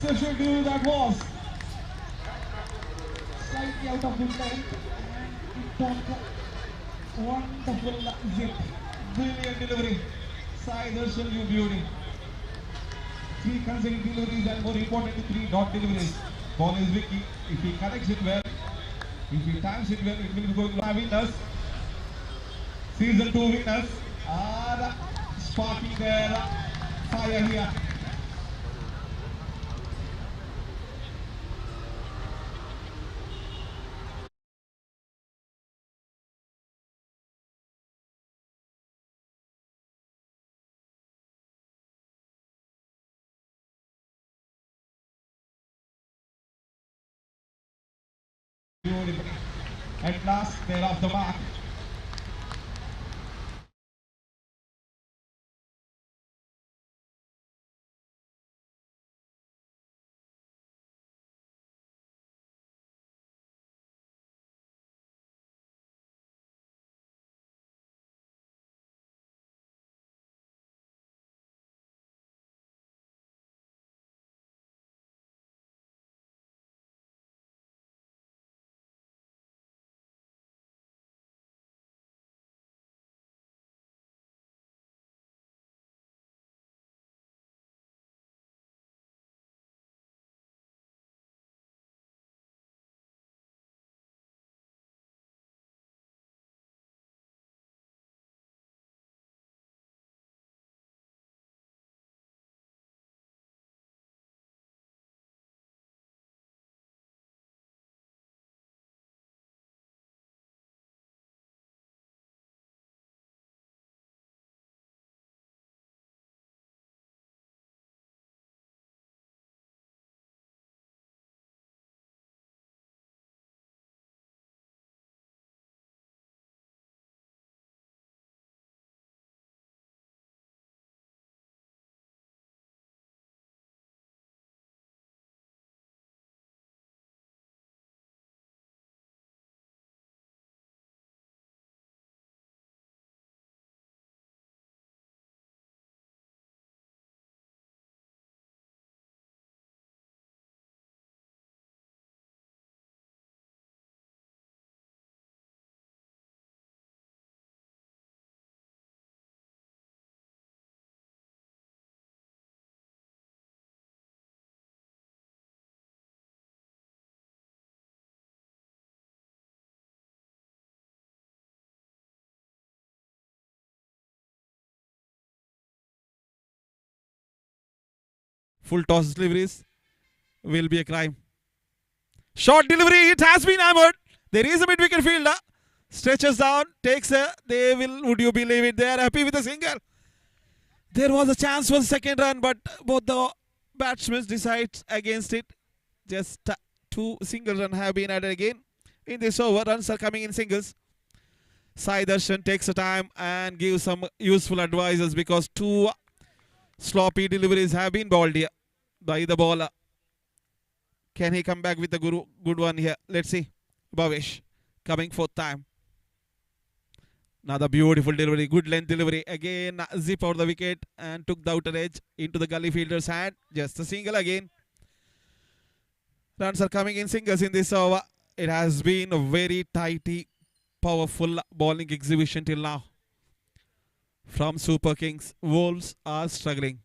Session two that was slightly out of the length and it took wonderful zip, brilliant delivery. Sai Darshan, you beauty. 3 consecutive deliveries and more importantly 3 dot deliveries. Ball is Vicky. If he connects it well, if he times it well, it will be going to winners. Season 2 winners are sparking their fire here. At last, they're off the mark. Full toss deliveries will be a crime. Short delivery, it has been hammered. There is a mid wicket fielder. Stretches down, takes a. They will, would you believe it? They are happy with a single. There was a chance for the second run, but both the batsmen decide against it. Just 2 single runs have been added again. In this over, runs are coming in singles. Sai Darshan takes a time and gives some useful advices because 2 sloppy deliveries have been bowled here by the bowler. Can he come back with a good one here? Let's see. Bhavesh coming 4th time. Another beautiful delivery, good length delivery. Again, zip out the wicket and took the outer edge into the gully fielder's hand. Just a single again. Runs are coming in singles in this over. It has been a very tighty, powerful bowling exhibition till now. From Super Kings, Wolves are struggling.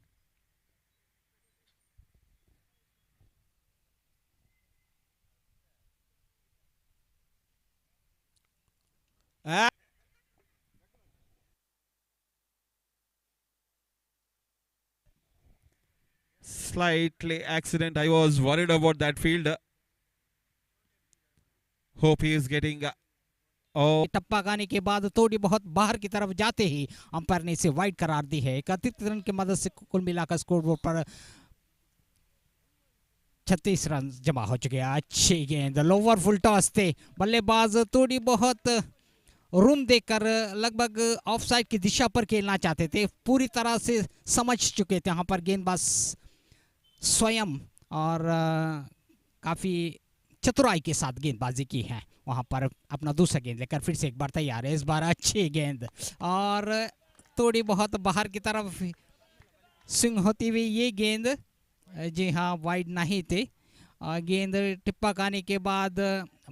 Slightly accident. I was worried about that fielder. Hope he is getting टप्पा गाने के बाद थोड़ी बहुत बाहर की तरफ जाते ही umpire ने इसे वाइड करार दी है। 31 रन की मदद से कुल मिलाकर स्कोरबोर्ड पर 36 रन जमा हो चुके हैं। अच्छी गेंद, लोअर फुल टॉस थे, बल्लेबाज थोड़ी बहुत रूम देकर लगभग ऑफ साइड की दिशा पर खेलना चाहते थे, पूरी तरह से समझ चुके थे यहाँ पर गेंदबाज स्वयं और काफ़ी चतुराई के साथ गेंदबाजी की है। वहाँ पर अपना दूसरा गेंद लेकर फिर से एक बार तैयार है। इस बार अच्छी गेंद और थोड़ी बहुत बाहर की तरफ स्विंग होती हुई ये गेंद जी हाँ, वाइड नहीं थे। गेंद टिप्पा खाने के बाद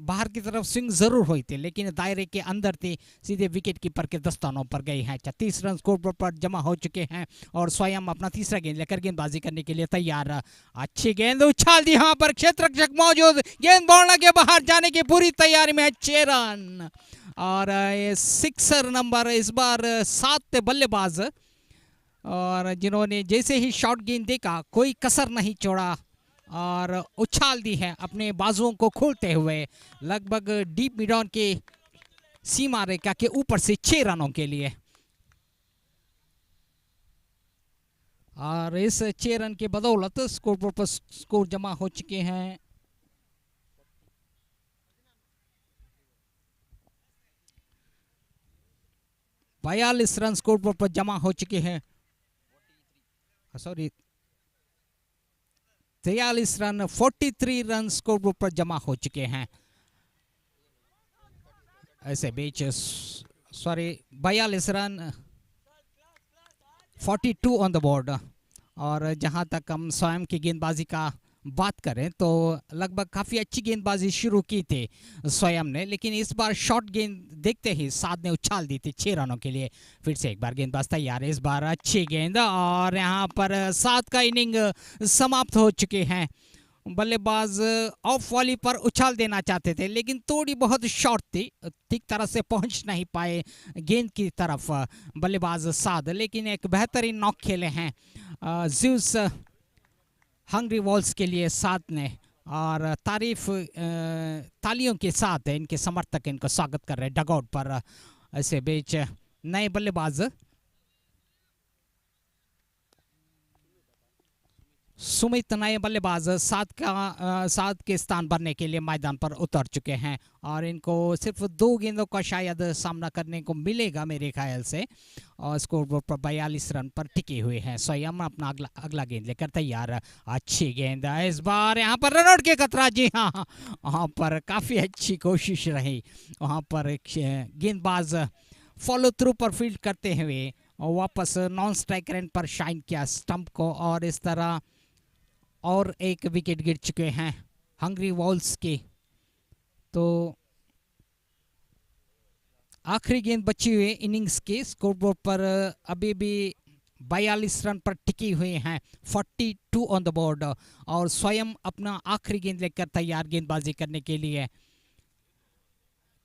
बाहर की तरफ स्विंग जरूर हुई थी, लेकिन दायरे के अंदर थी, सीधे विकेट कीपर के दस्तानों पर गई है। 36 रन स्कोर बोर्ड पर जमा हो चुके हैं और स्वयं अपना तीसरा गेंद लेकर गेंदबाजी करने के लिए तैयार। अच्छी गेंद उछाल दी, यहाँ पर क्षेत्र रक्षक मौजूद, गेंद बॉल के बाहर जाने की पूरी तैयारी में है। 6 रन और ये सिक्सर नंबर इस बार 7 बल्लेबाज, और जिन्होंने जैसे ही शॉर्ट गेंद देखा कोई कसर नहीं छोड़ा और उछाल दी है अपने बाजुओं को खोलते हुए लगभग डीप मिड ऑन के सीमा रेखा के ऊपर से 6 रनों के लिए। और इस 6 रन के बदौलत स्कोर बोर्ड पर स्कोर जमा हो चुके हैं 42 रन स्कोर बोर्ड पर जमा हो चुके हैं, sorry 43 run, 43 run score board पर जमा हो चुके हैं। ऐसे बीच sorry 42 run, 42 on the board. और जहां तक हम स्वयं की गेंदबाजी का बात करें तो लगभग काफ़ी अच्छी गेंदबाजी शुरू की थी स्वयं ने, लेकिन इस बार शॉर्ट गेंद देखते ही साद ने उछाल दी थी 6 रनों के लिए। फिर से एक बार गेंदबाज तैयार है, इस बार अच्छी गेंद और यहाँ पर साद का इनिंग समाप्त हो चुके हैं। बल्लेबाज ऑफ वॉली पर उछाल देना चाहते थे, लेकिन थोड़ी बहुत शॉर्ट थी, ठीक तरह से पहुंच नहीं पाए गेंद की तरफ बल्लेबाज साद, लेकिन एक बेहतरीन नॉक खेले हैं ज़्यूस हंग्री वॉल्स के लिए साथ ने। और तारीफ तालियों के साथ इनके समर्थक इनको स्वागत कर रहे हैं डगआउट पर। ऐसे बीच नए बल्लेबाज सुमित नए बल्लेबाज सात के स्थान भरने के लिए मैदान पर उतर चुके हैं और इनको सिर्फ 2 गेंदों का शायद सामना करने को मिलेगा मेरे ख्याल से। और स्कोर बोर्ड पर 42 रन पर टिके हुए हैं। स्वयं अपना अगला गेंद लेकर तैयार। अच्छी गेंद इस बार, यहाँ पर रनआउट के खतरा। जी हाँ, वहाँ पर काफ़ी अच्छी कोशिश रही, वहाँ पर गेंदबाज फॉलो थ्रू पर फील्ड करते हुए वापस नॉन स्ट्राइक रेंज पर शाइन किया स्टंप को, और इस तरह और एक विकेट गिर चुके हैं हंग्री वॉल्स के। तो आखिरी गेंद बची हुई इनिंग्स के स्कोरबोर्ड पर अभी भी 42 रन पर टिकी हुई हैं, 42 ऑन द बोर्ड, और स्वयं अपना आखिरी गेंद लेकर तैयार गेंदबाजी करने के लिए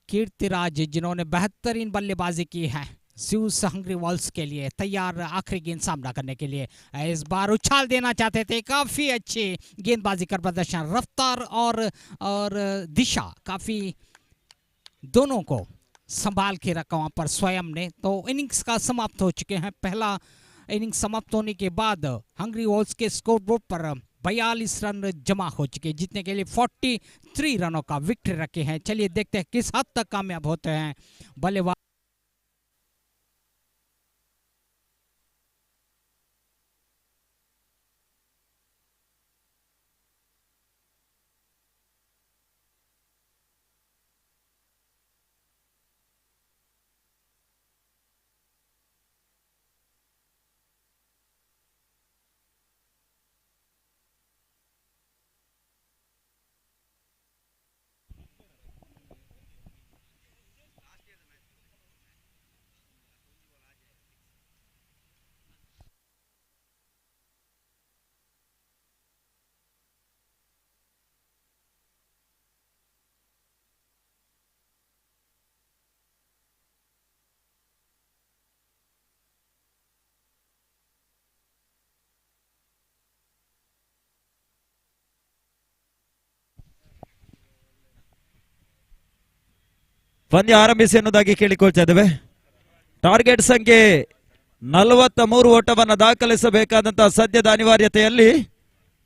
कीर्तिराज, जिन्होंने बेहतरीन बल्लेबाजी की है ज़्यूस हंग्री वॉल्स के लिए, तैयार आखिरी गेंद सामना करने के लिए। इस बार उछाल देना चाहते थे, काफ़ी अच्छे गेंदबाजी का प्रदर्शन, रफ्तार और दिशा काफ़ी दोनों को संभाल के रखा वहाँ पर स्वयं ने। तो इनिंग्स का समाप्त हो चुके हैं। पहला इनिंग समाप्त होने के बाद हंग्री वॉल्स के स्कोर बोर्ड पर 42 रन जमा हो चुके, जीतने के लिए 43 रनों का विक्ट्री रखे हैं। चलिए देखते हैं किस हद तक कामयाब होते हैं बल्लेबाज। ಪಂದ್ಯ ಆರಂಭಿಸಿ ಎನ್ನುವುದಾಗಿ ಕೇಳಿಕೊಳ್ತಾ ಇದ್ದೇವೆ. ಟಾರ್ಗೆಟ್ ಸಂಖ್ಯೆ 43 ಓಟವನ್ನು ದಾಖಲಿಸಬೇಕಾದಂತಹ ಸದ್ಯದ ಅನಿವಾರ್ಯತೆಯಲ್ಲಿ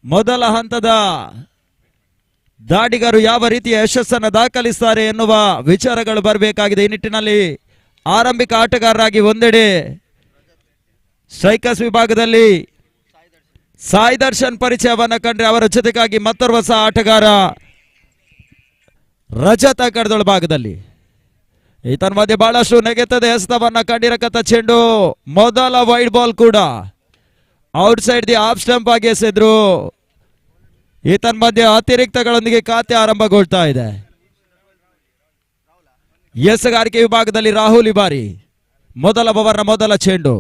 ಮೊದಲ ಹಂತದ ದಾಡಿಗರು ಯಾವ ರೀತಿಯ ಯಶಸ್ಸನ್ನು ದಾಖಲಿಸುತ್ತಾರೆ ಎನ್ನುವ ವಿಚಾರಗಳು ಬರಬೇಕಾಗಿದೆ. ಈ ನಿಟ್ಟಿನಲ್ಲಿ ಆರಂಭಿಕ ಆಟಗಾರರಾಗಿ ಒಂದೆಡೆ ಸ್ಟ್ರೈಕರ್ಸ್ ವಿಭಾಗದಲ್ಲಿ ಸಾಯಿ ದರ್ಶನ್ ಪರಿಚಯವನ್ನು ಕಂಡ್ರೆ, ಅವರ ಜೊತೆಗಾಗಿ ಮತ್ತೋರ್ವ ಹೊಸ ಆಟಗಾರ ರಜತ ಕಡದೊಳ ಭಾಗದಲ್ಲಿ. ಈತನ ಮಧ್ಯೆ ಬಹಳಷ್ಟು ನೆಗೆತದ ಎಸೆತವನ್ನ ಕಂಡಿರಕತ್ತ ಚೆಂಡು, ಮೊದಲ ವೈಡ್ ಬಾಲ್ ಕೂಡ out side the of stump ಆಗಿ ಎಸೆದ್ರು ಈ ತನ್ಮಧ್ಯೆ ಅತಿರಿಕ್ತಗಳೊಂದಿಗೆ ಖಾತೆ ಆರಂಭಗೊಳ್ತಾ ಇದೆ. ಎಸೆಗಾರಿಕೆ ವಿಭಾಗದಲ್ಲಿ ರಾಹುಲ್ ಈ ಬಾರಿ ಮೊದಲ ಓವರ್ನ ಮೊದಲ ಚೆಂಡು.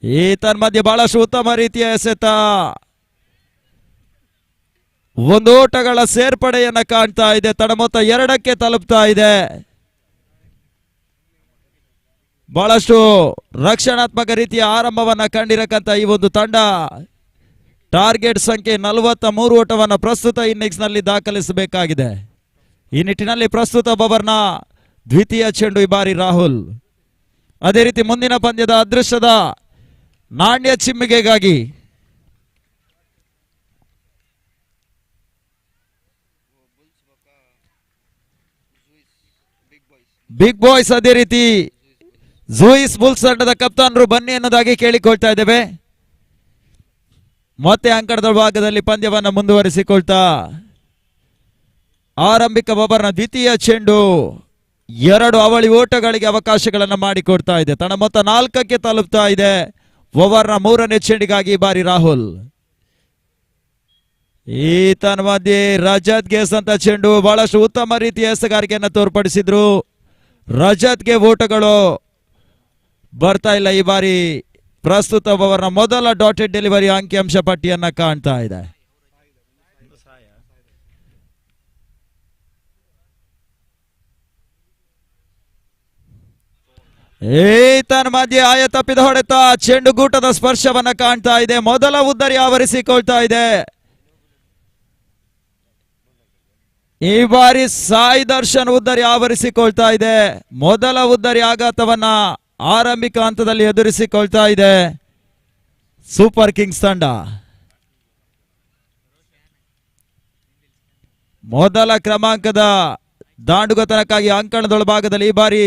ಈ ತನ್ಮಧ್ಯೆ ಬಹಳಷ್ಟು ಉತ್ತಮ ರೀತಿಯ ಎಸೆತ, ಒಂದು ಓಟಗಳ ಸೇರ್ಪಡೆಯನ್ನ ಕಾಣ್ತಾ ಇದೆ. ತಡ ಮೊತ್ತ 2ಕ್ಕೆ ತಲುಪ್ತಾ ಇದೆ. ಬಹಳಷ್ಟು ರಕ್ಷಣಾತ್ಮಕ ರೀತಿಯ ಆರಂಭವನ್ನ ಕಂಡಿರಕ್ಕಂತ ಈ ಒಂದು ತಂಡ ಟಾರ್ಗೆಟ್ ಸಂಖ್ಯೆ 43 ಓಟವನ್ನು ಪ್ರಸ್ತುತ ಇನ್ನಿಂಗ್ಸ್ ನಲ್ಲಿ ದಾಖಲಿಸಬೇಕಾಗಿದೆ. ಈ ನಿಟ್ಟಿನಲ್ಲಿ ಪ್ರಸ್ತುತ ಓವರ್ನ ದ್ವಿತೀಯ ಚೆಂಡು ಈ ಬಾರಿ ರಾಹುಲ್. ಅದೇ ರೀತಿ ಮುಂದಿನ ಪಂದ್ಯದ ಅದೃಷ್ಟದ ನಾಣ್ಯ ಚಿಮ್ಮಿಗೆಗಾಗಿ ಬಿಗ್ ಬಾಯ್ಸ್, ಅದೇ ರೀತಿ ಜೂಯಿಸ್ ಬುಲ್ಸ್ ತಂಡದ ಕಪ್ತಾನರು ಬನ್ನಿ ಅನ್ನೋದಾಗಿ ಕೇಳಿಕೊಳ್ತಾ ಇದ್ದೇವೆ. ಮತ್ತೆ ಅಂಕಣದ ಭಾಗದಲ್ಲಿ ಪಂದ್ಯವನ್ನ ಮುಂದುವರಿಸಿಕೊಳ್ತಾ ಆರಂಭಿಕ ಓವರ್ನ ದ್ವಿತೀಯ ಚೆಂಡು 2 ಅವಳಿ ಓಟಗಳಿಗೆ ಅವಕಾಶಗಳನ್ನು ಮಾಡಿಕೊಡ್ತಾ ಇದೆ. ತನ್ನ ಮೊತ್ತ 4ಕ್ಕೆ ತಲುಪ್ತಾ ಇದೆ. ಓವರ್ನ 3ನೇ ಚೆಂಡಿಗಾಗಿ ಬಾರಿ ರಾಹುಲ್. ಈ ತನ್ನ ಮಧ್ಯೆ ರಜತ್ ಗೆ ಸಂತ ಚೆಂಡು, ಬಹಳಷ್ಟು ಉತ್ತಮ ರೀತಿಯ ಎಸೆಗಾರಿಕೆಯನ್ನು ತೋರ್ಪಡಿಸಿದ್ರು. ರಜತ್ಗೆ ಓಟಗಳು ಬರ್ತಾ ಇಲ್ಲ. ಈ ಬಾರಿ ಪ್ರಸ್ತುತ ಓವರ್ನ ಮೊದಲ ಡಾಟೆಡ್ ಡೆಲಿವರಿ ಅಂಕಿಅಂಶ ಪಟ್ಟಿಯನ್ನ ಕಾಣ್ತಾ ಇದೆ. ತನ್ನ ಮಧ್ಯೆ ಆಯ ತಪ್ಪಿದ ಹೊಡೆತ, ಚೆಂಡು ಗೂಟದ ಸ್ಪರ್ಶವನ್ನ ಕಾಣ್ತಾ ಇದೆ. ಮೊದಲ ಉದ್ದರಿ ಆವರಿಸಿಕೊಳ್ತಾ ಇದೆ. ಈ ಬಾರಿ ಸಾಯಿ ದರ್ಶನ್ ಉದ್ದರಿ ಆವರಿಸಿಕೊಳ್ತಾ ಇದೆ. ಮೊದಲ ಉದ್ದರಿ ಆಘಾತವನ್ನ ಆರಂಭಿಕ ಹಂತದಲ್ಲಿ ಎದುರಿಸಿಕೊಳ್ತಾ ಇದೆ ಸೂಪರ್ ಕಿಂಗ್ಸ್ ತಂಡ. ಮೊದಲ ಕ್ರಮಾಂಕದ ದಾಂಡುಗತನಕ್ಕಾಗಿ ಅಂಕಣದೊಳಭಾಗದಲ್ಲಿ ಈ ಬಾರಿ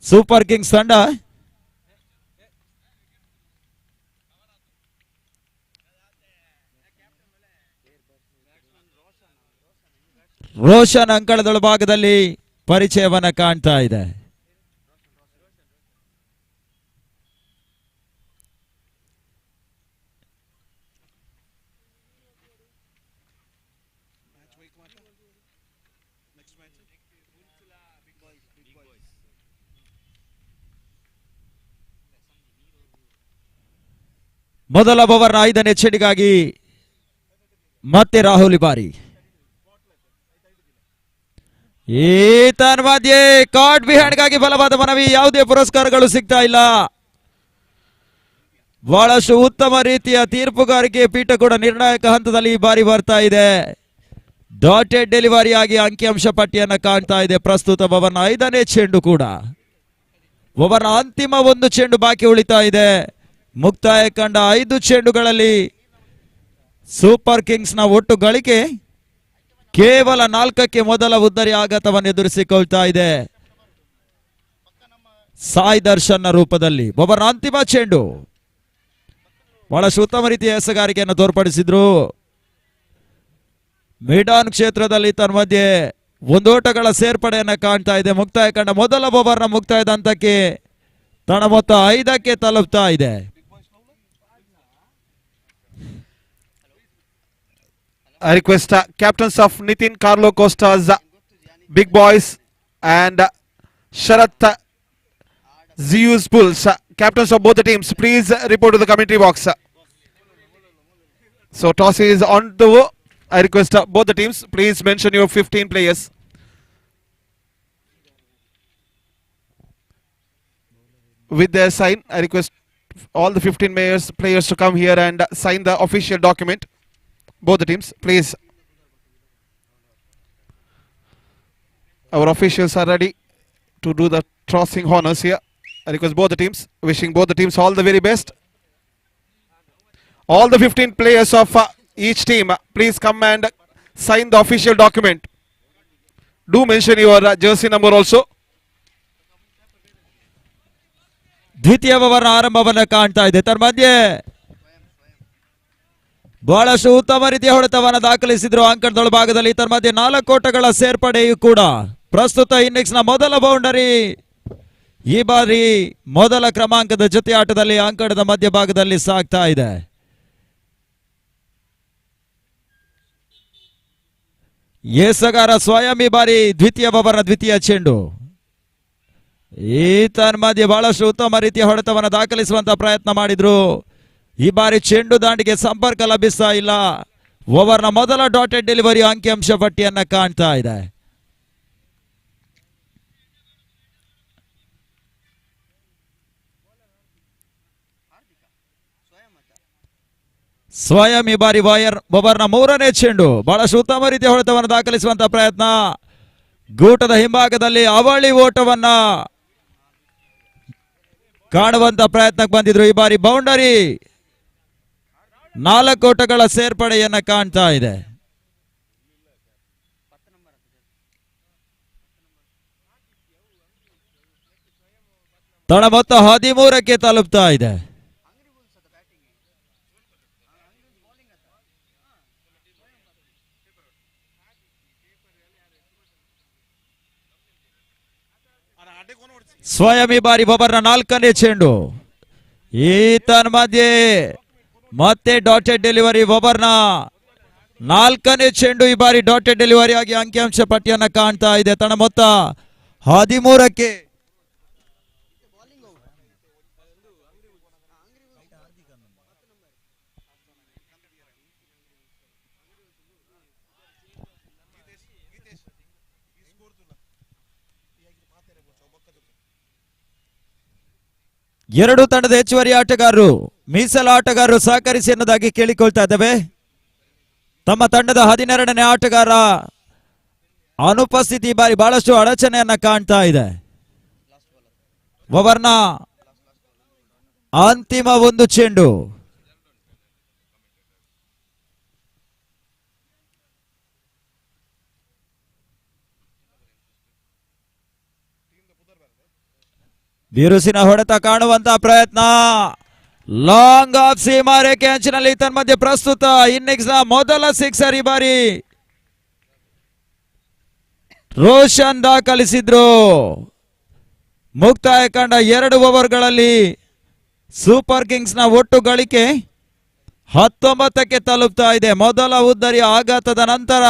ಸೂಪರ್ ಕಿಂಗ್ಸ್ ತಂಡ ರೋಷನ್ ಅಂಕಣದೊಳಭಾಗದಲ್ಲಿ ಪರಿಚಯವನ್ನ ಕಾಣ್ತಾ ಇದೆ. ಮೊದಲ ಓವರ್ನ 5ನೇ ಚೆಂಡಿಗಾಗಿ ಮತ್ತೆ ರಾಹುಲ್ ಬಾರಿ. ಈ ತನ್ನ ಮಧ್ಯೆ ಕಾರ್ಡ್ ಬಿಹ್ಯಾಂಡ್ಗಾಗಿ ಬಲವಾದ ಮನವಿ, ಯಾವುದೇ ಪುರಸ್ಕಾರಗಳು ಸಿಗ್ತಾ ಇಲ್ಲ. ಬಹಳಷ್ಟು ಉತ್ತಮ ರೀತಿಯ ತೀರ್ಪುಗಾರಿಕೆ ಪೀಠ ಕೂಡ ನಿರ್ಣಾಯಕ ಹಂತದಲ್ಲಿ ಈ ಬಾರಿ ಬರ್ತಾ ಇದೆ. ಡಾಟೆಡ್ ಡೆಲಿವರಿ ಆಗಿ ಅಂಕಿಅಂಶ ಪಟ್ಟಿಯನ್ನ ಕಾಣ್ತಾ ಇದೆ. ಪ್ರಸ್ತುತ ಓವರ್ನ 5ನೇ ಚೆಂಡು ಕೂಡ. ಓವರ್ನ ಅಂತಿಮ 1 ಚೆಂಡು ಬಾಕಿ ಉಳಿತಾ ಇದೆ. ಮುಕ್ತಾಯ ಕಂಡ 5 ಚೆಂಡುಗಳಲ್ಲಿ ಸೂಪರ್ ಕಿಂಗ್ಸ್ ನ ಒಟ್ಟು ಗಳಿಕೆ ಕೇವಲ 4ಕ್ಕೆ ಮೊದಲ ಉದ್ದರಿ ಆಘಾತವನ್ನು ಎದುರಿಸಿಕೊಳ್ತಾ ಇದೆ ಸಾಯಿ ದರ್ಶನ್ ನ ರೂಪದಲ್ಲಿ. ಓವರ್ನ ಅಂತಿಮ ಚೆಂಡು, ಬಹಳಷ್ಟು ಉತ್ತಮ ರೀತಿಯ ಎಸೆಗಾರಿಕೆಯನ್ನು ತೋರ್ಪಡಿಸಿದ್ರು. ಮಿಡಾನ್ ಕ್ಷೇತ್ರದಲ್ಲಿ ತನ್ನ ಮಧ್ಯೆ 1 ಓಟಗಳ ಸೇರ್ಪಡೆಯನ್ನ ಕಾಣ್ತಾ ಇದೆ. ಮುಕ್ತಾಯ ಕಂಡ ಮೊದಲ ಓವರ್ನ ಮುಕ್ತಾಯದ ಹಂತಕ್ಕೆ ತನ್ನ ಮೊತ್ತ 5ಕ್ಕೆ ತಲುಪ್ತಾ ಇದೆ. I request captains of Nitin Carlo Costa's Big Boys and Sharat Zeus Bulls, captains of both the teams, please report to the commentary box. So toss is on the go. I request both the teams, please mention your 15 players. With their sign, I request all the 15 players to come here and sign the official document. Both the teams, please. Our officials are ready to do the tossing honors here. I request both the teams, wishing both the teams all the very best. All the 15 players of each team, please come and sign the official document. Do mention your jersey number also. ದ್ವಿತೀಯ ಓವರ್ನ ಆರಂಭವನ್ನ ಕಾಣ್ತಾ ಇದೆ. ತನ್ನ ಮಧ್ಯೆ ಬಹಳಷ್ಟು ಉತ್ತಮ ರೀತಿಯ ಹೊಡೆತವನ್ನು ದಾಖಲಿಸಿದ್ರು ಅಂಕಣದೊಳಭಾಗದಲ್ಲಿ. ತನ್ನ ಮಧ್ಯೆ 4 ಓಟಗಳ ಸೇರ್ಪಡೆಯೂ ಕೂಡ. ಪ್ರಸ್ತುತ ಇನ್ನಿಂಗ್ಸ್ ನ ಮೊದಲ ಬೌಂಡರಿ ಈ ಬಾರಿ ಮೊದಲ ಕ್ರಮಾಂಕದ ಜೊತೆ ಆಟದಲ್ಲಿ ಅಂಕಣದ ಮಧ್ಯಭಾಗದಲ್ಲಿ ಸಾಗ್ತಾ ಇದೆ. ಎಸಗಾರ ಸ್ವಯಂ ಈ ಬಾರಿ ದ್ವಿತೀಯ ಓವರ್ನ ದ್ವಿತೀಯ ಚೆಂಡು. ಈ ತನ್ಮಧ್ಯೆ ಬಹಳಷ್ಟು ಉತ್ತಮ ರೀತಿಯ ಹೊಡೆತವನ್ನು ದಾಖಲಿಸುವಂತ ಪ್ರಯತ್ನ ಮಾಡಿದ್ರು. ಈ ಬಾರಿ ಚೆಂಡು ದಾಂಡಿಗೆ ಸಂಪರ್ಕ ಲಭಿಸ್ತಾ ಇಲ್ಲ. ಓವರ್ನ ಮೊದಲ ಡಾಟೆಡ್ ಡೆಲಿವರಿ ಅಂಕಿಅಂಶ ಪಟ್ಟಿಯನ್ನ ಕಾಣ್ತಾ ಇದೆ. ಸ್ವಯಂ ಈ ಬಾರಿ ಓವರ್ನ ಮೂರನೇ ಚೆಂಡು. ಬಹಳಷ್ಟು ಉತ್ತಮ ರೀತಿಯ ಹೊಡೆತವನ್ನು ದಾಖಲಿಸುವಂತ ಪ್ರಯತ್ನ. ಗೂಟದ ಹಿಂಭಾಗದಲ್ಲಿ ಅವಳಿ ಓಟವನ್ನ ಕಾಣುವಂತ ಪ್ರಯತ್ನಕ್ಕೆ ಬಂದಿದ್ರು. ಈ ಬಾರಿ ಬೌಂಡರಿ 4 ಓಟಗಳ ಸೇರ್ಪಡೆಯನ್ನ ಕಾಣ್ತಾ ಇದೆ. ತಡ ಮೊತ್ತ 13ಕ್ಕೆ ತಲುಪ್ತಾ ಇದೆ. ಸ್ವಯಂ ಈ ಬಾರಿ ಓವರ್ನ 4ನೇ ಚೆಂಡು. ಈ ತನ್ಮಧ್ಯೆ ಮತ್ತೆ ಡಾಟೆಡ್ ಡೆಲಿವರಿ. ಓವರ್ನ 4ನೇ ಚೆಂಡು ಈ ಬಾರಿ ಡಾಟೆಡ್ ಡೆಲಿವರಿ ಆಗಿ ಅಂಕಿಅಂಶ ಪಟ್ಟಿಯನ್ನ ಕಾಣ್ತಾ ಇದೆ. ತಡ ಮೊತ್ತ 13ಕ್ಕೆ. ಎರಡು ತಂಡದ ಹೆಚ್ಚುವರಿ ಆಟಗಾರರು, ಮೀಸಲು ಆಟಗಾರರು ಸಹಕರಿಸಿ ಎನ್ನುವುದಾಗಿ ಕೇಳಿಕೊಳ್ತಾ ಇದ್ದೇವೆ. ತಮ್ಮ ತಂಡದ 12ನೇ ಆಟಗಾರ ಅನುಪಸ್ಥಿತಿ ಬಾರಿ ಬಹಳಷ್ಟು ಅಡಚಣೆಯನ್ನ ಕಾಣ್ತಾ ಇದೆ. ಓವರ್ನ ಅಂತಿಮ ಒಂದು ಚೆಂಡು. ಬಿರುಸಿನ ಹೊಡೆತ ಕಾಣುವಂತ ಪ್ರಯತ್ನ. ಲಾಂಗ್ ಆಫ್ ಸೀಮಾ ರೇಖೆ ಅಂಚಿನಲ್ಲಿ ತನ್ಮಧ್ಯೆ ಪ್ರಸ್ತುತ ಇನ್ನಿಂಗ್ಸ್ ನ ಮೊದಲ ಸಿಕ್ಸರ್ ಈ ಬಾರಿ ರೋಷನ್ ದಾಖಲಿಸಿದ್ರು. ಮುಕ್ತಾಯ ಕಂಡ 2 ಓವರ್ಗಳಲ್ಲಿ ಸೂಪರ್ ಕಿಂಗ್ಸ್ ನ ಒಟ್ಟು ಗಳಿಕೆ 19ಕ್ಕೆ ತಲುಪ್ತಾ ಇದೆ. ಮೊದಲ ಉದ್ದರಿಯ ಆಘಾತದ ನಂತರ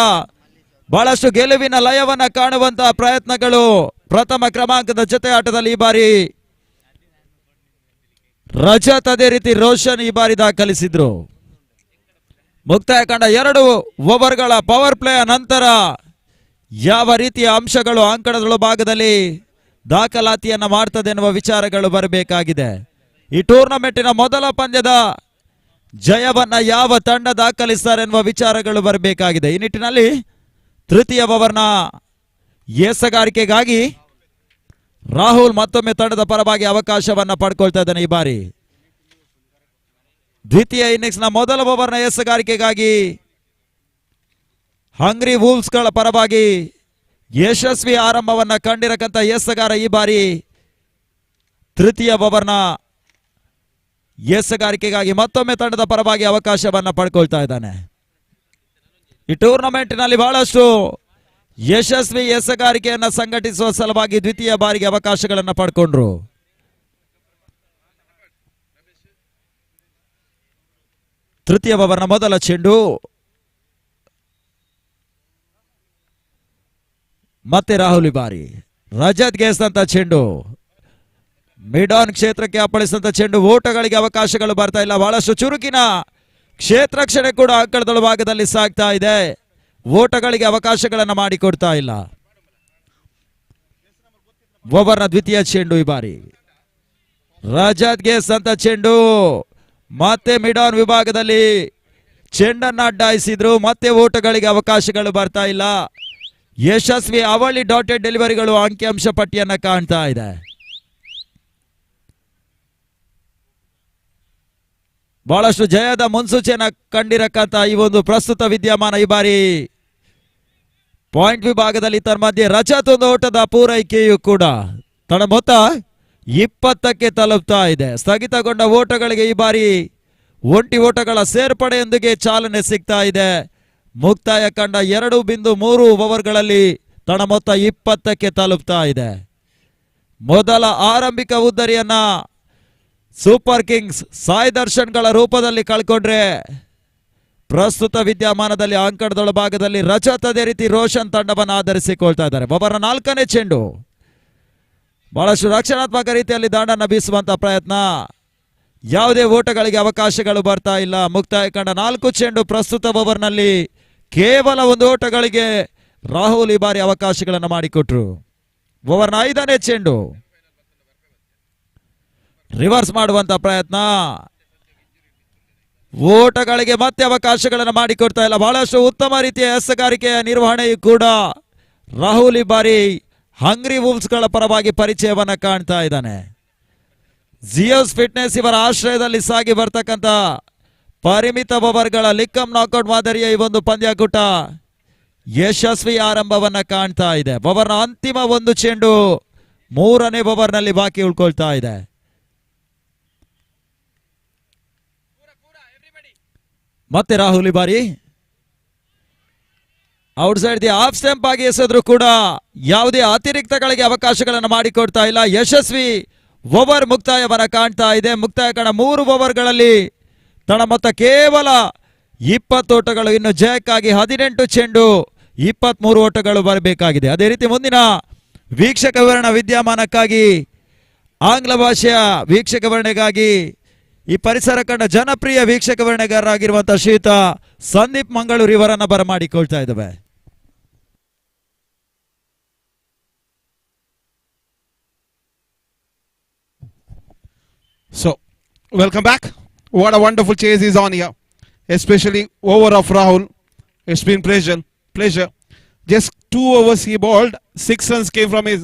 ಬಹಳಷ್ಟು ಗೆಲುವಿನ ಲಯವನ್ನ ಕಾಣುವಂತಹ ಪ್ರಯತ್ನಗಳು ಪ್ರಥಮ ಕ್ರಮಾಂಕದ ಜೊತೆ ಆಟದಲ್ಲಿ ಈ ಬಾರಿ ರಜತ್, ಅದೇ ರೀತಿ ರೋಷನ್ ಈ ಬಾರಿ ದಾಖಲಿಸಿದ್ರು. ಮುಕ್ತಾಯ ಕಂಡ 2 ಓವರ್ಗಳ ಪವರ್ ಪ್ಲೇ ನಂತರ ಯಾವ ರೀತಿಯ ಅಂಶಗಳು ಅಂಕಣದ ಭಾಗದಲ್ಲಿ ದಾಖಲಾತಿಯನ್ನ ಮಾಡ್ತದೆ ಎನ್ನುವ ವಿಚಾರಗಳು ಬರಬೇಕಾಗಿದೆ. ಈ ಟೂರ್ನಮೆಂಟಿನ ಮೊದಲ ಪಂದ್ಯದ ಜಯವನ್ನ ಯಾವ ತಂಡ ದಾಖಲಿಸ್ತಾರೆ ಎನ್ನುವ ವಿಚಾರಗಳು ಬರಬೇಕಾಗಿದೆ. ಈ ನಿಟ್ಟಿನಲ್ಲಿ ತೃತೀಯ ಓವರ್ನ ಎಸಗಾರಿಕೆಗಾಗಿ ರಾಹುಲ್ ಮತ್ತೊಮ್ಮೆ ತಂಡದ ಪರವಾಗಿ ಅವಕಾಶವನ್ನ ಪಡ್ಕೊಳ್ತಾ ಇದ್ದಾನೆ. ಈ ಬಾರಿ ದ್ವಿತೀಯ ಇನ್ನಿಂಗ್ಸ್ ನ ಮೊದಲ ಓವರ್ನ ಎಸಗಾರಿಕೆಗಾಗಿ ಹಂಗ್ರಿ ವೂಲ್ಸ್ ಗಳ ಪರವಾಗಿ ಯಶಸ್ವಿ ಆರಂಭವನ್ನ ಕಂಡಿರಕಂತ ಎಸಗಾರ ಈ ಬಾರಿ ತೃತೀಯ ಓವರ್ನ ಎಸಗಾರಿಕೆಗಾಗಿ ಮತ್ತೊಮ್ಮೆ ತಂಡದ ಪರವಾಗಿ ಅವಕಾಶವನ್ನ ಪಡ್ಕೊಳ್ತಾ ಇದ್ದಾನೆ. ಈ ಟೂರ್ನಮೆಂಟ್ನಲ್ಲಿ ಬಹಳಷ್ಟು ಯಶಸ್ವಿ ಎಸಗಾರಿಕೆಯನ್ನ ಸಂಘಟಿಸುವ ಸಲುವಾಗಿ ದ್ವಿತೀಯ ಬಾರಿಗೆ ಅವಕಾಶಗಳನ್ನು ಪಡ್ಕೊಂಡ್ರು. ತೃತೀಯ ಓವರ್ನ ಮೊದಲ ಚೆಂಡು. ಮತ್ತೆ ರಾಹುಲ್ ಈ ಬಾರಿ ರಜತ್ ಗೆಸ್ತಂತ ಚೆಂಡು. ಮಿಡ್ ಆನ್ ಕ್ಷೇತ್ರಕ್ಕೆ ಅಪ್ಪಳಿಸಿದಂತ ಚೆಂಡು. ಓಟಗಳಿಗೆ ಅವಕಾಶಗಳು ಬರ್ತಾ ಇಲ್ಲ. ಬಹಳಷ್ಟು ಚುರುಕಿನ ಕ್ಷೇತ್ರ ರಕ್ಷಣೆ ಕೂಡ ಅಂಕಣದ ಭಾಗದಲ್ಲಿ ಸಾಗ್ತಾ ಇದೆ. ಓಟಗಳಿಗೆ ಅವಕಾಶಗಳನ್ನು ಮಾಡಿಕೊಡ್ತಾ ಇಲ್ಲ. ಓವರ್ನ ದ್ವಿತೀಯ ಚೆಂಡು ಈ ಬಾರಿ ರಜತ್ ಗೆಸ್ತಂತ ಚೆಂಡು. ಮತ್ತೆ ಮಿಡ್ ಆನ್ ವಿಭಾಗದಲ್ಲಿ ಚೆಂಡನ್ನ ಅಡ್ಡಾಯಿಸಿದ್ರು. ಮತ್ತೆ ಓಟಗಳಿಗೆ ಅವಕಾಶಗಳು ಬರ್ತಾ ಇಲ್ಲ. ಯಶಸ್ವಿ ಅವಳಿ ಡಾಟೆಡ್ ಡೆಲಿವರಿಗಳು ಅಂಕಿಅಂಶ ಪಟ್ಟಿಯನ್ನ ಕಾಣ್ತಾ ಇದೆ. ಬಹಳಷ್ಟು ಜಯದ ಮುನ್ಸೂಚನೆ ಕಂಡಿರಕ್ಕಂತ ಈ ಒಂದು ಪ್ರಸ್ತುತ ವಿದ್ಯಮಾನ ಈ ಬಾರಿ ಪಾಯಿಂಟ್ ವಿಭಾಗದಲ್ಲಿ ತನ್ಮಧ್ಯೆ ರಜತ್ ಒಂದು ಓಟದ ಪೂರೈಕೆಯೂ ಕೂಡ ತಡ ಮೊತ್ತ 20ಕ್ಕೆ ತಲುಪ್ತಾ ಇದೆ. ಸ್ಥಗಿತಗೊಂಡ ಓಟಗಳಿಗೆ ಈ ಬಾರಿ ಒಂಟಿ ಓಟಗಳ ಸೇರ್ಪಡೆಯೊಂದಿಗೆ ಚಾಲನೆ ಸಿಗ್ತಾ ಇದೆ. ಮುಕ್ತಾಯ ಕಂಡ 2.3 ಓವರ್ಗಳಲ್ಲಿ ತಡ ಮೊತ್ತ 20ಕ್ಕೆ ತಲುಪ್ತಾ ಇದೆ. ಮೊದಲ ಆರಂಭಿಕ ಉದ್ದರಿಯನ್ನ ಸೂಪರ್ ಕಿಂಗ್ಸ್ ಸಾಯಿ ದರ್ಶನ್ಗಳ ರೂಪದಲ್ಲಿ ಕಳ್ಕೊಂಡ್ರೆ ಪ್ರಸ್ತುತ ವಿದ್ಯಮಾನದಲ್ಲಿ ಅಂಕಣದೊಳ ಭಾಗದಲ್ಲಿ ರಜತ್ ಅದೇ ರೀತಿ ರೋಷನ್ ತಂಡವನ್ನು ಆಧರಿಸಿಕೊಳ್ತಾ ಇದ್ದಾರೆ. ಓವರ್ 4ನೇ ಚೆಂಡು ಬಹಳಷ್ಟು ರಕ್ಷಣಾತ್ಮಕ ರೀತಿಯಲ್ಲಿ ದಾಂಡನ್ನು ಬೀಸುವಂತ ಪ್ರಯತ್ನ, ಯಾವುದೇ ಓಟಗಳಿಗೆ ಅವಕಾಶಗಳು ಬರ್ತಾ ಇಲ್ಲ. ಮುಕ್ತಾಯ ಕಂಡ 4 ಚೆಂಡು. ಪ್ರಸ್ತುತ ಓವರ್ನಲ್ಲಿ ಕೇವಲ 1 ಓಟಗಳಿಗೆ ರಾಹುಲ್ ಈ ಬಾರಿ ಅವಕಾಶಗಳನ್ನು ಮಾಡಿಕೊಟ್ರು. ಓವರ್ನ 5ನೇ ಚೆಂಡು ರಿವರ್ಸ್ ಮಾಡುವಂತ ಪ್ರಯತ್ನ, ಓಟಗಳಿಗೆ ಮತ್ತೆ ಅವಕಾಶಗಳನ್ನು ಮಾಡಿಕೊಡ್ತಾ ಇಲ್ಲ. ಬಹಳಷ್ಟು ಉತ್ತಮ ರೀತಿಯ ಎಸಗಾರಿಕೆಯ ನಿರ್ವಹಣೆಯು ಕೂಡ ರಾಹುಲ್ ಈ ಬಾರಿ ಹಂಗ್ರಿ ವೂಲ್ಸ್ಗಳ ಪರವಾಗಿ ಪರಿಚಯವನ್ನ ಕಾಣ್ತಾ ಇದ್ದಾನೆ. ಜಿಯೋಸ್ ಫಿಟ್ನೆಸ್ ಇವರ ಆಶ್ರಯದಲ್ಲಿ ಸಾಗಿ ಬರ್ತಕ್ಕಂಥ ಪರಿಮಿತ ಓವರ್ಗಳ ಲಿಕ್ಕಂ ನಾಕೌಟ್ ಮಾದರಿಯ ಈ ಒಂದು ಪಂದ್ಯಾಕೂಟ ಯಶಸ್ವಿ ಆರಂಭವನ್ನ ಕಾಣ್ತಾ ಇದೆ. ಓವರ್ನ ಅಂತಿಮ 1 ಚೆಂಡು 3ನೇ ಓವರ್ನಲ್ಲಿ ಬಾಕಿ ಉಳ್ಕೊಳ್ತಾ ಇದೆ. ಮತ್ತೆ ರಾಹುಲ್ ಈ ಬಾರಿ out side the of stump ಆಗಿ ಎಸೆದ್ರು ಕೂಡ ಯಾವುದೇ ಅತಿರಿಕ್ತಗಳಿಗೆ ಅವಕಾಶಗಳನ್ನು ಮಾಡಿಕೊಡ್ತಾ ಇಲ್ಲ. ಯಶಸ್ವಿ ಓವರ್ ಮುಕ್ತಾಯವನ್ನ ಕಾಣ್ತಾ ಇದೆ. ಮುಕ್ತಾಯ ಕಾಣ 3 ಓವರ್ಗಳಲ್ಲಿ ತನ್ನ ಮೊತ್ತ ಕೇವಲ 20 ಓಟಗಳು. ಇನ್ನು ಜಯಕ್ಕಾಗಿ 18 ಚೆಂಡು 23 ಓಟಗಳು ಬರಬೇಕಾಗಿದೆ. ಅದೇ ರೀತಿ ಮುಂದಿನ ವೀಕ್ಷಕ ವಿವರಣ ವಿದ್ಯಮಾನಕ್ಕಾಗಿ ಆಂಗ್ಲ ಭಾಷೆಯ ವೀಕ್ಷಕ ವಿವರಣೆಗಾಗಿ ಈ ಪರಿಸರ ಕಂಡ ಜನಪ್ರಿಯ ವೀಕ್ಷಕ ವಿವರಣೆಗಾರರಾಗಿರುವಂತಹ ಶ್ರೀಯುತ ಸಂದೀಪ್ ಮಂಗಳೂರು ಇವರನ್ನ ಬರಮಾಡಿಕೊಳ್ತಾ ಇದ್ದಾವೆ. So, welcome back. What a wonderful chase is on here, especially over of Rahul. It's been pleasure. Just 2 overs he bowled, 6 runs came from his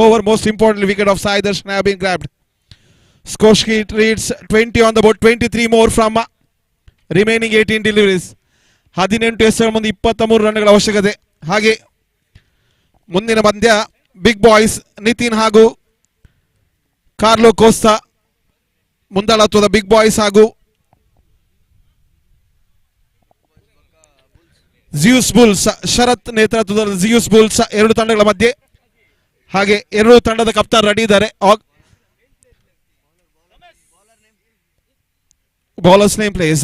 over. Most importantly, wicket of Sai Darshan have been grabbed. Score sheet reads 20 on the board, 23 more from remaining 18 deliveries. 18 ಎಸೆಗಳ ಮುಂದೆ 23 ರನ್ಗಳ ಅವಶ್ಯಕತೆ. ಹಾಗೆ ಮುಂದಿನ ಪಂದ್ಯ Big boys Nitin ಹಾಗೂ Carlo ಕೋಸ್ತಾ ಮುಂದಾಳತ್ವದ big Boys ಹಾಗೂ ಜಿಯೂಸ್ Bulls ಶರತ್ ನೇತೃತ್ವದ ಜಿಯೂಸ್ Bulls 2 ತಂಡಗಳ ಮಧ್ಯೆ. ಹಾಗೆ 2 ತಂಡದ ಕಪ್ತಾನ್ ರೆಡಿ ಇದ್ದಾರೆ. Bowler's name plays.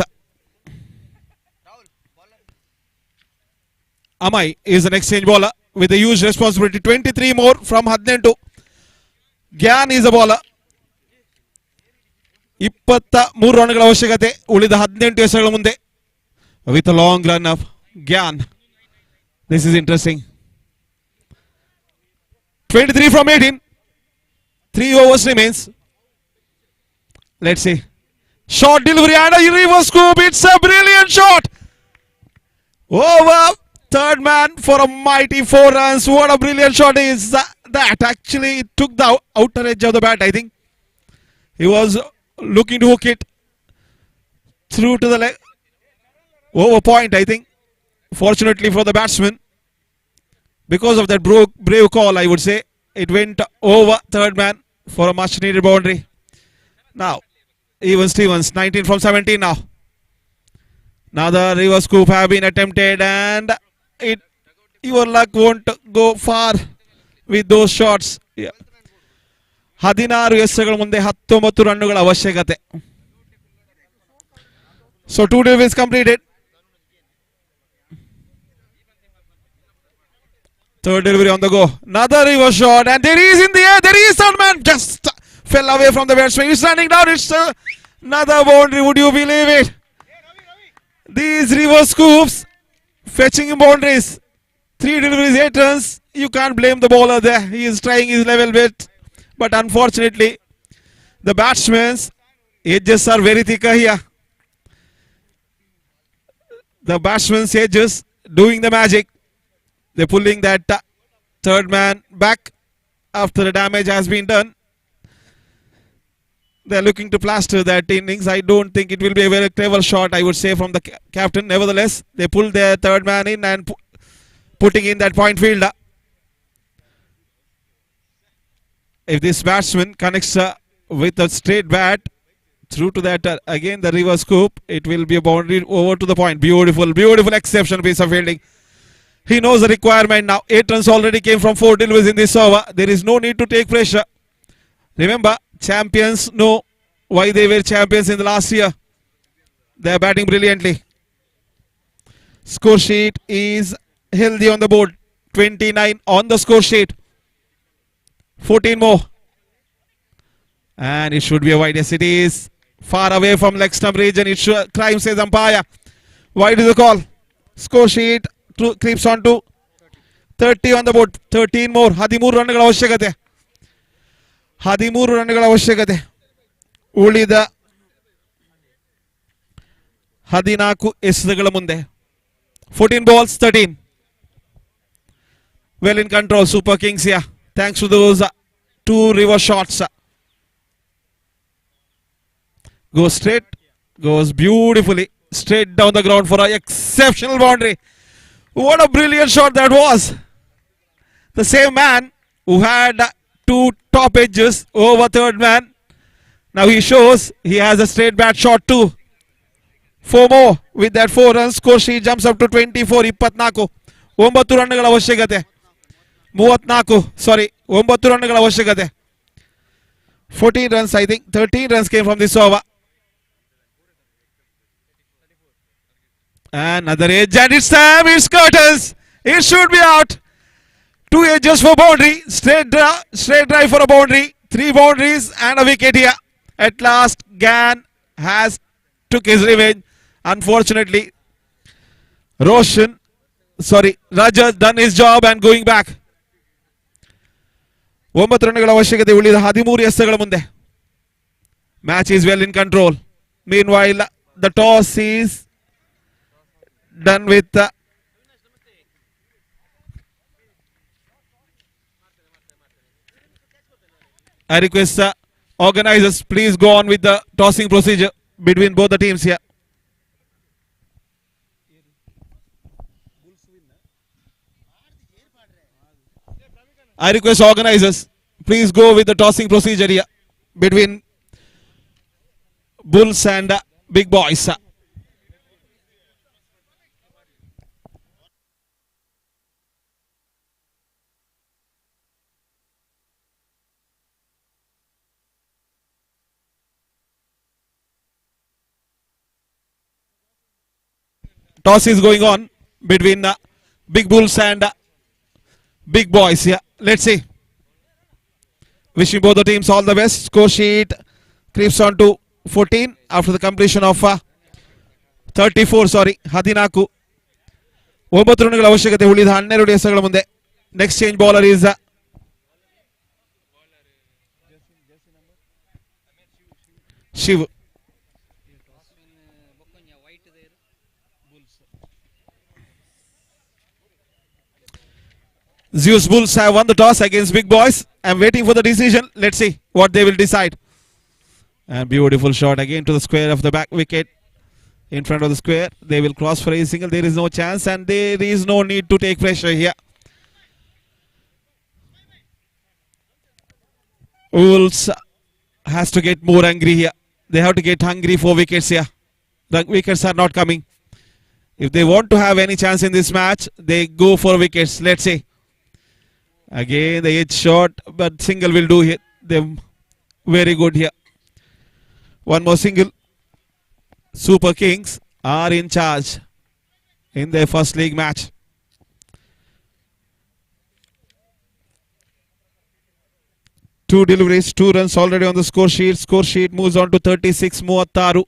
Amai is an exchange bowler with a huge responsibility. 23 more from 18. Gyan is a bowler. 23 ರನ್ಗಳ ಅವಶ್ಯಕತೆ ಉಳಿದ 18 ಎಸೆಗಳ ಮುಂದೆ with a long run of Gyan. This is interesting. 23 from 18. 3 overs remains. Let's see. Short delivery and a reverse scoop. It's a brilliant shot. Over third man for a mighty 4 runs. What a brilliant shot is that. Actually, it took the outer edge of the bat, I think. He was looking to hook it through to the leg. Over point, I think. Fortunately for the batsman, because of that brave call, I would say, it went over third man for a much needed boundary. Now, even Stevens, 19 from 17 now. Another reverse scoop have been attempted and your luck won't go far with those shots. 16 ಎಸೆಗಳ ಮುಂದೆ 19 ರನ್ನುಗಳ ಅವಶ್ಯಕತೆ. So 2 deliveries completed. Third delivery on the go. Another reverse shot and there is in the air. There is third man. Just fell away from the batsman. He's running down. It's another boundary. Would you believe it? These reverse scoops fetching boundaries. 3 deliveries, 8 runs. You can't blame the bowler there. He is trying his level bit. But unfortunately, the batsman's edges are very thick here. The batsman's edges doing the magic. They're pulling that third man back after the damage has been done. They're looking to plaster that innings. I don't think it will be a very clever shot, I would say, from the captain. Nevertheless, they pulled their third man in and putting in that point fielder. If this batsman connects with a straight bat through to that, again the reverse scoop, it will be a boundary over to the point. Beautiful exceptional piece of fielding. He knows the requirement now. 8 runs already came from 4 deliveries in this over. There is no need to take pressure. Remember, champions know why they were champions in the last year. They are batting brilliantly. Score sheet is healthy on the board. 29 on the score sheet. 14 more. And it should be a wide. Yes, it is. Far away from leg stump region. It should, crime says umpire. Wide is the call. Score sheet creeps on to 30 on the board. 13 more. 13 ರನ್ಗಳ ಅವಶ್ಯಕತೆ. 13 ರನ್ಗಳ ಅವಶ್ಯಕತೆ. ಉಳಿದ 14 ಎಸೆತಗಳ ಮುಂದೆ. 14 balls, 13. Well in control, Super Kings here. Thanks to those 2 reverse shots. Goes straight, goes beautifully straight down the ground for an exceptional boundary. What a brilliant shot that was. The same man who had 2 top edges over third man. Now he shows he has a straight bat shot too. 4 more with that 4 runs. Score sheet jumps up to 24. 24. 9 ರನ್ಗಳ ಅವಶ್ಯಕತೆ. 34. Sorry. 9 ರನ್ಗಳ ಅವಶ್ಯಕತೆ. 14 runs, I think. 13 runs came from this over. Another edge and it's time. It's curtains. It should be out. 2 edges for boundary. Straight drive for a boundary. 3 boundaries and a wicket here. At last, Gan has took his revenge. Unfortunately, Rajat done his job and going back. 9 ರನ್ಗಳ ಅವಶ್ಯಕತೆ. ಉಳಿದ 13 ಎಸೆತಗಳ ಮುಂದೆ. Match is well in control. Meanwhile, the toss is done with I request organizers, please go on with the tossing procedure between both the teams here. I request organizers, please go with the tossing procedure here between Bulls and Big Boys. Toss is going on between Big Bulls and Big Boys here. Let's see. Wishing both the teams all the best. Score sheet creeps on to 14 after the completion of 34. Sorry, 14. 9 ರನ್ಗಳ ಅವಶ್ಯಕತೆ. ಉಳಿದ 12 ಎಸೆತಗಳ ಮುಂದೆ. Next change bowler is Shiv. Zeus Bulls have won the toss against Big Boys. I'm waiting for the decision. Let's see what they will decide. And beautiful shot again to the square of the back wicket. In front of the square. They will cross for a single. There is no chance and there is no need to take pressure here. Wolves has to get more angry here. They have to get hungry for wickets here. The wickets are not coming. If they want to have any chance in this match, they go for wickets. Let's see. Again the edge shot, but single will do here. They're very good here. One more single. Super Kings are in charge in their first league match. Two deliveries, 2 runs already on the score sheet. Score sheet moves on to 36. 36.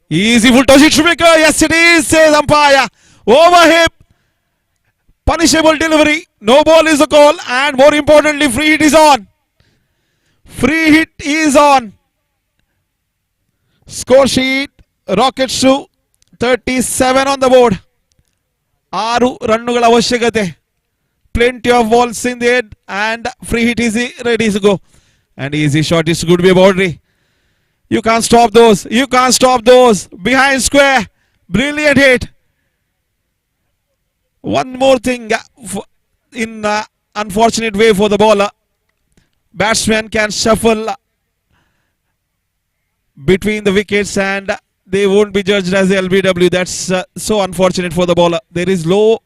Easy full toss. It should make yes it is, says umpire. Over hip. Punishable delivery. No ball is the call. And more importantly, free hit is on. Free hit is on. Score sheet rockets to 37 on the board. 6 ರನ್ನುಗಳ ಅವಶ್ಯಕತೆ. Plenty of balls in the head and free hit is ready to go. And easy shot is good to be a boundary. You can't stop those. You can't stop those. Behind square. Brilliant hit. One more thing in unfortunate way for the bowler. Batsman can shuffle between the wickets and they won't be judged as LBW. That's so unfortunate for the bowler. There is low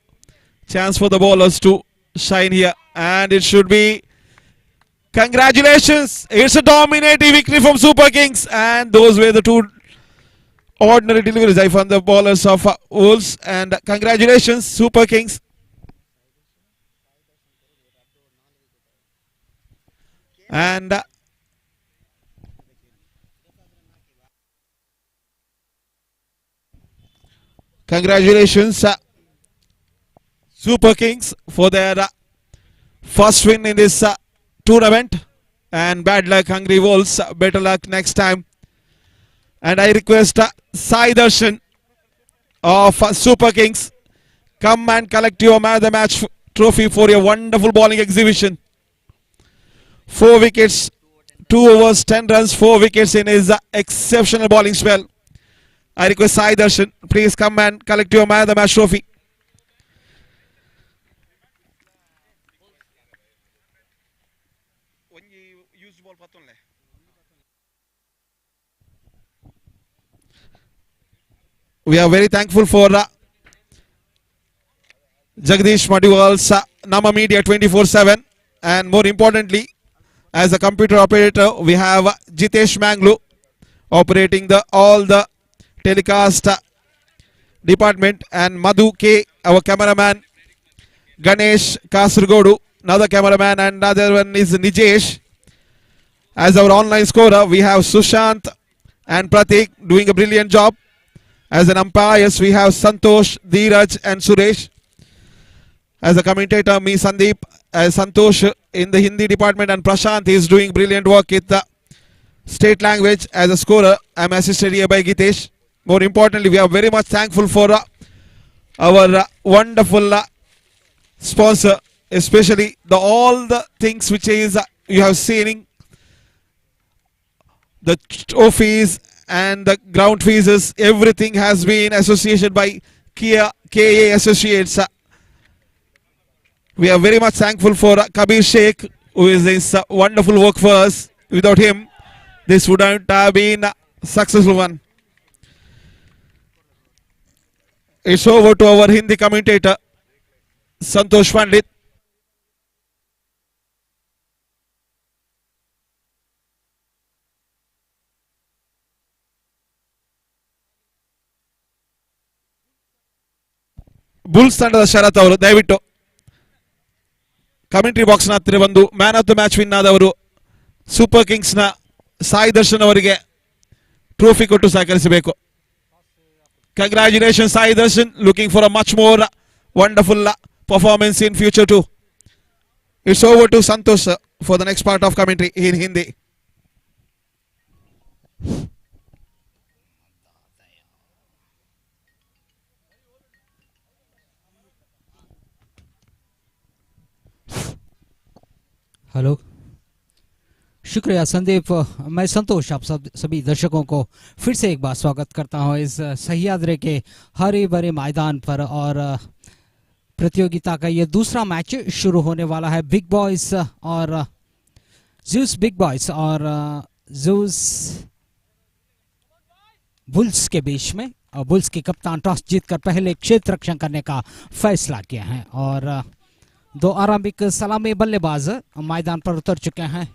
chance for the bowlers to shine here. And it should be congratulations. It's a dominating victory from Super Kings. And those were the 2 ordinary deliveries from the bowlers of Wolves, and congratulations Super Kings. And congratulations Super Kings for their first win in this tournament, and bad luck Hungry Wolves, better luck next time. And I request Sai Darshan of Super Kings, come and collect your man of the match trophy for your wonderful bowling exhibition. 4 wickets, 2 overs, 10 runs, 4 wickets in his exceptional bowling spell. I request Sai Darshan, please come and collect your man of the match trophy. We are very thankful for Jagdish Madiwal's Nama Media 24/7, and more importantly, as a computer operator, we have Jitesh Manglu operating all the telecast department, and Madhu K, our cameraman, Ganesh Kasargodu, another cameraman, and another one is Nijesh. As our online scorer, we have Sushant and Pratik doing a brilliant job. As an umpires, we have Santosh, Dheeraj and Suresh. As a commentator, me Sandeep, as Santosh in the Hindi department, and Prashant is doing brilliant work with the state language. As a scorer, I am assisted here by Gitesh. More importantly, we are very much thankful for our wonderful sponsor, especially all the things which is you have seen, the trophies and the ground fees, everything has been associated by KA Associates. We are very much thankful for Kabir Sheikh, who is this wonderful work for us. Without him, this wouldn't have been a successful one. It's over to our Hindi commentator, Santosh Pandit. Bulls ತಂಡದ ಶರತ್ ಅವರು ದಯವಿಟ್ಟು commentary ಬಾಕ್ಸ್ನ ಹತ್ತಿರ ಬಂದು man of the match win ಆದವರು super ಕಿಂಗ್ಸ್ನ ಸಾಯಿ ದರ್ಶನ್ ಅವರಿಗೆ trophy ಕೊಟ್ಟು ಸಹಕರಿಸಬೇಕು. Congratulation Sai Darshan, looking for a much more wonderful performance in future to. It's over to Santosh for the next part of commentary in Hindi. Hello, शुक्रिया संदीप। मैं संतोष आप सभी दर्शकों को फिर से एक बार स्वागत करता हूं इस सह्याद्री के हरे भरे मैदान पर। और प्रतियोगिता का ये दूसरा मैच शुरू होने वाला है बिग बॉयज और ज़ूस बिग बॉयज और ज़ूस बुल्स के बीच में। और बुल्स के कप्तान टॉस जीतकर पहले क्षेत्र रक्षण करने का फैसला किया है और दो आरंभिक सलामी बल्लेबाज मैदान पर उतर चुके हैं।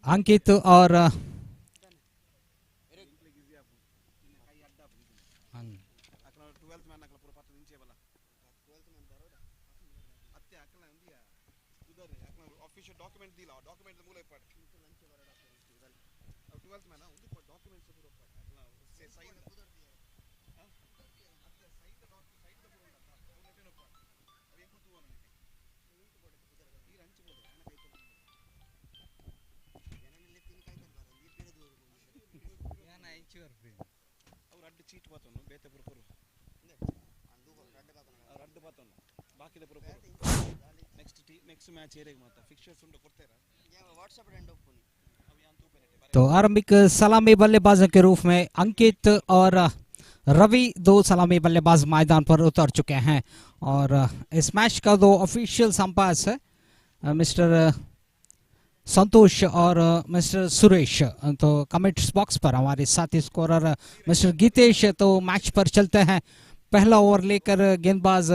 अंकित और तो आरंभिक सलामी बल्लेबाजों के रूप में अंकित और रवि दो सलामी बल्लेबाज मैदान पर उतर चुके हैं और इस मैच का दो ऑफिशियल अंपायर्स है मिस्टर संतोष और मिस्टर सुरेश। तो कमेंट्स बॉक्स पर हमारे साथी स्कोरर मिस्टर गीतेश तो मैच पर चलते हैं। पहला ओवर लेकर गेंदबाज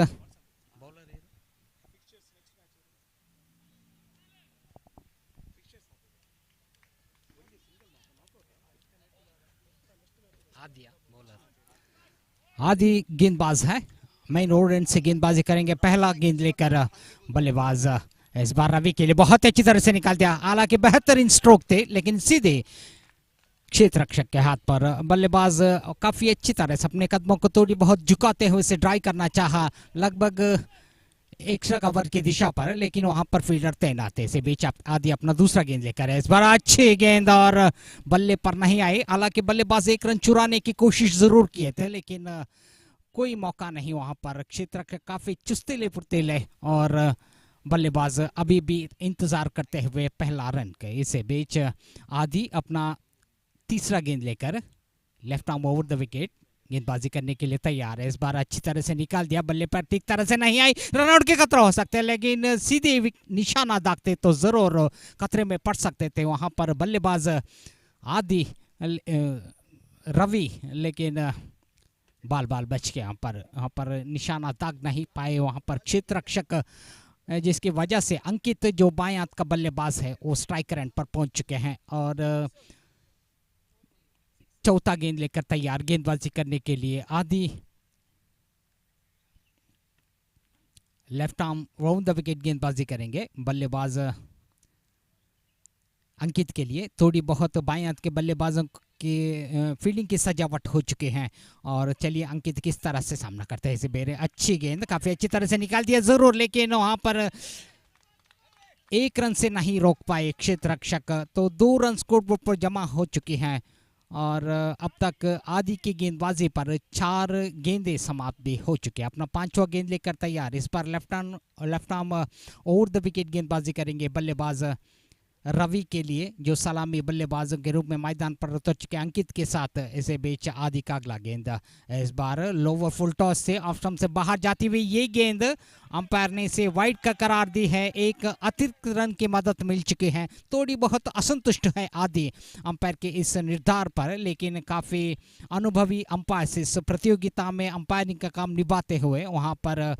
आदि गेंदबाज है, मेन रोड एंड से गेंदबाजी करेंगे। पहला गेंद लेकर बल्लेबाज इस बार रवि के लिए बहुत अच्छी तरह से निकाल दिया, हालांकि बेहतरीन स्ट्रोक थे लेकिन सीधे क्षेत्र रक्षक के हाथ पर। बल्लेबाज काफी अच्छी तरह से अपने कदमों को थोड़ी बहुत झुकाते हुए से ड्राई करना चाहा लगभग एक्स्ट्रा कवर की दिशा पर, लेकिन वहां पर फील्डर तैनात थे। इसी बीच आदि अपना दूसरा गेंद लेकर है। इस बार अच्छी गेंद और बल्ले पर नहीं आई, हालांकि बल्लेबाज एक रन चुराने की कोशिश जरूर किए थे लेकिन कोई मौका नहीं वहां पर। क्षेत्र काफी चुस्तीले फुर्तीले और बल्लेबाज अभी भी इंतजार करते हुए पहला रन के। इसी बीच आदि अपना तीसरा गेंद लेकर left arm over the wicket गेंदबाजी करने के लिए तैयार है। इस बार अच्छी तरह से निकाल दिया, बल्ले पर ठीक तरह से नहीं आई, रनआउट के खतरा हो सकते हैं लेकिन सीधे निशाना दागते तो जरूर खतरे में पड़ सकते थे वहां पर बल्लेबाज आदि रवि, लेकिन बाल बच के यहाँ पर निशाना दाग नहीं पाए वहां पर क्षेत्र रक्षक, जिसकी वजह से अंकित जो बाएं हाथ का बल्लेबाज है वो स्ट्राइकर एंड पर पहुंच चुके हैं और चौथा गेंद लेकर तैयार गेंदबाजी करने के लिए। आदि left arm round the wicket गेंदबाजी करेंगे। बल्लेबाज अंकित के लिए थोड़ी बहुत बाएं हाथ के बल्लेबाजों की फील्डिंग की सजावट हो चुके हैं और चलिए अंकित किस तरह से सामना करते हैं। इसे बेरे अच्छी गेंद काफी अच्छी तरह से निकाल दिया जरूर, लेकिन वहां पर एक रन से नहीं रोक पाए क्षेत्र रक्षक। तो 2 रन स्कोरबोर्ड पर जमा हो चुकी हैं और अब तक आदि की गेंदबाजी पर 4 गेंदें समाप्त भी हो चुके हैं। अपना 5वां गेंद लेकर तैयार, इस पर left arm over the wicket गेंदबाजी करेंगे बल्लेबाज रवि के लिए जो सलामी बल्लेबाजों के रूप में मैदान पर उतर चुके अंकित के साथ। इसे बीच आदि का अगला गेंद, इस बार लोअर फुल टॉस से ऑफ स्टंप से बाहर जाती हुई ये गेंद अंपायर ने इसे वाइड का करार दी है। एक अतिरिक्त रन की मदद मिल चुकी है। थोड़ी बहुत असंतुष्ट है आदि अंपायर के इस निर्धार पर, लेकिन काफी अनुभवी अंपायर इस प्रतियोगिता में अंपायरिंग का काम निभाते हुए वहां पर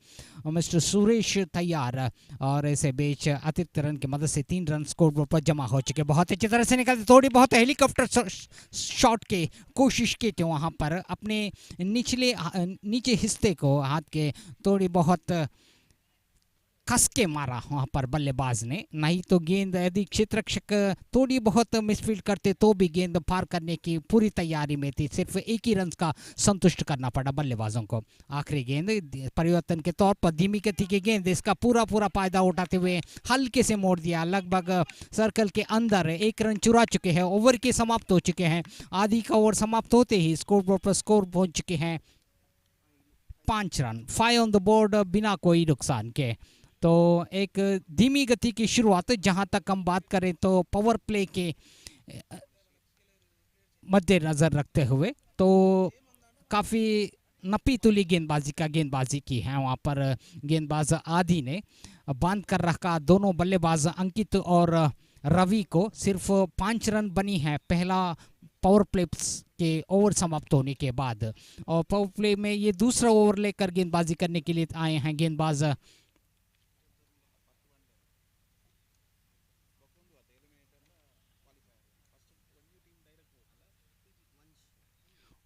मिस्टर सुरेश तैयार और इसे बीच अतिरिक्त रन की मदद से 3 रन स्कोर पर जमा हो चुके। बहुत अच्छी तरह से निकलते, थोड़ी बहुत हेलीकॉप्टर शॉट की कोशिश की थी वहां पर, अपने नीचे हिस्से को हाथ के थोड़ी बहुत कस के मारा वहां पर बल्लेबाज ने, नहीं तो गेंद यदि क्षेत्र रक्षक थोड़ी बहुत मिसफील्ड करते तो भी गेंद पार करने की पूरी तैयारी में थी। सिर्फ एक ही रन का संतुष्ट करना पड़ा बल्लेबाजों को। आखिरी गेंद परिवर्तन के तौर पर धीमी गति की गेंद, इसका पूरा फायदा उठाते हुए हल्के से मोड़ दिया, लगभग सर्कल के अंदर 1 रन चुरा चुके हैं। ओवर के समाप्त हो चुके हैं। आदि का ओवर समाप्त होते ही स्कोरबोर्ड पर स्कोर पहुंच चुके हैं 5 रन, 5 ऑन द बोर्ड बिना कोई नुकसान के। तो एक धीमी गति की शुरुआत, जहां तक हम बात करें तो पावर प्ले के मद्देनजर रखते हुए तो काफ़ी नपी तुली गेंदबाजी की है वहां पर। गेंदबाज आदि ने बांध कर रखा दोनों बल्लेबाज अंकित और रवि को। सिर्फ 5 रन बनी है पहला पावर प्ले के ओवर समाप्त होने के बाद, और पावर प्ले में ये दूसरा ओवर लेकर गेंदबाजी करने के लिए आए हैं गेंदबाज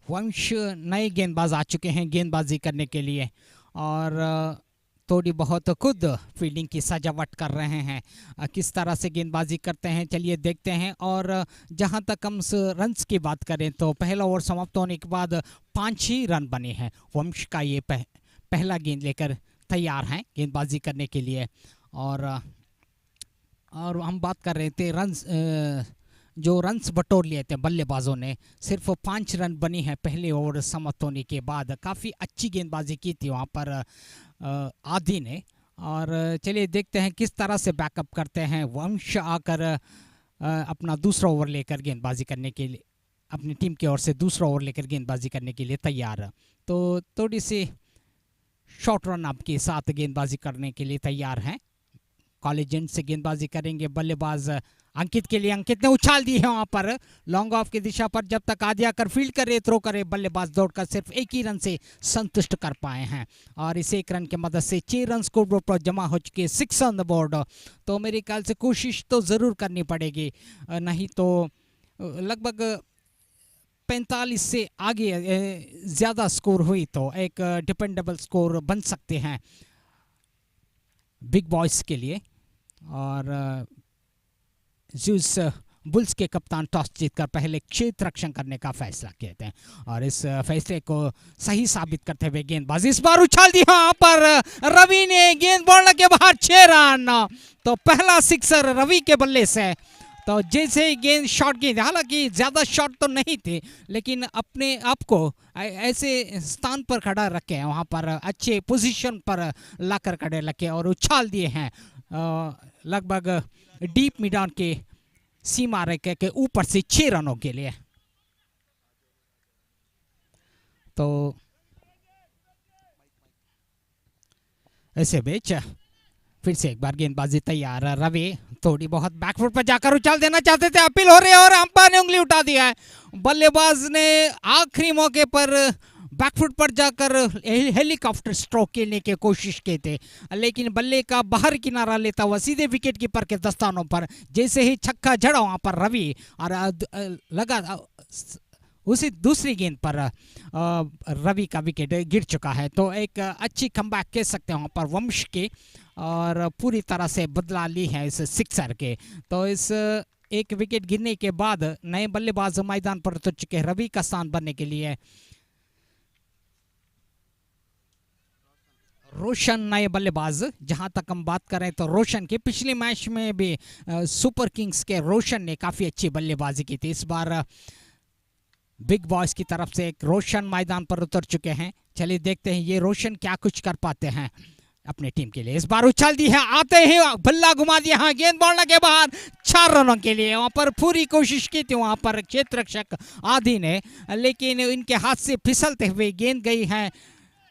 वंश। नए गेंदबाज आ चुके हैं गेंदबाजी करने के लिए और थोड़ी बहुत खुद फील्डिंग की सजावट कर रहे हैं। किस तरह से गेंदबाजी करते हैं चलिए देखते हैं। और जहां तक हम रन्स की बात करें तो पहला ओवर समाप्त होने के बाद 5 ही रन बने हैं। वंश का ये पहला गेंद लेकर तैयार हैं गेंदबाजी करने के लिए। और हम बात कर रहे थे रन्स जो रन्स बटोर लिए थे बल्लेबाजों ने, सिर्फ 5 रन बनी है पहले ओवर समाप्त होने के बाद। काफ़ी अच्छी गेंदबाजी की थी वहाँ पर आदि ने। और चलिए देखते हैं किस तरह से बैकअप करते हैं वंश आकर अपना दूसरा ओवर लेकर गेंदबाजी करने के लिए, अपनी टीम की ओर से दूसरा ओवर लेकर गेंदबाजी करने के लिए तैयार। तो थोड़ी सी शॉर्ट रन अप के साथ गेंदबाजी करने के लिए तैयार हैं। कॉलेज एंड से गेंदबाजी करेंगे बल्लेबाज अंकित के लिए। अंकित ने उछाल दी है वहाँ पर लॉन्ग ऑफ की दिशा पर। जब तक आदि आकर फील्ड करे, थ्रो करे, बल्लेबाज दौड़कर सिर्फ एक ही रन से संतुष्ट कर पाए हैं। और इस एक रन की मदद से 6 रन स्कोर बोर्ड पर जमा हो चुके, 6 ऑन द बोर्ड। तो मेरे ख्याल से कोशिश तो ज़रूर करनी पड़ेगी, नहीं तो लगभग 45 से आगे ज़्यादा स्कोर हुई तो एक डिपेंडेबल स्कोर बन सकते हैं बिग बॉयज़ के लिए। और ज़्यूस बुल्स के कप्तान टॉस जीतकर पहले क्षेत्र रक्षण करने का फैसला किए थे और इस फैसले को सही साबित करते हुए गेंदबाजी इस बार उछाल दी वहां पर रवि ने, गेंद बॉल के बाहर 6 रन। तो पहला सिक्सर रवि के बल्ले से। तो जैसे ही गेंद शॉट गेंद, हालांकि ज़्यादा शॉट तो नहीं थे, लेकिन अपने आप को ऐसे स्थान पर खड़ा रखे हैं, वहाँ पर अच्छे पोजीशन पर लाकर खड़े रखे और उछाल दिए हैं लगभग डीप मिडान के सीमा रेखा के ऊपर से 6 रनों के लिए। तो ऐसे बीच फिर से एक बार गेंदबाजी तैयार। रवि थोड़ी बहुत बैकफुट पर जाकर उछाल देना चाहते थे, अपील हो रही है और अंपायर ने उंगली उठा दिया है। बल्लेबाज ने आखिरी मौके पर बैकफुट पर जाकर हेलीकॉप्टर स्ट्रोक खेलने की कोशिश की थी, लेकिन बल्ले का बाहर किनारा लेता हुआ सीधे विकेट कीपर के दस्तानों पर जैसे ही छक्का जड़ा वहाँ पर रवि, और लगा उसी दूसरी गेंद पर रवि का विकेट गिर चुका है। तो एक अच्छी कमबैक कह सकते हैं वहाँ पर वंश के, और पूरी तरह से बदला ली है इस सिक्सर के। तो इस एक विकेट गिरने के बाद नए बल्लेबाज मैदान पर उतर चुके हैं रवि का स्थान बनने के लिए। रोशन नए बल्लेबाज, जहां तक हम बात करें तो रोशन के पिछले मैच में भी सुपर किंग्स के रोशन ने काफ़ी अच्छी बल्लेबाजी की थी। इस बार बिग बॉयज की तरफ से एक रोशन मैदान पर उतर चुके हैं। चलिए देखते हैं ये रोशन क्या कुछ कर पाते हैं अपने टीम के लिए। इस बार उछाल दी है, आते ही बल्ला घुमा दिया, हाँ गेंद बॉल के बाहर 4 रनों के लिए। वहां पर पूरी कोशिश की थी वहां पर क्षेत्र रक्षक आदि ने, लेकिन इनके हाथ से फिसलते हुए गेंद गई है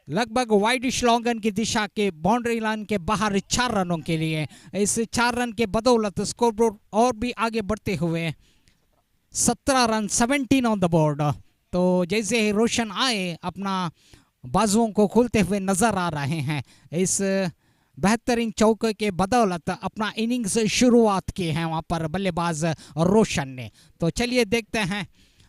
लगभग वाइडिश लॉन्गन की दिशा के बाउंड्री लाइन के बाहर 4 रनों के लिए। इस 4 रन के बदौलत स्कोरबोर्ड और भी आगे बढ़ते हुए 17 रन 17 ऑन द बोर्ड। तो जैसे ही रोशन आए अपना बाजुओं को खोलते हुए नजर आ रहे हैं, इस बेहतरीन चौके के बदौलत अपना इनिंग्स शुरुआत की है वहाँ पर बल्लेबाज रोशन ने। तो चलिए देखते हैं,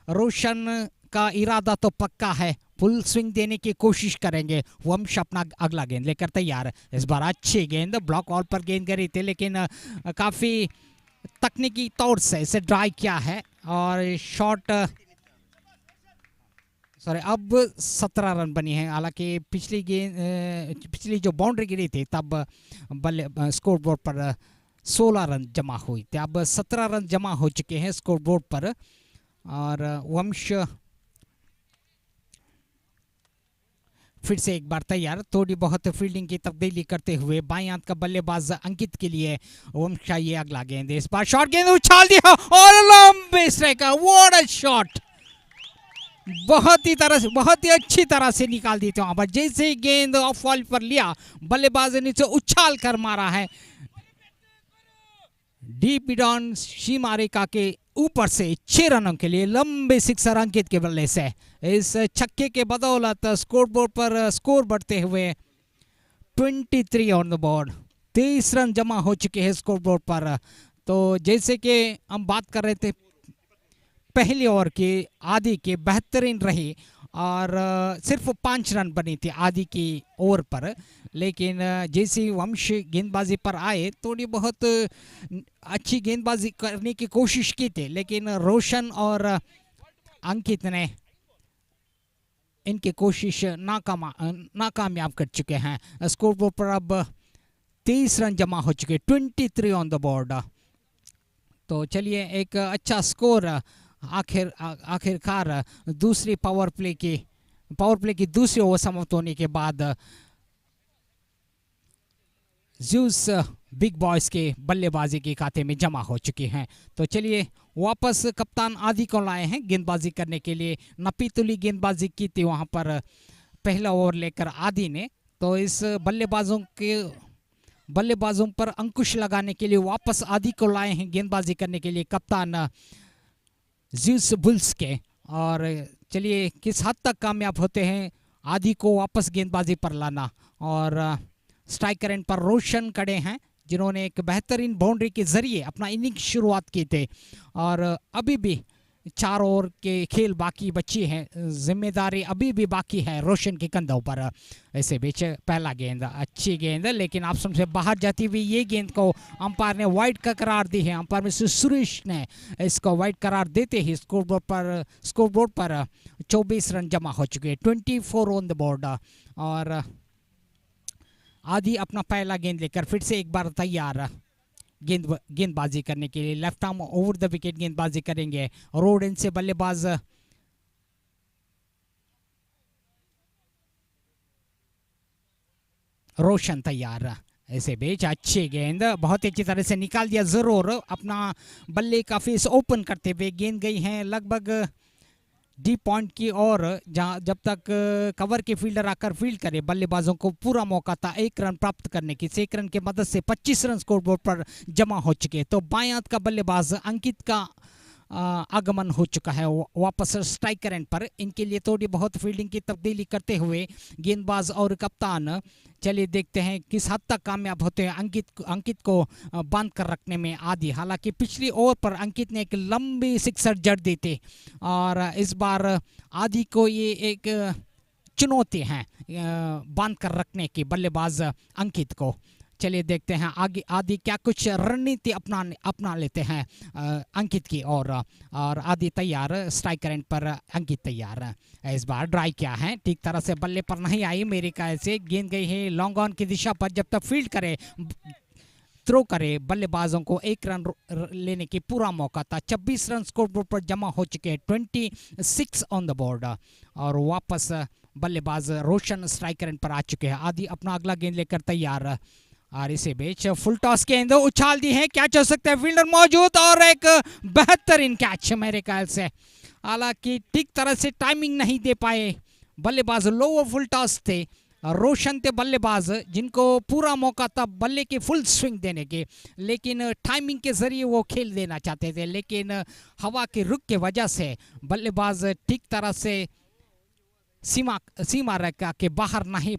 रोशन का इरादा तो पक्का है, फुल स्विंग देने की कोशिश करेंगे। वंश अपना अगला गेंद लेकर तैयार है। इस बार अच्छी गेंद ब्लॉक ऑल पर गेंद करी थी, लेकिन काफ़ी तकनीकी तौर से इसे ड्राई किया है और शॉट अब 17 रन बनी है। हालांकि पिछली जो बाउंड्री गिरी थी तब बल्ले स्कोर बोर्ड पर 16 रन जमा हुई थी, अब 17 रन जमा हो चुके हैं स्कोर बोर्ड पर। और वंश फिर से एक बार तैयार, थोड़ी बहुत फील्डिंग की तब्दीली करते हुए बाईं हाथ का बल्लेबाज अंकित के लिए वंश का ये अगला गेंद। इस बार शॉट गेंद उछाल दिया और लंबे स्ट्राइक, व्हाट अ शॉट, बहुत ही अच्छी तरह से निकाल दी थी वहां पर। जैसे ही गेंद ऑफ बॉल पर लिया, बल्लेबाज ने इसे उछाल कर मारा है डीप डाउन सीमा रेखा के ऊपर से 6 रनों के लिए लंबे सिक्सर अंकित के बल्ले से। इस छक्के के बदौलत स्कोरबोर्ड पर स्कोर बढ़ते हुए 23 ऑन द बोर्ड, 23 रन जमा हो चुके हैं स्कोरबोर्ड पर। तो जैसे कि हम बात कर रहे थे, पहले ओवर की आदि के बेहतरीन रही और सिर्फ 5 रन बनी थी आदि की ओवर पर, लेकिन जैसे वंश गेंदबाजी पर आए थोड़ी बहुत अच्छी गेंदबाजी करने की कोशिश की थी, लेकिन रोशन और अंकित ने इनकी कोशिश नाकामयाब कर चुके हैं। स्कोर पर अब 23 रन जमा हो चुके, 23 ऑन द बोर्ड। तो चलिए एक अच्छा स्कोर आखिरकार दूसरी पावर प्ले की दूसरी ओवर समाप्त होने के बाद ज़्यूस बिग बॉयज के बल्लेबाजी के खाते में जमा हो चुके हैं। तो चलिए वापस कप्तान आदि को लाए हैं गेंदबाजी करने के लिए। नपीतुली गेंदबाजी की थी वहां पर पहला ओवर लेकर आदि ने। तो इस बल्लेबाजों पर अंकुश लगाने के लिए वापस आदि को लाए हैं गेंदबाजी करने के लिए कप्तान ज़्यूस बुल्स के। और चलिए किस हद तक कामयाब होते हैं आदि को वापस गेंदबाजी पर लाना। और स्ट्राइकर एंड पर रोशन खड़े हैं जिन्होंने एक बेहतरीन बाउंड्री के जरिए अपना इनिंग शुरुआत की थी। और अभी भी 4 ओवर के खेल बाकी बची है, जिम्मेदारी अभी भी बाकी है रोशन के कंधों पर। ऐसे बीच पहला गेंद अच्छी गेंद, लेकिन ऑप्शन से बाहर जाती हुई ये गेंद को अंपायर ने वाइड का करार दी है। अंपायर मिस्टर सुरेश ने इसको वाइड करार देते ही स्कोरबोर्ड पर 24 रन जमा हो चुके हैं, 24 ऑन द बोर्ड। और आदि अपना पहला गेंद लेकर फिर से एक बार तैयार गेंदबाजी करने के लिए। Left arm over the wicket गेंदबाजी करेंगे। रोड एंड से बल्लेबाज रोशन तैयार। ऐसे बीच अच्छी गेंद बहुत अच्छी तरह से निकाल दिया, जरूर अपना बल्ले का फेस ओपन करते हुए गेंद गई है लगभग डी पॉइंट की ओर, जहां जब तक कवर के फील्डर आकर फील्ड करे बल्लेबाजों को पूरा मौका था 1 रन प्राप्त करने की। 1 रन की मदद से 25 रन स्कोरबोर्ड पर जमा हो चुके। तो बाएं हाथ का बल्लेबाज अंकित का आगमन हो चुका है वापस स्ट्राइकर एंड पर। इनके लिए थोड़ी बहुत फील्डिंग की तब्दीली करते हुए गेंदबाज और कप्तान चलिए देखते हैं किस हद तक कामयाब होते हैं अंकित को बांध कर रखने में आदि। हालांकि पिछली ओवर पर अंकित ने एक लंबी सिक्सर जड़ दी थी और इस बार आदि को ये एक चुनौती है बांध कर रखने की बल्लेबाज अंकित को। चलिए देखते हैं आगे आदि क्या कुछ रणनीति अपना लेते हैं अंकित की और आदि तैयार, स्ट्राइकर एंड पर अंकित तैयार। इस बार ट्राई किया है, ठीक तरह से बल्ले पर नहीं आई मेरे ख्याल से। गेंद गई है लॉन्ग ऑन की दिशा पर, जब तक फील्ड करे थ्रो करे बल्लेबाजों को 1 रन लेने की पूरा मौका था। 26 रन स्कोरबोर्ड पर जमा हो चुके हैं, 26 ऑन द बोर्ड। और वापस बल्लेबाज रोशन स्ट्राइकर एंड पर आ चुके हैं। आदि अपना अगला गेंद लेकर तैयार और इसे बीच फुल टॉस गेंद उछाल दी है, कैच हो सकता है, फील्डर मौजूद और एक बेहतरीन कैच मेरे ख्याल से। हालांकि ठीक तरह से टाइमिंग नहीं दे पाए बल्लेबाज, लोअर फुल टॉस थे, रोशन थे बल्लेबाज जिनको पूरा मौका था बल्ले के फुल स्विंग देने के, लेकिन टाइमिंग के जरिए वो खेल देना चाहते थे, लेकिन हवा के रुख के वजह से बल्लेबाज ठीक तरह से सीमा रेखा के बाहर नहीं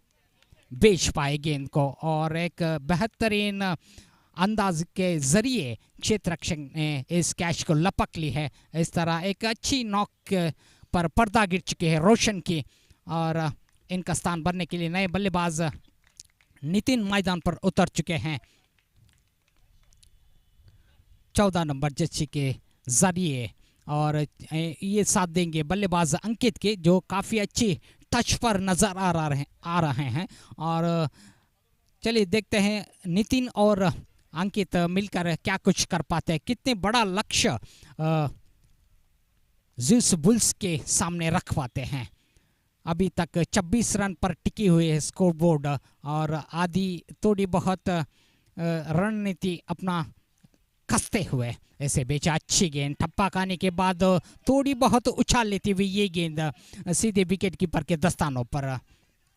बेच पाए गेंद को। और एक बेहतरीन अंदाज के जरिए क्षेत्र रक्षक ने इस कैच को लपक ली है। इस तरह एक अच्छी नॉक पर पर्दा गिर चुके हैं रोशन की और इनका स्थान भरने के लिए नए बल्लेबाज नितिन मैदान पर उतर चुके हैं 14 नंबर जर्सी के जरिए। और ये साथ देंगे बल्लेबाज अंकित के, जो काफ़ी अच्छी टच पर नजर आ रहे हैं। और चलिए देखते हैं नितिन और अंकित मिलकर क्या कुछ कर पाते हैं, कितने बड़ा लक्ष्य ज़्यूस बुल्स के सामने रख पाते हैं। अभी तक 26 रन पर टिकी हुई है स्कोरबोर्ड और आदि थोड़ी बहुत रणनीति अपना कसते हुए। ऐसे बीच अच्छी गेंद ठप्पा खाने के बाद थोड़ी बहुत उछाल लेती हुई ये गेंद सीधे विकेट कीपर के दस्तानों पर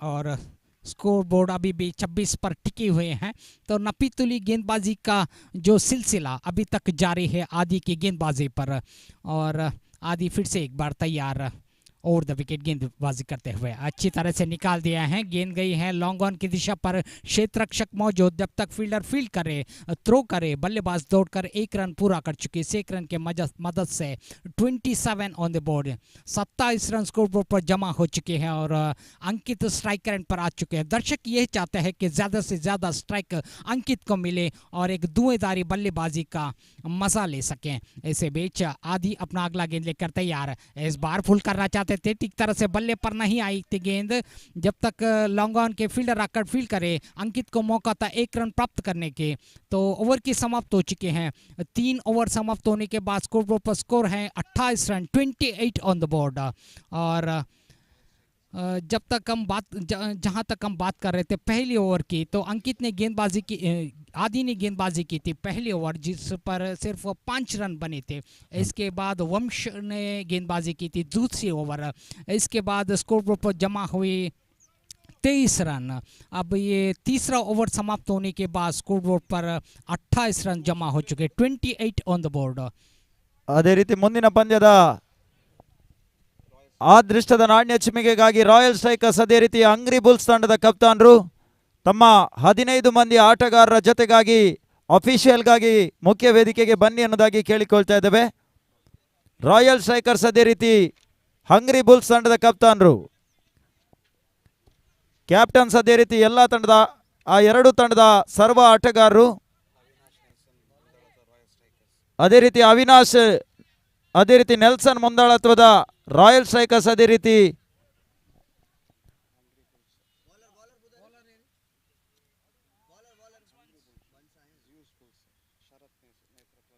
और स्कोरबोर्ड अभी भी 26 पर टिके हुए हैं। तो नपीतुली गेंदबाजी का जो सिलसिला अभी तक जारी है आदि की गेंदबाजी पर। और आदि फिर से एक बार तैयार ओवर द विकेट गेंदबाजी करते हुए अच्छी तरह से निकाल दिया है। गेंद गई है लॉन्ग ऑन की दिशा पर, क्षेत्र रक्षक मौजूद, जब तक फील्डर फील्ड करे थ्रो करे बल्लेबाज दौड़कर 1 रन पूरा कर चुके। 1 रन के मदद से 27 on the board, 27 run scoreboard पर जमा हो चुके हैं और अंकित स्ट्राइकर एंड पर आ चुके हैं। दर्शक ये चाहते हैं कि ज़्यादा से ज़्यादा स्ट्राइक अंकित को मिले और एक धुएंधारी बल्लेबाजी का मजा ले सकें। ऐसे बीच आदि अपना अगला गेंद लेकर तैयार, इस बार फुल करना चाहते चाहते थे, ठीक तरह से बल्ले पर नहीं आई थी गेंद। जब तक लॉन्ग ऑन के फील्डर आकर फील्ड करे, अंकित को मौका था 1 रन प्राप्त करने के। तो ओवर की समाप्त हो चुके हैं। 3 ओवर समाप्त होने के बाद स्कोर बोर्ड पर स्कोर है 28 रन, 28 ऑन द बोर्ड। और जब तक हम जहां तक हम बात कर रहे थे पहली ओवर की, तो अंकित ने गेंदबाजी की, आदि ने गेंदबाजी की थी पहली ओवर, जिस पर सिर्फ 5 रन बने थे। इसके बाद वंश ने गेंदबाजी की थी दूसरी ओवर। इसके बाद स्कोर बोर्ड पर जमा हुई 23 रन। अब ये तीसरा ओवर समाप्त होने के बाद स्कोर बोर्ड पर 28 रन जमा हो चुके, 28 ऑन द बोर्ड। ಅದೇ ರೀತಿ ಮುಂದಿನ ಪಂದ್ಯದ ಅದೃಷ್ಟದ ನಾಣ್ಯ ಚಿಮ್ಮಿಗೆಗಾಗಿ ರಾಯಲ್ ಸ್ಟ್ರೈಕರ್ಸ್ ಅದೇ ರೀತಿ ಹಂಗ್ರಿ ಬುಲ್ಸ್ ತಂಡದ ಕಪ್ತಾನರು ತಮ್ಮ 15 ಮಂದಿ ಆಟಗಾರರ ಜೊತೆಗಾಗಿ ಅಫಿಷಿಯಲ್ಗಾಗಿ ಮುಖ್ಯ ವೇದಿಕೆಗೆ ಬನ್ನಿ ಅನ್ನೋದಾಗಿ ಕೇಳಿಕೊಳ್ತಾ ಇದ್ದೇವೆ. ರಾಯಲ್ ಸ್ಟ್ರೈಕರ್ಸ್ ಅದೇ ರೀತಿ ಹಂಗ್ರಿ ಬುಲ್ಸ್ ತಂಡದ ಕಪ್ತಾನರು, ಕ್ಯಾಪ್ಟನ್ಸ್ ಅದೇ ರೀತಿ ಎಲ್ಲ ತಂಡದ ಆ ಎರಡು ತಂಡದ ಸರ್ವ ಆಟಗಾರರು, ಅದೇ ರೀತಿ ಅವಿನಾಶ್, ಅದೇ ರೀತಿ ನೆಲ್ಸನ್ ಮುಂದಾಳತ್ವದ ರಾಯಲ್ ಸ್ಟ್ರೈಕರ್ಸ್, ಅದೇ ರೀತಿ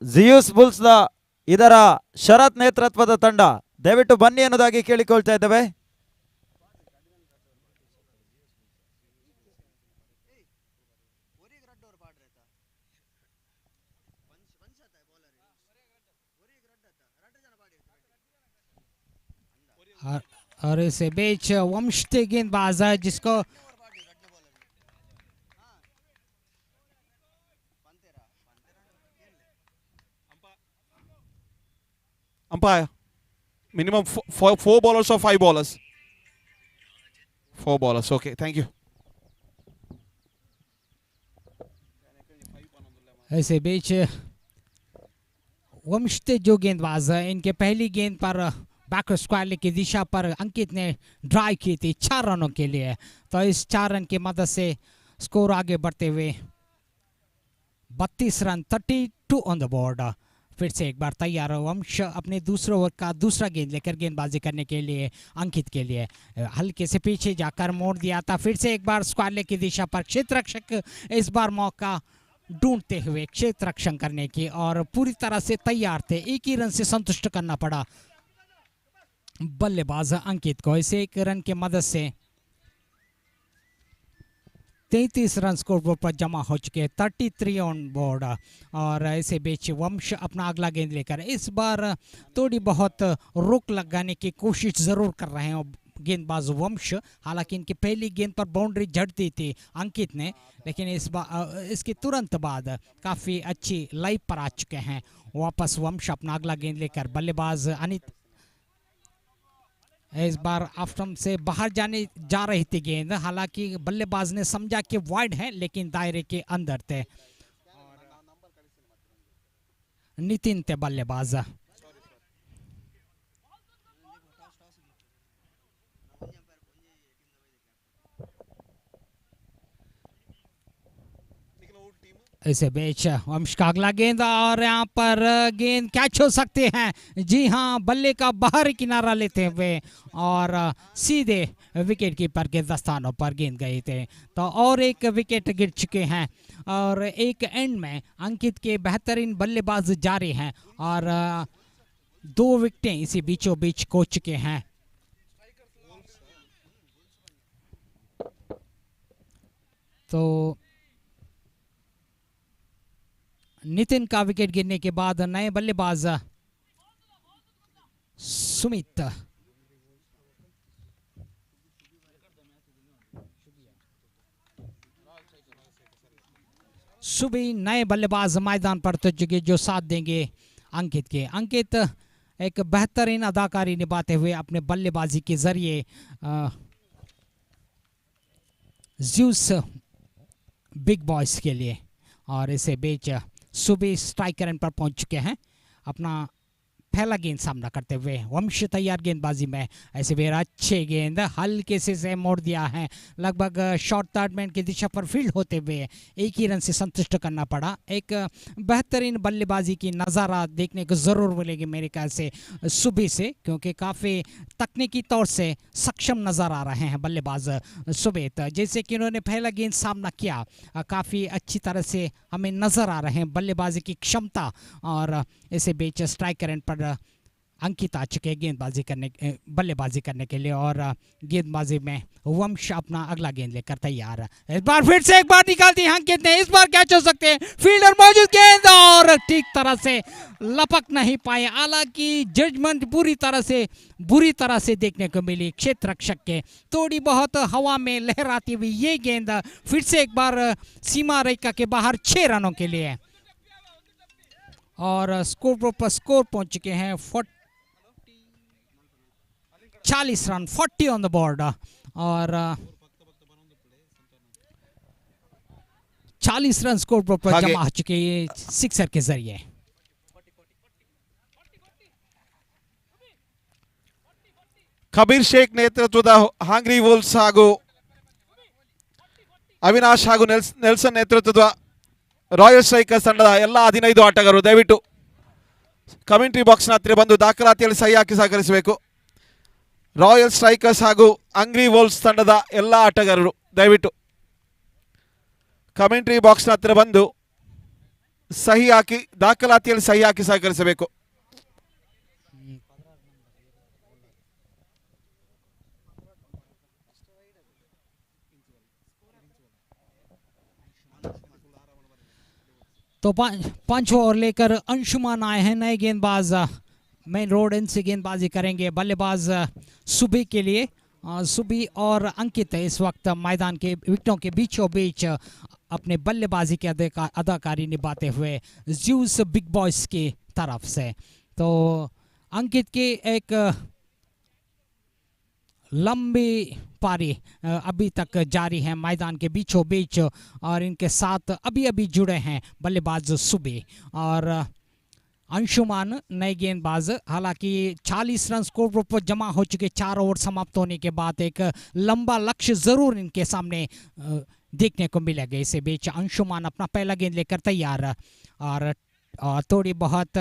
ಜಿಯೂಸ್ ಬುಲ್ಸ್ ಇದರ ಶರತ್ ನೇತೃತ್ವದ ತಂಡ ದಯವಿಟ್ಟು ಬನ್ನಿ ಅನ್ನೋದಾಗಿ ಕೇಳಿಕೊಳ್ತಾ ಇದ್ದೇವೆ. और इसे बीच वंश थे गेंदबाज है जिसको umpire minimum 4 bowlers or 5 bowlers? 4 bowlers. Okay, thank you. ऐसे बीच वंश थे जो गेंदबाज है, इनके पहली गेंद पर बैक स्क्वायर की दिशा पर अंकित ने ड्राइव की थी 4 रनों के लिए। तो इस 4 रन की मदद से स्कोर आगे बढ़ते हुए 32 रन, 32 ऑन द बोर्ड। फिर से एक बार तैयार वंश अपने दूसरे ओवर का दूसरा गेंद लेकर गेंदबाजी करने के लिए अंकित के लिए हल्के से पीछे जाकर मोड़ दिया था। फिर से एक बार स्क्वायर की दिशा पर क्षेत्ररक्षक इस बार मौका ढूंढते हुए क्षेत्ररक्षण करने की, और पूरी तरह से तैयार थे। 1 ही रन से संतुष्ट करना पड़ा बल्लेबाज अंकित को। इसे 1 रन की मदद से 33 रन स्कोर बोर्ड पर जमा हो चुके हैं, 33 ऑन बोर्ड। और ऐसे बीच वंश अपना अगला गेंद लेकर इस बार थोड़ी बहुत रोक लगाने की कोशिश जरूर कर रहे हैं गेंदबाज वंश। हालांकि इनकी पहली गेंद पर बाउंड्री जड़ दी थी अंकित ने, लेकिन इस बार इसके तुरंत बाद काफी अच्छी लाइव पर आ चुके हैं वापस वंश अपना अगला गेंद लेकर। बल्लेबाज अनित इस बार ऑफ स्टंप से बाहर जाने जा रही थी गेंद, हालांकि बल्लेबाज ने समझा कि वाइड है लेकिन दायरे के अंदर थे। नितिन थे बल्लेबाज। इसे बेच वंश का अगला गेंद, और यहाँ पर गेंद कैच हो सकते हैं। जी हाँ, बल्ले का बाहरी किनारा लेते हुए और सीधे विकेट कीपर के दस्तानों पर गेंद गए थे। तो और एक विकेट गिर चुके हैं और एक एंड में अंकित के बेहतरीन बल्लेबाज जारी हैं और 2 विकेटें इसी बीचों बीच खो चुके हैं। तो नितिन का विकेट गिरने के बाद नए बल्लेबाज सुमित सुबह नए बल्लेबाज मैदान पर तो जगह जो साथ देंगे अंकित के। अंकित एक बेहतरीन अदाकारी निभाते हुए अपने बल्लेबाजी के जरिए ज़्यूस बिग बॉयज के लिए, और इसे बेच सुबह स्ट्राइक रन पर पहुंच चुके हैं। अपना पहला गेंद सामना करते हुए वंश तैयार गेंदबाजी में। ऐसे भी अच्छे गेंद हल्के से मोड़ दिया है, लगभग शॉर्ट थर्ड मैन की दिशा पर फील्ड होते हुए एक ही रन से संतुष्ट करना पड़ा। एक बेहतरीन बल्लेबाजी की नज़ारा देखने को ज़रूर मिलेगी मेरे ख्याल से सुबह से, क्योंकि काफ़ी तकनीकी तौर से सक्षम नज़र आ रहे हैं बल्लेबाज सुबह। जैसे कि उन्होंने पहला गेंद सामना किया, काफ़ी अच्छी तरह से हमें नज़र आ रहे हैं बल्लेबाजी की क्षमता। और इसे बीच स्ट्राइक एंड पर अंकित आ चुके बल्लेबाजी करने के लिए, और गेंदबाजी में वंश अपना अगला गेंद लेकर तैयार। इस बार फिर से एक बार निकालती है अंकित ने, इस बार कैच हो सकते हैं, फील्डर मौजूद, गेंद और ठीक तरह से लपक नहीं पाए। हालांकि जजमेंट बुरी तरह से देखने को मिली क्षेत्र रक्षक के, थोड़ी बहुत हवा में लहराती हुई ये गेंद फिर से एक बार सीमा रेखा के बाहर 6 रनों के लिए। और स्कोर पहुंच चुके हैं 40 रन, 40 ऑन द बोर्ड, और 40 रन स्कोर पर जमा हो चुके हैं सिक्सर के जरिए। ಕಬೀರ್ ಶೇಖ್ ನೇತೃತ್ವದ ಹಾಂಗ್ರಿ ವೋಲ್ಸ್ ಹಾಗೂ ಅವಿನಾಶ್ ಹಾಗೂ ನೆಲ್ಸನ್ ನೇತೃತ್ವದ ರಾಯಲ್ ಸ್ಟ್ರೈಕರ್ಸ್ ತಂಡದ ಎಲ್ಲ 15 ಆಟಗಾರರು ದಯವಿಟ್ಟು ಕಮೆಂಟ್ರಿ ಬಾಕ್ಸ್ನ ಹತ್ತಿರ ಬಂದು ದಾಖಲಾತಿಯಲ್ಲಿ ಸಹಿ ಹಾಕಿ ಸಹಕರಿಸಬೇಕು. ರಾಯಲ್ ಸ್ಟ್ರೈಕರ್ಸ್ ಹಾಗೂ ಹಂಗ್ರಿ ವೋಲ್ಸ್ ತಂಡದ ಎಲ್ಲ ಆಟಗಾರರು ದಯವಿಟ್ಟು ಕಮೆಂಟ್ರಿ ಬಾಕ್ಸ್ನ ಹತ್ತಿರ ಬಂದು ಸಹಿ ಹಾಕಿ ದಾಖಲಾತಿಯಲ್ಲಿ ಸಹಿ ಹಾಕಿ ಸಹಕರಿಸಬೇಕು. तो 5 ओवर लेकर अंशुमान आए हैं नए गेंदबाज, मेन रोड इन से गेंदबाजी करेंगे। बल्लेबाज सुबह के लिए सुबी और अंकित इस वक्त मैदान के विकेटों के बीचों बीच अपने बल्लेबाजी की अदाकारी निभाते हुए ज्यूस बिग बॉयज की तरफ से। तो अंकित की एक लंबी पारी अभी तक जारी है मैदान के बीचों बीच, और इनके साथ अभी जुड़े हैं बल्लेबाज सुबह और अंशुमान नए गेंदबाज। हालांकि 40 रन स्कोर पर जमा हो चुके 4 ओवर समाप्त होने के बाद एक लंबा लक्ष्य जरूर इनके सामने देखने को मिलेगा। इसे बीच अंशुमान अपना पहला गेंद लेकर तैयार, और थोड़ी बहुत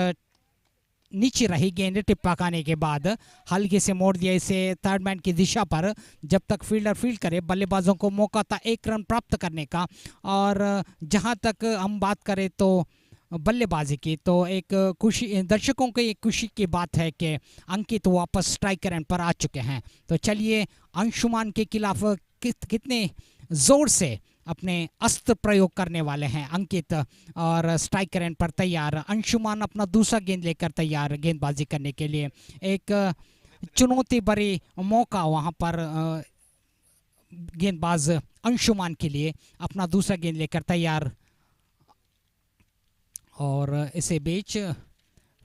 नीचे रही गेंद टिप पकाने के बाद हल्के से मोड़ दिया इसे थर्ड मैन की दिशा पर। जब तक फील्डर फील्ड करे बल्लेबाजों को मौका था 1 रन प्राप्त करने का। और जहां तक हम बात करें तो बल्लेबाजी की, तो एक खुशी, दर्शकों को एक खुशी की बात है कि अंकित वापस स्ट्राइकर एंड पर आ चुके हैं। तो चलिए अंशुमान के खिलाफ कितने जोर से अपने अस्त्र प्रयोग करने वाले हैं अंकित, और स्ट्राइकर एंड पर तैयार। अंशुमान अपना दूसरा गेंद लेकर तैयार गेंदबाजी करने के लिए। एक चुनौती भरी मौका वहां पर गेंदबाज अंशुमान के लिए अपना दूसरा गेंद लेकर तैयार। और इसे बीच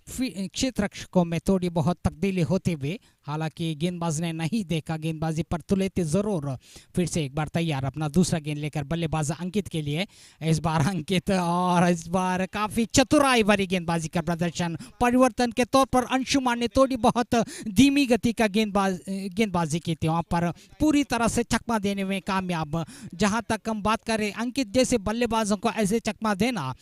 क्षेत्र रक्षकों में थोड़ी बहुत तब्दीली होते हुए, हालांकि गेंदबाज ने नहीं देखा, गेंदबाजी पर तुले थे जरूर। फिर से एक बार तैयार अपना दूसरा गेंद लेकर बल्लेबाज अंकित के लिए। इस बार अंकित, और इस बार काफी चतुराई भरी गेंदबाजी का प्रदर्शन। परिवर्तन के तौर पर अंशुमान ने थोड़ी बहुत धीमी गति का गेंदबाजी की थी, वहां पर पूरी तरह से चकमा देने में कामयाब। जहां तक हम बात करें अंकित जैसे बल्लेबाजों को ऐसे चकमा देना,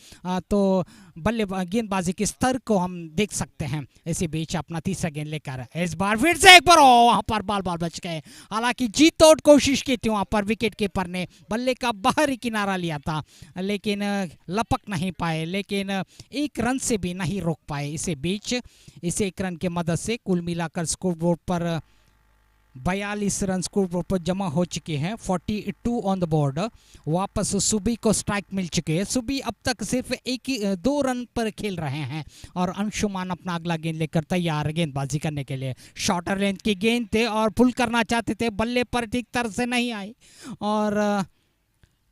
तो गेंदबाजी के स्तर को हम देख सकते हैं। इसी बीच अपना तीसरा गेंद लेकर इस बार फिर से एक बार वहां पर बाल बच गए। हालांकि जी तोड़ कोशिश की थी वहां पर विकेट कीपर ने, बल्ले का बाहरी किनारा लिया था लेकिन लपक नहीं पाए, लेकिन 1 रन से भी नहीं रोक पाए। इसे बीच इस 1 रन की मदद से कुल मिलाकर स्कोर बोर्ड पर 42 रन स्कोर बोर्ड पर जमा हो चुके हैं। 42 ऑन द बोर्ड। वापस सुबी को स्ट्राइक मिल चुके हैं। सुबी अब तक सिर्फ 2 रन पर खेल रहे हैं, और अंशुमान अपना अगला गेंद लेकर तैयार गेंदबाजी करने के लिए। शॉर्टर लेंथ की गेंद थे और पुल करना चाहते थे, बल्ले पर ठीक तरह से नहीं आई, और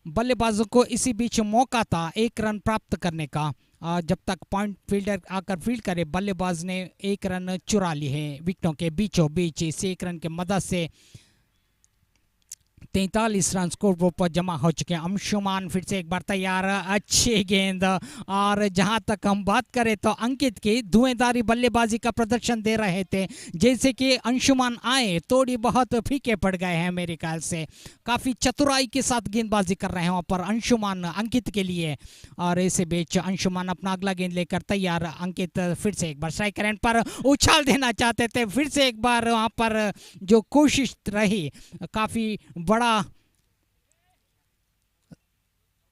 बल्लेबाजों को इसी बीच मौका था 1 रन प्राप्त करने का। जब तक पॉइंट फील्डर आकर फील्ड करे, बल्लेबाज ने 1 रन चुरा लिए हैं विकेटों के बीचों बीच। इस 1 रन के मदद से 43 रन स्कोर बोर्ड पर जमा हो चुके हैं। अंशुमान फिर से एक बार तैयार, अच्छी गेंद। और जहां तक हम बात करें तो अंकित की धुएंधारी बल्लेबाजी का प्रदर्शन दे रहे थे। जैसे कि अंशुमान आए थोड़ी बहुत फीके पड़ गए हैं मेरे ख्याल से, काफी चतुराई के साथ गेंदबाजी कर रहे हैं वहां पर अंशुमान अंकित के लिए। और ऐसे बीच अंशुमान अपना अगला गेंद लेकर तैयार। अंकित फिर से एक बार स्ट्राइक रेंज पर उछाल देना चाहते थे, फिर से एक बार वहां पर जो कोशिश रही, काफी बड़ा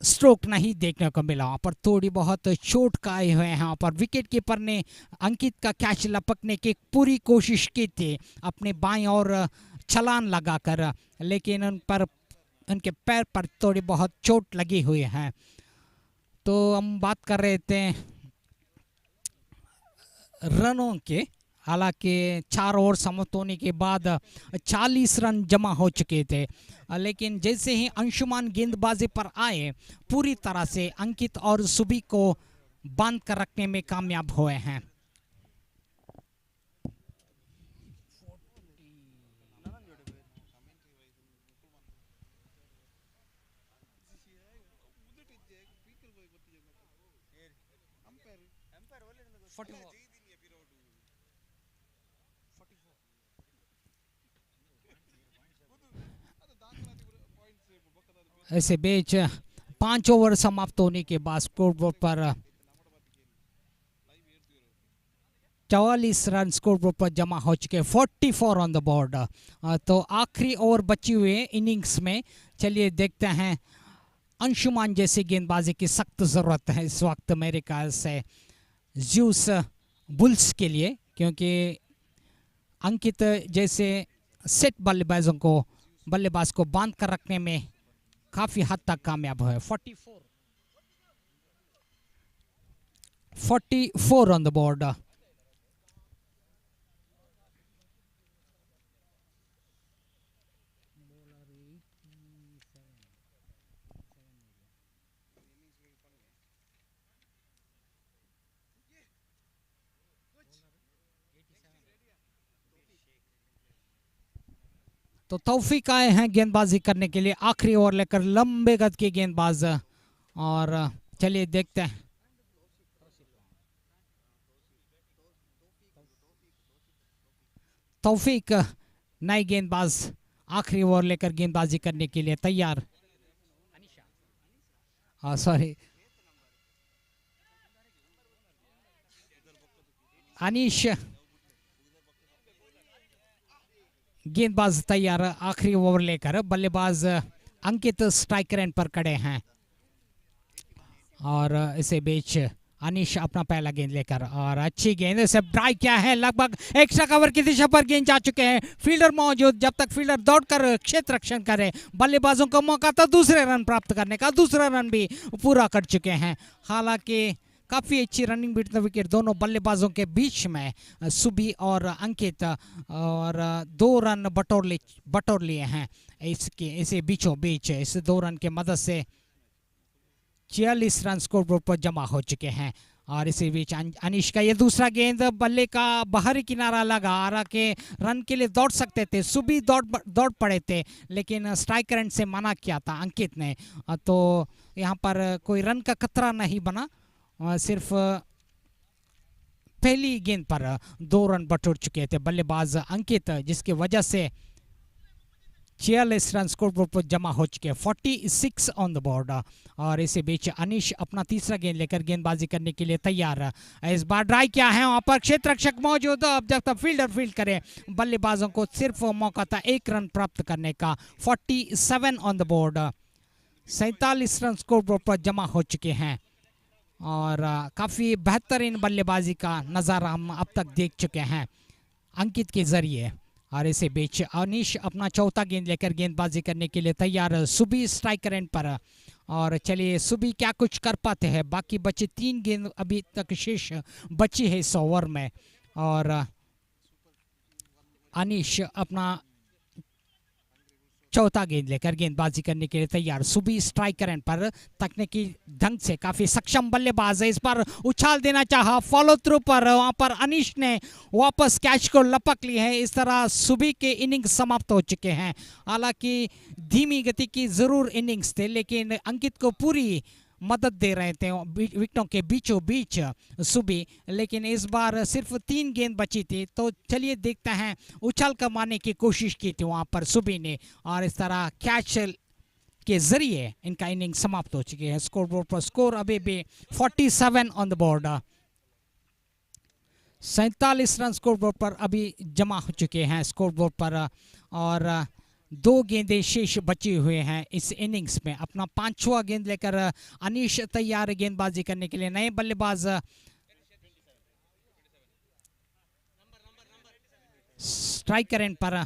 स्ट्रोक नहीं देखने को मिला। वहाँ पर थोड़ी बहुत चोट खाए हुए हैं। यहाँ पर विकेट कीपर ने अंकित का कैच लपकने की पूरी कोशिश की थी अपने बाएं और छलांग लगाकर, लेकिन उनके पैर पर थोड़ी बहुत चोट लगी हुई है। तो हम बात कर रहे थे रनों के, हालांकि 4 ओवर समाप्त होने के बाद 40 रन जमा हो चुके थे, लेकिन जैसे ही अंशुमान गेंदबाजी पर आए पूरी तरह से अंकित और सुबी को बांध कर रखने में कामयाब हुए हैं। ऐसे बीच 5 ओवर समाप्त होने के बाद स्कोर बोर्ड पर 44 रन स्कोर बोर्ड पर जमा हो चुके, 44 ऑन द बोर्ड। तो आखिरी ओवर बची हुए इनिंग्स में चलिए देखते हैं। अंशुमान जैसी गेंदबाजी की सख्त जरूरत है इस वक्त मेरे ख्याल से ज्यूस बुल्स के लिए, क्योंकि अंकित जैसे सेट बल्लेबाज को बांध कर रखने में काफी हद तक कामयाब हुए। 44 ऑन द बोर्ड। तो तौफीक आए हैं गेंदबाजी करने के लिए, आखिरी ओवर लेकर लंबे गद के गेंदबाज। और चलिए देखते हैं। तौफीक नए गेंदबाज आखिरी ओवर लेकर गेंदबाजी करने के लिए तैयार। सॉरी, अनीश गेंदबाज तैयार आखिरी ओवर लेकर। बल्लेबाज अंकित स्ट्राइक एंड पर खड़े हैं। और इसे बीच अनीश अपना पहला गेंद लेकर, और अच्छी गेंद से ड्राइव किया है, लगभग एक्स्ट्रा कवर की दिशा पर गेंद जा चुके हैं। फील्डर मौजूद, जब तक फील्डर दौड़कर क्षेत्र रक्षण करे बल्लेबाजों को मौका था दूसरे रन प्राप्त करने का, दूसरा रन भी पूरा कर चुके हैं। हालांकि काफ़ी अच्छी रनिंग बीट द विकेट दोनों बल्लेबाजों के बीच में, सुबी और अंकित, और 2 रन बटोर लिए हैं इसे बीचों बीच। इस 2 रन के मदद से 46 रन स्कोर बोर्ड पर जमा हो चुके हैं। और इसी बीच अनीश का ये दूसरा गेंद बल्ले का बाहरी किनारा लगा, हालांकि रन के लिए दौड़ सकते थे, सुबी दौड़ पड़े थे, लेकिन स्ट्राइक रेंज से मना किया था अंकित ने। तो यहाँ पर कोई रन का खतरा नहीं बना, सिर्फ पहली गेंद पर 2 रन बटोर चुके थे बल्लेबाज अंकित, जिसकी वजह से 46 रन स्कोर बोर्ड पर जमा हो चुके, 46 ऑन द बोर्ड। और इसी बीच अनीश अपना तीसरा गेंद लेकर गेंदबाजी करने के लिए तैयार। इस बार ड्राइव किया है, वहां पर क्षेत्र रक्षक मौजूद, अब जब तक फील्डर फील्ड करे बल्लेबाजों को सिर्फ मौका था 1 रन प्राप्त करने का। 47 on the board, 47 run score board पर जमा हो चुके हैं। और काफ़ी बेहतरीन बल्लेबाजी का नज़ारा हम अब तक देख चुके हैं अंकित के जरिए। और इसी बीच अनीश अपना चौथा गेंद लेकर गेंदबाजी करने के लिए तैयार, सुबी स्ट्राइक रेंज पर। और चलिए सुबी क्या कुछ कर पाते हैं, बाकी बचे 3 गेंद अभी तक शेष बची है इस ओवर में। और अनीश अपना चौथा गेंद लेकर गेंदबाजी करने के लिए तैयार। सुबी स्ट्राइकर एंड पर तकनीकी ढंग से काफी सक्षम बल्लेबाज है। इस पर उछाल देना चाहा, फॉलो थ्रू पर वहां पर अनीश ने वापस कैच को लपक ली है। इस तरह सुबी के इनिंग्स समाप्त हो चुके हैं। हालांकि धीमी गति की जरूर इनिंग्स थे, लेकिन अंकित को पूरी मदद दे रहे थे विकेटों के बीचों बीच सुबी, लेकिन इस बार सिर्फ 3 गेंद बची थी। तो चलिए देखते हैं, उछाल कमाने की कोशिश की थी वहां पर सुबी ने, और इस तरह कैच के जरिए इनका इनिंग समाप्त हो चुके हैं। स्कोर बोर्ड पर स्कोर अभी भी 47 on the board. 47 run score board पर अभी जमा हो चुके हैं स्कोर बोर्ड पर, और 2 गेंदें शेष बचे हुए हैं इस इनिंग्स में। अपना 5वां गेंद लेकर अनीश तैयार गेंदबाजी करने के लिए। नए बल्लेबाज स्ट्राइकर एंड पर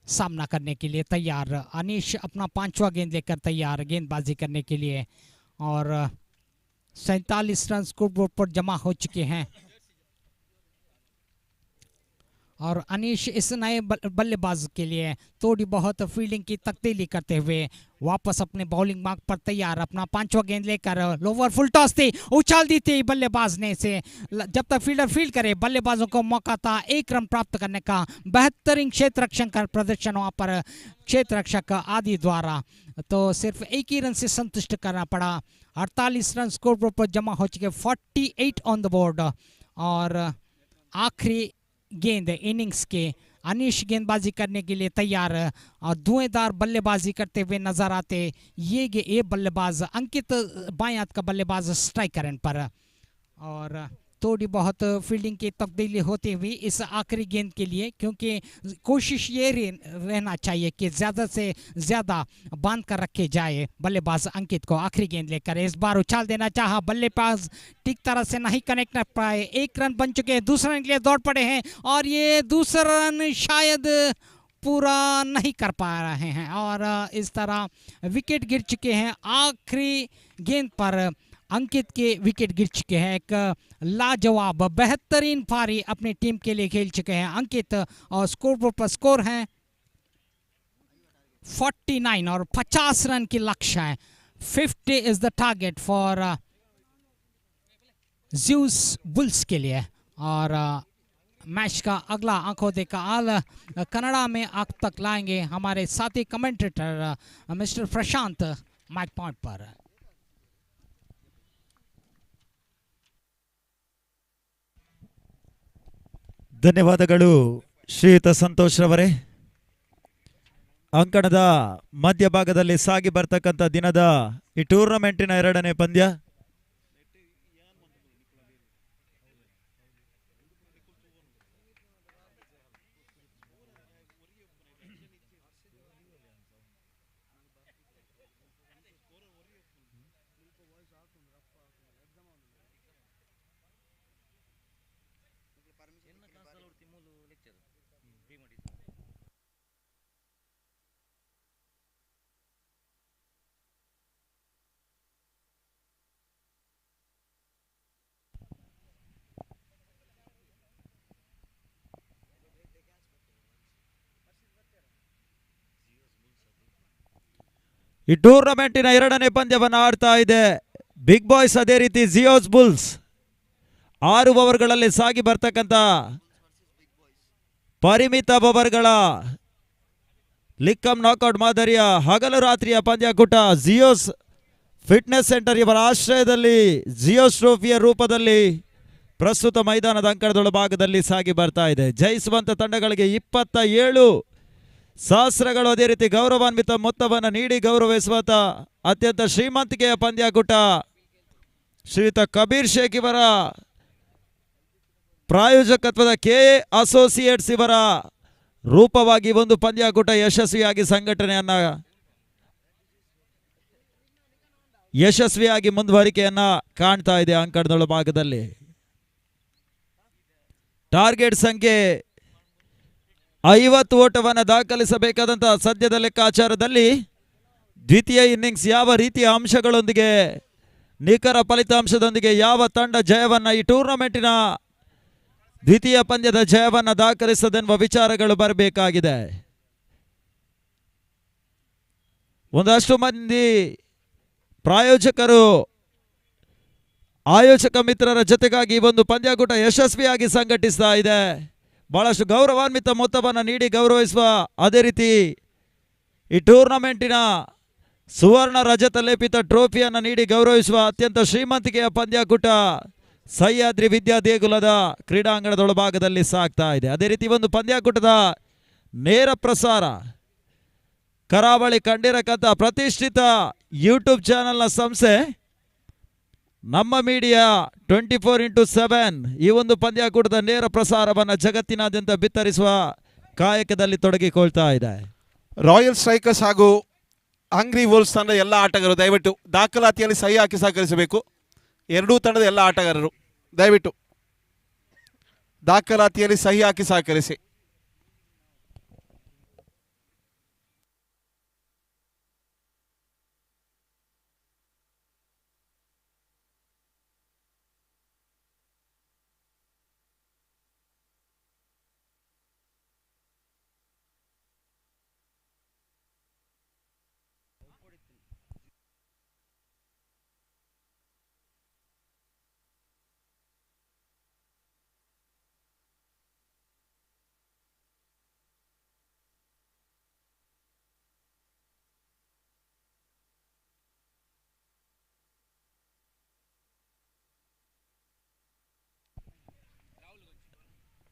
सामना करने के लिए तैयार। अनीश अपना 5वां गेंद लेकर तैयार गेंदबाजी करने के लिए, और 47 रन स्कोर बोर्ड पर जमा हो चुके हैं। और अनीश इस नए बल्लेबाज के लिए थोड़ी बहुत फील्डिंग की तब्दीली करते हुए वापस अपने बॉलिंग मार्क पर तैयार। अपना 5वां गेंद लेकर लोअर फुल टॉस थी, उछाल दी थी बल्लेबाज ने से। जब तक फील्डर फील्ड करे, बल्लेबाजों को मौका था 1 रन प्राप्त करने का। बेहतरीन क्षेत्र रक्षण का प्रदर्शन वहां पर क्षेत्र रक्षक आदि द्वारा, तो सिर्फ 1 ही रन से संतुष्ट करना पड़ा। 48 रन स्कोर बोर्ड पर जमा हो चुके, 48 ऑन द बोर्ड। और आखिरी गेंद इनिंग्स के अनीश गेंदबाजी करने के लिए तैयार, और धुएंधार बल्लेबाजी करते हुए नजर आते ये बल्लेबाज अंकित, बाएं हाथ का बल्लेबाज स्ट्राइकर एंड पर। और थोड़ी बहुत फील्डिंग की तब्दीली होती हुई इस आखिरी गेंद के लिए, क्योंकि कोशिश ये रहना चाहिए कि ज़्यादा से ज़्यादा बांध कर रखे जाए बल्लेबाज अंकित को। आखिरी गेंद लेकर इस बार उछाल देना चाहा, बल्लेबाज ठीक तरह से नहीं कनेक्ट कर पाए। 1 रन बन चुके हैं, दूसरे रन के लिए दौड़ पड़े हैं, और ये दूसरा रन शायद पूरा नहीं कर पा रहे हैं, और इस तरह विकेट गिर चुके हैं। आखिरी गेंद पर अंकित के विकेट गिर चुके हैं। एक लाजवाब बेहतरीन पारी अपनी टीम के लिए खेल चुके हैं अंकित, और स्कोर बोर्ड पर स्कोर है 49, और 50 रन की लक्ष्य है। 50 is the target for Zeus bulls के लिए। और मैच का अगला आंखों देखा हाल कन्नड़ा में आप तक लाएंगे हमारे साथी कमेंटेटर मिस्टर प्रशांत माइक पॉइंट पर। ಧನ್ಯವಾದಗಳು ಶ್ರೀಯುತ ಸಂತೋಷ್ ರವರೇ. ಅಂಕಣದ ಮಧ್ಯಭಾಗದಲ್ಲಿ ಸಾಗಿ ಬರ್ತಕ್ಕಂಥ ದಿನದ ಈ ಟೂರ್ನಮೆಂಟಿನ 2ನೇ ಪಂದ್ಯ. ಈ ಟೂರ್ನಮೆಂಟಿನ 2ನೇ ಪಂದ್ಯವನ್ನು ಆಡ್ತಾ ಇದೆ ಬಿಗ್ ಬಾಯ್ಸ್, ಅದೇ ರೀತಿ ಜಿಯೋಸ್ ಬುಲ್ಸ್. 6 ಓವರ್ಗಳಲ್ಲಿ ಸಾಗಿ ಬರ್ತಕ್ಕಂಥ ಪರಿಮಿತ ಓವರ್ಗಳ ಲಿಕ್ಕಮ್ ನಾಕೌಟ್ ಮಾದರಿಯ ಹಗಲು ರಾತ್ರಿಯ ಪಂದ್ಯಕೂಟ ಜಿಯೋಸ್ ಫಿಟ್ನೆಸ್ ಸೆಂಟರ್ ಇವರ ಆಶ್ರಯದಲ್ಲಿ ಜಿಯೋಸ್ ಟ್ರೋಫಿಯ ರೂಪದಲ್ಲಿ ಪ್ರಸ್ತುತ ಮೈದಾನದ ಅಂಕಣದೊಳಭಾಗದಲ್ಲಿ ಸಾಗಿ ಬರ್ತಾ ಇದೆ. ಜಯಿಸುವಂತ ತಂಡಗಳಿಗೆ 27 ಸಹಸ್ರಗಳು, ಅದೇ ರೀತಿ ಗೌರವಾನ್ವಿತ ಮೊತ್ತವನ್ನು ನೀಡಿ ಗೌರವಿಸುವಂತ ಅತ್ಯಂತ ಶ್ರೀಮಂತಿಕೆಯ ಪಂದ್ಯಕೂಟ ಶ್ರೀಯುತ ಕಬೀರ್ ಶೇಖ್ ಇವರ ಪ್ರಾಯೋಜಕತ್ವದ ಕೆಎ ಅಸೋಸಿಯೇಟ್ಸ್ ಇವರ ರೂಪವಾಗಿ ಒಂದು ಪಂದ್ಯಕೂಟ ಯಶಸ್ವಿಯಾಗಿ ಯಶಸ್ವಿಯಾಗಿ ಮುಂದುವರಿಕೆಯನ್ನ ಕಾಣ್ತಾ ಇದೆ ಅಂಕಣದೊಳಭಾಗದಲ್ಲಿ. ಟಾರ್ಗೆಟ್ ಸಂಖ್ಯೆ 50 ಓಟವನ್ನು ದಾಖಲಿಸಬೇಕಾದಂತಹ ಸದ್ಯದ ಲೆಕ್ಕಾಚಾರದಲ್ಲಿ ದ್ವಿತೀಯ ಇನ್ನಿಂಗ್ಸ್ ಯಾವ ರೀತಿಯ ಅಂಶಗಳೊಂದಿಗೆ, ನಿಖರ ಫಲಿತಾಂಶದೊಂದಿಗೆ ಯಾವ ತಂಡ ಜಯವನ್ನ ಈ ಟೂರ್ನಮೆಂಟಿನ ದ್ವಿತೀಯ ಪಂದ್ಯದ ಜಯವನ್ನ ದಾಖಲಿಸದೆನ್ನುವ ವಿಚಾರಗಳು ಬರಬೇಕಾಗಿದೆ. ಒಂದಷ್ಟು ಮಂದಿ ಪ್ರಾಯೋಜಕರು ಆಯೋಜಕ ಮಿತ್ರರ ಜೊತೆಗಾಗಿ ಒಂದು ಪಂದ್ಯಾಕೂಟ ಯಶಸ್ವಿಯಾಗಿ ಸಂಘಟಿಸ್ತಾ ಇದೆ. ಬಹಳಷ್ಟು ಗೌರವಾನ್ವಿತ ಮೊತ್ತವನ್ನು ನೀಡಿ ಗೌರವಿಸುವ, ಅದೇ ರೀತಿ ಈ ಟೂರ್ನಮೆಂಟಿನ ಸುವರ್ಣ ರಜತ ಲೇಪಿತ ಟ್ರೋಫಿಯನ್ನು ನೀಡಿ ಗೌರವಿಸುವ ಅತ್ಯಂತ ಶ್ರೀಮಂತಿಕೆಯ ಪಂದ್ಯಾಕೂಟ ಸಹ್ಯಾದ್ರಿ ವಿದ್ಯಾ ದೇಗುಲದ ಕ್ರೀಡಾಂಗಣದೊಳಭಾಗದಲ್ಲಿ ಸಾಗ್ತಾ ಇದೆ. ಅದೇ ರೀತಿ ಒಂದು ಪಂದ್ಯಾಕೂಟದ ನೇರ ಪ್ರಸಾರ ಕರಾವಳಿ ಕಂಡಿರಕ್ಕಂಥ ಪ್ರತಿಷ್ಠಿತ ಯೂಟ್ಯೂಬ್ ಚಾನೆಲ್ನ ಸಂಸ್ಥೆ ನಮ್ಮ ಮೀಡಿಯಾ 24x7 ಈ ಒಂದು ಪಂದ್ಯಾಕೂಟದ ನೇರ ಪ್ರಸಾರವನ್ನು ಜಗತ್ತಿನಾದ್ಯಂತ ಬಿತ್ತರಿಸುವ ಕಾಯಕದಲ್ಲಿ ತೊಡಗಿಕೊಳ್ತಾ ಇದೆ. ರಾಯಲ್ ಸ್ಟ್ರೈಕರ್ಸ್ ಹಾಗೂ ಹಂಗ್ರಿ ವೋಲ್ಸ್ ತಂಡದ ಎಲ್ಲ ಆಟಗಾರರು ದಯವಿಟ್ಟು ದಾಖಲಾತಿಯಲ್ಲಿ ಸಹಿ ಹಾಕಿ ಸಹಕರಿಸಬೇಕು. ಎರಡೂ ತಂಡದ ಎಲ್ಲ ಆಟಗಾರರು ದಯವಿಟ್ಟು ದಾಖಲಾತಿಯಲ್ಲಿ ಸಹಿ ಹಾಕಿ ಸಹಕರಿಸಿ.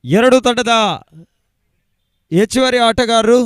ಎರಡು ತಂಡದ ಹೆಚ್ಚುವರಿ ಆಟಗಾರರು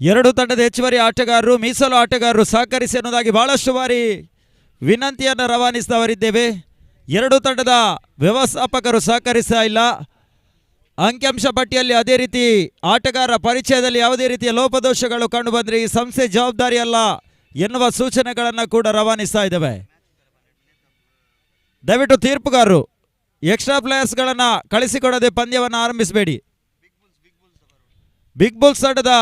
ಎರಡು ತಂಡದ ಹೆಚ್ಚುವರಿ ಆಟಗಾರರು ಮೀಸಲು ಆಟಗಾರರು ಸಹಕರಿಸಿ ಅನ್ನೋದಾಗಿ ಬಹಳಷ್ಟು ಬಾರಿ ವಿನಂತಿಯನ್ನು ರವಾನಿಸಿದವರಿದ್ದೇವೆ. ಎರಡು ತಂಡದ ವ್ಯವಸ್ಥಾಪಕರು ಸಹಕರಿಸ್ತಾ ಇಲ್ಲ. ಅಂಕಿಅಂಶ ಪಟ್ಟಿಯಲ್ಲಿ ಅದೇ ರೀತಿ ಆಟಗಾರರ ಪರಿಚಯದಲ್ಲಿ ಯಾವುದೇ ರೀತಿಯ ಲೋಪದೋಷಗಳು ಕಂಡುಬಂದರೆ ಈ ಸಂಸ್ಥೆ ಜವಾಬ್ದಾರಿ ಅಲ್ಲ ಎನ್ನುವ ಸೂಚನೆಗಳನ್ನು ಕೂಡ ರವಾನಿಸ್ತಾ ಇದ್ದೇವೆ. ದಯವಿಟ್ಟು ತೀರ್ಪುಗಾರರು ಎಕ್ಸ್ಟ್ರಾ ಪ್ಲೇಯರ್ಸ್ಗಳನ್ನು ಕಳಿಸಿಕೊಡದೆ ಪಂದ್ಯವನ್ನು ಆರಂಭಿಸಬೇಡಿ. ಬಿಗ್ ಬುಲ್ಸ್ ತಂಡದ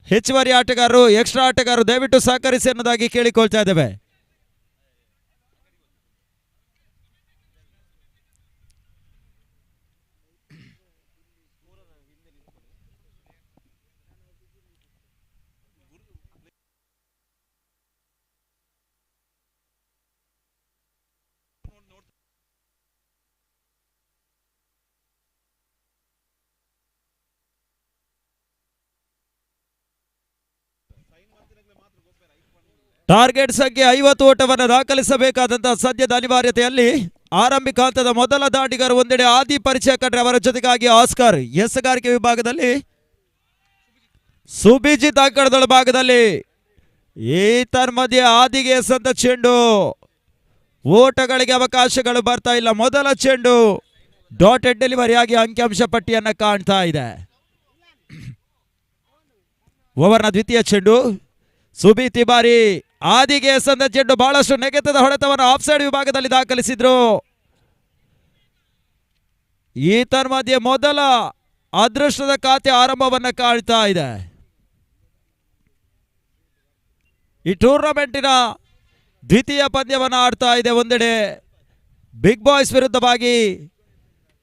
ಹೆಚ್ಚುವರಿ ಆಟಗಾರರು ಎಕ್ಸ್ಟ್ರಾ ಆಟಗಾರರು ದಯವಿಟ್ಟು ಸಹಕರಿಸಿ ಅನ್ನೋದಾಗಿ ಕೇಳಿಕೊಳ್ತಾ ಇದ್ದೇವೆ. ಟಾರ್ಗೆಟ್ ಸಂಖ್ಯೆ 50 ಓಟವನ್ನು ದಾಖಲಿಸಬೇಕಾದಂತಹ ಸದ್ಯದ ಅನಿವಾರ್ಯತೆಯಲ್ಲಿ ಆರಂಭಿಕ ಹಂತದ ಮೊದಲ ದಾಟಿಗಾರ ಒಂದೆಡೆ ಆದಿ ಪರಿಚಯ ಕಂಡ್ರೆ ಅವರ ಜೊತೆಗಾಗಿ ಆಸ್ಕರ್ ಎಸಗಾರಿಕೆ ವಿಭಾಗದಲ್ಲಿ ಸುಭಿಜಿತ್ ಅಂಕಣದೊಳ ಭಾಗದಲ್ಲಿ ಈ ತನ್ಮಧ್ಯೆ ಆದಿಗೆ ಎಸೆದ ಚೆಂಡು ಓಟಗಳಿಗೆ ಅವಕಾಶಗಳು ಬರ್ತಾ ಇಲ್ಲ. ಮೊದಲ ಚೆಂಡು ಡಾಟೆಡ್ ಡೆಲಿವರಿ ಆಗಿ ಅಂಕಿಅಂಶ ಪಟ್ಟಿಯನ್ನು ಕಾಣ್ತಾ ಇದೆ. ಓವರ್ನ ದ್ವಿತೀಯ ಚೆಂಡು ಸುಬಿ ತಿಬಾರಿ ಆದಿಗೆ ಎಸೆದ ಚೆಂಡು ಬಹಳಷ್ಟು ನೆಗೆತದ ಹೊಡೆತವನ್ನು ಆಫ್ ಸೈಡ್ ವಿಭಾಗದಲ್ಲಿ ದಾಖಲಿಸಿದ್ರು. ಈ ತನ್ಮಧ್ಯೆ ಮೊದಲ ಅದೃಷ್ಟದ ಖಾತೆ ಆರಂಭವನ್ನು ಕಾಣ್ತಾ ಇದೆ. ಈ ಟೂರ್ನಮೆಂಟಿನ ದ್ವಿತೀಯ ಪಂದ್ಯವನ್ನು ಆಡ್ತಾ ಇದೆ. ಒಂದೆಡೆ ಬಿಗ್ ಬಾಯ್ಸ್ ವಿರುದ್ಧವಾಗಿ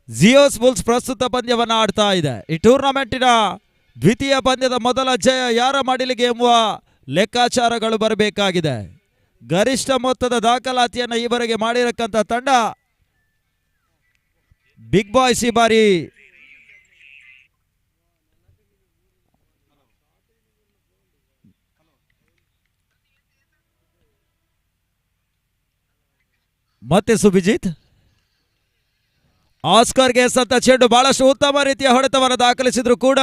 ಜಿಯೋಸ್ ಬುಲ್ಸ್ ಪ್ರಸ್ತುತ ಪಂದ್ಯವನ್ನು ಆಡ್ತಾ ಇದೆ. ಈ ಟೂರ್ನಮೆಂಟಿನ ದ್ವಿತೀಯ ಪಂದ್ಯದ ಮೊದಲ ಜಯ ಯಾರ ಮಡಿಲಿಗೆ ಎಂಬುವ ಲೆಕ್ಕಾಚಾರಗಳು ಬರಬೇಕಾಗಿದೆ. ಗರಿಷ್ಠ ಮೊತ್ತದ ದಾಖಲಾತಿಯನ್ನು ಈವರೆಗೆ ಮಾಡಿರಕ್ಕಂಥ ತಂಡ ಬಿಗ್ ಬಾಯ್ಸ್ ಈ ಬಾರಿ ಮತ್ತೆ ಸುಭಿಜಿತ್ ಆಸ್ಕರ್ಗೆ ಎಸೆದ ಚೆಂಡು ಬಹಳಷ್ಟು ಉತ್ತಮ ರೀತಿಯ ಹೊಡೆತವನ್ನು ದಾಖಲಿಸಿದ್ರು ಕೂಡ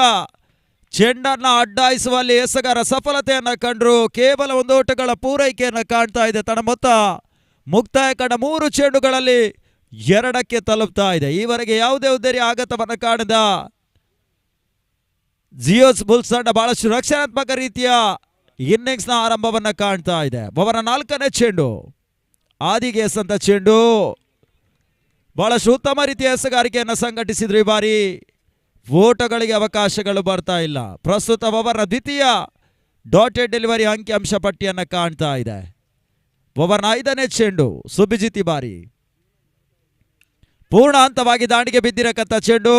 ಚೆಂಡನ್ನ ಅಡ್ಡಾಯಿಸುವಲ್ಲಿ ಎಸಗಾರ ಸಫಲತೆಯನ್ನು ಕಂಡ್ರು. ಕೇವಲ 1 ಓಟಗಳ ಪೂರೈಕೆಯನ್ನು ಕಾಣ್ತಾ ಇದೆ. ತನ್ನ ಮೊತ್ತ ಮುಕ್ತಾಯ ಕಂಡ 3 ಚೆಂಡುಗಳಲ್ಲಿ 2ಕ್ಕೆ ತಲುಪ್ತಾ ಇದೆ. ಈವರೆಗೆ ಯಾವುದೇ ಉದ್ದೇರಿ ಆಘಾತವನ್ನು ಕಾಣದ ಜಿಯೋಸ್ ಬುಲ್ಸ್ ತಂಡ ಬಹಳಷ್ಟು ರಕ್ಷಣಾತ್ಮಕ ರೀತಿಯ ಇನ್ನಿಂಗ್ಸ್ ನ ಆರಂಭವನ್ನ ಕಾಣ್ತಾ ಇದೆ. ಅವರ 4ನೇ ಚೆಂಡು ಆದಿಗೆ ಎಸೆದಂತ ಚೆಂಡು ಬಹಳಷ್ಟು ಉತ್ತಮ ರೀತಿಯ ಎಸೆಗಾರಿಕೆಯನ್ನು ಸಂಘಟಿಸಿದ್ರು. ಈ ಬಾರಿ ಓಟಗಳಿಗೆ ಅವಕಾಶಗಳು ಬರ್ತಾ ಇಲ್ಲ. ಪ್ರಸ್ತುತ ಅವರ ದ್ವಿತೀಯ ಡಾಟೆಡ್ ಡೆಲಿವರಿ ಅಂಕಿಅಂಶ ಪಟ್ಟಿಯನ್ನು ಕಾಣ್ತಾ ಇದೆ. ಓವರ್ನ 5ನೇ ಚೆಂಡು ಸುಭಿಜಿತ್ ಈ ಬಾರಿ ಪೂರ್ಣ ಹಂತವಾಗಿ ದಾಂಡಿಗೆ ಬಿದ್ದಿರಕಂತ ಚೆಂಡು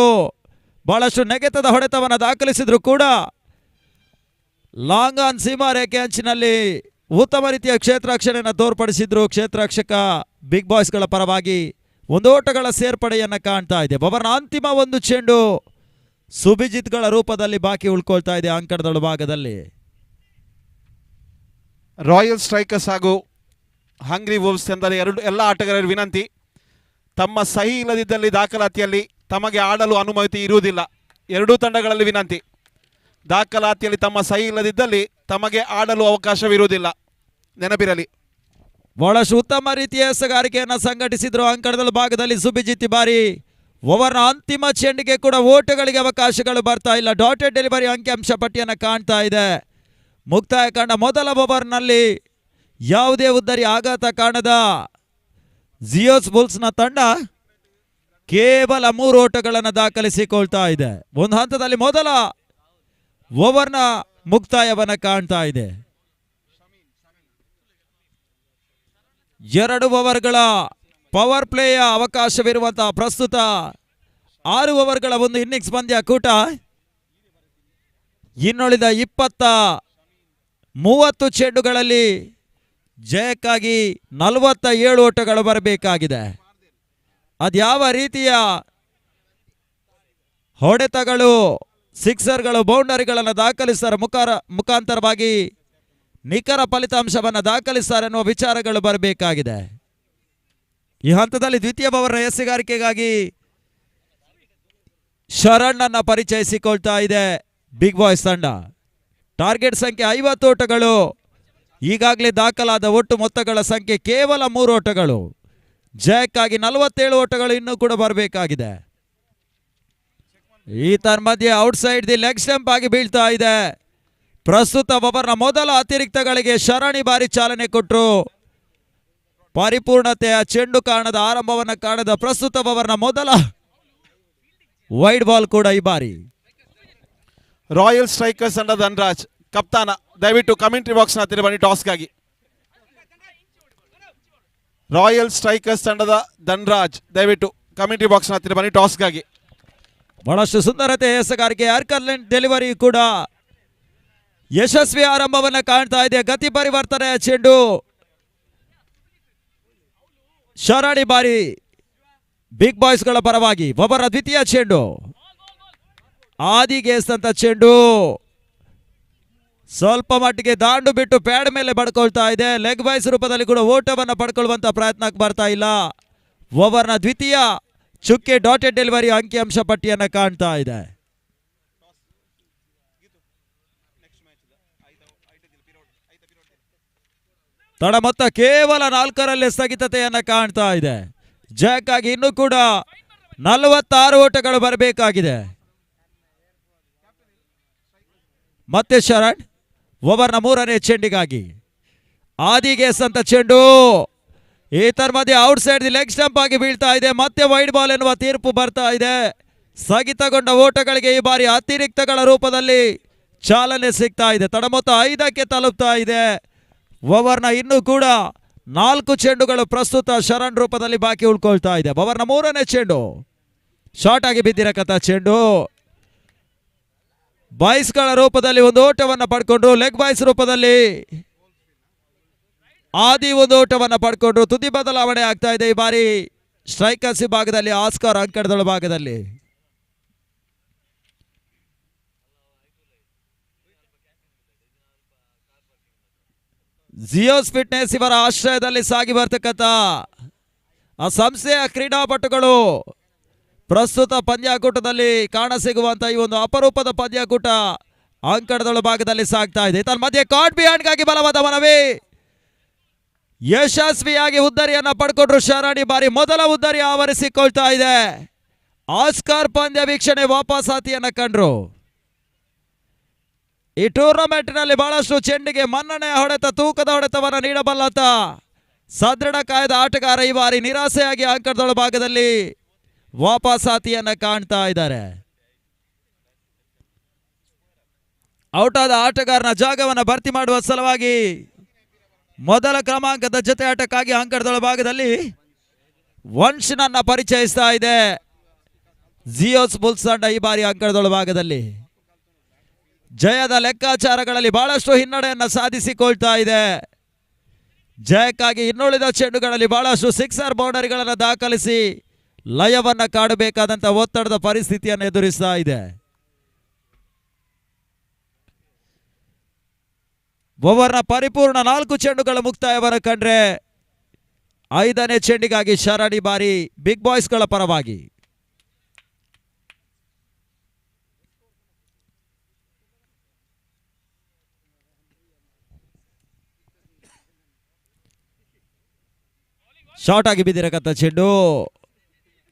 ಬಹಳಷ್ಟು ನೆಗೆತದ ಹೊಡೆತವನ್ನು ದಾಖಲಿಸಿದ್ರು ಕೂಡ ಲಾಂಗ್ ಆನ್ ಸೀಮಾ ರೇಖೆ ಅಂಚಿನಲ್ಲಿ ಉತ್ತಮ ರೀತಿಯ ಕ್ಷೇತ್ರ ರಕ್ಷಣೆಯನ್ನು ತೋರ್ಪಡಿಸಿದ್ರು ಕ್ಷೇತ್ರ ರಕ್ಷಕ ಬಿಗ್ ಬಾಯ್ಸ್ಗಳ ಪರವಾಗಿ. 1 ಓಟಗಳ ಸೇರ್ಪಡೆಯನ್ನು ಕಾಣ್ತಾ ಇದೆ. ಅವರ ಅಂತಿಮ 1 ಚೆಂಡು ಸುಭಿಜಿತ್ಗಳ ರೂಪದಲ್ಲಿ ಬಾಕಿ ಉಳ್ಕೊಳ್ತಾ ಇದೆ ಅಂಕಣದ ಭಾಗದಲ್ಲಿ. ರಾಯಲ್ ಸ್ಟ್ರೈಕರ್ಸ್ ಹಾಗೂ ಹಂಗ್ರಿ ವೋಲ್ಸ್ ಎಂದರೆ ಎಲ್ಲ ಆಟಗಾರರ ವಿನಂತಿ, ತಮ್ಮ ಸಹಿ ಇಲ್ಲದಿದ್ದಲ್ಲಿ ದಾಖಲಾತಿಯಲ್ಲಿ ತಮಗೆ ಆಡಲು ಅನುಮತಿ ಇರುವುದಿಲ್ಲ. ಎರಡೂ ತಂಡಗಳಲ್ಲಿ ವಿನಂತಿ, ದಾಖಲಾತಿಯಲ್ಲಿ ತಮ್ಮ ಸಹಿ ಇಲ್ಲದಿದ್ದಲ್ಲಿ ತಮಗೆ ಆಡಲು ಅವಕಾಶವಿರುವುದಿಲ್ಲ, ನೆನಪಿರಲಿ. ಬಹಳಷ್ಟು ಉತ್ತಮ ರೀತಿಯ ಎಸೆಗಾರಿಕೆಯನ್ನು ಸಂಘಟಿಸಿದ್ರು ಅಂಕಣದ ಭಾಗದಲ್ಲಿ ಸುಭಿಜಿತ್ ಬಾರಿ. ಓವರ್ನ ಅಂತಿಮ ಚೆಂಡಿಗೆ ಕೂಡ ಓಟಗಳಿಗೆ ಅವಕಾಶಗಳು ಬರ್ತಾ ಇಲ್ಲ. ಡಾಟೆಡ್ ಡೆಲಿವರಿ ಅಂಕಿಅಂಶ ಪಟ್ಟಿಯನ್ನು ಕಾಣ್ತಾ ಇದೆ. ಮುಕ್ತಾಯ ಕಂಡ ಮೊದಲ ಓವರ್ನಲ್ಲಿ ಯಾವುದೇ ಉದ್ದರಿ ಆಘಾತ ಕಾಣದ ಜಿಯೋಸ್ ಬುಲ್ಸ್ನ ತಂಡ ಕೇವಲ 3 ಓಟಗಳನ್ನು ದಾಖಲಿಸಿಕೊಳ್ತಾ ಇದೆ. ಒಂದು ಹಂತದಲ್ಲಿ ಮೊದಲ ಓವರ್ನ ಮುಕ್ತಾಯವನ್ನು ಕಾಣ್ತಾ ಇದೆ. 2 ಓವರ್ಗಳ ಪವರ್ ಪ್ಲೇಯ ಅವಕಾಶವಿರುವಂತಹ ಪ್ರಸ್ತುತ 6 ಓವರ್ಗಳ ಒಂದು ಇನ್ನಿಂಗ್ಸ್ ಪಂದ್ಯ ಕೂಟ. ಇನ್ನುಳಿದ 30 ಚೆಂಡುಗಳಲ್ಲಿ ಜಯಕ್ಕಾಗಿ 47 ಓಟಗಳು ಬರಬೇಕಾಗಿದೆ. ಅದ್ಯಾವ ರೀತಿಯ ಹೊಡೆತಗಳು, ಸಿಕ್ಸರ್ಗಳು, ಬೌಂಡರಿಗಳನ್ನು ದಾಖಲಿಸ್ತಾರೆ ಮುಖಾಂತರವಾಗಿ ನಿಖರ ಫಲಿತಾಂಶವನ್ನು ದಾಖಲಿಸ್ತಾರೆ ಎನ್ನುವ ವಿಚಾರಗಳು ಬರಬೇಕಾಗಿದೆ. ಈ ಹಂತದಲ್ಲಿ ದ್ವಿತೀಯ ಓವರ್ನ ಎಸೆಗಾರಿಕೆಗಾಗಿ ಶರಣ್ ಅನ್ನ ಪರಿಚಯಿಸಿಕೊಳ್ತಾ ಇದೆ ಬಿಗ್ ಬಾಯ್ಸ್ ತಂಡ. ಟಾರ್ಗೆಟ್ ಸಂಖ್ಯೆ 50 ಓಟಗಳು. ಈಗಾಗಲೇ ದಾಖಲಾದ ಒಟ್ಟು ಮೊತ್ತಗಳ ಸಂಖ್ಯೆ ಕೇವಲ 3 ಓಟಗಳು. ಜಯಕ್ಕಾಗಿ 47 ಓಟಗಳು ಇನ್ನೂ ಕೂಡ ಬರಬೇಕಾಗಿದೆ. ಈ ತನ್ಮಧ್ಯೆ ಔಟ್ಸೈಡ್ ದಿ ಲೆಗ್ ಸ್ಟಂಪ್ ಆಗಿ ಬೀಳ್ತಾ ಇದೆ. ಪ್ರಸ್ತುತ ಓವರ್ನ ಮೊದಲ ಅತಿರಿಕ್ತಗಳಿಗೆ ಶರಣಿ ಬಾರಿ ಚಾಲನೆ ಕೊಟ್ಟರು. ಪರಿಪೂರ್ಣತೆಯ ಚೆಂಡು ಕಾಣದ ಆರಂಭವನ್ನು ಕಾಣದ ಪ್ರಸ್ತುತ ಓವರ್ನ ಮೊದಲ ವೈಡ್ ಬಾಲ್ ಕೂಡ ಈ ಬಾರಿ. ರಾಯಲ್ ಸ್ಟ್ರೈಕರ್ಸ್ ತಂಡದ ಧನ್ರಾಜ್ ಕಪ್ತಾನ, ದಯವಿಟ್ಟು ಕಮೆಂಟ್ರಿ ಬಾಕ್ಸ್ನ ಹತ್ತಿರ ಬನ್ನಿ ಟಾಸ್ಗಾಗಿ. ರಾಯಲ್ ಸ್ಟ್ರೈಕರ್ಸ್ ತಂಡದ ಧನ್ರಾಜ್ ದಯವಿಟ್ಟು ಕಮೆಂಟ್ರಿ ಬಾಕ್ಸ್ನ ಹತ್ತಿರ ಬನ್ನಿ ಟಾಸ್ಗಾಗಿ. ಬಹಳಷ್ಟು ಸುಂದರತೆ ಎಸೆಗಾರಿಕೆ ಆರ್ಕರ್ಲೆಂಟ್ ಡೆಲಿವರಿ ಕೂಡ ಯಶಸ್ವಿ ಆರಂಭವನ್ನು ಕಾಣ್ತಾ ಇದೆ. ಗತಿ ಪರಿವರ್ತನೆಯ ಚೆಂಡು ಶರಣಿ ಬಾರಿ ಬಿಗ್ ಬಾಯ್ಸ್ಗಳ ಪರವಾಗಿ. ಒಬ್ಬರ ದ್ವಿತೀಯ ಚೆಂಡು ಆದಿಗೆ ಎಸೆದಂತ ಚೆಂಡು ಸ್ವಲ್ಪ ಮಟ್ಟಿಗೆ ದಾಂಡು ಬಿಟ್ಟು ಪ್ಯಾಡ್ ಮೇಲೆ ಬಡ್ಕೊಳ್ತಾ ಇದೆ. ಲೆಗ್ ಬಾಯ್ಸ್ ರೂಪದಲ್ಲಿ ಕೂಡ ಓಟವನ್ನು ಪಡ್ಕೊಳ್ಳುವಂತ ಪ್ರಯತ್ನಕ್ಕೆ ಬರ್ತಾ ಇಲ್ಲ. ಓವರ್ನ ದ್ವಿತೀಯ ಚುಕ್ಕೆ ಡಾಟೆಡ್ ಡೆಲಿವರಿ ಅಂಕಿಅಂಶ ಪಟ್ಟಿಯನ್ನು ಕಾಣ್ತಾ ಇದೆ. ತಡ ಮೊತ್ತ ಕೇವಲ 4ರಲ್ಲೇ ಸ್ಥಗಿತತೆಯನ್ನು ಕಾಣ್ತಾ ಇದೆ. ಜಯಕ್ಕಾಗಿ ಇನ್ನೂ ಕೂಡ 46 ಓಟಗಳು ಬರಬೇಕಾಗಿದೆ. ಮತ್ತೆ ಶರಣ್ ಓವರ್ನ 3ನೇ ಚೆಂಡಿಗಾಗಿ ಆದಿಗೆ ಎಸೆದಂತ ಚೆಂಡು ಈ ಮಧ್ಯೆ ಔಟ್ಸೈಡ್ ದಿ ಲೆಗ್ ಸ್ಟಂಪ್ ಆಗಿ ಬೀಳ್ತಾ ಇದೆ. ಮತ್ತೆ ವೈಡ್ ಬಾಲ್ ಎನ್ನುವ ತೀರ್ಪು ಬರ್ತಾ ಇದೆ. ಸ್ಥಗಿತಗೊಂಡ ಓಟಗಳಿಗೆ ಈ ಬಾರಿ ಅತಿರಿಕ್ತಗಳ ರೂಪದಲ್ಲಿ ಚಾಲನೆ ಸಿಗ್ತಾ ಇದೆ. ತಡ ಮೊತ್ತ 5ಕ್ಕೆ ತಲುಪ್ತಾ ಇದೆ. ಓವರ್ನ ಇನ್ನೂ ಕೂಡ 4 ಚೆಂಡುಗಳು ಪ್ರಸ್ತುತ ಶರಣ್ ರೂಪದಲ್ಲಿ ಬಾಕಿ ಉಳ್ಕೊಳ್ತಾ ಇದೆ. ಓವರ್ನ 3ನೇ ಚೆಂಡು ಶಾರ್ಟ್ ಆಗಿ ಬಿದ್ದಿರಕತ್ತ ಚೆಂಡು ಬಾಯ್ಸ್ಗಳ ರೂಪದಲ್ಲಿ ಒಂದು ಓಟವನ್ನು ಪಡ್ಕೊಂಡ್ರು. ಲೆಗ್ ಬಾಯ್ಸ್ ರೂಪದಲ್ಲಿ ಆದಿ ಒಂದು ಓಟವನ್ನು ಪಡ್ಕೊಂಡ್ರು. ತುದಿ ಬದಲಾವಣೆ ಆಗ್ತಾ ಇದೆ ಈ ಬಾರಿ ಸ್ಟ್ರೈಕರ್ಸ್ ವಿಭಾಗದಲ್ಲಿ, ಆಸ್ಕರ್ ಅಂಕಣದ ಭಾಗದಲ್ಲಿ. ಜಿಯೋಸ್ ಫಿಟ್ನೆಸ್ ಇವರ ಆಶ್ರಯದಲ್ಲಿ ಸಾಗಿ ಬರ್ತಕ್ಕಂಥ ಆ ಸಂಸ್ಥೆಯ ಕ್ರೀಡಾಪಟುಗಳು ಪ್ರಸ್ತುತ ಪಂದ್ಯಾಕೂಟದಲ್ಲಿ ಕಾಣಸಿಗುವಂತ ಈ ಒಂದು ಅಪರೂಪದ ಪಂದ್ಯಾಕೂಟ ಅಂಕಣದ ಭಾಗದಲ್ಲಿ ಸಾಗ್ತಾ ಇದೆ. ತನ್ನ ಮಧ್ಯೆ ಕಾಟ್ ಬಿಯಾಂಡ್ಗಾಗಿ ಬಲವಾದ ಮನವಿ. ಯಶಸ್ವಿಯಾಗಿ ಉದ್ದರಿಯನ್ನ ಪಡ್ಕೊಂಡ್ರು ಶರಣಿ. ಬಾರಿ ಮೊದಲ ಉದ್ದರಿ ಆವರಿಸಿಕೊಳ್ತಾ ಇದೆ. ಆಸ್ಕಾರ್ ಪಂದ್ಯ ವೀಕ್ಷಣೆ ವಾಪಸಾತಿಯನ್ನ ಕಂಡ್ರು. ಈ ಟೂರ್ನಮೆಂಟ್ನಲ್ಲಿ ಬಹಳಷ್ಟು ಚೆಂಡಿಗೆ ಮನ್ನಣೆಯ ಹೊಡೆತ, ತೂಕದ ಹೊಡೆತವನ್ನು ನೀಡಬಲ್ಲಂತ ಸದೃಢ ಕಾಯದ ಆಟಗಾರ ಈ ಬಾರಿ ನಿರಾಸೆಯಾಗಿ ಅಂಕಣದೊಳ ಭಾಗದಲ್ಲಿ ವಾಪಸಾತಿಯನ್ನ ಕಾಣ್ತಾ ಇದ್ದಾರೆ. ಔಟ್ ಆದ ಆಟಗಾರನ ಜಾಗವನ್ನು ಭರ್ತಿ ಮಾಡುವ ಸಲುವಾಗಿ ಮೊದಲ ಕ್ರಮಾಂಕದ ಜೊತೆ ಆಟಕ್ಕಾಗಿ ಅಂಕಣದೊಳ ಭಾಗದಲ್ಲಿ ವಂಶನನ್ನ ಪರಿಚಯಿಸ್ತಾ ಇದೆ ಜಿಯೋಸ್ ಬುಲ್ಸ್ ತಂಡ. ಈ ಬಾರಿ ಅಂಕಣದೊಳ ಭಾಗದಲ್ಲಿ ಜಯದ ಲೆಕ್ಕಾಚಾರಗಳಲ್ಲಿ ಬಹಳಷ್ಟು ಹಿನ್ನಡೆಯನ್ನು ಸಾಧಿಸಿಕೊಳ್ತಾ ಇದೆ. ಜಯಕ್ಕಾಗಿ ಇನ್ನುಳಿದ ಚೆಂಡುಗಳಲ್ಲಿ ಬಹಳಷ್ಟು ಸಿಕ್ಸರ್ ಬೌಂಡರಿಗಳನ್ನು ದಾಖಲಿಸಿ ಲಯವನ್ನು ಕಾಡಬೇಕಾದಂಥ ಒತ್ತಡದ ಪರಿಸ್ಥಿತಿಯನ್ನು ಎದುರಿಸ್ತಾ ಇದೆ. ಓವರ್ನ ಪರಿಪೂರ್ಣ 4 ಚೆಂಡುಗಳ ಮುಕ್ತಾಯವನ್ನು ಕಂಡ್ರೆ 5ನೇ ಚೆಂಡಿಗಾಗಿ ಶರಣಿ ಬಾರಿ ಬಿಗ್ ಬಾಯ್ಸ್ಗಳ ಪರವಾಗಿ. ಶಾರ್ಟ್ ಆಗಿ ಬಿದ್ದಿರಕಂತ ಚೆಂಡು.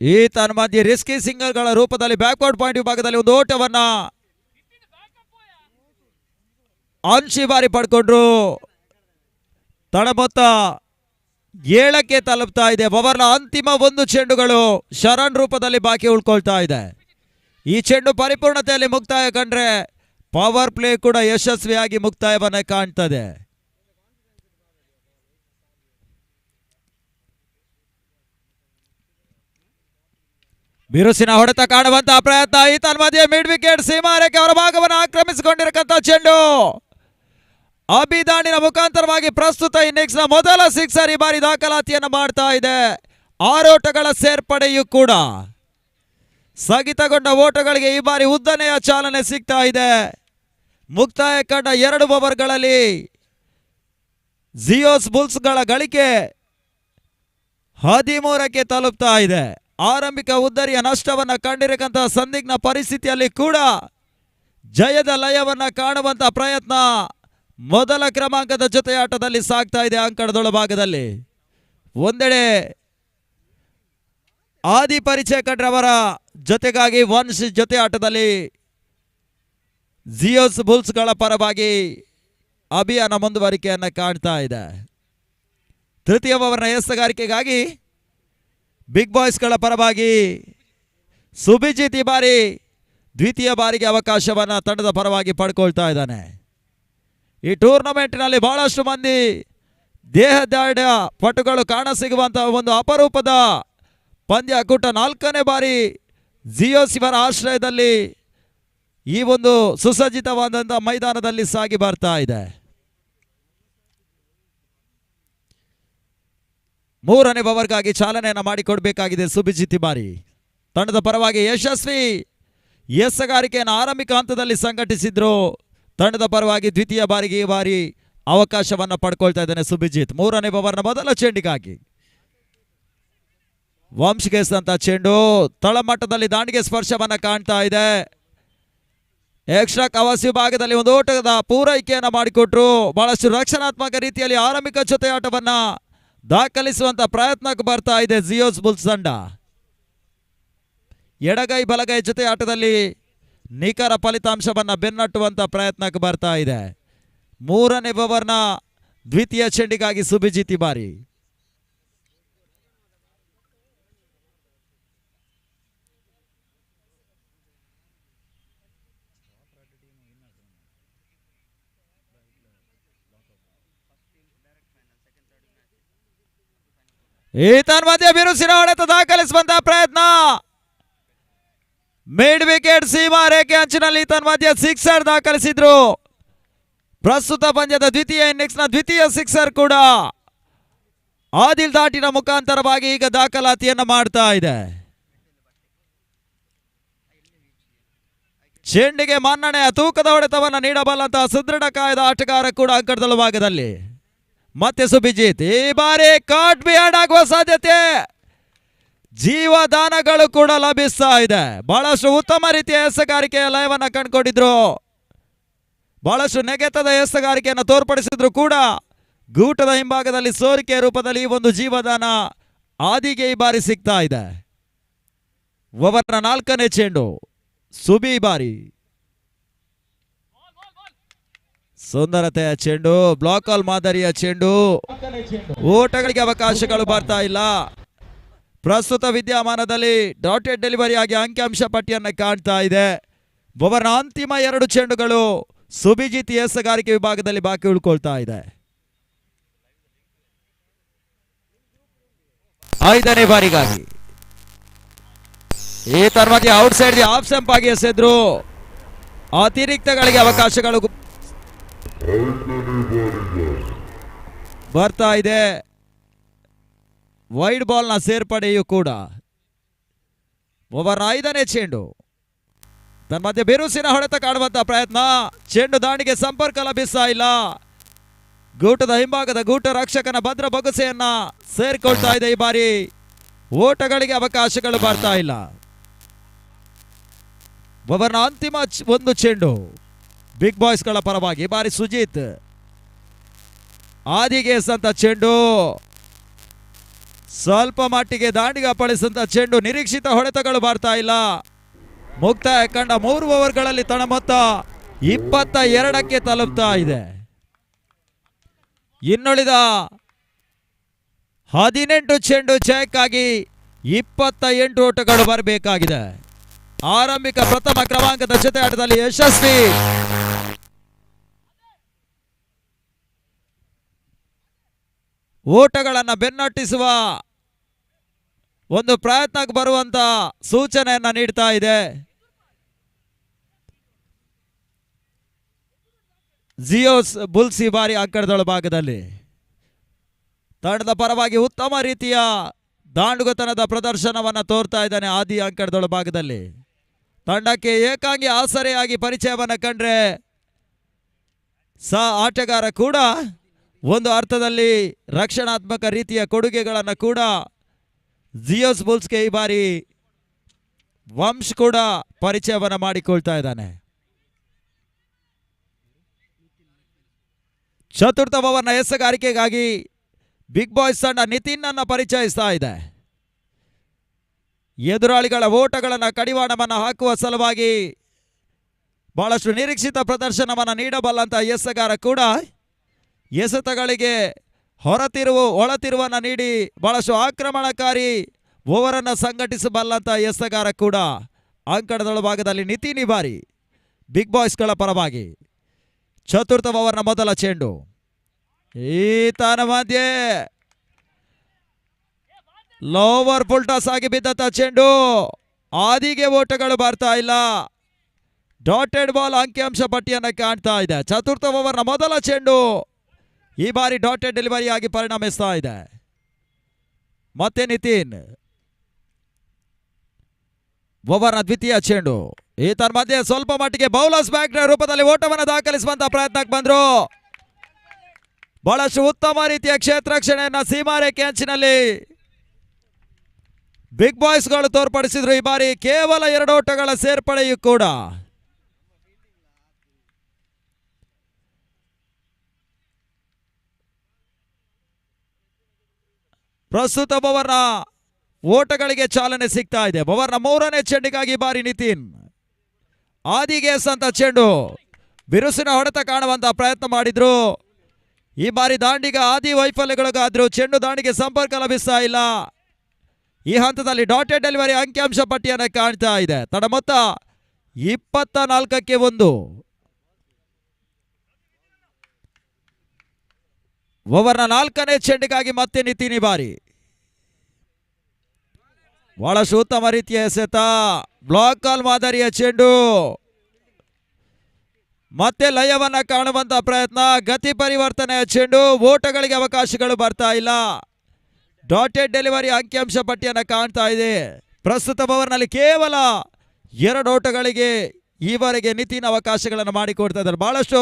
ಈ ತನ್ನ ಮಧ್ಯೆ ರಿಸ್ಕಿ ಸಿಂಗಲ್ಗಳ ರೂಪದಲ್ಲಿ ಬ್ಯಾಕ್ವರ್ಡ್ ಪಾಯಿಂಟ್ ವಿಭಾಗದಲ್ಲಿ ಒಂದು ಓಟವನ್ನ ಅಂಶಿ ಬಾರಿ ಪಡ್ಕೊಂಡ್ರು. ತಡ ಮೊತ್ತ 7ಕ್ಕೆ ತಲುಪ್ತಾ ಇದೆ. ಓವರ್ನ ಅಂತಿಮ 1 ಚೆಂಡುಗಳು ಶರಣ್ ರೂಪದಲ್ಲಿ ಬಾಕಿ ಉಳ್ಕೊಳ್ತಾ ಇದೆ. ಈ ಚೆಂಡು ಪರಿಪೂರ್ಣತೆಯಲ್ಲಿ ಮುಕ್ತಾಯ ಕಂಡ್ರೆ ಪವರ್ ಪ್ಲೇ ಕೂಡ ಯಶಸ್ವಿಯಾಗಿ ಮುಕ್ತಾಯವನ್ನ ಕಾಣ್ತದೆ. ಬಿರುಸಿನ ಹೊಡೆತ ಕಾಣುವಂತಹ ಪ್ರಯತ್ನ. ಈ ತನ್ನ ಮಧ್ಯೆ ಮಿಡ್ ವಿಕೆಟ್ ಸೀಮಾರೇಖೆ ಅವರ ಭಾಗವನ್ನು ಆಕ್ರಮಿಸಿಕೊಂಡಿರತಕ್ಕಂಥ ಚೆಂಡು ಅಭಿದಾನಿನ ಮುಖಾಂತರವಾಗಿ ಪ್ರಸ್ತುತ ಇನ್ನಿಂಗ್ಸ್ ನ ಮೊದಲ ಸಿಕ್ಸರ್ ಈ ಬಾರಿ ದಾಖಲಾತಿಯನ್ನು ಮಾಡ್ತಾ ಇದೆ. 6 ಓಟಗಳ ಸೇರ್ಪಡೆಯೂ ಕೂಡ ಸ್ಥಗಿತಗೊಂಡ ಓಟಗಳಿಗೆ ಈ ಬಾರಿ ಉದ್ದನೆಯ ಚಾಲನೆ ಸಿಗ್ತಾ ಇದೆ. ಮುಕ್ತಾಯ ಕಂಡ 2 ಓವರ್ಗಳಲ್ಲಿ ಜಿಯೋಸ್ ಬುಲ್ಸ್ಗಳ ಗಳಿಕೆ 13ಕ್ಕೆ ತಲುಪ್ತಾ ಇದೆ. ಆರಂಭಿಕ ಉದ್ದರಿಯ ನಷ್ಟವನ್ನು ಕಂಡಿರತಕ್ಕಂತಹ ಸಂದಿಗ್ಧ ಪರಿಸ್ಥಿತಿಯಲ್ಲಿ ಕೂಡ ಜಯದ ಲಯವನ್ನ ಕಾಣುವಂತ ಪ್ರಯತ್ನ ಮೊದಲ ಕ್ರಮಾಂಕದ ಜೊತೆ ಆಟದಲ್ಲಿ ಸಾಗ್ತಾ ಇದೆ. ಅಂಕಣದೊಳ ಭಾಗದಲ್ಲಿ ಒಂದೆಡೆ ಆದಿ ಪರಿಚಯ ಕಂಡ್ರವರ ಜೊತೆಗಾಗಿ ವಂಶ್ ಜೊತೆ ಆಟದಲ್ಲಿ ಜಿಯೋಸ್ ಬುಲ್ಸ್ಗಳ ಪರವಾಗಿ ಅಭಿಯಾನ ಮುಂದುವರಿಕೆಯನ್ನು ಕಾಣ್ತಾ ಇದೆ. ತೃತೀಯ ಓವರ್ನ ಎಸೆಗಾರಿಕೆಗಾಗಿ ಬಿಗ್ ಬಾಯ್ಸ್ಗಳ ಪರವಾಗಿ ಸುಭಿಜಿತ್ ಈ ಬಾರಿ ದ್ವಿತೀಯ ಬಾರಿಗೆ ಅವಕಾಶವನ್ನು ತಂಡದ ಪರವಾಗಿ ಪಡ್ಕೊಳ್ತಾ ಇದ್ದಾನೆ. ಈ ಟೂರ್ನಮೆಂಟ್ನಲ್ಲಿ ಬಹಳಷ್ಟು ಮಂದಿ ದೇಹದಾಢ್ಯ ಪಟುಗಳು ಕಾಣಸಿಗುವಂತಹ ಒಂದು ಅಪರೂಪದ ಪಂದ್ಯಕೂಟ 4ನೇ ಬಾರಿ ಜಿಯೋಸ್ ಇವರ ಆಶ್ರಯದಲ್ಲಿ ಈ ಒಂದು ಸುಸಜ್ಜಿತವಾದಂಥ ಮೈದಾನದಲ್ಲಿ ಸಾಗಿ ಬರ್ತಾ ಇದೆ. 3ನೇ ಓವರ್ಗಾಗಿ ಚಾಲನೆಯನ್ನು ಮಾಡಿಕೊಡಬೇಕಾಗಿದೆ ಸುಭಿಜಿತ್ ಬಾರಿ. ತಂಡದ ಪರವಾಗಿ ಯಶಸ್ವಿ ಎಸೆಗಾರಿಕೆಯನ್ನು ಆರಂಭಿಕ ಹಂತದಲ್ಲಿ ಸಂಘಟಿಸಿದ್ರು. ತಂಡದ ಪರವಾಗಿ ದ್ವಿತೀಯ ಬಾರಿಗೆ ಈ ಬಾರಿ ಅವಕಾಶವನ್ನು ಪಡ್ಕೊಳ್ತಾ ಇದ್ದಾನೆ ಸುಭಿಜಿತ್. 3ನೇ ಓವರ್ನ ಮೊದಲ ಚೆಂಡಿಗಾಗಿ ವಂಶ್ಗೆ ಎಸೆದಂತ ಚೆಂಡು ತಳಮಟ್ಟದಲ್ಲಿ ದಾಂಡಿಗೆ ಸ್ಪರ್ಶವನ್ನು ಕಾಣ್ತಾ ಇದೆ. ಎಕ್ಸ್ಟ್ರಾ ಕವರ್ಸ್ ವಿಭಾಗದಲ್ಲಿ ಒಂದು ಓಟದ ಪೂರೈಕೆಯನ್ನು ಮಾಡಿಕೊಟ್ರು. ಬಹಳಷ್ಟು ರಕ್ಷಣಾತ್ಮಕ ರೀತಿಯಲ್ಲಿ ಆರಂಭಿಕ ಜೊತೆ ಆಟವನ್ನ ದಾಖಲಿಸುವಂತ ಪ್ರಯತ್ನಕ್ಕೆ ಬರ್ತಾ ಇದೆ ಜಿಯೋಸ್ ಬುಲ್ಸ್ ತಂಡ. ಎಡಗೈ ಬಲಗೈ ಜೊತೆ ಆಟದಲ್ಲಿ ನಿಖರ ಫಲಿತಾಂಶವನ್ನು ಬೆನ್ನಟ್ಟುವಂತ ಪ್ರಯತ್ನಕ್ಕೆ ಬರ್ತಾ ಇದೆ. 3ನೇ ಓವರ್ನ ದ್ವಿತೀಯ ಚೆಂಡಿಗಾಗಿ ಸುಭಿಜಿತ್ ಬಾರಿ. ಈತನ ಮಧ್ಯೆ ಬಿರುಸಿನ ಹೊಡೆತ ದಾಖಲಿಸುವಂತಹ ಪ್ರಯತ್ನ. ಮಿಡ್ ವಿಕೆಟ್ ಸೀಮಾ ರೇಖೆ ಅಂಚಿನಲ್ಲಿ ಈತನ ಮಧ್ಯೆ ಸಿಕ್ಸರ್ ದಾಖಲಿಸಿದ್ರು. ಪ್ರಸ್ತುತ ಪಂದ್ಯದ ದ್ವಿತೀಯ ಇನ್ನಿಂಗ್ಸ್ನ ದ್ವಿತೀಯ ಸಿಕ್ಸರ್ ಕೂಡ ಆದಿಲ್ ದಾಟಿನ ಮುಖಾಂತರವಾಗಿ ಈಗ ದಾಖಲಾತಿಯನ್ನು ಮಾಡ್ತಾ ಇದೆ. ಚೆಂಡಿಗೆ ಮನ್ನಣೆಯ ತೂಕದ ಹೊಡೆತವನ್ನು ನೀಡಬಲ್ಲಂತಹ ಸುದೃಢ ಕಾಯದ ಆಟಗಾರ ಕೂಡ ಅಂಕಣದ ಭಾಗದಲ್ಲಿ. ಮತ್ತೆ ಸುಭಿಜಿತ್ ಈ ಬಾರಿ ಕಾಟ್ ಬಿಹ್ಯಾಂಡ್ ಆಗುವ ಸಾಧ್ಯತೆ, ಜೀವದಾನಗಳು ಕೂಡ ಲಭಿಸ್ತಾ ಇದೆ. ಬಹಳಷ್ಟು ಉತ್ತಮ ರೀತಿಯ ಎಸೆಗಾರಿಕೆಯ ಲಯವನ್ನು ಕಂಡುಕೊಂಡಿದ್ರು. ಬಹಳಷ್ಟು ನೆಗೆತದ ಎಸೆಗಾರಿಕೆಯನ್ನು ತೋರ್ಪಡಿಸಿದ್ರು ಕೂಡ ಗೂಟದ ಹಿಂಭಾಗದಲ್ಲಿ ಸೋರಿಕೆ ರೂಪದಲ್ಲಿ ಒಂದು ಜೀವದಾನ ಆದಿಗೆ ಈ ಬಾರಿ ಸಿಗ್ತಾ ಇದೆ. ಓವರ್ನ 4ನೇ ಚೆಂಡು ಸುಬಿ ಬಾರಿ ಸುಂದರತೆಯ ಚೆಂಡು, ಬ್ಲಾಕ್ ಆಲ್ ಮಾದರಿಯ ಚೆಂಡು, ಓಟಗಳಿಗೆ ಅವಕಾಶಗಳು ಬರ್ತಾ ಇಲ್ಲ. ಪ್ರಸ್ತುತ ವಿದ್ಯಮಾನದಲ್ಲಿ ಡಾಟೆಡ್ ಡೆಲಿವರಿ ಆಗಿ ಅಂಕಿಅಂಶ ಪಟ್ಟಿಯನ್ನು ಕಾಣ್ತಾ ಇದೆ. ಓವರ್ನ ಅಂತಿಮ 2 ಚೆಂಡುಗಳು ಸುಭಿಜಿತ್ ಎಸಗಾರಿಕೆ ವಿಭಾಗದಲ್ಲಿ ಬಾಕಿ ಉಳ್ಕೊಳ್ತಾ ಇದೆ. 5ನೇ ಬಾರಿಗಾಗಿ ಈ ತರ್ಮತಿ ಔಟ್ ಸೈಡ್ ಆಫ್ ಸ್ಟಂಪ್ ಆಗಿ ಎಸೆದ್ರು. ಅತಿರಿಕ್ತಗಳಿಗೆ ಅವಕಾಶಗಳು ಬರ್ತಾ ಇದೆ. ವೈಡ್ ಬಾಲ್ನ ಸೇರ್ಪಡೆಯೂ ಕೂಡ. ಓವರ್ 5ನೇ ಚೆಂಡು ತನ್ನ ಮಧ್ಯೆ ಬಿರುಸಿನ ಹೊಡೆತ ಕಾಣುವಂತ ಪ್ರಯತ್ನ, ಚೆಂಡು ದಾಂಡಿಗೆ ಸಂಪರ್ಕ ಲಭಿಸ್ತಾ ಇಲ್ಲ. ಗೂಟದ ಹಿಂಭಾಗದ ಗೂಟ ರಕ್ಷಕನ ಭದ್ರ ಬೊಗಸೆಯನ್ನ ಸೇರ್ಕೊಳ್ತಾ ಇದೆ. ಈ ಬಾರಿ ಓಟಗಳಿಗೆ ಅವಕಾಶಗಳು ಬರ್ತಾ ಇಲ್ಲ. ಓವರ್ನ ಅಂತಿಮ 1 ಚೆಂಡು ಬಿಗ್ ಬಾಯ್ಸ್ ಗಳ ಪರವಾಗಿ. ಈ ಬಾರಿ ಸುಜಿತ್ ಆದಿಗೆ ಎಸಂತ ಚೆಂಡು, ಸ್ವಲ್ಪ ಮಟ್ಟಿಗೆ ದಾಂಡಿಗೆ ಅಪ್ಪಳಿಸಂತ ಚೆಂಡು, ನಿರೀಕ್ಷಿತ ಹೊಡೆತಗಳು ಬರ್ತಾ ಇಲ್ಲ. ಮುಕ್ತಾಯ ಕಂಡ 3 ಓವರ್ಗಳಲ್ಲಿ ತನ್ನ ಮೊತ್ತ 22ಕ್ಕೆ ತಲುಪ್ತಾ ಇದೆ. ಇನ್ನುಳಿದ 18 ಚೆಂಡು ಜಯಕ್ಕಾಗಿ 28 ಓಟಗಳು ಬರಬೇಕಾಗಿದೆ. ಆರಂಭಿಕ ಪ್ರಥಮ ಕ್ರಮಾಂಕದ ಜೊತೆ ಆಟದಲ್ಲಿ ಯಶಸ್ವಿ. ಓಟಗಳನ್ನು ಬೆನ್ನಟ್ಟಿಸುವ ಒಂದು ಪ್ರಯತ್ನಕ್ಕೆ ಬರುವಂತ ಸೂಚನೆಯನ್ನ ನೀಡ್ತಾ ಇದೆ. ಜಿಯೋಸ್ ಬುಲ್ಸ್ ಈ ಬಾರಿ ಅಂಕಣದೊಳ ಭಾಗದಲ್ಲಿ ತಂಡದ ಪರವಾಗಿ ಉತ್ತಮ ರೀತಿಯ ದಾಂಡುಗತನದ ಪ್ರದರ್ಶನವನ್ನು ತೋರ್ತಾ ಇದ್ದಾನೆ. ಆದಿ ಅಂಕಣದೊಳ ಭಾಗದಲ್ಲಿ ತಂಡಕ್ಕೆ ಏಕಾಂಗಿ ಆಸರೆಯಾಗಿ ಪರಿಚಯವನ್ನು ಕಂಡ್ರೆ ಆಟಗಾರ ಕೂಡ ಒಂದು ಅರ್ಥದಲ್ಲಿ ರಕ್ಷಣಾತ್ಮಕ ರೀತಿಯ ಕೊಡುಗೆಗಳನ್ನು ಕೂಡ ಜಿಯೋಸ್ ಬುಲ್ಸ್ಗೆ ಈ ಬಾರಿ ವಂಶ್ ಕೂಡ ಪರಿಚಯವನ್ನು ಮಾಡಿಕೊಳ್ತಾ ಇದ್ದಾನೆ. ಚತುರ್ಥ ಓವರ್ನ ಎಸಗಾರಿಕೆಗಾಗಿ ಬಿಗ್ ಬಾಯ್ಸ್ ತಂಡ ನಿತಿನ್ ಅನ್ನ ಪರಿಚಯಿಸ್ತಾ ಇದೆ. ಎದುರಾಳಿಗಳ ಓಟಗಳನ್ನು ಕಡಿವಾಣವನ್ನು ಹಾಕುವ ಸಲುವಾಗಿ ಬಹಳಷ್ಟು ನಿರೀಕ್ಷಿತ ಪ್ರದರ್ಶನವನ್ನು ನೀಡಬಲ್ಲಂತ ಎಸಗಾರ ಕೂಡ ಎಸೆತಗಳಿಗೆ ಒಳತಿರುವನ್ನು ನೀಡಿ ಬಹಳಷ್ಟು ಆಕ್ರಮಣಕಾರಿ ಓವರನ್ನು ಸಂಘಟಿಸಬಲ್ಲಂತ ಎಸಗಾರ ಕೂಡ ಅಂಕಣದೊಳ ಭಾಗದಲ್ಲಿ ನಿತಿನ್ ಈ ಬಾರಿ ಬಿಗ್ ಬಾಯ್ಸ್ಗಳ ಪರವಾಗಿ. ಚತುರ್ಥ ಓವರ್ನ ಮೊದಲ ಚೆಂಡು ಈತನ ಮಧ್ಯೆ ಲೋವರ್ ಫುಲ್ ಟಾಸ್ ಆಗಿ ಬಿದ್ದಂತ ಚೆಂಡು, ಆದಿಗೆ ಓಟಗಳು ಬರ್ತಾ ಇಲ್ಲ. ಡಾಟೆಡ್ ಬಾಲ್ ಅಂಕಿಅಂಶ ಪಟ್ಟಿಯನ್ನು ಕಾಣ್ತಾ ಇದೆ. ಚತುರ್ಥ ಓವರ್ನ ಮೊದಲ ಚೆಂಡು ಈ ಬಾರಿ ಡಾಟೆಡ್ ಡೆಲಿವರಿ ಆಗಿ ಪರಿಣಮಿಸ್ತಾ ಇದೆ. ಮತ್ತೆ ನಿತಿನ್ ಓವರ್ನ ದ್ವಿತೀಯ ಚೆಂಡು. ಈತನ ಮಧ್ಯೆ ಸ್ವಲ್ಪ ಮಟ್ಟಿಗೆ ಬೌಲರ್ಸ್ ಬ್ಯಾಕ್ ರೂಪದಲ್ಲಿ ಓಟವನ್ನು ದಾಖಲಿಸುವಂತ ಪ್ರಯತ್ನಕ್ಕೆ ಬಂದ್ರು. ಬಹಳಷ್ಟು ಉತ್ತಮ ರೀತಿಯ ಕ್ಷೇತ್ರ ರಕ್ಷಣೆಯನ್ನ ಸೀಮಾರೇಖೆ ಅಂಚಿನಲ್ಲಿ ಬಿಗ್ ಬಾಯ್ಸ್ಗಳು ತೋರ್ಪಡಿಸಿದ್ರು. ಈ ಬಾರಿ ಕೇವಲ 2 ಓಟಗಳ ಸೇರ್ಪಡೆಯೂ ಕೂಡ. ಪ್ರಸ್ತುತ ಓವರ್ನ ಓಟಗಳಿಗೆ ಚಾಲನೆ ಸಿಗ್ತಾ ಇದೆ. ಓವರ್ನ 3ನೇ ಚೆಂಡಿಗಾಗಿ ಬಾರಿ ನಿತಿನ್ ಆದಿಗೆ ಎಸಂತ ಚೆಂಡು, ಬಿರುಸಿನ ಹೊಡೆತ ಕಾಣುವಂತ ಪ್ರಯತ್ನ ಮಾಡಿದ್ರು. ಈ ಬಾರಿ ದಾಂಡಿಗೆ ಆದಿ ವೈಫಲ್ಯಗಳಿಗಾದ್ರು ಚೆಂಡು ದಾಂಡಿಗೆ ಸಂಪರ್ಕ ಲಭಿಸ್ತಾ ಇಲ್ಲ. ಈ ಹಂತದಲ್ಲಿ ಡಾಟೆಡ್ ಡೆಲಿವರಿ ಅಂಕಿಅಂಶ ಪಟ್ಟಿಯನ್ನು ಕಾಣ್ತಾ ಇದೆ. ತಡ ಮೊತ್ತ 24ಕ್ಕೆ 1. ಓವರ್ನ 4ನೇ ಚೆಂಡಿಗಾಗಿ ಮತ್ತೆ ನಿತಿನ್ ಈ ಬಾರಿ ಬಹಳಷ್ಟು ಉತ್ತಮ ರೀತಿಯ ಎಸೆತ, ಬ್ಲಾಕ್ ಕಾಲ್ ಮಾದರಿಯ ಚೆಂಡು, ಮತ್ತೆ ಲಯವನ್ನ ಕಾಣುವಂತ ಪ್ರಯತ್ನ, ಗತಿ ಪರಿವರ್ತನೆಯ ಚೆಂಡು, ಓಟಗಳಿಗೆ ಅವಕಾಶಗಳು ಬರ್ತಾ ಇಲ್ಲ. ಡಾಟೆಡ್ ಡೆಲಿವರಿ ಅಂಕಿಅಂಶ ಪಟ್ಟಿಯನ್ನು ಕಾಣ್ತಾ ಇದೆ. ಪ್ರಸ್ತುತ ಓವರ್ನಲ್ಲಿ ಕೇವಲ 2 ಓಟಗಳಿಗೆ ಈವರೆಗೆ ನಿತಿನ್ ಅವಕಾಶಗಳನ್ನು ಮಾಡಿಕೊಡ್ತಾ ಇದ್ದಾರೆ. ಬಹಳಷ್ಟು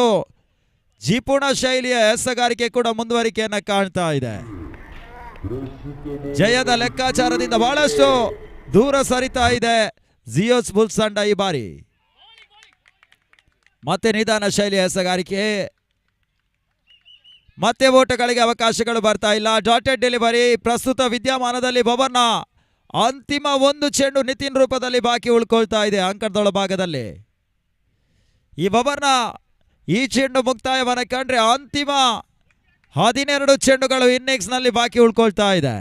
ಜಿಪುಣ ಶೈಲಿಯ ಎಸಗಾರಿಕೆ ಕೂಡ ಮುಂದುವರಿಕೆಯನ್ನು ಕಾಣ್ತಾ ಇದೆ. ಜಯದ ಲೆಕ್ಕಾಚಾರದಿಂದ ಬಹಳಷ್ಟು ದೂರ ಸರಿತಾ ಇದೆ ಜಿಯೋಸ್ ಬುಲ್ಸ್ ತಂಡ ಈ ಬಾರಿ. ಮತ್ತೆ ನಿಧಾನ ಶೈಲಿಯ ಎಸಗಾರಿಕೆ, ಮತ್ತೆ ಓಟಗಳಿಗೆ ಅವಕಾಶಗಳು ಬರ್ತಾ ಇಲ್ಲ. Dotted delivery. ಪ್ರಸ್ತುತ ವಿದ್ಯಮಾನದಲ್ಲಿ ಭವನ್ನ ಅಂತಿಮ ಒಂದು ಚೆಂಡು ನಿತಿನ್ ರೂಪದಲ್ಲಿ ಬಾಕಿ ಉಳ್ಕೊಳ್ತಾ ಇದೆ ಅಂಕಣದೊಳಭಾಗದಲ್ಲಿ. ಈ ಭವನ್ನ ಈ ಚೆಂಡು ಮುಕ್ತಾಯವನ್ನು ಕಂಡ್ರೆ ಅಂತಿಮ 12 ಚೆಂಡುಗಳು ಇನ್ನಿಂಗ್ಸ್ ನಲ್ಲಿ ಬಾಕಿ ಉಳ್ಕೊಳ್ತಾ ಇದೆ.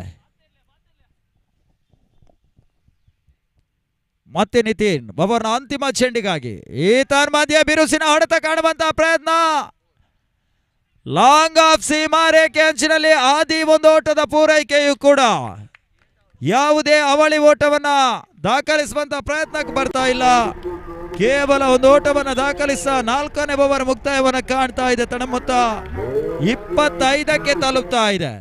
ಮತ್ತೆ ನಿತಿನ್ ಭವನ್ನ ಅಂತಿಮ ಚೆಂಡಿಗಾಗಿ ಈ ಮಧ್ಯೆ ಬಿರುಸಿನ ಹೊಡೆತ ಕಾಣುವಂತಹ ಪ್ರಯತ್ನ. ಲಾಂಗ್ ಆಫ್ ಸೀಮಾರೇಖೆ ಅಂಚಿನಲ್ಲಿ ಆದಿ ಒಂದು ಓಟದ ಪೂರೈಕೆಯು ಕೂಡ ಯಾವುದೇ ಅವಳಿ ಓಟವನ್ನ ದಾಖಲಿಸುವಂತ ಪ್ರಯತ್ನಕ್ಕೆ ಬರ್ತಾ ಇಲ್ಲ. ಕೇವಲ ಒಂದು ಓಟವನ್ನು ದಾಖಲಿಸ 4ನೇ ಓವರ್ ಮುಕ್ತಾಯವನ್ನು ಕಾಣ್ತಾ ಇದೆ. ತನ್ನ ಮೊತ್ತ 25ಕ್ಕೆ ತಲುಪ್ತಾ ಇದೆ.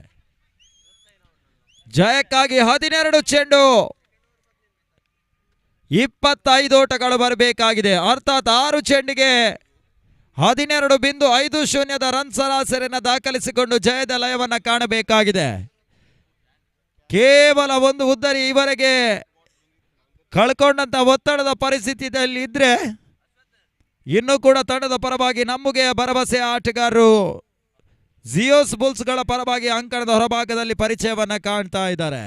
ಜಯಕ್ಕಾಗಿ 12 ಚೆಂಡು 25 ಓಟಗಳು ಬರಬೇಕಾಗಿದೆ. ಅರ್ಥಾತ್ 6 ಚೆಂಡಿಗೆ 12.50 ರನ್ ಸರಾಸರಿಯನ್ನು ದಾಖಲಿಸಿಕೊಂಡು ಜಯದ ಲಯವನ್ನು ಕಾಣಬೇಕಾಗಿದೆ. ಕೇವಲ ಒಂದು ಉದ್ದರಿ ಇವರೆಗೆ ಕಳ್ಕೊಂಡಂತ ಒತ್ತಡದ ಪರಿಸ್ಥಿತಿಯಲ್ಲಿ ಇದ್ರೆ ಇನ್ನೂ ಕೂಡ ತಂಡದ ಪರವಾಗಿ ನಮಗೆ ಭರವಸೆ ಆಟಗಾರರು ಜಿಯೋಸ್ ಬುಲ್ಸ್ಗಳ ಪರವಾಗಿ ಅಂಕಣದ ಹೊರಭಾಗದಲ್ಲಿ ಪರಿಚಯವನ್ನ ಕಾಣ್ತಾ ಇದ್ದಾರೆ.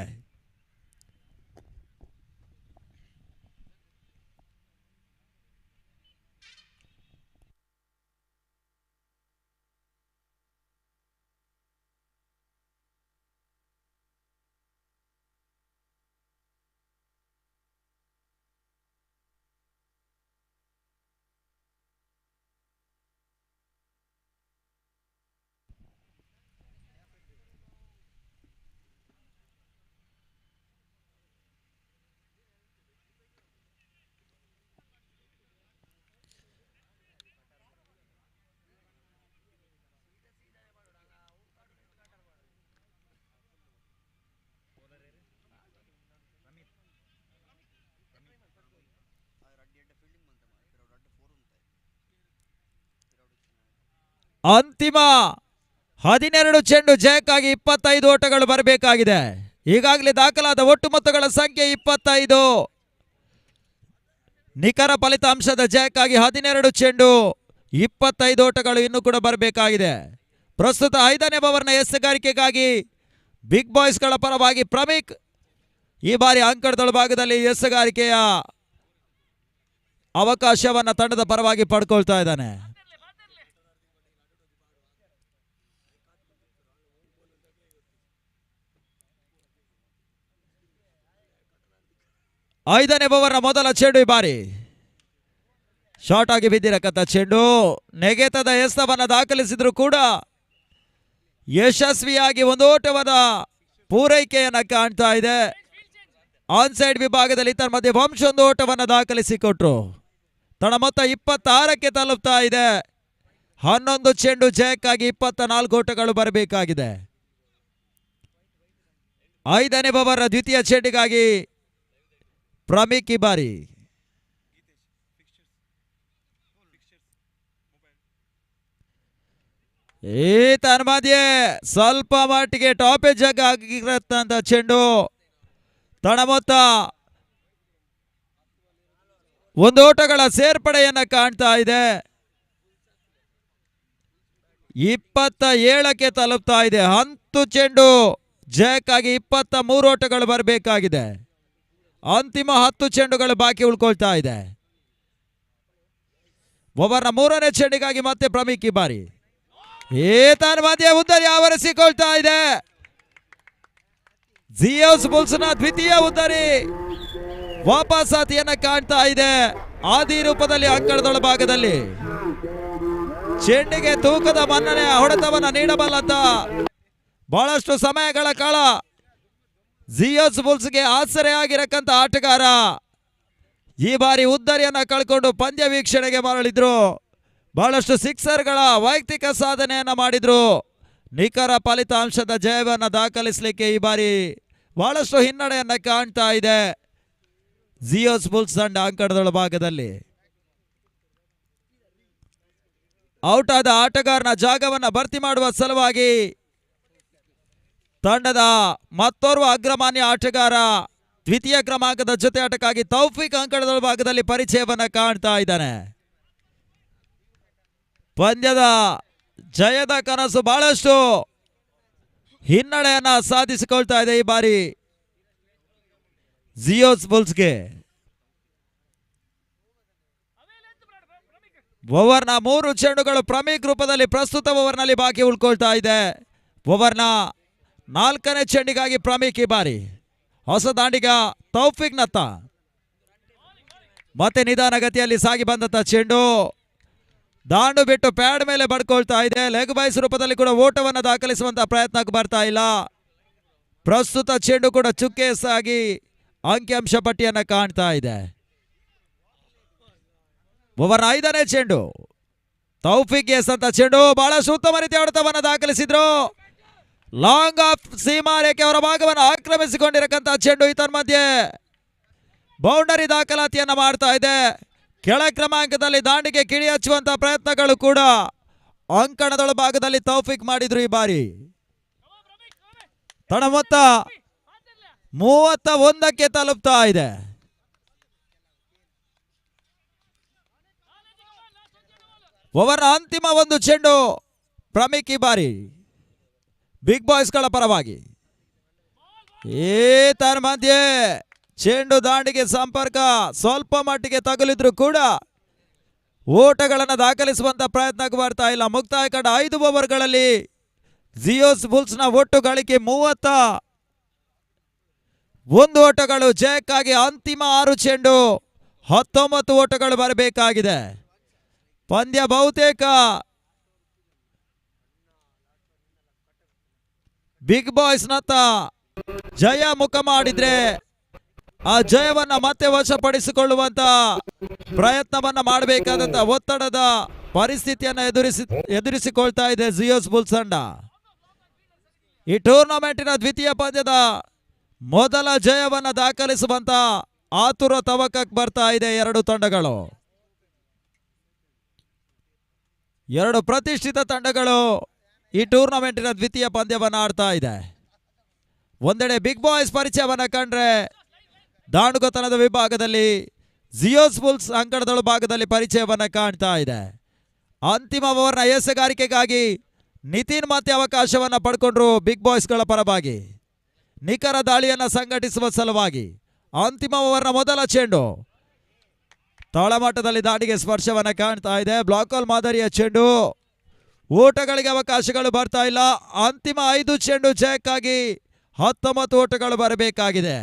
ಅಂತಿಮ 12 ಚೆಂಡು ಜಯಕ್ಕಾಗಿ 25 ಓಟಗಳು ಬರಬೇಕಾಗಿದೆ. ಈಗಾಗಲೇ ದಾಖಲಾದ ಒಟ್ಟು ಮೊತ್ತಗಳ ಸಂಖ್ಯೆ 25. ನಿಖರ ಫಲಿತಾಂಶದ ಜಯಕ್ಕಾಗಿ 12 ಚೆಂಡು 25 ಓಟಗಳು ಇನ್ನೂ ಕೂಡ ಬರಬೇಕಾಗಿದೆ. ಪ್ರಸ್ತುತ 5ನೇ ಓವರ್ನ ಎಸೆಗಾರಿಕೆಗಾಗಿ ಬಿಗ್ ಬಾಯ್ಸ್ಗಳ ಪರವಾಗಿ ಪ್ರಮೀಕ್ ಈ ಬಾರಿ ಅಂಕಣದೊಳಭಾಗದಲ್ಲಿ ಎಸೆಗಾರಿಕೆಯ ಅವಕಾಶವನ್ನು ತಂಡದ ಪರವಾಗಿ ಪಡ್ಕೊಳ್ತಾ ಇದ್ದಾನೆ. ಐದನೇ ಓವರ್ನ ಮೊದಲ ಚೆಂಡು ಈ ಬಾರಿ ಶಾರ್ಟ್ ಆಗಿ ಬಿದ್ದಿರಕಂತ ಚೆಂಡು ನೆಗೆತದ ಎಸೆತವನ್ನು ದಾಖಲಿಸಿದ್ರು ಕೂಡ ಯಶಸ್ವಿಯಾಗಿ ಒಂದು ಓಟವನ್ನ ಪೂರೈಕೆಯನ್ನ ಕಾಣ್ತಾ ಇದೆ. ಆನ್ ಸೈಡ್ ವಿಭಾಗದಲ್ಲಿ ಇತರ ಮಧ್ಯೆ ವಂಶೊಂದು ಓಟವನ್ನು ದಾಖಲಿಸಿಕೊಟ್ರು. ತನ್ನ ಮೊತ್ತ 26ಕ್ಕೆ ತಲುಪ್ತಾ ಇದೆ. 11 ಚೆಂಡು ಜಯಕ್ಕಾಗಿ 24 ಓಟಗಳು ಬರಬೇಕಾಗಿದೆ. 5ನೇ ಓವರ್ ದ್ವಿತೀಯ ಚೆಂಡಿಗಾಗಿ ಪ್ರಮೀಕ್ ಈ ಬಾರಿ ಈ ತನ್ಮಧ್ಯೆ ಸ್ವಲ್ಪ ಮಟ್ಟಿಗೆ ಟಾಪೇಜ್ ಆಗಿರತ್ತಂತ ಚೆಂಡು ತನ್ನ ಮೊತ್ತ 1 ಓಟಗಳ ಸೇರ್ಪಡೆಯನ್ನ ಕಾಣ್ತಾ ಇದೆ. 27ಕ್ಕೆ ತಲುಪ್ತಾ ಇದೆ. 10 ಚೆಂಡು ಜಯಕ್ಕಾಗಿ 23 ಓಟಗಳು ಬರಬೇಕಾಗಿದೆ. ಅಂತಿಮ 10 ಚೆಂಡುಗಳು ಬಾಕಿ ಉಳ್ಕೊಳ್ತಾ ಇದೆ. ಓವರ್ನ 3ನೇ ಚೆಂಡಿಗಾಗಿ ಮತ್ತೆ ಪ್ರಮೀಕ್ ಈ ಬಾರಿ ಏತನ ಮಧ್ಯೆ ಉದ್ದರಿ ಆವರಿಸಿಕೊಳ್ತಾ ಇದೆ. ಜಿಯೋಸ್ ಬುಲ್ಸ್ನ ದ್ವಿತೀಯ ಉದ್ದರಿ ವಾಪಸಾತಿಯನ್ನ ಕಾಣ್ತಾ ಇದೆ. ಆದಿ ರೂಪದಲ್ಲಿ ಅಂಕಣದೊಳಭಾಗದಲ್ಲಿ ಚೆಂಡಿಗೆ ತೂಕದ ಮನ್ನಣೆ ಹೊಡೆತವನ್ನ ನೀಡಬಲ್ಲಂತ ಬಹಳಷ್ಟು ಸಮಯಗಳ ಕಾಲ ಜಿಯೋಸ್ ಬುಲ್ಸ್ಗೆ ಆಸರೆಯಾಗಿರಕ್ಕಂತ ಆಟಗಾರ ಈ ಬಾರಿ ಉದ್ದರಿಯನ್ನ ಕಳ್ಕೊಂಡು ಪಂದ್ಯ ವೀಕ್ಷಣೆಗೆ ಮರಳಿದ್ರು. ಬಹಳಷ್ಟು ಸಿಕ್ಸರ್ಗಳ ವೈಯಕ್ತಿಕ ಸಾಧನೆಯನ್ನ ಮಾಡಿದ್ರು. ನಿಖರ ಫಲಿತಾಂಶದ ಜಯವನ್ನ ದಾಖಲಿಸಲಿಕ್ಕೆ ಈ ಬಾರಿ ಬಹಳಷ್ಟು ಹಿನ್ನಡೆಯನ್ನ ಕಾಣ್ತಾ ಇದೆ ಜಿಯೋಸ್ ಬುಲ್ಸ್ ತಂಡ ಅಂಕಣದೊಳಭಾಗದಲ್ಲಿ. ಔಟ್ ಆದ ಆಟಗಾರನ ಜಾಗವನ್ನ ಭರ್ತಿ ಮಾಡುವ ಸಲುವಾಗಿ ತಂಡದ ಮತ್ತೋರ್ವ ಅಗ್ರಮಾನ್ಯ ಆಟಗಾರ ದ್ವಿತೀಯ ಕ್ರಮಾಂಕದ ಜೊತೆ ಆಟಕ್ಕಾಗಿ ತೌಫಿಕ್ ಅಂಕಣದೊಳಭಾಗದಲ್ಲಿ ಪರಿಚಯವನ್ನ ಕಾಣ್ತಾ ಇದ್ದಾನೆ. ಪಂದ್ಯದ ಜಯದ ಕನಸು ಬಹಳಷ್ಟು ಹಿನ್ನಡೆಯನ್ನ ಸಾಧಿಸಿಕೊಳ್ತಾ ಇದೆ ಈ ಬಾರಿ ಜಿಯೋಸ್ ಬುಲ್ಸ್ಗೆ. ಓವರ್ನ 3 ಚೆಂಡುಗಳು ಪ್ರಮೀಕ್ ರೂಪದಲ್ಲಿ ಪ್ರಸ್ತುತ ಓವರ್ನಲ್ಲಿ ಬಾಕಿ ಉಳ್ಕೊಳ್ತಾ ಇದೆ. ಓವರ್ನ 4ನೇ ಚೆಂಡಿಗಾಗಿ ಪ್ರಮೀಕ್ ಈ ಬಾರಿ. ಹೊಸ ದಾಂಡಿಗ ತೌಫಿಕ್ ನತ್ತ ಮತ್ತೆ ನಿಧಾನಗತಿಯಲ್ಲಿ ಸಾಗಿ ಬಂದಂತ ಚೆಂಡು ದಾಂಡು ಬಿಟ್ಟು ಪ್ಯಾಡ್ ಮೇಲೆ ಬಡ್ಕೊಳ್ತಾ ಇದೆ. ಲೆಗ್ ಬೈಸ್ ರೂಪದಲ್ಲಿ ಕೂಡ ಓಟವನ್ನು ದಾಖಲಿಸುವಂತ ಪ್ರಯತ್ನಕ್ಕೆ ಬರ್ತಾ ಇಲ್ಲ. ಪ್ರಸ್ತುತ ಚೆಂಡು ಕೂಡ ಚುಕ್ಕೆ ಸಾಗಿ ಅಂಕಿಅಂಶ ಪಟ್ಟಿಯನ್ನು ಕಾಣ್ತಾ ಇದೆ. ಓವರ್ 5ನೇ ಚೆಂಡು ತೌಫಿಕ್ ಎಸ್ ಅಂತ ಚೆಂಡು ಬಹಳಷ್ಟು ಉತ್ತಮ ರೀತಿಯ ಹೊಡೆತವನ್ನು ದಾಖಲಿಸಿದ್ರು. ಲಾಂಗ್ ಆಫ್ ಸೀಮಾ ರೇಖೆ ಅವರ ಭಾಗವನ್ನು ಆಕ್ರಮಿಸಿಕೊಂಡಿರಕ್ಕಂತ ಚೆಂಡು ಈ ಮಧ್ಯೆ ಬೌಂಡರಿ ದಾಖಲಾತಿಯನ್ನ ಮಾಡ್ತಾ ಇದೆ. ಕೆಳ ಕ್ರಮಾಂಕದಲ್ಲಿ ದಾಂಡಿಗೆ ಕಿಡಿ ಹಚ್ಚುವಂತ ಪ್ರಯತ್ನಗಳು ಕೂಡ ಅಂಕಣದೊಳ ಭಾಗದಲ್ಲಿ ತೌಫಿಕ್ ಮಾಡಿದ್ರು ಈ ಬಾರಿ. ತಡ ಮೊತ್ತ 31ಕ್ಕೆ ತಲುಪ್ತಾ ಇದೆ. ಓವರ್ ಅಂತಿಮ ಒಂದು ಚೆಂಡು ಪ್ರಮೀಕ್ ಈ ಬಾರಿ ಬಿಗ್ ಬಾಯ್ಸ್ಗಳ ಪರವಾಗಿ. ಈ ಮಧ್ಯೆ ಚೆಂಡು ದಾಂಡಿಗೆ ಸಂಪರ್ಕ ಸ್ವಲ್ಪ ಮಟ್ಟಿಗೆ ತಗುಲಿದ್ರು ಕೂಡ ಓಟಗಳನ್ನು ದಾಖಲಿಸುವಂತ ಪ್ರಯತ್ನಕ್ಕೆ ಬರ್ತಾ ಇಲ್ಲ. ಮುಕ್ತಾಯ ಕಂಡ 5 ಓವರ್ಗಳಲ್ಲಿ ಜಿಯೋಸ್ ಬುಲ್ಸ್ನ ಒಟ್ಟು ಗಳಿಕೆ 31 ಓಟಗಳು. ಜಯಕ್ಕಾಗಿ ಅಂತಿಮ 6 ಚೆಂಡು 19 ಓಟಗಳು ಬರಬೇಕಾಗಿದೆ. ಪಂದ್ಯ ಬಹುತೇಕ ಬಿಗ್ ಬಾಯ್ಸ್ ನತ್ತ ಜಯ ಮುಖ ಮಾಡಿದ್ರೆ ಆ ಜಯವನ್ನ ಮತ್ತೆ ವಶಪಡಿಸಿಕೊಳ್ಳುವಂತ ಪ್ರಯತ್ನವನ್ನ ಮಾಡಬೇಕಾದಂತ ಒತ್ತಡದ ಪರಿಸ್ಥಿತಿಯನ್ನ ಎದುರಿಸಿಕೊಳ್ತಾ ಇದೆ ಜಿಯೋಸ್ ಬುಲ್ಸ್ ತಂಡ. ಈ ಟೂರ್ನಮೆಂಟಿನ ದ್ವಿತೀಯ ಪಂದ್ಯದ ಮೊದಲ ಜಯವನ್ನ ದಾಖಲಿಸುವಂತ ಆತುರ ತವಕಕ್ಕೆ ಬರ್ತಾ ಇದೆ ಎರಡು ತಂಡಗಳು. 2 ಪ್ರತಿಷ್ಠಿತ ತಂಡಗಳು ಈ ಟೂರ್ನಮೆಂಟಿನ ದ್ವಿತೀಯ ಪಂದ್ಯವನ್ನು ಆಡ್ತಾ ಇದೆ. ಒಂದೆಡೆ ಬಿಗ್ ಬಾಯ್ಸ್ ಪರಿಚಯವನ್ನ ಕಂಡ್ರೆ ದಾಂಡುಗತನದ ವಿಭಾಗದಲ್ಲಿ ಜಿಯೋಸ್ ಬುಲ್ಸ್ ಅಂಕಣದೊಳ ಭಾಗದಲ್ಲಿ ಪರಿಚಯವನ್ನ ಕಾಣ್ತಾ ಇದೆ. ಅಂತಿಮ ಓವರ್ನ ಎಸೆಗಾರಿಕೆಗಾಗಿ ನಿತಿನ್ ಮತ್ತೆ ಅವಕಾಶವನ್ನ ಪಡ್ಕೊಂಡ್ರು ಬಿಗ್ ಬಾಯ್ಸ್ಗಳ ಪರವಾಗಿ ನಿಖರ ದಾಳಿಯನ್ನ ಸಂಘಟಿಸುವ ಸಲುವಾಗಿ. ಅಂತಿಮ ಓವರ್ನ ಮೊದಲ ಚೆಂಡು ತಳಮಟ್ಟದಲ್ಲಿ ದಾಂಡಿಗೆ ಸ್ಪರ್ಶವನ್ನ ಕಾಣ್ತಾ ಇದೆ. ಬ್ಲಾಕ್ ಹೋಲ್ ಮಾದರಿಯ ಚೆಂಡು, ಓಟಗಳಿಗೆ ಅವಕಾಶಗಳು ಬರ್ತಾ ಇಲ್ಲ. ಅಂತಿಮ 5 ಚೆಂಡು ಜಯಕ್ಕಾಗಿ 19 ಓಟಗಳು ಬರಬೇಕಾಗಿದೆ.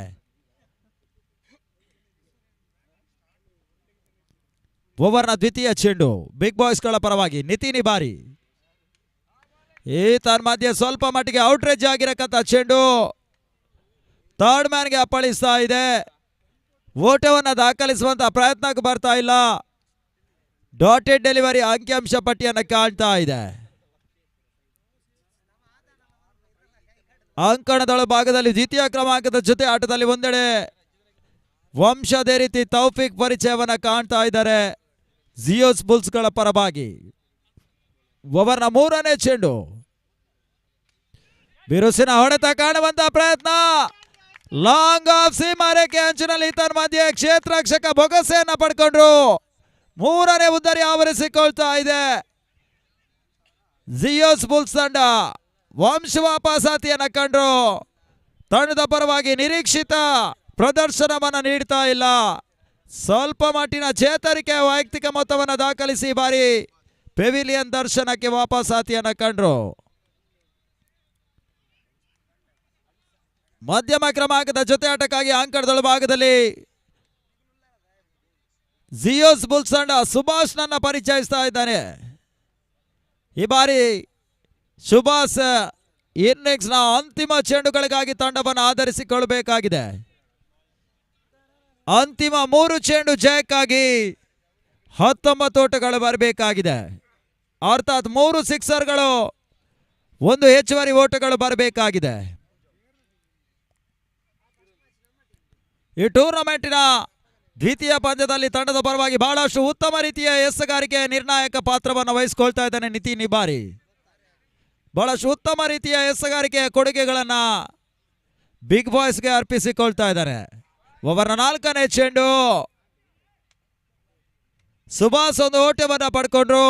ಓವರ್ನ ದ್ವಿತೀಯ ಚೆಂಡು ಬಿಗ್ ಬಾಯ್ಸ್ಗಳ ಪರವಾಗಿ ನಿತಿನ್ ಬಾರಿ. ಈ ಮಧ್ಯೆ ಸ್ವಲ್ಪ ಮಟ್ಟಿಗೆ ಔಟ್ರೇಜ್ ಆಗಿರಕ್ಕಂತ ಚೆಂಡು ಥರ್ಡ್ ಮ್ಯಾನ್ಗೆ ಅಪ್ಪಳಿಸ್ತಾ ಇದೆ. ಓಟವನ್ನು ದಾಖಲಿಸುವಂತ ಪ್ರಯತ್ನಕ್ಕೆ ಬರ್ತಾ ಇಲ್ಲ. ಡಾಟೆಡ್ ಡೆಲಿವರಿ ಅಂಕಿಅಂಶ ಪಟ್ಟಿಯನ್ನು ಕಾಣ್ತಾ ಇದೆ. ಅಂಕಣದಳ ಭಾಗದಲ್ಲಿ ದ್ವಿತೀಯ ಕ್ರಮಾಂಕದ ಜೊತೆ ಆಟದಲ್ಲಿ ಒಂದೆಡೆ ವಂಶದೇ ರೀತಿ ತೌಫಿಕ್ ಪರಿಚಯವನ್ನ ಕಾಣ್ತಾ ಇದ್ದಾರೆ ಜಿಯೋಸ್ ಬುಲ್ಸ್ಗಳ ಪರವಾಗಿ. ಓವರ್ನ 3ನೇ ಚೆಂಡು ಬಿರುಸಿನ ಹೊಡೆತ ಕಾಣುವಂತ ಪ್ರಯತ್ನ. ಲಾಂಗ್ ಆಫ್ ಸೀಮಾ ರೇಖೆ ಅಂಚಿನಲ್ಲಿ ಮಧ್ಯೆ ಕ್ಷೇತ್ರ ರಕ್ಷಕ ಬೊಗಸೆಯನ್ನ ಪಡ್ಕೊಂಡ್ರು. 3ನೇ ಉದ್ದರಿ ಆವರಿಸಿಕೊಳ್ತಾ ಇದೆ ಜಿಯೋಸ್ ಬುಲ್ಸ್ ತಂಡ. ವಂಶ ವಾಪಸಾತಿಯನ್ನ ಕಂಡ್ರು. ತಂಡದ ಪರವಾಗಿ ನಿರೀಕ್ಷಿತ ಪ್ರದರ್ಶನವನ್ನ ನೀಡ್ತಾ ಇಲ್ಲ. ಸ್ವಲ್ಪ ಮಟ್ಟಿನ ಚೇತರಿಕೆ ವೈಯಕ್ತಿಕ ಮೊತ್ತವನ್ನು ದಾಖಲಿಸಿ ಬಾರಿ ಪೆವಿಲಿಯನ್ ದರ್ಶನಕ್ಕೆ ವಾಪಸಾತಿಯನ್ನ ಕಂಡ್ರು. ಮಧ್ಯಮ ಕ್ರಮಾಂಕದ ಜೊತೆ ಆಟಕ್ಕಾಗಿ ಅಂಕಣದೊಳ ಭಾಗದಲ್ಲಿ ಜಿಯೋಸ್ ಬುಲ್ಸ್ ತಂಡ ಸುಭಾಷ್ ನನ್ನ ಪರಿಚಯಿಸ್ತಾ ಇದ್ದಾನೆ. ಈ ಬಾರಿ ಸುಭಾಷ್ ಇನ್ನಿಂಗ್ಸ್ ನ ಅಂತಿಮ ಚೆಂಡುಗಳಿಗಾಗಿ ತಂಡವನ್ನು ಆಧರಿಸಿಕೊಳ್ಳಬೇಕಾಗಿದೆ. ಅಂತಿಮ 3 ಚೆಂಡು ಜಯಕ್ಕಾಗಿ 19 ಓಟಗಳು ಬರಬೇಕಾಗಿದೆ. ಅರ್ಥಾತ್ 3 ಸಿಕ್ಸರ್ಗಳು, 1 ಹೆಚ್ಚುವರಿ ಓಟಗಳು ಬರಬೇಕಾಗಿದೆ. ಈ ಟೂರ್ನಮೆಂಟಿನ ದ್ವಿತೀಯ ಪಂದ್ಯದಲ್ಲಿ ತಂಡದ ಪರವಾಗಿ ಬಹಳಷ್ಟು ಉತ್ತಮ ರೀತಿಯ ಎಸೆಗಾರಿಕೆ ನಿರ್ಣಾಯಕ ಪಾತ್ರವನ್ನು ವಹಿಸಿಕೊಳ್ತಾ ಇದ್ದಾನೆ ನಿತಿನ್ ಬಾರಿ. ಬಹಳಷ್ಟು ಉತ್ತಮ ರೀತಿಯ ಎಸೆಗಾರಿಕೆಯ ಕೊಡುಗೆಗಳನ್ನು ಬಿಗ್ ಬಾಯ್ಸ್ಗೆ ಅರ್ಪಿಸಿಕೊಳ್ತಾ ಇದ್ದಾರೆ. ಓವರ್ನ 4ನೇ ಚೆಂಡು ಸುಭಾಷ್ ಒಂದು ಓಟವನ್ನು ಪಡ್ಕೊಂಡ್ರು.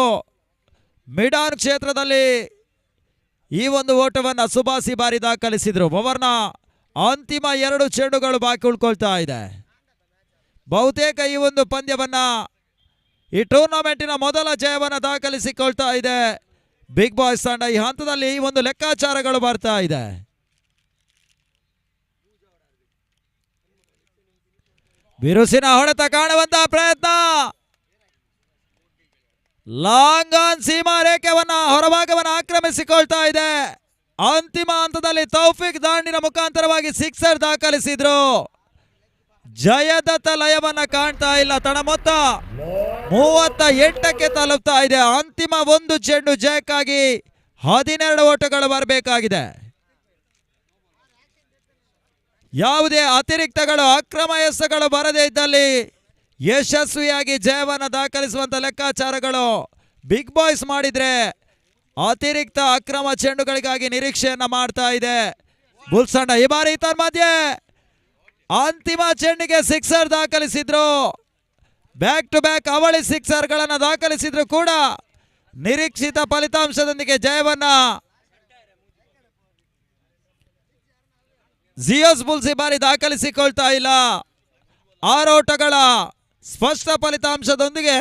ಮಿಡಾನ್ ಕ್ಷೇತ್ರದಲ್ಲಿ ಈ ಒಂದು ಓಟವನ್ನು ಸುಭಾಸಿ ಬಾರಿ ದಾಖಲಿಸಿದ್ರು. ಪವರ್ನ ಅಂತಿಮ 2 ಚೆಂಡುಗಳು ಬಾಕಿ ಉಳ್ಕೊಳ್ತಾ ಇದೆ. ಬಹುತೇಕ ಈ ಒಂದು ಪಂದ್ಯವನ್ನ ಈ ಟೂರ್ನಮೆಂಟಿನ ಮೊದಲ ಜಯವನ್ನು ದಾಖಲಿಸಿಕೊಳ್ತಾ ಇದೆ ಬಿಗ್ ಬಾಯ್ಸ್ ತಂಡ. ಈ ಹಂತದಲ್ಲಿ ಈ ಒಂದು ಲೆಕ್ಕಾಚಾರಗಳು ಬರ್ತಾ ಇದೆ. ಬಿರುಸಿನ ಹೊಡೆತ ಕಾಣುವಂತಹ ಪ್ರಯತ್ನ, ಲಾಂಗ್ ಆನ್ ಸೀಮಾ ರೇಖೆಯನ್ನ ಹೊರಭಾಗವನ್ನು ಆಕ್ರಮಿಸಿಕೊಳ್ತಾ ಇದೆ. ಅಂತಿಮ ಹಂತದಲ್ಲಿ ತೌಫಿಕ್ ದಾಂಡಿನ ಮುಖಾಂತರವಾಗಿ ಸಿಕ್ಸರ್ ದಾಖಲಿಸಿದ್ರು. ಜಯದತ್ತ ಲಯವನ್ನ ಕಾಣ್ತಾ ಇಲ್ಲ. ತಡ ಮೊತ್ತ 38ಕ್ಕೆ ತಲುಪ್ತಾ ಇದೆ. ಅಂತಿಮ 1 ಚೆಂಡು ಜಯಕ್ಕಾಗಿ 12 ಓಟಗಳು ಬರಬೇಕಾಗಿದೆ. ಯಾವುದೇ ಅತಿರಿಕ್ತಗಳು ಅಕ್ರಮ ಎಸೆಗಳು ಬರದೇ ಇದ್ದಲ್ಲಿ ಯಶಸ್ವಿಯಾಗಿ ಜಯವನ್ನು ದಾಖಲಿಸುವಂತ ಲೆಕ್ಕಾಚಾರಗಳು ಬಿಗ್ ಬಾಯ್ಸ್ ಮಾಡಿದ್ರೆ ಅತಿರಿಕ್ತ ಅಕ್ರಮ ಚೆಂಡುಗಳಿಗಾಗಿ ನಿರೀಕ್ಷೆಯನ್ನ ಮಾಡ್ತಾ ಇದೆ ಬುಲ್ಸ್ ತಂಡ. ಈ ಬಾರಿ ತನ್ನ ಮಧ್ಯೆ ಅಂತಿಮ ಚೆಂಡಿಗೆ ಸಿಕ್ಸರ್ ದಾಖಲಿಸಿದ್ರು. ಬ್ಯಾಕ್ ಟು ಬ್ಯಾಕ್ ಅವಳಿ ಸಿಕ್ಸರ್ಗಳನ್ನು ದಾಖಲಿಸಿದ್ರು ಕೂಡ ನಿರೀಕ್ಷಿತ ಫಲಿತಾಂಶದೊಂದಿಗೆ ಜಯವನ್ನ ಜಿಯೋಸ್ ಬುಲ್ಸ್ ಈ ಬಾರಿ ದಾಖಲಿಸಿಕೊಳ್ತಾ ಇಲ್ಲ. 6 ಓಟಗಳ ಸ್ಪಷ್ಟ ಫಲಿತಾಂಶದೊಂದಿಗೆ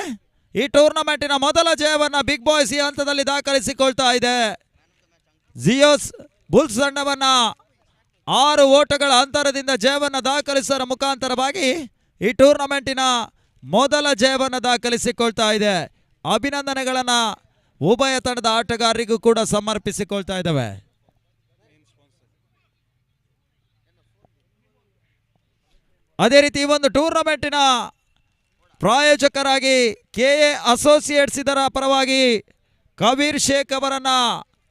ಈ ಟೂರ್ನಮೆಂಟಿನ ಮೊದಲ ಜಯವನ್ನ ಬಿಗ್ ಬಾಯ್ಸ್ ಈ ಹಂತದಲ್ಲಿ ದಾಖಲಿಸಿಕೊಳ್ತಾ ಇದೆ. ಜಿಯೋಸ್ ಬುಲ್ಸ್ ತಂಡವನ್ನ 6 ಓಟಗಳ ಅಂತರದಿಂದ ಜಯವನ್ನು ದಾಖಲಿಸುವ ಮುಖಾಂತರವಾಗಿ ಈ ಟೂರ್ನಮೆಂಟಿನ ಮೊದಲ ಜಯವನ್ನು ದಾಖಲಿಸಿಕೊಳ್ತಾ ಇದೆ. ಅಭಿನಂದನೆಗಳನ್ನ ಉಭಯ ತಂಡದ ಆಟಗಾರರಿಗೂ ಕೂಡ ಸಮರ್ಪಿಸಿಕೊಳ್ತಾ ಇದ್ದಾವೆ. ಅದೇ ರೀತಿ ಈ ಒಂದು ಟೂರ್ನಮೆಂಟಿನ ಪ್ರಾಯೋಜಕರಾಗಿ ಕೆಎ ಅಸೋಸಿಯೇಟ್ಸ್ ಇದರ ಪರವಾಗಿ ಕಬೀರ್ ಶೇಖ್ ಅವರನ್ನ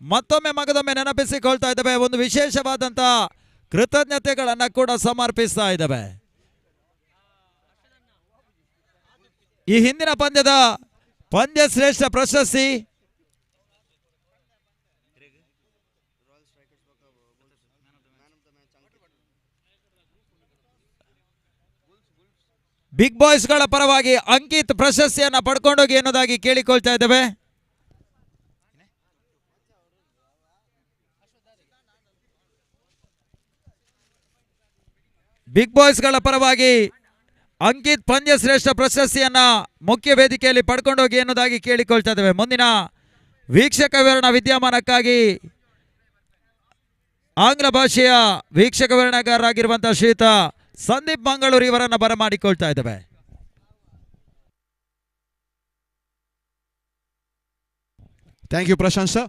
ಮತ್ತೊಮ್ಮೆ ಮಗದೊಮ್ಮೆ ನೆನಪಿಸಿಕೊಳ್ತಾ ಇದ್ದಾವೆ. ಒಂದು ವಿಶೇಷವಾದಂತ ಕೃತಜ್ಞತೆಗಳನ್ನು ಕೂಡ ಸಮರ್ಪಿಸ್ತಾ ಇದ್ದಾವೆ. ಈ ಹಿಂದಿನ ಪಂದ್ಯದ ಪಂದ್ಯ ಶ್ರೇಷ್ಠ ಪ್ರಶಸ್ತಿ ಬಿಗ್ ಬಾಯ್ಸ್ ಗಳ ಪರವಾಗಿ ಅಂಕಿತ್ ಪ್ರಶಸ್ತಿಯನ್ನ ಪಡ್ಕೊಂಡೋಗಿ ಎನ್ನುವುದಾಗಿ ಕೇಳಿಕೊಳ್ತಾ ಇದ್ದೇವೆ. ಬಿಗ್ ಬಾಯ್ಸ್ ಗಳ ಪರವಾಗಿ ಅಂಕಿತ್ ಪಂದ್ಯ ಶ್ರೇಷ್ಠ ಪ್ರಶಸ್ತಿಯನ್ನ ಮುಖ್ಯ ವೇದಿಕೆಯಲ್ಲಿ ಪಡ್ಕೊಂಡೋಗಿ ಎನ್ನುವುದಾಗಿ ಕೇಳಿಕೊಳ್ತಾ ಇದ್ದೇವೆ. ಮುಂದಿನ ವೀಕ್ಷಕ ವಿವರಣಾ ವಿದ್ಯಮಾನಕ್ಕಾಗಿ ಆಂಗ್ಲ ಭಾಷೆಯ ವೀಕ್ಷಕ ವಿವರಣೆಗಾರರಾಗಿರುವಂತಹ ಶ್ರೀಯುತ ಸಂದೀಪ್ ಮಂಗಳೂರು ಇವರನ್ನು ಬರಮಾಡಿಕೊಳ್ತಾ ಇದ್ದೇವೆ. Thank you, Prashant sir.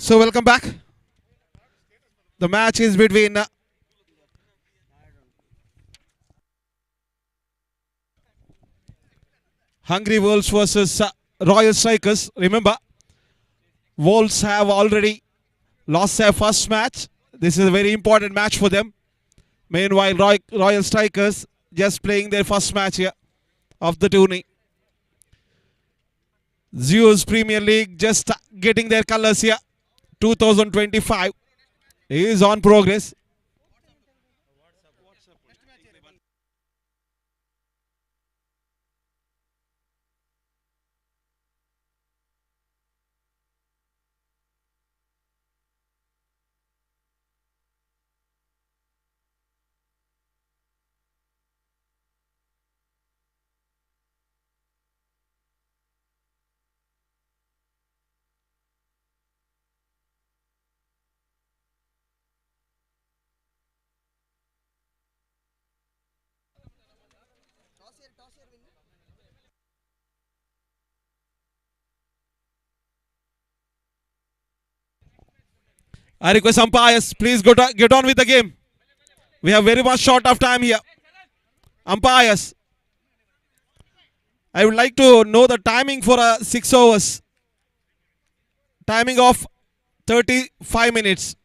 So welcome back. The match is between Hungry Wolves versus Royal Strikers. Remember, Wolves have already lost their first match. This is a very important match for them. Meanwhile, Royal Strikers just playing their first match here of the tourney. Zeus Premier League just getting their colors here. 2025 is on progress. I request umpires, please get on with the game. We have very much short of time here. Umpires, I would like to know the timing for 6 overs. Timing of 35 minutes.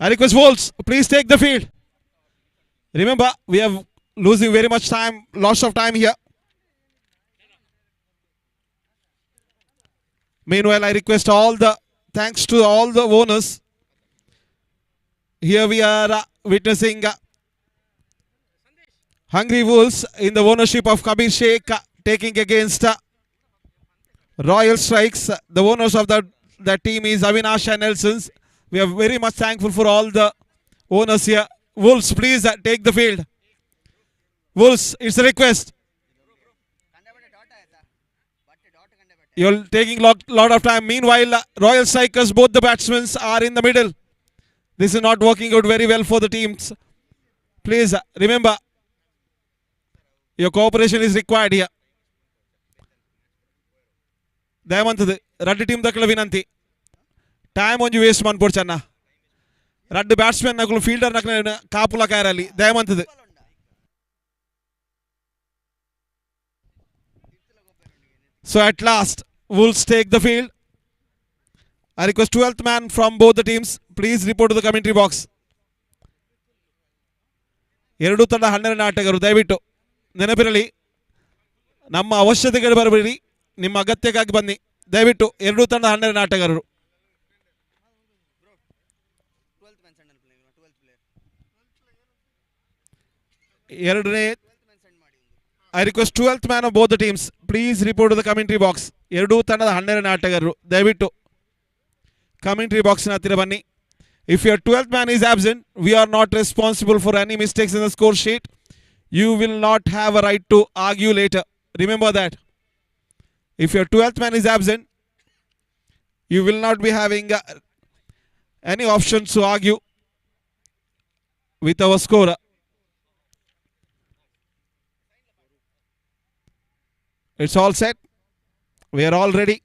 I request Wolves, please take the field. Remember, we are losing very much time, lots of time here. Meanwhile, I request thanks to all the owners. Here we are witnessing Hungry Wolves in the ownership of Kabir Sheikh taking against Royal Strikes. The owners of the team is Avinash and Nelsons. We are very much thankful for all the owners here. Wolves, please take the field. Wolves, it's a request. You're taking lot of time. Meanwhile, Royal Strikers, both the batsmen are in the middle. This is not working out very well for the teams. Please remember, your cooperation is required here. ದಯವಂತದ್ದು red team ದಕ್ಕಲ ವಿನಂತಿ time ಒಂಜಿ waste ಮಾಡ್ಬೋಡು ಚೆನ್ನ red batsman ನಕಲು fielder ನಕಲು ಕಾಪುಲ ಕಾಯರಲ್ಲಿ ದಯವಂತದ್ದು So at last, Wolves take the field. I request 12th man from both the teams. Please report to the commentary box. ಎರಡು ತಂಡ 12 ಆಟಗಾರರು ದಯವಿಟ್ಟು ನೆನಪಿರಲಿ ನಮ್ಮ ಅವಶ್ಯಕತೆಗಳು ಬರಬೇಡಿ ನಿಮ್ಮ ಅಗತ್ಯಕ್ಕಾಗಿ ಬನ್ನಿ ದಯವಿಟ್ಟು ಎರಡು ತಂಡ 12 ಆಟಗಾರರು ಎರಡನೇ I request 12th man of both the teams. Please report to the commentary box. ಎರಡು ತಂಡದ 12 ಆಟಗಾರರು ದಯವಿಟ್ಟು commentary box ನ ಹತ್ತಿರ ಬನ್ನಿ. If your 12th man is absent, we are not responsible for any mistakes in the score sheet. You will not have a right to argue later. Remember that. If your 12th man is absent, you will not be having any options to argue with our scorer. It's all set. We are all ready.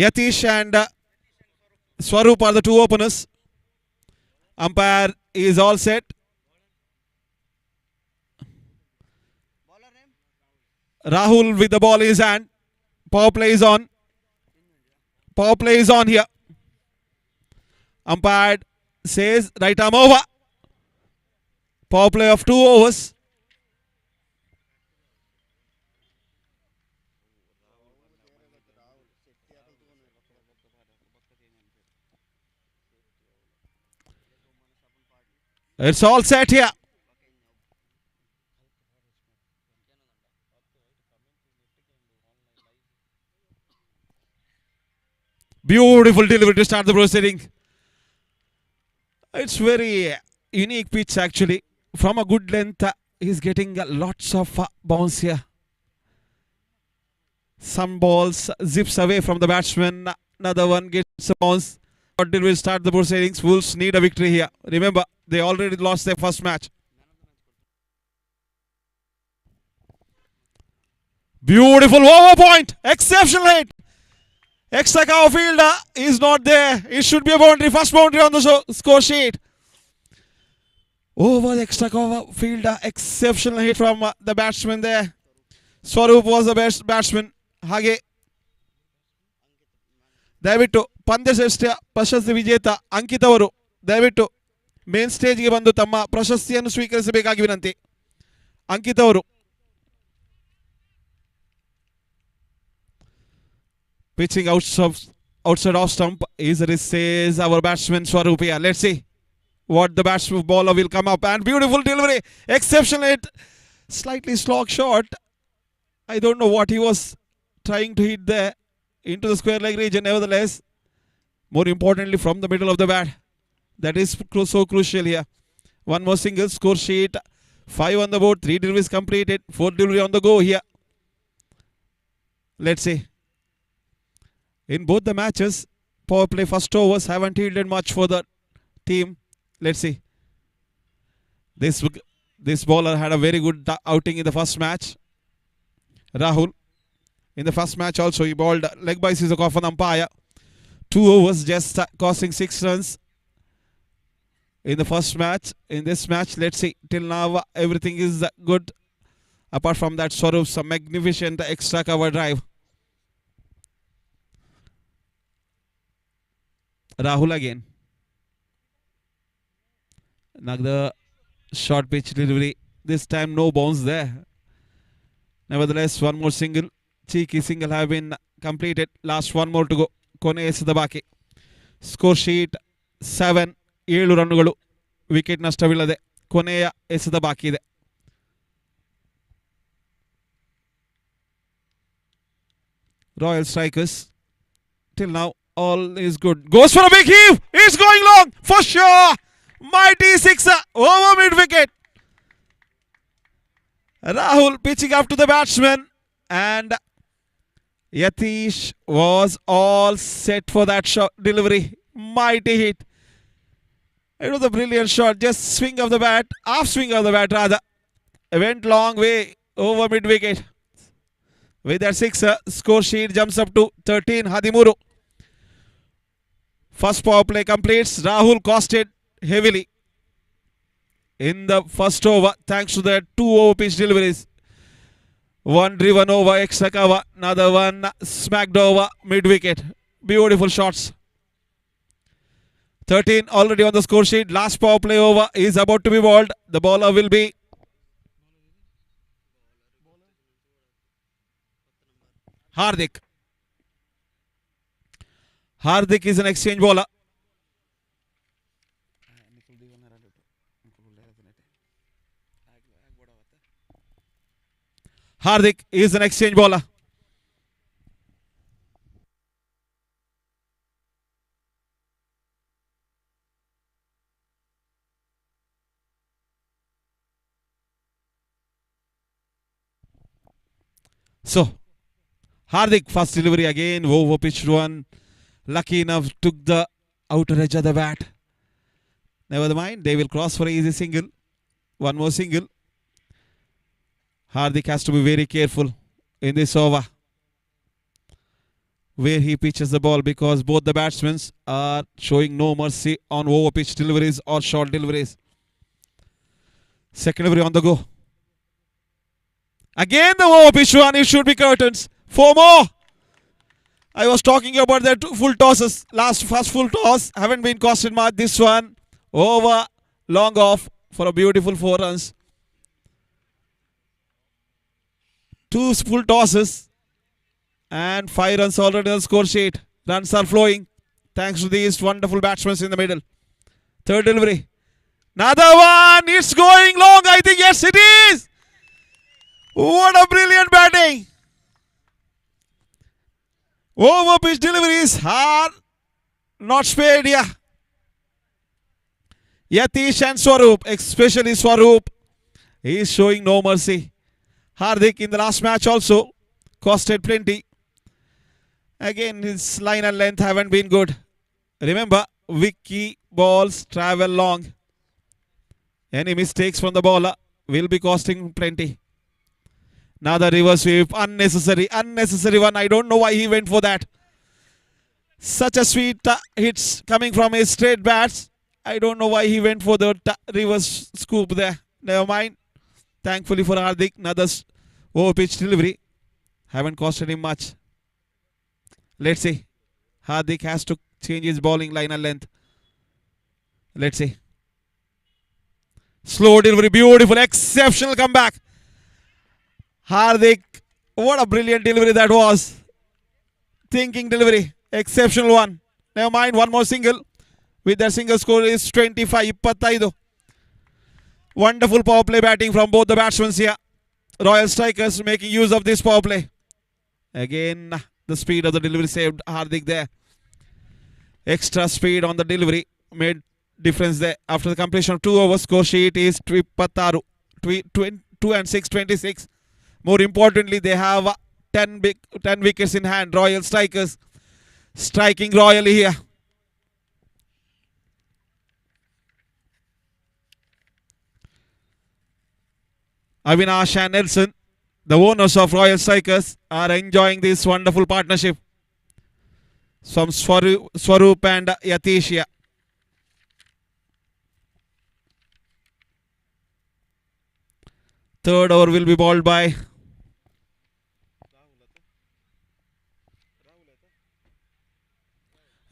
Yatish and Swaroop are the two openers. Umpire is all set. Rahul with the ball in his hand. Power play is on. Power play is on here. Umpire says right arm over. Power play of 2 overs. It's all set here. Beautiful delivery to start the proceeding. It's very unique pitch actually. From a good length, he's getting lots of bounce here. Some balls zips away from the batsman. Another one gets a bounce. Until we start the proceedings, Wolves need a victory here. Remember, they already lost their first match. Beautiful over point. Exceptional hit. Extra cover fielder is not there. It should be a boundary. First boundary on the score sheet. Over the extra cover fielder. Exceptional hit from the batsman there. Swaroop was the best batsman. ಹಾಗೆ ದಯವಿಟ್ಟು ಪಂದ್ಯಶ್ರೇಷ್ಠ ಪ್ರಶಸ್ತಿ ವಿಜೇತ ಅಂಕಿತ್ ಅವರು ದಯವಿಟ್ಟು main ಸ್ಟೇಜ್ಗೆ ಬಂದು ತಮ್ಮ ಪ್ರಶಸ್ತಿಯನ್ನು ಸ್ವೀಕರಿಸಬೇಕಾಗಿ ವಿನಂತಿ. ಅಂಕಿತ್ ಅವರು pitching outside off stump. Easily says our batsman Swaroop here. Let's see what the batsman bowler will come up. And beautiful delivery. Exceptional hit. Slightly slog shot. I don't know what he was trying to hit there into the square leg region. Nevertheless, more importantly from the middle of the bat. That is so crucial here. One more single. Score sheet 5 on the board. 3 deliveries completed. 4 delivery on the go here. Let's see. In both the matches, power play first overs haven't yielded much for the team. Let's see. This bowler had a very good outing in the first match. Rahul. In the first match also, he bowled leg by scissor off an umpire. 2 overs just costing 6 runs in the first match. In this match, let's see. Till now, everything is good. Apart from that, Swaroop's a magnificent extra cover drive. Rahul again. Another short pitch delivery. This time no bounce there. Nevertheless, one more single. Cheeky single have been completed. Last one more to go. Kone ಎಸೆದ ಬಾಕಿ. Score sheet 7. 7 ರನ್ನುಗಳು. Wicket ನಷ್ಟವಿಲ್ಲದೆ ಕೊನೆಯ ಎಸೆದ ಬಾಕಿ ಇದೆ. Royal Strikers. Till now, all is good. Goes for a big heave. It's going long for sure. Mighty sixer over mid wicket. Rahul pitching up to the batsman, and Yatish was all set for that shot delivery. Mighty hit. It was a brilliant shot. Just swing of the bat, half swing of the bat rather. It went long way over mid wicket. With that sixer, score sheet jumps up to 13. 13. First power play completes. Rahul costed heavily in the first over thanks to the 2 over pitch deliveries. One driven over extra cover, another one smacked over mid wicket. Beautiful shots. 13 already on the score sheet. Last power play over is about to be bowled. The bowler will be Hardik. Hardik is an exchange bowler. Hardik is an exchange bowler. So, Hardik first delivery again, over pitched one. Lucky enough took the outer edge of the bat. Never mind, they will cross for an easy single. One more single. Hardik has to be very careful in this over where he pitches the ball, because both the batsmen are showing no mercy on over pitch deliveries or short deliveries. Second delivery on the go. Again the over pitch one, it should be curtains. 4 more. I was talking about the 2 full tosses. First full toss haven't been costed much. This one over, long off for a beautiful 4 runs. 2 full tosses and 5 runs already on the score sheet. Runs are flowing thanks to these wonderful batsmen in the middle. Third delivery. Another one. It's going long. I think yes it is. What a brilliant batting. Over pitch deliveries are not spared here. Yatish and Swaroop, especially Swaroop, he is showing no mercy. Hardik in the last match also costed plenty. Again, his line and length haven't been good. Remember, wicky balls travel long. Any mistakes from the bowler will be costing plenty. Now the reverse sweep, unnecessary one. I don't know why he went for that. Such a sweet hits coming from his straight bats. I don't know why he went for the reverse scoop there. Never mind. Thankfully for Hardik, another over pitch delivery. Haven't costed him much. Let's see. Hardik has to change his bowling line and length. Let's see. Slow delivery, beautiful, exceptional comeback. Hardik, what a brilliant delivery that was. Thinking delivery, exceptional one. Never mind, one more single. With their single score is 25. Wonderful power play batting from both the batsmen here. Royal Strikers making use of this power play. Again, the speed of the delivery saved Hardik there. Extra speed on the delivery made difference there. After the completion of 2 overs, score sheet is 2 and 6, 26. More importantly, they have 10 wickets in hand. Royal Strikers striking royally here. Avinash and Nelson, the owners of Royal Strikers, are enjoying this wonderful partnership. From Swaroop and Yatish here. Third over will be bowled by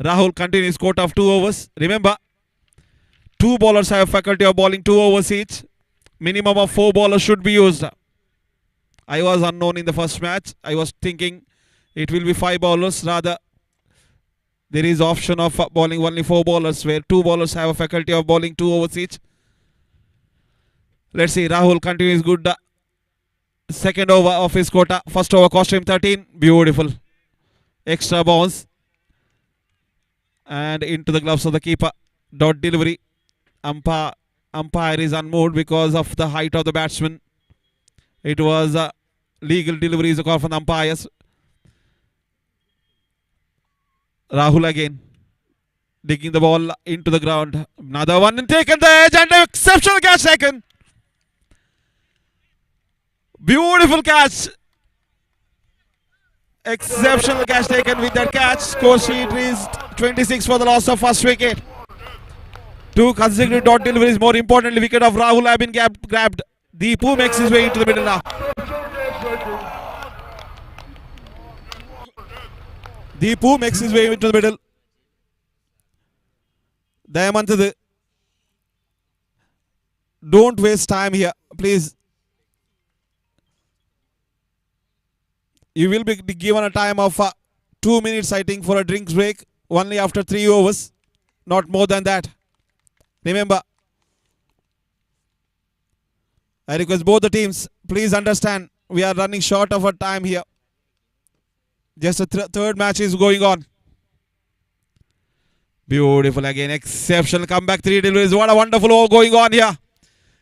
Rahul. Continues quota of 2 overs. Remember, 2 bowlers have faculty of bowling 2 overs each. Minimum of 4 bowlers should be used. I was unknown in the first match. I was thinking it will be 5 bowlers. Rather, there is option of bowling only 4 bowlers, where 2 bowlers have a faculty of bowling 2 overs each. Let's see. Rahul continues good. Second over of his quota. First over cost him 13. Beautiful. Extra bounce. And into the gloves of the keeper. Dot delivery. Umpire is unmoved because of the height of the batsman. It was a legal delivery, is a call from the umpires. Rahul again digging the ball into the ground. Another one and taken the edge and an exceptional catch taken. Beautiful catch. Exceptional catch taken with that catch. Score sheet is 26 for the loss of first wicket. 2 consecutive dot deliveries. More importantly, wicket of Rahul have been grabbed. Deepu makes his way into the middle now. Deepu makes his way into the middle. Dayamantadu, don't waste time here, please. You will be given a time of 2 minutes, I think, for a drinks break. Only after 3 overs. Not more than that. Remember, I request both the teams, please understand, we are running short of our time here. Just a third match is going on. Beautiful again, exceptional comeback, 3 deliveries. What a wonderful over going on here.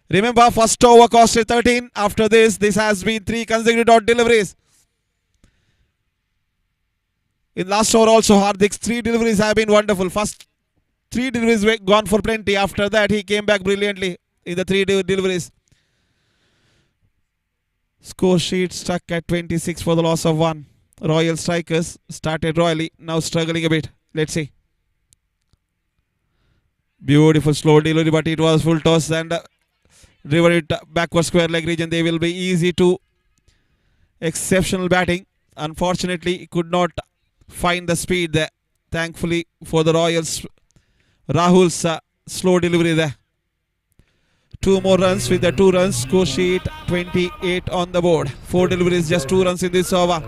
Remember, first over costed 13. After this has been 3 consecutive dot deliveries. In last over also, Hardik's 3 deliveries have been wonderful. First 3 deliveries were gone for plenty. After that, he came back brilliantly in the 3 deliveries. Score sheet stuck at 26 for the loss of 1. Royal Strikers started royally, now struggling a bit. Let's see. Beautiful slow delivery, but it was full toss and driven it backward square leg region. They will be easy to exceptional batting. Unfortunately, could not find the speed there. Thankfully for the Royals, Rahul's slow delivery there. 2 more runs. With the 2 runs, score sheet 28 on the board. 4 deliveries, just 2 runs in this over.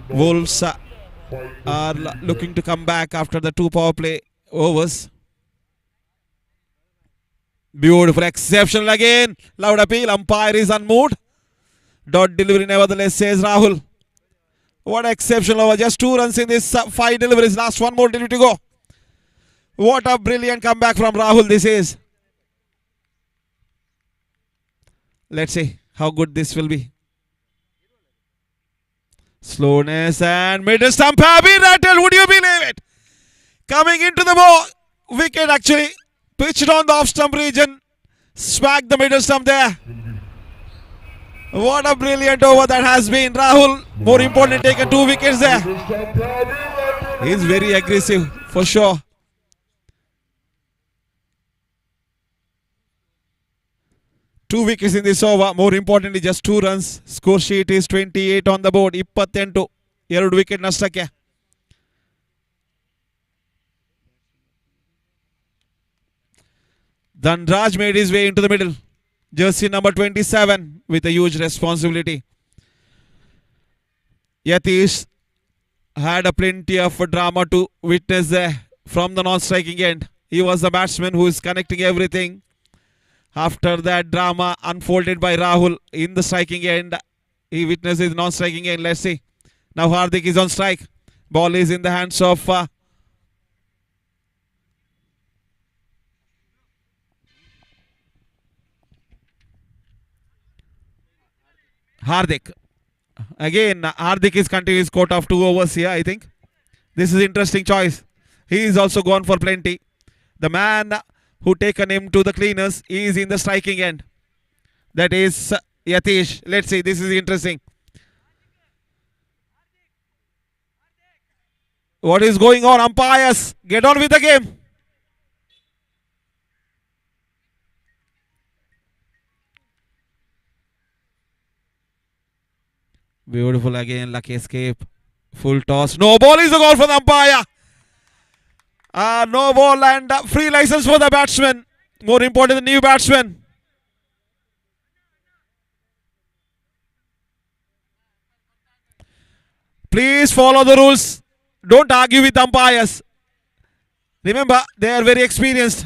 Wolves are looking to come back after the 2 power play overs. Beautiful, exceptional again. Loud appeal, umpire is unmoved. Dot delivery nevertheless, says Rahul. What exceptional over. Just 2 runs in this 5 deliveries. Last one more delivery to go. What a brilliant comeback from Rahul this is. Let's see how good this will be. Slowness and middle stump have been rattled. Would you believe it? Coming into the wicket actually. Pitched on the off stump region. Smacked the middle stump there. What a brilliant over that has been. Rahul, more importantly, taken 2 wickets there. He's very aggressive for sure. Two wickets in this over. More importantly, just 2 runs. Score sheet is 28 on the board. 28. 2 wicket nastake. Dhanraj made his way into the middle. Jersey number 27 with a huge responsibility. Yatish had a plenty of drama to witness there from the non-striking end. He was the batsman who is connecting everything. After that drama unfolded by Rahul in the striking end, he witnessed his non-striking end. Let's see. Now Hardik is on strike. Ball is in the hands of Hardik. Again, Hardik is continuing his quota of 2 overs here, I think. This is interesting choice. He is also gone for plenty. The man who taken him to the cleaners is in the striking end. That is Yatish. Let's see. This is interesting. What is going on? Umpires, get on with the game. Beautiful again, lucky escape. Full toss. No ball is a goal for the umpire. No ball and free license for the batsman. More important, the new batsman. Please follow the rules. Don't argue with umpires. Remember, they are very experienced.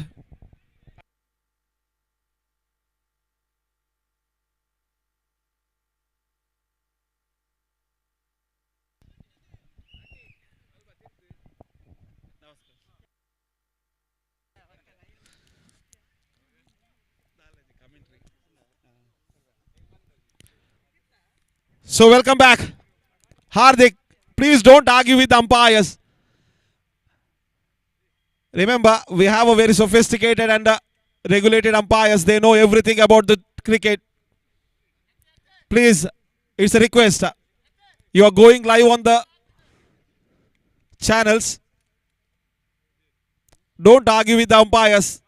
So welcome back. Hardik, please don't argue with umpires. Remember, we have a very sophisticated and regulated umpires. They know everything about the cricket. Please, it's a request. You are going live on the channels. Don't argue with the umpires.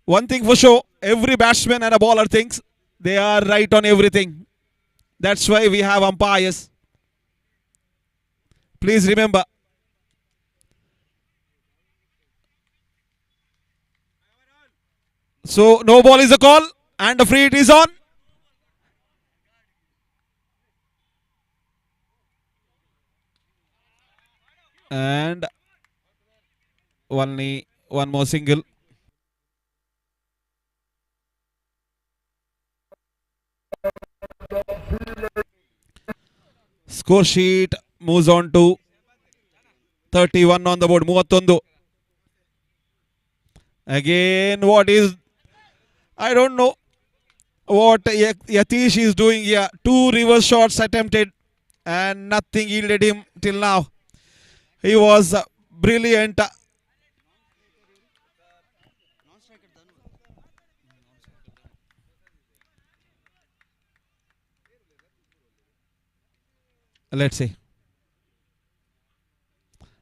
One thing for sure, every batsman and a bowler thinks they are right on everything. That's why we have umpires. Please remember. So no ball is a call and the free hit is on. And only one more single. Score sheet moves on to 31 on the board. 31. Again, what is... I don't know what Yatish is doing here. 2 reverse shots attempted and nothing yielded him till now. He was brilliant. Let's see.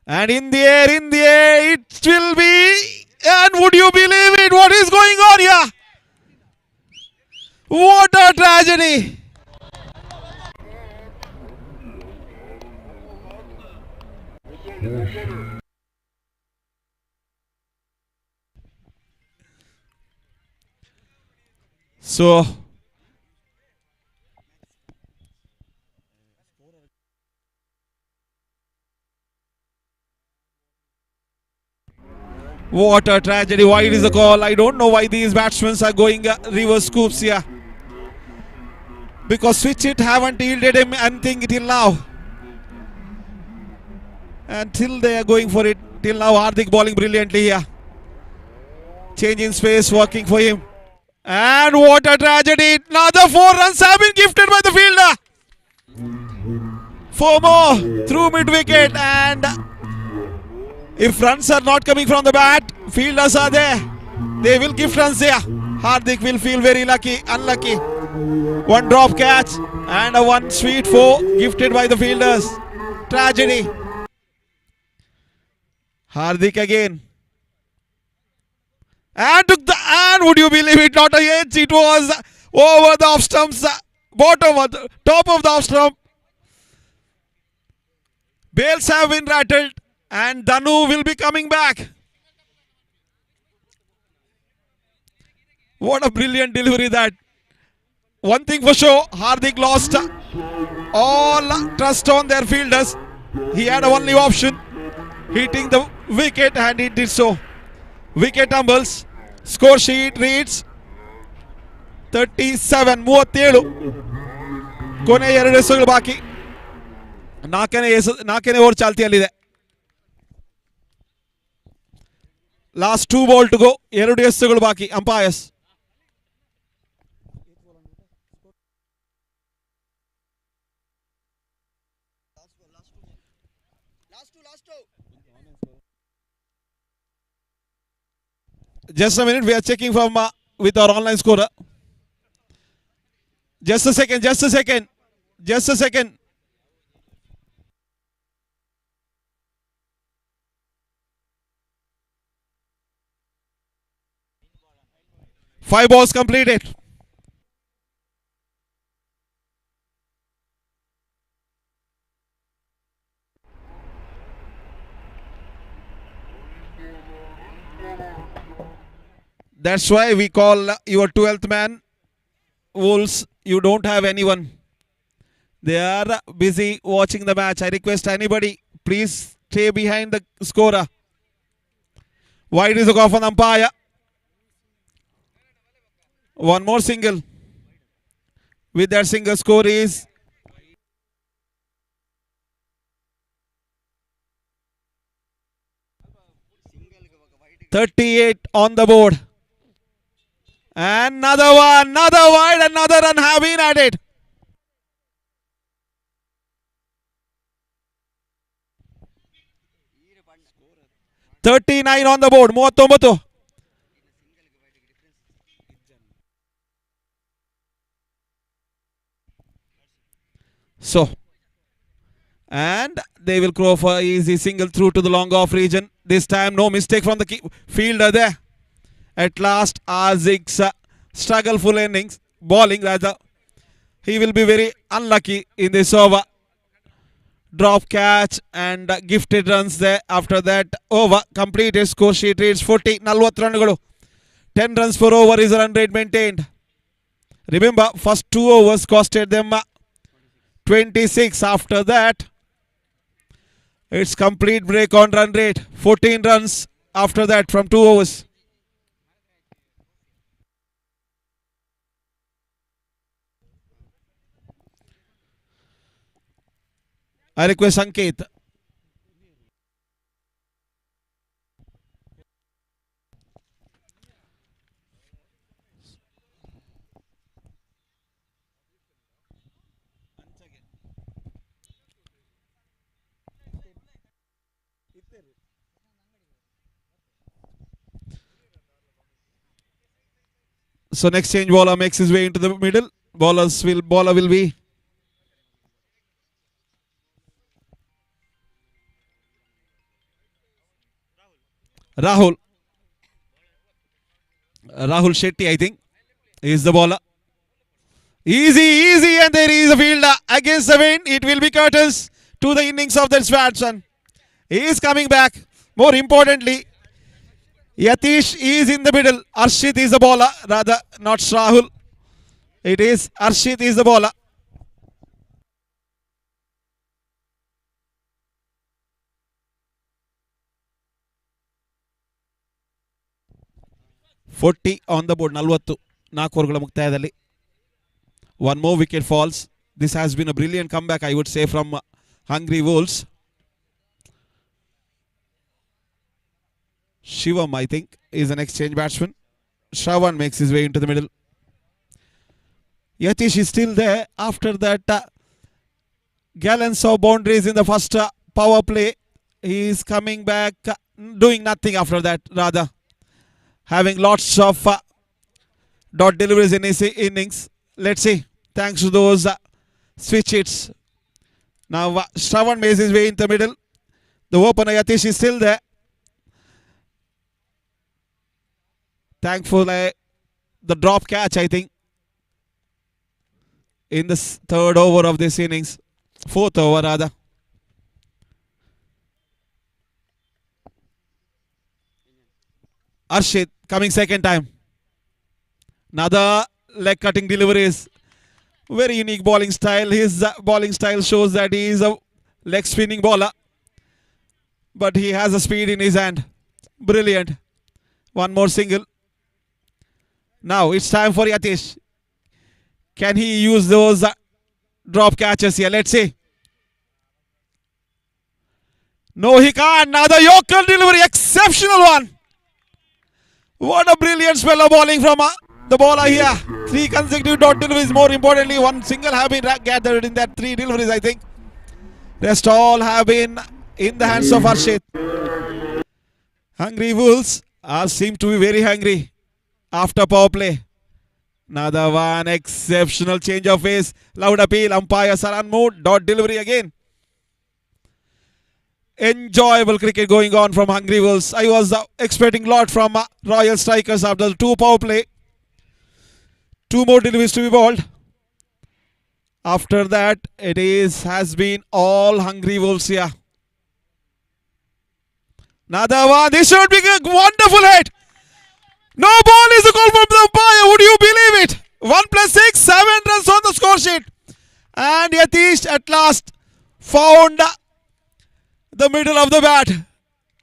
And in the air, it will be. And would you believe it? What is going on here? What a tragedy. So, what a tragedy. Wide is the call. I don't know why these batsmen are going reverse scoops here. because switch it haven't yielded him anything till now. Until they are going for it. Till now Hardik bowling brilliantly here. Change in space working for him. And what a tragedy. Another 4 runs have been gifted by the fielder. 4 more through mid wicket, and if runs are not coming from the bat, fielders are there. They will gift runs here. Hardik will feel very unlucky. 1 drop catch and a 1 sweet 4 gifted by the fielders. Tragedy. Hardik again. And would you believe it, not a edge, it was over the off stumps, bottom of the top of the off stump. Bails have been rattled and Danu will be coming back. What a brilliant delivery that. One thing for sure, Hardik lost all trust on their fielders. He had a only option, hitting the wicket, and he did so. Wicket tumbles. Score sheet reads 37. ಕೊನೆ 2 ಎಸೆಗಳು ಬಾಕಿ. 4ನೇ over ಚಾಲ್ತಿಯಲ್ಲಿದೆ. Last 2 ball to go. 2 ಎಸೆಗಳು ಬಾಕಿ. Umpires just a minute, we are checking from with our online scorer. Just a second. 5 balls completed. That's why we call your 12th man Wolves. You don't have anyone. They are busy watching the match. I request anybody, please stay behind the scorer. Wide is a call on umpire. 1 more single. With that single, score is 38 on the board. Another one, another wide, another run have been added. $39 on the board. 39. So, and they will crow for easy single through to the long off region. This time no mistake from the fielder there. At last, Azik's struggleful innings, bowling rather. He will be very unlucky in this over. Drop catch and gifted runs there. After that, over. Completed. Score sheet reads 40. 40 runs. 10 runs per over is the run rate maintained. Remember, first 2 overs costed them 26. After that, it's complete break on run rate. 14 runs after that from 2 overs. I request Sanket. So next change bowler makes his way into the middle. Bowler will be Rahul Shetty, I think, is the bowler. Easy, and there is a fielder against the wind. It will be curtains to the innings of that batsman. He is coming back. More importantly, Yatish is in the middle. Arshit is the bowler, rather not Rahul. It is Arshit is the bowler. $40 on the board. 40 4 ಓವರ್ಗಳ ಮುಕ್ತಾಯದಲ್ಲಿ One more wicket falls. This has been a brilliant comeback, I would say, from Hungry Wolves. Shivam, I think, is an exchange batsman. Shravan makes his way into the middle. Yatish is still there after that gallons of boundaries in the first power play. He is coming back, doing nothing after that, rather. Having lots of dot deliveries in his innings. Let's see. Thanks to those switch hits. Now Shravan makes his way into the middle. The opener Yatish is still there. Thankfully, the drop catch, I think, in the third over of this innings. Fourth over, rather. Arshit coming second time. Another leg cutting deliveries. Very unique bowling style. His bowling style shows that he is a leg spinning bowler. But he has a speed in his hand. Brilliant. One more single. Now it's time for Yatish. Can he use those drop catches here? Let's see. No, he can't. Another Yorker delivery. Exceptional one. What a brilliant spell of bowling from the bowler here. 3 consecutive dot deliveries. More importantly, one single have been gathered in that 3 deliveries, I think. Rest all have been in the hands of Harshit. Hungry Wolves seem to be very hungry after power play. Another one. Exceptional change of pace. Loud appeal. Umpire Saran mood. Dot delivery again. Enjoyable cricket going on from Hungry Wolves. I was expecting a lot from Royal Strikers after the 2 power play. 2 more deliveries to be bowled. After that, has been all Hungry Wolves here. Another one. This should be a wonderful hit. No ball is a goal from the umpire. Would you believe it? 1 + 6, 7 runs on the score sheet. And Yatish at last found the middle of the bat.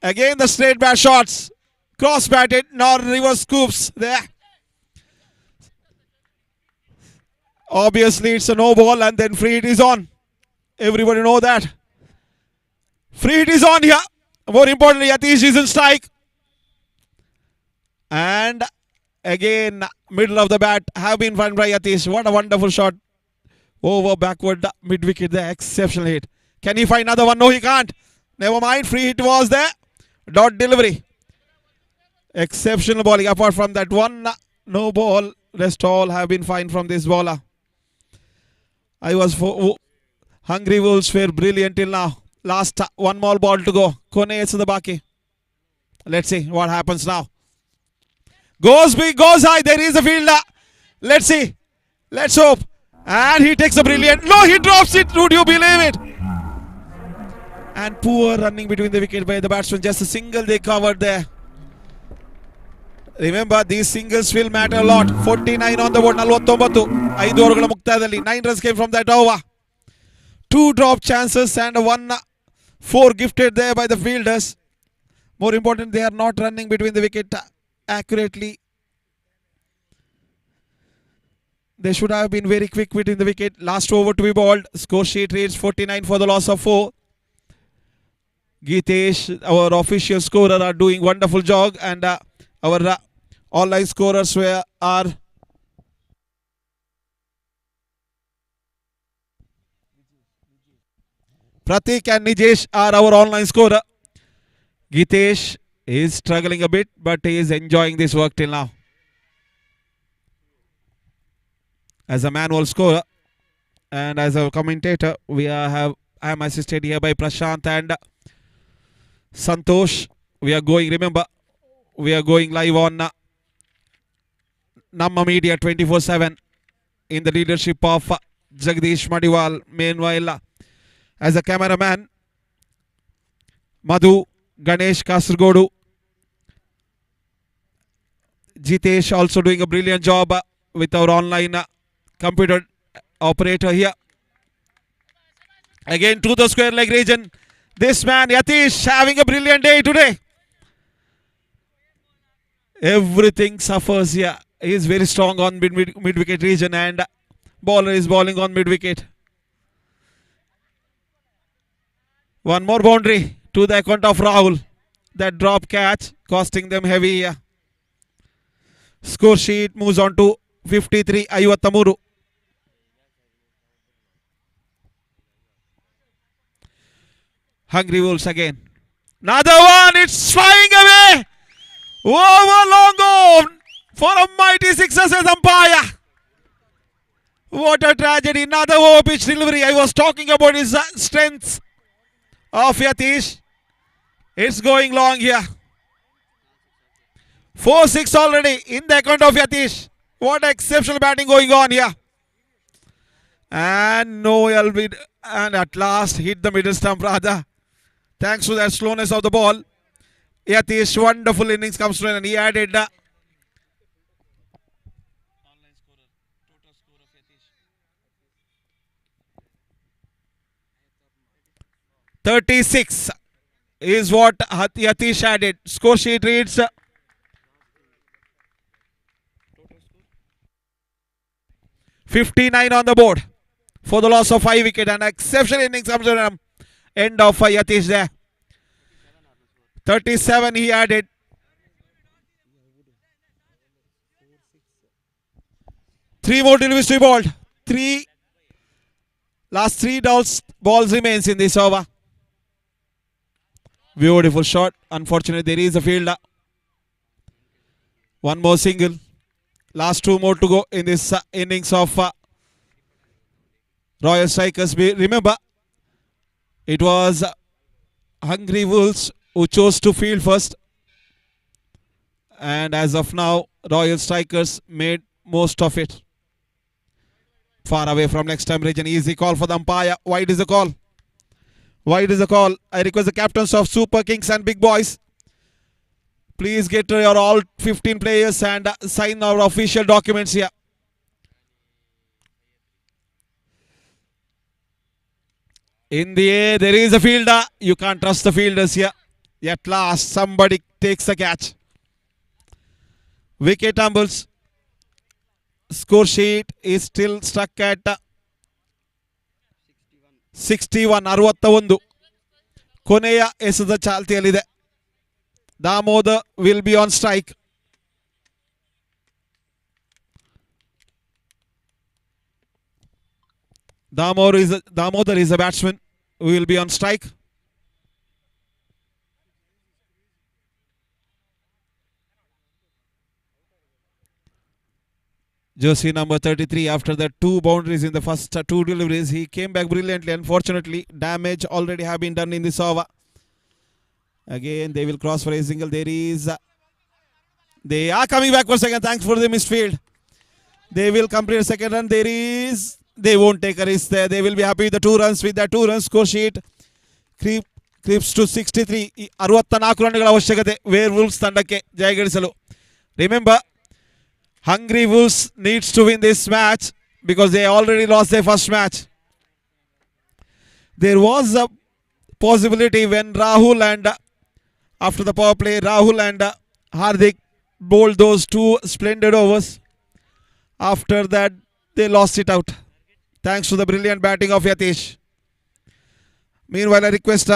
Again the straight bat shots. Cross batted, nor reverse scoops there. Obviously it's a no ball and then free hit is on. Everybody know that. Free hit is on here. More importantly, Yatish is in strike. And again, middle of the bat have been found by Yatish. What a wonderful shot. Over, backward, mid wicket there. Exceptional hit. Can he find another one? No, he can't. Never mind. Free hit was there. Dot delivery. Exceptional bowling. Apart from that one, no ball. Rest all have been fine from this bowler. I was for Hungry Wolves were brilliant till now. Last 1 more ball to go. Kone is the baki. Let's see what happens now. Goes big, goes high. There is a fielder. Let's see. Let's hope. And he takes a brilliant. No, he drops it. Would you believe it? And poor running between the wicket by the batsman. Just a single they covered there. Remember, these singles will matter a lot. 49 on the board. 49. 5 ಓವರ್ಗಳ ಮುಕ್ತಾಯದಲ್ಲಿ 9 runs came from that over. 2 drop chances and 4 gifted there by the fielders. More important, they are not running between the wicket accurately. They should have been very quick between the wicket. Last over to be bowled. Score sheet reads 49 for the loss of 4. Geetesh, our official scorer, are doing wonderful job, and our online scorers are Pratik and Nijesh are our online scorer. Geetesh is struggling a bit, but he is enjoying this work till now. As a manual scorer and as a commentator, I am assisted here by Prashant and Santosh. We are going, remember, we are going live on Namma Media 24/7 in the leadership of Jagdish Madiwal. Meanwhile, as a cameraman, Madhu, Ganesh Kasargodu, Jitesh also doing a brilliant job with our online computer operator here. Again to the square leg region. This man Yatish having a brilliant day today. Everything suffers here. He is very strong on mid wicket region, and Bowler is bowling on mid wicket. One more boundary to the account of Rahul. That drop catch costing them heavy here. Score sheet moves on to 53 53. Hungry Wolves again. Another one, it's flying away. Over long on for a mighty sixer, says umpire. What a tragedy. Another over pitch delivery. I was talking about his strengths of Yatish. It's going long here. 4-6 already in the account of Yatish. What exceptional batting going on here. And no LB. And at last hit the middle stump rather. Thanks to that slowness of the ball. Yatish, wonderful innings comes to an end. He added 36 is what Yatish added. Score sheet reads 59 on the board for the loss of 5 wickets. An exceptional innings comes to an end of Yatish there. 37 he added. Three more deliveries to be bowled. Last three balls remains in this over. Beautiful shot. Unfortunately, there is a fielder. One more single. Last two more to go in this innings of Royal Strikers. Remember, it was Hungry Wolves who chose to field first. And as of now, Royal Strikers made most of it. Far away from next time region. Easy call for the umpire. Wide is the call. Wide is the call. I request the captains of Super Kings and Big Boys, please get to your all 15 players and sign our official documents here. In the air, there is a fielder. You can't trust the fielders here. At last, somebody takes the catch. Wicket tumbles. Score sheet is still stuck at 61. 61. ಕೊನೆಯ ಎಸೆದ ಚಾಲ್ತಿಯಲ್ಲಿದೆ. Damodar will be on strike. Damodar is a batsman who will be on strike. Jersey number 33, after the two boundaries in the first two deliveries, he came back brilliantly. Unfortunately, damage already have been done in this over. Again, they will cross for a single. They are coming back for second. Thanks for the missed field. They will complete a second run. They won't take a risk there. They will be happy with the 2 runs. With that 2 runs, score sheet creeps to 63. 64 ರನ್ಗಳ ಅವಶ್ಯಕತೆ wear ವುಲ್ಫ್ಸ್ ತಂಡಕ್ಕೆ ಜಯಗಳಿಸಲು. Remember, Hungry Wolves needs to win this match because they already lost their first match. There was a possibility when Rahul and after the power play, Rahul and Hardik bowled those 2 splendid overs. After that, they lost it out. Thanks to the brilliant batting of Yatish. Meanwhile, I request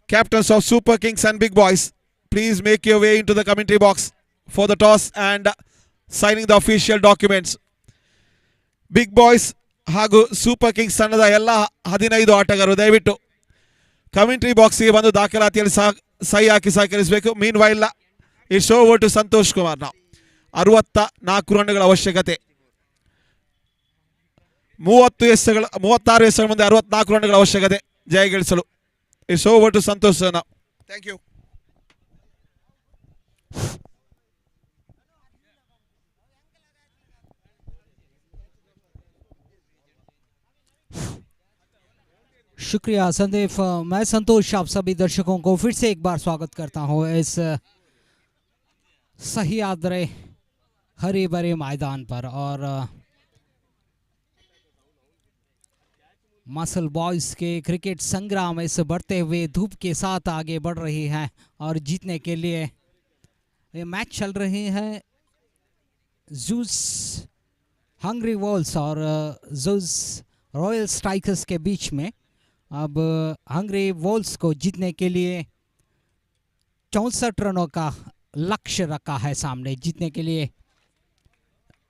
captains of Super Kings and Big Boys, please make your way into the commentary box for the toss and signing the official documents. Big Boys ಹಾಗೂ super Kings ತಂಡದ ಎಲ್ಲ 15 ಆಟಗಾರರು ದಯವಿಟ್ಟು commentary ಬಾಕ್ಸ್ಗೆ ಬಂದು ದಾಖಲಾತಿಯಲ್ಲಿ ಸಹಿ ಹಾಕಿ ಸಹಕರಿಸಬೇಕು. Meanwhile it's over to Santosh Kumar. ನಾವು 64 ರನ್ಗಳ ಅವಶ್ಯಕತೆ. 36 ಎಸೆಗಳ ಮುಂದೆ 64 ರನ್ಗಳ ಅವಶ್ಯಕತೆ ಜಯಗಳಿಸಲು. ಇಟ್ಸ್ ಓವರ್ ಟು ಸಂತೋಷ್ ನಾವು. Thank you. शुक्रिया संदीप. मैं संतोष आप सभी दर्शकों को फिर से एक बार स्वागत करता हूं इस सह्याद्री हरे भरे मैदान पर. और मसल बॉयज के क्रिकेट संग्राम इस बढ़ते हुए धूप के साथ आगे बढ़ रही है और जीतने के लिए ये मैच चल रही है. जूस हंग्री वॉल्स और ज़ूस रॉयल स्ट्राइकर्स के बीच में। अब हंग्री वॉल्स को जीतने के लिए 64 रनों का लक्ष्य रखा है सामने जीतने के लिए।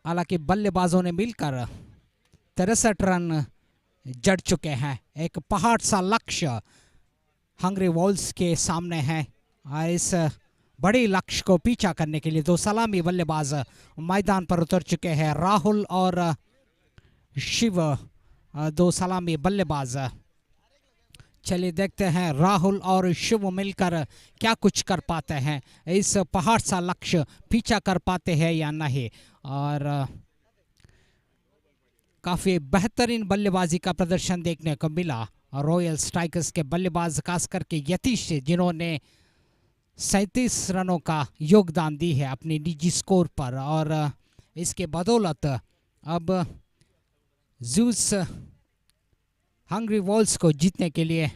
हालांकि बल्लेबाजों ने मिलकर 63 रन जड़ चुके हैं। एक पहाड़ सा लक्ष्य हंग्री वॉल्स के सामने है और इस बड़े लक्ष्य को पीछा करने के लिए दो सलामी बल्लेबाज मैदान पर उतर चुके हैं। राहुल और शिव दो सलामी बल्लेबाज। चलिए देखते हैं राहुल और शिव मिलकर क्या कुछ कर पाते हैं, इस पहाड़ सा लक्ष्य पीछा कर पाते हैं या नहीं। और काफी बेहतरीन बल्लेबाजी का प्रदर्शन देखने को मिला रॉयल स्ट्राइकर्स के बल्लेबाज, खास करके यतीश जिन्होंने 37 रनों का योगदान दी है अपने निजी स्कोर पर। और इसके बदौलत अब ज़ूस हंग्री वॉल्स को जीतने के लिए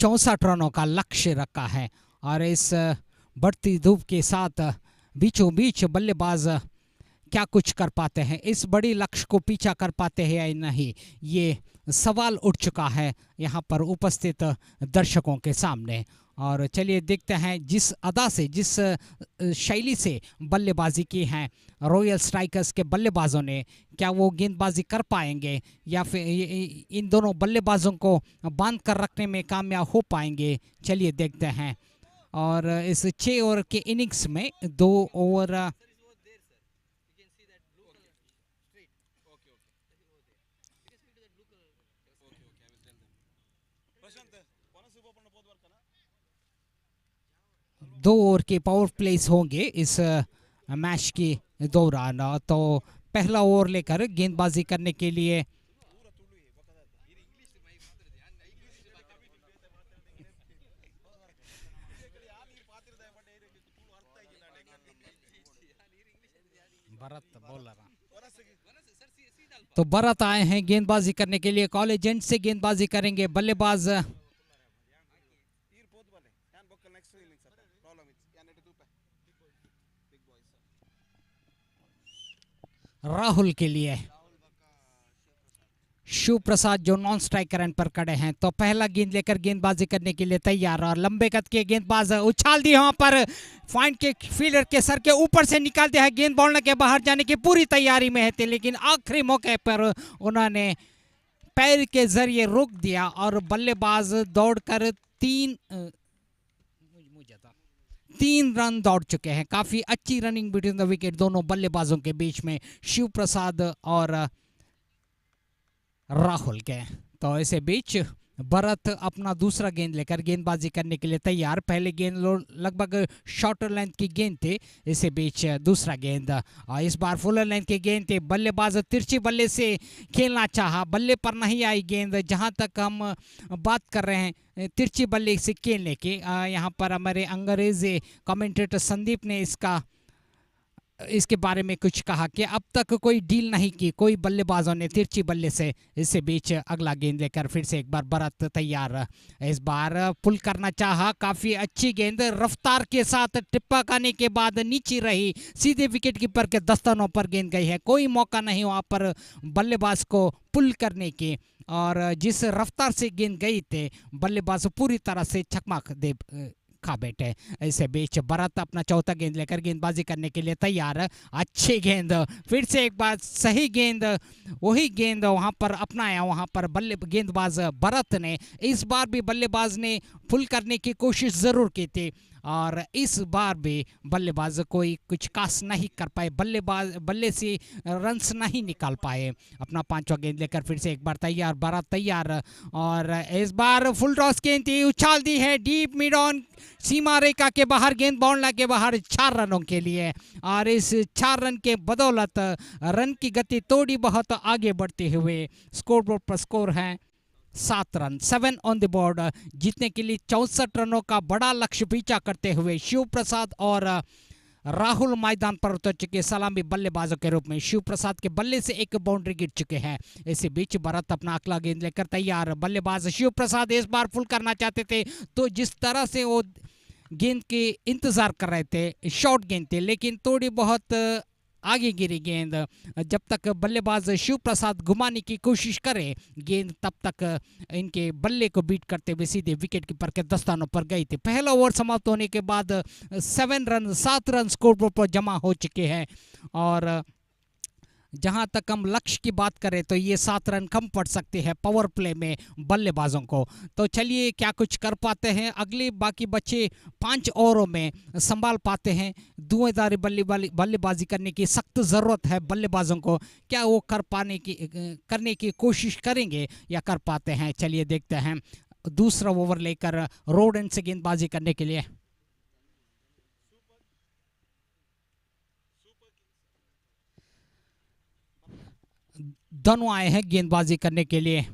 64 रनों का लक्ष्य रखा है। और इस बढ़ती धूप के साथ बीचों बीच बल्लेबाज क्या कुछ कर पाते हैं, इस बड़ी लक्ष्य को पीछा कर पाते हैं या नहीं, ये सवाल उठ चुका है यहाँ पर उपस्थित दर्शकों के सामने। और चलिए देखते हैं जिस अदा से, जिस शैली से बल्लेबाजी की है रॉयल स्ट्राइकर्स के बल्लेबाजों ने, क्या वो गेंदबाजी कर पाएंगे या फिर इन दोनों बल्लेबाजों को बांध कर रखने में कामयाब हो पाएंगे। चलिए देखते हैं। और इस 6 ओवर के इनिंग्स में 2 ओवर के पावर प्लेस होंगे इस मैच के दौरान। तो पहला ओवर लेकर गेंदबाजी करने के लिए भरत आए हैं गेंदबाजी करने के लिए। कॉलेज एंड से गेंदबाजी करेंगे बल्लेबाज राहुल के लिए। शिव प्रसाद जो नॉन स्ट्राइकर एंड पर खड़े हैं, तो पहला गेंद लेकर गेंदबाजी करने के लिए तैयार। और लंबे कद के गेंदबाज उछाल दी वहां पर, पॉइंट के फील्डर के सर के ऊपर से निकाल दिया है। गेंद बॉल के बाहर जाने की पूरी तैयारी में थे, लेकिन आखिरी मौके पर उन्होंने पैर के जरिए रोक दिया और बल्लेबाज दौड़कर 3 रन दौड़ चुके हैं। काफी अच्छी रनिंग बिटवीन द विकेट दोनों बल्लेबाजों के बीच में, शिव प्रसाद और राहुल के। तो इसे बीच भरत अपना दूसरा गेंद लेकर गेंदबाजी करने के लिए तैयार। पहले गेंद लगभग शॉर्टर लेंथ की गेंद थे, इसे बीच दूसरा गेंद और इस बार फुलर लेंथ की गेंद थे। बल्लेबाज तिरछी बल्ले से खेलना चाहा, बल्ले पर नहीं आई गेंद। जहां तक हम बात कर रहे हैं तिरछी बल्ले से खेलने के, यहाँ पर हमारे अंग्रेजी कमेंटेटर संदीप ने इसके बारे में कुछ कहा कि अब तक कोई डील नहीं की कोई बल्लेबाजों ने तिरछी बल्ले से। इससे बीच अगला गेंद लेकर फिर से एक बार भरत तैयार। इस बार पुल करना चाहा, काफी अच्छी गेंद रफ्तार के साथ टिप्पा खाने के बाद नीचे रही, सीधे विकेट कीपर के दस्तनों पर गेंद गई है। कोई मौका नहीं वहां पर बल्लेबाज को पुल करने के, और जिस रफ्तार से गेंद गई थे बल्लेबाज पूरी तरह से चकमा दे खा बैठे। इसे बीच भरत अपना चौथा गेंद लेकर गेंदबाजी करने के लिए तैयार। अच्छी गेंद, फिर से एक बार सही गेंद, वही गेंद वहां पर अपनाया वहां पर गेंदबाज भरत ने। इस बार भी बल्लेबाज ने फुल करने की कोशिश जरूर की थी और इस बार भी बल्लेबाज कोई कुछ खास नहीं कर पाए, बल्ले से रन्स नहीं निकाल पाए। अपना 5वां गेंद लेकर फिर से एक बार तैयार, भरत तैयार। और इस बार फुल टॉस गेंद थी, उछाल दी है डीप मिड ऑन, सीमा रेखा के बाहर, गेंद बाउंड्री के बाहर 4 रनों के लिए। और इस 4 रन के बदौलत रन की गति थोड़ी बहुत आगे बढ़ते हुए स्कोर बोर्ड पर स्कोर है 7 रन, 7 ऑन द बोर्ड। जीतने के लिए 64 रनों का बड़ा लक्ष्य पीछा करते हुए शिव प्रसाद और राहुल मैदान पर उतर चुके सलामी बल्लेबाजों के रूप में। शिव प्रसाद के बल्ले से एक बाउंड्री गिर चुके हैं। इसी बीच भरत अपना अगला गेंद लेकर तैयार। बल्लेबाज शिव प्रसाद इस बार फुल करना चाहते थे, तो जिस तरह से वो गेंद के इंतज़ार कर रहे थे, शॉर्ट गेंद थे, लेकिन थोड़ी बहुत आगे गिरी गेंद। जब तक बल्लेबाज शिव प्रसाद घुमाने की कोशिश करे गेंद, तब तक इनके बल्ले को बीट करते हुए सीधे विकेट कीपर के दस्तानों पर गई थी। पहला ओवर समाप्त होने के बाद 7 रन स्कोर पर जमा हो चुके हैं और जहां तक हम लक्ष्य की बात करें तो ये 7 रन कम पड़ सकते हैं पावर प्ले में बल्लेबाजों को। तो चलिए क्या कुछ कर पाते हैं, अगले बाकी बच्चे 5 ओवरों में संभाल पाते हैं। धुएंधारी बल्लेबाजी करने की सख्त ज़रूरत है बल्लेबाजों को, क्या वो करने की कोशिश करेंगे या कर पाते हैं। चलिए देखते हैं दूसरा ओवर लेकर रोड एंड से गेंदबाजी करने के लिए दोनों आए हैं गेंदबाजी करने के लिए।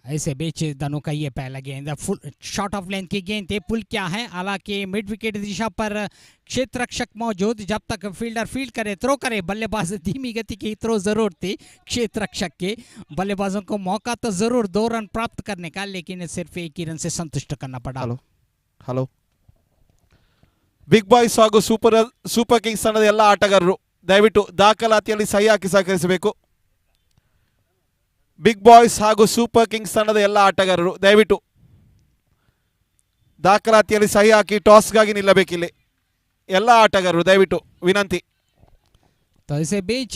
ऐसे बीच दोनों का ये पहला गेंद फुल शॉर्ट ऑफ लेंथ की गेंद थी। पुल क्या है, हालांकि मिड विकेट दिशा पर क्षेत्र रक्षक मौजूद, जब तक फील्डर फील्ड करे थ्रो करे, बल्लेबाज धीमी गति की थ्रो जरूर थी क्षेत्र रक्षक के। बल्लेबाजों को मौका तो जरूर 2 रन प्राप्त करने का, लेकिन सिर्फ 1 ही रन से संतुष्ट करना पड़ा। ಹಲೋ ಬಿಗ್ ಬಾಯ್ಸ್ ಹಾಗೂ ಸೂಪರ್ ಕಿಂಗ್ಸ್ ತಂಡದ ಎಲ್ಲ ಆಟಗಾರರು ದಯವಿಟ್ಟು ದಾಖಲಾತಿಯಲ್ಲಿ ಸಹಿ ಹಾಕಿ ಸಹಕರಿಸಬೇಕು. ಬಿಗ್ ಬಾಯ್ಸ್ ಹಾಗೂ ಸೂಪರ್ ಕಿಂಗ್ಸ್ ತಂಡದ ಎಲ್ಲ ಆಟಗಾರರು ದಯವಿಟ್ಟು ದಾಖಲಾತಿಯಲ್ಲಿ ಸಹಿ ಹಾಕಿ ಟಾಸ್ಗಾಗಿ ನಿಲ್ಲಬೇಕಿಲ್ಲಿ. ಎಲ್ಲ ಆಟಗಾರರು ದಯವಿಟ್ಟು ವಿನಂತಿ. तो इसे बीच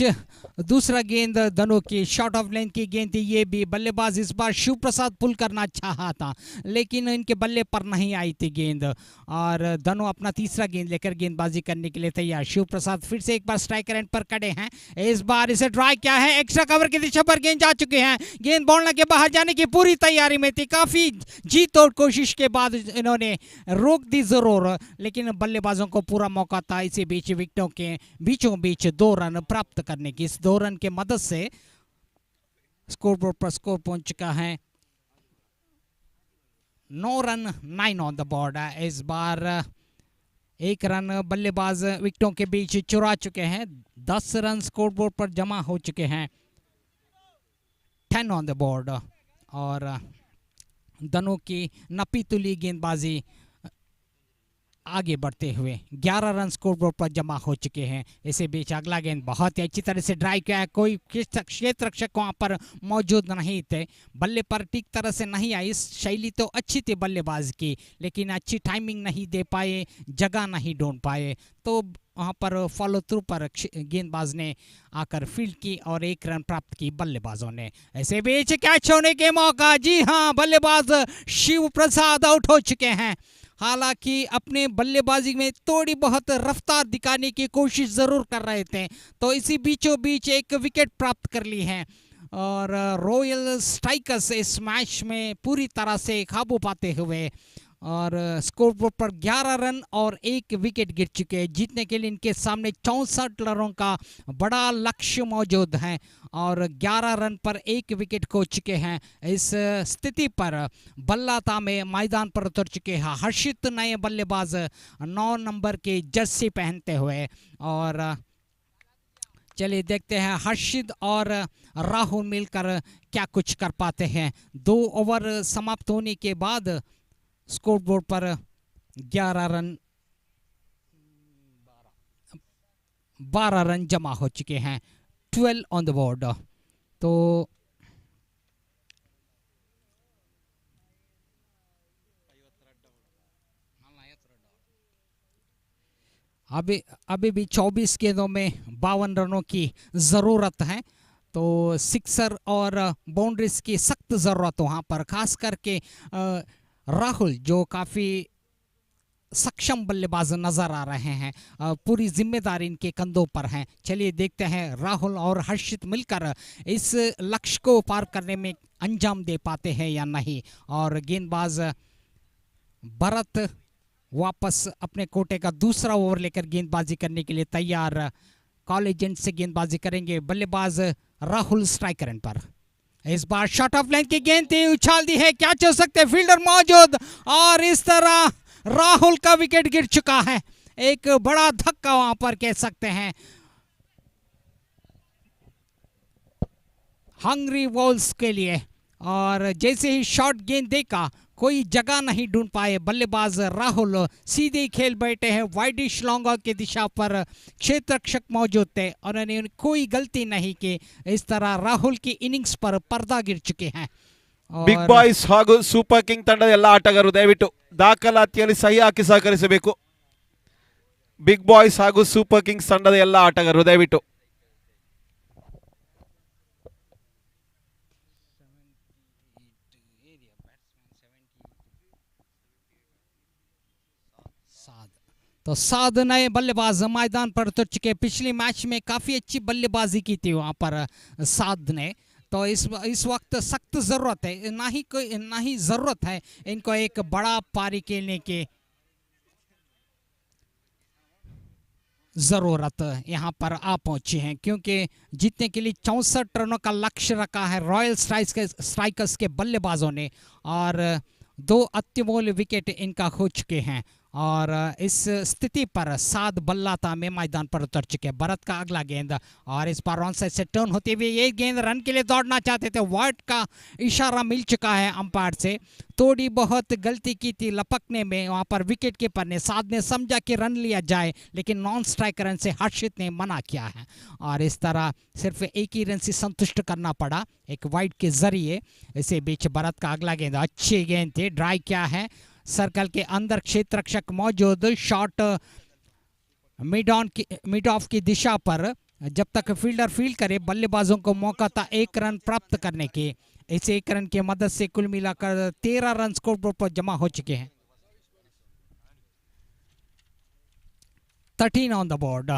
दूसरा गेंद धनु की शॉर्ट ऑफ लेंथ की गेंद थी। ये भी बल्लेबाज इस बार शिव प्रसाद पुल करना चाहा था, लेकिन इनके बल्ले पर नहीं आई थी गेंद और धनु अपना तीसरा गेंद लेकर गेंदबाजी करने के लिए तैयार। शिव प्रसाद फिर से एक बार स्ट्राइकर एंड पर खड़े हैं। इस बार इसे ट्राई किया है, एक्स्ट्रा कवर की दिशा पर गेंद जा चुके हैं। गेंद बॉल के बाहर जाने की पूरी तैयारी में थी, काफी जी तोड़ कोशिश के बाद इन्होंने रोक दी जरूर, लेकिन बल्लेबाजों को पूरा मौका था इसी बीच विकेटों के बीचों बीच 2 रन प्राप्त करने की। इस 2 रन के मदद से स्कोरबोर्ड पर स्कोर पहुंच चुका है 9 रन 9 ऑन द बोर्ड। इस बार 1 रन बल्लेबाज विकेटों के बीच चुरा चुके हैं। 10 रन स्कोरबोर्ड पर जमा हो चुके हैं, 10 ऑन द बोर्ड। और दोनों की नपी तुली गेंदबाजी आगे बढ़ते हुए 11 रन स्कोरबोर्ड पर जमा हो चुके हैं। इसी बीच अगला गेंद बहुत ही अच्छी तरह से ड्राइव किया है, कोई क्षेत्र रक्षक वहाँ पर मौजूद नहीं थे, बल्ले पर ठीक तरह से नहीं आई। शैली तो अच्छी थी बल्लेबाज की, लेकिन अच्छी टाइमिंग नहीं दे पाए, जगह नहीं ढूंढ पाए, तो वहाँ पर फॉलो थ्रू पर गेंदबाज ने आकर फील्ड की और 1 रन प्राप्त की बल्लेबाजों ने। ऐसे बीच कैच होने के मौका, जी हाँ, बल्लेबाज शिव प्रसाद आउट हो चुके हैं। हालांकि अपने बल्लेबाजी में थोड़ी बहुत रफ्तार दिखाने की कोशिश ज़रूर कर रहे थे, तो इसी बीचों बीच एक विकेट प्राप्त कर ली है और रॉयल स्ट्राइकर्स इस मैच में पूरी तरह से काबू पाते हुए और स्कोरबोर्ड पर 11 रन और 1 विकेट गिर चुके हैं। जीतने के लिए इनके सामने 64 रनों का बड़ा लक्ष्य मौजूद है और 11 रन पर 1 विकेट खो चुके हैं। इस स्थिति पर बल्लाता में मैदान पर उतर चुके हैं हर्षित, नए बल्लेबाज 9 नंबर की जर्सी पहनते हुए। और चलिए देखते हैं हर्षित और राहुल मिलकर क्या कुछ कर पाते हैं। 2 ओवर समाप्त होने के बाद स्कोरबोर्ड पर 12 रन जमा हो चुके हैं, 12 ऑन द बोर्ड। तो अभी भी 24 गेंदों में 52 रनों की ज़रूरत है, तो सिक्सर और बाउंड्रीज की सख्त ज़रूरत वहाँ पर, खास करके राहुल जो काफ़ी सक्षम बल्लेबाज नजर आ रहे हैं, पूरी जिम्मेदारी इनके कंधों पर है। चलिए देखते हैं राहुल और हर्षित मिलकर इस लक्ष्य को पार करने में अंजाम दे पाते हैं या नहीं। और गेंदबाज भरत वापस अपने कोटे का दूसरा ओवर लेकर गेंदबाजी करने के लिए तैयार। कॉलेज एंड से गेंदबाजी करेंगे बल्लेबाज राहुल स्ट्राइकर एंड पर। इस बार शॉट ऑफ लेंथ की गेंद थी, उछाल दी है, क्या चल सकते, फील्डर मौजूद और इस तरह राहुल का विकेट गिर चुका है। एक बड़ा धक्का वहां पर कह सकते हैं। हंग्री वॉल्स के लिए। और जैसे ही शॉट गेंद देखा, कोई जगह नहीं ढूंढ पाए बल्लेबाज राहुल, सीधे खेल बैठे हैं वाइडिश लॉन्ग ऑन की दिशा पर। क्षेत्र रक्षक मौजूद थे और उन्होंने कोई गलती नहीं की। इस तरह राहुल की इनिंग्स पर पर्दा गिर चुके हैं। ಬಿಗ್ ಬಾಯ್ಸ್ ಹಾಗೂ ಸೂಪರ್ ಕಿಂಗ್ ತಂಡದ ಎಲ್ಲ ಆಟಗಾರರು ದಯವಿಟ್ಟು ದಾಖಲಾತಿಯಲ್ಲಿ ಸಹಿ ಹಾಕಿ ಸಹಕರಿಸಬೇಕು. ಬಿಗ್ ಬಾಯ್ಸ್ ಹಾಗೂ ಸೂಪರ್ ಕಿಂಗ್ಸ್ ತಂಡದ ಎಲ್ಲ ಆಟಗಾರರು ದಯವಿಟ್ಟು. तो 7 नए बल्लेबाज मैदान पर उतर चुके। पिछले मैच में काफ़ी अच्छी बल्लेबाजी की थी वहाँ पर 7 ने। तो इस वक्त सख्त ज़रूरत है, ना ही ज़रूरत है इनको एक बड़ा पारी खेलने की ज़रूरत यहाँ पर आ पहुँची है, क्योंकि जीतने के लिए 64 रनों का लक्ष्य रखा है रॉयल स्ट्राइकर्स के बल्लेबाजों ने। और 2 अत्यमूल्य विकेट इनका खो चुके हैं। और इस स्थिति पर 7 बल्लाता में मैदान पर उतर चुके। भरत का अगला गेंद, और इस बार ऑन साइड से टर्न होते हुए ये गेंद रन के लिए दौड़ना चाहते थे। वाइड का इशारा मिल चुका है अंपायर से। थोड़ी बहुत गलती की थी लपकने में वहाँ पर विकेट कीपर ने। 7 ने समझा कि रन लिया जाए, लेकिन नॉन स्ट्राइक रन से हर्षित ने मना किया है। और इस तरह सिर्फ एक ही रन से संतुष्ट करना पड़ा एक वाइड के जरिए। इसी बीच भरत का अगला गेंद, अच्छी गेंद थी, ड्राई किया है सर्कल के अंदर, क्षेत्र रक्षक मौजूद। शॉट मिड ऑफ की दिशा पर, जब तक फील्डर फील्ड करे बल्लेबाजों को मौका था 1 रन प्राप्त करने के। इस 1 रन की मदद से कुल मिलाकर 13 रन स्कोरबोर्ड पर जमा हो चुके हैं। 13 ऑन द बोर्ड।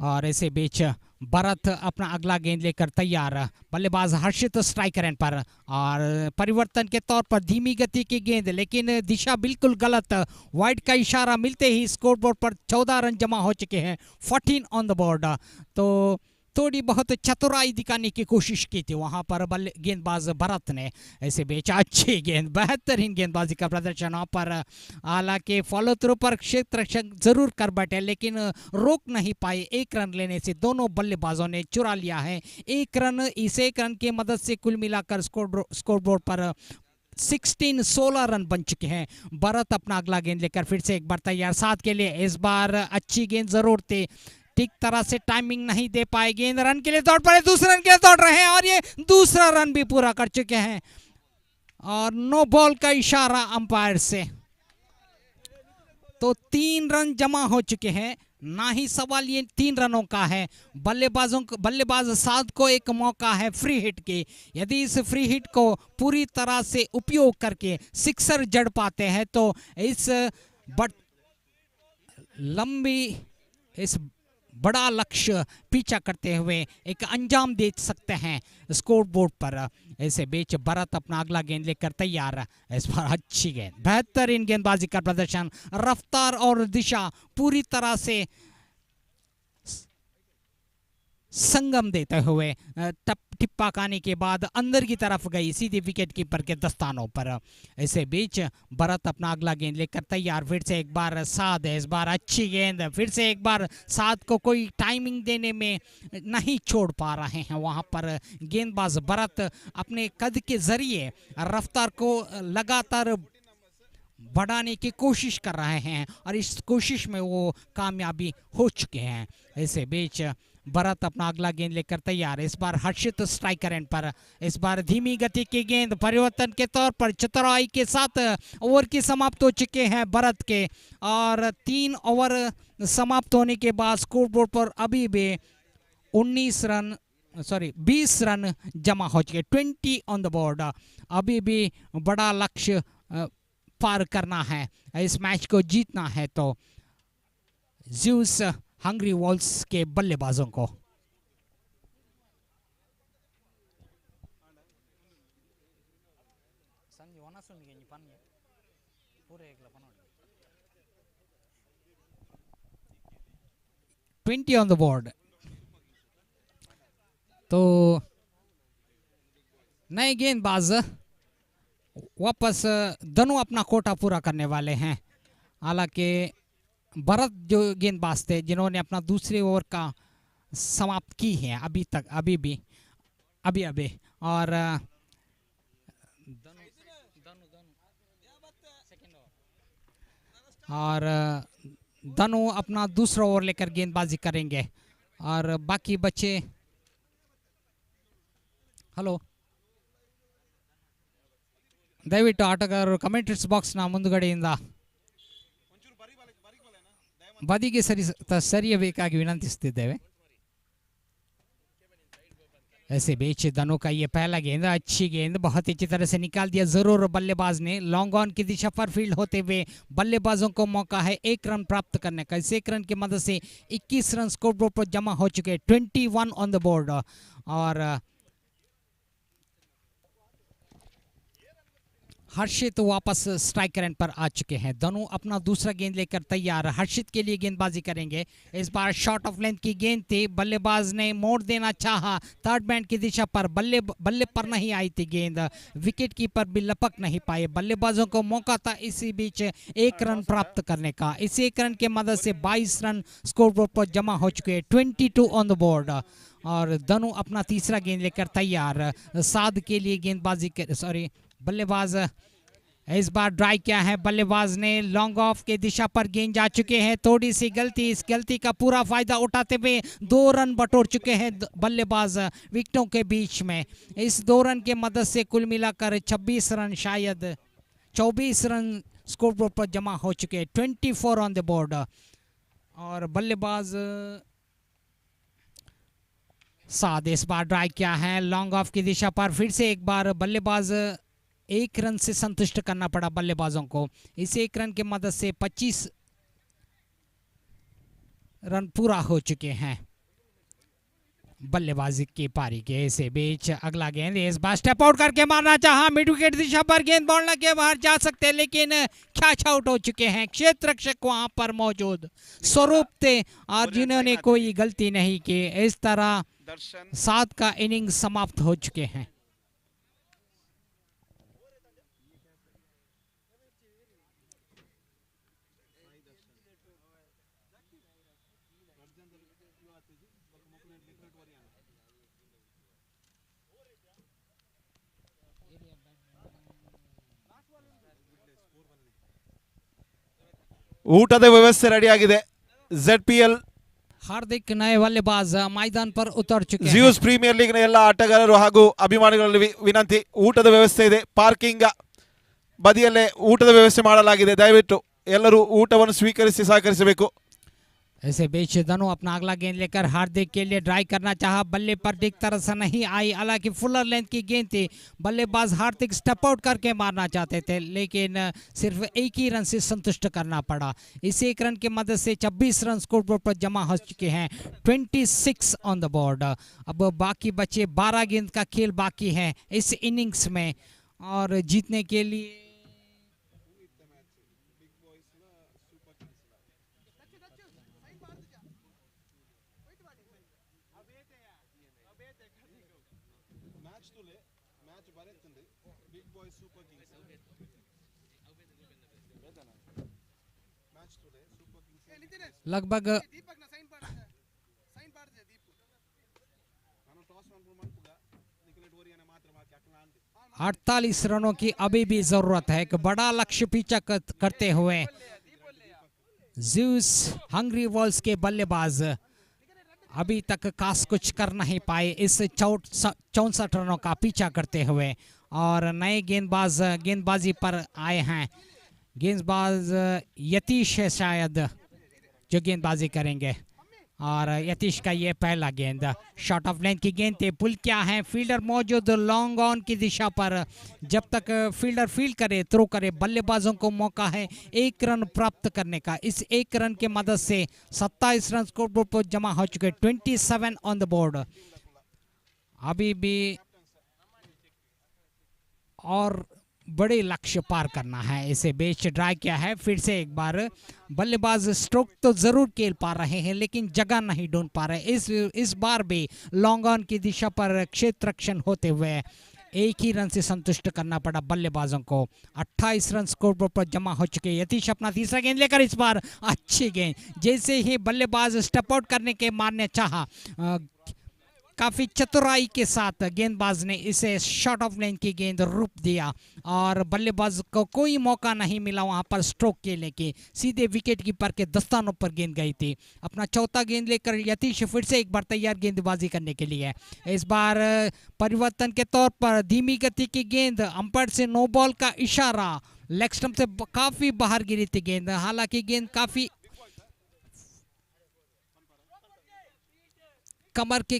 और इसी बीच भरत अपना अगला गेंद लेकर तैयार। बल्लेबाज हर्षित स्ट्राइकर एंड पर, और परिवर्तन के तौर पर धीमी गति की गेंद, लेकिन दिशा बिल्कुल गलत। वाइड का इशारा मिलते ही स्कोरबोर्ड पर 14 रन जमा हो चुके हैं। 14 ऑन द बोर्ड। तो थोड़ी बहुत चतुराई दिखाने की कोशिश की थी वहां पर गेंदबाज भरत ने। ऐसे बीच अच्छी गेंद, बेहतरीन गेंदबाजी का प्रदर्शन वहां पर। हालांकि फॉलो थ्रू पर क्षेत्र रक्षक जरूर कर बैठे, लेकिन रोक नहीं पाए। 1 रन लेने से दोनों बल्लेबाजों ने चुरा लिया है 1 रन। इस 1 रन की मदद से कुल मिलाकर स्कोरबोर्ड पर 16 रन बन चुके हैं। भरत अपना अगला गेंद लेकर फिर से एक बार तैयार 7 के लिए। इस बार अच्छी गेंद जरूर थी, ठीक तरह से टाइमिंग नहीं दे पाए। गेंद रन के लिए दौड़ पड़े, दूसरे रन के लिए दौड़ रहे हैं, और ये दूसरा रन भी पूरा कर चुके हैं। और नो बॉल का इशारा अंपायर से। तो 3 रन जमा हो चुके हैं। ना ही सवाल ये 3 रनों का है। बल्लेबाज 7 को एक मौका है फ्री हिट के। यदि इस फ्री हिट को पूरी तरह से उपयोग करके सिक्सर जड़ पाते हैं तो इस बड़ा लक्ष्य पीछा करते हुए एक अंजाम दे सकते हैं स्कोरबोर्ड पर। ऐसे बीच भरत अपना अगला गेंद लेकर तैयार। इस बार अच्छी गेंद, बेहतरीन गेंदबाजी का प्रदर्शन। रफ्तार और दिशा पूरी तरह से संगम देते हुए टिप्पा खाने के बाद अंदर की तरफ गई सीधे विकेट कीपर के दस्तानों पर। इसे बीच भरत अपना अगला गेंद लेकर तैयार। फिर से एक बार 7 है, इस बार अच्छी गेंद। फिर से एक बार 7 को कोई टाइमिंग देने में नहीं छोड़ पा रहे हैं वहां पर गेंदबाज भरत। अपने कद के जरिए रफ्तार को लगातार बढ़ाने की कोशिश कर रहे हैं और इस कोशिश में वो कामयाबी हो चुके हैं। ऐसे बीच भरत अपना अगला गेंद लेकर तैयार। इस बार हर्षित स्ट्राइकर एंड पर। इस बार धीमी गति की गेंद, परिवर्तन के तौर पर चतुराई के साथ ओवर की समाप्त हो चुके हैं भरत के। और 3 ओवर समाप्त होने के बाद स्कोरबोर्ड पर अभी भी 20 रन जमा हो चुके। 20 ऑन द बोर्ड। अभी भी बड़ा लक्ष्य पार करना है, इस मैच को जीतना है तो ज़्यूस हंग्री वॉल्स के बल्लेबाजों को। Twenty on the board. तो नए गेंदबाज वापस दोनों अपना कोटा पूरा करने वाले हैं। हालांकि भरत जो गेंदबाज थे जिन्होंने अपना दूसरे ओवर का समाप्त की है अभी भी, अभी अभी और धनु अपना दूसरा ओवर लेकर गेंदबाजी करेंगे और बाकी बच्चे ಹಲೋ ದಯವಿಟ್ಟು ಆಟಗಾರರು ಕಮೆಂಟ್ರೀಸ್ ಬಾಕ್ಸ್ನ ಮುಂದುಗಡೆಯಿಂದ ಬದಿಗೆ ಸರಿಯಬೇಕಾಗಿ ವಿನಂತಿಸುತ್ತಿದ್ದೇವೆ. ऐसे बीच धनु का ये पहला गेंद, अच्छी गेंद, बहुत ही अच्छी तरह से निकाल दिया जरूर बल्लेबाज ने. लॉन्ग ऑन की दिशा पर फील्ड होते हुए बल्लेबाजों को मौका है 1 रन प्राप्त करने का. इस 1 रन की मदद से 21 रन स्कोर बोर्ड पर जमा हो चुके हैं, 21 ऑन द बोर्ड. और हर्षित वापस स्ट्राइकर एंड पर आ चुके हैं. धनु अपना दूसरा गेंद लेकर तैयार. हर्षित के लिए गेंदबाजी करेंगे. इस बार शॉर्ट ऑफ लेंथ की गेंद थी, बल्लेबाज ने मोड़ देना चाहा थर्ड मैन की दिशा पर. बल्ले पर नहीं आई थी गेंद, विकेट कीपर भी लपक नहीं पाए. बल्लेबाजों को मौका था इसी बीच 1 रन प्राप्त करने का. इस 1 रन की मदद से 22 रन स्कोर बोर्ड पर जमा हो चुके हैं, 22 ऑन द बोर्ड. और धनु अपना तीसरा गेंद लेकर तैयार. साद के लिए गेंदबाजी बल्लेबाज इस बार ड्राई किया है. बल्लेबाज ने लॉन्ग ऑफ के दिशा पर गेंद जा चुके हैं. थोड़ी सी गलती, इस गलती का पूरा फायदा उठाते हुए 2 रन बटोर चुके हैं बल्लेबाज विकेटों के बीच में. इस 2 रन की मदद से कुल मिलाकर 26 रन, शायद 24 रन स्कोर बोर्ड पर जमा हो चुके हैं, 24 ऑन द बोर्ड. और बल्लेबाज साद इस बार ड्राई किया है लॉन्ग ऑफ की दिशा पर. फिर से एक बार बल्लेबाज 1 रन से संतुष्ट करना पड़ा बल्लेबाजों को. इस 1 रन की मदद से 25 रन पूरा हो चुके हैं बल्लेबाजी की पारी के. इसे बीच अगला गेंद इस बार स्टेप आउट करके मारना चाहा. मिड विकेट दिशा पर गेंद बॉल के बाहर जा सकते, लेकिन कैच आउट हो चुके हैं. क्षेत्र रक्षक वहां पर मौजूद स्वरूप थे और जिन्होंने कोई गलती नहीं की. इस तरह 7 का इनिंग समाप्त हो चुके हैं. ಊಟದ ವ್ಯವಸ್ಥೆ ರೆಡಿ ಆಗಿದೆ. ZPL हार्दिक नए बल्लेबाज मैदान पर उतर चुके हैं. ಜಿಯೋಸ್ ಪ್ರೀಮಿಯರ್ ಲೀಗ್ ನ ಎಲ್ಲ ಆಟಗಾರರು ಹಾಗೂ ಅಭಿಮಾನಿಗಳಲ್ಲಿ ವಿನಂತಿ, ಊಟದ ವ್ಯವಸ್ಥೆ ಇದೆ. ಪಾರ್ಕಿಂಗ್ ಬದಿಯಲ್ಲೇ ಊಟದ ವ್ಯವಸ್ಥೆ ಮಾಡಲಾಗಿದೆ. ದಯವಿಟ್ಟು ಎಲ್ಲರೂ ಊಟವನ್ನು ಸ್ವೀಕರಿಸಿ ಸಹಕರಿಸಬೇಕು. ऐसे बीच धनु अपना अगला गेंद लेकर हार्दिक के लिए ड्राई करना चाहा. बल्ले पर ठीक तरह से नहीं आई, हालांकि फुलर लेंथ की गेंद थी. बल्लेबाज हार्दिक स्टेप आउट करके मारना चाहते थे, लेकिन सिर्फ 1 ही रन से संतुष्ट करना पड़ा. इस 1 रन की मदद से 26 रन स्कोर बोर्ड पर जमा हो चुके हैं, 26 ऑन द बोर्ड. अब बाकी बचे 12 गेंद का खेल बाकी है इस इनिंग्स में, और जीतने के लिए लगभग 48 रनों की अभी भी जरूरत है. एक बड़ा लक्ष्य पीछा करते हुए ज़्यूस हंग्री वॉल्स के बल्लेबाज अभी तक खास कुछ कर नहीं पाए इस 64 रनों का पीछा करते हुए. और नए गेंदबाजी पर आए हैं. गेंदबाज यतीश है शायद जो गेंदबाजी करेंगे, और यतीश का ये पहला गेंद शॉर्ट ऑफ लेंथ की गेंद थे. पुल क्या है, फील्डर मौजूद लॉन्ग ऑन की दिशा पर. जब तक फील्डर फील्ड करे, थ्रो करे, बल्लेबाजों को मौका है 1 रन प्राप्त करने का. इस 1 रन की मदद से 27 रन स्कोर बोर्ड पर जमा हो चुके, 27 ऑन द बोर्ड. अभी भी और बड़े लक्ष्य पार करना है. इसे बेच ड्राई किया है. फिर से एक बार बल्लेबाज स्ट्रोक तो जरूर खेल पा रहे हैं, लेकिन जगह नहीं ढूंढ पा रहे. इस बार भी लॉन्ग ऑन की दिशा पर क्षेत्र रक्षण होते हुए 1 ही रन से संतुष्ट करना पड़ा बल्लेबाजों को. 28 रन स्कोर बोर्ड पर जमा हो चुके. यतीश अपना तीसरा गेंद लेकर इस बार अच्छी गेंद. जैसे ही बल्लेबाज स्टेप आउट करने के मारने चाहा, काफी चतुराई के साथ गेंदबाज ने इसे शॉर्ट ऑफ लेन की गेंद रूप दिया और बल्लेबाज को कोई मौका नहीं मिला वहां पर स्ट्रोक खेलने के, सीधे विकेट कीपर के दस्तानों पर गेंद गई थी। अपना चौथा गेंद लेकर यतीश फिर से एक बार तैयार गेंदबाजी करने के लिए। इस बार परिवर्तन के तौर पर धीमी गति की गेंद, अंपायर से नो बॉल का इशारा, लेग स्टंप से काफी बाहर गिरी थी गेंद। हालांकि गेंद काफी कमर के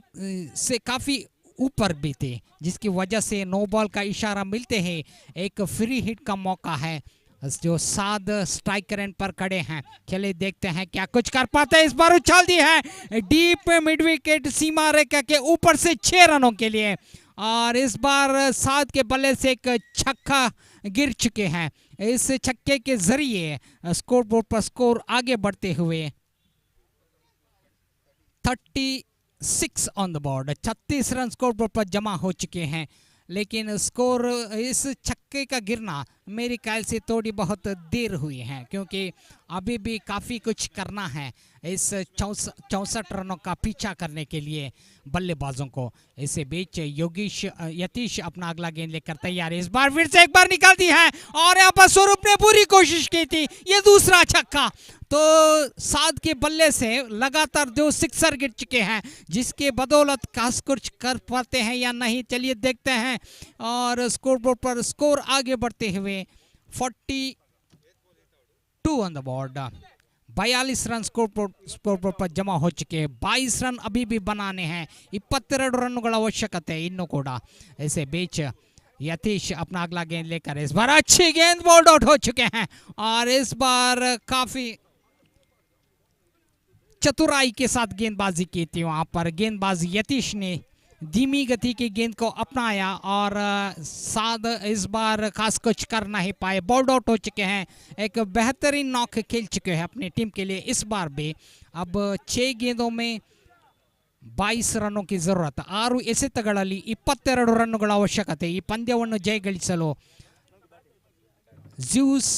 से काफी ऊपर भी थे, जिसकी वजह से नो बॉल का इशारा मिलते हैं एक फ्री हिट का मौका है। जो साद स्ट्राइक रेंज पर खड़े हैं, चले देखते हैं क्या कुछ कर पाते हैं। इस बार उछाल दी है डीप मिड विकेट सीमा रेखा के ऊपर से 6 रनों के लिए और इस बार साद के बल्ले से एक छक्का गिर चुके हैं। इस छक्के के जरिए स्कोर बोर्ड पर स्कोर आगे बढ़ते हुए 36 on the board, 36 run score board पर जमा हो चुके हैं। लेकिन स्कोर इस छक्के का गिरना मेरे ख्याल से थोड़ी बहुत देर हुई है, क्योंकि अभी भी काफ़ी कुछ करना है इस 64 रनों का पीछा करने के लिए बल्लेबाजों को। इसे बीच यतीश अपना अगला गेंद लेकर तैयार है। इस बार फिर से एक बार निकाल दी है और यहाँ पर स्वरूप ने पूरी कोशिश की थी, ये दूसरा छक्का। तो साद के बल्ले से लगातार 2 सिक्सर गिर चुके हैं, जिसके बदौलत खास कुछ कर पाते हैं या नहीं, चलिए देखते हैं। और स्कोर बोर्ड पर स्कोर आगे बढ़ते हुए 42 on the board, 42 run score board पर जमा हो चुके हैं। 22 रन अभी भी बनाने हैं, 22 रन आवश्यकता है इन्हों को। ऐसे बीच यतीश अपना अगला गेंद लेकर इस बार अच्छी गेंद बोल्ड आउट हो चुके हैं और इस बार काफी चतुराई के साथ गेंदबाजी की थी। वहां पर गेंदबाज यतीश ने धीमी गति की गेंद को अपनाया और साद इस बार खास कुछ कर नहीं पाए, बोल्ड आउट हो चुके हैं। एक बेहतरीन नॉक खेल चुके हैं अपनी टीम के लिए इस बार भी। अब 6 गेंदों में 22 ರನ್ನೋ की जरूरत, 6 ಎಸೆತಗಳಲ್ಲಿ 22 ರನ್ನುಗಳ ಅವಶ್ಯಕತೆ ಈ ಪಂದ್ಯವನ್ನು ಜಯಗಳಿಸಲು ಜ್ಯೂಸ್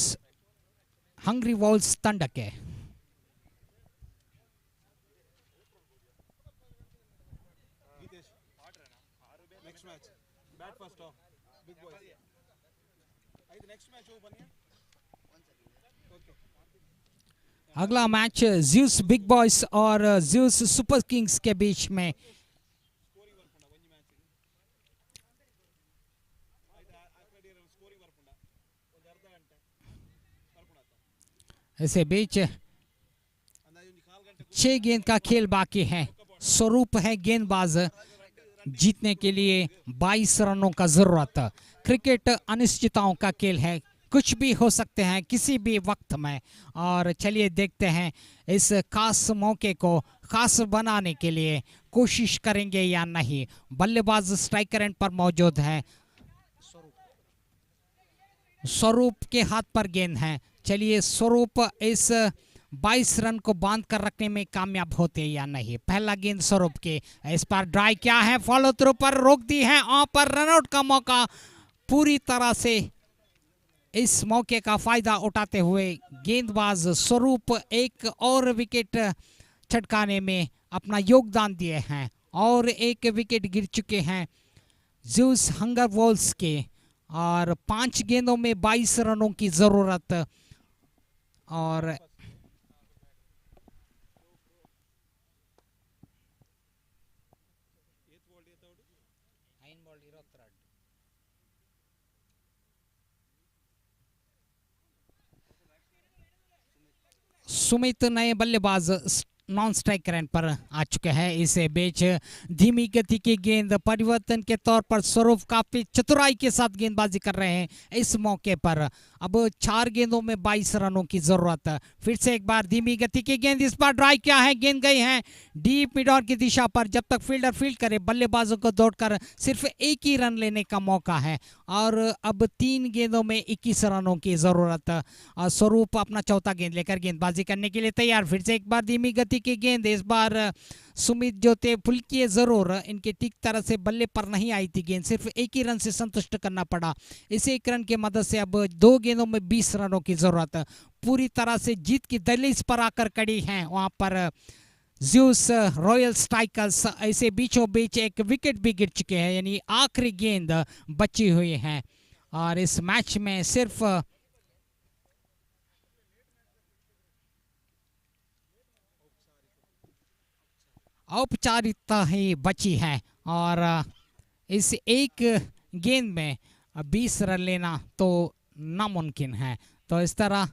ಹಂಗ್ರಿ ವೌಲ್ಸ್ ತಂಡಕ್ಕೆ. अगला मैच ज़्यूस बिग बॉयज और ज़्यूस सुपर किंग्स के बीच में। ऐसे बीच 6 गेंद का खेल बाकी है। स्वरूप है गेंदबाज, जीतने के लिए 22 रनों का जरूरत। क्रिकेट अनिश्चितताओं का खेल है, कुछ भी हो सकते हैं किसी भी वक्त में। और चलिए देखते हैं इस खास मौके को खास बनाने के लिए कोशिश करेंगे या नहीं। बल्लेबाज स्ट्राइकर एंड पर मौजूद है, स्वरूप के हाथ पर गेंद है। चलिए स्वरूप इस 22 रन को बांध कर रखने में कामयाब होते या नहीं। पहला गेंद स्वरूप के, इस पर ड्राई क्या है, फॉलो थ्रू पर रोक दी है और पर रनआउट का मौका पूरी तरह से इस मौके का फायदा उठाते हुए गेंदबाज स्वरूप एक और विकेट छटकाने में अपना योगदान दिए हैं और एक विकेट गिर चुके हैं ज़्यूस हंगर वॉल्स के। और 5 गेंदों में 22 रनों की जरूरत और सुमित नए बल्लेबाज नॉन स्ट्राइक रन पर आ चुके हैं। इसे बीच धीमी गति की गेंद, परिवर्तन के तौर पर स्वरूप काफी चतुराई के साथ गेंदबाजी कर रहे हैं इस मौके पर। अब 4 गेंदों में 22 रनों की जरूरत। फिर से एक बार धीमी गति की गेंद, इस बार ड्राइव क्या है, गेंद गई है डीप मिड ऑन की दिशा पर। जब तक फील्डर फील्ड करे बल्लेबाजों को दौड़कर सिर्फ एक ही रन लेने का मौका है और अब 3 गेंदों में 21 रनों की जरूरत। स्वरूप अपना चौथा गेंद लेकर गेंदबाजी करने के लिए तैयार। फिर से एक बार धीमी गति की गेंद, इस बार सुमित जो थे फुल्किए जरूर, इनके ठीक तरह से बल्ले पर नहीं आई थी गेंद, सिर्फ एक ही रन से संतुष्ट करना पड़ा। इस एक रन की मदद से अब 2 गेंदों में 20 रनों की जरूरत। पूरी तरह से जीत की दहलीज पर आकर खड़ी हैं वहां पर ज्यूस रॉयल स्ट्राइकर्स ऐसे बीचों बीच एक विकेट भी गिर चुके हैं, यानी आखिरी गेंद बची हुई है और इस मैच में सिर्फ औपचारिकता ही बची है और इस एक गेंद में 20 रन लेना तो नामुमकिन है। तो इस तरह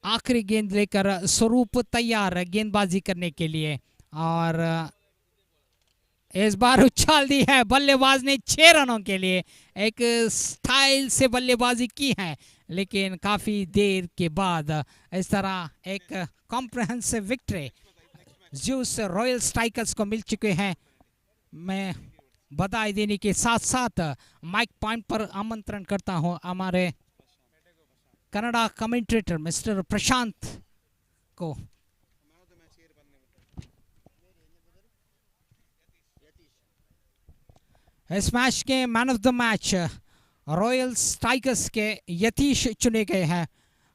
आखिरी गेंद लेकर स्वरूप तैयार गेंदबाजी करने के लिए और इस बार उछाल दी है बल्लेबाज ने 6 रनों के लिए। एक स्टाइल से बल्लेबाजी की है लेकिन काफी देर के बाद इस तरह एक comprehensive victory juice royal strikers को मिल चुके हैं। मैं बधाई देने के साथ साथ माइक पॉइंट पर आमंत्रण करता हूं हमारे कन्नड़ा कमेंटेटर मिस्टर प्रशांत को। इस मैच के man of the match royal strikers के यतीश चुने गए हैं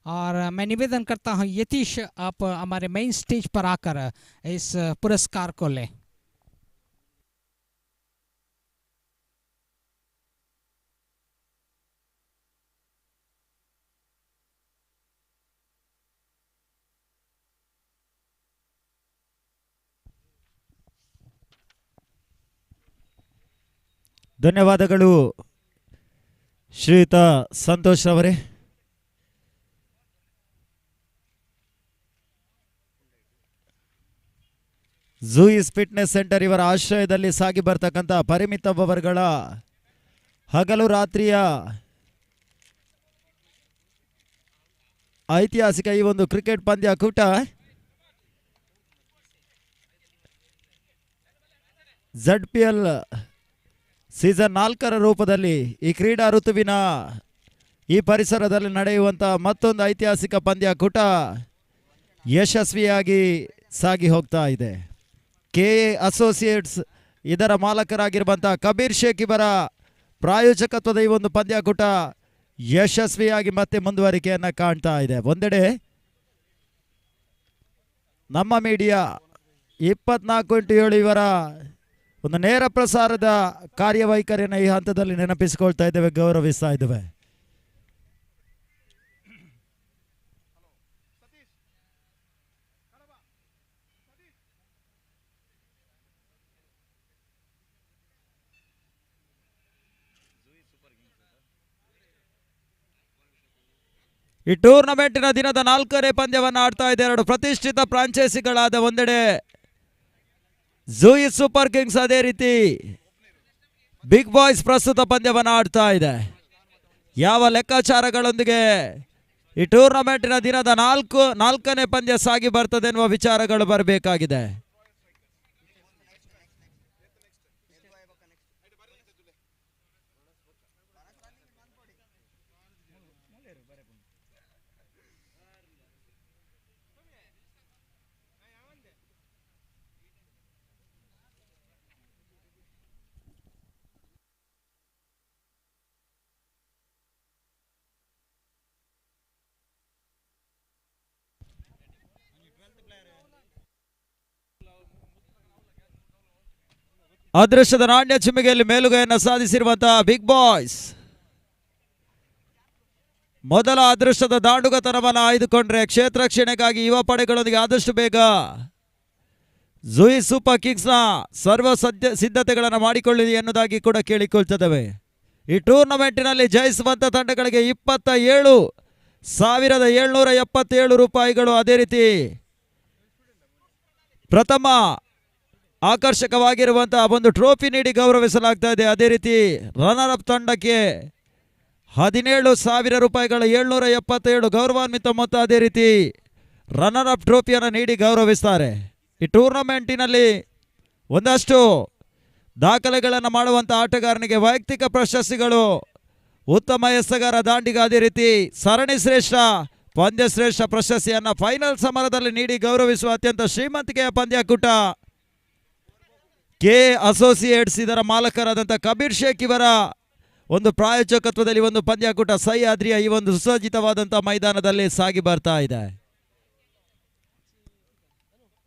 और मैं निवेदन करता हूं यतीश आप हमारे मेन स्टेज पर आकर इस पुरस्कार को लें। ಧನ್ಯವಾದಗಳು ಶ್ರೀಯುತ ಸಂತೋಷ್ ಅವರೇ. ಝೂಯಿಸ್ ಫಿಟ್ನೆಸ್ ಸೆಂಟರ್ ಇವರ ಆಶ್ರಯದಲ್ಲಿ ಸಾಗಿ ಬರ್ತಕ್ಕಂಥ ಪರಿಮಿತ ಓವರ್ಗಳ ಹಗಲು ರಾತ್ರಿಯ ಐತಿಹಾಸಿಕ ಈ ಒಂದು ಕ್ರಿಕೆಟ್ ಪಂದ್ಯಾಕೂಟ ZPL ಸೀಸನ್ 4ರ ರೂಪದಲ್ಲಿ ಈ ಕ್ರೀಡಾ ಋತುವಿನ ಈ ಪರಿಸರದಲ್ಲಿ ನಡೆಯುವಂಥ ಮತ್ತೊಂದು ಐತಿಹಾಸಿಕ ಪಂದ್ಯಾಕೂಟ ಯಶಸ್ವಿಯಾಗಿ ಸಾಗಿ ಹೋಗ್ತಾ ಇದೆ. KA ಅಸೋಸಿಯೇಟ್ಸ್ ಇದರ ಮಾಲಕರಾಗಿರುವಂಥ ಕಬೀರ್ ಶೇಖ್ ಇವರ ಪ್ರಾಯೋಜಕತ್ವದ ಈ ಒಂದು ಪಂದ್ಯಾಕೂಟ ಯಶಸ್ವಿಯಾಗಿ ಮತ್ತೆ ಮುಂದುವರಿಕೆಯನ್ನು ಕಾಣ್ತಾ ಇದೆ. ಒಂದೆಡೆ ನಮ್ಮ ಮೀಡಿಯಾ 24x7 ಇವರ ಒಂದು ನೇರ ಪ್ರಸಾರದ ಕಾರ್ಯವೈಖರಿಯನ್ನು ಈ ಹಂತದಲ್ಲಿ ನೆನಪಿಸಿಕೊಳ್ತಾ ಇದ್ದೇವೆ, ಗೌರವಿಸ್ತಾ ಇದ್ದೇವೆ. ಈ ಟೂರ್ನಮೆಂಟಿನ ದಿನದ 4ನೇ ಪಂದ್ಯವನ್ನು ಆಡ್ತಾ ಇದೆ. 2 ಪ್ರತಿಷ್ಠಿತ ಫ್ರಾಂಚೈಸಿಗಳಾದ ಒಂದೆಡೆ ಝೂಯಿಸ್ ಸೂಪರ್ ಕಿಂಗ್ಸ್, ಅದೇ ರೀತಿ ಬಿಗ್ ಬಾಯ್ಸ್ ಪ್ರಸ್ತುತ ಪಂದ್ಯವನ್ನು ಆಡ್ತಾ ಇದೆ. ಯಾವ ಲೆಕ್ಕಾಚಾರಗಳೊಂದಿಗೆ ಈ ಟೂರ್ನಮೆಂಟಿನ ದಿನದ 4ನೇ ಪಂದ್ಯ ಸಾಗಿ ಬರ್ತದೆ ಎನ್ನುವ ವಿಚಾರಗಳು ಬರಬೇಕಾಗಿದೆ. ಅದೃಷ್ಟದ ನಾಣ್ಯ ಚಿಮ್ಮಿಗೆಯಲ್ಲಿ ಮೇಲುಗೈಯನ್ನು ಸಾಧಿಸಿರುವಂತಹ ಬಿಗ್ ಬಾಯ್ಸ್ ಮೊದಲ ಅದೃಷ್ಟದ ದಾಂಡುಗತನವನ್ನು ಆಯ್ದುಕೊಂಡ್ರೆ ಕ್ಷೇತ್ರ ರಕ್ಷಣೆಗಾಗಿ ಯುವ ಪಡೆಗಳೊಂದಿಗೆ ಆದಷ್ಟು ಬೇಗ ಝೂಯಿಸ್ ಸೂಪರ್ ಕಿಂಗ್ಸ್ನ ಸರ್ವ ಸಿದ್ಧತೆಗಳನ್ನು ಮಾಡಿಕೊಳ್ಳಿ ಎನ್ನುವುದಾಗಿ ಕೂಡ ಕೇಳಿಕೊಳ್ತಿದ್ದೇವೆ. ಈ ಟೂರ್ನಮೆಂಟಿನಲ್ಲಿ ಜಯಿಸುವಂಥ ತಂಡಗಳಿಗೆ 27,777 ರೂಪಾಯಿಗಳು, ಅದೇ ರೀತಿ ಪ್ರಥಮ ಆಕರ್ಷಕವಾಗಿರುವಂತಹ ಒಂದು ಟ್ರೋಫಿ ನೀಡಿ ಗೌರವಿಸಲಾಗ್ತಾ ಇದೆ. ಅದೇ ರೀತಿ ರನ್ನರ್ ಅಪ್ ತಂಡಕ್ಕೆ 17,000 ರೂಪಾಯಿಗಳ 777 ಗೌರವಾನ್ವಿತ ಮೊತ್ತ, ಅದೇ ರೀತಿ ರನ್ನರ್ ಅಪ್ ಟ್ರೋಫಿಯನ್ನು ನೀಡಿ ಗೌರವಿಸ್ತಾರೆ. ಈ ಟೂರ್ನಮೆಂಟಿನಲ್ಲಿ ಒಂದಷ್ಟು ದಾಖಲೆಗಳನ್ನು ಮಾಡುವಂಥ ಆಟಗಾರನಿಗೆ ವೈಯಕ್ತಿಕ ಪ್ರಶಸ್ತಿಗಳು, ಉತ್ತಮ ಎಸೆಗಾರ ದಾಂಡಿಗ, ಅದೇ ರೀತಿ ಸರಣಿ ಶ್ರೇಷ್ಠ, ಪಂದ್ಯ ಶ್ರೇಷ್ಠ ಪ್ರಶಸ್ತಿಯನ್ನು ಫೈನಲ್ ಸಮರದಲ್ಲಿ ನೀಡಿ ಗೌರವಿಸುವ ಅತ್ಯಂತ ಶ್ರೀಮಂತಿಕೆಯ ಪಂದ್ಯಾಕೂಟ KA ಅಸೋಸಿಯೇಟ್ಸ್ ಇದರ ಮಾಲಕರಾದಂಥ ಕಬೀರ್ ಶೇಖ್ ಇವರ ಒಂದು ಪ್ರಾಯೋಜಕತ್ವದಲ್ಲಿ ಒಂದು ಪಂದ್ಯಾಕೂಟ ಸಹ್ಯಾದ್ರಿಯ ಈ ಒಂದು ಸುಸಜ್ಜಿತವಾದಂಥ ಮೈದಾನದಲ್ಲಿ ಸಾಗಿ ಬರ್ತಾ ಇದೆ.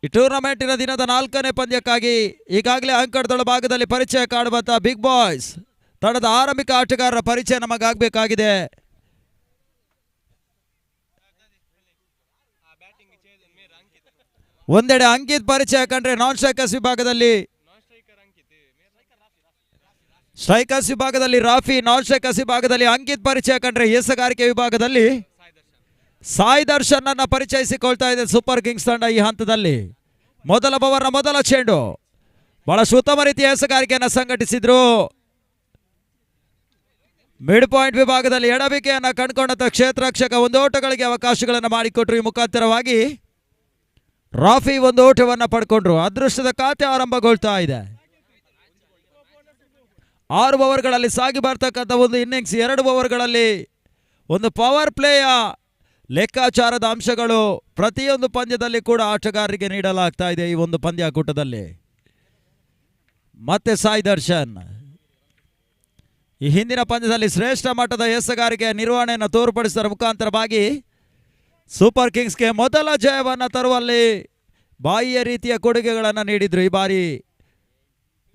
ಈ ಟೂರ್ನಮೆಂಟಿನ ದಿನದ 4ನೇ ಪಂದ್ಯಕ್ಕಾಗಿ ಈಗಾಗಲೇ ಅಂಕಣದೊಳ ಭಾಗದಲ್ಲಿ ಪರಿಚಯ ಕಾಣುವಂತಹ ಬಿಗ್ ಬಾಯ್ಸ್ ತಂಡದ ಆರಂಭಿಕ ಆಟಗಾರರ ಪರಿಚಯ ನಮಗಾಗಬೇಕಾಗಿದೆ. ಒಂದೆಡೆ ಅಂಕಿತ್ ಪರಿಚಯ ಕಂಡ್ರೆ ನಾನ್ ಸ್ಟ್ರೈಕರ್ಸ್ ವಿಭಾಗದಲ್ಲಿ ಸ್ಟ್ರೈಕರ್ಸ್ ವಿಭಾಗದಲ್ಲಿ ರಾಫಿ, ನಾನ್ ಸ್ಟ್ರೈಕರ್ಸ್ ವಿಭಾಗದಲ್ಲಿ ಅಂಕಿತ್ ಪರಿಚಯ ಕಂಡ್ರೆ ಎಸಗಾರಿಕೆ ವಿಭಾಗದಲ್ಲಿ ಸಾಯಿ ದರ್ಶನ್ ಅನ್ನ ಪರಿಚಯಿಸಿಕೊಳ್ತಾ ಇದೆ ಸೂಪರ್ ಕಿಂಗ್ಸ್ ತಂಡ. ಈ ಹಂತದಲ್ಲಿ ಮೊದಲ ಓವರ್ನ ಮೊದಲ ಚೆಂಡು ಬಹಳಷ್ಟು ಉತ್ತಮ ರೀತಿಯ ಎಸಗಾರಿಕೆಯನ್ನು ಸಂಘಟಿಸಿದ್ರು. ಮಿಡ್ ಪಾಯಿಂಟ್ ವಿಭಾಗದಲ್ಲಿ ಎಡವಿಕೆಯನ್ನು ಕಂಡುಕೊಂಡಂತ ಕ್ಷೇತ್ರ ರಕ್ಷಕ 1 ಓಟಗಳಿಗೆ ಅವಕಾಶಗಳನ್ನು ಮಾಡಿಕೊಟ್ರು. ಈ ಮುಖಾಂತರವಾಗಿ ರಾಫಿ 1 ಓಟವನ್ನು ಪಡ್ಕೊಂಡ್ರು. ಅದೃಷ್ಟದ ಖಾತೆ ಆರಂಭಗೊಳ್ತಾ ಇದೆ. 6 ಓವರ್ಗಳಲ್ಲಿ ಸಾಗಿ ಬರ್ತಕ್ಕಂಥ ಒಂದು ಇನ್ನಿಂಗ್ಸ್, 2 ಓವರ್ಗಳಲ್ಲಿ ಒಂದು ಪವರ್ ಪ್ಲೇಯ ಲೆಕ್ಕಾಚಾರದ ಅಂಶಗಳು ಪ್ರತಿಯೊಂದು ಪಂದ್ಯದಲ್ಲಿ ಕೂಡ ಆಟಗಾರರಿಗೆ ನೀಡಲಾಗ್ತಾ ಇದೆ. ಈ ಒಂದು ಪಂದ್ಯಾಕೂಟದಲ್ಲಿ ಮತ್ತೆ ಸಾಯಿ ದರ್ಶನ್ ಈ ಹಿಂದಿನ ಪಂದ್ಯದಲ್ಲಿ ಶ್ರೇಷ್ಠ ಮಟ್ಟದ ಎಸಗಾರಿಕೆಯ ನಿರ್ವಹಣೆಯನ್ನು ತೋರ್ಪಡಿಸುವ ಮುಖಾಂತರವಾಗಿ ಸೂಪರ್ ಕಿಂಗ್ಸ್ಗೆ ಮೊದಲ ಜಯವನ್ನು ತರುವಲ್ಲಿ ಬಾಯಿಯ ರೀತಿಯ ಕೊಡುಗೆಗಳನ್ನು ನೀಡಿದ್ರು. ಈ ಬಾರಿ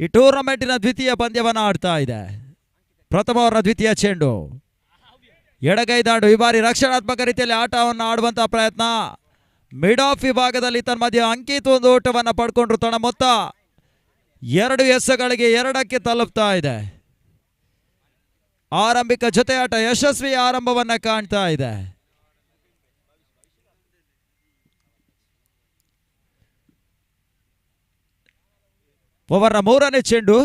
ಈ ಟೂರ್ನಮೆಂಟಿನ ದ್ವಿತೀಯ ಪಂದ್ಯವನ್ನು ಆಡ್ತಾ ಇದೆ. ಪ್ರಥಮ ಓವರ್ನ ದ್ವಿತೀಯ ಚೆಂಡು ಎಡಗೈ ದಾಂಡು. ಈ ಬಾರಿ ರಕ್ಷಣಾತ್ಮಕ ರೀತಿಯಲ್ಲಿ ಆಟವನ್ನು ಆಡುವಂತಹ ಪ್ರಯತ್ನ. ಮಿಡ್ ಆಫ್ ವಿಭಾಗದಲ್ಲಿ ತನ್ನ ಮಧ್ಯೆ ಅಂಕಿತ್ 1 ಓಟವನ್ನು ಪಡ್ಕೊಂಡ್ರು. ತನ್ನ ಮೊತ್ತ 2 ಎಸೆಗಳಿಗೆ 2ಕ್ಕೆ ತಲುಪ್ತಾ ಇದೆ. ಆರಂಭಿಕ ಜೊತೆಯಾಟ ಯಶಸ್ವಿ ಆರಂಭವನ್ನ ಕಾಣ್ತಾ ಇದೆ. ಓವರ್ನ 3ನೇ ಚೆಂಡು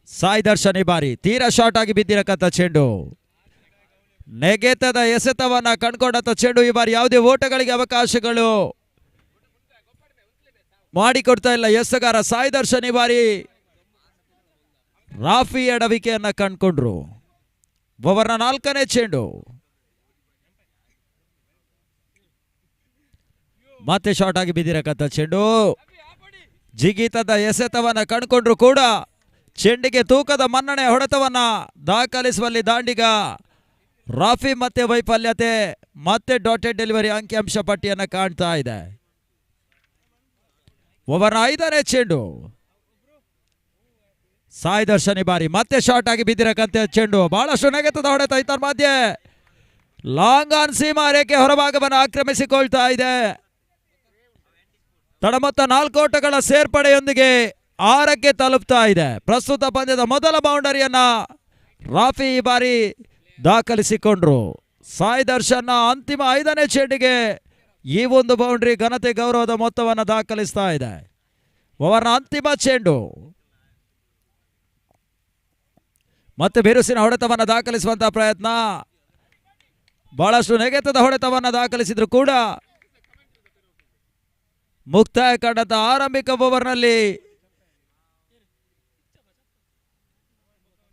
ಸಾಯಿ ದರ್ಶನ್ ಈ ಬಾರಿ ತೀರಾ ಶಾರ್ಟ್ ಆಗಿ ಬಿದ್ದಿರಕಂತ ಚೆಂಡು, ನೆಗೆತದ ಎಸೆತವನ್ನ ಕಂಡುಕೊಂಡಂತ ಚೆಂಡು. ಈ ಬಾರಿ ಯಾವುದೇ ಓಟಗಳಿಗೆ ಅವಕಾಶಗಳು ಮಾಡಿಕೊಡ್ತಾ ಇಲ್ಲ ಎಸಗಾರ ಸಾಯಿ ದರ್ಶನ್. ಈ ಬಾರಿ ರಾಫಿ ಎಡವಿಕೆಯನ್ನ ಕಂಡುಕೊಂಡ್ರು. ಓವರ್ನ 4ನೇ ಚೆಂಡು ಮತ್ತೆ ಶಾರ್ಟ್ ಆಗಿ ಬಿದ್ದಿರಕಂತ ಚೆಂಡು, ಜಿಗಿತದ ಎಸೆತವನ್ನ ಕಂಡುಕೊಂಡ್ರು ಕೂಡ ಚೆಂಡಿಗೆ ತೂಕದ ಮನ್ನಣೆ ಹೊಡೆತವನ್ನ ದಾಖಲಿಸುವಲ್ಲಿ ದಾಂಡಿಗ ರಾಫಿ ಮತ್ತೆ ವೈಫಲ್ಯತೆ, ಮತ್ತೆ ಡಾಟೆಡ್ ಡೆಲಿವರಿ ಅಂಕಿಅಂಶ ಪಟ್ಟಿಯನ್ನು ಕಾಣ್ತಾ ಇದೆ. ಓವರ್ನ 5ನೇ ಚೆಂಡು ಸಾಯಿ ದರ್ಶನ್ ಈ ಬಾರಿ ಮತ್ತೆ ಶಾರ್ಟ್ ಆಗಿ ಬಿದ್ದಿರಕಂತ ಚೆಂಡು, ಬಹಳಷ್ಟು ನೆಗೆತದ ಹೊಡೆತ. ಇತರ ಮಧ್ಯೆ ಲಾಂಗ್ ಆನ್ ಸೀಮಾ ರೇಖೆ ಹೊರಭಾಗವನ್ನು ಆಕ್ರಮಿಸಿಕೊಳ್ತಾ ಇದೆ. ತಡಮೊತ್ತ 4 ಓಟಗಳ ಸೇರ್ಪಡೆಯೊಂದಿಗೆ 6ಕ್ಕೆ ತಲುಪ್ತಾ ಇದೆ. ಪ್ರಸ್ತುತ ಪಂದ್ಯದ ಮೊದಲ ಬೌಂಡರಿಯನ್ನ ರಾಫಿ ಈ ಬಾರಿ ದಾಖಲಿಸಿಕೊಂಡ್ರು. ಸಾಯಿ ದರ್ಶನ್ನ ಅಂತಿಮ 5ನೇ ಚೆಂಡಿಗೆ ಈ ಒಂದು ಬೌಂಡ್ರಿ ಘನತೆ ಗೌರವದ ಮೊತ್ತವನ್ನು ದಾಖಲಿಸ್ತಾ ಇದೆ. ಓವರ್ನ ಅಂತಿಮ ಚೆಂಡು ಮತ್ತೆ ಬಿರುಸಿನ ಹೊಡೆತವನ್ನು ದಾಖಲಿಸುವಂತಹ ಪ್ರಯತ್ನ. ಬಹಳಷ್ಟು ನೆಗೆತದ ಹೊಡೆತವನ್ನು ದಾಖಲಿಸಿದ್ರು ಕೂಡ ಮುಕ್ತಾಯ ಕಂಡಂತ ಆರಂಭಿಕ ಓವರ್ನಲ್ಲಿ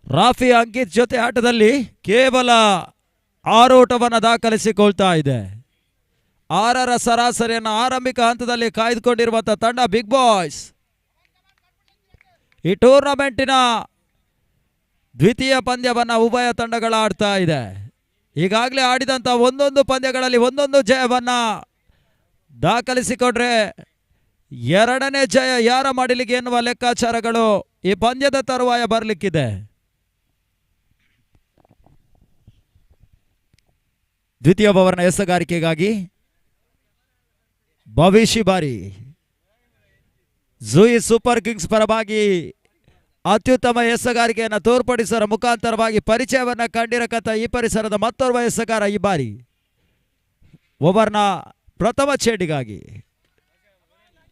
ರಾಫಿ ಅಂಕಿತ್ ಜೊತೆ ಆಟದಲ್ಲಿ ಕೇವಲ 6 ಓಟವನ್ನು ದಾಖಲಿಸಿಕೊಳ್ತಾ ಇದೆ. 6ರ ಸರಾಸರಿಯನ್ನು ಆರಂಭಿಕ ಹಂತದಲ್ಲಿ ಕಾಯ್ದುಕೊಂಡಿರುವಂತಹ ತಂಡ ಬಿಗ್ ಬಾಯ್ಸ್. ಈ ಟೂರ್ನಮೆಂಟಿನ ದ್ವಿತೀಯ ಪಂದ್ಯವನ್ನ ಉಭಯ ತಂಡಗಳ ಆಡ್ತಾ ಇದೆ. ಈಗಾಗಲೇ ಆಡಿದಂಥ 1 ಪಂದ್ಯಗಳಲ್ಲಿ 1 ಜಯವನ್ನ ದಾಖಲಿಸಿಕೊಂಡ್ರೆ 2ನೇ ಜಯ ಯಾರ ಮಾಡಲಿಗೆ ಎನ್ನುವ ಲೆಕ್ಕಾಚಾರಗಳು ಈ ಪಂದ್ಯದ ತರುವಾಯ ಬರಲಿಕ್ಕಿದೆ. ದ್ವಿತೀಯ ಓವರ್ನ ಎಸಗಾರಿಕೆಗಾಗಿ ಭವಿಷ್ಯ ಬಾರಿ ಜೂಯಿ ಸೂಪರ್ ಕಿಂಗ್ಸ್ ಪರವಾಗಿ ಅತ್ಯುತ್ತಮ ಎಸಗಾರಿಕೆಯನ್ನು ತೋರ್ಪಡಿಸುವ ಮುಖಾಂತರವಾಗಿ ಪರಿಚಯವನ್ನ ಕಂಡಿರಕಂತ ಈ ಪರಿಸರದ ಮತ್ತೋರ್ವ ಎಸಗಾರ ಈ ಬಾರಿ ಓವರ್ನ ಪ್ರಥಮ ಚೆಂಡಿಗಾಗಿ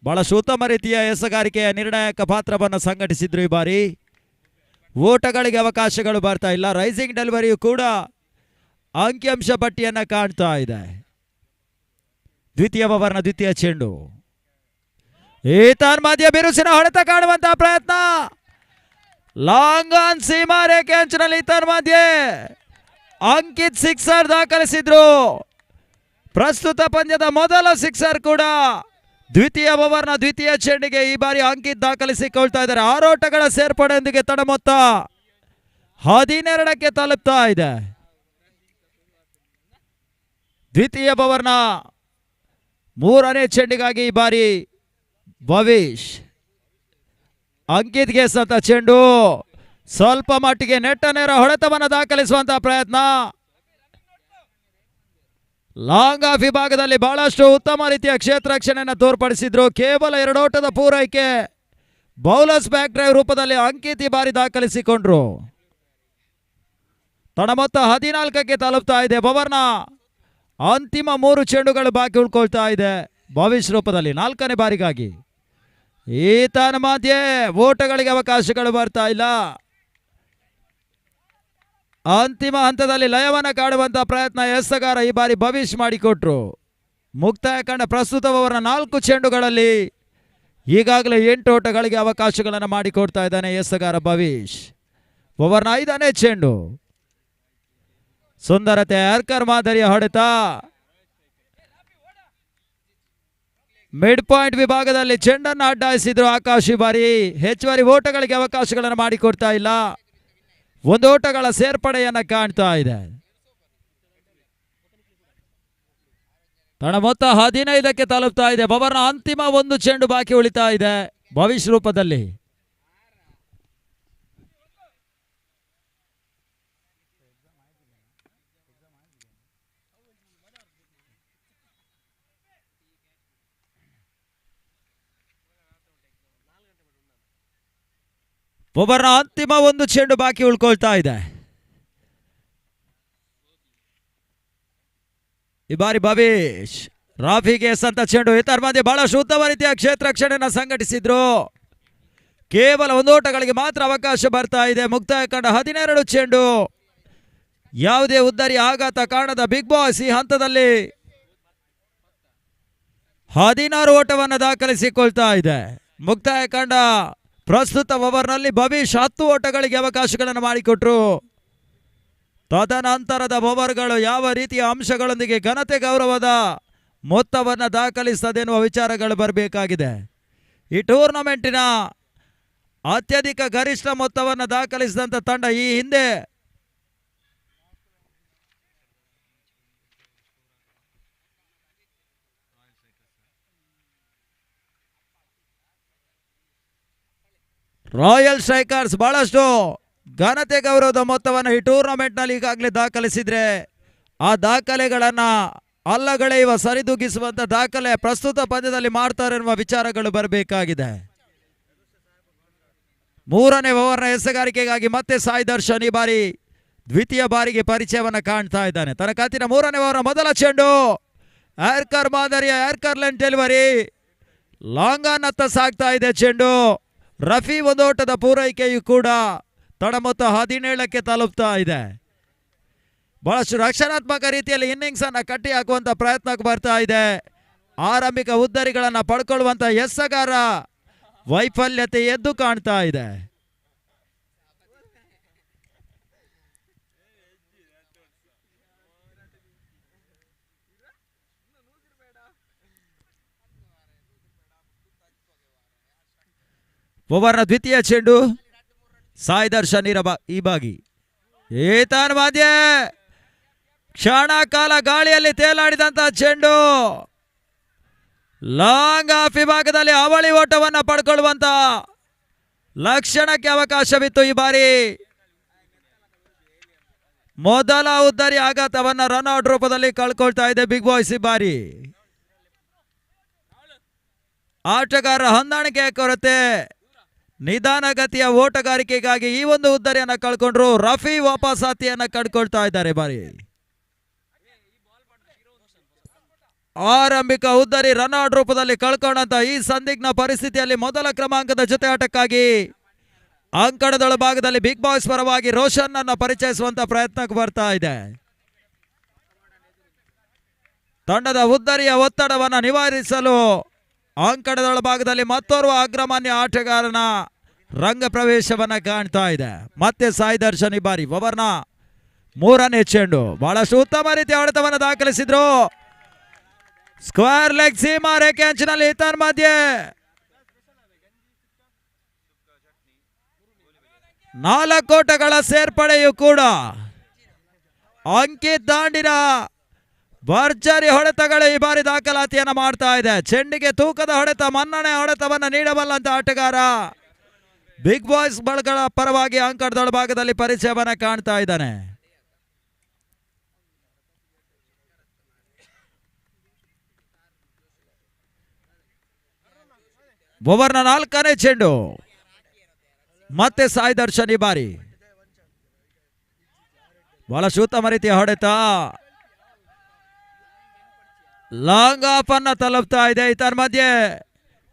ಬಹಳಷ್ಟು ಉತ್ತಮ ರೀತಿಯ ಎಸಗಾರಿಕೆಯ ನಿರ್ಣಾಯಕ ಪಾತ್ರವನ್ನು ಸಂಘಟಿಸಿದ್ರು. ಈ ಬಾರಿ ಓಟಗಳಿಗೆ ಅವಕಾಶಗಳು ಬರ್ತಾ ಇಲ್ಲ. ರೈಸಿಂಗ್ ಡೆಲಿವರಿಯು ಕೂಡ ಅಂಕಿಅಂಶ ಪಟ್ಟಿಯನ್ನು ಕಾಣ್ತಾ ಇದೆ. ದ್ವಿತೀಯ ಓವರ್ನ ದ್ವಿತೀಯ ಚೆಂಡು ಈತನ್ ಮಧ್ಯ ಬಿರುಸಿನ ಹೊಡೆತ ಕಾಣುವಂತಹ ಪ್ರಯತ್ನ. ಲಾಂಗ್ ಆನ್ ಸೀಮಾ ರೇಖೆ ಅಂಚಿನಲ್ಲಿ ಈತನ್ ಮಧ್ಯೆ ಅಂಕಿತ್ ಸಿಕ್ಸರ್ ದಾಖಲಿಸಿದ್ರು. ಪ್ರಸ್ತುತ ಪಂದ್ಯದ ಮೊದಲ ಸಿಕ್ಸರ್ ಕೂಡ ದ್ವಿತೀಯ ಓವರ್ನ ದ್ವಿತೀಯ ಚೆಂಡಿಗೆ ಈ ಬಾರಿ ಅಂಕಿತ್ ದಾಖಲಿಸಿಕೊಳ್ತಾ ಇದ್ದಾರೆ. 6 ಓಟಗಳ ಸೇರ್ಪಡೆಯೊಂದಿಗೆ ತಡ ಮೊತ್ತ 12ಕ್ಕೆ ತಲುಪ್ತಾ ಇದೆ. ದ್ವಿತೀಯ ಓವರ್ನ ಮೂರನೇ ಚೆಂಡಿಗಾಗಿ ಈ ಬಾರಿ ಭವಿಷ್. ಅಂಕಿತ್ಗೆ ಸತ ಚೆಂಡು ಸ್ವಲ್ಪ ಮಟ್ಟಿಗೆ ನೆಟ್ಟ ನೇರ ಹೊಡೆತವನ್ನು ದಾಖಲಿಸುವಂತಹ ಪ್ರಯತ್ನ. ಲಾಂಗ್ ಆಫ್ ವಿಭಾಗದಲ್ಲಿ ಬಹಳಷ್ಟು ಉತ್ತಮ ರೀತಿಯ ಕ್ಷೇತ್ರ ರಕ್ಷಣೆಯನ್ನು ತೋರ್ಪಡಿಸಿದ್ರು. ಕೇವಲ 2 ಓಟದ ಪೂರೈಕೆ ಬೌಲರ್ಸ್ ಬ್ಯಾಕ್ ಡ್ರೈವ್ ರೂಪದಲ್ಲಿ ಅಂಕಿತ್ ಈ ಬಾರಿ ದಾಖಲಿಸಿಕೊಂಡ್ರು. ತಡ ಮೊತ್ತ 14ಕ್ಕೆ ತಲುಪ್ತಾ ಇದೆ. ಬವರ್ನ ಅಂತಿಮ 3 ಚೆಂಡುಗಳು ಬಾಕಿ ಉಳ್ಕೊಳ್ತಾ ಇದೆ ಭವಿಷ್ ರೂಪದಲ್ಲಿ 4ನೇ ಬಾರಿಗಾಗಿ. ಈತನ ಮಧ್ಯೆ ಓಟಗಳಿಗೆ ಅವಕಾಶಗಳು ಬರ್ತಾ ಇಲ್ಲ. ಅಂತಿಮ ಹಂತದಲ್ಲಿ ಲಯವನ್ನು ಕಾಡುವಂತಹ ಪ್ರಯತ್ನ ಎಸಗಾರ ಈ ಬಾರಿ ಭವಿಷ್ ಮಾಡಿಕೊಟ್ರು. ಮುಕ್ತಾಯ ಕಂಡ ಪ್ರಸ್ತುತ ಓವರ್ನ 4 ಚೆಂಡುಗಳಲ್ಲಿ ಈಗಾಗಲೇ 8 ಓಟಗಳಿಗೆ ಅವಕಾಶಗಳನ್ನು ಮಾಡಿಕೊಡ್ತಾ ಇದ್ದಾನೆ ಎಸಗಾರ ಭವಿಷ್. ಓವರ್ನ 5ನೇ ಚೆಂಡು ಸುಂದರತೆ ಯಾರ್ಕರ್ ಮಾದರಿಯ ಹೊಡೆತ. ಮಿಡ್ ಪಾಯಿಂಟ್ ವಿಭಾಗದಲ್ಲಿ ಚೆಂಡನ್ನು ಅಡ್ಡಾಯಿಸಿದ್ರು ಆಕಾಶ್. ಈ ಬಾರಿ ಹೆಚ್ಚುವರಿ ಓಟಗಳಿಗೆ ಅವಕಾಶಗಳನ್ನು ಮಾಡಿಕೊಡ್ತಾ ಇಲ್ಲ. 1 ಓಟಗಳ ಸೇರ್ಪಡೆಯನ್ನ ಕಾಣ್ತಾ ಇದೆ. ತಡ ಮೊತ್ತ 15ಕ್ಕೆ ತಲುಪ್ತಾ ಇದೆ. ಬವರ್ನ ಅಂತಿಮ 1 ಚೆಂಡು ಬಾಕಿ ಉಳಿತಾ ಇದೆ ಭವಿಷ್ ರೂಪದಲ್ಲಿ. ಓವರ್ನ ಅಂತಿಮ 1 ಚೆಂಡು ಬಾಕಿ ಉಳ್ಕೊಳ್ತಾ ಇದೆ. ಈ ಬಾರಿ ಭವಿಷ್ ರಾಫಿಗೆ ಸಂತ ಚೆಂಡು. ಇತರ ಮಧ್ಯೆ ಬಹಳಷ್ಟು ಉತ್ತಮ ರೀತಿಯ ಕ್ಷೇತ್ರ ರಕ್ಷಣೆಯನ್ನು ಸಂಘಟಿಸಿದ್ರು. ಕೇವಲ 1 ಓಟಗಳಿಗೆ ಮಾತ್ರ ಅವಕಾಶ ಬರ್ತಾ ಇದೆ. ಮುಕ್ತಾಯ ಕಂಡ 12 ಚೆಂಡು. ಯಾವುದೇ ಉದ್ದರಿ ಆಘಾತ ಕಾಣದ ಬಿಗ್ ಬಾಸ್ ಈ ಹಂತದಲ್ಲಿ 16 ಓಟವನ್ನು ದಾಖಲಿಸಿಕೊಳ್ತಾ ಇದೆ. ಮುಕ್ತಾಯ ಕಂಡ ಪ್ರಸ್ತುತ ಓವರ್ನಲ್ಲಿ ಭವಿಷ್ 10 ಓಟಗಳಿಗೆ ಅವಕಾಶಗಳನ್ನು ಮಾಡಿಕೊಟ್ರು. ತದನಂತರದ ಓವರ್ಗಳು ಯಾವ ರೀತಿಯ ಅಂಶಗಳೊಂದಿಗೆ ಘನತೆ ಗೌರವದ ಮೊತ್ತವನ್ನು ದಾಖಲಿಸುತ್ತದೆ ಎನ್ನುವ ವಿಚಾರಗಳು ಬರಬೇಕಾಗಿದೆ. ಈ ಟೂರ್ನಮೆಂಟಿನ ಅತ್ಯಧಿಕ ಗರಿಷ್ಠ ಮೊತ್ತವನ್ನು ದಾಖಲಿಸಿದಂಥ ತಂಡ ಈ ಹಿಂದೆ ರಾಯಲ್ ಸ್ಟ್ರೈಕರ್ಸ್ ಬಹಳಷ್ಟು ಘನತೆ ಗೌರವದ ಮೊತ್ತವನ್ನು ಈ ಟೂರ್ನಮೆಂಟ್ನಲ್ಲಿ ಈಗಾಗಲೇ ದಾಖಲಿಸಿದ್ರೆ ಆ ದಾಖಲೆಗಳನ್ನು ಅಲ್ಲಗಳೆಯುವ ಸರಿದೂಗಿಸುವಂಥ ದಾಖಲೆ ಪ್ರಸ್ತುತ ಪಂದ್ಯದಲ್ಲಿ ಮಾಡ್ತಾರೆ ಎನ್ನುವ ವಿಚಾರಗಳು ಬರಬೇಕಾಗಿದೆ. 3ನೇ ಓವರ್ನ ಎಸೆಗಾರಿಕೆಗಾಗಿ ಮತ್ತೆ ಸಾಯಿ ದರ್ಶನ್ ಈ ಬಾರಿ ದ್ವಿತೀಯ ಬಾರಿಗೆ ಪರಿಚಯವನ್ನು ಕಾಣ್ತಾ ಇದ್ದಾನೆ. ತನ್ನ ಕತ್ತಿನ 3ನೇ ಓವರ್ನ ಮೊದಲ ಚೆಂಡು ಯಾರ್ಕರ್ ಮಾದರಿಯ yorker length delivery. Long on ಅತ್ತ ಸಾಗ್ತಾ ಇದೆ ಚೆಂಡು. ರಫಿ 1 ಓಟದ ಪೂರೈಕೆಯು ಕೂಡ ತಡ ಮೊತ್ತ 17ಕ್ಕೆ ತಲುಪ್ತಾ ಇದೆ. ಬಹಳಷ್ಟು ರಕ್ಷಣಾತ್ಮಕ ರೀತಿಯಲ್ಲಿ ಇನ್ನಿಂಗ್ಸ್ ಅನ್ನ ಕಟ್ಟಿ ಹಾಕುವಂತ ಪ್ರಯತ್ನಕ್ಕೆ ಬರ್ತಾ ಇದೆ. ಆರಂಭಿಕ ಉದ್ದರಿಗಳನ್ನು ಪಡ್ಕೊಳ್ಳುವಂತ ಎಸಗಾರ ವೈಫಲ್ಯತೆ ಎದ್ದು ಕಾಣ್ತಾ ಇದೆ. ಓವರ್ನ ದ್ವಿತೀಯ ಚೆಂಡು ಸಾಯಿ ದರ್ಶನ್ ಈ ಬಾಗಿ. ಏತನ್ ಮಧ್ಯೆ ಕ್ಷಣ ಕಾಲ ಗಾಳಿಯಲ್ಲಿ ತೇಲಾಡಿದಂತಹ ಚೆಂಡು ಲಾಂಗ್ ಆಫ್ ವಿಭಾಗದಲ್ಲಿ ಅವಳಿ ಓಟವನ್ನು ಪಡ್ಕೊಳ್ಳುವಂತ ಲಕ್ಷಣಕ್ಕೆ ಅವಕಾಶವಿತ್ತು. ಈ ಬಾರಿ ಮೊದಲ ಉದ್ದರಿ ಆಘಾತವನ್ನ ರನ್ಔಟ್ ರೂಪದಲ್ಲಿ ಕಳ್ಕೊಳ್ತಾ ಇದೆ ಬಿಗ್ ಬಾಯ್ಸ್. ಈ ಬಾರಿ ಆಟಗಾರರ ಹೊಂದಾಣಿಕೆ ಕೊರತೆ, ನಿಧಾನಗತಿಯ ಓಟಗಾರಿಕೆಗಾಗಿ ಈ ಒಂದು ಉದ್ದರಿಯನ್ನು ಕಳ್ಕೊಂಡ್ರು. ರಫಿ ವಾಪಸಾತಿಯನ್ನ ಕಳ್ಕೊಳ್ತಾ ಇದ್ದಾರೆ. ಬಾರಿ ಆರಂಭಿಕ ಉದ್ದರಿ ರನ್ಔಟ್ ರೂಪದಲ್ಲಿ ಕಳ್ಕೊಂಡಂತ ಈ ಸಂದಿಗ್ಧ ಪರಿಸ್ಥಿತಿಯಲ್ಲಿ ಮೊದಲ ಕ್ರಮಾಂಕದ ಜೊತೆ ಆಟಕ್ಕಾಗಿ ಅಂಕಣದೊಳ ಭಾಗದಲ್ಲಿ ಬಿಗ್ ಬಾಸ್ ಪರವಾಗಿ ರೋಷನ್ ಅನ್ನ ಪರಿಚಯಿಸುವಂತ ಪ್ರಯತ್ನಕ್ಕೆ ಬರ್ತಾ ಇದೆ. ತಂಡದ ಉದ್ದರಿಯ ಒತ್ತಡವನ್ನು ನಿವಾರಿಸಲು ಅಂಕಣದೊಳ ಭಾಗದಲ್ಲಿ ಮತ್ತೋರ್ವ ಅಗ್ರಮಾನ್ಯ ಆಟಗಾರನ ರಂಗ ಪ್ರವೇಶವನ್ನ ಕಾಣ್ತಾ ಇದೆ. ಮತ್ತೆ ಸಾಯಿ ದರ್ಶನ್ ಈ ಬಾರಿ ಓವರ್ನ 3ನೇ ಚೆಂಡು ಬಹಳಷ್ಟು ಉತ್ತಮ ರೀತಿಯ ಹೊಡೆತವನ್ನು ದಾಖಲಿಸಿದ್ರು. ಸ್ಕ್ವೇರ್ ಲೆಗ್ ಸೀಮಾ ರೇಖೆ ಅಂಚಿನಲ್ಲಿ ಇತರ ಮಧ್ಯೆ 4 ಓಟಗಳ ಸೇರ್ಪಡೆಯು ಕೂಡ ಅಂಕಿತ್ ದಾಂಡಿನ ಭರ್ಜರಿ ಹೊಡೆತಗಳು ಈ ಬಾರಿ ದಾಖಲಾತಿಯನ್ನ ಮಾಡ್ತಾ ಇದೆ. ಚೆಂಡಿಗೆ ತೂಕದ ಹೊಡೆತ, ಮನ್ನಣೆ ಹೊಡೆತವನ್ನ ನೀಡಬಲ್ಲಂತ ಆಟಗಾರ ಬಿಗ್ ಬಾಯ್ಸ್ ಬಳಗಳ ಪರವಾಗಿ ಅಂಕಣದ ಭಾಗದಲ್ಲಿ ಪರಿಚಯವನ್ನ ಕಾಣ್ತಾ ಇದ್ದಾನೆ. ಓವರ್ನ 4ನೇ ಚೆಂಡು. ಮತ್ತೆ ಸಾಯಿ ದರ್ಶನ್ ಈ ಬಾರಿ ಬಹಳಷ್ಟು ಉತ್ತಮ ರೀತಿಯ ಹೊಡೆತ, ಲಾಂಗ್ ಆಫ್ ಅನ್ನ ತಲುಪ್ತಾ ಇದೆ. ಇದರ ಮಧ್ಯೆ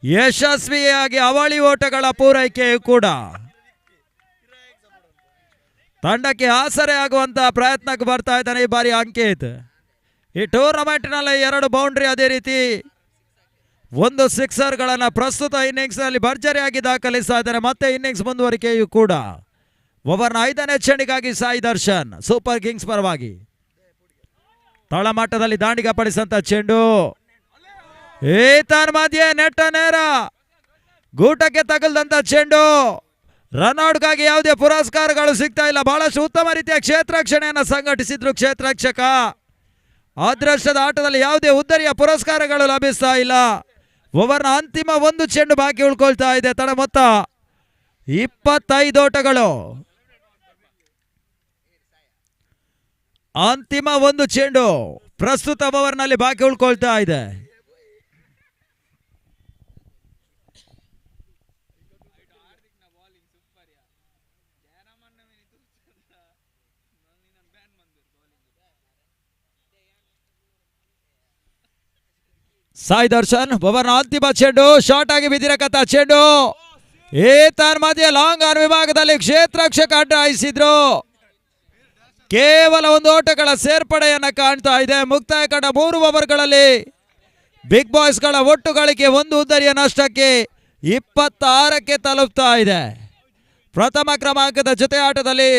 ಯಶಸ್ವಿಯಾಗಿ ಅವಳಿ ಓಟಗಳ ಪೂರೈಕೆಯು ಕೂಡ ತಂಡಕ್ಕೆ ಆಸರೆ ಆಗುವಂತಹ ಪ್ರಯತ್ನಕ್ಕೆ ಬರ್ತಾ ಇದ್ದಾನೆ ಈ ಬಾರಿ ಅಂಕಿತ್. ಈ ಟೂರ್ನಮೆಂಟ್ನಲ್ಲಿ 2 ಬೌಂಡ್ರಿ, ಅದೇ ರೀತಿ 1 ಸಿಕ್ಸರ್ಗಳನ್ನು ಪ್ರಸ್ತುತ ಇನ್ನಿಂಗ್ಸ್ನಲ್ಲಿ ಭರ್ಜರಿಯಾಗಿ ದಾಖಲಿಸ್ತಾ ಇದ್ದಾರೆ. ಮತ್ತೆ ಇನ್ನಿಂಗ್ಸ್ ಮುಂದುವರಿಕೆಯೂ ಕೂಡ. ಓವರ್ನ 5ನೇ ಚೆಂಡಿಗಾಗಿ ಸಾಯಿ ದರ್ಶನ್ ಸೂಪರ್ ಕಿಂಗ್ಸ್ ಪರವಾಗಿ ತಳಮಟ್ಟದಲ್ಲಿ ದಾಂಡಿಗ ಪಡಿಸಂತ ಚೆಂಡು. ಈತನ ಮಧ್ಯೆ ನೆಟ್ಟ ನೇರ ಗೂಟಕ್ಕೆ ತಗಲ್ದಂತ ಚೆಂಡು. ರನ್ಔಟ್ಗಾಗಿ ಯಾವುದೇ ಪುರಸ್ಕಾರಗಳು ಸಿಗ್ತಾ ಇಲ್ಲ. ಬಹಳಷ್ಟು ಉತ್ತಮ ರೀತಿಯ ಕ್ಷೇತ್ರರಕ್ಷಣೆಯನ್ನು ಸಂಘಟಿಸಿದ್ರು ಕ್ಷೇತ್ರರಕ್ಷಕ. ಅದೃಷ್ಟದ ಆಟದಲ್ಲಿ ಯಾವುದೇ ಉದ್ದರಿಯ ಪುರಸ್ಕಾರಗಳು ಲಭಿಸ್ತಾ ಇಲ್ಲ. ಓವರ್ನ ಅಂತಿಮ 1 ಚೆಂಡು ಬಾಕಿ ಉಳ್ಕೊಳ್ತಾ ಇದೆ. ತಡ ಮೊತ್ತ 25 ಓಟಗಳು. ಅಂತಿಮ 1 ಚೆಂಡು ಪ್ರಸ್ತುತ ಓವರ್ನಲ್ಲಿ ಬಾಕಿ ಉಳ್ಕೊಳ್ತಾ ಇದೆ. ಸಾಯಿ ದರ್ಶನ್ ಓವರ್ನ ಅಂತಿಮ ಚೆಂಡು, ಶಾರ್ಟ್ ಆಗಿ ಬಿದ್ದಿರಕತ್ತ ಚೆಂಡು. ಈತನ ಮಧ್ಯೆ ಲಾಂಗ್ ಆನ್ ವಿಭಾಗದಲ್ಲಿ ಕ್ಷೇತ್ರರಕ್ಷಕ ಅಡ್ಡ ಹಾಯಿಸಿದ್ರು. ಕೇವಲ 1 ಓಟಗಳ ಸೇರ್ಪಡೆಯನ್ನ ಕಾಣ್ತಾ ಇದೆ. ಮುಕ್ತಾಯ ಕಂಡ 3 ಓವರ್ಗಳಲ್ಲಿ ಬಿಗ್ ಬಾಯ್ಸ್ಗಳ ಒಟ್ಟು ಗಳಿಕೆ 1 ಉದ್ದರಿಯ ನಷ್ಟಕ್ಕೆ 26ಕ್ಕೆ ತಲುಪ್ತಾ ಇದೆ. ಪ್ರಥಮ ಕ್ರಮಾಂಕದ ಜೊತೆ ಆಟದಲ್ಲಿ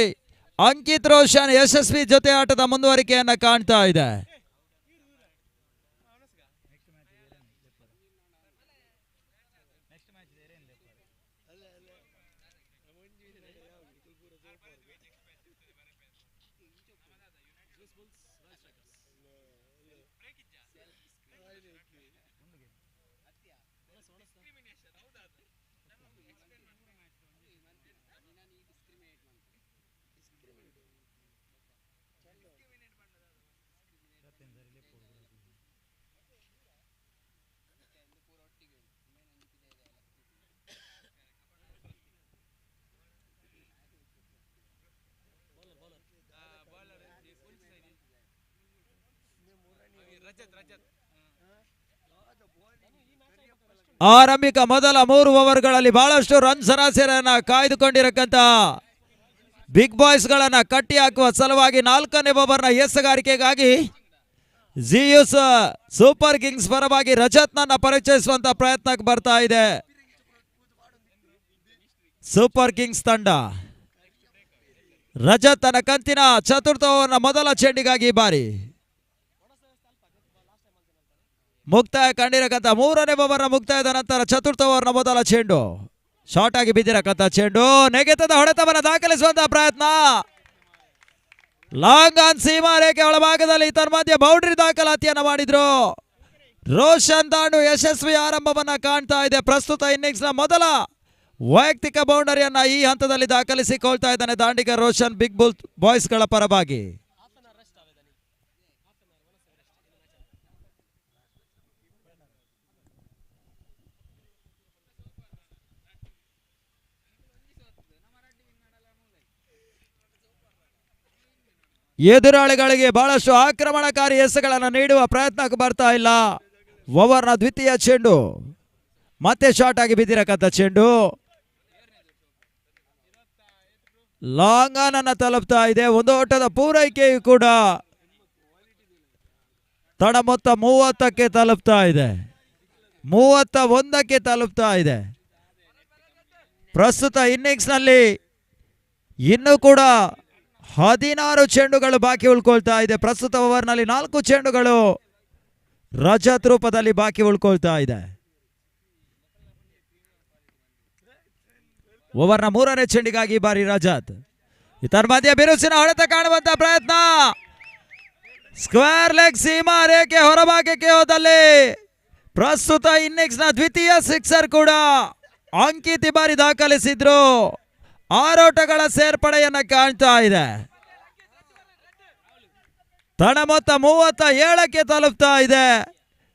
ಅಂಕಿತ್ ರೋಷನ್ ಯಶಸ್ವಿ ಜೊತೆ ಆಟದ ಮುಂದುವರಿಕೆಯನ್ನ ಕಾಣ್ತಾ ಇದೆ. ಆರಂಭಿಕ ಮೊದಲ 3 ಓವರ್ಗಳಲ್ಲಿ ಬಹಳಷ್ಟು ರನ್ ಸರಾಸರಿಯನ್ನ ಕಾಯ್ದುಕೊಂಡಿರಕ್ಕಂತ ಬಿಗ್ ಬಾಯ್ಸ್ ಗಳನ್ನ ಕಟ್ಟಿ ಹಾಕುವ ಸಲುವಾಗಿ 4ನೇ ಓವರ್ನ ಎಸಗಾರಿಕೆಗಾಗಿ ಜಿಯುಸ್ ಸೂಪರ್ ಕಿಂಗ್ಸ್ ಪರವಾಗಿ ರಜತ್ ನನ್ನ ಪರಿಚಯಿಸುವಂತ ಪ್ರಯತ್ನಕ್ಕೆ ಬರ್ತಾ ಇದೆ. ಸೂಪರ್ ಕಿಂಗ್ಸ್ ತಂಡ ರಜತ್ ತನ್ನ ಕಂತಿನ ಚತುರ್ಥ ಓವರ್ನ ಮೊದಲ ಚೆಂಡಿಗಾಗಿ ಬಾರಿ ಮುಕ್ತಾಯ ಕಂಡಿರಕಂತ 3ನೇ ಓವರ್ನ ಮುಕ್ತಾಯದ ನಂತರ ಚತುರ್ಥ ಓವರ್ನ ಮೊದಲ ಚೆಂಡು, ಶಾರ್ಟ್ ಆಗಿ ಬಿದ್ದಿರಕಂತ ಚೆಂಡು, ನೆಗೆತದ ಹೊಡೆತವನ್ನು ದಾಖಲಿಸುವಂತಹ ಪ್ರಯತ್ನ. ಲಾಂಗ್ ಆನ್ ಸೀಮಾ ರೇಖೆ ಒಳಭಾಗದಲ್ಲಿ ಇದರ ಮಧ್ಯೆ ಬೌಂಡ್ರಿ ದಾಖಲಾತಿಯನ್ನ ಮಾಡಿದ್ರು. ರೋಷನ್ ತಾಂಡು ಯಶಸ್ವಿ ಆರಂಭವನ್ನ ಕಾಣ್ತಾ ಇದೆ. ಪ್ರಸ್ತುತ ಇನ್ನಿಂಗ್ಸ್ನ ಮೊದಲ ವೈಯಕ್ತಿಕ ಬೌಂಡರಿಯನ್ನ ಈ ಹಂತದಲ್ಲಿ ದಾಖಲಿಸಿಕೊಳ್ತಾ ಇದ್ದಾನೆ ದಾಂಡಿಗ ರೋಷನ್ ಬಿಗ್ ಬಾಯ್ಸ್ಗಳ ಪರವಾಗಿ. ಎದುರಾಳಿಗಳಿಗೆ ಬಹಳಷ್ಟು ಆಕ್ರಮಣಕಾರಿ ಎಸೆಗಳನ್ನು ನೀಡುವ ಪ್ರಯತ್ನಕ್ಕೆ ಬರ್ತಾ ಇಲ್ಲ. ಓವರ್ನ ದ್ವಿತೀಯ ಚೆಂಡು, ಮತ್ತೆ ಶಾರ್ಟ್ ಆಗಿ ಬಿದ್ದಿರಕಂತ ಚೆಂಡು, ಲಾಂಗ್ ಆನ್ ಅನ್ನ ತಲುಪ್ತಾ ಇದೆ. 1 ಓಟದ ಪೂರೈಕೆಯು ಕೂಡ ತಡ ಮೊತ್ತ 30ಕ್ಕೆ ತಲುಪ್ತಾ ಇದೆ. 31ಕ್ಕೆ ತಲುಪ್ತಾ ಇದೆ. ಪ್ರಸ್ತುತ ಇನ್ನಿಂಗ್ಸ್ ನಲ್ಲಿ ಇನ್ನೂ ಕೂಡ 16 ಚೆಂಡುಗಳು ಬಾಕಿ ಉಳ್ಕೊಳ್ತಾ ಇದೆ. ಪ್ರಸ್ತುತ ಓವರ್ನಲ್ಲಿ 4 ಚೆಂಡುಗಳು ರಜತ್ ರೂಪದಲ್ಲಿ ಬಾಕಿ ಉಳ್ಕೊಳ್ತಾ ಇದೆ. ಓವರ್ನ 3ನೇ ಚೆಂಡಿಗಾಗಿ ಈ ಬಾರಿ ರಜತ್. ಇದರ ಮಧ್ಯೆ ಬಿರುಸಿನ ಹೊಡೆತ ಕಾಣುವಂತ ಪ್ರಯತ್ನ. ಸ್ಕ್ವೇರ್ ಲೆಗ್ ಸೀಮಾ ರೇಖೆ ಹೊರಭಾಗಕ್ಕೆ ಹೋದಲ್ಲಿ ಪ್ರಸ್ತುತ ಇನ್ನಿಂಗ್ಸ್ ನ ದ್ವಿತೀಯ ಸಿಕ್ಸರ್ ಕೂಡ ಅಂಕಿತ್ ಈ ಬಾರಿ ದಾಖಲಿಸಿದ್ರು. 6 ಓಟಗಳ ಸೇರ್ಪಡೆಯನ್ನ ಕಾಣ್ತಾ ಇದೆ. ತಣ ಮೊತ್ತ 37ಕ್ಕೆ ತಲುಪ್ತಾ ಇದೆ.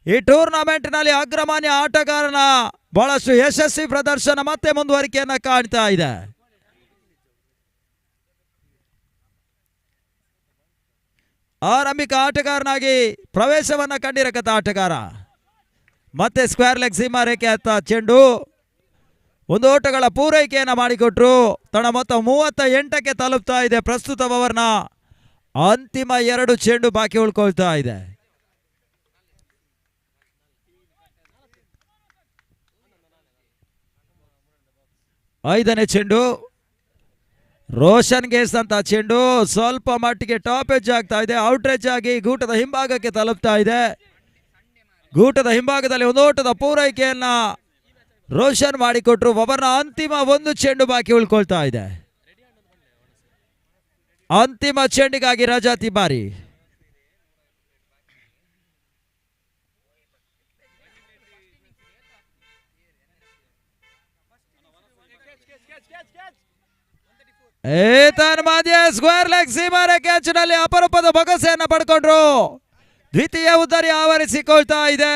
ಈ ಟೂರ್ನಮೆಂಟ್ ನಲ್ಲಿ ಅಗ್ರಮಾನ್ಯ ಆಟಗಾರನ ಬಹಳಷ್ಟು ಯಶಸ್ವಿ ಪ್ರದರ್ಶನ ಮತ್ತೆ ಮುಂದುವರಿಕೆಯನ್ನ ಕಾಣ್ತಾ ಇದೆ. ಆರಂಭಿಕ ಆಟಗಾರನಾಗಿ ಪ್ರವೇಶವನ್ನ ಕಂಡಿರಕತ್ತ ಆಟಗಾರ ಮತ್ತೆ ಸ್ಕ್ವೇರ್ ಲೆಗ್ ಸೀಮಾ ರೇಖೆ ಹತ್ತ ಚೆಂಡು 1 ಓಟಗಳ ಪೂರೈಕೆಯನ್ನ ಮಾಡಿಕೊಟ್ರು. ತಣ ಮೊತ್ತ 38ಕ್ಕೆ ತಲುಪ್ತಾ ಇದೆ. ಪ್ರಸ್ತುತ ಓವರ್ನ ಅಂತಿಮ 2 ಚೆಂಡು ಬಾಕಿ ಉಳ್ಕೊಳ್ತಾ ಇದೆ. ಐದನೇ ಚೆಂಡು ರೋಷನ್ ಗೇಸ್ ಅಂತ ಚೆಂಡು ಸ್ವಲ್ಪ ಮಟ್ಟಿಗೆ ಟಾಪ್ ಎಜ್ ಆಗ್ತಾ ಇದೆ. ಔಟ್ ಎಜ್ ಆಗಿ ಗೂಟದ ಹಿಂಭಾಗಕ್ಕೆ ತಲುಪ್ತಾ ಇದೆ. ಗೂಟದ ಹಿಂಭಾಗದಲ್ಲಿ 1 ಓಟದ ಪೂರೈಕೆಯನ್ನ ರೋಷನ್ ಮಾಡಿಕೊಟ್ರು. ಓವರ್ನ ಅಂತಿಮ 1 ಚೆಂಡು ಬಾಕಿ ಉಳ್ಕೊಳ್ತಾ ಇದೆ. ಅಂತಿಮ ಚೆಂಡಿಗಾಗಿ ರಜಾತ್ ಈ ಬಾರಿ. ಸ್ಕ್ವೇರ್ ಲೆಗ್ ಸೀಮಾರೆ ಕ್ಯಾಚ್ ನಲ್ಲಿ ಅಪರೂಪದ ಭರವಸೆಯನ್ನ ಪಡ್ಕೊಂಡ್ರು. ದ್ವಿತೀಯ ಉದ್ದರಿ ಆವರಿಸಿಕೊಳ್ತಾ ಇದೆ.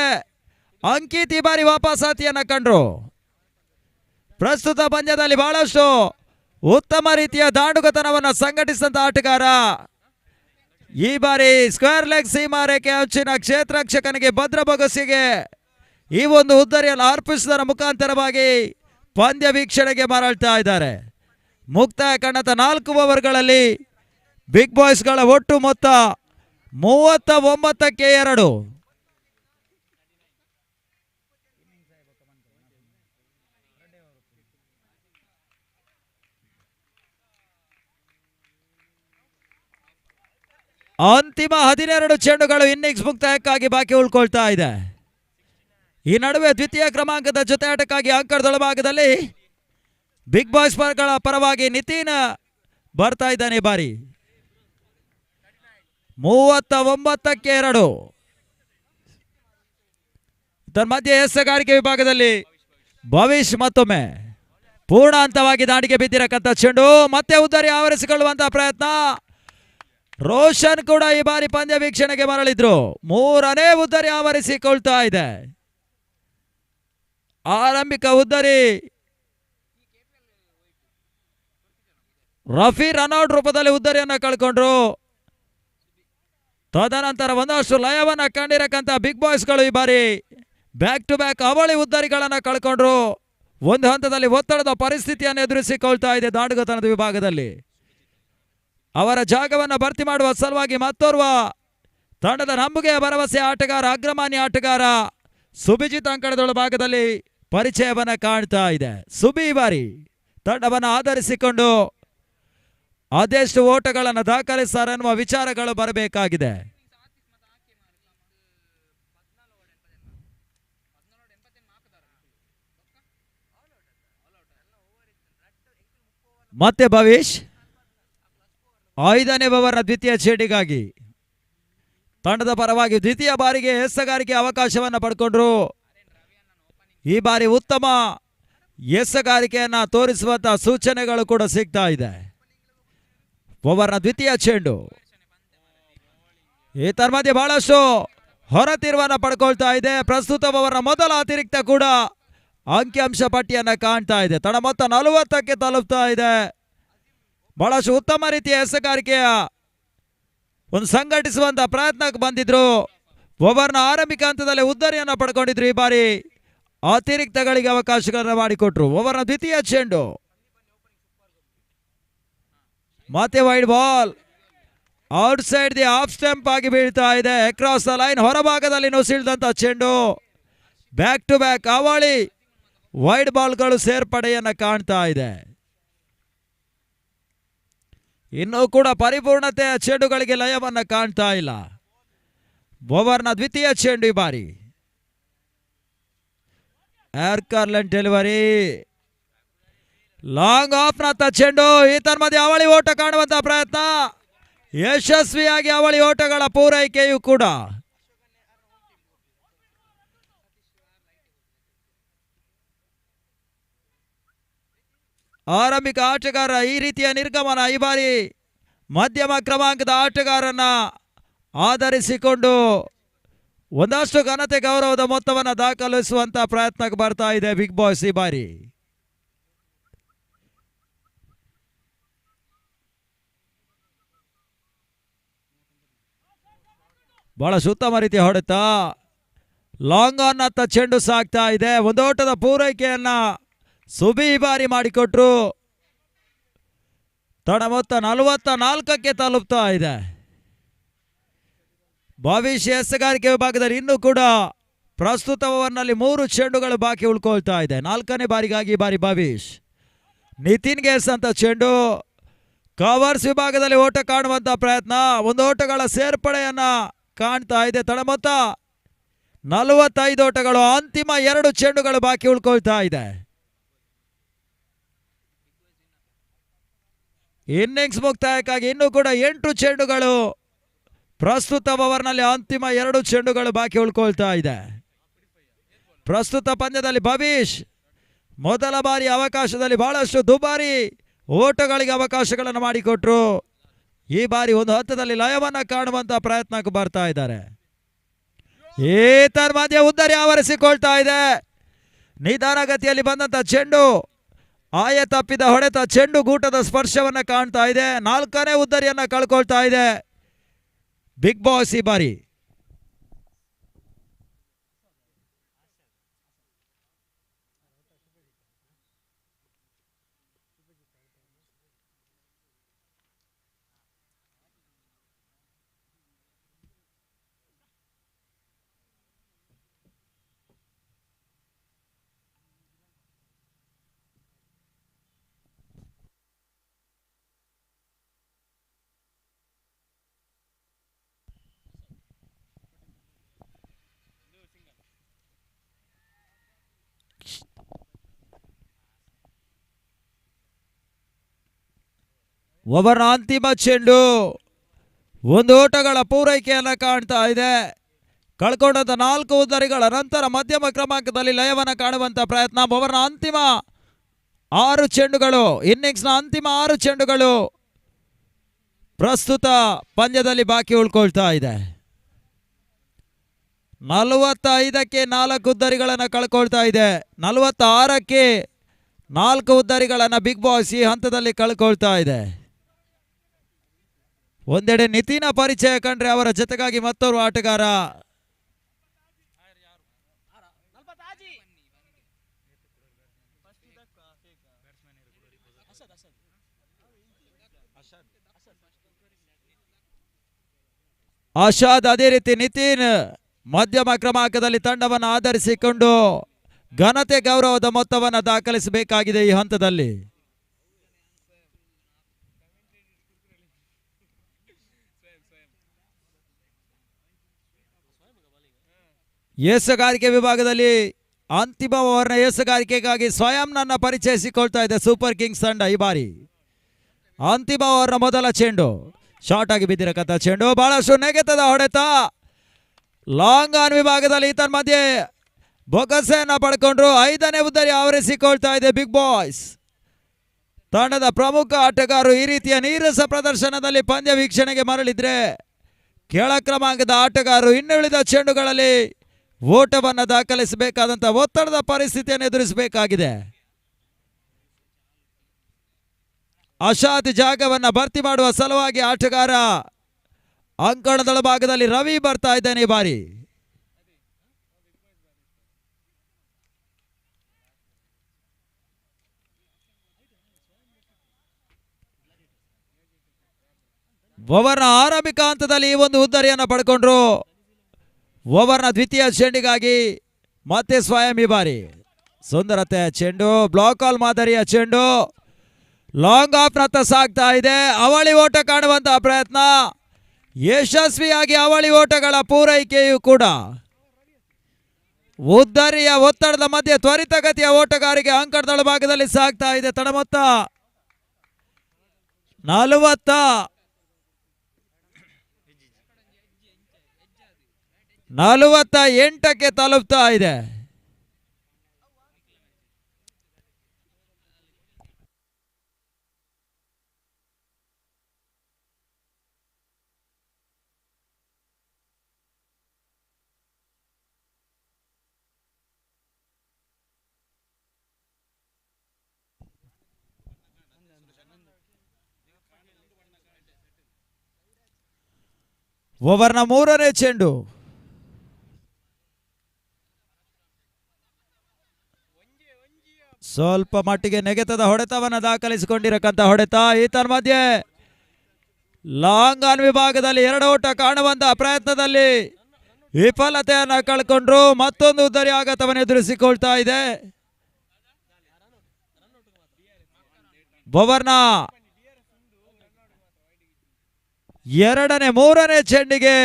ಅಂಕಿತ್ ಈ ಬಾರಿ ವಾಪಸಾತಿಯನ್ನ ಕಂಡ್ರು. ಪ್ರಸ್ತುತ ಪಂದ್ಯದಲ್ಲಿ ಬಹಳಷ್ಟು ಉತ್ತಮ ರೀತಿಯ ದಾಂಡುಗತನವನ್ನು ಸಂಘಟಿಸಿದಂತ ಆಟಗಾರ ಈ ಬಾರಿ ಸ್ಕ್ವೇರ್ ಲೆಗ್ ಸೀಮಾ ರೇಖೆ ಅಂಚಿನ ಕ್ಷೇತ್ರರಕ್ಷಕನಿಗೆ ಭದ್ರ ಬೊಗಸಿಗೆ ಈ ಒಂದು ಉದ್ದರಿಯನ್ನು ಅರ್ಪಿಸುವುದರ ಮುಖಾಂತರವಾಗಿ ಪಂದ್ಯ ವೀಕ್ಷಣೆಗೆ ಮರಳ್ತಾ ಇದ್ದಾರೆ. ಮುಕ್ತಾಯ ಕಂಡಂತ 4 ಓವರ್ಗಳಲ್ಲಿ ಬಿಗ್ ಬಾಯ್ಸ್ಗಳ ಒಟ್ಟು ಮೊತ್ತ 39ಕ್ಕೆ 2. ಅಂತಿಮ 12 ಚೆಂಡುಗಳು ಇನ್ನಿಂಗ್ಸ್ ಮುಕ್ತಾಯಕ್ಕಾಗಿ ಬಾಕಿ ಉಳ್ಕೊಳ್ತಾ ಇದೆ. ಈ ನಡುವೆ ದ್ವಿತೀಯ ಕ್ರಮಾಂಕದ ಜೊತೆ ಆಟಕ್ಕಾಗಿ ಅಂಕಣದೊಳಭಾಗದಲ್ಲಿ ಬಿಗ್ ಬಾಯ್ಸ್ ಗಳ ಪರವಾಗಿ ನಿತಿನ್ ಬರ್ತಾ ಇದ್ದಾನೆ. ಬಾರಿ 39ಕ್ಕೆ 2. ತನ್ಮಧ್ಯೆ ಎಸೆಗಾರಿಕೆ ವಿಭಾಗದಲ್ಲಿ ಭವಿಷ್ ಮತ್ತೊಮ್ಮೆ ಪೂರ್ಣ ಹಂತವಾಗಿ ದಾಂಡಿಗೆ ಬಿದ್ದಿರಕ್ಕಂಥ ಚೆಂಡು ಮತ್ತೆ ಉದ್ದರಿ ಆವರಿಸಿಕೊಳ್ಳುವಂತಹ ಪ್ರಯತ್ನ. ರೋಷನ್ ಕೂಡ ಈ ಬಾರಿ ಪಂದ್ಯ ವೀಕ್ಷಣೆಗೆ ಮರಳಿದ್ರು. 3ನೇ ಉದ್ದರಿ ಆವರಿಸಿಕೊಳ್ತಾ ಇದೆ. ಆರಂಭಿಕ ಉದ್ದರಿ ರಫಿ ರನ್ಔಟ್ ರೂಪದಲ್ಲಿ ಉದ್ದರಿಯನ್ನ ಕಳ್ಕೊಂಡ್ರು. ತದನಂತರ ಒಂದಷ್ಟು ಲಯವನ್ನ ಕಂಡಿರಕ್ಕಂತ ಬಿಗ್ ಬಾಯ್ಸ್ಗಳು ಈ ಬಾರಿ ಬ್ಯಾಕ್ ಟು ಬ್ಯಾಕ್ ಅವಳಿ ಉದ್ದರಿಗಳನ್ನ ಕಳ್ಕೊಂಡ್ರು. ಒಂದು ಹಂತದಲ್ಲಿ ಒತ್ತಡದ ಪರಿಸ್ಥಿತಿಯನ್ನು ಎದುರಿಸಿಕೊಳ್ತಾ ಇದೆ ದಾಂಡುಗತನದ ವಿಭಾಗದಲ್ಲಿ. ಅವರ ಜಾಗವನ್ನು ಭರ್ತಿ ಮಾಡುವ ಸಲುವಾಗಿ ಮತ್ತೋರ್ವ ತಂಡದ ನಂಬುಗೆಯ ಭರವಸೆ ಆಟಗಾರ ಅಗ್ರಮಾನ್ಯ ಆಟಗಾರ ಸುಭಿಜಿತ್ ಅಂಕಣದೊಳ ಭಾಗದಲ್ಲಿ ಪರಿಚಯವನ್ನ ಕಾಣ್ತಾ ಇದೆ. ಸುಬಿ ಬಾರಿ ತಂಡವನ್ನು ಆಧರಿಸಿಕೊಂಡು ಅದೆಷ್ಟು ಓಟಗಳನ್ನು ದಾಖಲಿಸ್ತಾರೆ ಅನ್ನುವ ವಿಚಾರಗಳು ಬರಬೇಕಾಗಿದೆ. ಮತ್ತೆ ಭವಿಷ್ 5ನೇ ಓವರ್ನ ದ್ವಿತೀಯ ಚೆಂಡಿಗಾಗಿ ತಂಡದ ಪರವಾಗಿ ದ್ವಿತೀಯ ಬಾರಿಗೆ ಎಸೆಗಾರಿಕೆ ಅವಕಾಶವನ್ನು ಪಡ್ಕೊಂಡ್ರು. ಈ ಬಾರಿ ಉತ್ತಮ ಎಸೆಗಾರಿಕೆಯನ್ನ ತೋರಿಸುವಂತಹ ಸೂಚನೆಗಳು ಕೂಡ ಸಿಗ್ತಾ ಇದೆ. ಓವರ್ನ ದ್ವಿತೀಯ ಚೆಂಡು ಈ ತನ್ಮಧ್ಯೆ ಬಹಳಷ್ಟು ಹೊರತಿರುವನ್ನ ಪಡ್ಕೊಳ್ತಾ ಇದೆ. ಪ್ರಸ್ತುತ ಓವರ್ನ ಮೊದಲ ಅತಿರಿಕ್ತ ಕೂಡ ಅಂಕಿಅಂಶ ಪಟ್ಟಿಯನ್ನ ಕಾಣ್ತಾ ಇದೆ. ತಡ ಮೊತ್ತ 40ಕ್ಕೆ ತಲುಪ್ತಾ ಇದೆ. ಬಹಳಷ್ಟು ಉತ್ತಮ ರೀತಿಯ ಎಸೆಗಾರಿಕೆಯ ಒಂದು ಸಂಘಟಿಸುವಂತ ಪ್ರಯತ್ನಕ್ಕೆ ಬಂದಿದ್ರು. ಓವರ್ನ ಆರಂಭಿಕ ಹಂತದಲ್ಲಿ ಉದ್ದರಿಯನ್ನ ಪಡ್ಕೊಂಡಿದ್ರು. ಈ ಬಾರಿ ಅತಿರಿಕ್ತಗಳಿಗೆ ಅವಕಾಶಗಳನ್ನು ಮಾಡಿಕೊಟ್ರು. ಓವರ್ನ ದ್ವಿತೀಯ ಚೆಂಡು ಮತ್ತೆ wide ball out side the of stump ಆಗಿ ಬೀಳ್ತಾ ಇದೆ. ಅಕ್ರಾಸ್ ದ ಲೈನ್ ಹೊರಭಾಗದಲ್ಲಿ ನುಸಿಳಿದಂತ ಚೆಂಡು. ಬ್ಯಾಕ್ ಟು ಬ್ಯಾಕ್ ಅವಳಿ ವೈಡ್ ಬಾಲ್ಗಳು ಸೇರ್ಪಡೆಯನ್ನ ಕಾಣ್ತಾ ಇದೆ. ಇನ್ನೂ ಕೂಡ ಪರಿಪೂರ್ಣತೆಯ ಚೆಂಡುಗಳಿಗೆ ಲಯವನ್ನ ಕಾಣ್ತಾ ಇಲ್ಲ. ಓವರ್ನ ದ್ವಿತೀಯ ಚೆಂಡು ಈ ಬಾರಿ ಏರ್ಕರ್ಲೆಂಟ್ ಡೆಲಿವರಿ ಲಾಂಗ್ ಆಫ್ ನತ್ತ ಚೆಂಡು. ಈ ತನ್ಮಧ್ಯೆ ಅವಳಿ ಓಟ ಕಾಣುವಂತಹ ಪ್ರಯತ್ನ. ಯಶಸ್ವಿಯಾಗಿ ಅವಳಿ ಓಟಗಳ ಪೂರೈಕೆಯೂ ಕೂಡ ಆರಂಭಿಕ ಆಟಗಾರ ಈ ರೀತಿಯ ನಿರ್ಗಮನ ಈ ಬಾರಿ ಮಧ್ಯಮ ಕ್ರಮಾಂಕದ ಆಟಗಾರನ ಆಧರಿಸಿಕೊಂಡು ಒಂದಷ್ಟು ಘನತೆ ಗೌರವದ ಮೊತ್ತವನ್ನು ದಾಖಲಿಸುವಂತ ಪ್ರಯತ್ನಕ್ಕೆ ಬರ್ತಾ ಇದೆ ಬಿಗ್ ಬಾಸ್ ಈ ಬಾರಿ. ಬಹಳ ಉತ್ತಮ ರೀತಿಯ ಹೊಡೆತ, ಲಾಂಗ್ ಆನ್ ಅತ್ತ ಚೆಂಡು ಸಾಗ್ತಾ ಇದೆ. ಒಂದೋಟದ ಪೂರೈಕೆಯನ್ನ ಸುಬಿ ಈ ಬಾರಿ ಮಾಡಿಕೊಟ್ರು. ತಡ ಮೊತ್ತ 44ಕ್ಕೆ ತಲುಪ್ತಾ ಇದೆ. ಭವಿಷ್ಯ ಎಸೆಗಾರಿಕೆ ವಿಭಾಗದಲ್ಲಿ ಇನ್ನೂ ಕೂಡ ಪ್ರಸ್ತುತ ಓವರ್ನಲ್ಲಿ 3 ಚೆಂಡುಗಳು ಬಾಕಿ ಉಳ್ಕೊಳ್ತಾ ಇದೆ. 4ನೇ ಬಾರಿಗಾಗಿ ಈ ಬಾರಿ ಭವಿಷ್ ನಿತಿನ್ಗೆ ಎಸೆದಂತ ಚೆಂಡು. ಕವರ್ಸ್ ವಿಭಾಗದಲ್ಲಿ ಓಟ ಕಾಣುವಂತ ಪ್ರಯತ್ನ, ಒಂದು ಓಟಗಳ ಸೇರ್ಪಡೆಯನ್ನ ಕಾಣ್ತಾ ಇದೆ. ತಡ ಮೊತ್ತ 45 ಓಟಗಳು, ಅಂತಿಮ 2 ಚೆಂಡುಗಳು ಬಾಕಿ ಉಳ್ಕೊಳ್ತಾ ಇದೆ. ಇನ್ನಿಂಗ್ಸ್ ಮುಕ್ತಾಯಕ್ಕಾಗಿ ಇನ್ನೂ ಕೂಡ 8 ಚೆಂಡುಗಳು ಪ್ರಸ್ತುತ ಓವರ್ನಲ್ಲಿ, ಅಂತಿಮ 2 ಚೆಂಡುಗಳು ಬಾಕಿ ಉಳ್ಕೊಳ್ತಾ ಇದೆ. ಪ್ರಸ್ತುತ ಪಂದ್ಯದಲ್ಲಿ ಭವಿಷ್ ಮೊದಲ ಬಾರಿ ಅವಕಾಶದಲ್ಲಿ ಬಹಳಷ್ಟು ದುಬಾರಿ ಓಟಗಳಿಗೆ ಅವಕಾಶಗಳನ್ನು ಮಾಡಿಕೊಟ್ರು. ಈ ಬಾರಿ ಒಂದು ಹಂತದಲ್ಲಿ ಲಯವನ್ನ ಕಾಣುವಂತ ಪ್ರಯತ್ನಕ್ಕೆ ಬರ್ತಾ ಇದ್ದಾರೆ. ಈತನ ಮಧ್ಯೆ ಉದ್ದರಿ ಆವರಿಸಿಕೊಳ್ತಾ ಇದೆ. ನಿಧಾನಗತಿಯಲ್ಲಿ ಬಂದಂತ ಚೆಂಡು, ಆಯ ತಪ್ಪಿದ ಹೊಡೆತ ಚೆಂಡು ಗೂಟದ ಸ್ಪರ್ಶವನ್ನ ಕಾಣ್ತಾ ಇದೆ. 4ನೇ ಉದ್ದರಿಯನ್ನ ಕಳ್ಕೊಳ್ತಾ ಇದೆ ಬಿಗ್ ಬಾಸ್ ಈ ಬಾರಿ. ಓವರ್ನ ಅಂತಿಮ ಚೆಂಡು, ಒಂದು ಓಟಗಳ ಪೂರೈಕೆಯನ್ನು ಕಾಣ್ತಾ ಇದೆ. ಕಳ್ಕೊಂಡಂತ 4 ಉದ್ದರಿಗಳ ನಂತರ ಮಧ್ಯಮ ಕ್ರಮಾಂಕದಲ್ಲಿ ಲಯವನ್ನು ಕಾಣುವಂತ ಪ್ರಯತ್ನ. ಓವರ್ನ ಅಂತಿಮ 6 ಚೆಂಡುಗಳು, ಇನ್ನಿಂಗ್ಸ್ನ ಅಂತಿಮ 6 ಚೆಂಡುಗಳು ಪ್ರಸ್ತುತ ಪಂದ್ಯದಲ್ಲಿ ಬಾಕಿ ಉಳ್ಕೊಳ್ತಾ ಇದೆ. 45ಕ್ಕೆ 4 ಉದ್ದರಿಗಳನ್ನು ಕಳ್ಕೊಳ್ತಾ ಇದೆ. 46ಕ್ಕೆ 4 ಉದ್ದರಿಗಳನ್ನು ಬಿಗ್ ಬಾಸ್ ಈ ಹಂತದಲ್ಲಿ ಕಳ್ಕೊಳ್ತಾ ಇದೆ. ಒಂದೆಡೆ ನಿತಿನ ಪರಿಚಯ ಕಂಡ್ರೆ ಅವರ ಜೊತೆಗಾಗಿ ಮತ್ತೋರ್ವ ಆಟಗಾರ ಅಶಾದ್, ಅದೇ ರೀತಿ ನಿತಿನ್ ಮಧ್ಯಮ ಕ್ರಮಾಂಕದಲ್ಲಿ ತಂಡವನ್ನು ಆಧರಿಸಿಕೊಂಡು ಘನತೆ ಗೌರವದ ಮೊತ್ತವನ್ನು ದಾಖಲಿಸಬೇಕಾಗಿದೆ ಈ ಹಂತದಲ್ಲಿ. ಏಸುಗಾರಿಕೆ ವಿಭಾಗದಲ್ಲಿ ಅಂತಿಮ ಓವರ್ನ ಏಸುಗಾರಿಕೆಗಾಗಿ ಸ್ವಯಂ ನನ್ನ ಪರಿಚಯಿಸಿಕೊಳ್ತಾ ಇದೆ ಸೂಪರ್ ಕಿಂಗ್ಸ್ ತಂಡ ಈ ಬಾರಿ. ಅಂತಿಮ ಓವರ್ನ ಮೊದಲ ಚೆಂಡು, ಶಾರ್ಟ್ ಆಗಿ ಬಿದ್ದಿರಕಂತ ಚೆಂಡು, ಬಹಳಷ್ಟು ನೆಗೆತದ ಹೊಡೆತ. ಲಾಂಗ್ ಆನ್ ವಿಭಾಗದಲ್ಲಿ ಈತನ ಮಧ್ಯೆ ಬೊಗಸೆಯನ್ನ ಪಡ್ಕೊಂಡ್ರು. 5ನೇ ಉದ್ದರಿ ಆವರಿಸಿಕೊಳ್ತಾ ಇದೆ ಬಿಗ್ ಬಾಸ್ ತಂಡದ ಪ್ರಮುಖ ಆಟಗಾರರು. ಈ ರೀತಿಯ ನೀರಸ ಪ್ರದರ್ಶನದಲ್ಲಿ ಪಂದ್ಯ ವೀಕ್ಷಣೆಗೆ ಮರಳಿದ್ರೆ ಕೆಳ ಕ್ರಮಾಂಕದ ಆಟಗಾರರು ಇನ್ನುಳಿದ ಚೆಂಡುಗಳಲ್ಲಿ ಓಟವನ್ನು ದಾಖಲಿಸಬೇಕಾದಂತ ಒತ್ತಡದ ಪರಿಸ್ಥಿತಿಯನ್ನು ಎದುರಿಸಬೇಕಾಗಿದೆ. ಅಶಾದ್ ಜಾಗವನ್ನು ಭರ್ತಿ ಮಾಡುವ ಸಲುವಾಗಿ ಆಟಗಾರ ಅಂಕಣದಳ ಭಾಗದಲ್ಲಿ ರವಿ ಬರ್ತಾ ಇದ್ದಾನೆ ಈ ಬಾರಿ. ಓವರ್ನ ಆರಂಭಿಕ ಹಂತದಲ್ಲಿ ಈ ಒಂದು ಉದ್ದರಿಯನ್ನು ಪಡ್ಕೊಂಡ್ರು. ಓವರ್ನ ದ್ವಿತೀಯ ಚೆಂಡಿಗಾಗಿ ಮತ್ತೆ ಸ್ವಯಂ ಈ ಬಾರಿ ಸುಂದರತೆ ಚೆಂಡು, ಬ್ಲಾಕ್ ಆಲ್ ಮಾದರಿಯ ಚೆಂಡು, ಲಾಂಗ್ ಆಫ್ ನತ್ತ ಸಾಗ್ತಾ ಇದೆ. ಅವಳಿ ಓಟ ಕಾಣುವಂತಹ ಪ್ರಯತ್ನ, ಯಶಸ್ವಿಯಾಗಿ ಅವಳಿ ಓಟಗಳ ಪೂರೈಕೆಯೂ ಕೂಡ. ಉದ್ದರಿಯ ಒತ್ತಡದ ಮಧ್ಯೆ ತ್ವರಿತಗತಿಯ ಓಟಗಾರಿಕೆ ಅಂಕಣದಳ ಭಾಗದಲ್ಲಿ ಸಾಗ್ತಾ ಇದೆ. ತಡ ಮೊತ್ತ 48ಕ್ಕೆ ತಲುಪ್ತಾ ಇದೆ. ಓವರ್ನ 3ನೇ ಚೆಂಡು. ಸ್ವಲ್ಪ ಮಟ್ಟಿಗೆ ನೆಗೆತದ ಹೊಡೆತವನ್ನು ದಾಖಲಿಸಿಕೊಂಡಿರಕ್ಕಂತ ಹೊಡೆತ. ಈತನ ಮಧ್ಯೆ ಲಾಂಗ್ ಆನ್ ವಿಭಾಗದಲ್ಲಿ 2 ಓಟ ಕಾಣುವಂತಹ ಪ್ರಯತ್ನದಲ್ಲಿ ವಿಫಲತೆಯನ್ನು ಕಳ್ಕೊಂಡ್ರು. ಮತ್ತೊಂದು ಉದ್ದರಿ ಆಘಾತವನ್ನು ಎದುರಿಸಿಕೊಳ್ತಾ ಇದೆ. ಓವರ್ನ 3ನೇ ಚೆಂಡಿಗೆ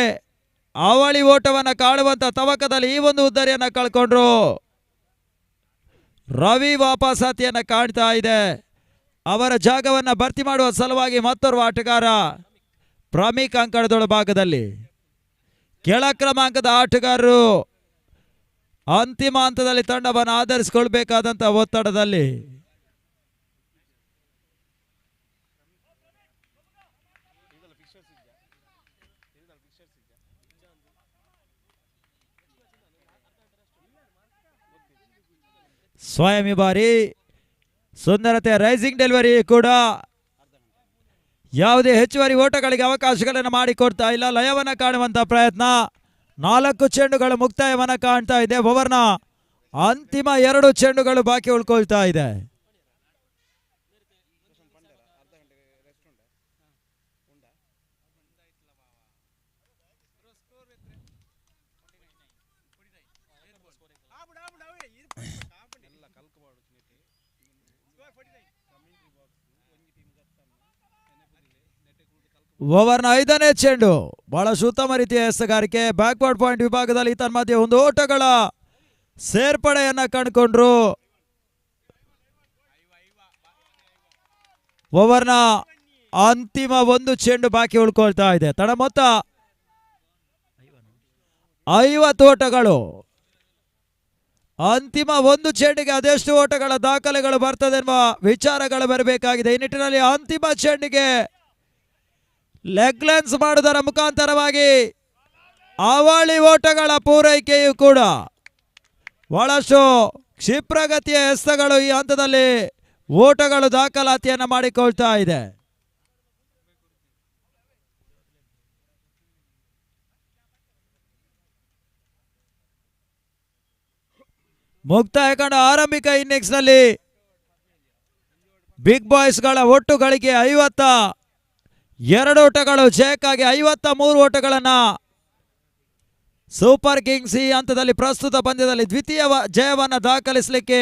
ಅವಳಿ ಓಟವನ್ನು ಕಾಣುವಂತ ತವಕದಲ್ಲಿ ಈ ಒಂದು ಉದ್ದರಿಯನ್ನು ಕಳ್ಕೊಂಡ್ರು. ರವಿ ವಾಪಸಾತಿಯನ್ನು ಕಾಣ್ತಾ ಇದೆ. ಅವರ ಜಾಗವನ್ನು ಭರ್ತಿ ಮಾಡುವ ಸಲುವಾಗಿ ಮತ್ತೋರ್ವ ಆಟಗಾರ ಪ್ರಮೀಕ್ ಅಂಕಣದೊಳ ಭಾಗದಲ್ಲಿ ಕೆಳ ಕ್ರಮಾಂಕದ ಆಟಗಾರರು ಅಂತಿಮ ಹಂತದಲ್ಲಿ ತಂಡವನ್ನು ಆಧರಿಸಿಕೊಳ್ಬೇಕಾದಂತಹ ಒತ್ತಡದಲ್ಲಿ ಸ್ವಯಂ ಈ ಬಾರಿ ಸುಂದರತೆ ರೈಸಿಂಗ್ ಡೆಲಿವರಿ ಕೂಡ ಯಾವುದೇ ಹೆಚ್ಚುವರಿ ಓಟಗಳಿಗೆ ಅವಕಾಶಗಳನ್ನು ಮಾಡಿಕೊಡ್ತಾ ಇಲ್ಲ. ಲಯವನ್ನು ಕಾಣುವಂತ ಪ್ರಯತ್ನ. 4 ಚೆಂಡುಗಳ ಮುಕ್ತಾಯವನ್ನು ಕಾಣ್ತಾ ಇದೆ. ಓವರ್ನ ಅಂತಿಮ 2 ಚೆಂಡುಗಳು ಬಾಕಿ ಉಳ್ಕೊಳ್ತಾ ಇದೆ. ಓವರ್ನ 5ನೇ ಚೆಂಡು. ಬಹಳ ಉತ್ತಮ ರೀತಿಯ ಎಸೆಗಾರಿಕೆ. ಬ್ಯಾಕ್ವರ್ಡ್ ಪಾಯಿಂಟ್ ವಿಭಾಗದಲ್ಲಿ ತನ್ನ ಮಧ್ಯೆ 1 ಓಟಗಳ ಸೇರ್ಪಡೆಯನ್ನ ಕಂಡುಕೊಂಡ್ರು. ಓವರ್ನ ಅಂತಿಮ 1 ಚೆಂಡು ಬಾಕಿ ಉಳ್ಕೊಳ್ತಾ ಇದೆ. ತಡ ಮೊತ್ತ 50 ಓಟಗಳು. ಅಂತಿಮ 1 ಚೆಂಡಿಗೆ ಅದೆಷ್ಟು ಓಟಗಳ ದಾಖಲೆಗಳು ಬರ್ತದೆ ಎನ್ನುವ ವಿಚಾರಗಳು ಬರಬೇಕಾಗಿದೆ. ಈ ನಿಟ್ಟಿನಲ್ಲಿ ಅಂತಿಮ ಚೆಂಡಿಗೆ ಲೆಗ್ ಲೆನ್ಸ್ ಮಾಡುವುದರ ಮುಖಾಂತರವಾಗಿ ಅವಳಿ ಓಟಗಳ ಪೂರೈಕೆಯು ಕೂಡ ಬಹಳಷ್ಟು ಕ್ಷಿಪ್ರಗತಿಯ ಎಸೆತಗಳು ಈ ಹಂತದಲ್ಲಿ ಓಟಗಳು ದಾಖಲಾತಿಯನ್ನು ಮಾಡಿಕೊಳ್ತಾ ಇದೆ. ಮುಕ್ತಾಯ ಕಂಡ ಆರಂಭಿಕ ಇನ್ನಿಂಗ್ಸ್ ನಲ್ಲಿ ಬಿಗ್ ಬಾಯ್ಸ್ ಗಳ ಒಟ್ಟು ಗಳಿಕೆ 52 ಓಟಗಳು. ಜಯಕ್ಕಾಗಿ 53 ಓಟಗಳನ್ನ ಸೂಪರ್ ಕಿಂಗ್ಸ್ ಈ ಹಂತದಲ್ಲಿ ಪ್ರಸ್ತುತ ಪಂದ್ಯದಲ್ಲಿ ದ್ವಿತೀಯ ಜಯವನ್ನು ದಾಖಲಿಸಲಿಕ್ಕೆ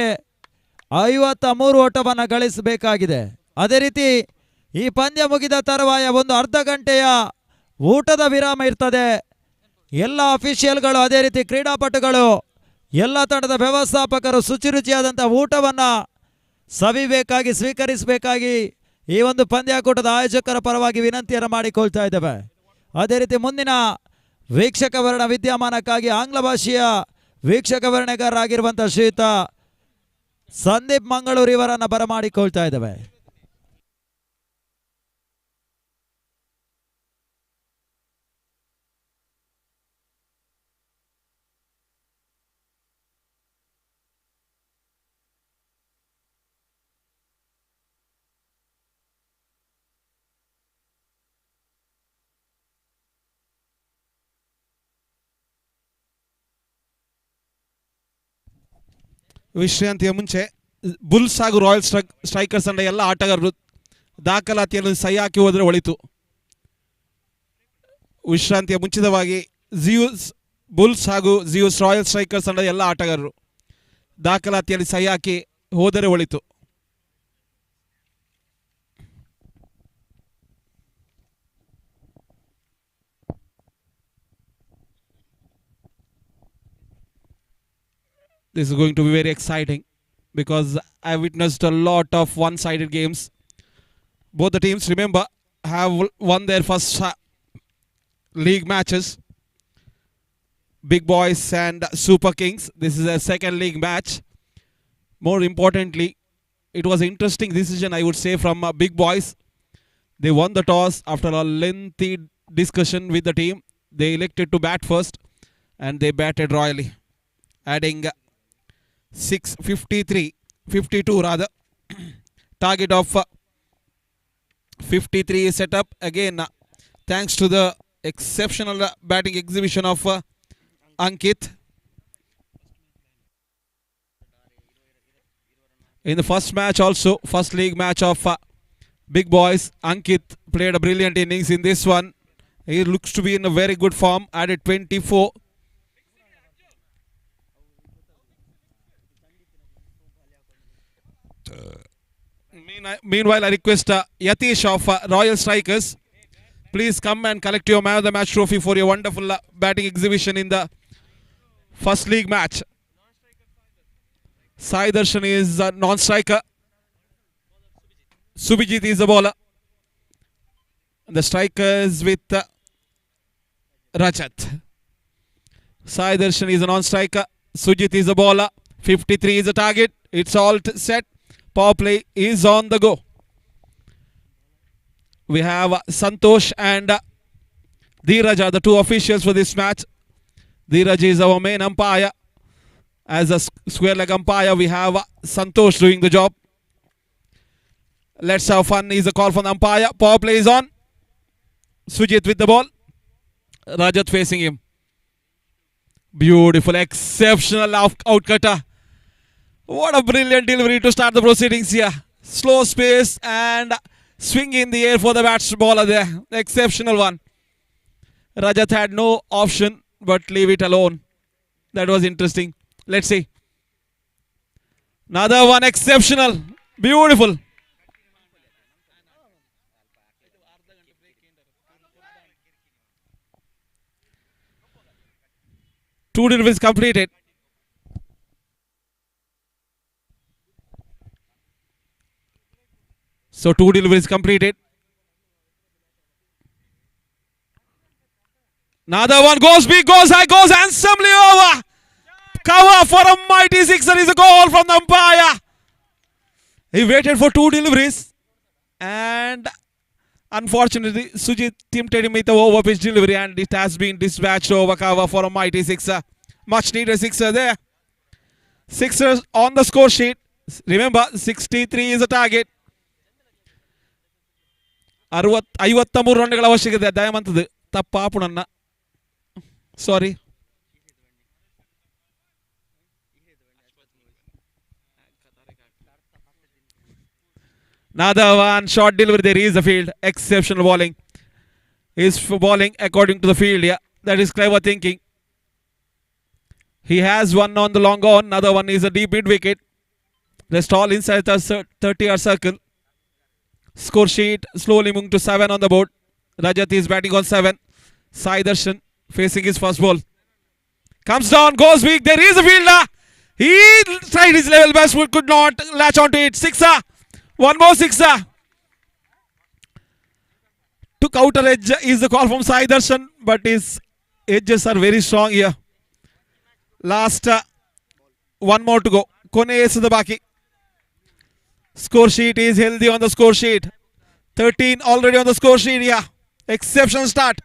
53 ಓಟವನ್ನು ಗಳಿಸಬೇಕಾಗಿದೆ. ಅದೇ ರೀತಿ ಈ ಪಂದ್ಯ ಮುಗಿದ ತರುವಾಯ ಒಂದು ಅರ್ಧ ಗಂಟೆಯ ಊಟದ ವಿರಾಮ ಇರ್ತದೆ. ಎಲ್ಲ ಅಫಿಷಿಯಲ್ಗಳು ಅದೇ ರೀತಿ ಕ್ರೀಡಾಪಟುಗಳು ಎಲ್ಲ ತಂಡದ ವ್ಯವಸ್ಥಾಪಕರು ಶುಚಿರುಚಿಯಾದಂತಹ ಊಟವನ್ನು ಸವಿಬೇಕಾಗಿ ಸ್ವೀಕರಿಸಬೇಕಾಗಿ ಈ ಒಂದು ಪಂದ್ಯಾಕೂಟದ ಆಯೋಜಕರ ಪರವಾಗಿ ವಿನಂತಿಯನ್ನು ಮಾಡಿಕೊಳ್ತಾ ಇದ್ದೇವೆ. ಅದೇ ರೀತಿ ಮುಂದಿನ ವೀಕ್ಷಕ ವರ್ಣ ವಿದ್ಯಮಾನಕ್ಕಾಗಿ ಆಂಗ್ಲ ಭಾಷೆಯ ವೀಕ್ಷಕ ವರ್ಣಗಾರರಾಗಿರುವಂತಹ ಶ್ರೀಯುತ ಸಂದೀಪ್ ಮಂಗಳೂರು ಇವರನ್ನು ಬರಮಾಡಿಕೊಳ್ತಾ ಇದ್ದೇವೆ. ವಿಶ್ರಾಂತಿಯ ಮುಂಚೆ ಬುಲ್ಸ್ ಹಾಗೂ ರಾಯಲ್ ಸ್ಟ್ರೈಕರ್ಸ್ ತಂಡ ಎಲ್ಲ ಆಟಗಾರರು ದಾಖಲಾತಿಯನ್ನು ಸಹಿ ಹಾಕಿ ಹೋದರೆ ಒಳಿತು. ವಿಶ್ರಾಂತಿಯ ಮುಂಚಿತವಾಗಿ ಬುಲ್ಸ್ ಹಾಗೂ ಜಿಯೂಸ್ ರಾಯಲ್ ಸ್ಟ್ರೈಕರ್ಸ್ ತಂಡ ಎಲ್ಲ ಆಟಗಾರರು ದಾಖಲಾತಿಯಲ್ಲಿ ಸಹಿ ಹಾಕಿ ಹೋದರೆ ಒಳಿತು. This is going to be very exciting because I witnessed a lot of one-sided games. Both the teams, remember, have won their first league matches. Big Boys and Super Kings. This is a second league match. More importantly, it was an interesting decision, I would say, from Big Boys. They won the toss after a lengthy discussion with the team. They elected to bat first and they batted royally, adding 52 rather. Target of 53 set up again, thanks to the exceptional batting exhibition of Ankit. In the first match also, first league match of Big Boys, Ankit played a brilliant innings in this one. He looks to be in a very good form, added 24. Meanwhile, I request Yatish of Royal Strikers, please come and collect your Man of the Match trophy for your wonderful batting exhibition in the first league match. Sai Darshan is a non-striker. Subhijit is the bowler. The strikers with Rajat. Sai Darshan is a non-striker. Sujit is the bowler. 53 is the target. It's all set. Power play is on the go. We have Santosh and Dheeraj are the two officials for this match. Dheeraj is our main umpire. As a square leg umpire, we have Santosh doing the job. Let's have fun is a call from the umpire. Power play is on. Sujit with the ball. Rajat facing him. Beautiful, exceptional outcutter. What a brilliant delivery to start the proceedings here. Slow space and swing in the air for the bowler there. Exceptional one. Rajat had no option but leave it alone. That was interesting. Let's see. Another one, exceptional. Beautiful. Two deliveries completed. So 2 deliveries completed. Another one goes big, goes high, goes handsomely over. Cover for a mighty sixer is a goal from the umpire. He waited for 2 deliveries and unfortunately Sujit tempted him with the over pitch delivery and it has been dispatched over cover for a mighty sixer. Much needed sixer there. Sixers on the score sheet. Remember, 63 is the target. 53 ರನ್ಗಳ ಅವಶ್ಯಕತೆ ದಯಮಂತದ್ದು ತಪ್ಪಾಪು ನನ್ನ ಸಾರಿ. Another one short delivery. There is the field. Exceptional bowling. Is for bowling according to the field. Yeah, that is clever thinking. He has one on the long on. Another one is a deep mid wicket. Rest all inside the 30-yard circle. Score sheet slowly moving to 7 on the board. Rajat is batting on 7. Sai Darshan facing his first ball. Comes down, goes big. There is a fielder. He tried his level best but could not latch onto it. Sixer. One more sixer. Took outer edge is the call from Sai Darshan, but his edges are very strong here. Last one more to go. Kone the baki. Score sheet is healthy on the score sheet. 13 already on the score sheet. Yeah, exceptional start.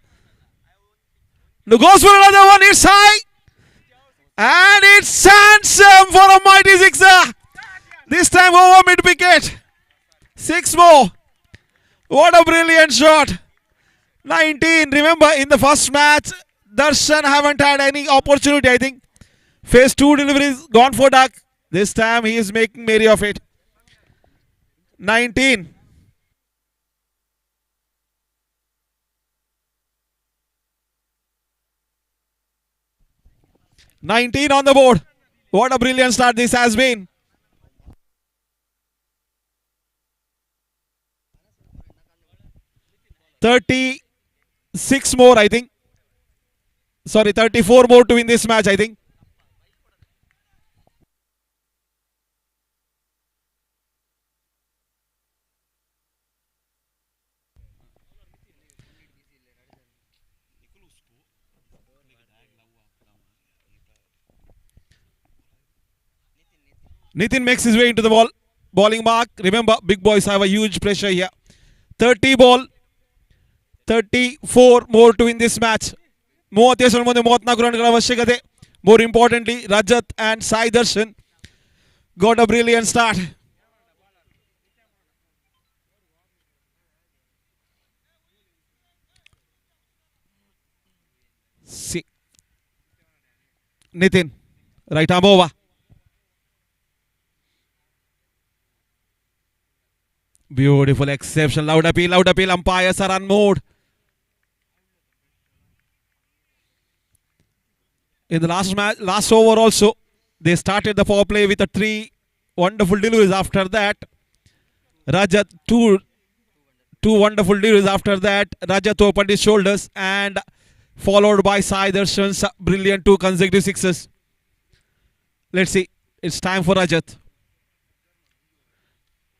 Now goes for another one. It's high. And it's handsome for a mighty sixer. This time over mid wicket. 6 more. What a brilliant shot. 19. Remember, in the first match, Darshan haven't had any opportunity, I think. Faced 2 deliveries, gone for duck. This time he is making merry of it. 19. On the board. What a brilliant start this has been. 36 more, I think. Sorry, 34 more to win this match, I think. Nitin makes his way into the bowling mark. Remember, big boys have a huge pressure here. 30 ball, 34 more to win this match. More importantly, Rajat and Sai Darshan got a brilliant start. See, Nitin, right arm over. Beautiful, exceptional, loud appeal, umpires are on mode. In the last over also, they started the power play with a 3 wonderful deliveries. After that, Rajat, two wonderful deliveries. After that, Rajat opened his shoulders and followed by Sai Darshan's brilliant 2 consecutive sixes. Let's see, it's time for Rajat.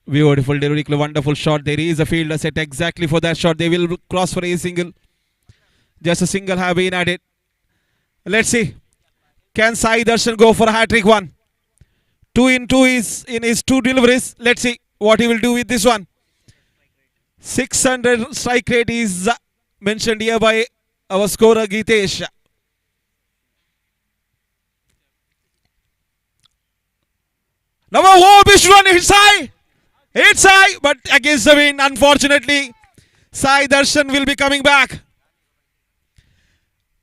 Beautiful delivery, wonderful shot. There is a fielder set exactly for that shot. They will cross for a single. Just a single have been added. Let's see. Can Sai Darshan go for a hat-trick one? 2 in 2 is in his 2 deliveries. Let's see what he will do with this one. 600 strike rate is mentioned here by our scorer Gitesh. Number 4, Vishwan hits high. It's high, but against the wind, unfortunately, Sai Darshan will be coming back.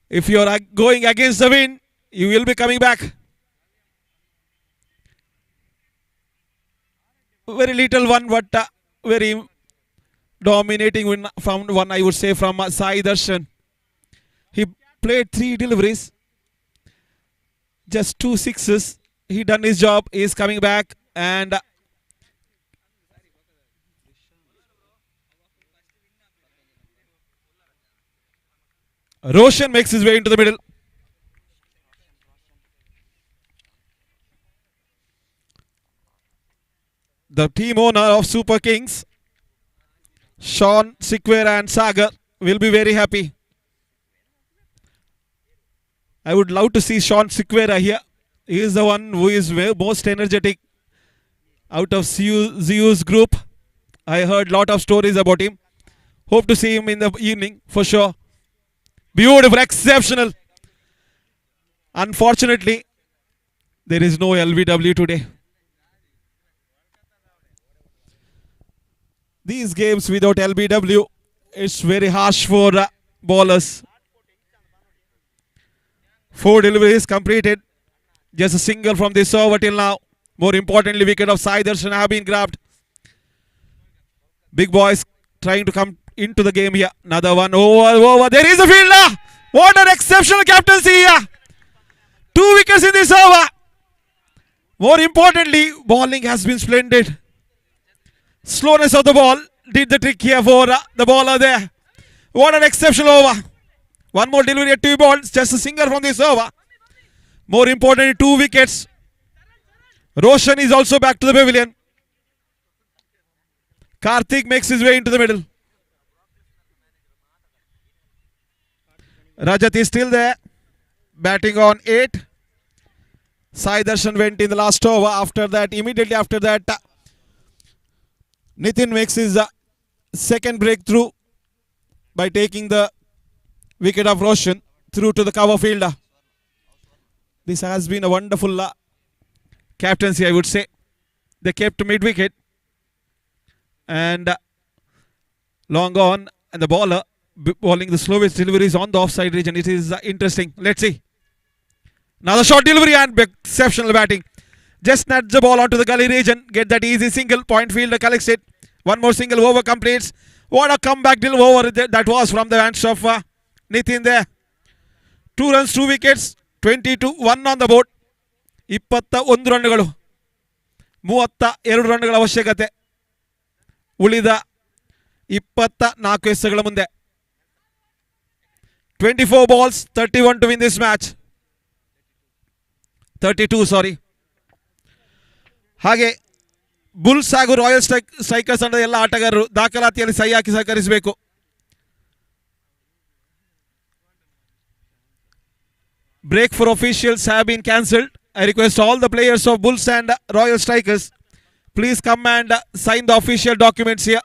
If you are going against the wind, you will be coming back. Very little one, but very dominating win from one, I would say, from Sai Darshan. He played 3 deliveries, just 2 sixes. He done his job. He is coming back, and Roshan makes his way into the middle. The team owner of Super Kings, Sean Sikwera and Sagar, will be very happy. I would love to see Sean Sikwera here. He is the one who is most energetic out of ZU's group. I heard a lot of stories about him. Hope to see him in the evening for sure. Beautiful, exceptional. Unfortunately, there is no LBW today. These games without LBW, it's very harsh for bowlers. 4 deliveries completed. Just a single from this over till now. More importantly, wicket of Sai Darshan have been grabbed. Big boys trying to come into the game here. Another one over. There is a fielder. What an exceptional captaincy here. 2 wickets in this over. More importantly, bowling has been splendid. Slowness of the ball did the trick here for the bowler there. What an exceptional over. One more delivery at 2 balls. Just a single from this over. More importantly, 2 wickets. Roshan is also back to the pavilion. Karthik makes his way into the middle. Rajat is still there. Batting on 8. Sai Darshan went in the last over. After that, immediately after that, Nitin makes his second breakthrough by taking the wicket of Roshan through to the cover fielder. This has been a wonderful captaincy, I would say. They kept mid-wicket and long on, and the bowler bowling the slowest deliveries on the offside region. It is interesting. Let's see. Another short delivery and exceptional batting. Just nudge the ball onto the gully region. Get that easy single. Point fielder collects it. One more single over completes. What a comeback delivery over that was from the hands of Nitin there. 2 runs, 2 wickets. 22, 1 on the board. 21 ರನ್ಗಳು 32 ರನ್ಗಳ ಅವಶ್ಯಕತೆ ಉಳಿದ 24 ಎಸೆಗಳ ಮುಂದೆ. 24 balls, 31 to win this match. 32, sorry. ಹಾಗೆ Bulls ಹಾಗೂ Royal strikers ತಂಡದ ಎಲ್ಲ ಆಟಗಾರರು ದಾಖಲಾತಿಯಲ್ಲಿ ಸಹಿ ಹಾಕಿ ಸಹಕರಿಸಬೇಕು. Break for officials have been cancelled. I request all the players of Bulls and Royal Strikers, please come and sign the official documents here.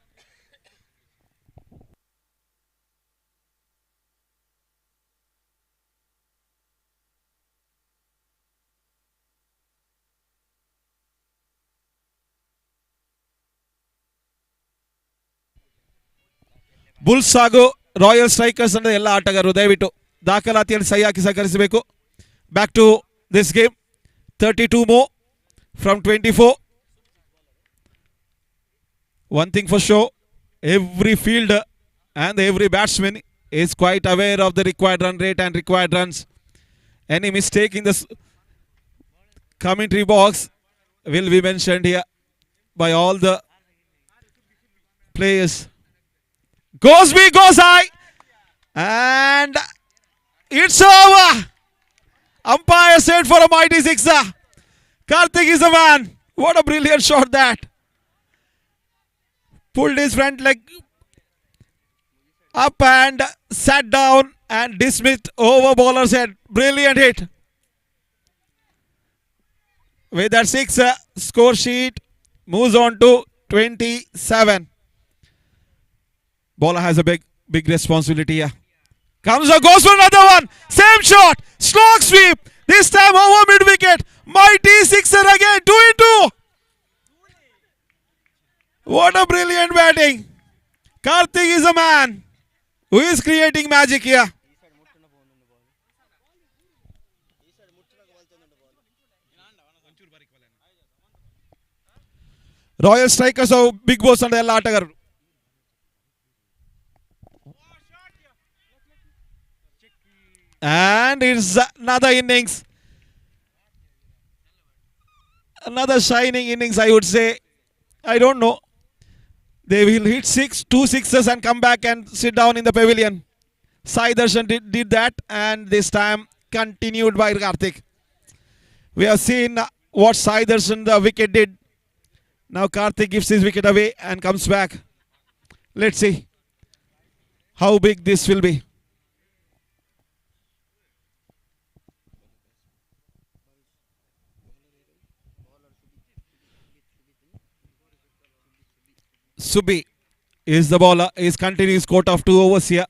Bulls ಹಾಗೂ Royal Strikers ಅಂದ್ರೆ ಎಲ್ಲ ಆಟಗಾರರು ದಯವಿಟ್ಟು ದಾಖಲಾತಿಯಲ್ಲಿ ಸಹಿ ಹಾಕಿ ಸಹಕರಿಸಬೇಕು. Back to this game. 32 more from 24. One thing for sure, every fielder and every batsman is quite aware of the required run rate and required runs. Any mistake in the commentary box will be mentioned here by all the players. Goes big, goes high, and it's over. Umpire said for a mighty sixer. Karthik is the man. What a brilliant shot that. Pulled his front leg up and sat down and dismissed over bowler's head. Brilliant hit. With that sixer, score sheet moves on to 27. Bowler has a big responsibility here. Comes a goes for another one. Same shot. Slog sweep. This time over mid wicket. Mighty sixer again. 2-2. What a brilliant batting. Karthik is a man who is creating magic here. Royal Strikers of Big Boss and ಎಲ್ಲ ಆಟಗಾರರು. And it's another innings. Another shining innings, I would say. I don't know. They will hit two sixes and come back and sit down in the pavilion. Sai Darshan did that, and this time continued by Karthik. We have seen what Sai Darshan the wicket did. Now Karthik gives his wicket away and comes back. Let's see how big this will be. Subi is the bowler. He's continuing his quota of 2 overs here.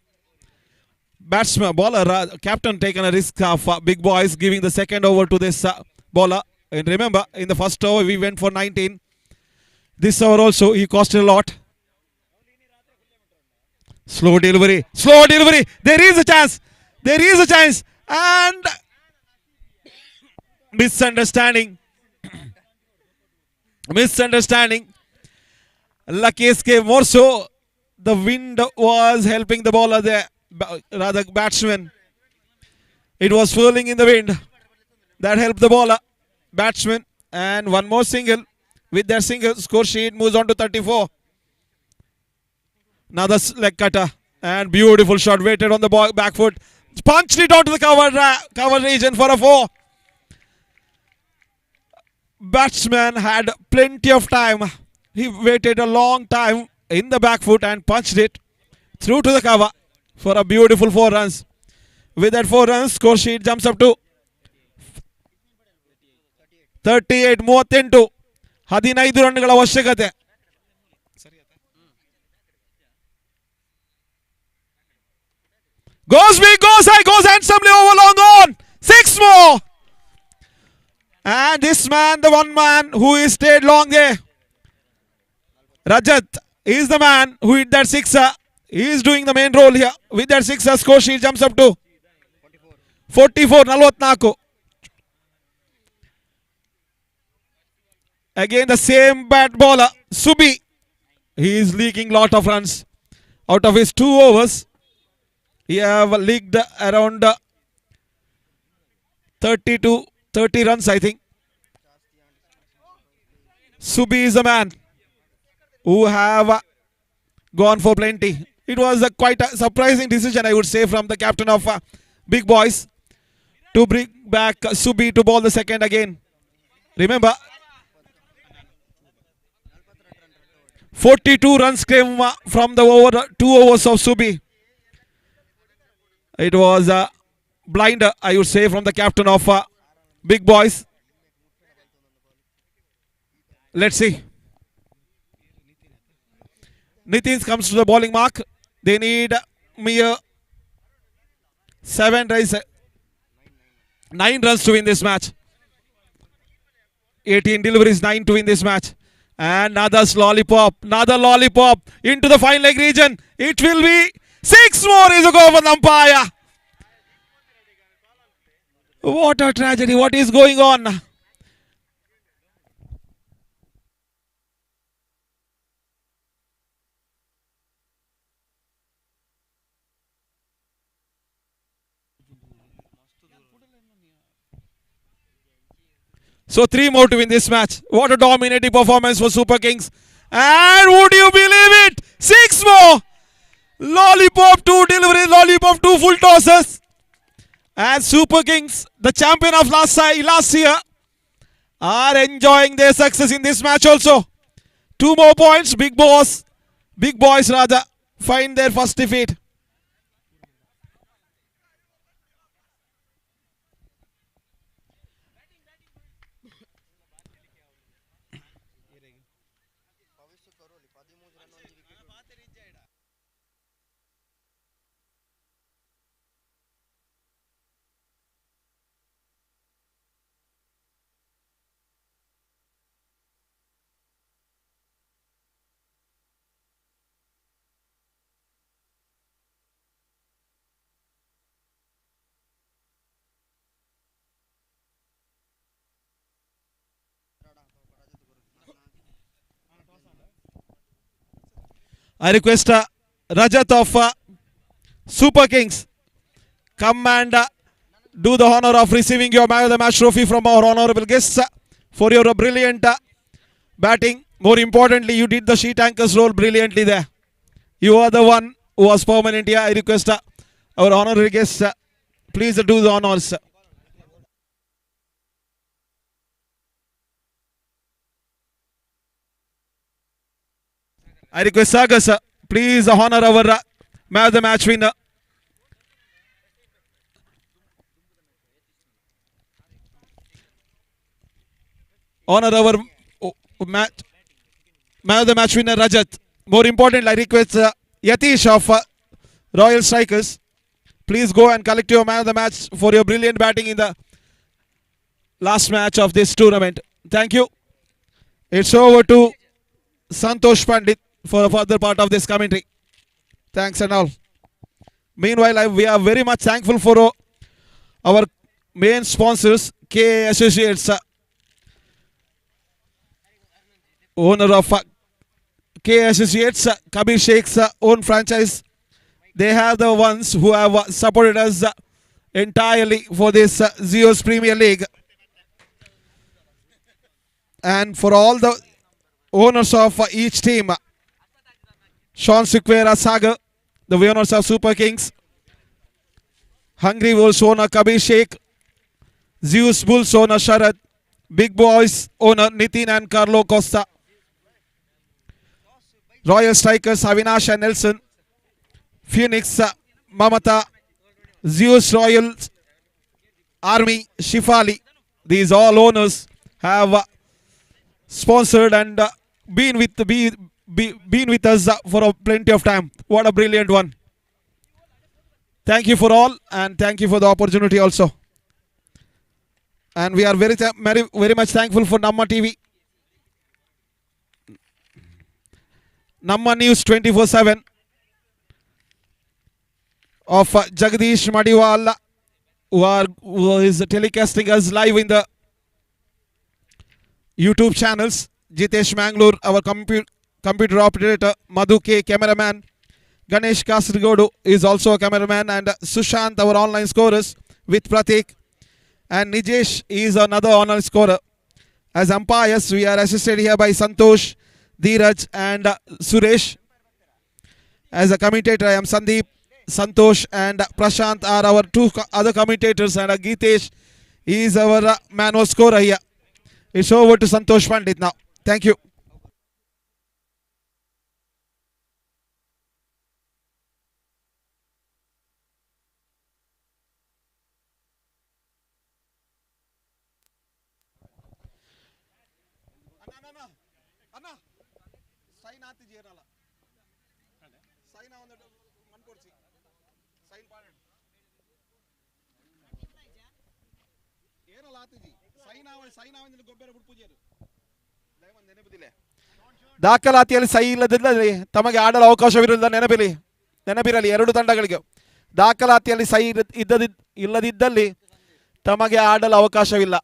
Batsman, bowler, captain taken a risk of big boys giving the second over to this bowler. And remember, in the first over we went for 19. This over also he costed a lot. Slow delivery. Slow delivery. There is a chance. There is a chance. And misunderstanding. Misunderstanding. Lucky escape. More so, the wind was helping the bowler there, rather batsman. It was swirling in the wind. That helped the bowler, batsman. And one more single. With their single, score sheet moves on to 34. Another leg cutter. And beautiful shot. Waited on the back foot. Punched it onto the cover region for a 4. Batsman had plenty of time. He waited a long time in the back foot and punched it through to the cover for a beautiful 4 runs. With that 4 runs, score sheet jumps up to 38. 38. 15 ರನ್ಗಳ ಅವಶ್ಯಕತೆ. Goes big, goes high, goes handsomely over long on. 6 more. And this man, the one man who is stayed long there. Rajat is the man who hit that sixer. He is doing the main role here. With that sixer, score sheet jumps up to 44. 44. Again the same bat bowler, Subi. He is leaking lot of runs. Out of his 2 overs, he have leaked around 30 runs, I think. Subi is the man who have gone for plenty. It was quite a surprising decision, I would say, from the captain of Big Boys to bring back Subi to bowl the second again. Remember, 42 runs came from the 2 overs of Subi. It was a blinder, I would say, from the captain of Big Boys. Let's see. Nitin comes to the bowling mark. They need mere 9 runs to win this match. 18 deliveries, 9 to win this match. And another lollipop into the fine leg region. It will be 6 more is a go for the umpire. What a tragedy. What is going on? So 3 more to win this match. What a dominating performance for Super Kings. And would you believe it? 6 more. Lollipop 2 deliveries, lollipop 2 full tosses. And Super Kings, the champion of last year, are enjoying their success in this match also. 2 more points. Big boys rather, find their first defeat. I request Rajat of Super Kings, come and do the honor of receiving your Man of the Match trophy from our honorable guests for your brilliant batting. More importantly, you did the sheet anchors role brilliantly there. You are the one who was permanent here. I request our honorary guests, please do the honors. I request Sagas, please honor our Man of the Match winner. Honor our Man of the Match winner Rajat. More importantly, I request Yatish of Royal Strikers. Please go and collect your Man of the Match for your brilliant batting in the last match of this tournament. Thank you. It's over to Santosh Pandit for a further part of this commentary. Thanks and all. Meanwhile, we are very much thankful for our main sponsors, KA Associates, owner of KA Associates, Kabir Sheikh's own franchise. They have the ones who have supported us entirely for this Zeus Premier League. And for all the owners of each team, Sean Sikwera Sagar, the owners of Super Kings, Hungry Wolves owner Kabir Sheikh, Zeus Bulls owner Sharad, Big Boys owner Nitin and Carlo Costa, Royal Strikers Avinash and Nelson, Phoenix Mamata, Zeus Royal Army Shifali. These all owners have sponsored and been with us for plenty of time. What a brilliant one. Thank you for all, and thank you for the opportunity also. And we are very much thankful for Namma TV, Namma News 24/7 of Jagdish Madiwala, who is telecasting us live in the YouTube channels. Jitesh Mangalore, our computer operator, Madhu K, cameraman, Ganesh Kasrigodu is also a cameraman, and Sushant, our online scorers, with Pratik, and Nijesh is another online scorer. As umpires, we are assisted here by Santosh, Dheeraj and Suresh. As a commentator, I am Sandeep. Santosh and Prashant are our 2 other commentators, and Geetesh is our manual scorer here. It's over to Santosh Pandit now. Thank you. ಅಣ್ಣ sign ಆತಿಜಿ ಏನಲ್ಲ sign ಒಂದು ಮನ್ಕೊಡ್ಸಿ sign ಪಾಡ ಏನಲ್ಲ ಆತಿಜಿ sign ಗೊಬ್ಬರ ಬಿಡ್ಪೂಜೆರು ದಯಮಾಡಿ ನೆನಪಿದಿಲ್ಲ ದಾಖಲಾತಿಯಲ್ಲಿ ಸಹಿ ಇಲ್ಲದಿದ್ದಲ್ಲಿ ತಮಗೆ ಆಡಲು ಅವಕಾಶವಿರುವುದಿಲ್ಲ ನೆನಪಿರಲಿ ಎರಡು ತಂಡಗಳಿಗೆ ದಾಖಲಾತಿಯಲ್ಲಿ ಸಹಿ ಇಲ್ಲದಿದ್ದಲ್ಲಿ ತಮಗೆ ಆಡಲು ಅವಕಾಶವಿಲ್ಲ.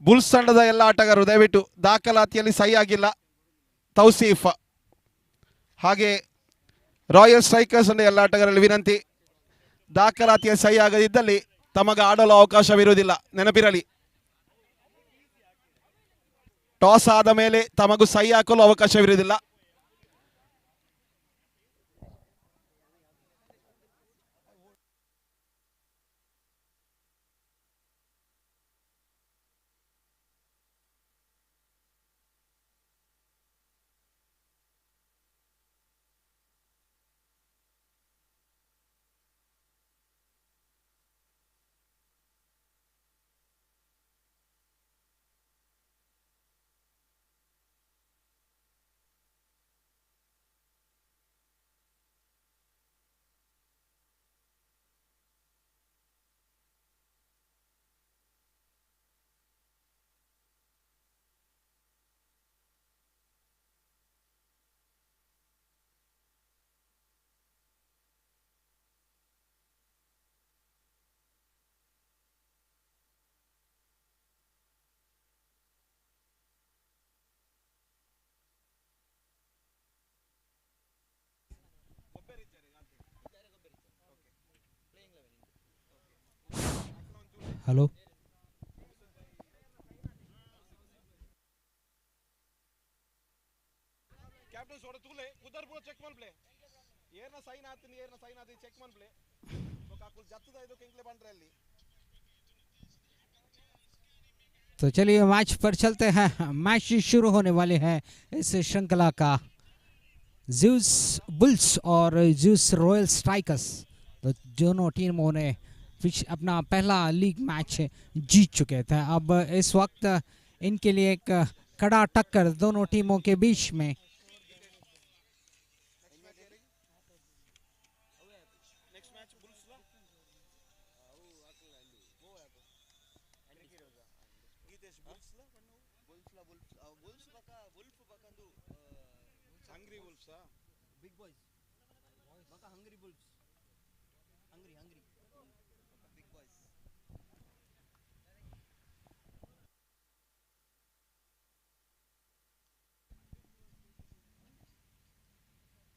ಬುಲ್ಸ್ ತಂಡದ ಎಲ್ಲ ಆಟಗಾರರು ದಯವಿಟ್ಟು ದಾಖಲಾತಿಯಲ್ಲಿ ಸಹಿ ಆಗಿಲ್ಲ ತೌಸೀಫ್ ಹಾಗೆ ರಾಯಲ್ ಸ್ಟ್ರೈಕರ್ಸ್ ಅಂಡ ಎಲ್ಲ ಆಟಗಾರರಲ್ಲಿ ವಿನಂತಿ ದಾಖಲಾತಿಯ ಸಹಿ ಆಗದಿದ್ದಲ್ಲಿ ತಮಗೆ ಆಡಲು ಅವಕಾಶವಿರುವುದಿಲ್ಲ ನೆನಪಿರಲಿ. ಟಾಸ್ ಆದ ಮೇಲೆ ತಮಗೂ ಸಹಿ ಹಾಕಲು ಅವಕಾಶವಿರುವುದಿಲ್ಲ. हेलो कैप्टन सोड तुले उधर पूरा चेक मन प्ले ಏರ್ನ ಸೈನ್ ಆತಿ ಚೆಕ್ ಮನ್ ಪ್ಲೇ तो काकुल जत्तದ ಇದು ಕೆಂಕ್ಲೆ ಬಂಡ್ರೆ ಅಲ್ಲಿ. तो चलिए मैच पर चलते हैं. मैच शुरू होने वाले हैं इस श्रृंखला का. ज़्यूस बुल्स और ज़्यूस रॉयल स्ट्राइकर्स तो दोनों टीमों ने अपना पहला लीग मैच जीत चुके थे. अब इस वक्त इनके लिए एक कड़ा टक्कर दोनों टीमों के बीच में.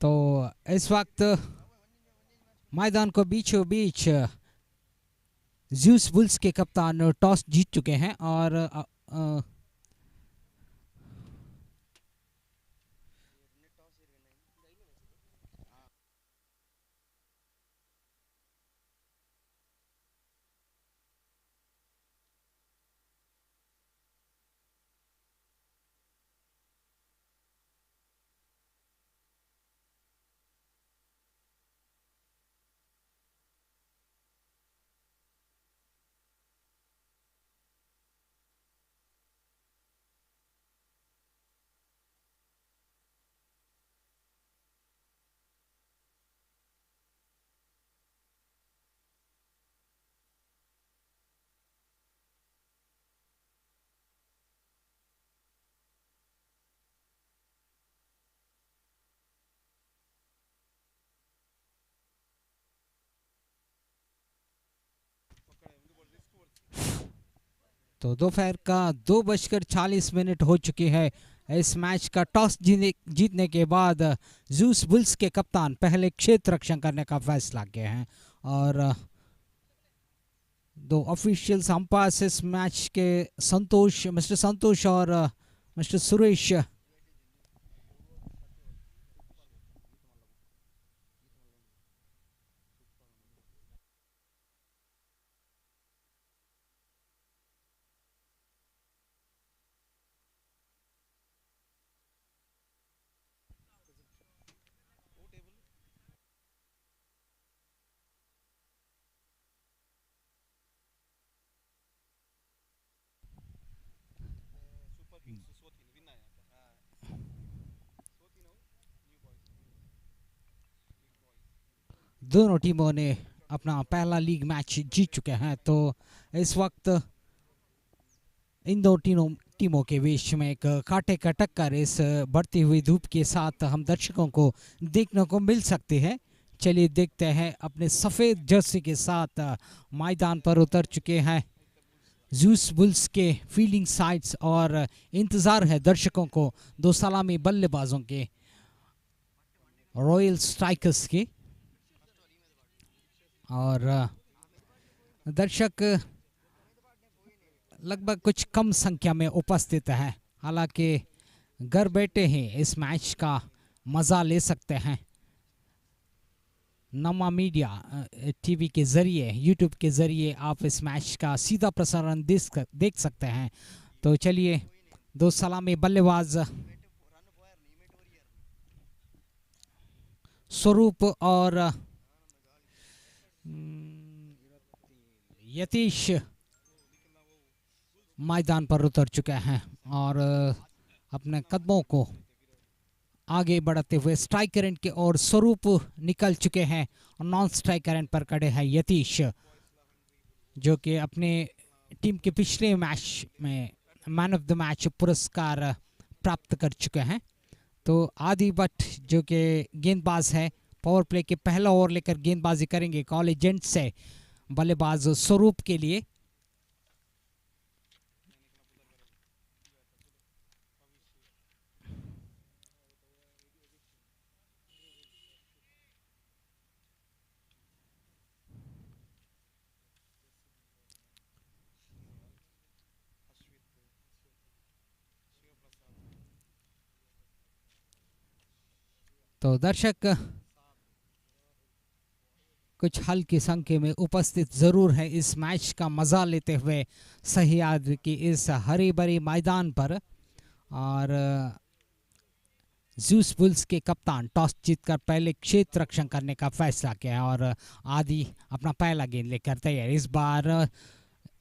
तो इस वक्त मैदान को बीचों बीच ज़्यूस बुल्स के कप्तान टॉस जीत चुके हैं और तो दोपहर का 2:40 हो चुकी है. इस मैच का टॉस जीतने के बाद ज़्यूस बुल्स के कप्तान पहले क्षेत्र रक्षण करने का फैसला किए हैं और दो ऑफिशियल्स अंपायर्स इस मैच के मिस्टर संतोष और मिस्टर सुरेश दोनों टीमों ने अपना पहला लीग मैच जीत चुके हैं। तो इस वक्त इन दो टीमों के बीच में एक कांटे का टक्कर इस बढ़ती हुई धूप के साथ हम दर्शकों को देखने को मिल सकती है। चलिए देखते हैं। अपने सफ़ेद जर्सी के साथ मैदान पर उतर चुके हैं ज़ूस बुल्स के फील्डिंग साइड्स और इंतज़ार है दर्शकों को दो सलामी बल्लेबाजों के, रॉयल स्ट्राइकर्स के। और दर्शक लगभग कुछ कम संख्या में उपस्थित है, हालांकि घर बैठे ही इस मैच का मज़ा ले सकते हैं। नमा मीडिया टीवी के ज़रिए, यूट्यूब के ज़रिए आप इस मैच का सीधा प्रसारण देख सकते हैं। तो चलिए दो सलामी बल्लेबाज स्वरूप और यतीश मैदान पर उतर चुके हैं और अपने कदमों को आगे बढ़ाते हुए स्ट्राइकर एंड के और स्वरूप निकल चुके हैं और नॉन स्ट्राइकर एंड पर खड़े हैं यतीश, जो कि अपने टीम के पिछले मैच में मैन ऑफ द मैच पुरस्कार प्राप्त कर चुके हैं। तो आदि भट्ट जो कि गेंदबाज है, पावर प्ले के पहला ओवर लेकर गेंदबाजी करेंगे कॉलेज एजेंट से बल्लेबाज स्वरूप के लिए। तो दर्शक कुछ हल्की संख्या में उपस्थित जरूर है इस मैच का मजा लेते हुए सह्याद्री की इस हरी भरी मैदान पर। और ज़ूस बुल्स के कप्तान टॉस जीतकर पहले क्षेत्र रक्षण करने का फैसला किया और आदि अपना पहला गेंद लेकर तैयार। इस बार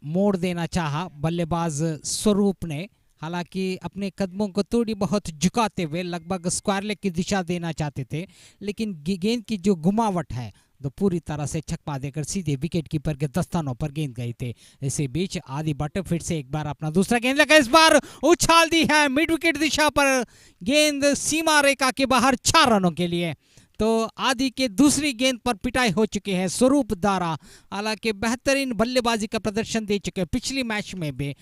मोड़ देना चाहा बल्लेबाज स्वरूप ने, हालांकि अपने कदमों को थोड़ी बहुत झुकाते हुए लगभग स्क्वायर लेग की दिशा देना चाहते थे, लेकिन गेंद की जो घुमावट है तो पूरी तरह से छक्का देकर सीधे विकेट कीपर के दस्तानों पर गेंद गई थे। इसी बीच आदि भट्ट फिर से एक बार अपना दूसरा गेंद लेकर इस बार उछाल दी है मिड विकेट दिशा पर, गेंद सीमा रेखा के बाहर 4 रनों के लिए। तो आदि के दूसरी गेंद पर पिटाई हो चुकी है स्वरूप द्वारा, हालांकि बेहतरीन बल्लेबाजी का प्रदर्शन दे चुके हैं पिछली मैच में भी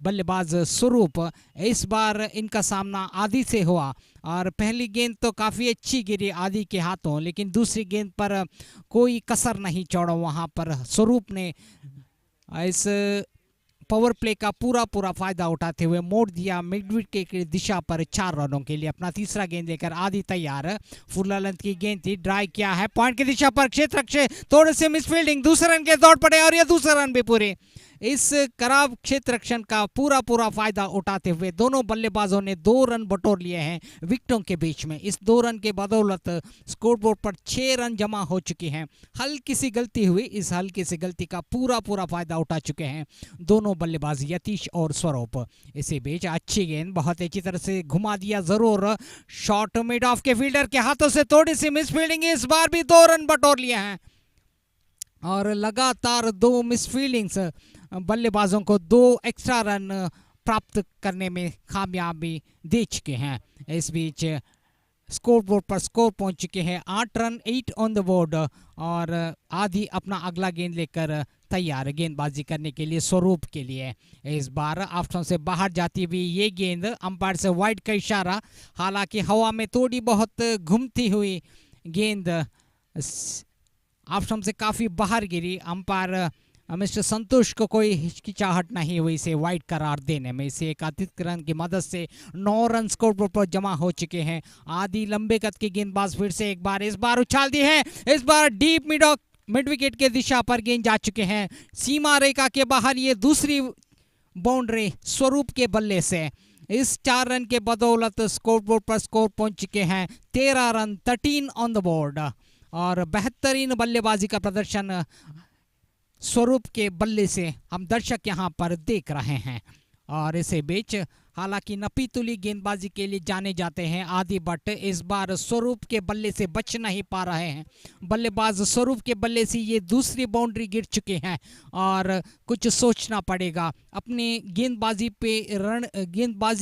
बल्लेबाज स्वरूप। इस बार इनका सामना आदि से हुआ और पहली गेंद तो काफ़ी अच्छी गिरी आदि के हाथों, लेकिन दूसरी गेंद पर कोई कसर नहीं छोड़ा। वहां पर स्वरूप ने इस पावर प्ले का पूरा फायदा उठाते हुए मोड़ दिया मिड विकेट की दिशा पर 4 रनों के लिए। अपना तीसरा गेंद लेकर आदि तैयार, फुल लेंथ की गेंद थी, ड्राइव किया है पॉइंट की दिशा पर, क्षेत्र रक्षे थोड़े से मिसफील्डिंग, दूसरे रन के दौड़ पड़े और यह दूसरा रन भी पूरे। इस खराब क्षेत्र रक्षण का पूरा फायदा उठाते हुए दोनों बल्लेबाजों ने 2 रन बटोर लिए हैं विकेटों के बीच में। इस 2 रन के बदौलत स्कोरबोर्ड पर 6 रन जमा हो चुकी हैं। हल्की सी गलती हुई, इस हल्की सी गलती का पूरा फायदा उठा चुके हैं दोनों बल्लेबाज यतीश और स्वरूप। इसी बीच अच्छी गेंद बहुत अच्छी तरह से घुमा दिया जरूर, शॉट मिड ऑफ के फील्डर के हाथों से थोड़ी सी मिसफील्डिंग, इस बार भी 2 रन बटोर लिए हैं और लगातार 2 मिसफील्डिंग्स बल्लेबाजों को 2 एक्स्ट्रा रन प्राप्त करने में कामयाबी दे चुके हैं। इस बीच स्कोरबोर्ड पर स्कोर पहुंच चुके हैं 8 रन 8 ऑन द बोर्ड और आदि अपना अगला गेंद लेकर तैयार गेंदबाजी करने के लिए स्वरूप के लिए। इस बार ऑफ स्टंप से बाहर जाती हुई ये गेंद अंपायर से वाइड का इशारा, हालांकि हवा में थोड़ी बहुत घूमती हुई गेंद ऑफ स्टंप से काफ़ी बाहर गिरी। अंपायर मिस्टर संतोष को कोई हिचकिचाहट नहीं हुई इसे वाइड करार देने में। इसे एक अतिक्रमण की मदद से 9 रन स्कोरबोर्ड पर जमा हो चुके हैं। आदि लंबे कद के गेंदबाज फिर से एक बार इस बार उछाल दी है, इस बार डीप मिड विकेट के दिशा पर गेंद जा चुके हैं सीमा रेखा के बाहर। ये दूसरी बाउंड्री स्वरूप के बल्ले से। इस 4 रन के बदौलत स्कोरबोर्ड पर स्कोर पहुंच चुके हैं 13 रन 13 ऑन द बोर्ड और बेहतरीन बल्लेबाजी का प्रदर्शन स्वरूप के बल्ले से हम दर्शक यहां पर देख रहे हैं। और इसे बीच हालांकि नपीतुली गेंदबाजी के लिए जाने जाते हैं आदि भट्ट, इस बार स्वरूप के बल्ले से बच नहीं पा रहे हैं। बल्लेबाज स्वरूप के बल्ले से ये दूसरी बाउंड्री गिर चुके हैं और कुछ सोचना पड़ेगा। अपने गेंदबाजी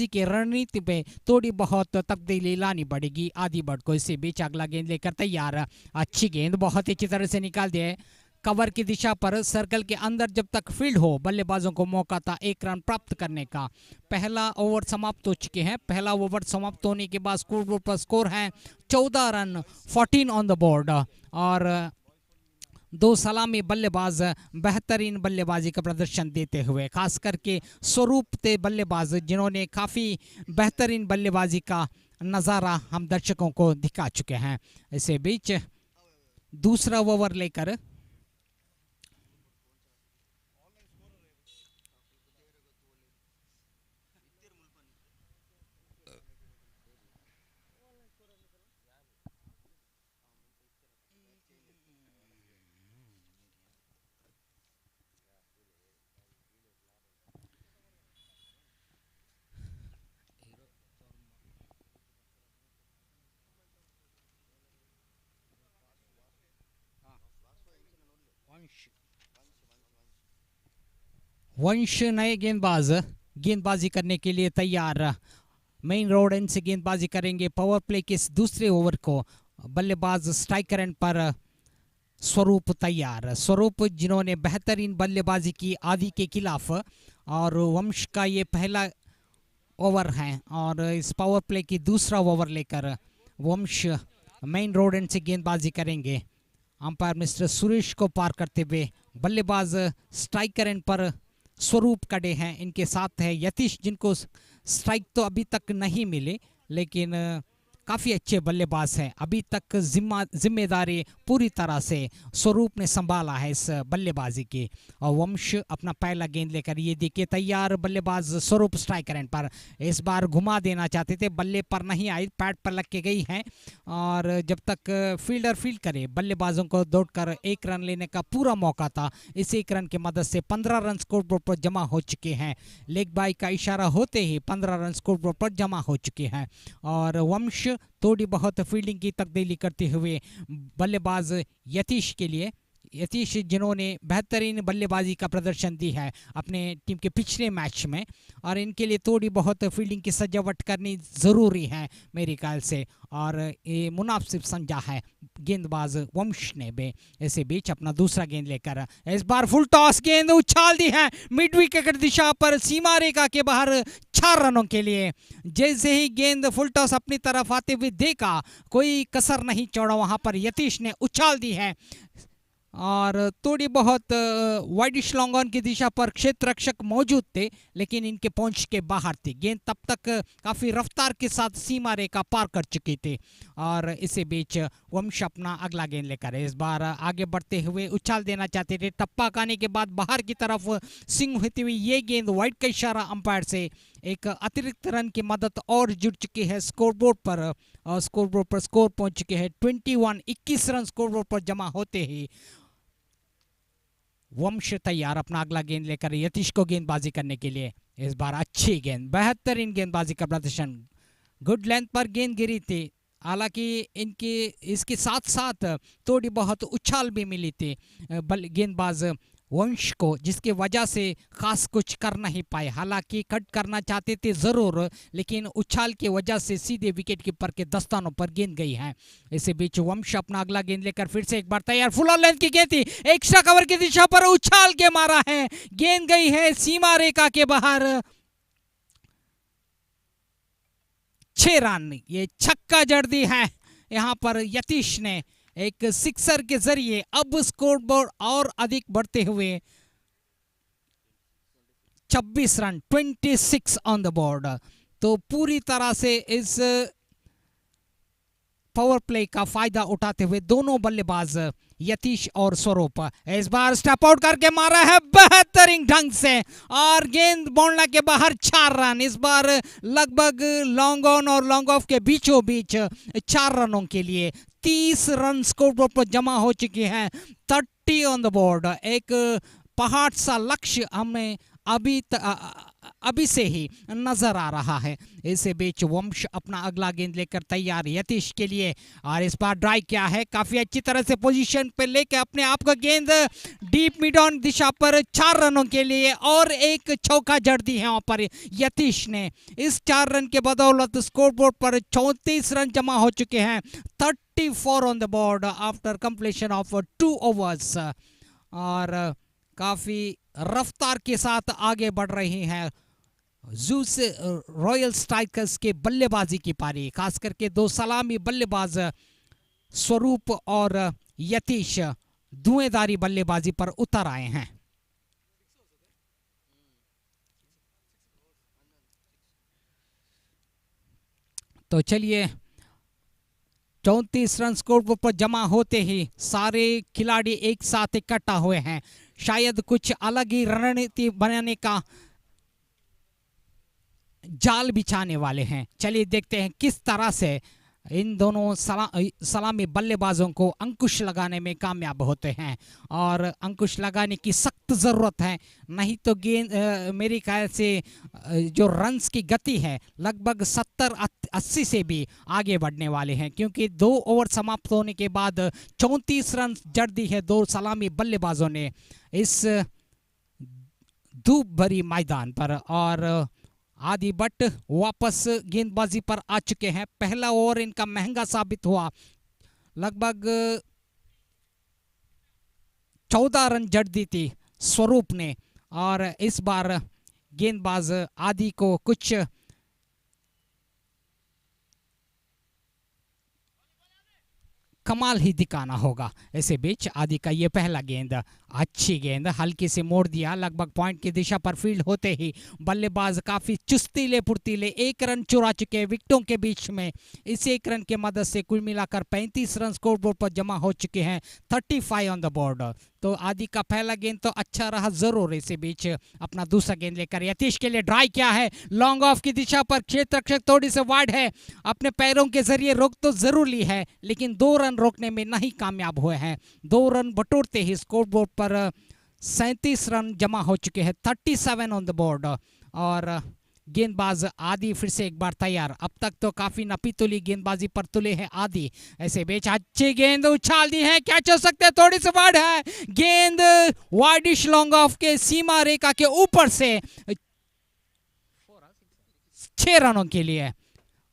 के रणनीति पे थोड़ी बहुत तब्दीली लानी पड़ेगी आदि भट्ट को। इसी बीच अगला गेंद लेकर तैयार, अच्छी गेंद बहुत अच्छी तरह से निकाल दिए कवर की दिशा पर। सर्कल के अंदर जब तक फील्ड हो बल्लेबाजों को मौका था 1 रन प्राप्त करने का। पहला ओवर समाप्त हो चुके हैं। पहला ओवर समाप्त होने के बाद स्कोरबोर्ड पर स्कोर है 14 रन 14 ऑन द बोर्ड और 2 सलामी बल्लेबाज बेहतरीन बल्लेबाजी का प्रदर्शन देते हुए, खास करके स्वरूप थे बल्लेबाज जिन्होंने काफ़ी बेहतरीन बल्लेबाजी का नज़ारा हम दर्शकों को दिखा चुके हैं। इसी बीच दूसरा ओवर लेकर वंश नए गेंदबाजी करने के लिए तैयार। मेन रोड एंड से गेंदबाजी करेंगे। पावर प्ले के इस दूसरे ओवर को बल्लेबाज स्ट्राइकर एंड पर स्वरूप तैयार। स्वरूप जिन्होंने बेहतरीन बल्लेबाजी की आदि के खिलाफ और वंश का ये पहला ओवर है और इस पावर प्ले की दूसरा ओवर लेकर वंश मेन रोड एंड से गेंदबाजी करेंगे। अंपायर मिस्टर सुरेश को पार करते हुए बल्लेबाज स्ट्राइकर एंड पर स्वरूप खड़े हैं। इनके साथ है यतीश जिनको स्ट्राइक तो अभी तक नहीं मिले लेकिन काफ़ी अच्छे बल्लेबाज हैं। अभी तक जिम्मेदारी पूरी तरह से स्वरूप ने संभाला है इस बल्लेबाजी की। और वंश अपना पहला गेंद लेकर ये देखिए तैयार। बल्लेबाज स्वरूप स्ट्राइकर एंड पर इस बार घुमा देना चाहते थे, बल्ले पर नहीं आई, पैड पर लग के गई हैं और जब तक फील्डर फील्ड करे बल्लेबाजों को दौड़कर 1 रन लेने का पूरा मौका था। इस 1 रन की मदद से 15 रन स्कोरबोर्ड पर जमा हो चुके हैं। लेग बाई का इशारा होते ही 15 रन स्कोरबोर्ड पर जमा हो चुके हैं और वंश थोड़ी बहुत फील्डिंग की तब्दीली करते हुए बल्लेबाज यतीश जिन्होंने बेहतरीन बल्लेबाजी का प्रदर्शन दी है अपने टीम के पिछले मैच में और इनके लिए थोड़ी बहुत फील्डिंग की सजावट करनी ज़रूरी है मेरे ख्याल से और ये मुनासिब समझा है गेंदबाज वंश ने भी। इसी बीच अपना दूसरा गेंद लेकर इस बार फुल टॉस गेंद उछाल दी है मिड विकेट दिशा पर सीमा रेखा के बाहर 4 रनों के लिए। जैसे ही गेंद फुल टॉस अपनी तरफ आते हुए देखा कोई कसर नहीं छोड़ा, वहां पर यतीश ने उछाल दी है और थोड़ी बहुत वाइडिश लॉन्ग ऑन की दिशा पर क्षेत्र रक्षक मौजूद थे लेकिन इनके पहुंच के बाहर थी। गेंद तब तक काफ़ी रफ्तार के साथ सीमा रेखा पार कर चुकी थी और इसी बीच वंश अपना अगला गेंद लेकर इस बार आगे बढ़ते हुए उछाल देना चाहते थे। टप्पा आने के बाद बाहर की तरफ स्विंग होती हुई ये गेंद वाइड का इशारा अंपायर से एक अतिरिक्त रन की मदद और जुड़ चुकी है स्कोरबोर्ड पर और स्कोरबोर्ड पर स्कोर पहुंच चुके हैं 21 रन स्कोरबोर्ड पर जमा होते ही वंश तैयार अपना अगला गेंद लेकर यतीश को गेंदबाजी करने के लिए। इस बार अच्छी गेंद, बेहतरीन गेंदबाजी का प्रदर्शन, गुड लेंथ पर गेंद गिरी थी। हालांकि इसके साथ साथ थोड़ी बहुत उछाल भी मिली थी गेंदबाज वंश को जिसकी वजह से खास कुछ कर नहीं पाए। हालांकि कट करना चाहते थे ज़रूर लेकिन उछाल की वजह से सीधे विकेट कीपर के दस्तानों पर गेंद गई है। इसी बीच वंश अपना अगला गेंद लेकर फिर से एक बार तैयार। फुल ऑन लेंथ की गेंद थी, एक्स्ट्रा कवर की दिशा पर उछाल के मारा है, गेंद गई है सीमा रेखा के बाहर। 6 रन, ये छक्का जड़ दी है यहाँ पर यतीश ने एक सिक्सर के जरिए। अब स्कोरबोर्ड और अधिक बढ़ते हुए 26 रन 26 ऑन द बोर्ड। तो पूरी तरह से इस पावर प्ले का फायदा उठाते हुए दोनों बल्लेबाज यतीश और स्वरूप इस बार स्टेप आउट करके मारा है बेहतरीन ढंग से और गेंद बाउंड्री के बाहर 4 रन। इस बार लगभग लॉन्ग ऑन और लॉन्ग ऑफ के बीचों बीच 4 रनों के लिए 30 रन स्कोरबोर्ड पर जमा हो चुके हैं। 30 ऑन द बोर्ड। एक पहाड़ सा लक्ष्य हमने अभी से ही नजर आ रहा है। इस बीच वंश अपना अगला गेंद लेकर तैयार यतीश के लिए, और इस बार ड्राइव किया है काफी अच्छी तरह से पोजीशन पे लेकर अपने आप का गेंद डीप मिड ऑन दिशा पर 4 रनों के लिए, और एक चौका जड़ दी है वहां पर यतीश ने। इस 4 रन के बदौलत स्कोरबोर्ड पर 34 रन जमा हो चुके हैं। 34 on the board after completion of 2 overs, और काफी रफ्तार के साथ आगे बढ़ रही हैं जूस रॉयल स्ट्राइकर्स के बल्लेबाजी की पारी। खास करके 2 सलामी बल्लेबाज स्वरूप और यतीश धुएंधारी बल्लेबाजी पर उतर आए हैं। तो चलिए, 34 रन स्कोर पर जमा होते ही सारे खिलाड़ी एक साथ इकट्ठा हुए हैं। शायद कुछ अलग ही रणनीति बनाने का जाल बिछाने वाले हैं। चलिए देखते हैं किस तरह से इन दोनों सलामी बल्लेबाजों को अंकुश लगाने में कामयाब होते हैं, और अंकुश लगाने की सख्त ज़रूरत है। नहीं तो गेंद मेरे ख्याल से जो रन्स की गति है लगभग 70-80 से भी आगे बढ़ने वाले हैं, क्योंकि 2 ओवर समाप्त होने के बाद 34 रन जड़ दी है 2 सलामी बल्लेबाजों ने इस धूप भरी मैदान पर। और आदि भट्ट वापस गेंदबाजी पर आ चुके हैं। पहला ओवर इनका महंगा साबित हुआ, लगभग 14 रन जड़ दी थी स्वरूप ने, और इस बार गेंदबाज आदि को कुछ कमाल ही दिखाना होगा। ऐसे बीच आदि का ये पहला गेंद, अच्छी गेंद हल्की से मोड़ दिया, लगभग पॉइंट की दिशा पर फील्ड होते ही बल्लेबाज काफी चुस्तीले फुर्तीले 1 रन चुरा चुके हैं विकेटों के बीच में। इस 1 रन के मदद से कुल मिलाकर 35 रन स्कोरबोर्ड पर जमा हो चुके हैं। 35 ऑन द बोर्ड। तो आदि का पहला गेंद तो अच्छा रहा जरूर। इसी बीच अपना दूसरा गेंद लेकर यतीश के लिए ड्राइव किया है, लॉन्ग ऑफ की दिशा पर, क्षेत्र रक्षक थोड़ी से वाइड है, अपने पैरों के जरिए रोक तो जरूर ली है, लेकिन 2 रन रोकने में नहीं कामयाब हुए हैं। 2 रन बटोरते ही स्कोरबोर्ड पर 37 रन जमा हो चुके हैं। 37 ऑन द बोर्ड, और गेंदबाज आदि फिर से एक बार तैयार। अब तक तो काफी नपी तुली गेंदबाजी पर तुले हैं आदि। ऐसे बीच अच्छी गेंद उछाल दी है, कैच हो सकते हैं, थोड़ी सी वाइड है गेंद, वाइडिश लॉन्ग ऑफ के सीमा रेखा के ऊपर से 6 रनों के लिए,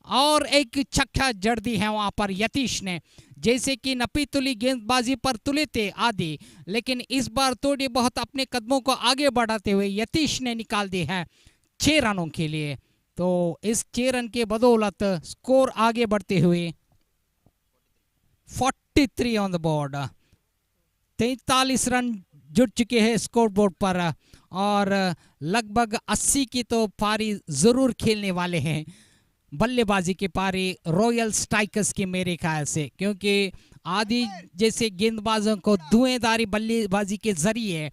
और एक छक्का जड़ दी है वहां पर यतीश ने। जैसे कि नपी तुली गेंदबाजी पर तुले थे आदि, लेकिन इस बार थोड़ी बहुत अपने कदमों को आगे बढ़ाते हुए यतीश ने निकाल दी है 6 रनों के लिए। तो इस 6 रन के बदौलत स्कोर आगे बढ़ते हुए 43 ऑन द बोर्ड, 43 रन जुड़ चुके हैं स्कोर बोर्ड पर, और लगभग 80 की तो पारी जरूर खेलने वाले हैं बल्लेबाजी की पारी रॉयल स्ट्राइकर्स की मेरे ख्याल से, क्योंकि आदि जैसे गेंदबाजों को धुएंधारी बल्लेबाजी के जरिए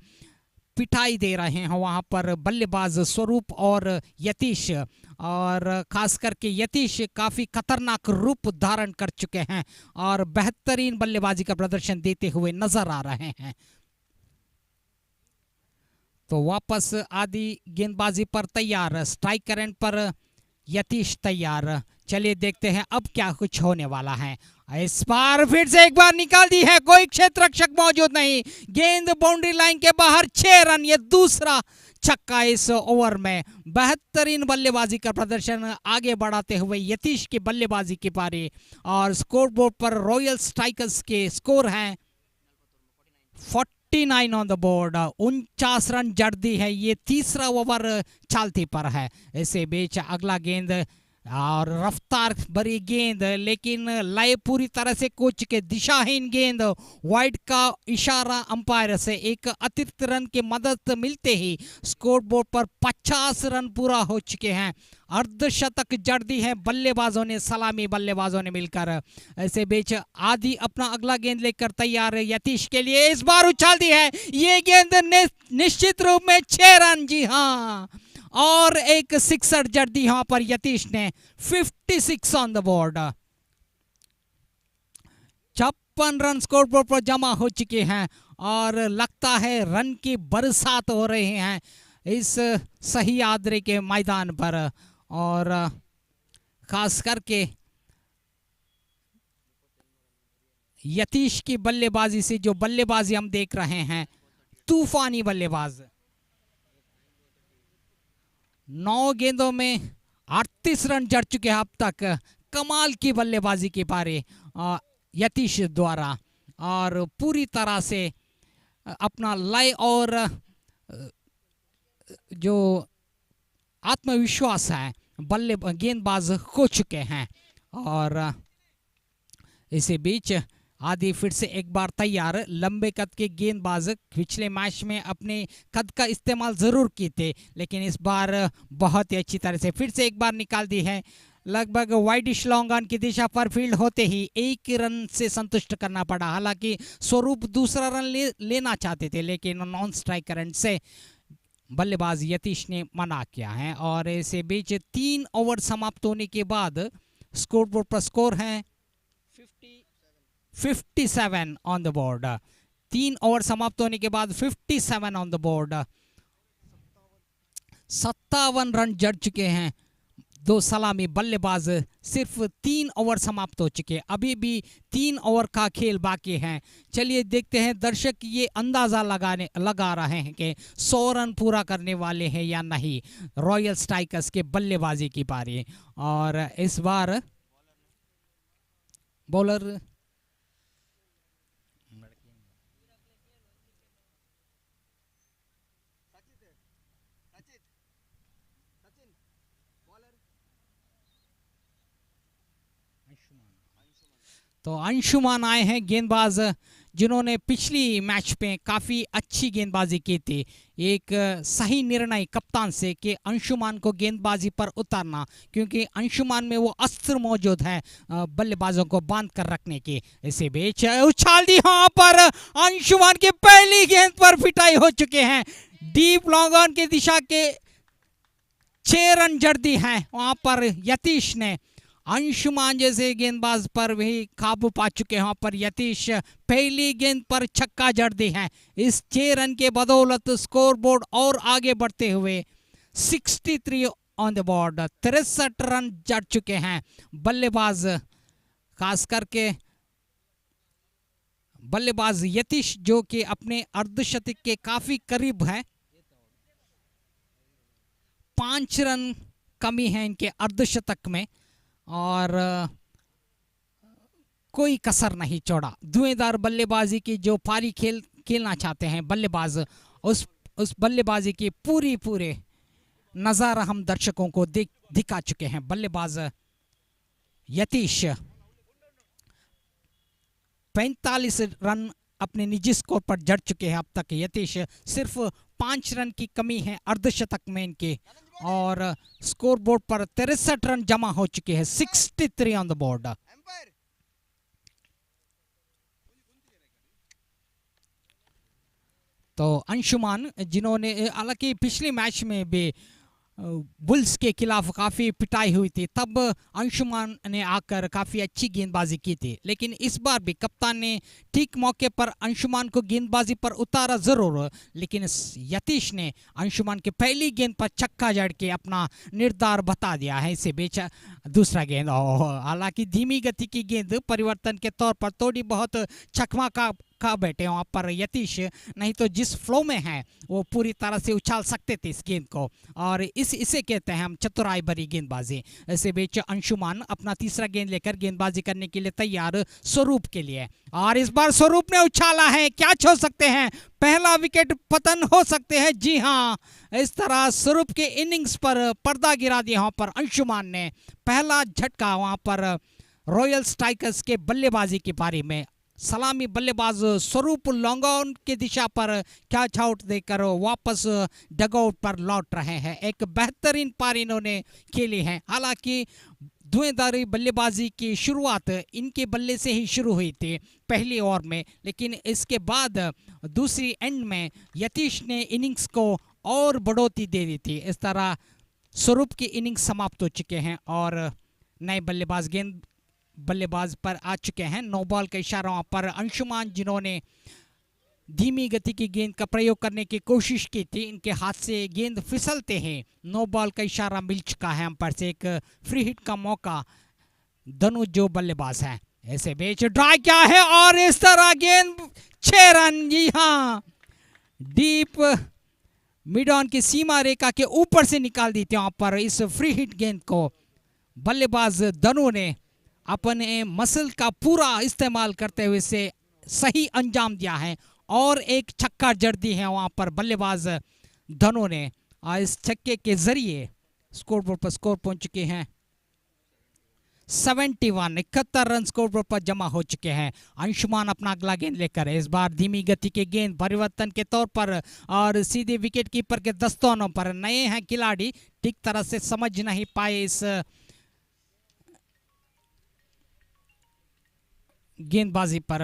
पिटाई दे रहे हैं वहां पर बल्लेबाज स्वरूप और यतीश, और खास करके यतीश काफी खतरनाक रूप धारण कर चुके हैं और बेहतरीन बल्लेबाजी का प्रदर्शन देते हुए नजर आ रहे हैं। तो वापस आदि गेंदबाजी पर तैयार, स्ट्राइक करंट पर यतीश तैयार। चलिए देखते हैं अब क्या कुछ होने वाला है। इस बार फिर से एक बार निकाल दी है, कोई क्षेत्र रक्षक मौजूद नहीं, गेंद बाउंड्री लाइन के बाहर, 6 रन, ये दूसरा छक्का इस ओवर में। बेहतरीन बल्लेबाजी का प्रदर्शन आगे बढ़ाते हुए यतीश की बल्लेबाजी की पारी, और स्कोर बोर्ड पर रॉयल स्ट्राइकर्स के स्कोर हैं 49 ऑन द बोर्ड, 49 रन जड़ दी है। ये तीसरा ओवर चलती पर है। इसे बीच अगला गेंद और रफ्तार भरी गेंद, लेकिन लय पूरी तरह से कोच के दिशाहीन गेंद, वाइड का इशारा अंपायर से एक अतिरिक्त रन की मदद मिलते ही स्कोर बोर्ड पर 50 रन पूरा हो चुके हैं। अर्धशतक जड़ दी है बल्लेबाजों ने, सलामी बल्लेबाजों ने मिलकर। ऐसे बीच आदि अपना अगला गेंद लेकर तैयार है यतीश के लिए, इस बार उछाल दी है ये गेंद, निश्चित रूप में 6 रन, जी हाँ, और एक सिक्सर जड़ दी यहां पर यतीश ने। 56 on the board, 56 run score board पर जमा हो चुके हैं, और लगता है रन की बरसात हो रहे हैं इस सही आदरे के मैदान पर, और खास करके यतीश की बल्लेबाजी से जो बल्लेबाजी हम देख रहे हैं, तूफानी बल्लेबाज। 9 गेंदों में 38 रन जड़ चुके हैं अब तक। कमाल की बल्लेबाजी के पारे यतीश द्वारा, और पूरी तरह से अपना लय और जो आत्मविश्वास है गेंदबाज खो चुके हैं। और इसी बीच आदि फिर से एक बार तैयार। लंबे कद के गेंदबाज पिछले मैच में अपने कद का इस्तेमाल जरूर किए थे, लेकिन इस बार बहुत ही अच्छी तरह से फिर से एक बार निकाल दी है। लगभग वाइडिश लॉन्ग ऑन की दिशा पर फील्ड होते ही 1 रन से संतुष्ट करना पड़ा। हालांकि स्वरूप दूसरा रन लेना चाहते थे, लेकिन नॉन स्ट्राइक करंट से बल्लेबाज यतीश ने मना किया है। और इसी बीच 3 ओवर समाप्त होने के बाद स्कोरबोर्ड पर स्कोर है 57 ऑन द बोर्ड। 3 ओवर समाप्त होने के बाद 57 ऑन द बोर्ड। 57 रन जड़ चुके हैं 2 सलामी बल्लेबाज। सिर्फ 3 ओवर समाप्त हो चुके, अभी भी 3 ओवर का खेल बाकी है। चलिए देखते हैं दर्शक ये अंदाजा लगा रहे हैं कि 100 रन पूरा करने वाले हैं या नहीं। रॉयल स्ट्राइकर्स के बल्लेबाजी की पारी, और इस बार बॉलर तो अंशुमान आए हैं, गेंदबाज जिन्होंने पिछली मैच में काफ़ी अच्छी गेंदबाजी की थी। एक सही निर्णय कप्तान से कि अंशुमान को गेंदबाजी पर उतारना, क्योंकि अंशुमान में वो अस्त्र मौजूद है बल्लेबाजों को बांध कर रखने की। इसी बीच उछाल दी यहाँ पर अंशुमान के पहली गेंद पर पिटाई हो चुके हैं। डीप लॉन्ग ऑन की दिशा के 6 रन जड़ दी है वहां पर यतीश ने। अंशुमान जैसे गेंदबाज पर भी काबू पा चुके हैं। वहां पर यतीश पहली गेंद पर छक्का जड़ दी है। इस 6 रन के बदौलत स्कोरबोर्ड और आगे बढ़ते हुए 63 ऑन द बोर्ड। 63 रन जड़ चुके हैं बल्लेबाज, खास करके बल्लेबाज यतीश, जो कि अपने अर्धशतक के काफी करीब है। 5 रन कमी है इनके अर्धशतक में, और कोई कसर नहीं छोड़ा। धुएंधार बल्लेबाजी की जो पारी खेलना चाहते हैं बल्लेबाज, उस बल्लेबाजी की पूरे नजारा हम दर्शकों को दिखा चुके हैं। बल्लेबाज यतीश 45 रन अपने निजी स्कोर पर जड़ चुके हैं अब तक यतीश। सिर्फ 5 रन की कमी है अर्धशतक में इनके, और स्कोर बोर्ड पर 63 रन जमा हो चुके हैं। 63 ऑन द बोर्ड। तो अंशुमान, जिन्होंने हालांकि पिछले मैच में भी बुल्स के खिलाफ काफ़ी पिटाई हुई थी, तब अंशुमान ने आकर काफ़ी अच्छी गेंदबाजी की थी, लेकिन इस बार भी कप्तान ने ठीक मौके पर अंशुमान को गेंदबाजी पर उतारा ज़रूर, लेकिन यतीश ने अंशुमान के पहली गेंद पर छक्का जड़ के अपना निर्धार बता दिया है। इसे बेचा दूसरा गेंद, हालांकि धीमी गति की गेंद परिवर्तन के तौर पर थोड़ी बहुत छकमा का बैठे वहाँ पर यतीश, नहीं तो जिस फ्लो में है वो पूरी तरह से उछाल सकते थे इस गेंद को, और इसे कहते हैं हम चतुराई भरी गेंदबाजी। ऐसे बीच अंशुमान अपना तीसरा गेंद लेकर गेंदबाजी करने के लिए तैयार स्वरूप के लिए, और इस बार स्वरूप ने उछाला है। क्या छो सकते हैं, पहला विकेट पतन हो सकते हैं। जी हाँ, इस तरह स्वरूप के इनिंग्स पर पर्दा गिरा दिया वहाँ पर अंशुमान ने। पहला झटका वहाँ पर रॉयल स्ट्राइकर्स के बल्लेबाजी की पारी में। सलामी बल्लेबाज स्वरूप लॉन्ग ऑन की दिशा पर कैच आउट देकर वापस डगआउट पर लौट रहे हैं। एक बेहतरीन पारी इन्होंने खेली है। हालांकि धुएंधारी बल्लेबाजी की शुरुआत इनके बल्ले से ही शुरू हुई थी पहली ओवर में, लेकिन इसके बाद दूसरी एंड में यतीश ने इनिंग्स को और बढ़ोतरी दे दी थी। इस तरह स्वरूप की इनिंग्स समाप्त हो चुके हैं और नए बल्लेबाज पर आ चुके हैं। नो बॉल के इशारों पर अंशुमान, जिन्होंने धीमी गति की गेंद का प्रयोग करने की कोशिश की थी, इनके हाथ से गेंद फिसलते हैं। नो बॉल का इशारा मिल चुका है अंपायर से, एक फ्री हिट का मौका धनु जो बल्लेबाज है। ऐसे बीच ड्राई क्या है और इस तरह गेंद 6 रन, जी हाँ, डीप मिड ऑन की सीमा रेखा के ऊपर से निकाल दी थी वहां पर। इस फ्री हिट गेंद को बल्लेबाज धनु ने अपने मसल का पूरा इस्तेमाल करते हुए से सही अंजाम दिया है और एक छक्का जड़ दी है वहां पर बल्लेबाज धनु ने। इस छक्के के जरिए स्कोर बोर्ड पर स्कोर पहुंच चुके हैं 71 रन स्कोर बोर्ड पर जमा हो चुके हैं। अंशुमान अपना अगला गेंद लेकर इस बार धीमी गति के गेंद परिवर्तन के तौर पर और सीधे विकेट कीपर के दस्तों पर। नए हैं खिलाड़ी, ठीक तरह से समझ नहीं पाए इस गेंदबाजी पर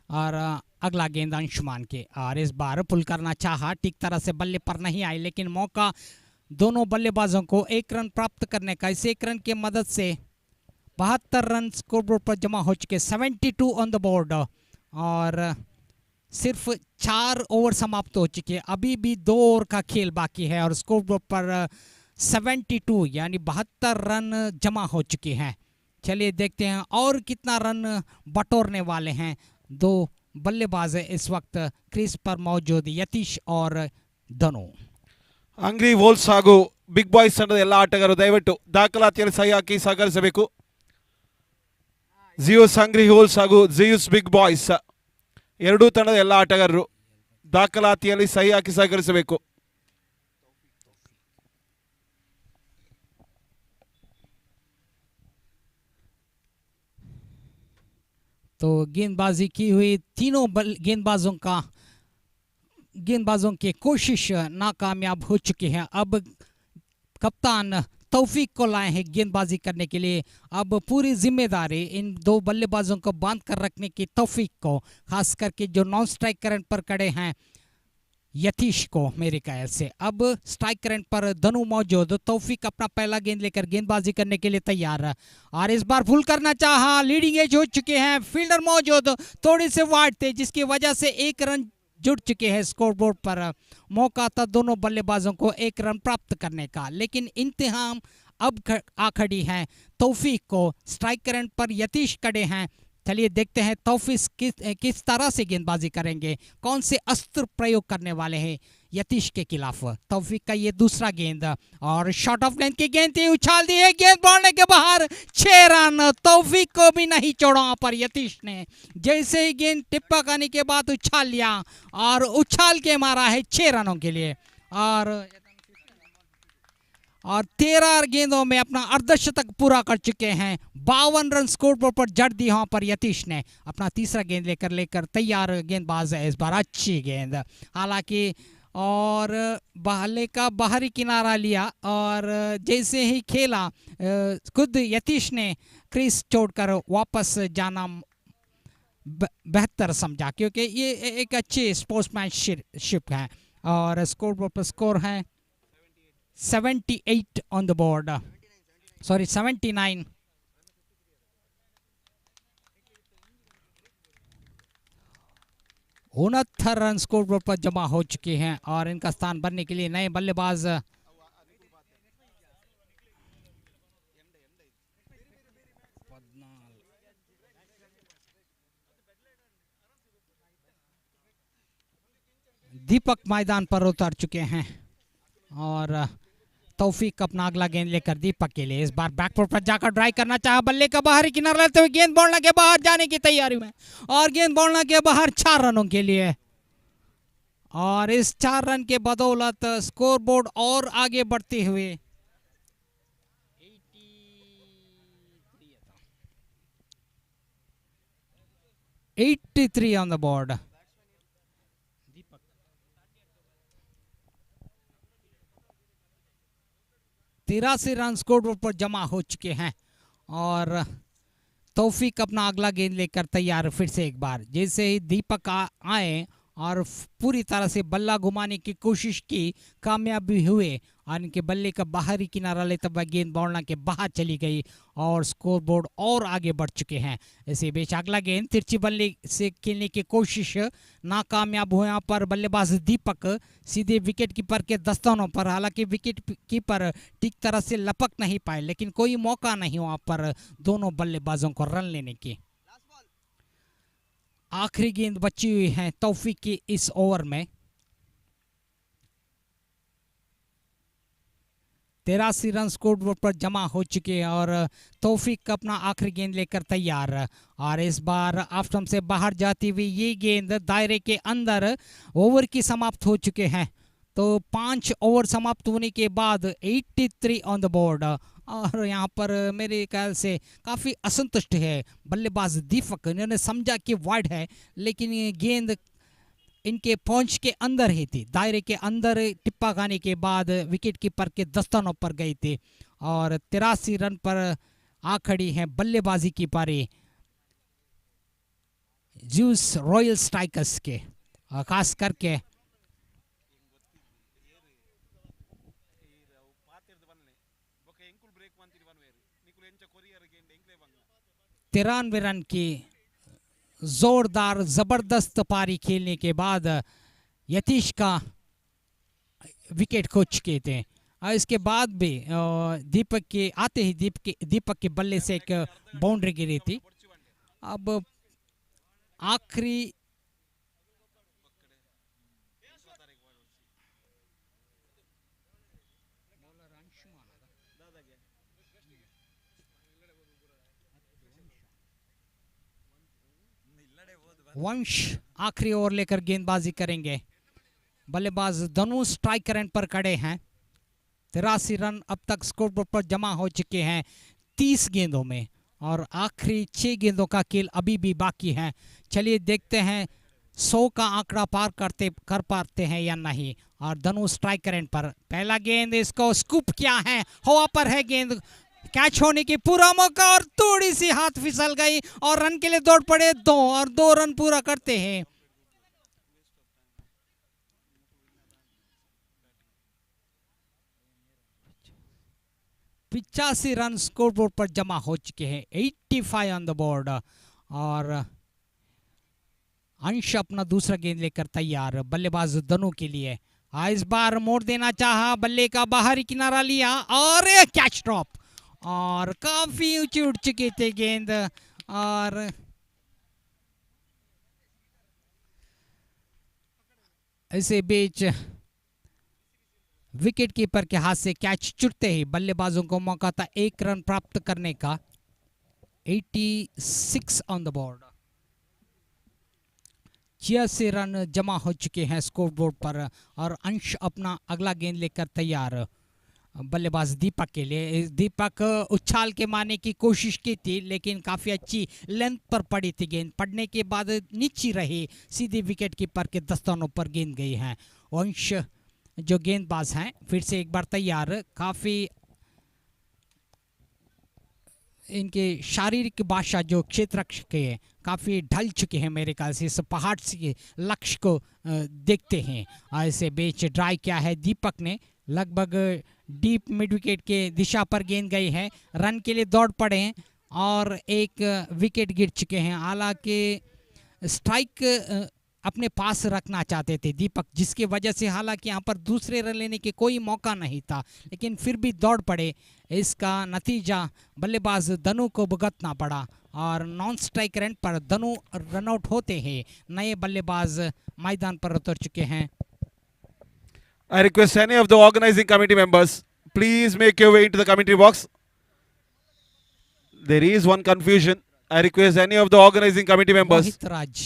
और अगला गेंद अंशुमान के और इस बार पुल करना चाहा, ठीक तरह से बल्ले पर नहीं आई, लेकिन मौका दोनों बल्लेबाजों को 1 रन प्राप्त करने का। इस 1 रन की मदद से 72 रन स्कोरबोर्ड पर जमा हो चुके, 72 ऑन द बोर्ड और सिर्फ 4 ओवर समाप्त हो चुके हैं। अभी भी 2 ओवर का खेल बाकी है और स्कोरबोर्ड पर 72 यानी 72 रन जमा हो चुके हैं। चलिए देखते हैं और कितना रन बटोरने वाले हैं। 2 बल्लेबाज इस वक्त क्रीज पर मौजूद, यतीश और धनु। ಅಂಗ್ರಿ ವೋಲ್ಸ್ ಹಾಗೂ ಬಿಗ್ ಬಾಯ್ಸ್ ತಂಡದ ಎಲ್ಲ ಆಟಗಾರರು ದಯವಿಟ್ಟು ದಾಖಲಾತಿಯಲ್ಲಿ ಸಹಿ ಹಾಕಿ ಸಹಕರಿಸಬೇಕು. ಜಿಯೋಸ್ ಅಂಗ್ರಿ ವೋಲ್ಸ್ ಹಾಗೂ ಜಿಯೋಸ್ ಬಿಗ್ ಬಾಯ್ಸ್ ಎರಡೂ ತಂಡದ ಎಲ್ಲ ಆಟಗಾರರು ದಾಖಲಾತಿಯಲ್ಲಿ ಸಹಿ ಹಾಕಿ ಸಹಕರಿಸಬೇಕು. तो गेंदबाजी की हुई तीनों गेंदबाजों की कोशिश नाकामयाब हो चुकी है। अब कप्तान तौफीक को लाए हैं गेंदबाजी करने के लिए। अब पूरी जिम्मेदारी इन 2 बल्लेबाजों को बांध कर रखने की तौफीक को, खास करके जो नॉन स्ट्राइक करंट पर खड़े हैं यतीश को मेरे ख्याल से। अब स्ट्राइक करंट पर धनु मौजूद, तौफीक अपना पहला गेंद लेकर गेंदबाजी करने के लिए तैयार और इस बार फुल करना चाहा। लीडिंग एज हो चुके हैं, फील्डर मौजूद, थोड़े से वाइड थे जिसकी वजह से 1 रन जुड़ चुके हैं स्कोरबोर्ड पर। मौका था दोनों बल्लेबाजों को 1 रन प्राप्त करने का, लेकिन इंतहाम अब आ खड़ी है तौफीक को। स्ट्राइक करंट पर यतीश खड़े हैं। चलिए देखते हैं तौफीक किस तरह से गेंदबाजी करेंगे, कौन से अस्त्र प्रयोग करने वाले हैं यतीश के खिलाफ। तौफीक का ये दूसरा गेंद और शॉर्ट ऑफ लेंथ की गेंद थी, उछाल दी है, गेंद बोलने के बाहर, 6 रन। तौफीक को भी नहीं छोड़ा वहां पर यतीश ने। जैसे ही गेंद टिप्पा करने के बाद उछाल लिया और उछाल के मारा है 6 रनों के लिए और 13 गेंदों में अपना अर्धशतक पूरा कर चुके हैं। 52 रन स्कोरबोर्ड पर जड़ दी वहां पर यतीश ने। अपना तीसरा गेंद लेकर तैयार गेंदबाज है इस बार, अच्छी गेंद हालांकि और बल्ले का बाहरी किनारा लिया और जैसे ही खेला खुद यतीश ने क्रीज छोड़कर वापस जाना बेहतर समझा, क्योंकि ये एक अच्छी स्पोर्ट्समैनशिप है और स्कोरबोर्ड पर स्कोर है 78 on the board, sorry 79. उनहत्तर रन स्कोरबोर्ड पर जमा हो चुके हैं और इनका स्थान बनने के लिए नए बल्लेबाज दीपक मैदान पर उतर चुके हैं और तौफीक अपना अगला गेंद लेकर दीपक के लिए इस बार बैकफुट पर जाकर ड्राइव करना चाहा। बल्ले का बाहरी किनारा लेते हुए गेंद बॉलना के बाहर जाने की तैयारी में और गेंद बॉलना के बाहर 4 रनों के लिए और इस 4 रन के बदौलत स्कोरबोर्ड और आगे बढ़ते हुए 83 on the board. 83 run scoreboard पर जमा हो चुके हैं और तौफीक अपना अगला गेंद लेकर तैयार फिर से एक बार। जैसे ही दीपक आए और पूरी तरह से बल्ला घुमाने की कोशिश की, कामयाब भी हुए और इनके बल्ले का बाहरी किनारा लेते हुए गेंद बाउंड्री के बाहर चली गई और स्कोर बोर्ड और आगे बढ़ चुके हैं। इसी बीच अगला गेंद तिरछी बल्ले से खेलने की कोशिश नाकामयाब हुए यहाँ पर बल्लेबाज दीपक सीधे विकेट कीपर के दस्तानों पर। हालांकि विकेट कीपर ठीक तरह से लपक नहीं पाए, लेकिन कोई मौका नहीं वहाँ पर दोनों बल्लेबाजों को रन लेने की। आखिरी गेंद बची हुई है तौफीक की इस ओवर में। 83 रन स्कोर बोर्ड पर जमा हो चुके हैं और तौफीक अपना आखिरी गेंद लेकर तैयार। और इस बार ऑफ स्टंप से बाहर जाती हुई ये गेंद दायरे के अंदर। ओवर की समाप्त हो चुके हैं, तो 5 ओवर समाप्त होने के बाद 83 ऑन द बोर्ड। और यहाँ पर मेरे ख्याल से काफ़ी असंतुष्ट है बल्लेबाज दीपक। इन्होंने समझा कि वाइड है, लेकिन ये गेंद इनके पहुंच के अंदर ही थी, दायरे के अंदर टिप्पा खाने के बाद विकेट कीपर के दस्तानों पर गई थी। और 83 रन पर आ खड़ी है बल्लेबाजी की पारी जूस रॉयल स्ट्राइकर्स के, खास करके तिरानवे रन की जोरदार जबरदस्त पारी खेलने के बाद यतीश का विकेट खो चुके थे। और इसके बाद भी दीपक के आते ही दीपक के बल्ले से एक बाउंड्री गिरी थी। अब आखिरी वंश आखिरी ओवर लेकर गेंदबाजी करेंगे। बल्लेबाज धनु स्ट्राइक रन पर खड़े हैं। 83 रन अब तक स्कोर बोर्ड पर जमा हो चुके हैं 30 गेंदों में, और आखिरी 6 गेंदों का खेल अभी भी बाकी है। चलिए देखते हैं 100 का आंकड़ा पार कर पाते हैं या नहीं। और धनु स्ट्राइक रन पर पहला गेंद, इसको स्कूप किया है, हवा पर है गेंद, कैच होने की पूरा मौका और थोड़ी सी हाथ फिसल गई और रन के लिए दौड़ पड़े 2 और 2 रन पूरा करते हैं। पिचासी रन स्कोर बोर्ड पर जमा हो चुके हैं, 85 ऑन द बोर्ड। और अंश अपना दूसरा गेंद लेकर तैयार बल्लेबाज धनु के लिए। इस बार मोड़ देना चाहा, बल्ले का बाहरी किनारा लिया और कैच ड्रॉप, और काफी ऊंची उड़ चुके थे गेंद। और इसे बीच विकेट कीपर के हाथ से कैच छूटते ही बल्लेबाजों को मौका था 1 रन प्राप्त करने का। 86 ऑन द बोर्ड। 86 रन जमा हो चुके हैं स्कोर बोर्ड पर। और अंश अपना अगला गेंद लेकर तैयार बल्लेबाज दीपक के लिए। दीपक उछाल के मारने की कोशिश की थी, लेकिन काफ़ी अच्छी लेंथ पर पड़ी थी गेंद, पड़ने के बाद नीचे रही, सीधे विकेट कीपर के दस्तानों पर गेंद गई है। वंश जो गेंदबाज हैं फिर से एक बार तैयार। काफ़ी इनके शारीरिक भाषा जो क्षेत्र के काफ़ी ढल चुके हैं मेरे ख्याल से, इस पहाड़ से लक्ष्य को देखते हैं। ऐसे बीच ट्राई किया है दीपक ने, लगभग डीप मिड विकेट के दिशा पर गेंद गई है, रन के लिए दौड़ पड़े हैं और एक विकेट गिर चुके हैं। हालांकि स्ट्राइक अपने पास रखना चाहते थे दीपक, जिसकी वजह से हालांकि यहाँ पर दूसरे रन लेने के कोई मौका नहीं था, लेकिन फिर भी दौड़ पड़े। इसका नतीजा बल्लेबाज धनु को भुगतना पड़ा और नॉन स्ट्राइक रन पर धनु रनआउट होते हैं। नए बल्लेबाज मैदान पर उतर चुके हैं। I request any of the organizing committee members, please make your way into the commentary box. There is one confusion. I request any of the organizing committee members, Mohit Raj,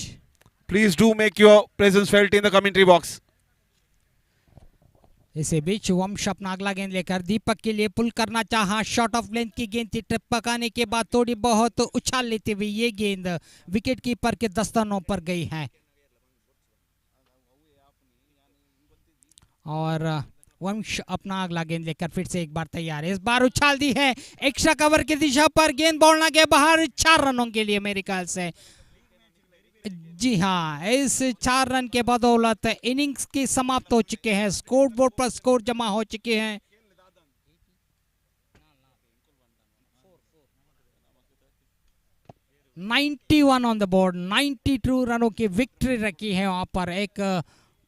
please do make your presence felt in the commentary box. इसे बीच वंश अपना अगला गेंद लेकर दीपक के लिए पुल करना चाहा, शॉर्ट ऑफ लेंथ की गेंद थी, ट्रिप पकाने के बाद थोड़ी बहुत उछाल लेते हुए ये गेंद विकेट कीपर के दस्तानों पर गई है। और वंश अपना अगला गेंद लेकर फिर से एक बार तैयार है। इस बार उछाल दी है एक्स्ट्रा कवर की दिशा पर, गेंद बॉलना के बाहर 4 रनों के लिए मेरे ख्याल से। जी हाँ, इस 4 रन के बदौलत इनिंग्स की समाप्त हो चुके हैं। स्कोर बोर्ड पर स्कोर जमा हो चुके हैं। 91 ऑन द बोर्ड, 92 रनों की विक्ट्री रखी है वहां पर। एक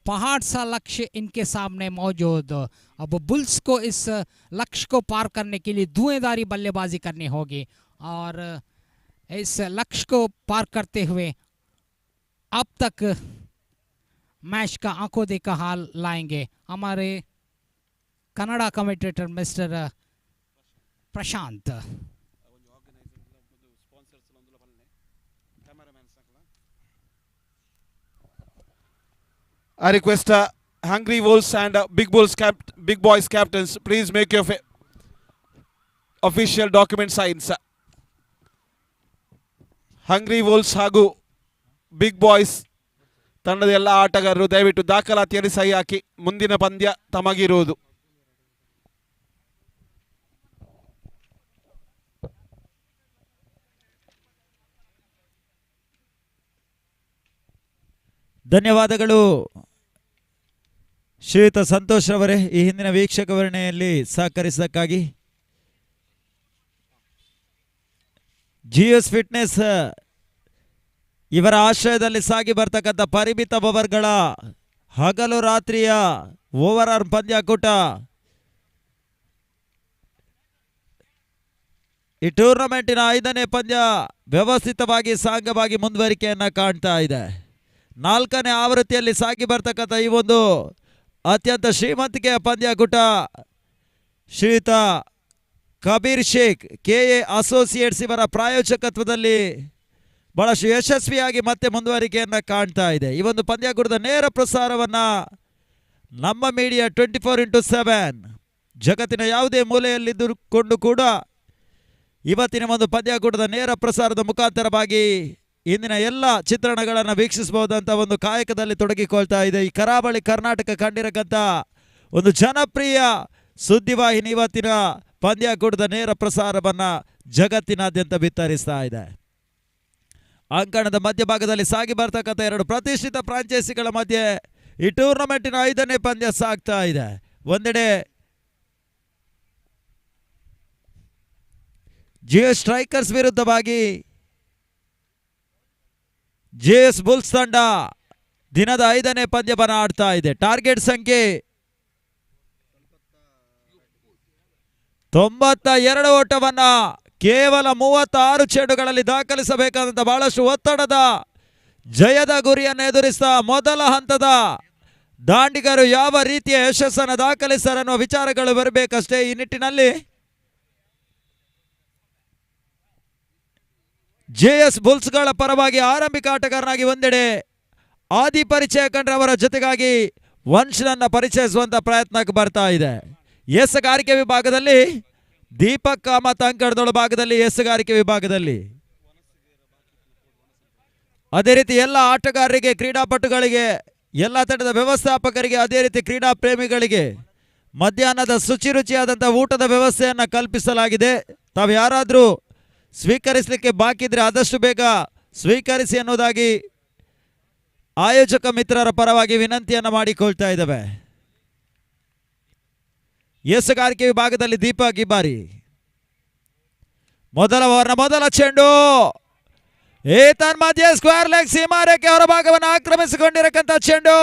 पहाड़ सा लक्ष्य इनके सामने मौजूद। अब बुल्स को इस लक्ष्य को पार करने के लिए धुएंधारी बल्लेबाजी करनी होगी और इस लक्ष्य को पार करते हुए अब तक मैच का आंखों देखा हाल लाएंगे हमारे Kannada commentator mister Prashant. I request Hungry Wolves and Big Boys captains, please make your official document signs. Hungry Wolves ಹಾಗೂ ಬಿಗ್ ಬಾಯ್ಸ್ ತಂಡದ ಎಲ್ಲ ಆಟಗಾರರು ದಯವಿಟ್ಟು ದಾಖಲಾತಿಯಲ್ಲಿ ಸಹಿ ಹಾಕಿ. ಮುಂದಿನ ಪಂದ್ಯ ತಮಗಿರುವುದು. ಧನ್ಯವಾದಗಳು ಶ್ರೀಯುತ ಸಂತೋಷ್ ರವರೇ ಈ ಹಿಂದಿನ ವೀಕ್ಷಕ ವಿವರಣೆಯಲ್ಲಿ ಸಹಕರಿಸಿದ್ದಕ್ಕಾಗಿ. ಜಿಎಸ್ ಫಿಟ್ನೆಸ್ ಇವರ ಆಶ್ರಯದಲ್ಲಿ ಸಾಗಿ ಬರ್ತಕ್ಕಂಥ ಪರಿಮಿತ ಓವರ್ಗಳ ಹಗಲು ರಾತ್ರಿಯ ಓವರ್ ಆರ್ಮ್ ಪಂದ್ಯಾಕೂಟ ಈ ಟೂರ್ನಮೆಂಟಿನ 5ನೇ ಪಂದ್ಯ ವ್ಯವಸ್ಥಿತವಾಗಿ ಸಾಂಗವಾಗಿ ಮುಂದುವರಿಕೆಯನ್ನು ಕಾಣ್ತಾ ಇದೆ. 4ನೇ ಆವೃತ್ತಿಯಲ್ಲಿ ಸಾಗಿ ಬರ್ತಕ್ಕಂಥ ಈ ಒಂದು ಅತ್ಯಂತ ಶ್ರೀಮಂತಿಕೆಯ ಪಂದ್ಯಾಕೂಟ ಶ್ರೀಯುತ ಕಬೀರ್ ಶೇಖ್ ಕೆಎ ಅಸೋಸಿಯೇಟ್ಸ್ ಇವರ ಪ್ರಾಯೋಜಕತ್ವದಲ್ಲಿ ಬಹಳಷ್ಟು ಯಶಸ್ವಿಯಾಗಿ ಮತ್ತೆ ಮುಂದುವರಿಕೆಯನ್ನು ಕಾಣ್ತಾ ಇದೆ. ಈ ಒಂದು ಪಂದ್ಯಾಕೂಟದ ನೇರ ಪ್ರಸಾರವನ್ನು ನಮ್ಮ ಮೀಡಿಯಾ 24x7 ಜಗತ್ತಿನ ಯಾವುದೇ ಮೂಲೆಯಲ್ಲಿದ್ದುಕೊಂಡು ಕೂಡ ಇವತ್ತಿನ ಒಂದು ಪಂದ್ಯಾಕೂಟದ ನೇರ ಪ್ರಸಾರದ ಮುಖಾಂತರವಾಗಿ ಇಂದಿನ ಎಲ್ಲ ಚಿತ್ರಣಗಳನ್ನು ವೀಕ್ಷಿಸಬಹುದಂತ ಒಂದು ಕಾಯಕದಲ್ಲಿ ತೊಡಗಿಕೊಳ್ತಾ ಇದೆ. ಈ ಕರಾವಳಿ ಕರ್ನಾಟಕ ಕಂಡಿರಕ್ಕಂಥ ಒಂದು ಜನಪ್ರಿಯ ಸುದ್ದಿವಾಹಿನಿ ಇವತ್ತಿನ ಪಂದ್ಯಾಕೂಟದ ನೇರ ಪ್ರಸಾರವನ್ನು ಜಗತ್ತಿನಾದ್ಯಂತ ಬಿತ್ತರಿಸ್ತಾ ಇದೆ. ಅಂಕಣದ ಮಧ್ಯಭಾಗದಲ್ಲಿ ಸಾಗಿ ಬರ್ತಕ್ಕಂಥ 2 ಪ್ರತಿಷ್ಠಿತ ಫ್ರಾಂಚೈಸಿಗಳ ಮಧ್ಯೆ ಈ ಟೂರ್ನಮೆಂಟಿನ 5ನೇ ಪಂದ್ಯ ಸಾಗ್ತಾ ಇದೆ. ಒಂದೆಡೆ ಜಿಎಸ್ ಸ್ಟ್ರೈಕರ್ಸ್ ವಿರುದ್ಧವಾಗಿ ಜೆಎಸ್ ಬುಲ್ಸ್ ತಂಡ ದಿನದ 5ನೇ ಪಂದ್ಯವನ್ನು ಆಡ್ತಾ ಇದೆ. ಟಾರ್ಗೆಟ್ ಸಂಖ್ಯೆ 92 ಓಟವನ್ನ ಕೇವಲ 36 ಚೆಂಡುಗಳಲ್ಲಿ ದಾಖಲಿಸಬೇಕಾದಂತ ಬಹಳಷ್ಟು ಒತ್ತಡದ ಜಯದ ಗುರಿಯನ್ನು ಎದುರಿಸ್ತಾ ಮೊದಲ ಹಂತದ ದಾಂಡಿಗರು ಯಾವ ರೀತಿಯ ಯಶಸ್ಸನ್ನು ದಾಖಲಿಸ್ತಾರೆ ಅನ್ನುವ ವಿಚಾರಗಳು ಬರಬೇಕಷ್ಟೇ. ಈ ನಿಟ್ಟಿನಲ್ಲಿ ಜೆಎಸ್ ಬುಲ್ಸ್ಗಳ ಪರವಾಗಿ ಆರಂಭಿಕ ಆಟಗಾರನಾಗಿ ಒಂದೆಡೆ ಆದಿ ಪರಿಚಯ ಕಂಡ್ರವರ ಜೊತೆಗಾಗಿ ವಂಶನನ್ನ ಪರಿಚಯಿಸುವಂತ ಪ್ರಯತ್ನಕ್ಕೆ ಬರ್ತಾ ಇದೆ. ಎಸಗಾರಿಕೆ ವಿಭಾಗದಲ್ಲಿ ದೀಪಕ್ ಕಾಮತ್ ಅಂಕಣದೊಳ ಭಾಗದಲ್ಲಿ ಎಸಗಾರಿಕೆ ವಿಭಾಗದಲ್ಲಿ ಅದೇ ರೀತಿ ಎಲ್ಲ ಆಟಗಾರರಿಗೆ ಕ್ರೀಡಾಪಟುಗಳಿಗೆ ಎಲ್ಲ ತಂಡದ ವ್ಯವಸ್ಥಾಪಕರಿಗೆ ಅದೇ ರೀತಿ ಕ್ರೀಡಾ ಪ್ರೇಮಿಗಳಿಗೆ ಮಧ್ಯಾಹ್ನದ ಶುಚಿರುಚಿಯಾದಂಥ ಊಟದ ವ್ಯವಸ್ಥೆಯನ್ನು ಕಲ್ಪಿಸಲಾಗಿದೆ. ತಾವು ಯಾರಾದರೂ ಸ್ವೀಕರಿಸಲಿಕ್ಕೆ ಬಾಕಿ ಇದ್ರೆ ಆದಷ್ಟು ಬೇಗ ಸ್ವೀಕರಿಸಿ ಅನ್ನೋದಾಗಿ ಆಯೋಜಕ ಮಿತ್ರರ ಪರವಾಗಿ ವಿನಂತಿಯನ್ನು ಮಾಡಿಕೊಳ್ತಾ ಇದ್ದಾವೆ. ಎಸಗಾರಿಕೆ ವಿಭಾಗದಲ್ಲಿ ದೀಪಕ್ ಗಿಬಾರಿ ಮೊದಲ ಚೆಂಡು ಮಧ್ಯೆ ಸ್ಕ್ವೇರ್ ಲೆಗ್ ಸೀಮಾರೇಖೆ ಹೊರಭಾಗವನ್ನು ಆಕ್ರಮಿಸಿಕೊಂಡಿರಕ್ಕಂಥ ಚೆಂಡು.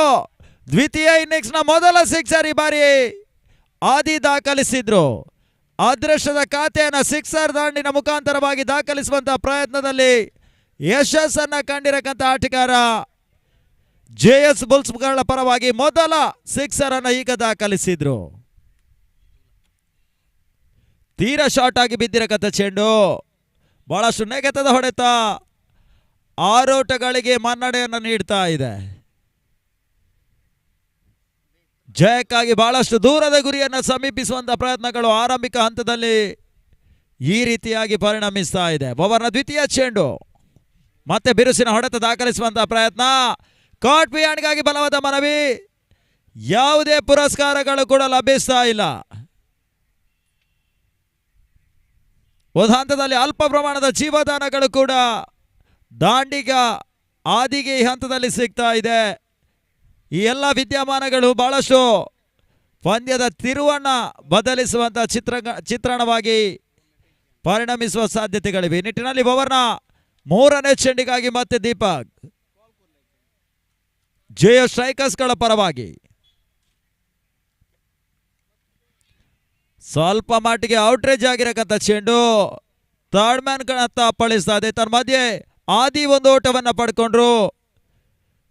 ದ್ವಿತೀಯ ಇನ್ನಿಂಗ್ಸ್ನ ಮೊದಲ ಸಿಕ್ಸರ್ ಈ ಬಾರಿ ಆದಿ ದಾಖಲಿಸಿದ್ರು. ಅದೃಷ್ಟದ ಖಾತೆಯನ್ನು ಸಿಕ್ಸರ್ ದಾಂಡಿನ ಮುಖಾಂತರವಾಗಿ ದಾಖಲಿಸುವಂತಹ ಪ್ರಯತ್ನದಲ್ಲಿ ಯಶಸ್ಸನ್ನ ಕಂಡಿರಕ್ಕಂಥ ಆಟಗಾರ ಜೆಎಸ್ ಬುಲ್ಸ್ಗಳ ಪರವಾಗಿ ಮೊದಲ ಸಿಕ್ಸರ್ ಅನ್ನು ಈಗ ದಾಖಲಿಸಿದ್ರು. ತೀರಾ ಶಾರ್ಟ್ ಆಗಿ ಬಿದ್ದಿರಕ್ಕಂಥ ಚೆಂಡು ಬಹಳಷ್ಟು ನೆಗೆತದ ಹೊಡೆತ ಆರೋಟಗಳಿಗೆ ಮನ್ನಣೆಯನ್ನು ನೀಡ್ತಾ ಇದೆ. ಜಯಕ್ಕಾಗಿ ಬಹಳಷ್ಟು ದೂರದ ಗುರಿಯನ್ನು ಸಮೀಪಿಸುವಂತ ಪ್ರಯತ್ನಗಳು ಆರಂಭಿಕ ಹಂತದಲ್ಲಿ ಈ ರೀತಿಯಾಗಿ ಪರಿಣಮಿಸ್ತಾ ಇದೆ. ಓವರ್ನ ದ್ವಿತೀಯ ಚೆಂಡು ಮತ್ತೆ ಬಿರುಸಿನ ಹೊಡೆತ ದಾಖಲಿಸುವಂತಹ ಪ್ರಯತ್ನ. ಕಾಟ್ ಬಿಯಾಂಡ್ಗಾಗಿ ಬಲವಾದ ಮನವಿ. ಯಾವುದೇ ಪುರಸ್ಕಾರಗಳು ಕೂಡ ಲಭಿಸ್ತಾ ಇಲ್ಲ. ಒಂದು ಹಂತದಲ್ಲಿ ಅಲ್ಪ ಪ್ರಮಾಣದ ಜೀವದಾನಗಳು ಕೂಡ ದಾಂಡಿಗ ಆದಿಗೆ ಈ ಹಂತದಲ್ಲಿ ಸಿಗ್ತಾ ಇದೆ. ಈ ಎಲ್ಲ ವಿದ್ಯಮಾನಗಳು ಬಹಳಷ್ಟು ಪಂದ್ಯದ ತಿರುವನ್ನ ಬದಲಿಸುವಂತ ಚಿತ್ರಣವಾಗಿ ಪರಿಣಮಿಸುವ ಸಾಧ್ಯತೆಗಳಿವೆ. ಈ ನಿಟ್ಟಿನಲ್ಲಿ ಓವರ್ನ 3ನೇ ಚೆಂಡಿಗಾಗಿ ಮತ್ತೆ ದೀಪಕ್ ಜಯ ಸ್ಟ್ರೈಕರ್ಸ್ಗಳ ಪರವಾಗಿ ಸ್ವಲ್ಪ ಮಟ್ಟಿಗೆ ಔಟ್ರೇಜ್ ಆಗಿರಕಂತ ಚೆಂಡು ಥರ್ಡ್ ಮ್ಯಾನ್ ಕಣತ್ತ ಅಪ್ಪಳಿಸ್ತಾ ಇದೆ. ತನ್ನ ಮಧ್ಯೆ ಆದಿ ಒಂದು ಓಟವನ್ನ ಪಡ್ಕೊಂಡ್ರು.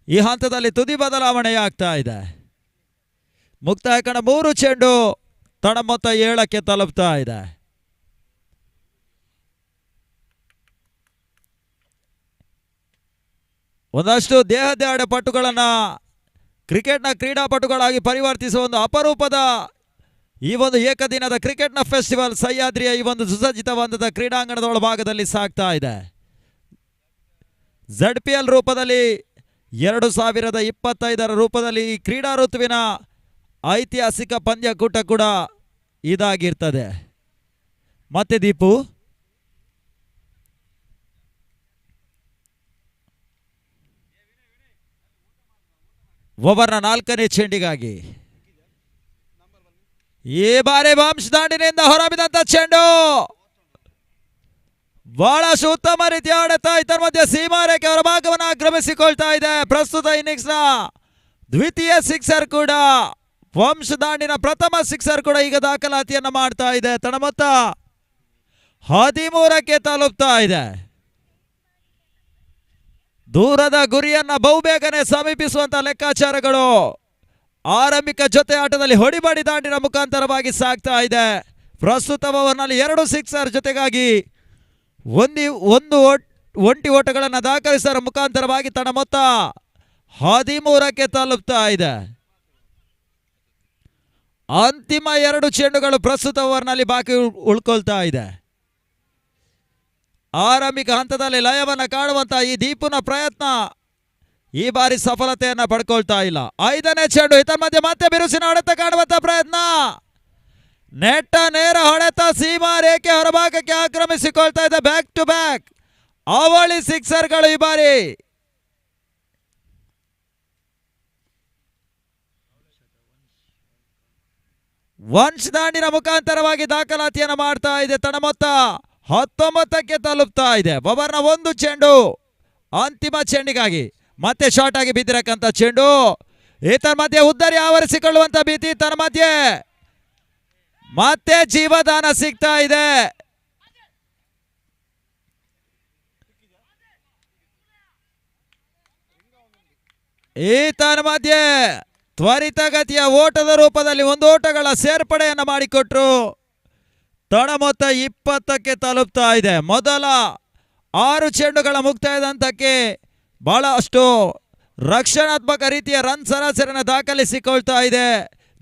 ಈ ಹಂತದಲ್ಲಿ ತುದಿ ಬದಲಾವಣೆ ಆಗ್ತಾ ಇದೆ. ಮುಕ್ತಾಯ ಕಣ 3 ಚೆಂಡು ತಡ ಮೊತ್ತ 7ಕ್ಕೆ ತಲುಪ್ತಾ ಇದೆ. ಒಂದಷ್ಟು ದೇಹದಾಡ ಪಟುಗಳನ್ನ ಕ್ರಿಕೆಟ್ನ ಕ್ರೀಡಾಪಟುಗಳಾಗಿ ಪರಿವರ್ತಿಸುವ ಒಂದು ಅಪರೂಪದ ಈ ಒಂದು ಏಕದಿನದ ಕ್ರಿಕೆಟ್ನ ಫೆಸ್ಟಿವಲ್ ಸಹ್ಯಾದ್ರಿಯ ಈ ಒಂದು ಸುಸಜ್ಜಿತವಾದ ಕ್ರೀಡಾಂಗಣದ ಒಳಭಾಗದಲ್ಲಿ ಸಾಗ್ತಾ ಇದೆ. ZPL ರೂಪದಲ್ಲಿ 2025 ರೂಪದಲ್ಲಿ ಈ ಕ್ರೀಡಾ ಋತುವಿನ ಐತಿಹಾಸಿಕ ಪಂದ್ಯಕೂಟ ಕೂಡ ಇದಾಗಿರ್ತದೆ. ಮತ್ತೆ ದೀಪು ಓವರ್ನ 4ನೇ ಚೆಂಡಿಗಾಗಿ ಈ ಬಾರಿ ವಂಶದಾಂಡಿನಿಂದ ಹೊರಬಿದ್ದಂತ ಚೆಂಡು ಬಹಳಷ್ಟು ಉತ್ತಮ ರೀತಿಯ ಆಡತ. ಇದರ ಮಧ್ಯೆ ಸೀಮಾರೇಖೆ ಹೊರಭಾಗವನ್ನು ಆಕ್ರಮಿಸಿಕೊಳ್ತಾ ಇದೆ. ಪ್ರಸ್ತುತ ಇನ್ನಿಂಗ್ಸ್ ನ ದ್ವಿತೀಯ ಸಿಕ್ಸರ್ ಕೂಡ ವಂಶದಾಂಡಿನ ಪ್ರಥಮ ಸಿಕ್ಸರ್ ಕೂಡ ಈಗ ದಾಖಲಾತಿಯನ್ನ ಮಾಡ್ತಾ ಇದೆ. ತಡ ಮೊತ್ತ 13ಕ್ಕೆ ತಲುಪ್ತಾ ಇದೆ. ದೂರದ ಗುರಿಯನ್ನ ಬಹುಬೇಗನೆ ಸಮೀಪಿಸುವಂತ ಲೆಕ್ಕಾಚಾರಗಳು ಆರಂಭಿಕ ಜೊತೆ ಆಟದಲ್ಲಿ ಹೊಡಿಬಡಿ ದಾಂಡಿನ ಮುಖಾಂತರವಾಗಿ ಸಾಗ್ತಾ ಇದೆ. ಪ್ರಸ್ತುತ ಓವರ್ನಲ್ಲಿ 2 ಸಿಕ್ಸರ್ ಜೊತೆಗಾಗಿ ಒಂದು ಒಂಟಿ ಓಟಗಳನ್ನು ದಾಖಲಿಸುವ ಮುಖಾಂತರವಾಗಿ ತನ್ನ ಮೊತ್ತ 13ಕ್ಕೆ ತಲುಪ್ತಾ ಇದೆ. ಅಂತಿಮ 2 ಚೆಂಡುಗಳು ಪ್ರಸ್ತುತ ಓವರ್ನಲ್ಲಿ ಬಾಕಿ ಉಳ್ಕೊಳ್ತಾ ಇದೆ. ಆರಂಭಿಕ ಹಂತದಲ್ಲಿ ಲಯವನ್ನು ಕಾಣುವಂತ ಈ ದೀಪುನ ಪ್ರಯತ್ನ ಈ ಬಾರಿ ಸಫಲತೆಯನ್ನ ಪಡ್ಕೊಳ್ತಾ ಇಲ್ಲ. 5ನೇ ಚೆಂಡು ಇದರ ಮಧ್ಯೆ ಮತ್ತೆ ಬಿರುಸಿನ ಹೊಡೆತ ಕಾಣುವಂತ ಪ್ರಯತ್ನ. ನೆಟ್ಟ ನೇರ ಹೊಡೆತ ಸೀಮಾ ರೇಖೆ ಹೊರಭಾಗಕ್ಕೆ ಆಕ್ರಮಿಸಿಕೊಳ್ತಾ ಇದೆ. ಬ್ಯಾಕ್ ಟು ಬ್ಯಾಕ್ ಅವಳಿ ಸಿಕ್ಸರ್ಗಳು ಈ ಬಾರಿ. ವಂಶದಾಂಡಿನ ಮುಖಾಂತರವಾಗಿ ದಾಖಲಾತಿಯನ್ನು ಮಾಡ್ತಾ ಇದೆ. ತನ್ನ ಮೊತ್ತ 19ಕ್ಕೆ ತಲುಪ್ತಾ ಇದೆ. ಓವರ್ನ 1 ಚೆಂಡು ಅಂತಿಮ ಚೆಂಡಿಗಾಗಿ ಮತ್ತೆ ಶಾರ್ಟ್ ಆಗಿ ಬಿದ್ದಿರಕ್ಕಂತ ಚೆಂಡು. ಈತನ ಮಧ್ಯೆ ಉದ್ದರಿ ಆವರಿಸಿಕೊಳ್ಳುವಂತ ಭೀತಿ. ತನ್ನ ಮಧ್ಯೆ ಮತ್ತೆ ಜೀವದಾನ ಸಿಗ್ತಾ ಇದೆ. ಈತನ ಮಧ್ಯೆ ತ್ವರಿತಗತಿಯ ಓಟದ ರೂಪದಲ್ಲಿ 1 ಓಟಗಳ ಸೇರ್ಪಡೆಯನ್ನು ಮಾಡಿಕೊಟ್ರು. ತಡ ಮೊತ್ತ 20ಕ್ಕೆ ತಲುಪ್ತಾ ಇದೆ. ಮೊದಲ 6 ಚೆಂಡುಗಳ ಮುಕ್ತಾಯದ ಹಂತಕ್ಕೆ ಬಹಳಷ್ಟು ರಕ್ಷಣಾತ್ಮಕ ರೀತಿಯ ರನ್ ಸರಾಸರಿಯನ್ನು ದಾಖಲಿಸಿಕೊಳ್ತಾ ಇದೆ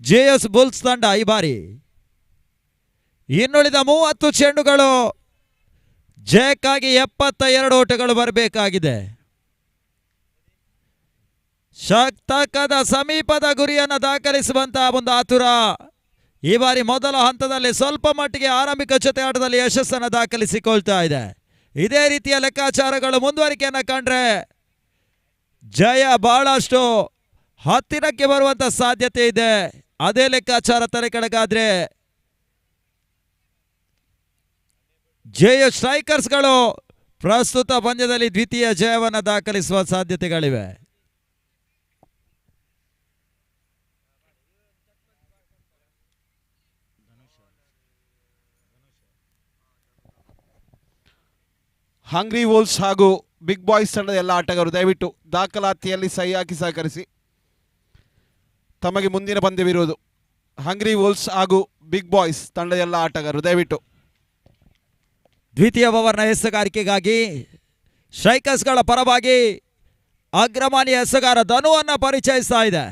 JS ಬುಲ್ಸ್ ತಂಡ ಈ ಬಾರಿ. ಇನ್ನುಳಿದ 30 ಚೆಂಡುಗಳು ಜಯಕ್ಕಾಗಿ 72 ಓಟಗಳು ಬರಬೇಕಾಗಿದೆ. ಶಕ್ತಕದ ಸಮೀಪದ ಗುರಿಯನ್ನು ದಾಖಲಿಸುವಂತಹ ಒಂದು ಆತುರ ಈ ಬಾರಿ ಮೊದಲ ಹಂತದಲ್ಲಿ ಸ್ವಲ್ಪ ಮಟ್ಟಿಗೆ ಆರಂಭಿಕ ಜೊತೆ ಆಟದಲ್ಲಿ ಯಶಸ್ಸನ್ನು ದಾಖಲಿಸಿಕೊಳ್ತಾ ಇದೆ. ಇದೇ ರೀತಿಯ ಲೆಕ್ಕಾಚಾರಗಳು ಮುಂದುವರಿಕೆಯನ್ನು ಕಂಡ್ರೆ ಜಯ ಬಹಳಷ್ಟು ಹತ್ತಿರಕ್ಕೆ ಬರುವಂತ ಸಾಧ್ಯತೆ ಇದೆ. ಅದೇ ಲೆಕ್ಕಾಚಾರ ತಲೆ ಕೆಳಗಾದ್ರೆ ಜಯ ಸ್ಟ್ರೈಕರ್ಸ್ಗಳು ಪ್ರಸ್ತುತ ಪಂದ್ಯದಲ್ಲಿ ದ್ವಿತೀಯ ಜಯವನ್ನು ದಾಖಲಿಸುವ ಸಾಧ್ಯತೆಗಳಿವೆ. ಹಂಗ್ರಿ ವೋಲ್ಸ್ ಹಾಗೂ ಬಿಗ್ ಬಾಯ್ಸ್ ತಂಡದ ಎಲ್ಲ ಆಟಗಾರರು ದಯವಿಟ್ಟು ದಾಖಲಾತಿಯಲ್ಲಿ ಸಹಿ ಹಾಕಿ ಸಹಕರಿಸಿ. ತಮಗೆ ಮುಂದಿನ ಪಂದ್ಯವಿರುವುದು. ಹಂಗ್ರಿ ವೋಲ್ಸ್ ಹಾಗೂ ಬಿಗ್ ಬಾಯ್ಸ್ ತಂಡದ ಎಲ್ಲ ಆಟಗಾರರು ದಯವಿಟ್ಟು. ದ್ವಿತೀಯ ಓವರ್ನ ಎಸೆಗಾರಿಕೆಗಾಗಿ ಸ್ಟ್ರೈಕರ್ಸ್ಗಳ ಪರವಾಗಿ ಅಗ್ರಮಾನ್ಯ ಎಸೆಗಾರ ಧನುವನ್ನು ಪರಿಚಯಿಸ್ತಾ ಇದೆ.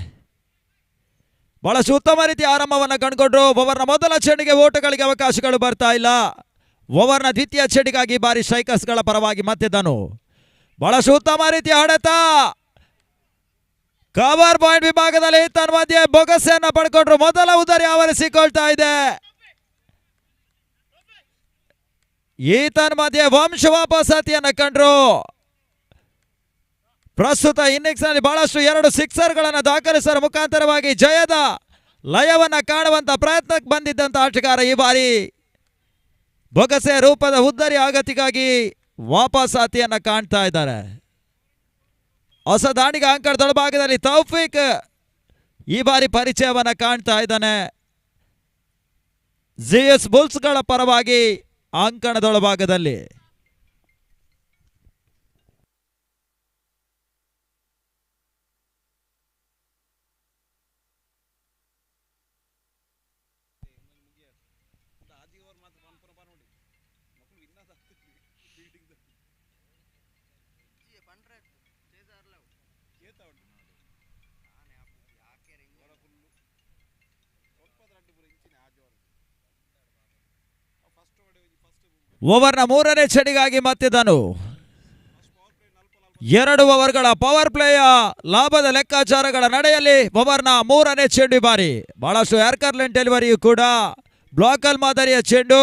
ಬಹಳಷ್ಟು ಉತ್ತಮ ರೀತಿಯ ಆರಂಭವನ್ನು ಕಂಡುಕೊಂಡ್ರು. ಓವರ್ನ ಮೊದಲ ಚೆಂಡಿಗೆ ಓಟಗಳಿಗೆ ಅವಕಾಶಗಳು ಬರ್ತಾ ಇಲ್ಲ. ಓವರ್ನ ದ್ವಿತೀಯ ಚೆಂಡಿಗಾಗಿ ಬಾರಿ ಸ್ಟ್ರೈಕರ್ಸ್ಗಳ ಪರವಾಗಿ ಮತ್ತೆ ಧನು ಬಹಳಷ್ಟು ಉತ್ತಮ ರೀತಿಯ ಹೊಡೆತ. ಕವರ್ ಪಾಯಿಂಟ್ ವಿಭಾಗದಲ್ಲಿ ತನ್ನ ಮಧ್ಯೆ ಬೊಗಸೆಯನ್ನು ಪಡ್ಕೊಂಡ್ರು. ಮೊದಲ ಉದರಿ ಆವರಿಸಿಕೊಳ್ತಾ ಇದೆ. ಈತನ ಮಧ್ಯೆ ವಂಶ ವಾಪಸಾತಿಯನ್ನು ಕಂಡ್ರು. ಪ್ರಸ್ತುತ ಇನ್ನಿಂಗ್ಸ್ ನಲ್ಲಿ ಬಹಳಷ್ಟು 2 ಸಿಕ್ಸರ್ಗಳನ್ನು ದಾಖಲಿಸುವ ಮುಖಾಂತರವಾಗಿ ಜಯದ ಲಯವನ್ನ ಕಾಣುವಂತ ಪ್ರಯತ್ನಕ್ಕೆ ಬಂದಿದ್ದಂತ ಆಟಗಾರ ಈ ಬಾರಿ ಬೊಗಸೆ ರೂಪದ ಉದ್ದರಿ ಆಗತಿಗಾಗಿ ವಾಪಸ್ ಆತಿಯನ್ನ ಕಾಣ್ತಾ ಇದ್ದಾರೆ. ಹೊಸ ದಾಂಡಿಗ ಅಂಕಣದ ಭಾಗದಲ್ಲಿ ತೌಫೀಕ್ ಈ ಬಾರಿ ಪರಿಚಯವನ್ನ ಕಾಣ್ತಾ ಇದ್ದಾನೆ. ಜಿಎಸ್ ಬುಲ್ಸ್ಗಳ ಪರವಾಗಿ ಅಂಕಣದೊಳಭಾಗದಲ್ಲಿ ಓವರ್ನ 3ನೇ ಚೆಂಡಿಗಾಗಿ ಮತ್ತೆ ಧನು 2 ಓವರ್ಗಳ ಪವರ್ ಪ್ಲೇಯ ಲಾಭದ ಲೆಕ್ಕಾಚಾರಗಳ ನಡೆಯಲ್ಲಿ ಓವರ್ನ 3ನೇ ಚೆಂಡು ಬಾರಿ ಬಹಳಷ್ಟು ಏರ್ಕರ್ಲೆಂಟ್ ಡೆಲಿವರಿಯು ಕೂಡ ಬ್ಲಾಕಲ್ ಮಾದರಿಯ ಚೆಂಡು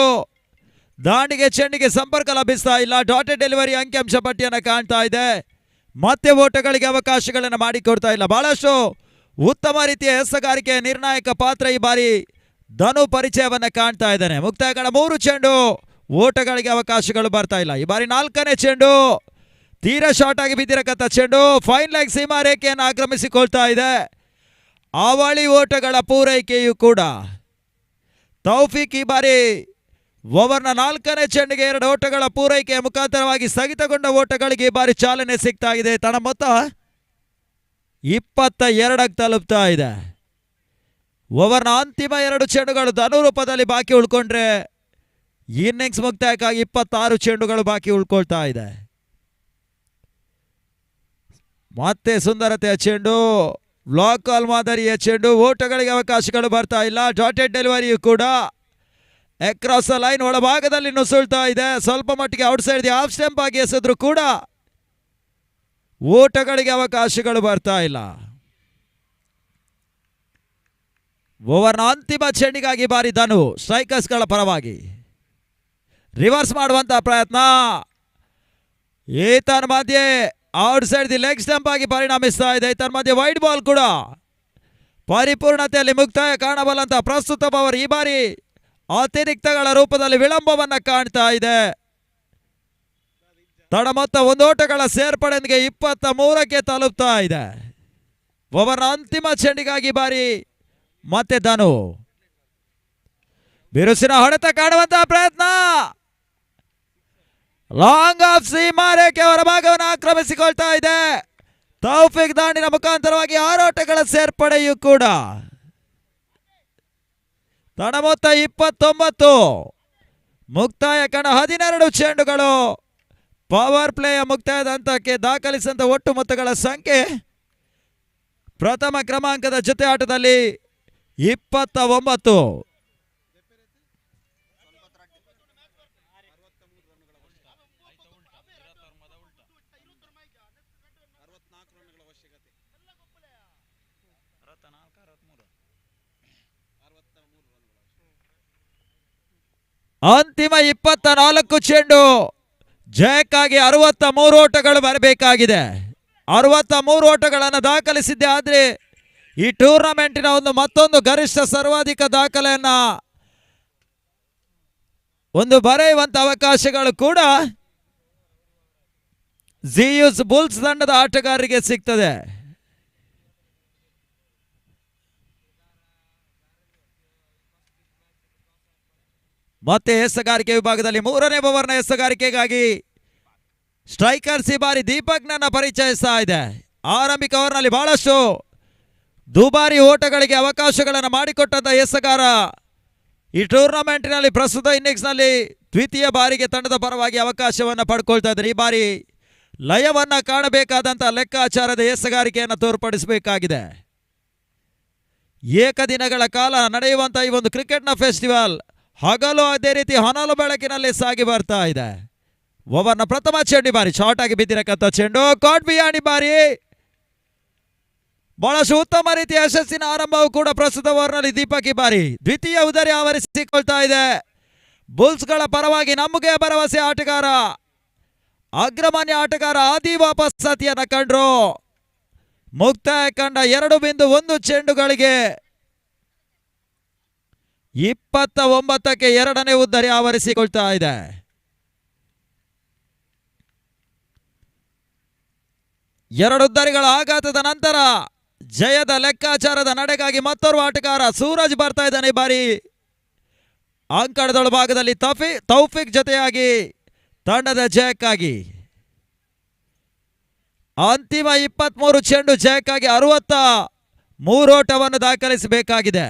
ದಾಂಡಿಗೆ ಚೆಂಡಿಗೆ ಸಂಪರ್ಕ ಲಭಿಸ್ತಾ ಇಲ್ಲ. ಡಾಟೆಡ್ ಡೆಲಿವರಿ ಅಂಕಿಅಂಶ ಪಟ್ಟಿಯನ್ನು ಕಾಣ್ತಾ ಇದೆ. ಮತ್ತೆ ಓಟಗಳಿಗೆ ಅವಕಾಶಗಳನ್ನು ಮಾಡಿಕೊಡ್ತಾ ಇಲ್ಲ. ಬಹಳಷ್ಟು ಉತ್ತಮ ರೀತಿಯ ಎಸಗಾರಿಕೆ ನಿರ್ಣಾಯಕ ಪಾತ್ರ ಈ ಬಾರಿ ಧನು ಪರಿಚಯವನ್ನ ಕಾಣ್ತಾ ಇದ್ದಾನೆ. ಮುಕ್ತಾಯ ಕಣ 3 ಚೆಂಡು ಓಟಗಳಿಗೆ ಅವಕಾಶಗಳು ಬರ್ತಾ ಇಲ್ಲ. ಈ ಬಾರಿ 4ನೇ ಚೆಂಡು ತೀರಾ ಶಾರ್ಟ್ ಆಗಿ ಬಿದ್ದಿರಕತ್ತ ಚೆಂಡು ಫೈನ್ ಲೆಗ್ ಸೀಮಾ ರೇಖೆಯನ್ನು ಆಕ್ರಮಿಸಿಕೊಳ್ತಾ ಇದೆ. ಅವಳಿ ಓಟಗಳ ಪೂರೈಕೆಯೂ ಕೂಡ ತೌಫೀಕ್ ಈ ಬಾರಿ ಓವರ್ನ 4ನೇ ಚೆಂಡಿಗೆ 2 ಓಟಗಳ ಪೂರೈಕೆಯ ಮುಖಾಂತರವಾಗಿ ಸ್ಥಗಿತಗೊಂಡ ಓಟಗಳಿಗೆ ಈ ಬಾರಿ ಚಾಲನೆ ಸಿಗ್ತಾ ಇದೆ. ತನ್ನ ಮೊತ್ತ 22ಕ್ಕೆ ತಲುಪ್ತಾ ಇದೆ. ಓವರ್ನ ಅಂತಿಮ 2 ಚೆಂಡುಗಳು ಧನು ರೂಪದಲ್ಲಿ ಬಾಕಿ ಉಳ್ಕೊಂಡ್ರೆ ಇನ್ನಿಂಗ್ಸ್ ಮುಕ್ತಾಯಕ್ಕಾಗಿ 26 ಚೆಂಡುಗಳು ಬಾಕಿ ಉಳ್ಕೊಳ್ತಾ ಇದೆ. ಮತ್ತೆ ಸುಂದರತೆಯ ಚೆಂಡು ಬ್ಲಾಕ್ ಕಾಲ್ ಮಾದರಿಯ ಚೆಂಡು ಓಟಗಳಿಗೆ ಅವಕಾಶಗಳು ಬರ್ತಾ ಇಲ್ಲ. ಡಾಟೆಡ್ ಡೆಲಿವರಿಯು ಕೂಡ ಅಕ್ರಾಸ್ ಲೈನ್ ಒಳಭಾಗದಲ್ಲಿ ನುಸುಳ್ತಾ ಇದೆ. ಸ್ವಲ್ಪ ಮಟ್ಟಿಗೆ ಔಟ್ಸೈಡ್ ದಿ ಹಾಫ್ ಸ್ಟಂಪ್ ಆಗಿ ಎಸೆದ್ರು ಕೂಡ ಓಟಗಳಿಗೆ ಅವಕಾಶಗಳು ಬರ್ತಾ ಇಲ್ಲ. ಓವರ್ನ ಅಂತಿಮ ಚೆಂಡಿಗಾಗಿ ಬಾರಿ ಧನು ಸ್ಟ್ರೈಕರ್ಸ್ಗಳ ಪರವಾಗಿ ರಿವರ್ಸ್ ಮಾಡುವಂತಹ ಪ್ರಯತ್ನ ಈತನ ಮಧ್ಯೆ out side the leg stump ಆಗಿ ಪರಿಣಮಿಸ್ತಾ ಇದೆ. ಈತನ ಮಧ್ಯೆ ವೈಡ್ ಬಾಲ್ ಕೂಡ ಪರಿಪೂರ್ಣತೆಯಲ್ಲಿ ಮುಕ್ತಾಯ ಕಾಣಬಲ್ಲಂತ ಪ್ರಸ್ತುತ ಪವರ್ ಈ ಬಾರಿ ಅತಿರಿಕ್ತಗಳ ರೂಪದಲ್ಲಿ ವಿಳಂಬವನ್ನ ಕಾಣ್ತಾ ಇದೆ. ತಡ ಮೊತ್ತ 1 ಓಟಗಳ ಸೇರ್ಪಡೆಗೆ 23ಕ್ಕೆ ತಲುಪ್ತಾ ಇದೆ. ಓವರ್ನ ಅಂತಿಮ ಚೆಂಡಿಗಾಗಿ ಬಾರಿ ಮತ್ತೆ ಧನು ಬಿರುಸಿನ ಹೊಡೆತ ಕಾಣುವಂತಹ ಪ್ರಯತ್ನ ಲಾಂಗ್ ಆಫ್ ಸೀಮಾ ರೇಖೆ ಹೊರಭಾಗವನ್ನು ಆಕ್ರಮಿಸಿಕೊಳ್ತಾ ಇದೆ. ತೌಫೀಕ್ ದಾಂಡಿನ ಮುಖಾಂತರವಾಗಿ 6 ಓಟಗಳ ಸೇರ್ಪಡೆಯೂ ಕೂಡ ತಡ ಮೊತ್ತ 29. ಮುಕ್ತಾಯ ಕಣ 12 ಚೆಂಡುಗಳು ಪವರ್ ಪ್ಲೇಯ ಮುಕ್ತಾಯದ ಹಂತಕ್ಕೆ ದಾಖಲಿಸಿದಂತ ಒಟ್ಟು ಮೊತ್ತಗಳ ಸಂಖ್ಯೆ ಪ್ರಥಮ ಕ್ರಮಾಂಕದ ಜೊತೆ ಆಟದಲ್ಲಿ 29. ಅಂತಿಮ 24 ಚೆಂಡು ಜಯಕ್ಕಾಗಿ 63 ಓಟಗಳು ಬರಬೇಕಾಗಿದೆ. 63 ಓಟಗಳನ್ನು ದಾಖಲಿಸಿದ್ದೆ ಆದ್ರೆ ಈ ಟೂರ್ನಮೆಂಟಿನ ಮತ್ತೊಂದು ಗರಿಷ್ಠ ಸರ್ವಾಧಿಕ ದಾಖಲೆಯನ್ನ ಬರೆಯುವಂತ ಅವಕಾಶಗಳು ಕೂಡ ಜಿಯುಸ್ ಬುಲ್ಸ್ ತಂಡದ ಆಟಗಾರರಿಗೆ ಸಿಗ್ತದೆ. ಮತ್ತೆ ಎಸಗಾರಿಕೆ ವಿಭಾಗದಲ್ಲಿ 3ನೇ ಓವರ್ನ ಎಸಗಾರಿಕೆಗಾಗಿ ಸ್ಟ್ರೈಕರ್ಸ್ ಈ ಬಾರಿ ದೀಪಕ್ನನ್ನ ಪರಿಚಯಿಸ್ತಾ ಇದೆ. ಆರಂಭಿಕ ಓವರ್ನಲ್ಲಿ ಬಹಳಷ್ಟು ದುಬಾರಿ ಓಟಗಳಿಗೆ ಅವಕಾಶಗಳನ್ನು ಮಾಡಿಕೊಟ್ಟಂತ ಎಸಗಾರ ಈ ಟೂರ್ನಮೆಂಟ್ನಲ್ಲಿ ಪ್ರಸ್ತುತ ಇನ್ನಿಂಗ್ಸ್ನಲ್ಲಿ ದ್ವಿತೀಯ ಬಾರಿಗೆ ತಂಡದ ಪರವಾಗಿ ಅವಕಾಶವನ್ನು ಪಡ್ಕೊಳ್ತಾ ಇದ್ದಾರೆ. ಈ ಬಾರಿ ಲಯವನ್ನ ಕಾಣಬೇಕಾದಂತ ಲೆಕ್ಕಾಚಾರದ ಎಸಗಾರಿಕೆಯನ್ನು ತೋರ್ಪಡಿಸಬೇಕಾಗಿದೆ. ಏಕದಿನಗಳ ಕಾಲ ನಡೆಯುವಂತ ಈ ಒಂದು ಕ್ರಿಕೆಟ್ನ ಫೆಸ್ಟಿವಲ್ ಹಗಲು ಅದೇ ರೀತಿ ಹೊನಲು ಬೆಳಕಿನಲ್ಲಿ ಸಾಗಿ ಬರ್ತಾ ಇದೆ. ಓವರ್ನ ಪ್ರಥಮ ಚೆಂಡು ಬಾರಿ ಶಾರ್ಟ್ ಆಗಿ ಬಿದ್ದಿರಕಂತ ಚೆಂಡು ಕಾಟ್ ಬಿಯಾಣಿ ಬಾರಿ ಬಹಳಷ್ಟು ಉತ್ತಮ ರೀತಿಯ ಯಶಸ್ಸಿನ ಆರಂಭವು ಕೂಡ ಪ್ರಸ್ತುತ ಓವರ್ನಲ್ಲಿ ದೀಪಕ್ ಈ ಬಾರಿ ದ್ವಿತೀಯ ಉದರಿ ಆವರಿಸಿಕೊಳ್ತಾ ಇದೆ. ಬುಲ್ಸ್ಗಳ ಪರವಾಗಿ ನಮಗೆ ಭರವಸೆ ಆಟಗಾರ ಅಗ್ರಮಾನ್ಯ ಆಟಗಾರ ಆದಿ ವಾಪಸ್ ಸತಿಯನ್ನ ಕಂಡ್ರು. ಮುಕ್ತಾಯ ಕಂಡ 2.1 ಚೆಂಡುಗಳಿಗೆ 29ಕ್ಕೆ 2ನೇ ಉದ್ದರಿ ಆವರಿಸಿಕೊಳ್ತಾ ಇದೆ. ಎರಡು ಉದ್ದರಿಗಳ ಆಘಾತದ ನಂತರ ಜಯದ ಲೆಕ್ಕಾಚಾರದ ನಡೆಗಾಗಿ ಮತ್ತೋರ್ವ ಆಟಗಾರ ಸೂರಜ್ ಬರ್ತಾ ಇದ್ದಾನೆ. ಈ ಬಾರಿ ಅಂಕಣದೊಳ ಭಾಗದಲ್ಲಿ ತೌಫಿಕ್ ಜೊತೆಯಾಗಿ ತಂಡದ ಜಯಕ್ಕಾಗಿ ಅಂತಿಮ 23 ಚೆಂಡು ಜಯಕ್ಕಾಗಿ 63 ಓಟವನ್ನು ದಾಖಲಿಸಬೇಕಾಗಿದೆ.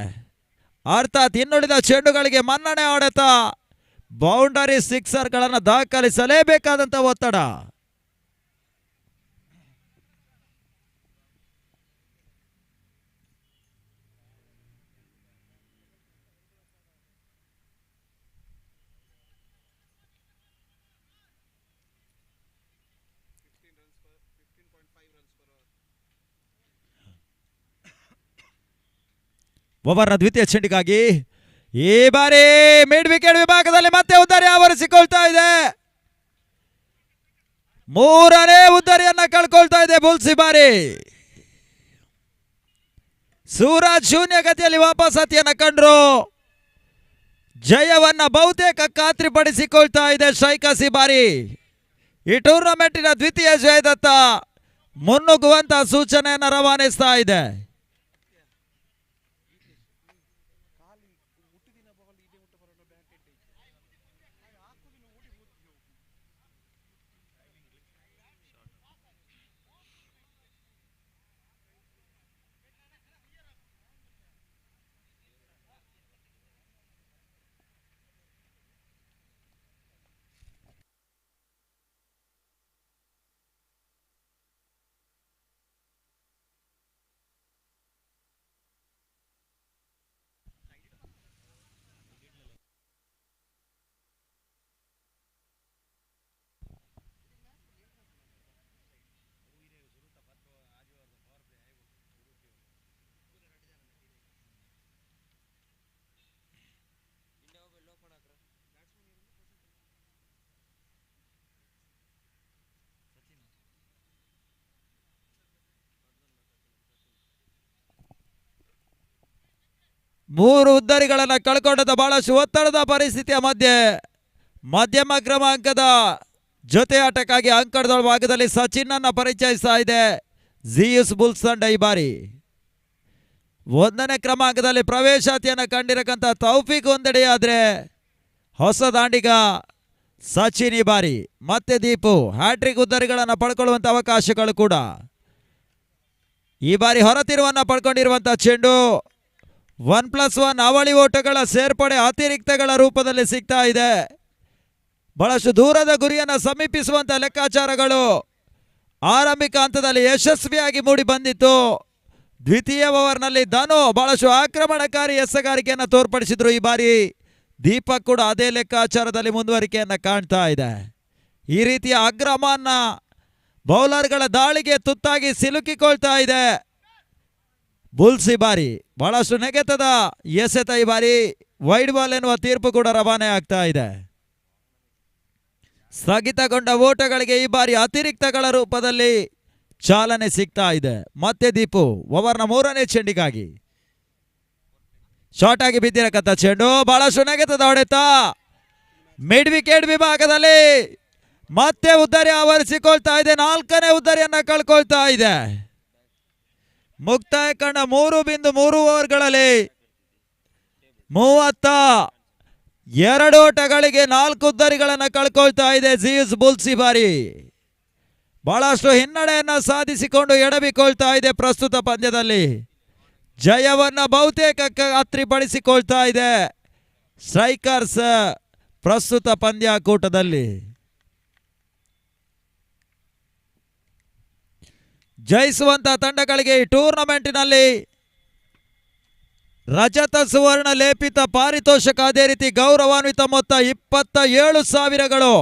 ಅರ್ಥಾತ್ ಇನ್ನುಳಿದ ಚೆಂಡುಗಳಿಗೆ ಮನ್ನಣೆ ಆಡತ ಬೌಂಡರಿ ಸಿಕ್ಸರ್ಗಳನ್ನು ದಾಖಲಿಸಲೇಬೇಕಾದಂಥ ಒತ್ತಡ. ಓವರ್ನ ದ್ವಿತೀಯ ಚೆಂಡಿಗಾಗಿ ಈ ಬಾರಿ ಮಿಡ್ ವಿಕೆಟ್ ವಿಭಾಗದಲ್ಲಿ ಮತ್ತೆ ಉದ್ದರಿ ಆವರಿಸಿಕೊಳ್ತಾ ಇದೆ. 3ನೇ ಉದ್ದರಿಯನ್ನ ಕಳ್ಕೊಳ್ತಾ ಇದೆ ಬುಲ್ಸ್. ಈ ಬಾರಿ ಸೂರಜ್ ಶೂನ್ಯ ಗತಿಯಲ್ಲಿ ವಾಪಸ್ ಹತಿಯನ್ನ ಕಂಡ್ರು. ಜಯವನ್ನ ಬಹುತೇಕ ಖಾತ್ರಿಪಡಿಸಿಕೊಳ್ತಾ ಇದೆ ಸ್ಟ್ರೈಕರ್ಸ್. ಈ ಬಾರಿ ಈ ಟೂರ್ನಮೆಂಟಿನ ದ್ವಿತೀಯ ಜಯದತ್ತ ಮುನ್ನುಗ್ಗುವಂತ ಸೂಚನೆಯನ್ನು ರವಾನಿಸ್ತಾ ಇದೆ. ಮೂರು ಉದ್ದರಿಗಳನ್ನು ಕಳ್ಕೊಂಡದ ಬಹಳಷ್ಟು ಒತ್ತಡದ ಪರಿಸ್ಥಿತಿಯ ಮಧ್ಯೆ ಮಧ್ಯಮ ಕ್ರಮಾಂಕದ ಜೊತೆ ಆಟಕ್ಕಾಗಿ ಅಂಕಣದ ಭಾಗದಲ್ಲಿ ಸಚಿನ್ ಅನ್ನ ಪರಿಚಯಿಸ್ತಾ ಇದೆ ಜಿಯುಸ್ ಬುಲ್ಸ್ ತಂಡ. ಈ ಬಾರಿ 1ನೇ ಕ್ರಮಾಂಕದಲ್ಲಿ ಪ್ರವೇಶಾತಿಯನ್ನು ಕಂಡಿರಕ್ಕಂಥ ತೌಫಿಕ್ ಒಂದೆಡೆಯಾದರೆ ಹೊಸ ದಾಂಡಿಗ ಸಚಿನ್. ಈ ಬಾರಿ ಮತ್ತೆ ದೀಪು ಹ್ಯಾಟ್ರಿಕ್ ಉದ್ದರಿಗಳನ್ನು ಪಡ್ಕೊಳ್ಳುವಂಥ ಅವಕಾಶಗಳು ಕೂಡ. ಈ ಬಾರಿ ಹೊರತಿರುವನ್ನು ಪಡ್ಕೊಂಡಿರುವಂಥ ಚೆಂಡು 1+1 ಅವಳಿ ಓಟಗಳ ಸೇರ್ಪಡೆ ಅತಿರಿಕ್ತಗಳ ರೂಪದಲ್ಲಿ ಸಿಗ್ತಾ ಇದೆ. ಬಹಳಷ್ಟು ದೂರದ ಗುರಿಯನ್ನು ಸಮೀಪಿಸುವಂತ ಲೆಕ್ಕಾಚಾರಗಳು ಆರಂಭಿಕ ಹಂತದಲ್ಲಿ ಯಶಸ್ವಿಯಾಗಿ ಮೂಡಿ ಬಂದಿತ್ತು. ದ್ವಿತೀಯ ಓವರ್ನಲ್ಲಿ ಧನು ಬಹಳಷ್ಟು ಆಕ್ರಮಣಕಾರಿ ಎಸಗಾರಿಕೆಯನ್ನು ತೋರ್ಪಡಿಸಿದ್ರು. ಈ ಬಾರಿ ದೀಪಕ್ ಕೂಡ ಅದೇ ಲೆಕ್ಕಾಚಾರದಲ್ಲಿ ಮುಂದುವರಿಕೆಯನ್ನು ಕಾಣ್ತಾ ಇದೆ. ಈ ರೀತಿಯ ಅಗ್ರಮಾನ್ನ ಬೌಲರ್ಗಳ ದಾಳಿಗೆ ತುತ್ತಾಗಿ ಸಿಲುಕಿಕೊಳ್ತಾ ಇದೆ ಬುಲ್ಸ್. ಈ ಬಾರಿ ಬಹಳಷ್ಟು ನೆಗೆತದ ಎಸೆತ. ಈ ಬಾರಿ ವೈಡ್ ಬಾಲ್ ಎನ್ನುವ ತೀರ್ಪು ಕೂಡ ರವಾನೆ ಆಗ್ತಾ ಇದೆ. ಸ್ಥಗಿತಗೊಂಡ ಓಟಗಳಿಗೆ ಈ ಬಾರಿ ಅತಿರಿಕ್ತಗಳ ರೂಪದಲ್ಲಿ ಚಾಲನೆ ಸಿಗ್ತಾ ಇದೆ. ಮತ್ತೆ ದೀಪು ಓವರ್ನ 3ನೇ ಚೆಂಡಿಗಾಗಿ ಶಾರ್ಟ್ ಆಗಿ ಬಿದ್ದಿರಕಂತ ಚೆಂಡು ಬಹಳಷ್ಟು ನೆಗೆತದ ಹೊಡೆತ. ಮಿಡ್ ವಿಕೆಟ್ ವಿಭಾಗದಲ್ಲಿ ಮತ್ತೆ ಉದ್ದರಿ ಆವರಿಸಿಕೊಳ್ತಾ ಇದೆ. 4ನೇ ಉದ್ದರಿಯನ್ನ ಕಳ್ಕೊಳ್ತಾ ಇದೆ. ಮುಕ್ತಾಯ ಕಂಡ 3.3 ಓವರ್ಗಳಲ್ಲಿ 32 ಓಟಗಳಿಗೆ 4 ಉದ್ದರಿಗಳನ್ನು ಕಳ್ಕೊಳ್ತಾ ಇದೆ ಜಿಯುಸ್ ಬುಲ್ಸ್. ಈ ಬಾರಿ ಬಹಳಷ್ಟು ಹಿನ್ನಡೆಯನ್ನು ಸಾಧಿಸಿಕೊಂಡು ಎಡವಿಕೊಳ್ತಾ ಇದೆ ಪ್ರಸ್ತುತ ಪಂದ್ಯದಲ್ಲಿ. ಜಯವನ್ನ ಬಹುತೇಕ ಖಾತ್ರಿಪಡಿಸಿಕೊಳ್ತಾ ಇದೆ ಸ್ಟ್ರೈಕರ್ಸ್ ಪ್ರಸ್ತುತ ಪಂದ್ಯಾಕೂಟದಲ್ಲಿ. ಜಯಿಸುವಂತ ತಂಡಗಳಿಗೆ ಈ ಟೂರ್ನಮೆಂಟಿನಲ್ಲಿ ರಜತ ಸುವರ್ಣ ಲೇಪಿತ ಪಾರಿತೋಷಕ, ಅದೇ ರೀತಿ ಗೌರವಾನ್ವಿತ ಮೊತ್ತ 27,000ಗಳು.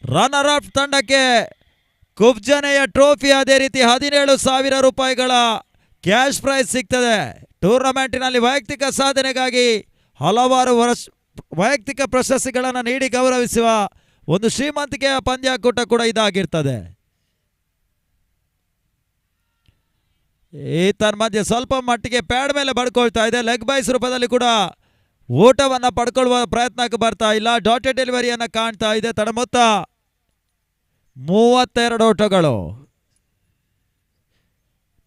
ರನ್ನರ್ ಅಪ್ ತಂಡಕ್ಕೆ ಕುಬ್ಜನೆಯ ಟ್ರೋಫಿ, ಅದೇ ರೀತಿ 17,000 ರೂಪಾಯಿಗಳ ಕ್ಯಾಶ್ ಪ್ರೈಸ್ ಸಿಗ್ತದೆ. ಟೂರ್ನಮೆಂಟಿನಲ್ಲಿ ವೈಯಕ್ತಿಕ ಸಾಧನೆಗಾಗಿ ಹಲವಾರು ವೈಯಕ್ತಿಕ ಪ್ರಶಸ್ತಿಗಳನ್ನು ನೀಡಿ ಗೌರವಿಸುವ ಒಂದು ಶ್ರೀಮಂತಿಕೆಯ ಪಂದ್ಯಾಕೂಟ ಕೂಡ ಇದಾಗಿರ್ತದೆ. ಈ ತನ್ನ ಮಧ್ಯೆ ಸ್ವಲ್ಪ ಮಟ್ಟಿಗೆ ಪ್ಯಾಡ್ ಮೇಲೆ ಬಡ್ಕೊಳ್ತಾ ಇದೆ. ಲೆಗ್ ಬೈಸ್ ರೂಪದಲ್ಲಿ ಕೂಡ ಓಟವನ್ನು ಪಡ್ಕೊಳ್ಳುವ ಪ್ರಯತ್ನಕ್ಕೆ ಬರ್ತಾ ಇಲ್ಲ. ಡಾಟೆಡ್ ಡೆಲಿವರಿಯನ್ನು ಕಾಣ್ತಾ ಇದೆ. ತಡ ಮೊತ್ತ 32 ಓಟಗಳು.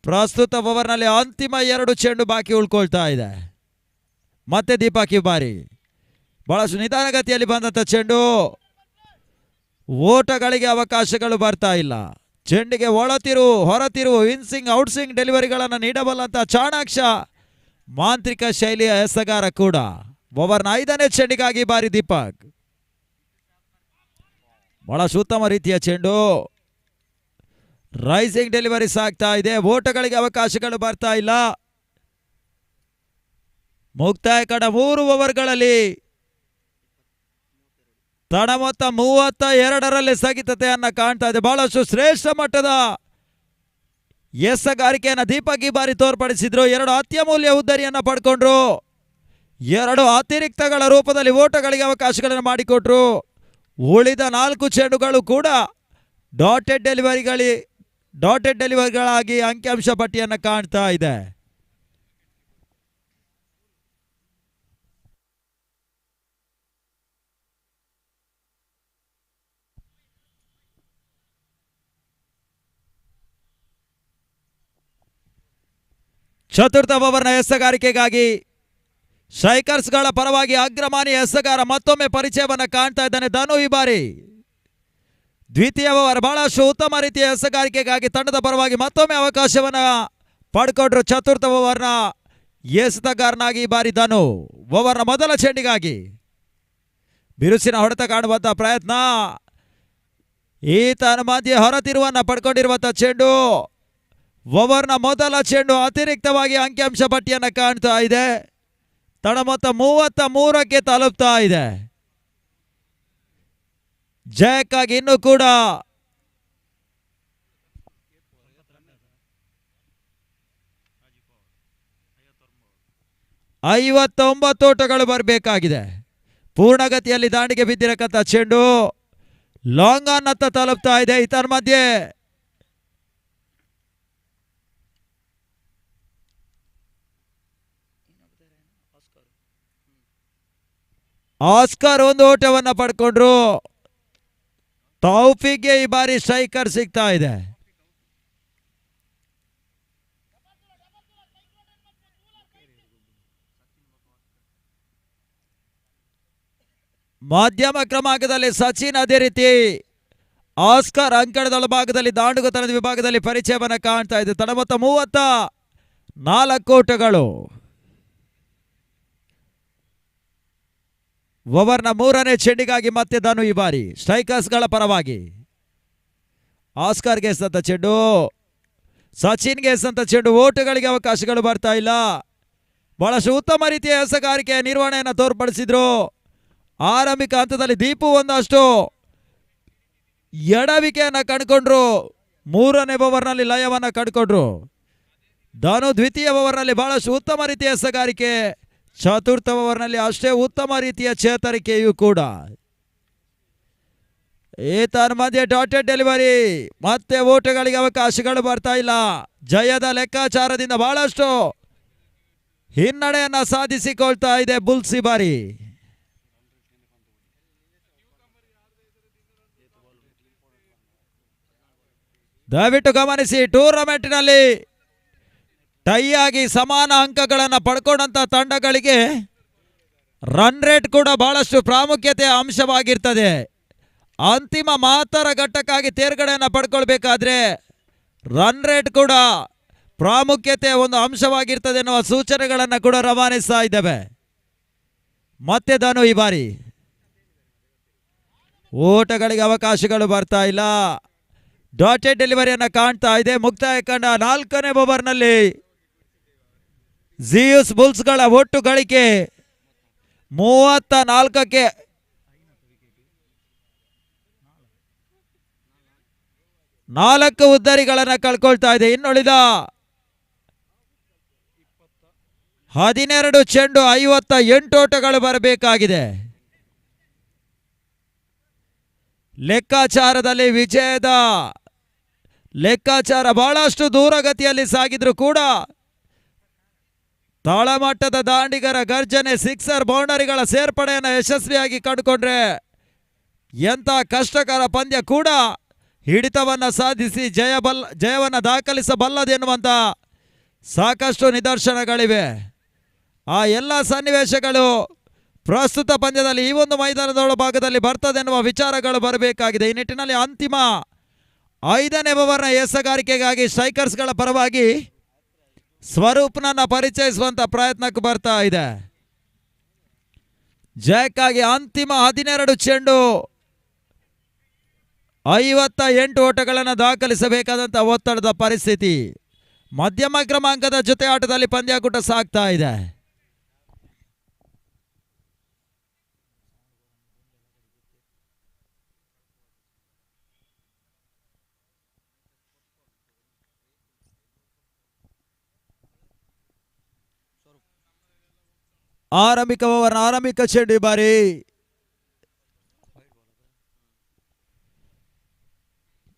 ಪ್ರಸ್ತುತ ಓವರ್ನಲ್ಲಿ ಅಂತಿಮ 2 ಚೆಂಡು ಬಾಕಿ ಉಳ್ಕೊಳ್ತಾ ಇದೆ. ಮತ್ತೆ ದೀಪಕ್ ಈ ಬಾರಿ ಬಹಳಷ್ಟು ನಿಧಾನಗತಿಯಲ್ಲಿ ಬಂದಂಥ ಚೆಂಡು, ಓಟಗಳಿಗೆ ಅವಕಾಶಗಳು ಬರ್ತಾ ಇಲ್ಲ. ಚೆಂಡಿಗೆ ಒಳತಿರು ಹೊರತಿರು ಇನ್ಸಿಂಗ್ ಔಟ್ಸಿಂಗ್ ಡೆಲಿವರಿಗಳನ್ನು ನೀಡಬಲ್ಲಂತ ಚಾಣಾಕ್ಷ ಮಾಂತ್ರಿಕ ಶೈಲಿಯ ಎಸಗಾರ ಕೂಡ. ಓವರ್ನ 5ನೇ ಚೆಂಡಿಗಾಗಿ ಬಾರಿ ದೀಪಕ್. ಬಹಳಷ್ಟು ಉತ್ತಮ ರೀತಿಯ ಚೆಂಡು, ರೈಸಿಂಗ್ ಡೆಲಿವರಿ ಸಾಗ್ತಾ ಇದೆ. ಓಟಗಳಿಗೆ ಅವಕಾಶಗಳು ಬರ್ತಾ ಇಲ್ಲ. ಮುಕ್ತಾಯ ಕಡ 3 ಓವರ್ಗಳಲ್ಲಿ ತಡ ಮೊತ್ತ 32ರಲ್ಲಿ ಸ್ಥಗಿತತೆಯನ್ನು ಕಾಣ್ತಾ ಇದೆ. ಬಹಳಷ್ಟು ಶ್ರೇಷ್ಠ ಮಟ್ಟದ ಎಸಗಾರಿಕೆಯನ್ನು ದೀಪಕ್ ಈ ಬಾರಿ ತೋರ್ಪಡಿಸಿದ್ರು. 2 ಅತ್ಯಮೂಲ್ಯ ಉದ್ದರಿಯನ್ನು ಪಡ್ಕೊಂಡ್ರು. 2 ಅತಿರಿಕ್ತಗಳ ರೂಪದಲ್ಲಿ ಓಟಗಳಿಗೆ ಅವಕಾಶಗಳನ್ನು ಮಾಡಿಕೊಟ್ರು. ಉಳಿದ 4 ಚೆಂಡುಗಳು ಕೂಡ ಡಾಟೆಡ್ ಡೆಲಿವರಿಗಳಾಗಿ ಅಂಕಿಅಂಶ ಪಟ್ಟಿಯನ್ನು ಕಾಣ್ತಾ ಇದೆ. ಚತುರ್ಥ ಓವರ್ನ ಎಸಗಾರಿಕೆಗಾಗಿ ಸ್ಟ್ರೈಕರ್ಸ್ಗಳ ಪರವಾಗಿ ಅಗ್ರಮಾನಿ ಎಸಗಾರ ಮತ್ತೊಮ್ಮೆ ಪರಿಚಯವನ್ನು ಕಾಣ್ತಾ ಇದ್ದಾನೆ ಧನು ಈ ಬಾರಿ. ದ್ವಿತೀಯ ಓವರ್ ಬಹಳಷ್ಟು ಉತ್ತಮ ರೀತಿಯ ಎಸಗಾರಿಕೆಗಾಗಿ ತಂಡದ ಪರವಾಗಿ ಮತ್ತೊಮ್ಮೆ ಅವಕಾಶವನ್ನು ಪಡ್ಕೊಂಡ್ರು. ಚತುರ್ಥ ಓವರ್ನ ಎಸೆತಗಾರನಾಗಿ ಈ ಬಾರಿ ಧನು. ಓವರ್ನ ಮೊದಲ ಚೆಂಡಿಗಾಗಿ ಬಿರುಸಿನ ಹೊಡೆತ ಕಾಣುವಂಥ ಪ್ರಯತ್ನ. ಈತನ ಮಧ್ಯೆ ಹೊರತಿರುವನ್ನು ಪಡ್ಕೊಂಡಿರುವಂಥ ಚೆಂಡು. ಓವರ್ನ ಮೊದಲ ಚೆಂಡು ಅತಿರಿಕ್ತವಾಗಿ ಅಂಕಿಅಂಶ ಪಟ್ಟಿಯನ್ನು ಕಾಣ್ತಾ ಇದೆ. ತಡ ಮೊತ್ತ 33ಕ್ಕೆ ತಲುಪ್ತಾ ಇದೆ. ಜಯಕ್ಕಾಗಿ ಇನ್ನೂ ಕೂಡ 59 ಓಟಗಳು ಬರಬೇಕಾಗಿದೆ. ಪೂರ್ಣಗತಿಯಲ್ಲಿ ದಾಂಡಿಗೆ ಬಿದ್ದಿರಕ್ಕಂಥ ಚೆಂಡು ಲಾಂಗ್ ಆನ್ ಹತ್ತ ತಲುಪ್ತಾ ಇದೆ. ಇದರ ಮಧ್ಯೆ ಆಸ್ಕರ್ 1 ಓಟವನ್ನು ಪಡ್ಕೊಂಡ್ರು. ತೌಫಿಕ್ಗೆ ಈ ಬಾರಿ ಸ್ಟ್ರೈಕರ್ ಸಿಗ್ತಾ ಇದೆ. ಮಧ್ಯಮ ಕ್ರಮಾಂಕದಲ್ಲಿ ಸಚಿನ್, ಅದೇ ರೀತಿ ಆಸ್ಕರ್ ಅಂಕಣದ ಭಾಗದಲ್ಲಿ ದಾಂಡುಗತನದ ವಿಭಾಗದಲ್ಲಿ ಪರಿಚಯವನ್ನು ಕಾಣ್ತಾ ಇದೆ. ತಡ ಮೊತ್ತ 34 ಓಟಗಳು. ಓವರ್ನ 3ನೇ ಚೆಂಡಿಗಾಗಿ ಮತ್ತೆ ಧನು ಈ ಬಾರಿ ಸ್ಟ್ರೈಕರ್ಸ್ಗಳ ಪರವಾಗಿ. ಆಸ್ಕರ್ಗೆ ಎಸೆದಂಥ ಚೆಂಡು, ಸಚಿನ್ಗೆ ಎಸೆದಂಥ ಚೆಂಡು. ಓಟಗಳಿಗೆ ಅವಕಾಶಗಳು ಬರ್ತಾ ಇಲ್ಲ. ಬಹಳಷ್ಟು ಉತ್ತಮ ರೀತಿಯ ಎಸಗಾರಿಕೆಯ ನಿರ್ವಹಣೆಯನ್ನು ತೋರ್ಪಡಿಸಿದ್ರು. ಆರಂಭಿಕ ಹಂತದಲ್ಲಿ ದೀಪು ಒಂದಷ್ಟು ಎಡವಿಕೆಯನ್ನು ಕಂಡುಕೊಂಡ್ರು. 3ನೇ ಓವರ್ನಲ್ಲಿ ಲಯವನ್ನು ಕಂಡುಕೊಂಡ್ರು. ಧನು ದ್ವಿತೀಯ ಓವರ್ನಲ್ಲಿ ಬಹಳಷ್ಟು ಉತ್ತಮ ರೀತಿಯ ಎಸಗಾರಿಕೆ. ಚತುರ್ಥ ಓವರ್ನಲ್ಲಿ ಅಷ್ಟೇ ಉತ್ತಮ ರೀತಿಯ ಚೇತರಿಕೆಯೂ ಕೂಡ. ಈತನ ಮಧ್ಯೆ ಡಾಟೆಡ್ ಡೆಲಿವರಿ, ಮತ್ತೆ ಓಟಗಳಿಗೆ ಅವಕಾಶಗಳು ಬರ್ತಾ ಇಲ್ಲ. ಜಯದ ಲೆಕ್ಕಾಚಾರದಿಂದ ಬಹಳಷ್ಟು ಹಿನ್ನಡೆಯನ್ನು ಸಾಧಿಸಿಕೊಳ್ತಾ ಇದೆ ಬುಲ್ಸ್ ಈ ಬಾರಿ. ದಯವಿಟ್ಟು ಗಮನಿಸಿ, ಟೂರ್ನಮೆಂಟ್ನಲ್ಲಿ ಟೈ ಆಗಿ ಸಮಾನ ಅಂಕಗಳನ್ನು ಪಡ್ಕೊಂಡಂಥ ತಂಡಗಳಿಗೆ ರನ್ ರೇಟ್ ಕೂಡ ಬಹಳಷ್ಟು ಪ್ರಾಮುಖ್ಯತೆಯ ಅಂಶವಾಗಿರ್ತದೆ. ಅಂತಿಮ ಮಹತ್ತರ ಘಟ್ಟಕ್ಕಾಗಿ ತೇರ್ಗಡೆಯನ್ನು ಪಡ್ಕೊಳ್ಬೇಕಾದ್ರೆ ರನ್ ರೇಟ್ ಕೂಡ ಪ್ರಾಮುಖ್ಯತೆಯ ಒಂದು ಅಂಶವಾಗಿರ್ತದೆ ಎನ್ನುವ ಸೂಚನೆಗಳನ್ನು ಕೂಡ ರವಾನಿಸ್ತಾ ಇದ್ದೇವೆ. ಮತ್ತೆ ಧನು ಈ ಬಾರಿ ಓಟಗಳಿಗೆ ಅವಕಾಶಗಳು ಬರ್ತಾ ಇಲ್ಲ. ಡಾಟೆಡ್ ಡೆಲಿವರಿಯನ್ನು ಕಾಣ್ತಾ ಇದೆ. ಮುಕ್ತಾಯ ಕಂಡ 4ನೇ ಓವರ್ನಲ್ಲಿ ಜಿಯೂಸ್ ಬುಲ್ಸ್ಗಳ ಒಟ್ಟು ಗಳಿಕೆ 34ಕ್ಕೆ 4 ಉದ್ದರಿಗಳನ್ನು ಕಳ್ಕೊಳ್ತಾ ಇದೆ. ಇನ್ನುಳಿದ 12 ಚೆಂಡು 58 ಓಟಗಳು ಬರಬೇಕಾಗಿದೆ. ಲೆಕ್ಕಾಚಾರದಲ್ಲಿ ವಿಜಯದ ಲೆಕ್ಕಾಚಾರ ಬಹಳಷ್ಟು ದೂರಗತಿಯಲ್ಲಿ ಸಾಗಿದ್ರು ಕೂಡ ತಳಮಟ್ಟದ ದಾಂಡಿಗರ ಗರ್ಜನೆ, ಸಿಕ್ಸರ್, ಬೌಂಡರಿಗಳ ಸೇರ್ಪಡೆಯನ್ನು ಯಶಸ್ವಿಯಾಗಿ ಕಂಡುಕೊಂಡ್ರೆ ಎಂಥ ಕಷ್ಟಕರ ಪಂದ್ಯ ಕೂಡ ಹಿಡಿತವನ್ನು ಸಾಧಿಸಿ ಜಯವನ್ನು ದಾಖಲಿಸಬಲ್ಲದೆನ್ನುವಂಥ ಸಾಕಷ್ಟು ನಿದರ್ಶನಗಳಿವೆ. ಆ ಎಲ್ಲ ಸನ್ನಿವೇಶಗಳು ಪ್ರಸ್ತುತ ಪಂದ್ಯದಲ್ಲಿ ಈ ಒಂದು ಮೈದಾನದ ಭಾಗದಲ್ಲಿ ಬರ್ತದೆನ್ನುವ ವಿಚಾರಗಳು ಬರಬೇಕಾಗಿದೆ. ಈ ನಿಟ್ಟಿನಲ್ಲಿ ಅಂತಿಮ 5ನೇ ಓವರ್ನ ಎಸಗಾರಿಕೆಗಾಗಿ ಸ್ಟ್ರೈಕರ್ಸ್ಗಳ ಪರವಾಗಿ ಸ್ವರೂಪ್ನನ್ನ ಪರಿಚಯಿಸುವಂತ ಪ್ರಯತ್ನಕ್ಕೆ ಬರ್ತಾ ಇದೆ. ಜಯಕ್ಕಾಗಿ ಅಂತಿಮ 12 ಚೆಂಡು 58 ಓಟಗಳನ್ನು ದಾಖಲಿಸಬೇಕಾದಂಥ ಒತ್ತಡದ ಪರಿಸ್ಥಿತಿ. ಮಧ್ಯಮ ಕ್ರಮಾಂಕದ ಜೊತೆ ಆಟದಲ್ಲಿ ಪಂದ್ಯಾಕೂಟ ಸಾಗ್ತಾ ಇದೆ. ಆರಂಭಿಕ ಓವರ್, ಆರಂಭಿಕ ಚೆಂಡು ಈ ಬಾರಿ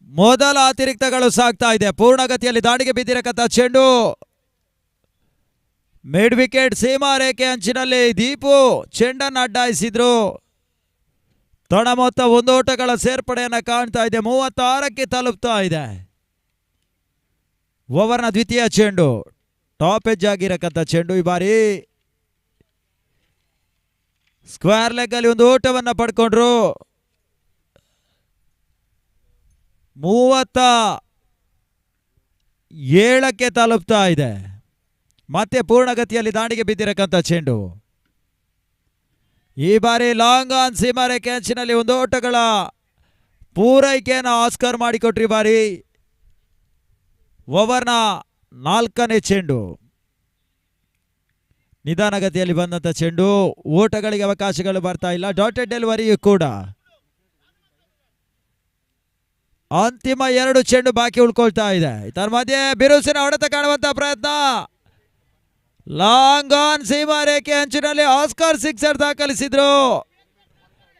ಮೊದಲ ಅತಿರಿಕ್ತಗಳು ಸಾಗ್ತಾ ಇದೆ. ಪೂರ್ಣಗತಿಯಲ್ಲಿ ದಾಳಿಗೆ ಬಿದ್ದಿರಕಂತ ಚೆಂಡು ಮಿಡ್ ವಿಕೆಟ್ ಸೀಮಾ ರೇಖೆ ಅಂಚಿನಲ್ಲಿ ದೀಪು ಚೆಂಡನ್ನು ಅಡ್ಡಾಯಿಸಿದ್ರು. ತಡ ಮೊತ್ತ 1 ಓಟಗಳ ಸೇರ್ಪಡೆಯನ್ನು ಕಾಣ್ತಾ ಇದೆ. 36ಕ್ಕೆ ತಲುಪ್ತಾ ಇದೆ. ಓವರ್ನ ದ್ವಿತೀಯ ಚೆಂಡು ಟಾಪ್ ಎಜ್ ಆಗಿರಕಂತ ಚೆಂಡು ಈ ಬಾರಿ ಸ್ಕ್ವೇರ್ ಲೆಗ್ ಅಲ್ಲಿ 1 ಓಟವನ್ನು ಪಡ್ಕೊಂಡ್ರು. 37ಕ್ಕೆ ತಲುಪ್ತಾ ಇದೆ. ಮತ್ತೆ ಪೂರ್ಣಗತಿಯಲ್ಲಿ ದಾಂಡಿಗೆ ಬಿದ್ದಿರಕಂತ ಚೆಂಡು ಈ ಬಾರಿ ಲಾಂಗ್ ಆನ್ ಸೀಮಾರೇಖೆ ಅಂಚಿನಲ್ಲಿ 1 ಓಟಗಳ ಪೂರೈಕೆಯನ್ನು ಆಸ್ಕರ್ ಮಾಡಿಕೊಟ್ರಿ. ಬಾರಿ ಓವರ್ನ 4ನೇ ಚೆಂಡು ನಿಧಾನಗತಿಯಲ್ಲಿ ಬಂದಂತ ಚೆಂಡು, ಓಟಗಳಿಗೆ ಅವಕಾಶಗಳು ಬರ್ತಾ ಇಲ್ಲ. ಡಾಟೆಡ್ ಡೆಲಿವರಿಯೂ ಕೂಡ ಅಂತಿಮ 2 ಚೆಂಡು ಬಾಕಿ ಉಳ್ಕೊಳ್ತಾ ಇದೆ. ಇದರ ಮಧ್ಯೆ ಬಿರುಸಿನ ಹೊಡೆತ ಕಾಣುವಂತ ಪ್ರಯತ್ನ, ಲಾಂಗ್ ಆನ್ ಸೀಮಾ ರೇಖೆ ಅಂಚಿನಲ್ಲಿ ಆಸ್ಕರ್ ಸಿಕ್ಸರ್ ದಾಖಲಿಸಿದ್ರು.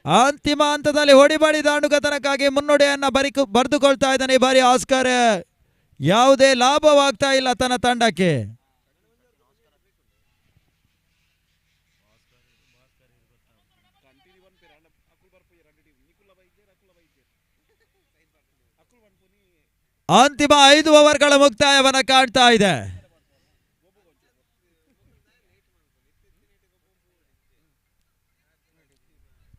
ಅಂತಿಮ ಹಂತದಲ್ಲಿ ಹೊಡಿಬಡಿ ದಾಂಡುಗತನಕ್ಕಾಗಿ ಮುನ್ನಡೆಯನ್ನ ಬರೆದುಕೊಳ್ತಾ ಇದ್ದಾನೆ ಈ ಬಾರಿ ಆಸ್ಕರ್. ಯಾವುದೇ ಲಾಭವಾಗ್ತಾ ಇಲ್ಲ ತನ್ನ ತಂಡಕ್ಕೆ. ಅಂತಿಮ 5 ಓವರ್ಗಳ ಮುಕ್ತಾಯವನ್ನ ಕಾಣ್ತಾ ಇದೆ.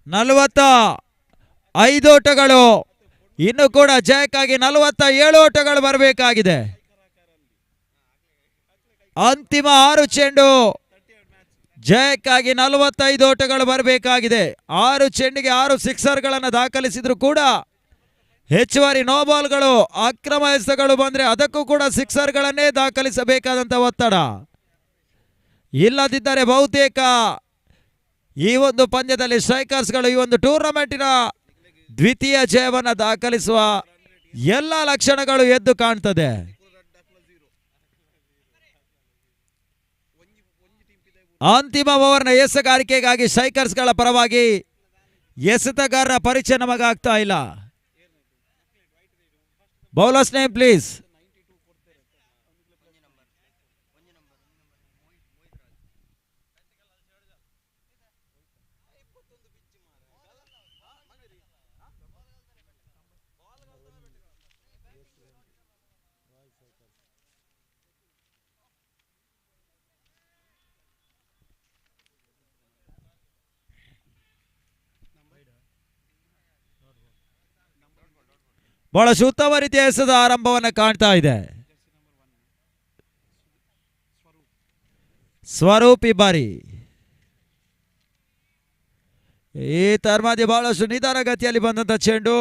45 ಓಟಗಳು, ಇನ್ನು ಕೂಡ ಜಯಕ್ಕಾಗಿ 47 ಓಟಗಳು ಬರಬೇಕಾಗಿದೆ. ಅಂತಿಮ 6 ಚೆಂಡು ಜಯಕ್ಕಾಗಿ 45 ಓಟಗಳು ಬರಬೇಕಾಗಿದೆ. 6 ಚೆಂಡಿಗೆ 6 ಸಿಕ್ಸರ್ಗಳನ್ನು ದಾಖಲಿಸಿದ್ರು ಕೂಡ ಹೆಚ್ಚುವರಿ ನೋ ಬಾಲ್ಗಳು, ಅಕ್ರಮ ಎಸೆತಗಳು ಬಂದ್ರೆ ಅದಕ್ಕೂ ಕೂಡ ಸಿಕ್ಸರ್ಗಳನ್ನೇ ದಾಖಲಿಸಬೇಕಾದಂತ ಒತ್ತಡ. ಇಲ್ಲದಿದ್ದರೆ ಬಹುತೇಕ ಈ ಒಂದು ಪಂದ್ಯದಲ್ಲಿ ಸ್ಟ್ರೈಕರ್ಸ್ಗಳು ಈ ಒಂದು ಟೂರ್ನಮೆಂಟಿನ ದ್ವಿತೀಯ ಜಯವನ್ನು ದಾಖಲಿಸುವ ಎಲ್ಲ ಲಕ್ಷಣಗಳು ಎದ್ದು ಕಾಣ್ತದೆ. ಅಂತಿಮ ಓವರ್ನ ಎಸೆಗಾರಿಕೆಗಾಗಿ ಸ್ಟ್ರೈಕರ್ಸ್ಗಳ ಪರವಾಗಿ ಎಸೆತಗಾರರ ಪರಿಚಯ ನಮಗಾಗ್ತಾ ಇಲ್ಲ. Bowlers name please. ಬಹಳಷ್ಟು ಉತ್ತಮ ರೀತಿಯ ಎಸೆದ ಆರಂಭವನ್ನು ಕಾಣ್ತಾ ಇದೆ. ಸ್ವರೂಪ್ ಈ ಬಾರಿ ಈ ತರ್ಮಾದಿ ಬಹಳಷ್ಟು ನಿಧಾನ ಗತಿಯಲ್ಲಿ ಬಂದಂತ ಚೆಂಡು,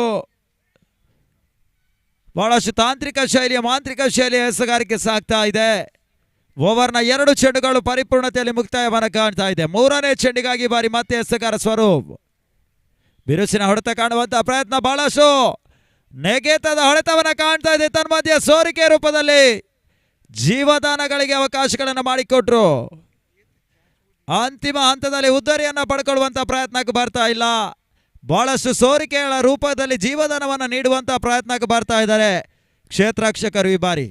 ಬಹಳಷ್ಟು ತಾಂತ್ರಿಕ ಶೈಲಿಯ ಮಾಂತ್ರಿಕ ಶೈಲಿಯ ಎಸೆಗಾರಿಕೆ ಸಾಗ್ತಾ ಇದೆ. ಓವರ್ನ 2 ಚೆಂಡುಗಳು ಪರಿಪೂರ್ಣತೆಯಲ್ಲಿ ಮುಕ್ತಾಯವನ್ನು ಕಾಣ್ತಾ ಇದೆ. 3ನೇ ಚೆಂಡಿಗಾಗಿ ಬಾರಿ ಮತ್ತೆ ಎಸೆಗಾರ ಸ್ವರೂಪ್ ಬಿರುಸಿನ ಹೊಡೆತ ಕಾಣುವಂತ ಪ್ರಯತ್ನ, ಬಹಳಷ್ಟು ನೆಗೆತದ ಹೊಡೆತವನ್ನು ಕಾಣ್ತಾ ಇದೆ. ತನ್ಮಧ್ಯೆ ಸೋರಿಕೆ ರೂಪದಲ್ಲಿ ಜೀವದಾನಗಳಿಗೆ ಅವಕಾಶಗಳನ್ನು ಮಾಡಿಕೊಟ್ರು. ಅಂತಿಮ ಹಂತದಲ್ಲಿ ಉದ್ದರಿಯನ್ನು ಪಡ್ಕೊಳ್ಳುವಂತ ಪ್ರಯತ್ನಕ್ಕೆ ಬರ್ತಾ ಇಲ್ಲ. ಬಹಳಷ್ಟು ಸೋರಿಕೆಗಳ ರೂಪದಲ್ಲಿ ಜೀವದಾನವನ್ನು ನೀಡುವಂತಹ ಪ್ರಯತ್ನಕ್ಕೆ ಬರ್ತಾ ಇದ್ದಾರೆ ಕ್ಷೇತ್ರರಕ್ಷಕರು ಈ ಬಾರಿ.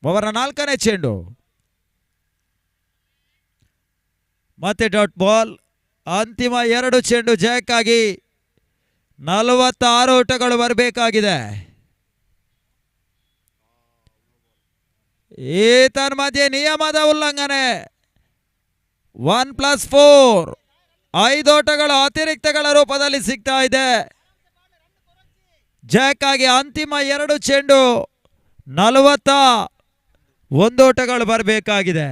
ಅವರ 4ನೇ ಚೆಂಡು ಮತ್ತೆ ಡಾಟ್ ಬಾಲ್. ಅಂತಿಮ 2 ಚೆಂಡು ಜಯಕ್ಕಾಗಿ 46 ಓಟಗಳು ಬರಬೇಕಾಗಿದೆ. ಈತನ ಮಧ್ಯೆ ನಿಯಮದ ಉಲ್ಲಂಘನೆ. 1+4 5 ಓಟಗಳು ಅತಿರಿಕ್ತಗಳ ರೂಪದಲ್ಲಿ ಸಿಗ್ತಾ ಇದೆ. ಜಯಕ್ಕಾಗಿ ಅಂತಿಮ 2 ಚೆಂಡು 41 ಓಟಗಳು ಬರಬೇಕಾಗಿದೆ.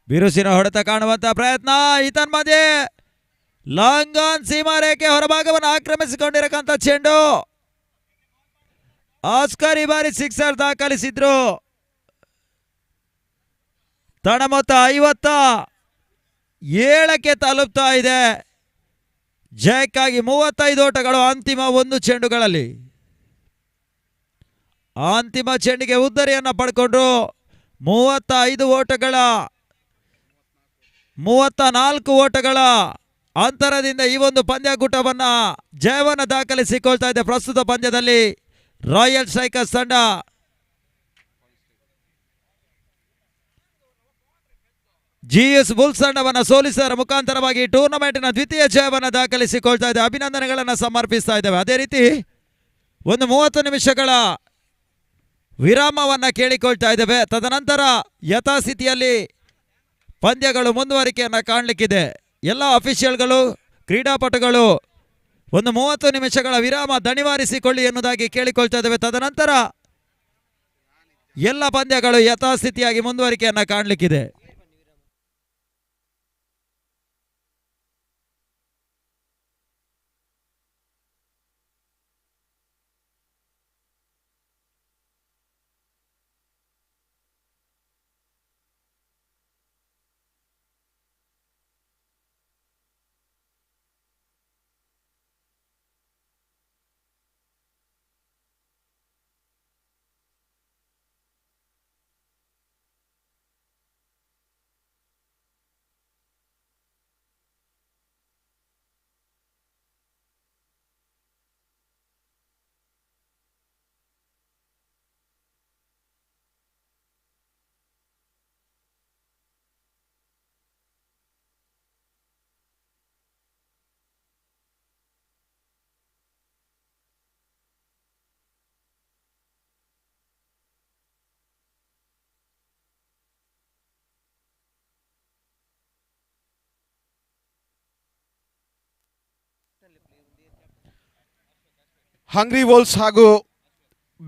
ಬಿರುಸಿನ ಹೊಡೆತ ಕಾಣುವಂತಹ ಪ್ರಯತ್ನ. ಈತನ ಮಧ್ಯೆ ಲಾಂಗ್ ಆನ್ ಸೀಮಾ ರೇಖೆ ಹೊರಭಾಗವನ್ನು ಆಕ್ರಮಿಸಿಕೊಂಡಿರಕ್ಕಂತ ಚೆಂಡು. ಆಸ್ಕರ್ ಈ ಬಾರಿ 6 ದಾಖಲಿಸಿದ್ರು. ತಣ ಮೊತ್ತ 57ಕ್ಕೆ ತಲುಪ್ತಾ ಇದೆ. ಜಯಕ್ಕಾಗಿ 35 ಓಟಗಳು ಅಂತಿಮ 1 ಚೆಂಡುಗಳಲ್ಲಿ. ಅಂತಿಮ ಚೆಂಡಿಗೆ ಉದ್ದರಿಯನ್ನು ಪಡ್ಕೊಂಡ್ರು. 35 ಓಟಗಳ 34 ಓಟಗಳ ಅಂತರದಿಂದ ಈ ಒಂದು ಪಂದ್ಯಾಕೂಟವನ್ನ ಜಯವನ್ನು ದಾಖಲಿಸಿಕೊಳ್ತಾ ಇದೆ. ಪ್ರಸ್ತುತ ಪಂದ್ಯದಲ್ಲಿ ರಾಯಲ್ ಸ್ಟ್ರೈಕರ್ಸ್ ತಂಡ GS ಬುಲ್ಸ್ ತಂಡವನ್ನು ಸೋಲಿಸುವುದರ ಮುಖಾಂತರವಾಗಿ ಟೂರ್ನಮೆಂಟ್ನ ದ್ವಿತೀಯ ಜಯವನ್ನು ದಾಖಲಿಸಿಕೊಳ್ತಾ ಇದೆ. ಅಭಿನಂದನೆಗಳನ್ನು ಸಮರ್ಪಿಸ್ತಾ ಇದ್ದೇವೆ. ಅದೇ ರೀತಿ ಒಂದು 30 ನಿಮಿಷಗಳ ವಿರಾಮವನ್ನು ಕೇಳಿಕೊಳ್ತಾ ಇದ್ದೇವೆ. ತದನಂತರ ಯಥಾಸ್ಥಿತಿಯಲ್ಲಿ ಪಂದ್ಯಗಳು ಮುಂದುವರಿಕೆಯನ್ನು ಕಾಣಲಿಕ್ಕಿದೆ. ಎಲ್ಲ ಅಫಿಷಿಯಲ್ಗಳು ಕ್ರೀಡಾಪಟುಗಳು ಒಂದು 30 ನಿಮಿಷಗಳ ವಿರಾಮ ದಣಿವಾರಿಸಿಕೊಳ್ಳಿ ಎನ್ನುವುದಾಗಿ ಕೇಳಿಕೊಳ್ತಾ ಇದ್ದೇವೆ. ತದನಂತರ ಎಲ್ಲ ಪಂದ್ಯಗಳು ಯಥಾಸ್ಥಿತಿಯಾಗಿ ಮುಂದುವರಿಕೆಯನ್ನು ಕಾಣಲಿಕ್ಕಿದೆ. ಹಂಗ್ರಿ ವೋಲ್ಸ್ ಹಾಗೂ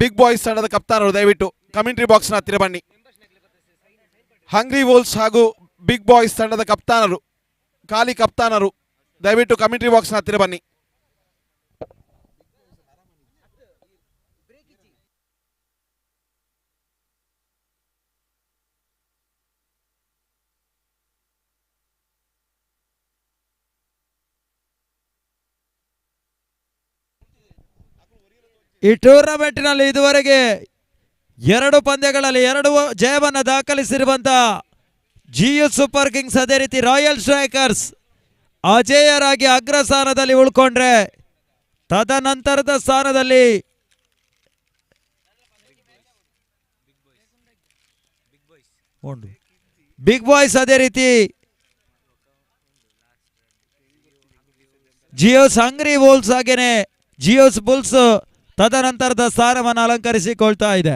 ಬಿಗ್ ಬಾಯ್ಸ್ ತಂಡದ ಕಪ್ತಾನರು ದಯವಿಟ್ಟು ಕಮೆಂಟ್ರಿ ಬಾಕ್ಸ್ನ ಹತ್ತಿರ ಬನ್ನಿ. ಹಂಗ್ರಿ ವೋಲ್ಸ್ ಹಾಗೂ ಬಿಗ್ ಬಾಯ್ಸ್ ತಂಡದ ಕಪ್ತಾನರು, ಖಾಲಿ ಕಪ್ತಾನರು ದಯವಿಟ್ಟು ಕಮೆಂಟ್ರಿ ಬಾಕ್ಸ್ನ ಹತ್ತಿರ ಬನ್ನಿ. ಈ ಟೂರ್ನಮೆಂಟ್ನಲ್ಲಿ ಇದುವರೆಗೆ 2 ಪಂದ್ಯಗಳಲ್ಲಿ 2 ಜಯವನ್ನು ದಾಖಲಿಸಿರುವಂತಹ GS ಸೂಪರ್ ಕಿಂಗ್ಸ್ ಅದೇ ರೀತಿ ರಾಯಲ್ ಸ್ಟ್ರೈಕರ್ಸ್ ಅಜೇಯರಾಗಿ ಅಗ್ರಸ್ಥಾನದಲ್ಲಿ ಉಳ್ಕೊಂಡ್ರೆ, ತದನಂತರದ ಸ್ಥಾನದಲ್ಲಿ ಬಿಗ್ ಬಾಯ್ಸ್ ಅದೇ ರೀತಿ GS ಹಂಗ್ರಿ ವೋಲ್ಸ್ ಹಾಗೇನೆ GS ಬುಲ್ಸ್ ತದನಂತರದ ಸ್ಥಾನವನ್ನು ಅಲಂಕರಿಸಿಕೊಳ್ತಾ ಇದೆ.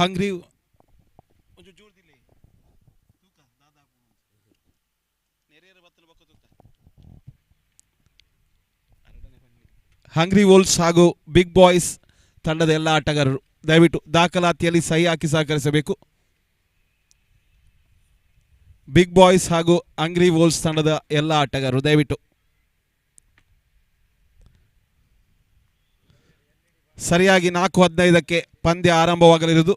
Hungry. ಹಂಗ್ರಿ ವೋಲ್ಸ್ ಹಾಗೂ ಬಿಗ್ ಬಾಯ್ಸ್ ತಂಡದ ಎಲ್ಲ ಆಟಗಾರರು ದಯವಿಟ್ಟು ದಾಖಲಾತಿಯಲ್ಲಿ ಸಹಿ ಹಾಕಿ ಸಹಕರಿಸಬೇಕು. ಬಿಗ್ ಬಾಯ್ಸ್ ಹಾಗೂ ಹಂಗ್ರಿ ವೋಲ್ಸ್ ತಂಡದ ಎಲ್ಲ ಆಟಗಾರರು ದಯವಿಟ್ಟು ಸರಿಯಾಗಿ 4:15ಕ್ಕೆ ಪಂದ್ಯ ಆರಂಭವಾಗಲಿರುವುದು.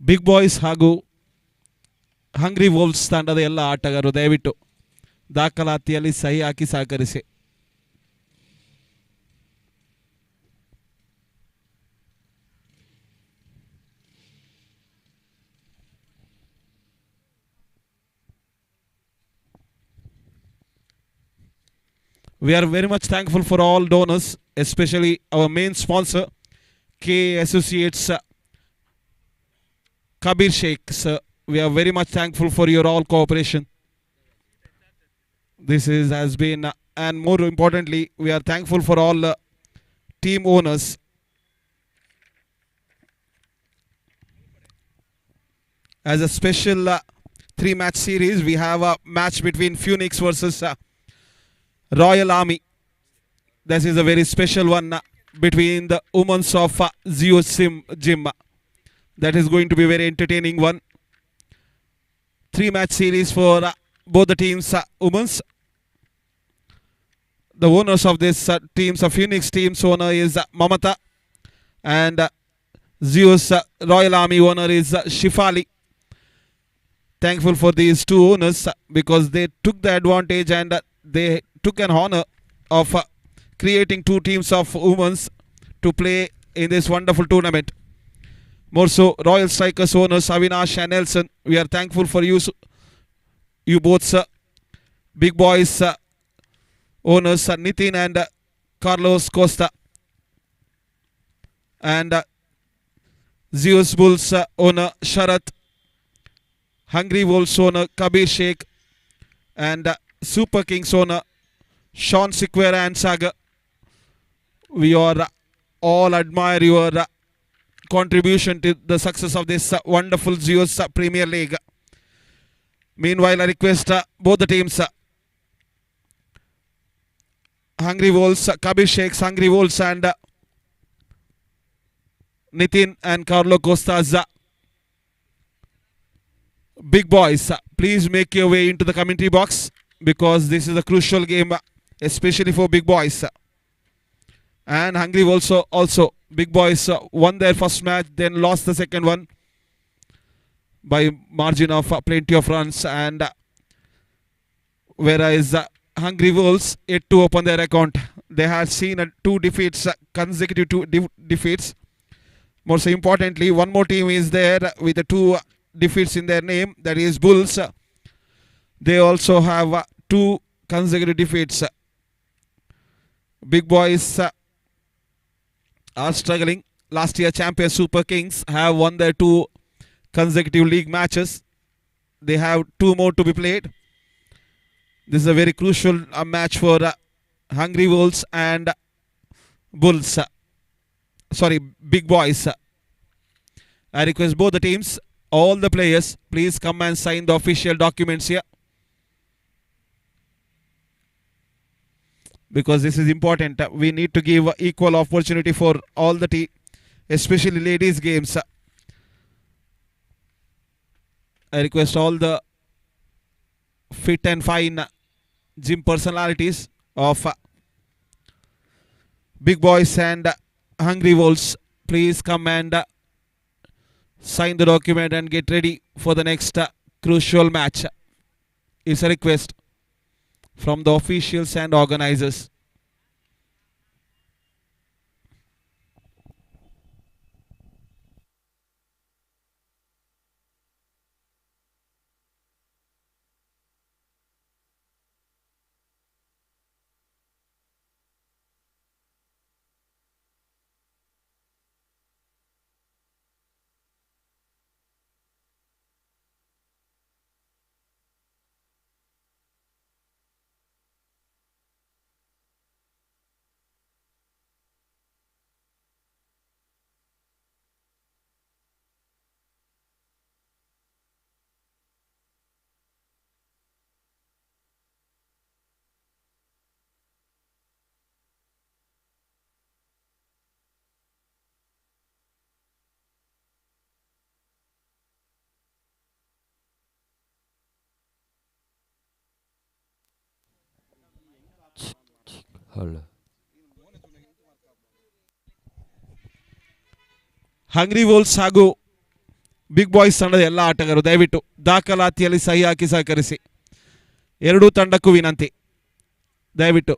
ಬಿಗ್ ಬಾಯ್ಸ್ ಹಾಗೂ ಹಂಗ್ರಿ ವೋಲ್ಸ್ ತಂಡದ ಎಲ್ಲ ಆಟಗಾರರು ದಯವಿಟ್ಟು ದಾಖಲಾತಿಯಲ್ಲಿ ಸಹಿ ಹಾಕಿ ಸಹಕರಿಸಿ. We are very much thankful for all donors, especially our main sponsor, K Associates Kabir Sheikh. Sir, we are very much thankful for your all cooperation. This has been, and more importantly, we are thankful for all team owners. As a special 3-match series, we have a match between Phoenix versus Royal Army. This is a very special one between the women's of Zeus Gym. That is going to be a very entertaining one. 3-match series for both the teams, women's. The owners of this teams, Phoenix team's owner is Mamata, and Zeus Royal Army owner is Shifali. Thankful for these two owners because they took the advantage and they took an honor of creating two teams of women's to play in this wonderful tournament. More so, Royal Strikers owners Avinash and Nelson, we are thankful for you both, sir. Big Boys owners Nitin and Carlos Costa, and Zeus Bulls owner Sharat, Hungry Wolves owner Kabir Sheikh, and Super Kings owner Sean Siquera and Saga. We are all admire your contribution to the success of this wonderful Zeus Premier League. Meanwhile, I request both the teams, Hungry Wolves, Kabir Sheikhs, Hungry Wolves, and Nitin and Carlo Costa's Big Boys, please make your way into the commentary box because this is a crucial game, especially for Big Boys. And Hungry Wolves also. Big Boys won their first match, then lost the second one by margin of plenty of runs, and whereas Hungry Wolves yet to open their account. They had seen two defeats, consecutive defeats. Most importantly, one more team is there with the 2 defeats in their name. That is Bulls. They also have 2 consecutive defeats. Big boys are struggling. Last year champion Super Kings have won their 2 consecutive league matches. They have 2 more to be played. This is a very crucial match for Hungry Wolves and Bulls. Big Boys. I request both the teams, all the players, please come and sign the official documents here. Because this is important. We need to give equal opportunity for all the team, especially ladies games. I request all the fit and fine gym personalities of Big Boys and Hungry Wolves, please come and sign the document and get ready for the next crucial match. It's a request from the officials and organizers. Hungry Volks ಹಾಗೂ Big Boys ತಂಡದ ಎಲ್ಲ ಆಟಗಾರರು ದಯವಿಟ್ಟು ದಾಖಲಾತಿಯಲ್ಲಿ ಸಹಿ ಹಾಕಿ ಸಹಕರಿಸಿ. ಎರಡೂ ತಂಡಕ್ಕೂ ವಿನಂತಿ, ದಯವಿಟ್ಟು.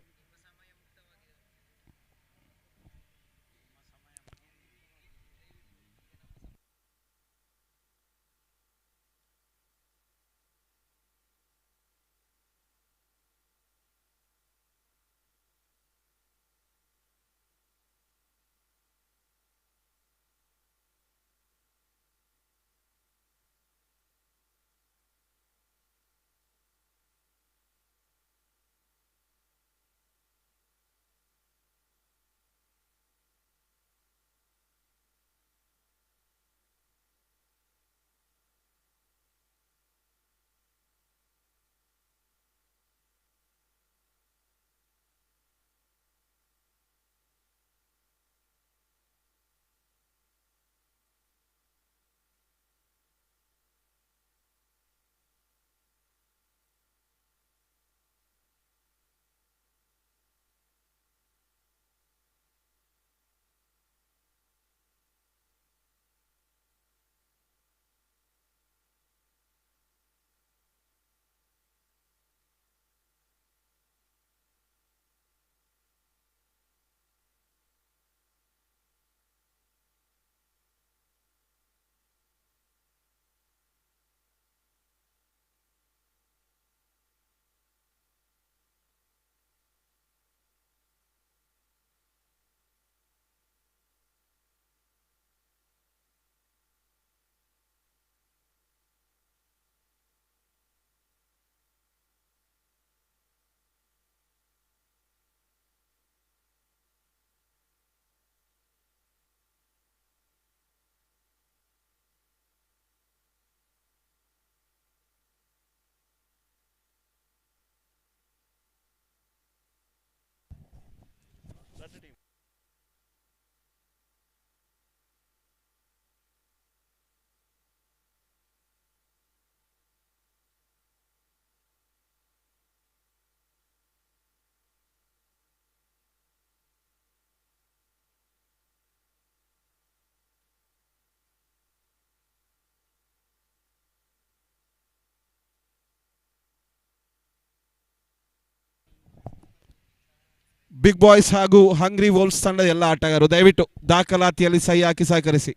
ಬಿಗ್ ಬಾಯ್ಸ್ ಹಾಗೂ ಹಂಗ್ರಿ ವೋಲ್ಸ್ ತಂಡದ ಎಲ್ಲ ಆಟಗಾರರು ದಯವಿಟ್ಟು ದಾಖಲಾತಿಯಲ್ಲಿ ಸಹಿ ಹಾಕಿ ಸಹಕರಿಸಿ.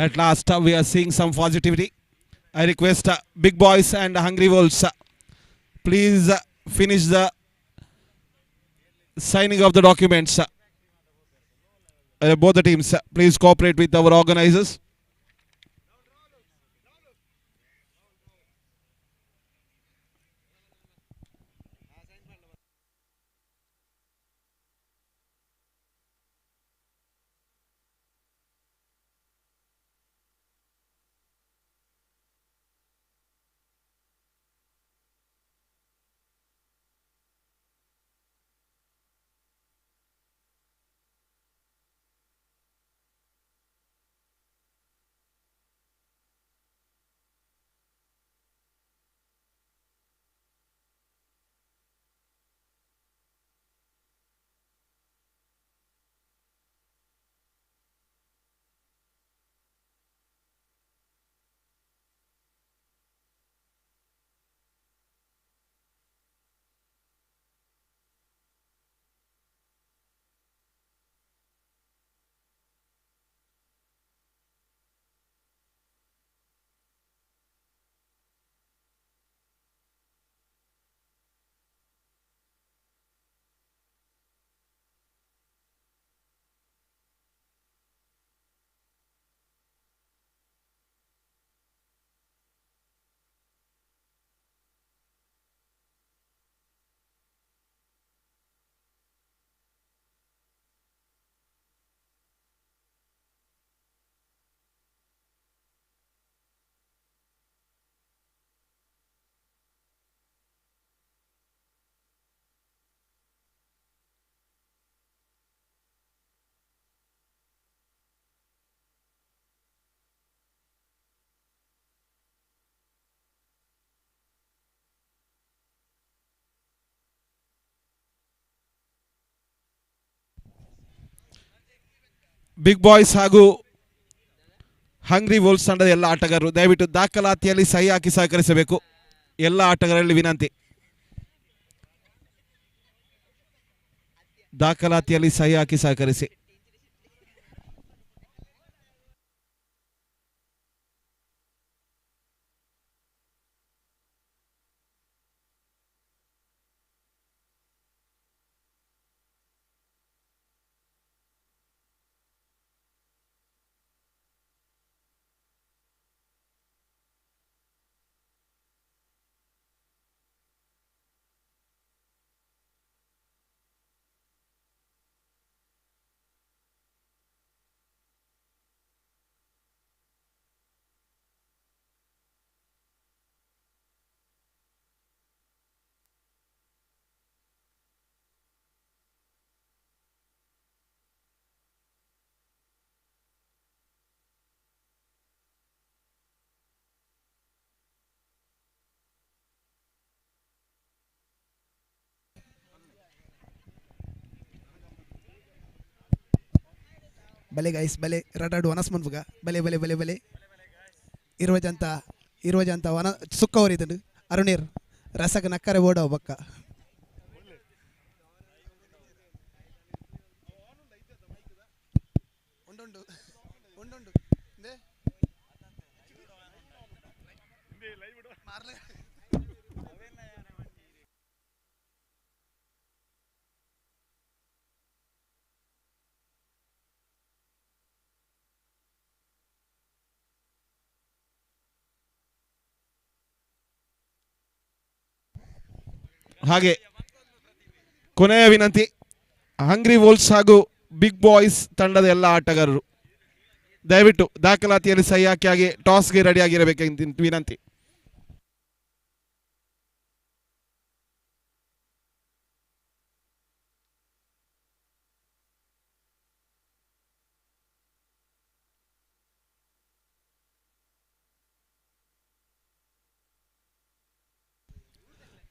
At last, we are seeing some positivity. I request Big Boys and Hungry Wolves, please finish the signing of the documents. Both the teams, please cooperate with our organizers. Big Boys ಹಾಗೂ Hungry Volks ತಂಡದ ಎಲ್ಲ ಆಟಗಾರರು ದಯವಿಟ್ಟು ದಾಖಲಾತಿಯಲ್ಲಿ ಸಹಿ ಹಾಕಿ ಸಹಕರಿಸಬೇಕು. ಎಲ್ಲ ಆಟಗಾರರಲ್ಲಿ ವಿನಂತಿ, ದಾಖಲಾತಿಯಲ್ಲಿ ಸಹಿ ಹಾಕಿ ಸಹಕರಿಸಿ. ಬಲೆ ಗೈಸ್ ಬಲೆ ರಟಾಡು ವನಸ್ ಮನ್ಪುಗ ಬಲೆ ಬಲೆ ಬಲೆ ಬಲೆ ಇರುವಜಂತ ವನ ಸುಕ್ಕ ಹೊರಿತಂಡು ಅರುಣೀರ್ ರಸಕ್ಕೆ ನಕ್ಕರೆ ಓಡವ ಬಕ್ಕ ಉಂಡುಂಡು ಉಂಡುಂಡು ಹಾಗೆ ಕೊನೆಯ ವಿನಂತಿ, ಹಂಗ್ರಿ ವೋಲ್ಸ್ ಹಾಗೂ ಬಿಗ್ ಬಾಯ್ಸ್ ತಂಡದ ಎಲ್ಲ ಆಟಗಾರರು ದಯವಿಟ್ಟು ದಾಖಲಾತಿಯಲ್ಲಿ ಸಹಿ ಹಾಕಿ ಟಾಸ್ಗೆ ರೆಡಿ ಆಗಿರಬೇಕೆಂದು ವಿನಂತಿ.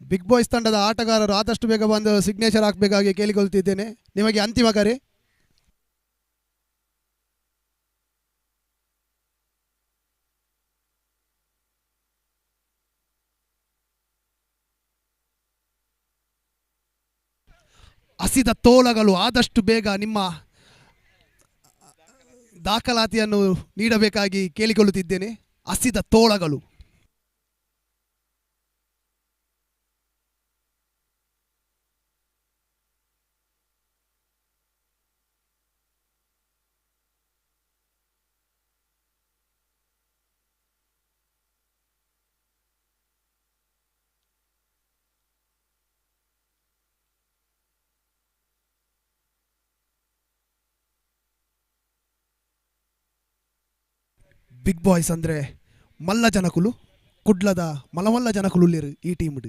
ಬಿಗ್ ಬಾಯ್ಸ್ ತಂಡದ ಆಟಗಾರರು ಆದಷ್ಟು ಬೇಗ ಬಂದು ಸಿಗ್ನೇಚರ್ ಹಾಕಬೇಕಾಗಿ ಕೇಳಿಕೊಳ್ತಿದ್ದೇನೆ. ನಿಮಗೆ ಅಂತಿಮ ಕರೆ. ಹಸಿದ ತೋಳಗಳು ಆದಷ್ಟು ಬೇಗ ನಿಮ್ಮ ದಾಖಲಾತಿಯನ್ನು ನೀಡಬೇಕಾಗಿ ಕೇಳಿಕೊಳ್ಳುತ್ತಿದ್ದೇನೆ. ಹಸಿದ ತೋಳಗಳು. ಬಿಗ್ ಬಾಯ್ಸ್ ಅಂದರೆ ಮಲ್ಲ ಜನಕುಲು ಕುಡ್ಲದ ಮಲಮಲ್ಲ ಜನಕುಲು ಈ ಟೀಮ್.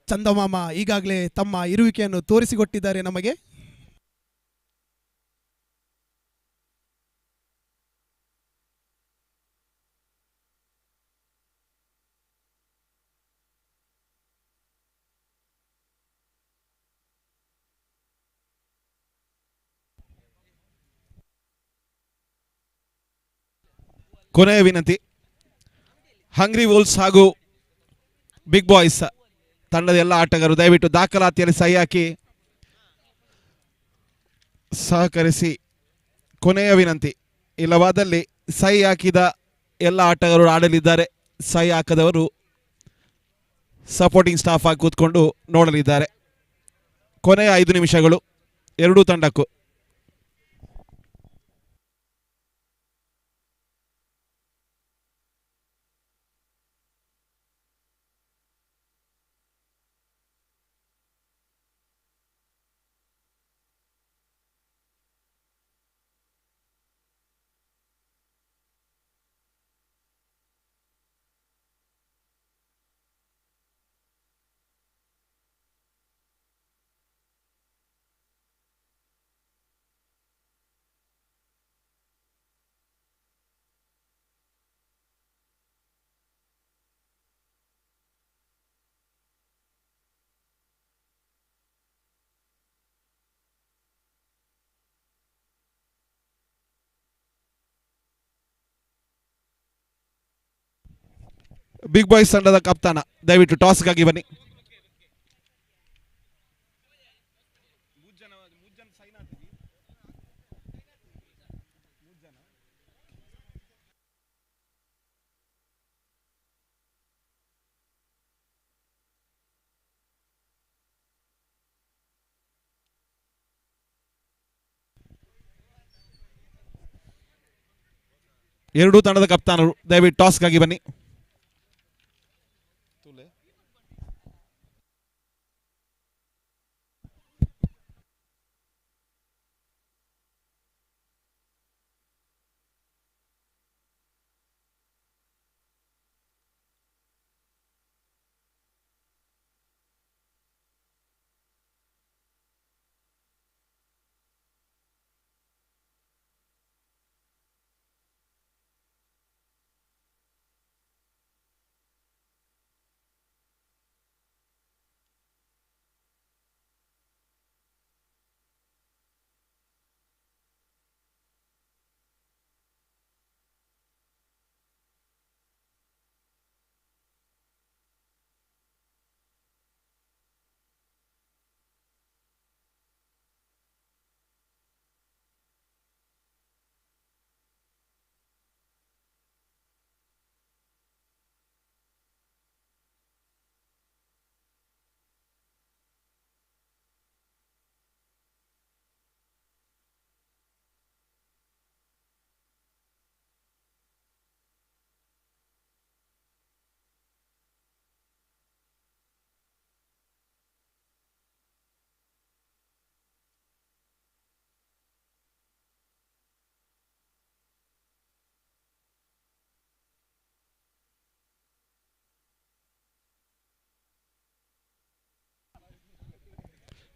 ಚಂದಮಾಮ ಈಗಾಗಲೇ ತಮ್ಮ ಇರುವಿಕೆಯನ್ನು ತೋರಿಸಿಕೊಟ್ಟಿದ್ದಾರೆ ನಮಗೆ. ಕೊನೆಯ ವಿನಂತಿ, ಹಂಗ್ರಿ ವೋಲ್ಸ್ ಹಾಗೂ ಬಿಗ್ ಬಾಯ್ಸ್ ತಂಡದ ಎಲ್ಲ ಆಟಗಾರರು ದಯವಿಟ್ಟು ದಾಖಲಾತಿಯಲ್ಲಿ ಸಹಿ ಹಾಕಿ ಸಹಕರಿಸಿ. ಕೊನೆಯ ವಿನಂತಿ, ಇಲ್ಲವಾದಲ್ಲಿ ಸಹಿ ಹಾಕಿದ ಎಲ್ಲ ಆಟಗಾರರು ಆಡಲಿದ್ದಾರೆ, ಸಹಿ ಹಾಕದವರು ಸಪೋರ್ಟಿಂಗ್ ಸ್ಟಾಫ್ ಆಗಿ ಕೂತ್ಕೊಂಡು ನೋಡಲಿದ್ದಾರೆ. ಕೊನೆಯ 5 ನಿಮಿಷಗಳು ಎರಡೂ ತಂಡಕ್ಕೂ. ಬಿಗ್ ಬಾಯ್ಸ್ ತಂಡದ ಕಪ್ತಾನ ದಯವಿಟ್ಟು ಟಾಸ್ಗಾಗಿ ಬನ್ನಿ. ಎರಡೂ ತಂಡದ ಕಪ್ತಾನರು ದಯವಿಟ್ಟು ಟಾಸ್ಗಾಗಿ ಬನ್ನಿ.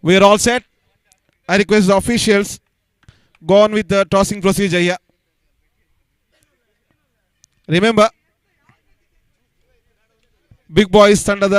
We are all set. I request the officials go on with the tossing procedure here. Remember, Big Boys ತಂಡದ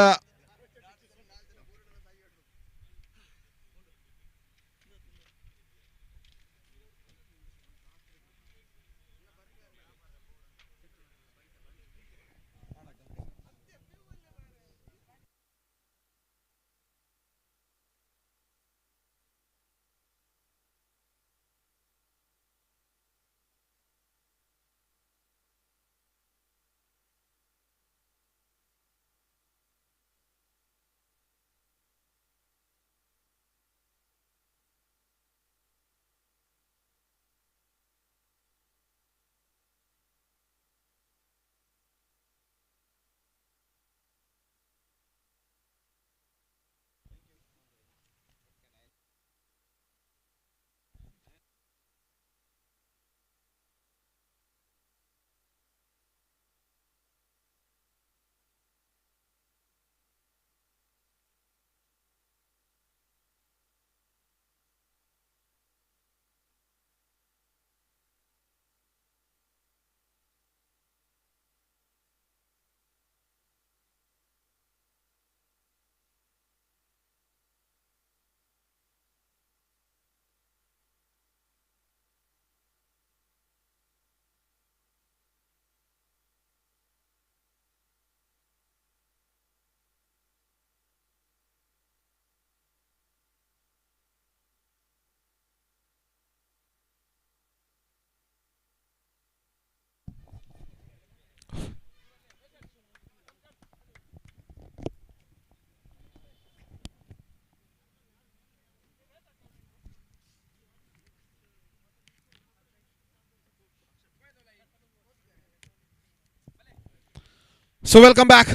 So welcome back.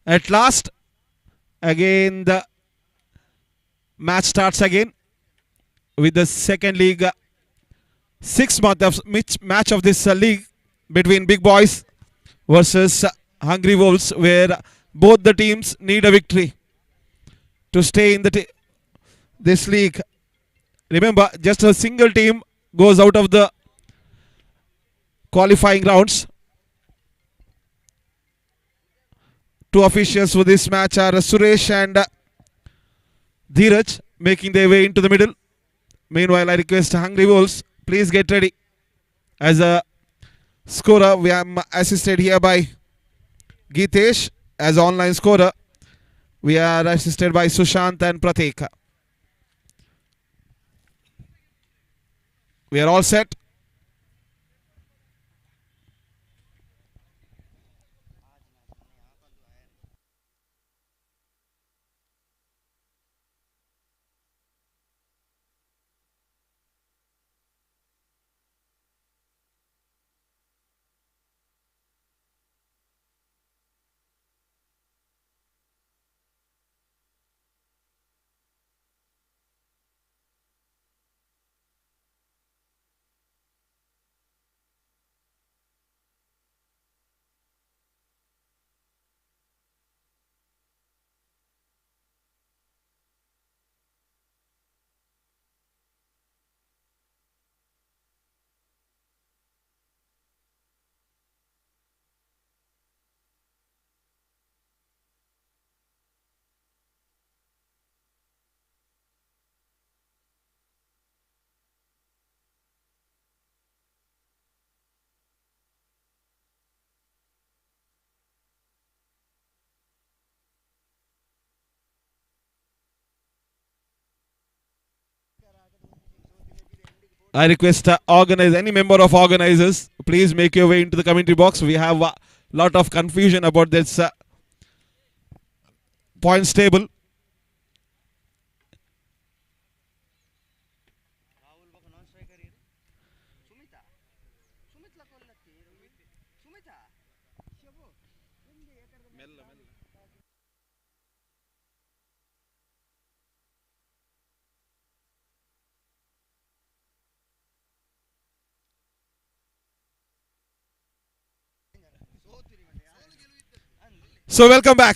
At last, again the match starts again with the second league, sixth match of this league between Big Boys versus Hungry Wolves, where both the teams need a victory to stay in this league. Remember, just a single team goes out of the qualifying rounds. Two officials for this match are Suresh and Dheeraj, making their way into the middle. Meanwhile, I request Hungry Wolves, please get ready. As a scorer, we am assisted here by Geetesh as online scorer. We are assisted by Sushant and Pratik. We are all set. I request any member of organizers, please make your way into the commentary box. We have a lot of confusion about this points table. So welcome back.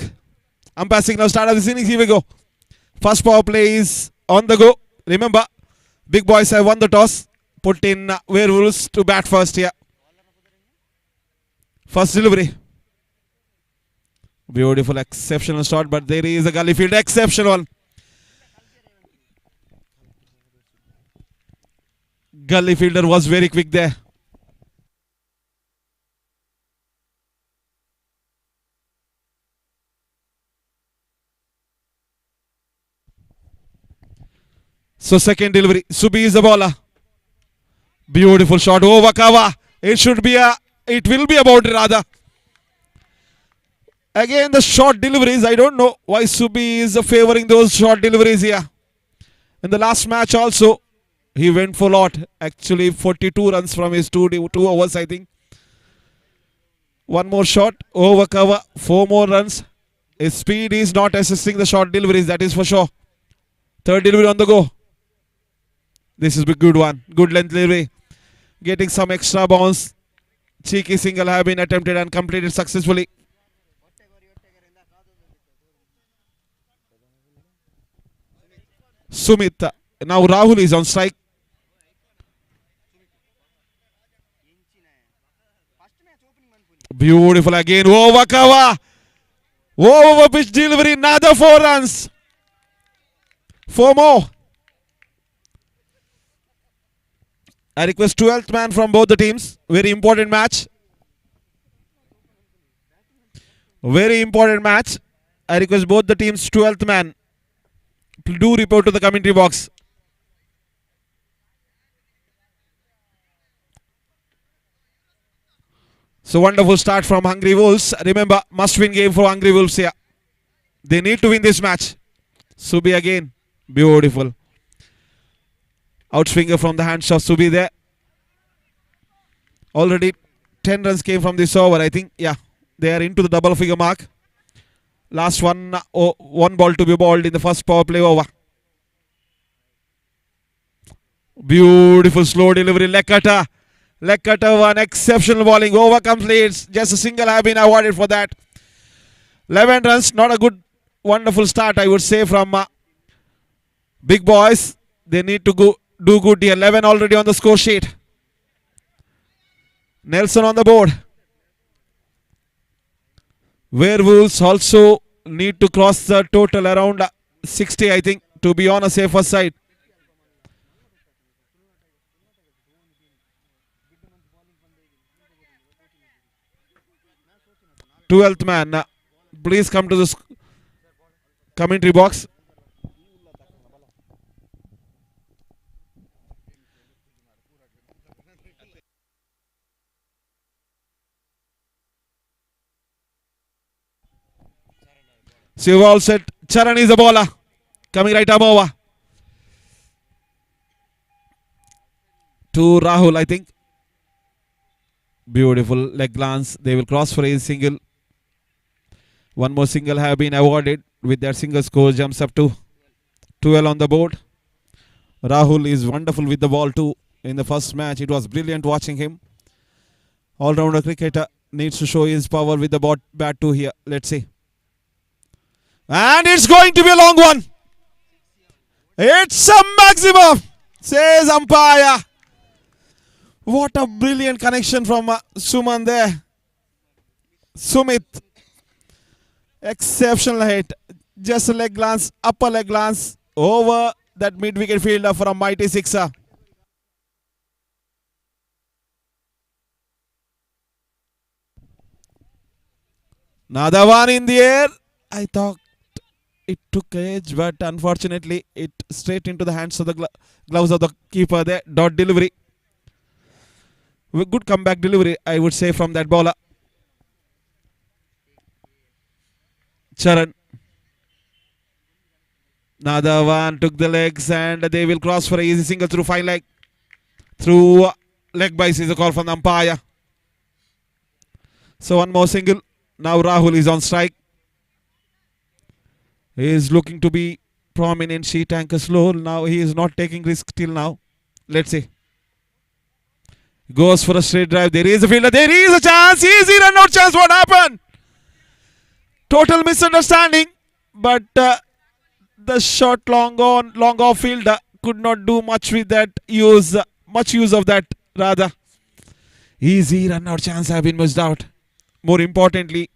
I'm passing now. Start of this innings. Here we go. First power play is on the go. Remember, big boys have won the toss. Put in Werewolves to bat first here. First delivery. Beautiful, exceptional shot, but there is a gully field. Exceptional. Gully fielder was very quick there. So second delivery. Subi is the bowler. Beautiful shot over cover. It will be a boundary rather. Again the short deliveries. I don't know why Subi is favoring those short deliveries here. In the last match also, he went for a lot. Actually 42 runs from his two overs I think. One more shot. Over cover. 4 more runs. His speed is not assisting the short deliveries. That is for sure. Third delivery on the go. This is a good one. Good length delivery. Getting some extra bounce. Cheeky single have been attempted and completed successfully. Sumit. Now Rahul is on strike. Beautiful again. Over cover. Over pitch delivery. Another 4 runs. 4 more. I request 12th man from both the teams. Very important match. Very important match. I request both the teams 12th man. Do report to the commentary box. So wonderful start from Hungry Wolves. Remember, must win game for Hungry Wolves here. They need to win this match. Subi again. Beautiful. Outswinger from the hands of Subi there. Already 10 runs came from this over, I think. Yeah, they are into the double figure mark. Last one ball to be bowled in the first power play over. Beautiful slow delivery. Lekata. Lekata one exceptional bowling. Over comes leads. Just a single have been awarded for that. 11 runs. Not a good, wonderful start, I would say, from big boys. They need to do good here. 11 already on the score sheet. Nelson on the board. Werewolves also need to cross the total around 60, I think, to be on a safer side. 12th man, please come to the commentary box. So you've all set. Charan is the bowler. Coming right arm over. To Rahul, I think. Beautiful leg glance. They will cross for a single. One more single have been awarded. With that single score jumps up to 12 on the board. Rahul is wonderful with the ball too. In the first match, it was brilliant watching him. All-rounder cricketer needs to show his power with the bat too here. Let's see. And it's going to be a long one. It's a maximum, says umpire. What a brilliant connection from Suman there. Sumit. Exceptional hit. Just a leg glance, upper leg glance over that mid-wicket fielder for a mighty sixer. Another one in the air. I thought it took edge, but unfortunately it straight into the hands of the gloves of the keeper there. Dot delivery. Good comeback delivery, I would say, from that bowler. Charan. Another one took the legs and they will cross for an easy single through fine leg. Through leg bias is a call from the umpire. So one more single. Now Rahul is on strike. He is looking to be prominent sheet anchor slow. Now he is not taking risk till now. Let's see. Goes for a straight drive. There is a fielder. There is a chance. Easy run out chance. What happened? Total misunderstanding. But the short long off fielder could not do much with that much use of that rather. Easy run out chance have been missed out. More importantly,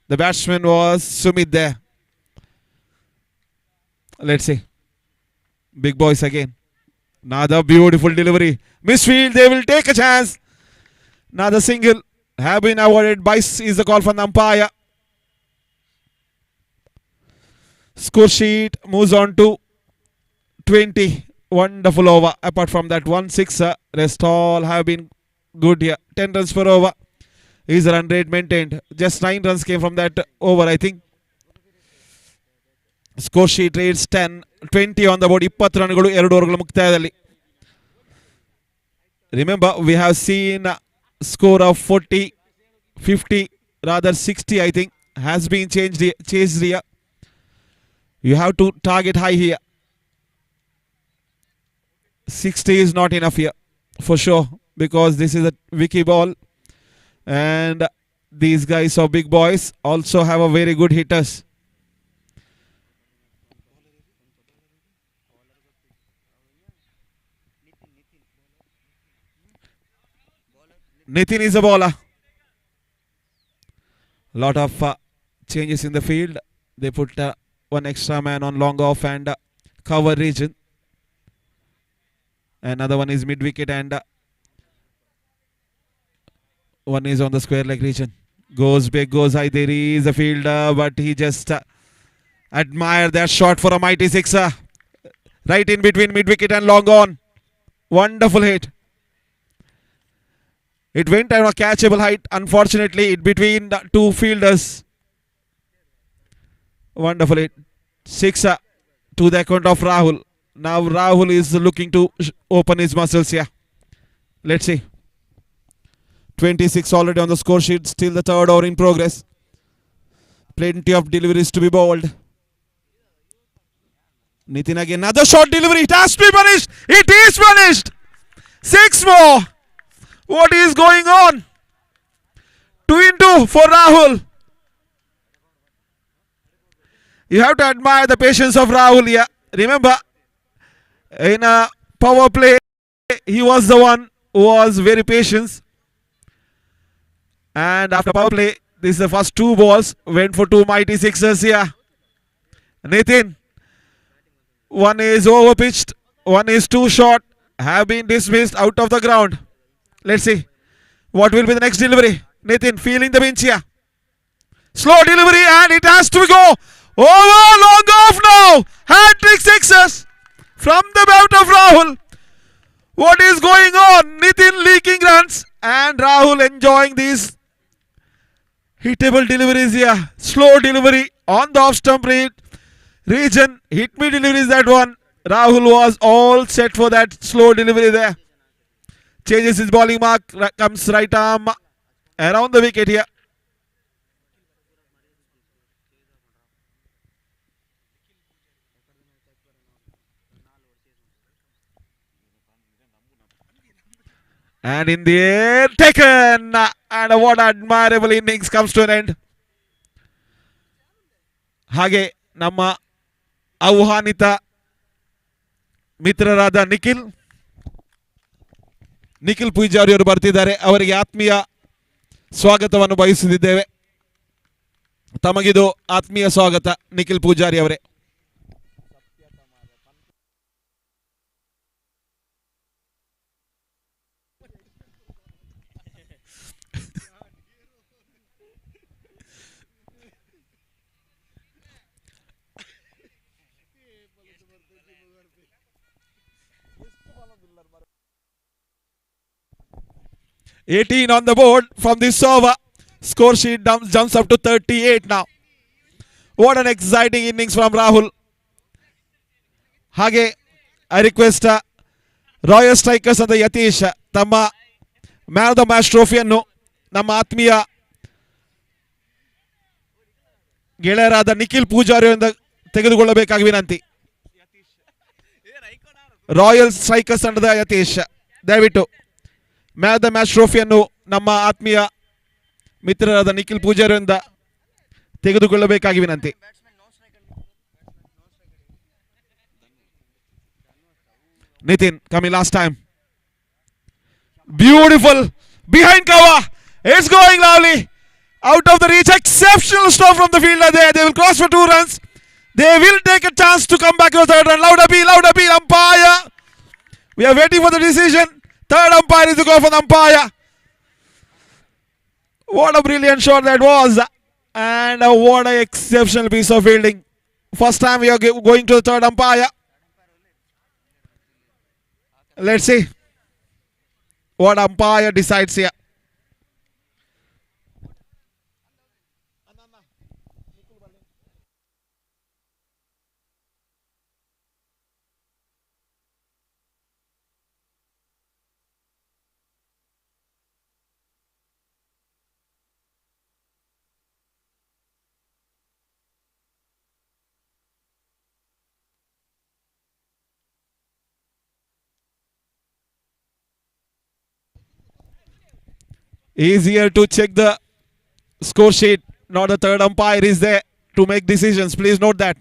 the batsman was Sumit there. Let's see. Big boys again. Another beautiful delivery. Misfield, they will take a chance. Another single have been awarded. Bice is the call from the umpire. Score sheet moves on to 20. Wonderful over. Apart from that 1-6, rest all have been good here. 10 runs per over. His run rate maintained. Just 9 runs came from that over, I think. Score sheet reads 10-20 on the board. 20 ರನ್ಗಳು 2 ಓವರ್ಗಳ ಮುಕ್ತಾಯದಲ್ಲಿ. Remember, we have seen a score of 40, 50, rather 60, I think, has been changed here. You have to target high here. 60 is not enough here, for sure, because this is a wicky ball. And these guys are big boys, also have a very good hitters. Nitin is a bowler. Lot of changes in the field. They put one extra man on long off and cover region. Another one is mid wicket and one is on the square leg region. Goes big, goes high. There is a fielder, but he just admire that shot for a mighty sixer. Right in between mid wicket and long on. Wonderful hit. It went on a catchable height. Unfortunately, it between the two fielders. Wonderful hit. Sixer to the account of Rahul. Now Rahul is looking to open his muscles here. Let's see. 26 already on the score sheet. Still the third over in progress. Plenty of deliveries to be bowled. Nitin again. Another short delivery. It has to be punished. It is punished. 6 more. What is going on? 2-2 for Rahul. You have to admire the patience of Rahul here. Remember, in a power play, he was the one who was very patient. And after power play, this is the first 2 balls. Went for 2 mighty sixers here. Nitin. One is over pitched. One is too short. Have been dismissed out of the ground. Let's see. What will be the next delivery? Nitin feeling the pinch here. Slow delivery and it has to go over. Long off now. Hat-trick sixes from the bat of Rahul. What is going on? Nitin leaking runs and Rahul enjoying these hittable deliveries here. Slow delivery on the off stump region. Hit me deliveries that one. Rahul was all set for that slow delivery there. Changes his bowling mark. Comes right arm around the wicket here. And in the air, taken. And what admirable innings comes to an end. ಹಾಗೆ ನಮ್ಮ ಆಹ್ವಾನಿತ ಮಿತ್ರರಾದ ನಿಖಿಲ್ ಪೂಜಾರಿ ಅವರು ಬರ್ತಿದ್ದಾರೆ. ಅವರಿಗೆ ಆತ್ಮೀಯ ಸ್ವಾಗತವನ್ನು ಬಯಸುತ್ತಿದ್ದೇವೆ. ತಮಗಿದು ಆತ್ಮೀಯ ಸ್ವಾಗತ ನಿಖಿಲ್ ಪೂಜಾರಿ ಅವರೇ. "18 on the board from this over. Score sheet jumps up to 38 now. What an exciting innings from Rahul. ಹಾಗೆ ಐ ರಿಕ್ವೆಸ್ಟ್ ರಾಯಲ್ ಸ್ಟ್ರೈಕರ್ಸ್ ಅಂತ ಯತೀಶ್ ತಮ್ಮ ಮ್ಯಾನ್ ಆಫ್ ದ ಮ್ಯಾಚ್ ಟ್ರೋಫಿಯನ್ನು ನಮ್ಮ ಆತ್ಮೀಯ ಗೆಳೆಯರಾದ ನಿಖಿಲ್ ಪೂಜಾರಿಯಿಂದ ತೆಗೆದುಕೊಳ್ಳಬೇಕಾಗಿ ವಿನಂತಿ. ರಾಯಲ್ ಸ್ಟ್ರೈಕರ್ಸ್ ತಂಡದ ಯತೀಶ್ ದಯವಿಟ್ಟು ಮ್ಯಾನ್ ಆಫ್ ದ ಮ್ಯಾಚ್ ಟ್ರೋಫಿಯನ್ನು ನಮ್ಮ ಆತ್ಮೀಯ ಮಿತ್ರರಾದ ನಿಖಿಲ್ ಪೂಜಾರಿಯಿಂದ ತೆಗೆದುಕೊಳ್ಳಬೇಕಾಗಿ ವಿನಂತಿ. Nitin coming last time. Beautiful behind cover. It's going lovely. Out of the reach. Exceptional stop from the fielder there. They will cross for 2 runs. They will take a chance to come back to the third run. Loud appeal, umpire. We are waiting for the decision. Third umpire is to go for the umpire. What a brilliant shot that was. And what an exceptional piece of fielding. First time we are going to the third umpire. Let's see what umpire decides here. Easier to check the score sheet. Not the third umpire is there to make decisions. Please note that.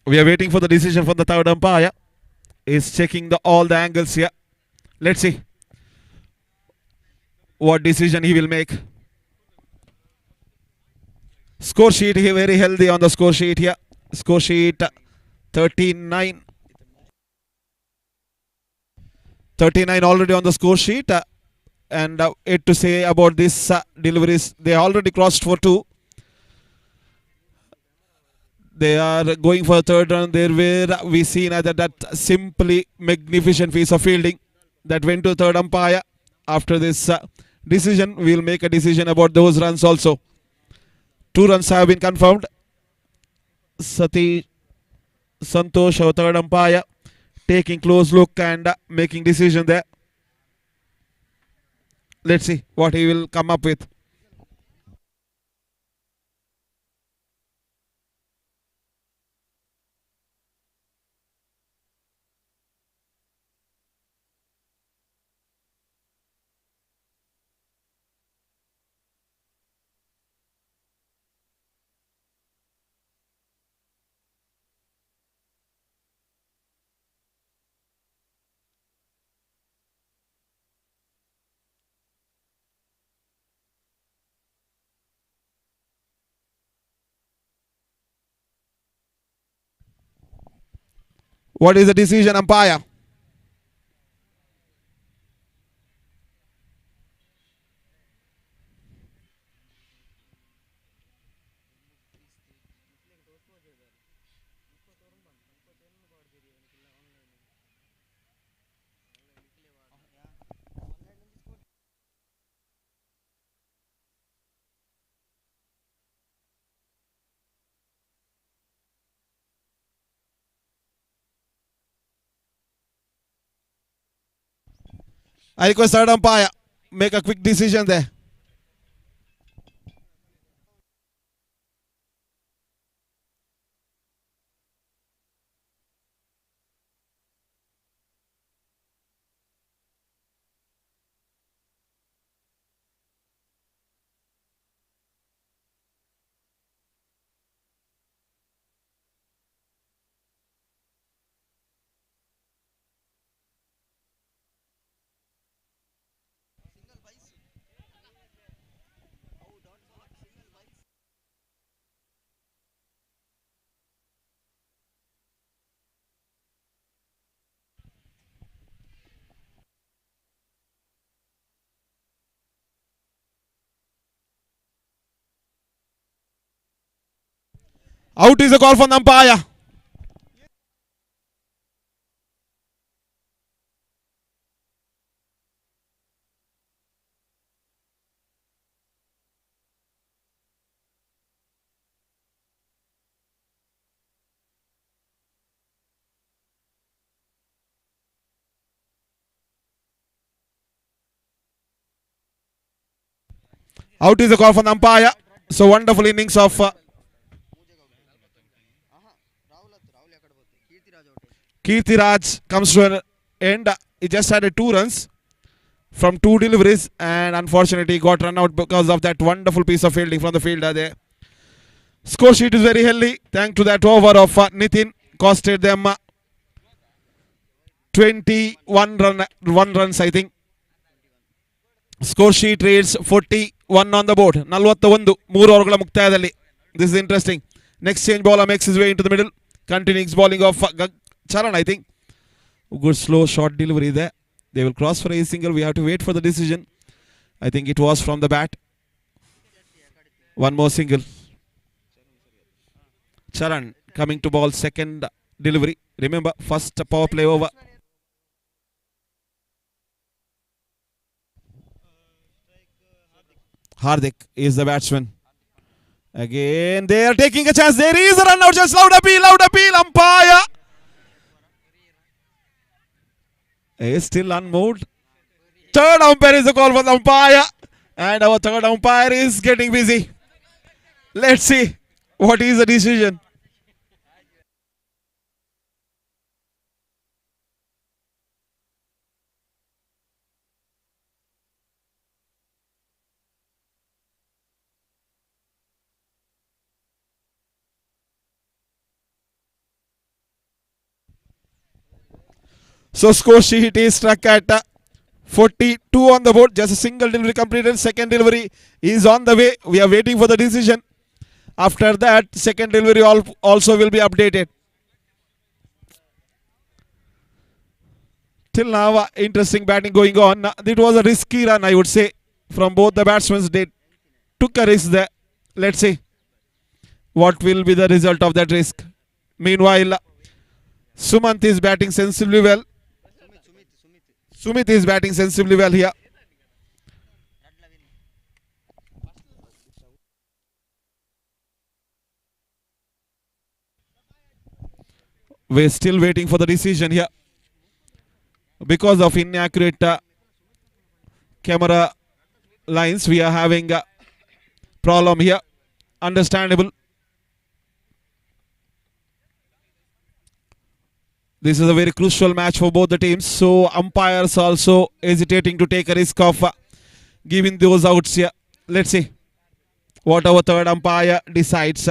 We are waiting for the decision from the third umpire. He's checking all the angles here. Let's see what decision he will make. Score sheet here very healthy on the score sheet here. Score sheet 39. 39 already on the score sheet. And yet to say about this deliveries. They already crossed for 2. They are going for a third run. There were we seen that simply magnificent piece of fielding that went to the third umpire. After this decision, we will make a decision about those runs also. 2 runs have been confirmed. Santosh, our third umpire, taking close look and making decision there. Let's see what he will come up with. What is the decision, umpire? I request third umpire, make a quick decision there. Out is a call from the umpire. Out is a call from the umpire. So wonderful innings of Kirti Raj comes to an end. He just had 2 runs from 2 deliveries, and unfortunately got run out because of that wonderful piece of fielding from the fielder there. Score sheet is very healthy thanks to that over of Nitin. Costed them 21 runs, I think. Score sheet reads 41 on the board. 41 3 ಓವರ್ಗಳ ಮುಕ್ತಾಯದಲ್ಲಿ. This is interesting. Next change bowler makes his way into the middle. Continuing bowling of Charan, I think. Good slow short delivery there. They will cross for a single. We have to wait for the decision. I think it was from the bat. One more single. Charan coming to ball, second delivery. Remember, first power play over. Hardik is the batsman. Again, they are taking a chance. There is a run out. Just loud appeal, umpire. Is still unmoved. Third umpire is the call for the umpire. And our third umpire is getting busy. Let's see what is the decision. So score sheet is struck at 42 on the board. Just a single delivery completed. Second delivery is on the way. We are waiting for the decision. After that, second delivery also will be updated. Till now, interesting batting going on. It was a risky run, I would say, from both the batsmen. They took a risk there. Let's see what will be the result of that risk. Meanwhile, Sumant is batting sensibly well. Sumit is batting sensibly well here. We're still waiting for the decision here. Because of inaccurate camera lines, we are having a problem here. Understandable. This is a very crucial match for both the teams. So umpires also hesitating to take a risk of giving those outs here. Let's see what our third umpire decides.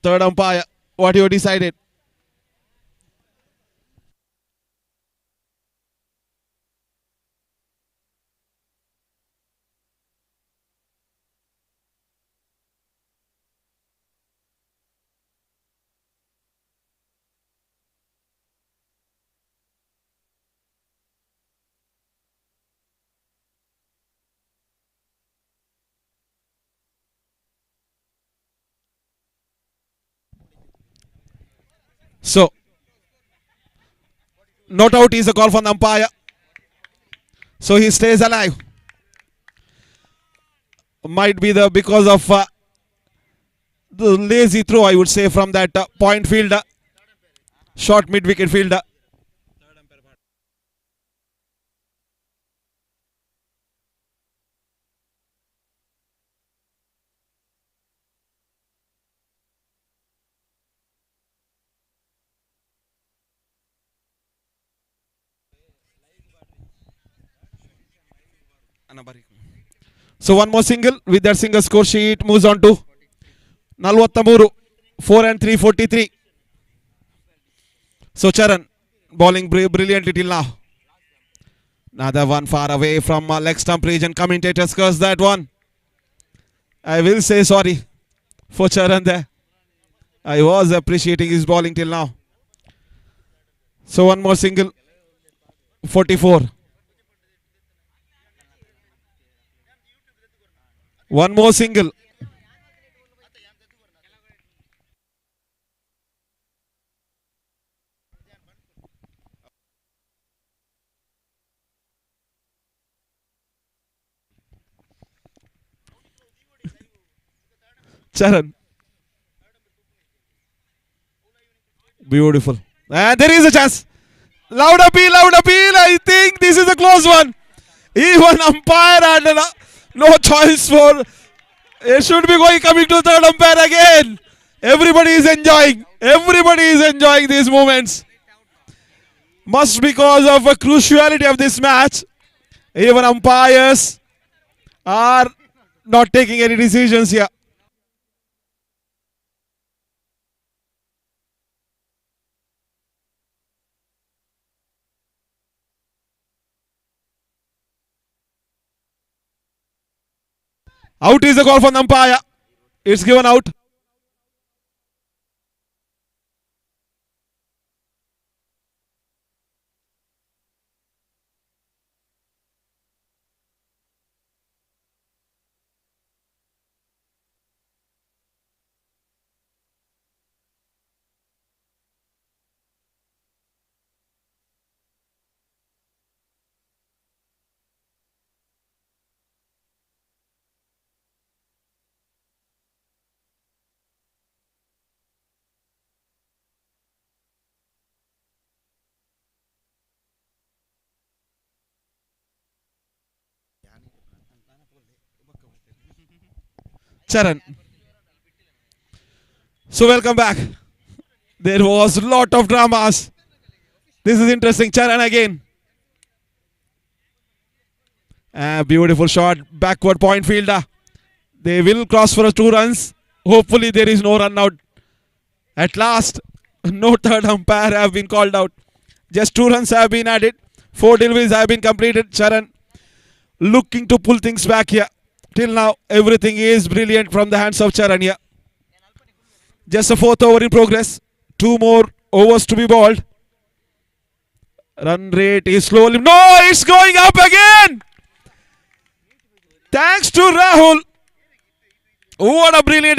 Third umpire, what you decided? So, not out is a call from the umpire. So he stays alive. Might be the because of the lazy throw, I would say, from that point fielder, short mid wicket fielder. So one more single. With that single score sheet moves on to 43, 4 and 3, 43. So Charan bowling brilliantly till now. Another one far away from leg stump region. Commentators curse that one. I will say sorry for Charan there. I was appreciating his bowling till now. So one more single. 44. One more single. Charan. Beautiful. And there is a chance. Loud appeal, loud appeal. I think this is a close one. Even umpire had no choice for. It should be coming to third umpire again. Everybody is enjoying. Everybody is enjoying these moments. Must because of a cruciality of this match. Even umpires are not taking any decisions here. Out is the call from the umpire. It's given out. Charan. So welcome back. There was a lot of dramas. This is interesting. Charan again. Beautiful shot. Backward point fielder. They will cross for 2 runs. Hopefully there is no run out. At last, no third umpire have been called out. Just 2 runs have been added. 4 deliveries have been completed. Charan looking to pull things back here. Till now, everything is brilliant from the hands of Charan here. Just a 4th over in progress. 2 more overs to be bowled. Run rate is slowly. No, it's going up again. Thanks to Rahul. What a brilliant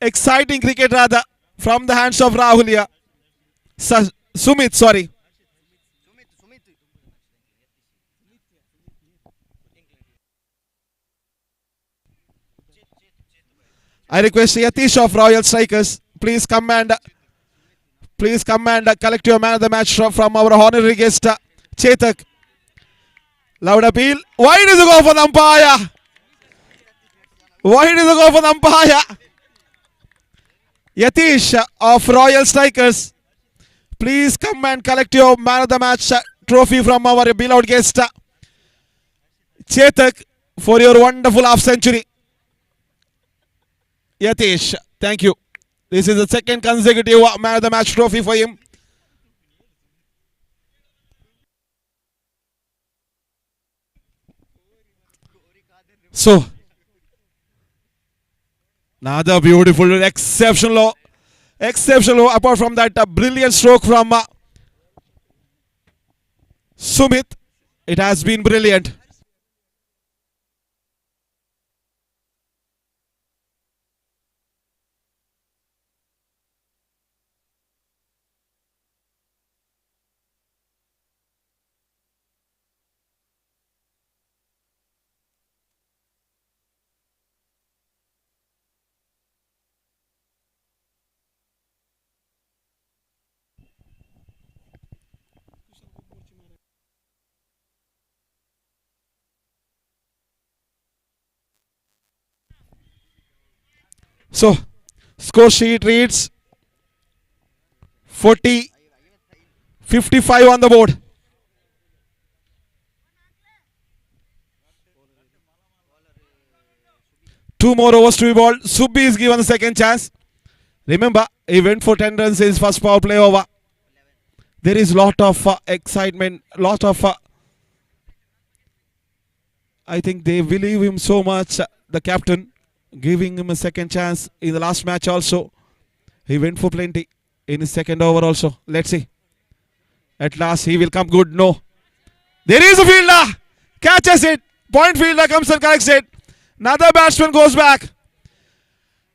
exciting cricket rather from the hands of Rahul here. Sumit, sorry. I request Yatish of Royal Strikers, please come and collect your man of the match from our honorary guest Chetak. Loud appeal. Wide is the goal for the umpire. Wide is the goal for the umpire. Yatish of Royal Strikers, please come and collect your man of the match trophy from our beloved guest Chetak for your wonderful half century. Yatish, thank you. This is the second consecutive man of the match trophy for him. So, another beautiful, exceptional, apart from that, a brilliant stroke from Sumit. It has been brilliant. So, score sheet reads 40, 55 on the board. Two more overs to be bowled. Subbi is given the second chance. Remember, he went for 10 runs in his first power play over. There is lot of excitement, lot of I think they believe him so much, the captain, giving him a second chance in the last match also. He went for plenty in his second over also. Let's see. At last he will come good. No. There is a fielder. Catches it. Point fielder comes and collects it. Another batsman goes back.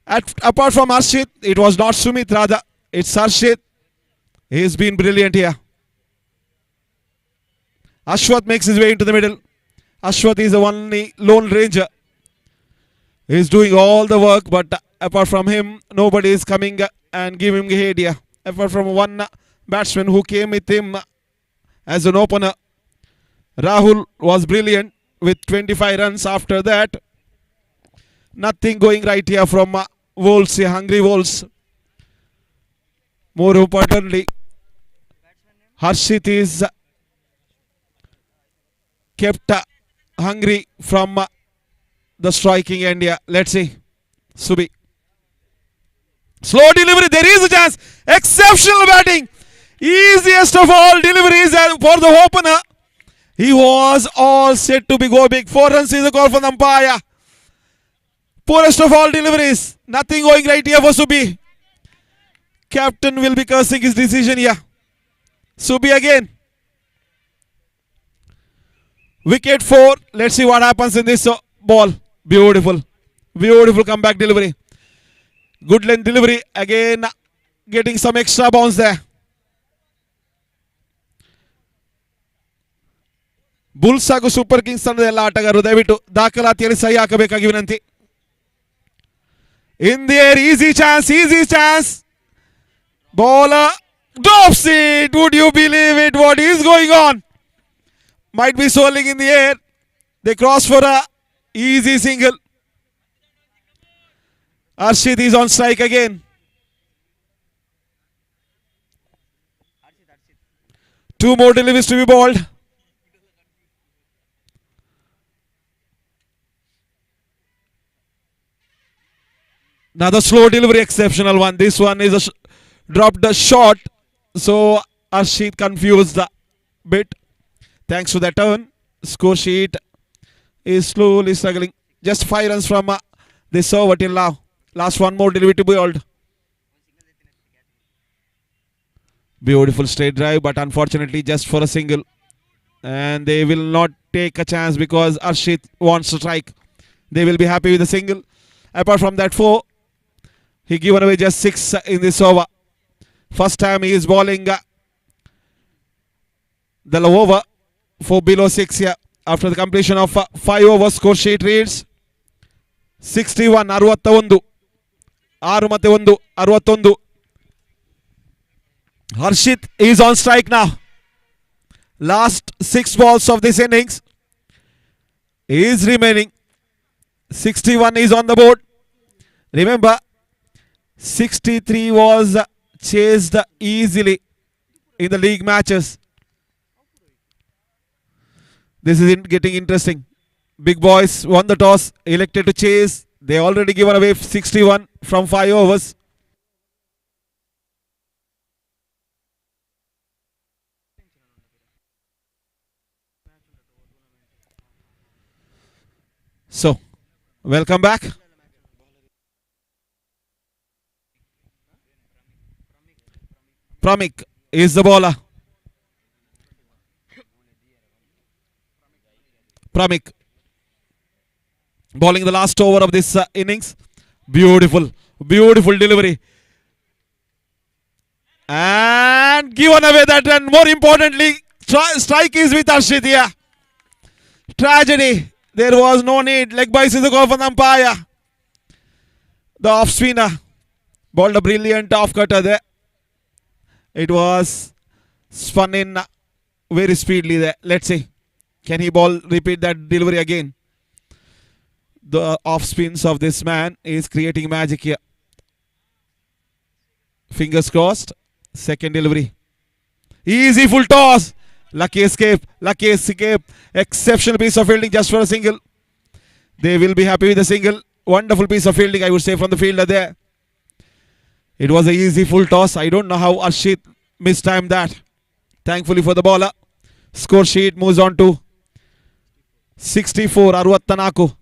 Apart from Harshit, it was not Sumit rather. It's Harshit. He's been brilliant here. Ashwath makes his way into the middle. Ashwath is the only lone ranger. He's doing all the work, but apart from him, nobody is coming and giving him a head here. Apart from one batsman who came with him as an opener. Rahul was brilliant with 25 runs. After that, nothing going right here from Wolves, hungry Wolves. More importantly, Harshit is kept hungry from the striking end here. Let's see. Subi. Slow delivery. There is a chance. Exceptional batting. Easiest of all deliveries for the opener. He was all set to be go big. 4 runs is the call for the umpire. Poorest of all deliveries. Nothing going right here for Subi. Captain will be cursing his decision here. Subi again. Wicket 4. Let's see what happens in this ball. Beautiful. Beautiful comeback delivery. Good length delivery. Again getting some extra bounce there. Bulls ಹಾಗೂ super Kings ತಂಡದ ಎಲ್ಲ ಆಟಗಾರರು ದಯವಿಟ್ಟು ದಾಖಲಾತಿಯಲ್ಲಿ ಸಹಿ ಹಾಕಬೇಕಾಗಿ ವಿನಂತಿ. In the air, easy chance. Bowler drops it. Would you believe it? What is going on? Might be soaring in the air. They cross for a easy single. Arshit is on strike again. Two more deliveries to be bowled. Another slow delivery, exceptional one. This one is dropped a shot. So Arshit confused a bit. Thanks to that turn. Score sheet is slowly struggling. Just 5 runs from this over till now. Last one more delivery to be bowled. Beautiful straight drive, but unfortunately just for a single. And they will not take a chance because Arshit wants to strike. They will be happy with a single. Apart from that 4, he given away just 6 in this over. First time he is bowling the over for below 6 here. After the completion of 5 overs, score sheet reads 61, 61. 6 ಮತ್ತೆ 1, 61. Harshit is on strike now. Last 6 balls of this innings is remaining. 61 is on the board. Remember, 63 was chased easily in the league matches. This is getting interesting. Big boys won the toss, elected to chase. They already given away 61 from 5 overs. So, welcome back. Pramik is the bowler. Pramik bowling the last over of this innings. Beautiful, beautiful delivery. And given away that, and more importantly, strike is with Arshit here. Tragedy. There was no need. Leg by is the call from the umpire. The off spinner bowled a brilliant off cutter there. It was spun in very speedily there. Let's see. Can he repeat that delivery again? The off spins of this man is creating magic here. Fingers crossed. Second delivery. Easy full toss. Lucky escape. Lucky escape. Exceptional piece of fielding just for a single. They will be happy with the single. Wonderful piece of fielding, I would say, from the fielder there. It was an easy full toss. I don't know how Arshit mistimed that. Thankfully for the bowler. Score sheet moves on to 64. Arvattanaku.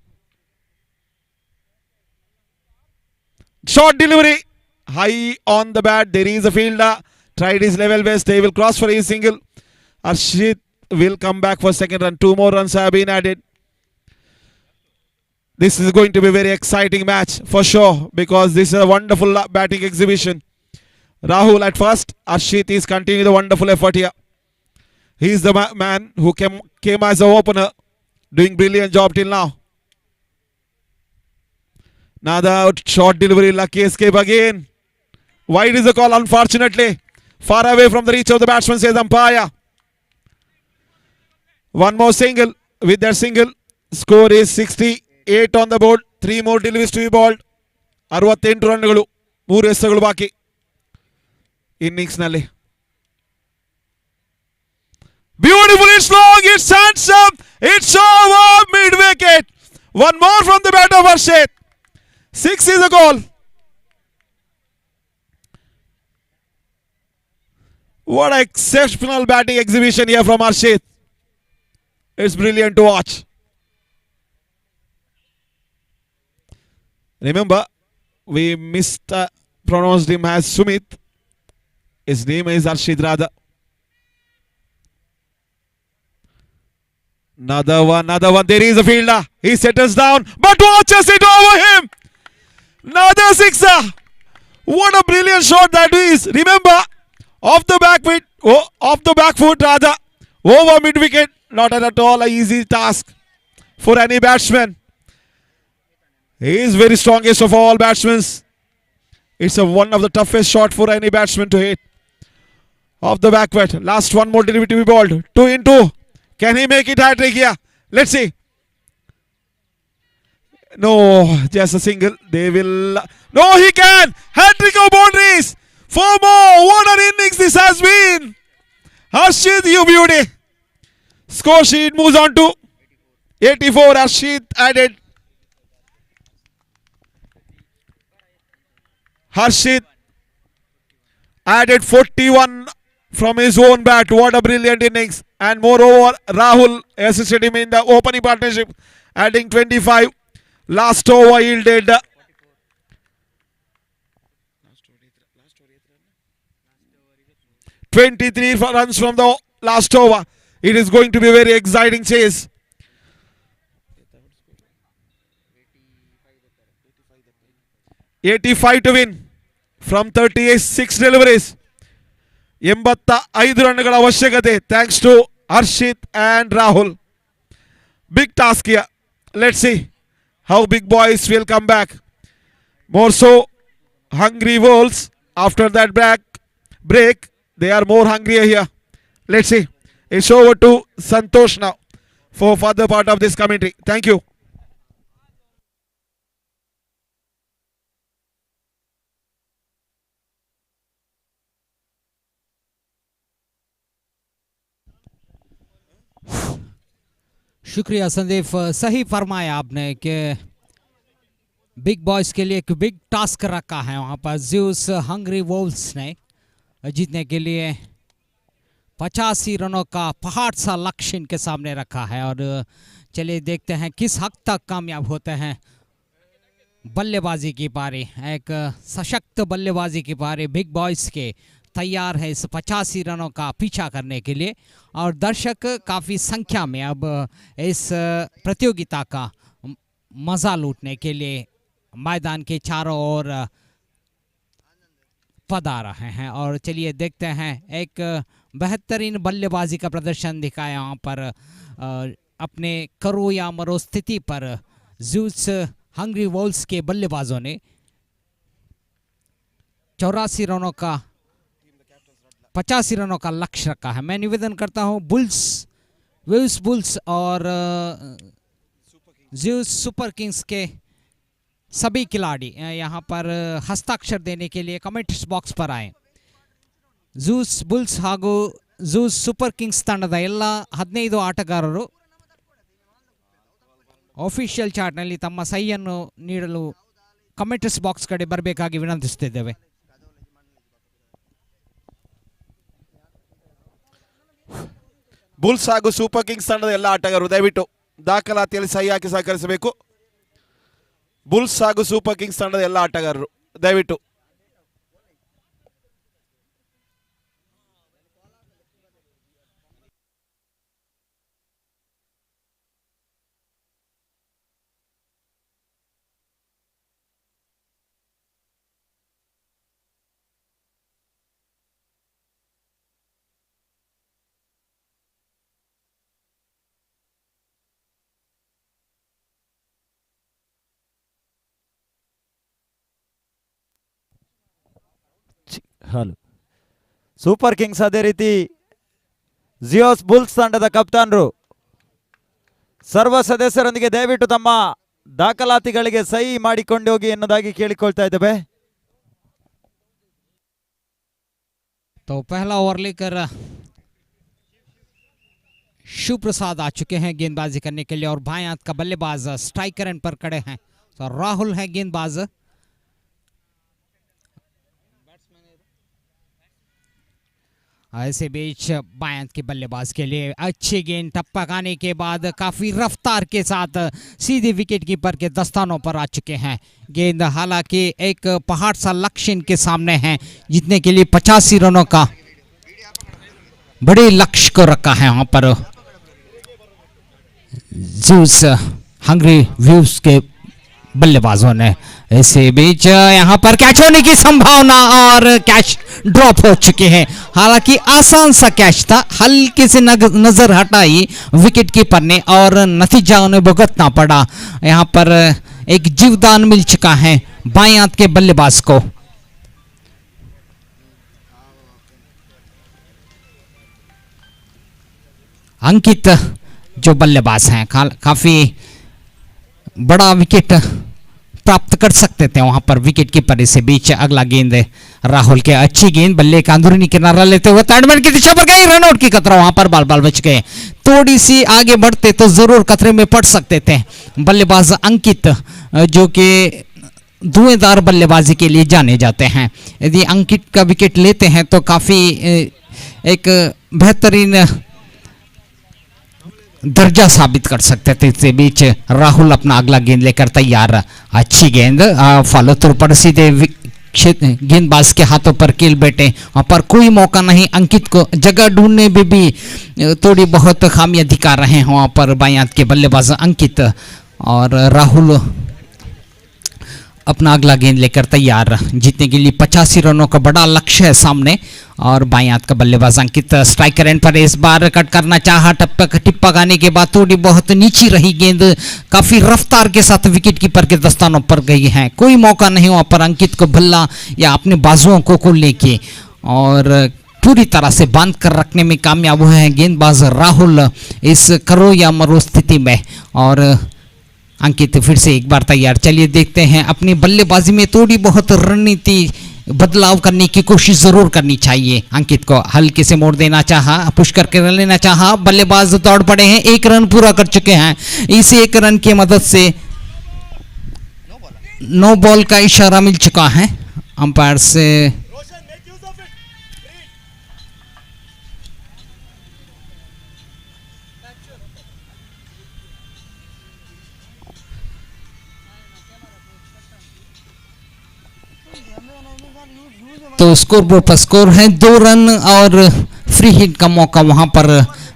Short delivery. High on the bat. There is a fielder. Tried his level best. They will cross for his single. Arshit will come back for second run. 2 more runs have been added. This is going to be a very exciting match for sure, because this is a wonderful batting exhibition. Rahul at first. Arshit is continuing the wonderful effort here. He is the man who came as an opener, doing brilliant job till now. Another short delivery. Lucky escape again. Wide is the call, unfortunately. Far away from the reach of the batsman, says umpire. One more single. With that single, score is 68 on the board. 3 more deliveries to be bowled. 68 ರನ್ಗಳು 3 ಎಸೆತಗಳು ಬಾಕಿ innings ನಲ್ಲಿ. Beautiful, it's long, it's handsome, it's over, mid wicket. One more from the bat of Arshit. 6 is a goal. What an exceptional batting exhibition here from Arshit. It's brilliant to watch. Remember, we mispronounced him as Sumit. His name is Arshit Radha. Another one. There is a fielder. He settles down, but watches it over him. Another sixer. What a brilliant shot that is. Remember, off the back foot rather, over mid wicket. Not at all an easy task for any batsman. He is very strongest of all batsmen. It's one of the toughest shot for any batsman to hit. Off the back foot. Last one more delivery to be bowled. 2 in 2. Can he make it hat-trick here? Let's see. No, just a single. They will. No, he can. Hat-trick of boundaries. 4 more. What an innings this has been. Arshit, you beauty. Score sheet moves on to 84. Arshit added. Arshit added 41 from his own bat. What a brilliant innings. And moreover, Rahul assisted him in the opening partnership, adding 25. Last over yielded 23 runs from the last over. It is going to be a very exciting chase. 85 to win from 36 deliveries. 85 ರನ್ಗಳ ಅವಶ್ಯಕತೆ thanks to Arshit and Rahul. Big task here. Let's see how big boys will come back. More so hungry wolves after that break. They are more hungrier here. Let's see. It's over to Santosh now for further part of this commentary. Thank you. शुक्रिया संदीप, सही फरमाया आपने कि big boys के लिए एक big task रखा है वहाँ पर ज़्यूस हंग्री वोल्स ने जीतने के लिए 85 रनों का पहाड़ सा लक्ष्य इनके सामने रखा है। और चलिए देखते हैं किस हद तक कामयाब होते हैं। बल्लेबाजी की पारी, एक सशक्त बल्लेबाजी की पारी बिग बॉयज के तैयार है इस 85 रनों का पीछा करने के लिए। और दर्शक काफ़ी संख्या में अब इस प्रतियोगिता का मज़ा लूटने के लिए मैदान के चारों ओर पधार रहे हैं। और चलिए देखते हैं, एक बेहतरीन बल्लेबाजी का प्रदर्शन दिखाया यहाँ पर अपने करो या मरो स्थिति पर ज़ूस हंग्री वोल्स के बल्लेबाजों ने 84 रनों का 85 रनों का लक्ष्य रखा है। मैं निवेदन करता हूं वेव्स बुल्स और ज़ूस सुपर किंग्स के सभी खिलाड़ी यहां पर हस्ताक्षर देने के लिए कमेंट्स बॉक्स पर आए। ज़ूस बुल्स ಹಾಗೂ ज़ूस सुपर किंग्स ತಂಡದ ಎಲ್ಲ 15 ಆಟಗಾರರು ಆಫಿಷಿಯಲ್ ಚಾರ್ಟ್ನಲ್ಲಿ ತಮ್ಮ ಸಹಿಯನ್ನು ನೀಡಲು ಕಮೆಂಟ್ಸ್ ಬಾಕ್ಸ್ ಕಡೆ ಬರಬೇಕಾಗಿ ವಿನಂತಿಸುತ್ತಿದ್ದೇವೆ. ಬುಲ್ಸ್ ಹಾಗೂ ಸೂಪರ್ ಕಿಂಗ್ಸ್ ತಂಡದ ಎಲ್ಲ ಆಟಗಾರರು ದಯವಿಟ್ಟು ದಾಖಲಾತಿಯಲ್ಲಿ ಸಹಿ ಹಾಕಿ ಸಹಕರಿಸಬೇಕು. ಬುಲ್ಸ್ ಹಾಗೂ ಸೂಪರ್ ಕಿಂಗ್ಸ್ ತಂಡದ ಎಲ್ಲ ಆಟಗಾರರು ದಯವಿಟ್ಟು. ಹಲೋ ಸೂಪರ್ ಕಿಂಗ್ಸ್ ಅದೇ ರೀತಿ ಜಿಯೋಸ್ ಬುಲ್ಸ್ ತಂಡದ ಕಪ್ತಾನರು ಸರ್ವ ಸದಸ್ಯರೊಂದಿಗೆ ದಯವಿಟ್ಟು ತಮ್ಮ ದಾಖಲಾತಿಗಳಿಗೆ ಸಹಿ ಮಾಡಿಕೊಂಡು ಹೋಗಿ ಎನ್ನುವುದಾಗಿ ಕೇಳಿಕೊಳ್ತಾ ಇದ್ದೇವೆ. तो पहला ओवर लेकर शिव प्रसाद आ चुके हैं गेंदबाजी करने के लिए और बाएं हाथ का बल्लेबाज स्ट्राइकर एंड पर खड़े हैं। तो राहुल है गेंदबाज। ऐसे बीच बाएं हाथ के बल्लेबाज के लिए अच्छी गेंद टपकाने के बाद काफी रफ्तार के साथ सीधे विकेट कीपर के दस्तानों पर आ चुके हैं। गेंद हालांकि एक पहाड़ सा लक्ष्य इनके सामने है, जीतने के लिए 85 रनों का बड़े लक्ष्य को रखा है वहां पर ज़ूस हंग्री व्यूज के बल्लेबाजों ने। इसी बीच यहां पर कैच होने की संभावना और कैच ड्रॉप हो चुके हैं। हालांकि आसान सा कैच था, हल्के से नजर हटाई विकेट कीपर ने और नतीजा उन्हें भुगतना पड़ा। यहां पर एक जीवदान मिल चुका है बाएं हाथ के बल्लेबाज को। अंकित जो बल्लेबाज हैं काफी बड़ा विकेट प्राप्त कर सकते थे वहां पर विकेट कीपर। इसी बीच अगला गेंद राहुल के अच्छी गेंद बल्ले का अंदरूनी किनारा लेते हुए थर्ड की दिशा पर गई, रनआउट की खतरा, वहां पर बाल बच गए। थोड़ी सी आगे बढ़ते तो जरूर खतरे में पड़ सकते थे बल्लेबाज अंकित, जो कि धुएंधार बल्लेबाजी के लिए जाने जाते हैं। यदि अंकित का विकेट लेते हैं तो काफी एक बेहतरीन दर्जा साबित कर सकते थे। इसके बीच राहुल अपना अगला गेंद लेकर तैयार। अच्छी गेंद फॉलो थ्रू पर सीधे गेंदबाज के हाथों पर कील बैठे, वहां पर कोई मौका नहीं। अंकित को जगह ढूंढने में भी थोड़ी बहुत खामियां दिखा रहे हैं वहां पर बाएं हाथ के बल्लेबाज अंकित। और राहुल अपना अगला गेंद लेकर तैयार, जीतने के लिए 85 रनों का बड़ा लक्ष्य है सामने। और बाएं हाथ का बल्लेबाज अंकित स्ट्राइकर एंड पर इस बार कट करना चाहा, टिप्पा गाने के बाद थोड़ी बहुत नीची रही गेंद, काफी रफ्तार के साथ विकेट कीपर के दस्तानों पर गई है। कोई मौका नहीं वहां पर अंकित को बल्ला या अपने बाजुओं को खोलने की, और पूरी तरह से बांध कर रखने में कामयाब हुए हैं गेंदबाज राहुल इस करो या मरो स्थिति में। और अंकित फिर से एक बार तैयार। चलिए देखते हैं, अपनी बल्लेबाजी में थोड़ी बहुत रणनीति बदलाव करने की कोशिश जरूर करनी चाहिए। अंकित को हल्के से मोड़ देना चाहा, पुश करके रन लेना चाहा, बल्लेबाज दौड़ पड़े हैं, एक रन पूरा कर चुके हैं। इस एक रन की मदद से नो बॉल का इशारा मिल चुका है अंपायर से। तो स्कोर बोर्ड पर स्कोर है 2 रन और फ्री हिट का मौका वहां पर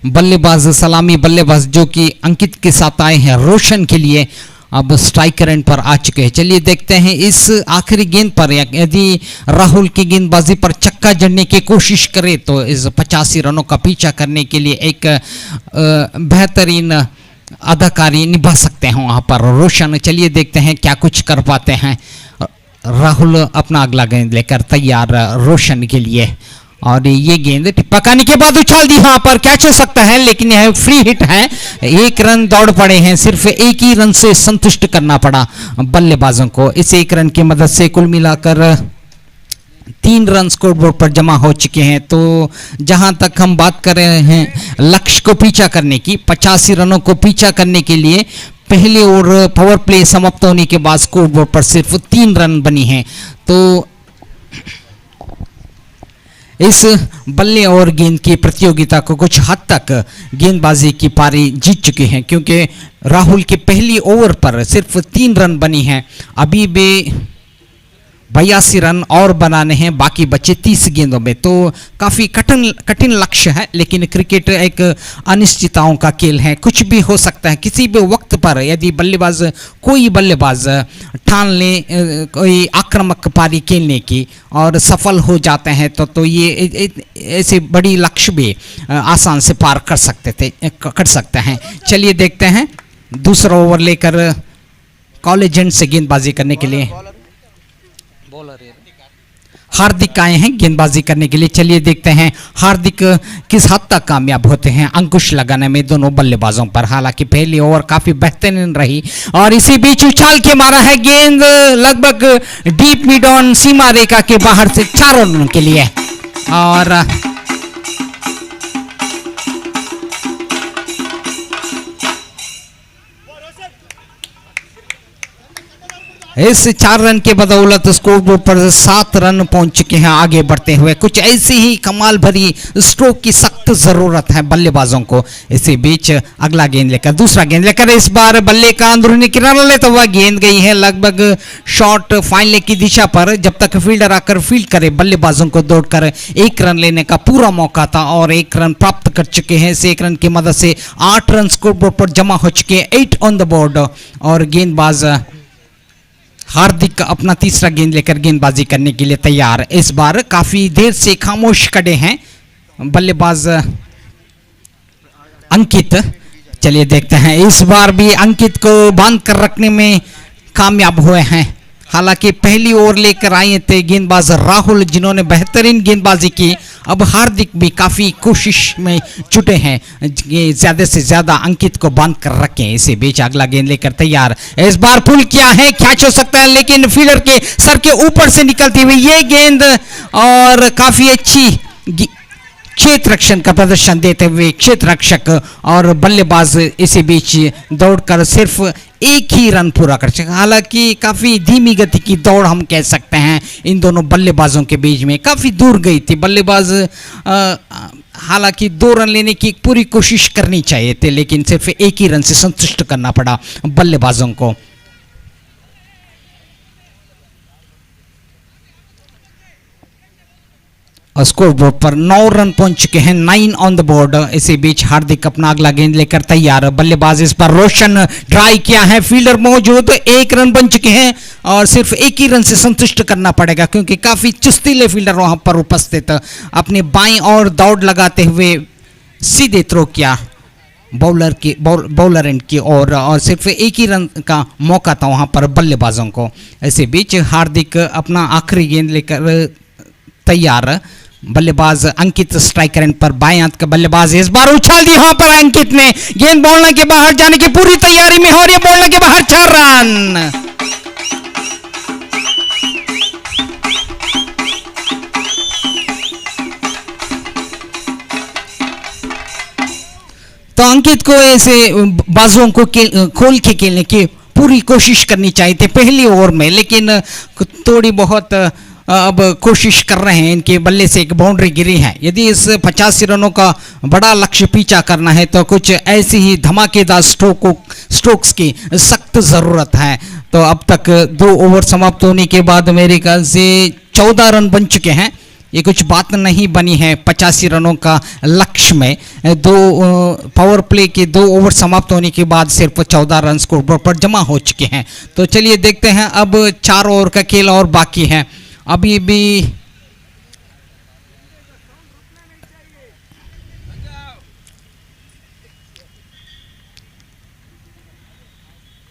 बल्लेबाज सलामी बल्लेबाज जो कि अंकित के साथ आए हैं रोशन के लिए अब स्ट्राइकर एंड पर आ चुके हैं। चलिए देखते हैं इस आखिरी गेंद पर यदि राहुल की गेंदबाजी पर चक्का जड़ने की कोशिश करे तो इस 85 रनों का पीछा करने के लिए एक बेहतरीन अदाकारी निभा सकते हैं वहां पर रोशन। चलिए देखते हैं क्या कुछ कर पाते हैं। राहुल अपना अगला गेंद लेकर तैयार रोशन के लिए और ये गेंद पकाने के बाद उछाल दी, वहां पर कैच हो सकता है लेकिन यह फ्री हिट है। 1 रन दौड़ पड़े हैं, सिर्फ 1 ही रन से संतुष्ट करना पड़ा बल्लेबाजों को। इस 1 रन की मदद से कुल मिलाकर 3 रन स्कोर बोर्ड पर जमा हो चुके हैं। तो जहां तक हम बात कर रहे हैं लक्ष्य को पीछा करने की, 85 रनों को पीछा करने के लिए पहले ओवर पावर प्ले समाप्त होने के बाद स्कोर बोर्ड पर सिर्फ 3 रन बनी हैं। तो इस बल्ले और गेंद की प्रतियोगिता को कुछ हद तक गेंदबाजी की पारी जीत चुके हैं क्योंकि राहुल के पहली ओवर पर सिर्फ 3 रन बनी हैं। अभी भी 82 रन और बनाने हैं बाकी बचे 30 गेंदों में। तो काफ़ी कठिन लक्ष्य है लेकिन क्रिकेट एक अनिश्चितताओं का खेल है, कुछ भी हो सकता है किसी भी वक्त पर। यदि कोई बल्लेबाज ठान ले कोई आक्रामक पारी खेलने की और सफल हो जाते हैं तो ये ऐसे बड़ी लक्ष्य भी आसान से पार कर सकते हैं। चलिए देखते हैं दूसरा ओवर लेकर कॉलेज एंड से गेंदबाजी करने के लिए हार्दिक आए हैं गेंदबाजी करने के लिए। चलिए देखते हैं हार्दिक किस हद तक कामयाब होते हैं अंकुश लगाने में दोनों बल्लेबाजों पर। हालांकि पहली ओवर काफी बेहतरीन रही और इसी बीच उछाल के मारा है गेंद लगभग डीप मिड ऑन सीमा रेखा के बाहर से 4 रनों के लिए। और इस 4 रन के बदौलत स्कोर बोर्ड पर 7 रन पहुंच चुके हैं आगे बढ़ते हुए। कुछ ऐसी ही कमाल भरी स्ट्रोक की सख्त जरूरत है बल्लेबाजों को। इसी बीच अगला गेंद लेकर दूसरा गेंद लेकर इस बार बल्ले का अंदरूनी किनारा लेता हुआ गेंद गई है लगभग शॉर्ट फाइनल की दिशा पर। जब तक फील्डर आकर फील्ड करे बल्लेबाजों को दौड़कर 1 रन लेने का पूरा मौका था और 1 रन प्राप्त कर चुके हैं। इस 1 रन की मदद से 8 रन स्कोर बोर्ड पर जमा हो चुके हैं, 8 ऑन द बोर्ड। और गेंदबाज हार्दिक अपना तीसरा गेंद लेकर गेंदबाजी करने के लिए तैयार। इस बार काफी देर से खामोश खड़े हैं बल्लेबाज अंकित। चलिए देखते हैं इस बार भी अंकित को बांध कर रखने में कामयाब हुए हैं। हालांकि पहली ओवर लेकर आए थे गेंदबाज राहुल जिन्होंने बेहतरीन गेंदबाजी की। अब हार्दिक भी काफी कोशिश में जुटे हैं ज्यादा से ज्यादा अंकित को बांध कर रखें। इसी बीच अगला गेंद लेकर तैयार। इस बार पुल किया है, कैच हो सकता है लेकिन फील्डर के सर के ऊपर से निकलती हुई ये गेंद और काफी अच्छी क्षेत्र रक्षण का प्रदर्शन देते हुए क्षेत्र रक्षक और बल्लेबाज इसी बीच दौड़कर सिर्फ 1 ही रन पूरा कर सके। हालांकि काफी धीमी गति की दौड़ हम कह सकते हैं इन दोनों बल्लेबाजों के बीच में, काफी दूर गई थी बल्लेबाज। हालांकि 2 रन लेने की पूरी कोशिश करनी चाहिए थे लेकिन सिर्फ 1 ही रन से संतुष्ट करना पड़ा बल्लेबाजों को। स्कोर बोर्ड पर 9 रन पहुंच चुके हैं, 9 ऑन द बोर्ड। इसी बीच हार्दिक अपना अगला गेंद लेकर तैयार। बल्लेबाज इस पर रोशन ट्राई किया है, फील्डर मौजूद, 1 रन बन चुके हैं और सिर्फ 1 ही रन से संतुष्ट करना पड़ेगा क्योंकि काफी चुस्तीले फील्डर वहां पर उपस्थित। अपने बाईं ओर दौड़ लगाते हुए सीधे थ्रो किया बॉलर एंड की ओर और सिर्फ 1 ही रन का मौका था वहां पर बल्लेबाजों को। इसी बीच हार्दिक अपना आखिरी गेंद लेकर तैयार। बल्लेबाज अंकित स्ट्राइकर एंड पर बाएं हाथ का बल्लेबाज इस बार उछाल दी वहां पर अंकित ने गेंद बॉलर के बाहर जाने की पूरी तैयारी में और ये बॉलर के बाहर 4 रन। तो अंकित को ऐसे बाजुओं को खोल के खेलने की पूरी कोशिश करनी चाहिए थी पहली ओवर में लेकिन थोड़ी बहुत अब कोशिश कर रहे हैं। इनके बल्ले से एक बाउंड्री गिरी है। यदि इस 85 रनों का बड़ा लक्ष्य पीछा करना है तो कुछ ऐसी ही धमाकेदार स्ट्रोक्स की सख्त ज़रूरत है। तो अब तक 2 ओवर समाप्त होने के बाद मेरे ख्याल से 14 रन बन चुके हैं। ये कुछ बात नहीं बनी है 85 रनों का लक्ष्य में। 2 पावर प्ले के 2 ओवर समाप्त होने के बाद सिर्फ 14 रन स्कोरबोर्ड पर जमा हो चुके हैं। तो चलिए देखते हैं, अब 4 ओवर का खेल और बाकी है। अभी भी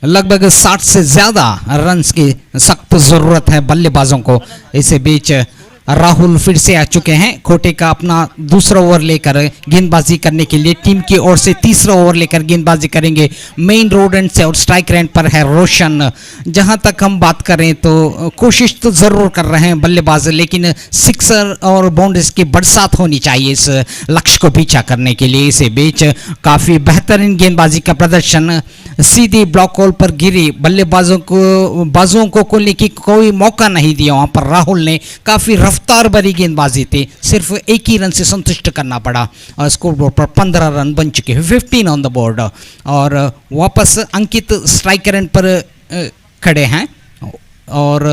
लगभग 60 से ज्यादा रन्स की सख्त जरूरत है बल्लेबाजों को। इसी बीच राहुल फिर से आ चुके हैं। खोटे का अपना दूसरा ओवर लेकर गेंदबाजी करने के लिए टीम की ओर से तीसरा ओवर लेकर गेंदबाजी करेंगे। मेन रोड एंड से और स्ट्राइक रेंज पर है रोशन। जहां तक हम बात करें तो कोशिश तो जरूर कर रहे हैं बल्लेबाज, लेकिन सिक्सर और बाउंड्रीज की बरसात होनी चाहिए इस लक्ष्य को पीछा करने के लिए। इसी बीच काफी बेहतरीन गेंदबाजी का प्रदर्शन, सीधी ब्लॉक होल पर गिरी, बाजुओं को खोलने की कोई मौका नहीं दिया। वहां पर राहुल ने काफी रफ्तार भरी गेंदबाजी थी, सिर्फ एक ही रन से संतुष्ट करना पड़ा और स्कोर बोर्ड पर 15 रन बन चुके हैं, 15 ऑन द बोर्ड। और वापस अंकित स्ट्राइक रेंज पर खड़े हैं और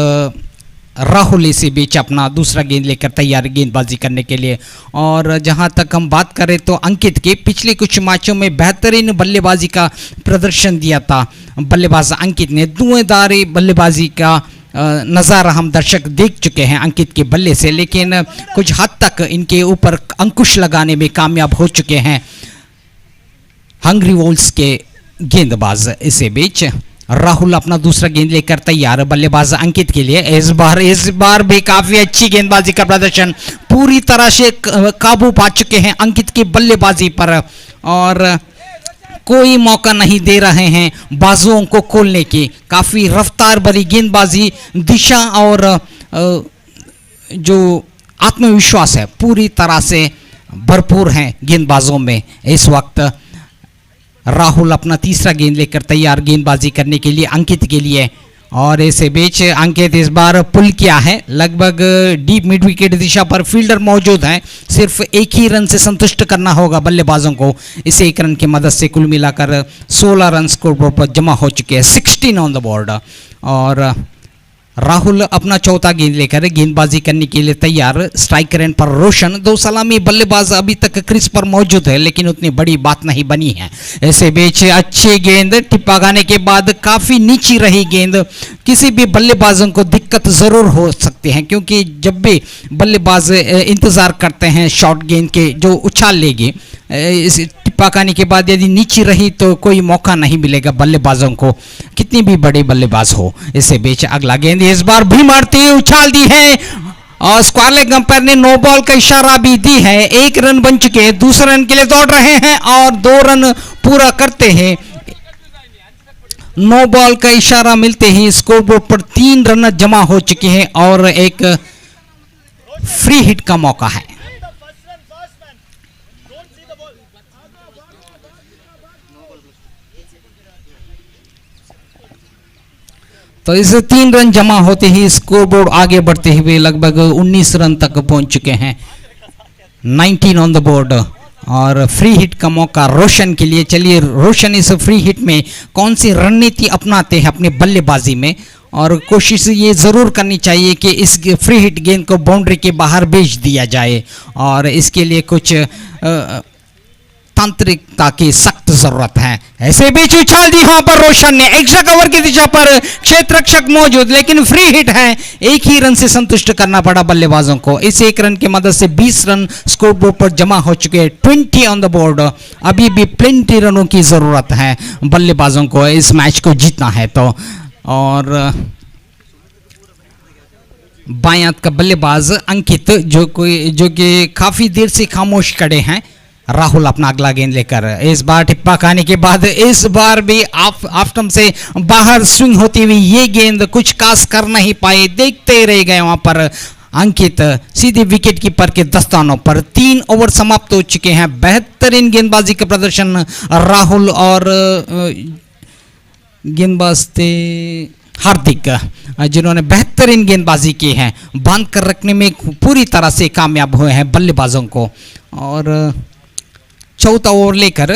राहुल इसी बीच अपना दूसरा गेंद लेकर तैयार गेंदबाजी करने के लिए। और जहां तक हम बात करें तो अंकित के पिछले कुछ मैचों में बेहतरीन बल्लेबाजी का प्रदर्शन दिया था बल्लेबाज अंकित ने। धुएंधार बल्लेबाजी का नज़ारा हम दर्शक देख चुके हैं अंकित के बल्ले से, लेकिन कुछ हद तक इनके ऊपर अंकुश लगाने में कामयाब हो चुके हैं हंग्री वोल्स के गेंदबाज। इसी बीच राहुल अपना दूसरा गेंद लेकर तैयार बल्लेबाज अंकित के लिए। इस बार भी काफी अच्छी गेंदबाजी का प्रदर्शन, पूरी तरह से काबू पा चुके हैं अंकित की बल्लेबाजी पर और कोई मौका नहीं दे रहे हैं बाजुओं को खोलने की। काफी रफ्तार भरी गेंदबाजी, दिशा और जो आत्मविश्वास है पूरी तरह से भरपूर है गेंदबाजों में। इस वक्त राहुल अपना तीसरा गेंद लेकर तैयार गेंदबाजी करने के लिए अंकित के लिए। और इस बीच अंकित इस बार पुल किया है, लगभग डीप मिड विकेट दिशा पर फील्डर मौजूद हैं। सिर्फ एक ही रन से संतुष्ट करना होगा बल्लेबाजों को। इस एक रन की मदद से कुल मिलाकर 16 रन स्कोरबोर्ड पर जमा हो चुके हैं, 16 ऑन द बोर्ड। और राहुल अपना चौथा गेंद लेकर गेंदबाजी करने के लिए तैयार। स्ट्राइक रेंज पर रोशन, 2 सलामी बल्लेबाज अभी तक क्रीज पर मौजूद है, लेकिन उतनी बड़ी बात नहीं बनी है। ऐसे बीच अच्छी गेंद, टिप्पा गाने के बाद काफी नीची रही गेंद। किसी भी बल्लेबाजों को दिक्कत जरूर हो सकती है, क्योंकि जब भी बल्लेबाज इंतजार करते हैं शॉर्ट गेंद के जो उछाल लेगी, इस पकाने के बाद यदि नीचे रही तो कोई मौका नहीं मिलेगा बल्लेबाजों को, कितनी भी बड़ी बल्लेबाज हो। इसी बीच अगला गेंद इस बार भी मारती हुई उछाल दी है और स्क्वायर लेग अंपायर ने नो बॉल का इशारा भी दी है। 1 रन बन चुके हैं, दूसरे रन के लिए दौड़ रहे हैं और 2 रन पूरा करते हैं। नो बॉल का इशारा मिलते ही स्कोरबोर्ड पर 3 रन जमा हो चुके हैं और एक फ्री हिट का मौका है। तो इस 3 रन जमा होते ही स्कोरबोर्ड आगे बढ़ते हुए लगभग 19 रन तक पहुंच चुके हैं, 19 ऑन द बोर्ड। और फ्री हिट का मौका रोशन के लिए। चलिए रोशन इस फ्री हिट में कौन सी रणनीति अपनाते हैं अपने बल्लेबाजी में, और कोशिश ये ज़रूर करनी चाहिए कि इस फ्री हिट गेंद को बाउंड्री के बाहर भेज दिया जाए, और इसके लिए कुछ तांत्रिकता की सख्त जरूरत है। ऐसे बीच उछाल दी वहां पर रोशन ने, एक्स्ट्रा कवर की दिशा पर क्षेत्र रक्षक मौजूद, लेकिन फ्री हिट है। 1 ही रन से संतुष्ट करना पड़ा बल्लेबाजों को। इस 1 रन की मदद से 20 रन स्कोरबोर्ड पर जमा हो चुके हैं, 20 ऑन द बोर्ड। अभी भी प्लेंटी रनों की जरूरत है बल्लेबाजों को इस मैच को जीतना है तो। और बाएं हाथ का बल्लेबाज अंकित जो कि काफी देर से खामोश खड़े हैं। राहुल अपना अगला गेंद लेकर, इस बार टिप्पा खाने के बाद इस बार भी ऑफ स्टंप से बाहर स्विंग होती हुई ये गेंद कुछ खास कर नहीं पाए, देखते रह गए वहां पर अंकित। सीधे विकेट कीपर के दस्तानों पर। 3 ओवर समाप्त हो चुके हैं। बेहतरीन गेंदबाजी का प्रदर्शन राहुल और गेंदबाज थे हार्दिक, जिन्होंने बेहतरीन गेंदबाजी की है, बांध कर रखने में पूरी तरह से कामयाब हुए हैं बल्लेबाजों को। और चौथा ओवर लेकर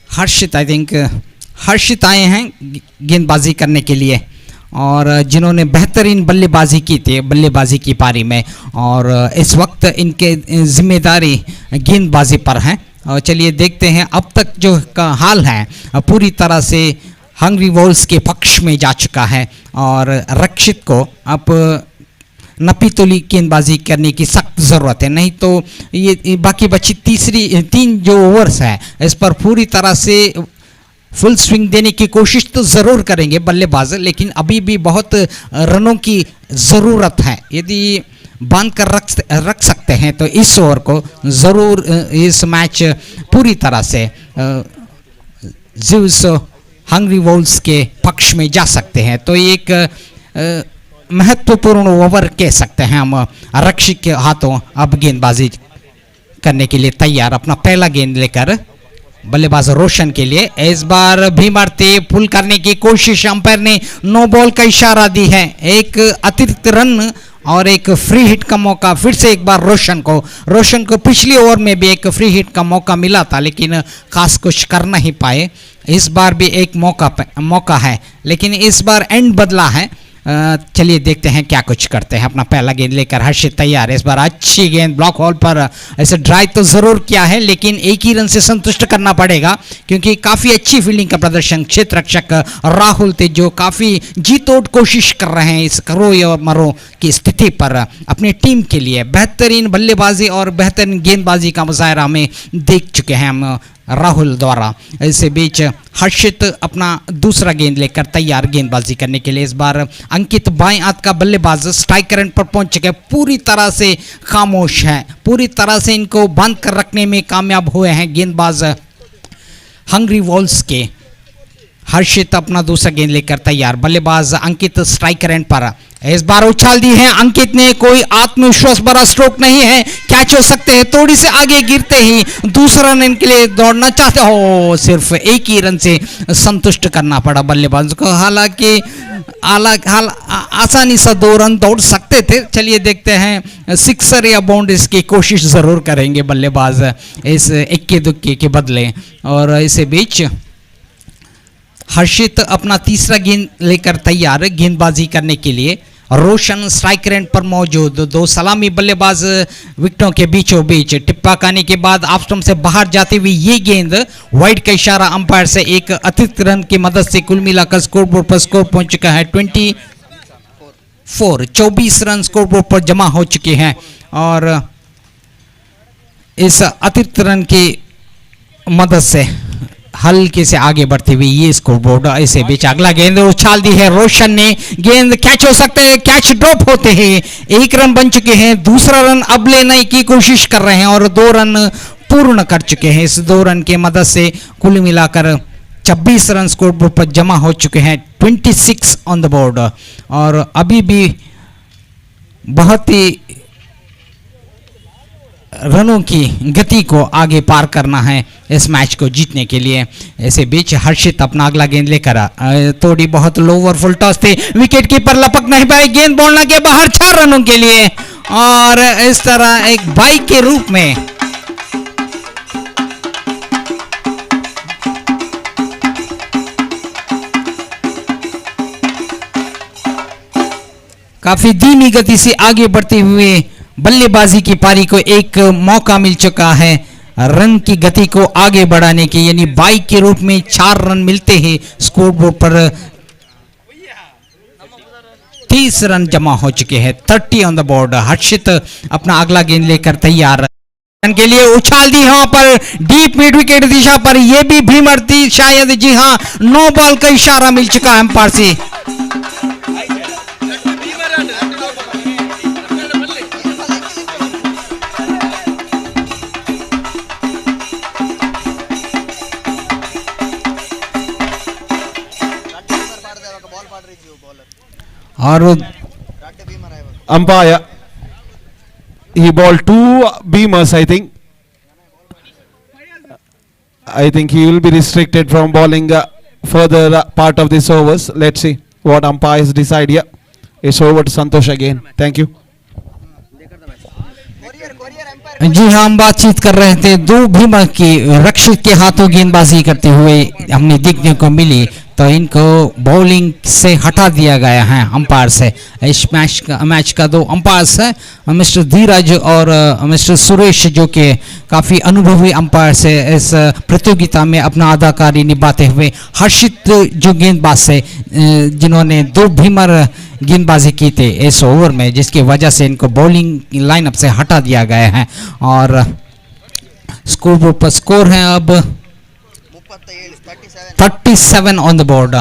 हर्षित आई थिंक हर्षित आए हैं गेंदबाजी करने के लिए, और जिन्होंने बेहतरीन बल्लेबाजी की थी बल्लेबाजी की पारी में, और इस वक्त इनके जिम्मेदारी गेंदबाजी पर है। और चलिए देखते हैं अब तक जो का हाल है पूरी तरह से हंग्री वॉल्स के पक्ष में जा चुका है, और रक्षित को अब नपीतुली गेंदबाजी करने की सख्त ज़रूरत है, नहीं तो ये बाकी बची तीन जो ओवर्स है इस पर पूरी तरह से फुल स्विंग देने की कोशिश तो ज़रूर करेंगे बल्लेबाज, लेकिन अभी भी बहुत रनों की ज़रूरत है। यदि बांध कर रख सकते हैं तो इस ओवर को ज़रूर इस मैच पूरी तरह से ज़िव्स हंग्री वॉल्स के पक्ष में जा सकते हैं। तो एक महत्वपूर्ण ओवर कह सकते हैं हम। रक्षित के हाथों अब गेंदबाजी करने के लिए तैयार, अपना पहला गेंद लेकर बल्लेबाज रोशन के लिए। इस बार भी मारते पुल करने की कोशिश, अंपायर ने नो बॉल का इशारा दी है। एक अतिरिक्त रन और एक फ्री हिट का मौका फिर से एक बार रोशन को पिछली ओवर में भी एक फ्री हिट का मौका मिला था, लेकिन खास कुछ कर नहीं पाए। इस बार भी एक मौका है, लेकिन इस बार एंड बदला है। चलिए देखते हैं क्या कुछ करते हैं। अपना पहला गेंद लेकर हर्षित तैयार है। इस बार अच्छी गेंद ब्लॉक होल पर, ऐसे ड्राइव तो जरूर किया है, लेकिन एक ही रन से संतुष्ट करना पड़ेगा, क्योंकि काफी अच्छी फील्डिंग का प्रदर्शन क्षेत्र रक्षक राहुल थे, जो काफी जी तोड़ कोशिश कर रहे हैं इस करो या मरो की स्थिति पर अपनी टीम के लिए। बेहतरीन बल्लेबाजी और बेहतरीन गेंदबाजी का मुजाहरा हमें देख चुके हैं हम राहुल द्वारा। इसी बीच हर्षित अपना दूसरा गेंद लेकर तैयार गेंदबाजी करने के लिए। इस बार अंकित बाएं हाथ का बल्लेबाज स्ट्राइक करंट पर पहुंच चुके, पूरी तरह से खामोश है, पूरी तरह से इनको बांध कर रखने में कामयाब हुए हैं गेंदबाज हंग्री वॉल्स के। हर्षित अपना दूसरा गेंद लेकर तैयार, बल्लेबाज अंकित स्ट्राइक करंट पर। इस बार उछाल दी है अंकित ने, कोई आत्मविश्वास भरा स्ट्रोक नहीं है, कैच हो सकते हैं। थोड़ी से आगे गिरते ही दूसरा रन के लिए दौड़ना चाहते हो, सिर्फ एक ही रन से संतुष्ट करना पड़ा बल्लेबाज को। हालांकि आसानी से 2 रन दौड़ सकते थे। चलिए देखते हैं सिक्सर या बाउंड्रीज की कोशिश जरूर करेंगे बल्लेबाज इस इक्के दुक्के के बदले। और इसी बीच हर्षित अपना तीसरा गेंद लेकर तैयार है गेंदबाजी करने के लिए। रोशन स्ट्राइक रेंट पर मौजूद, 2 सलामी बल्लेबाज विकेटों के बीचों बीच। टिप्पा खाने के बाद ऑफ स्टंप से बाहर जाती हुई ये गेंद वाइड का इशारा अंपायर से एक अतिरिक्त रन की मदद से कुल मिलाकर स्कोरबोर्ड पर स्कोर पहुंच चुका है 24 रन स्कोरबोर्ड पर जमा हो चुके हैं। और इस अतिरिक्त रन की मदद से हल्के से आगे बढ़ती हुई ये स्कोरबोर्ड। इसे बीच अगला गेंद उछाल दी है रोशन ने, गेंद कैच हो सकते हैं, कैच ड्रॉप होते हैं। 1 रन बन चुके हैं, दूसरा रन अब लेने की कोशिश कर रहे हैं और 2 रन पूर्ण कर चुके हैं। इस 2 रन की मदद से कुल मिलाकर 26 रन स्कोरबोर्ड पर जमा हो चुके हैं, 26 ऑन द बोर्ड। और अभी भी बहुत ही रनों की गति को आगे पार करना है इस मैच को जीतने के लिए। ऐसे बीच हर्षित अपना अगला गेंद लेकर थोड़ी बहुत लोअर फुल टॉस थे, विकेट कीपर लपक नहीं पाए, गेंद बोलने के बाहर 4 रनों के लिए। और इस तरह एक बाइक के रूप में काफी धीमी गति से आगे बढ़ते हुए बल्लेबाजी की पारी को एक मौका मिल चुका है रन की गति को आगे बढ़ाने की, यानी बाइक के रूप में 4 रन मिलते हैं। स्कोरबोर्ड पर 30 रन जमा हो चुके हैं, 30 ऑन द बोर्ड। हर्षित अपना अगला गेंद लेकर तैयार रन के लिए, उछाल दी वहां पर डीप मिड विकेट दिशा पर, यह भी भीमरती शायद, जी हां, नो बॉल का इशारा मिल चुका है अंपायर से। और umpire, he bowled 2 beamers. I think he will be restricted from bowling further part of this overs. Let's see what umpires decide here. It's over to Santosh again. Thank you. जी हाँ, हम बातचीत कर रहे थे दो भीमा की रक्षक के हाथों गेंदबाजी करते हुए हमने देखने को मिली, तो इनको बॉलिंग से हटा दिया गया है अंपायर से। इस मैच का दो अंपायर्स है, मिस्टर धीरज और मिस्टर सुरेश, जो कि काफ़ी अनुभवी अंपायर से इस प्रतियोगिता में अपना अदाकारी निभाते हुए। हर्षित जो गेंदबाज से जिन्होंने दो भीमर गेंदबाजी की थी इस ओवर में, जिसकी वजह से इनको बॉलिंग लाइनअप से हटा दिया गया है। और स्कोर पर स्कोर है अब 37 on the board.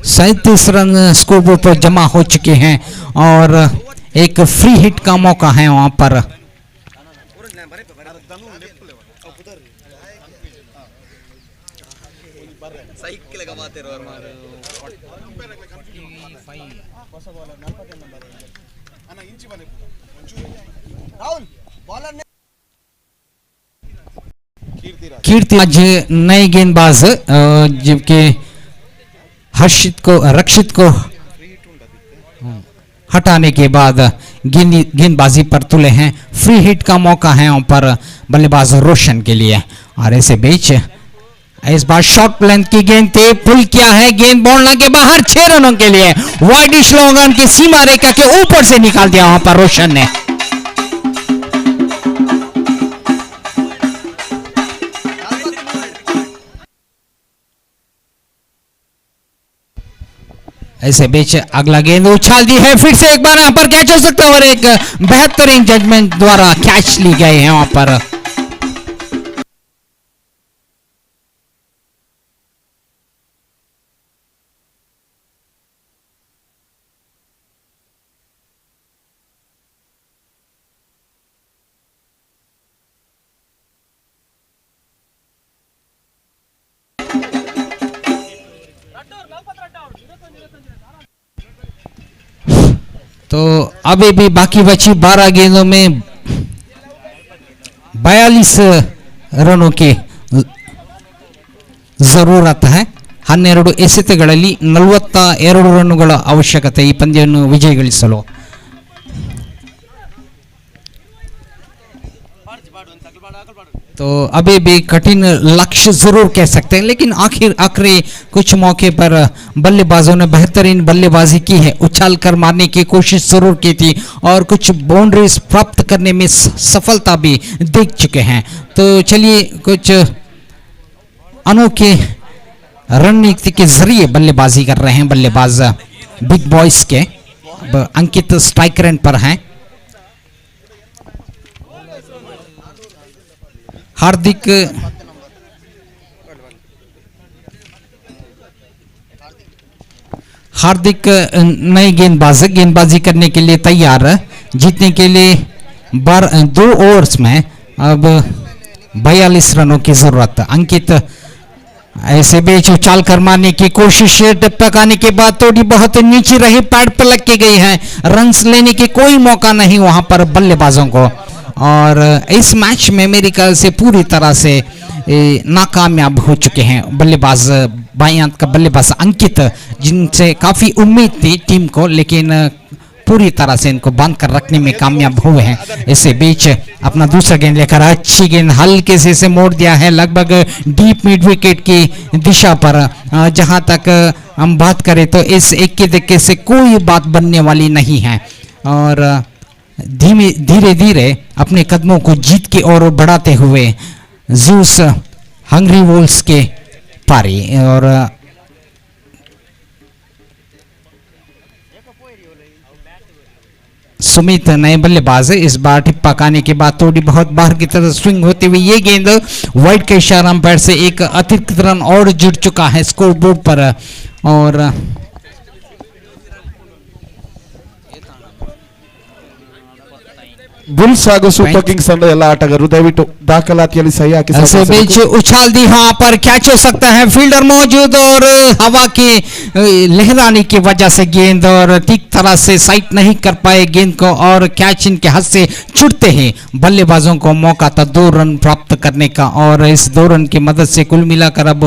37 run score board पर जमा हो चुके हैं और एक फ्री हिट का मौका है वहां पर। कीर्ति आज नए गेंदबाज जबकि रक्षित को हटाने के बाद गेंदबाजी पर तुले हैं। फ्री हिट का मौका है वहां पर बल्लेबाज रोशन के लिए। और ऐसे बीच इस बार शॉर्ट लेंथ की गेंद थे, पुल किया है, गेंद बॉल लाइन के बाहर 6 रनों के लिए वाइडिश लॉन्ग रन की सीमा रेखा के ऊपर से निकाल दिया वहां पर रोशन ने। ऐसे बीच अगला गेंद उछाल दी है, फिर से एक बार यहां पर कैच हो सकता है और एक बेहतरीन जजमेंट द्वारा कैच ली गई है वहां पर। तो अभी भी बाकी बची 12 गेंदों में 42 रनों की जरूरत है। 12 ಎಸೆತಗಳಲ್ಲಿ 42 ರನ್ನುಗಳ ಅವಶ್ಯಕತೆ ಈ ಪಂದ್ಯವನ್ನು ವಿಜಯಗಳಿಸಲು। तो अभी भी कठिन लक्ष्य जरूर कह सकते हैं, लेकिन आखिरी कुछ मौके पर बल्लेबाजों ने बेहतरीन बल्लेबाजी की है, उछाल कर मारने की कोशिश जरूर की थी और कुछ बाउंड्रीज प्राप्त करने में सफलता भी देख चुके हैं। तो चलिए कुछ अनोखे रणनीति के जरिए बल्लेबाजी कर रहे हैं बल्लेबाज बिग बॉयज के। अंकित स्ट्राइक रेंज पर हैं। हार्दिक नए गेंदबाजी करने के लिए तैयार, जीतने के लिए 2 ओवर्स में अब 42 रनों की जरूरत। अंकित ऐसे बीच उछाल कर मारने की कोशिश, टपकाने के बाद थोड़ी बहुत नीचे रही, पैड पर लग के गई है, रन्स लेने की कोई मौका नहीं वहां पर बल्लेबाजों को। और इस मैच में मेरे ख्याल से पूरी तरह से नाकामयाब हो चुके हैं बल्लेबाज बाईं हाथ का बल्लेबाज अंकित, जिनसे काफ़ी उम्मीद थी टीम को, लेकिन पूरी तरह से इनको बांध कर रखने में कामयाब हुए हैं। इससे बीच अपना दूसरा गेंद लेकर अच्छी गेंद हल्के से मोड़ दिया है लगभग डीप मिड विकेट की दिशा पर। जहां तक हम बात करें तो इस एक के धक्के से कोई बात बनने वाली नहीं है और धीरे धीरे अपने कदमों को जीत की ओर बढ़ाते हुए जूस हंग्री वोल्स के पारी। और सुमित नए बल्लेबाज इस बार टिप्पा खाने के बाद थोड़ी बहुत बाहर की तरफ स्विंग होते हुए ये गेंद वाइड के इशारा अंपायर से एक अतिरिक्त रन और जुड़ चुका है स्कोर बोर्ड पर। और बुल्स ಹಾಗೂ ಸೂಪರ್ ಕಿಂಗ್ಸ್ ತಂಡ ಎಲ್ಲ ಆಟಗಾರರು ದಯವಿಟ್ಟು ದಾಖಲಾತಿಯಲ್ಲಿ ಸಹಿ ಹಾಕಿ। ऐसे बीच उछाल दी, वहां पर कैच हो सकता है, फील्डर मौजूद और हवा की लहराने की वजह से गेंद और ठीक तरह से साइट नहीं कर पाए गेंद को और कैच इनके हाथ से छूटते हैं। बल्लेबाजों को मौका था 2 रन प्राप्त करने का और इस 2 रन की मदद से कुल मिलाकर अब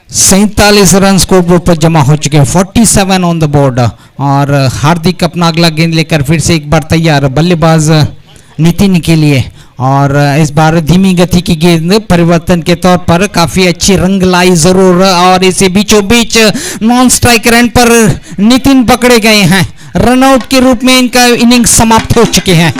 47 रन स्कोर बोर्ड पर जमा हो चुके हैं, 47 ऑन द बोर्ड। और हार्दिक अपना अगला गेंद लेकर फिर से एक बार तैयार, बल्लेबाज नितिन के लिए। और इस बार धीमी गति की गेंद परिवर्तन के तौर पर काफी अच्छी रंग लाई जरूर, और इसे बीचों बीच नॉन स्ट्राइक रन पर नितिन पकड़े गए हैं। रनआउट के रूप में इनका इनिंग समाप्त हो चुके हैं।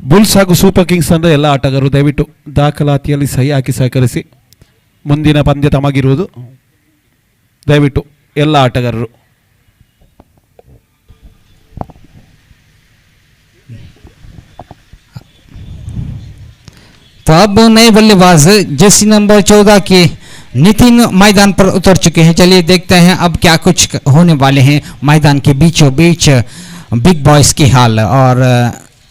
ಬುಲ್ಸ್ ಹಾಗೂ ಸೂಪರ್ ಕಿಂಗ್ಸ್ ತಂಡ ಎಲ್ಲ ಆಟಗಾರರು ದಯವಿಟ್ಟು ದಾಖಲಾತಿಯಲ್ಲಿ ಸಹಿ ಹಾಕಿ ಸಹಕರಿಸಿ. ಮುಂದಿನ ಪಂದ್ಯ ತಮಗಿರುವುದು. ದಯವಿಟ್ಟು ಎಲ್ಲ ಆಟಗಾರರು. तो अब नए बल्लेबाज जर्सी नंबर 14 के नितिन मैदान पर उतर चुके हैं। चलिए देखते हैं अब क्या कुछ होने वाले हैं मैदान के बीचों बीच बिग बॉयज की हाल। और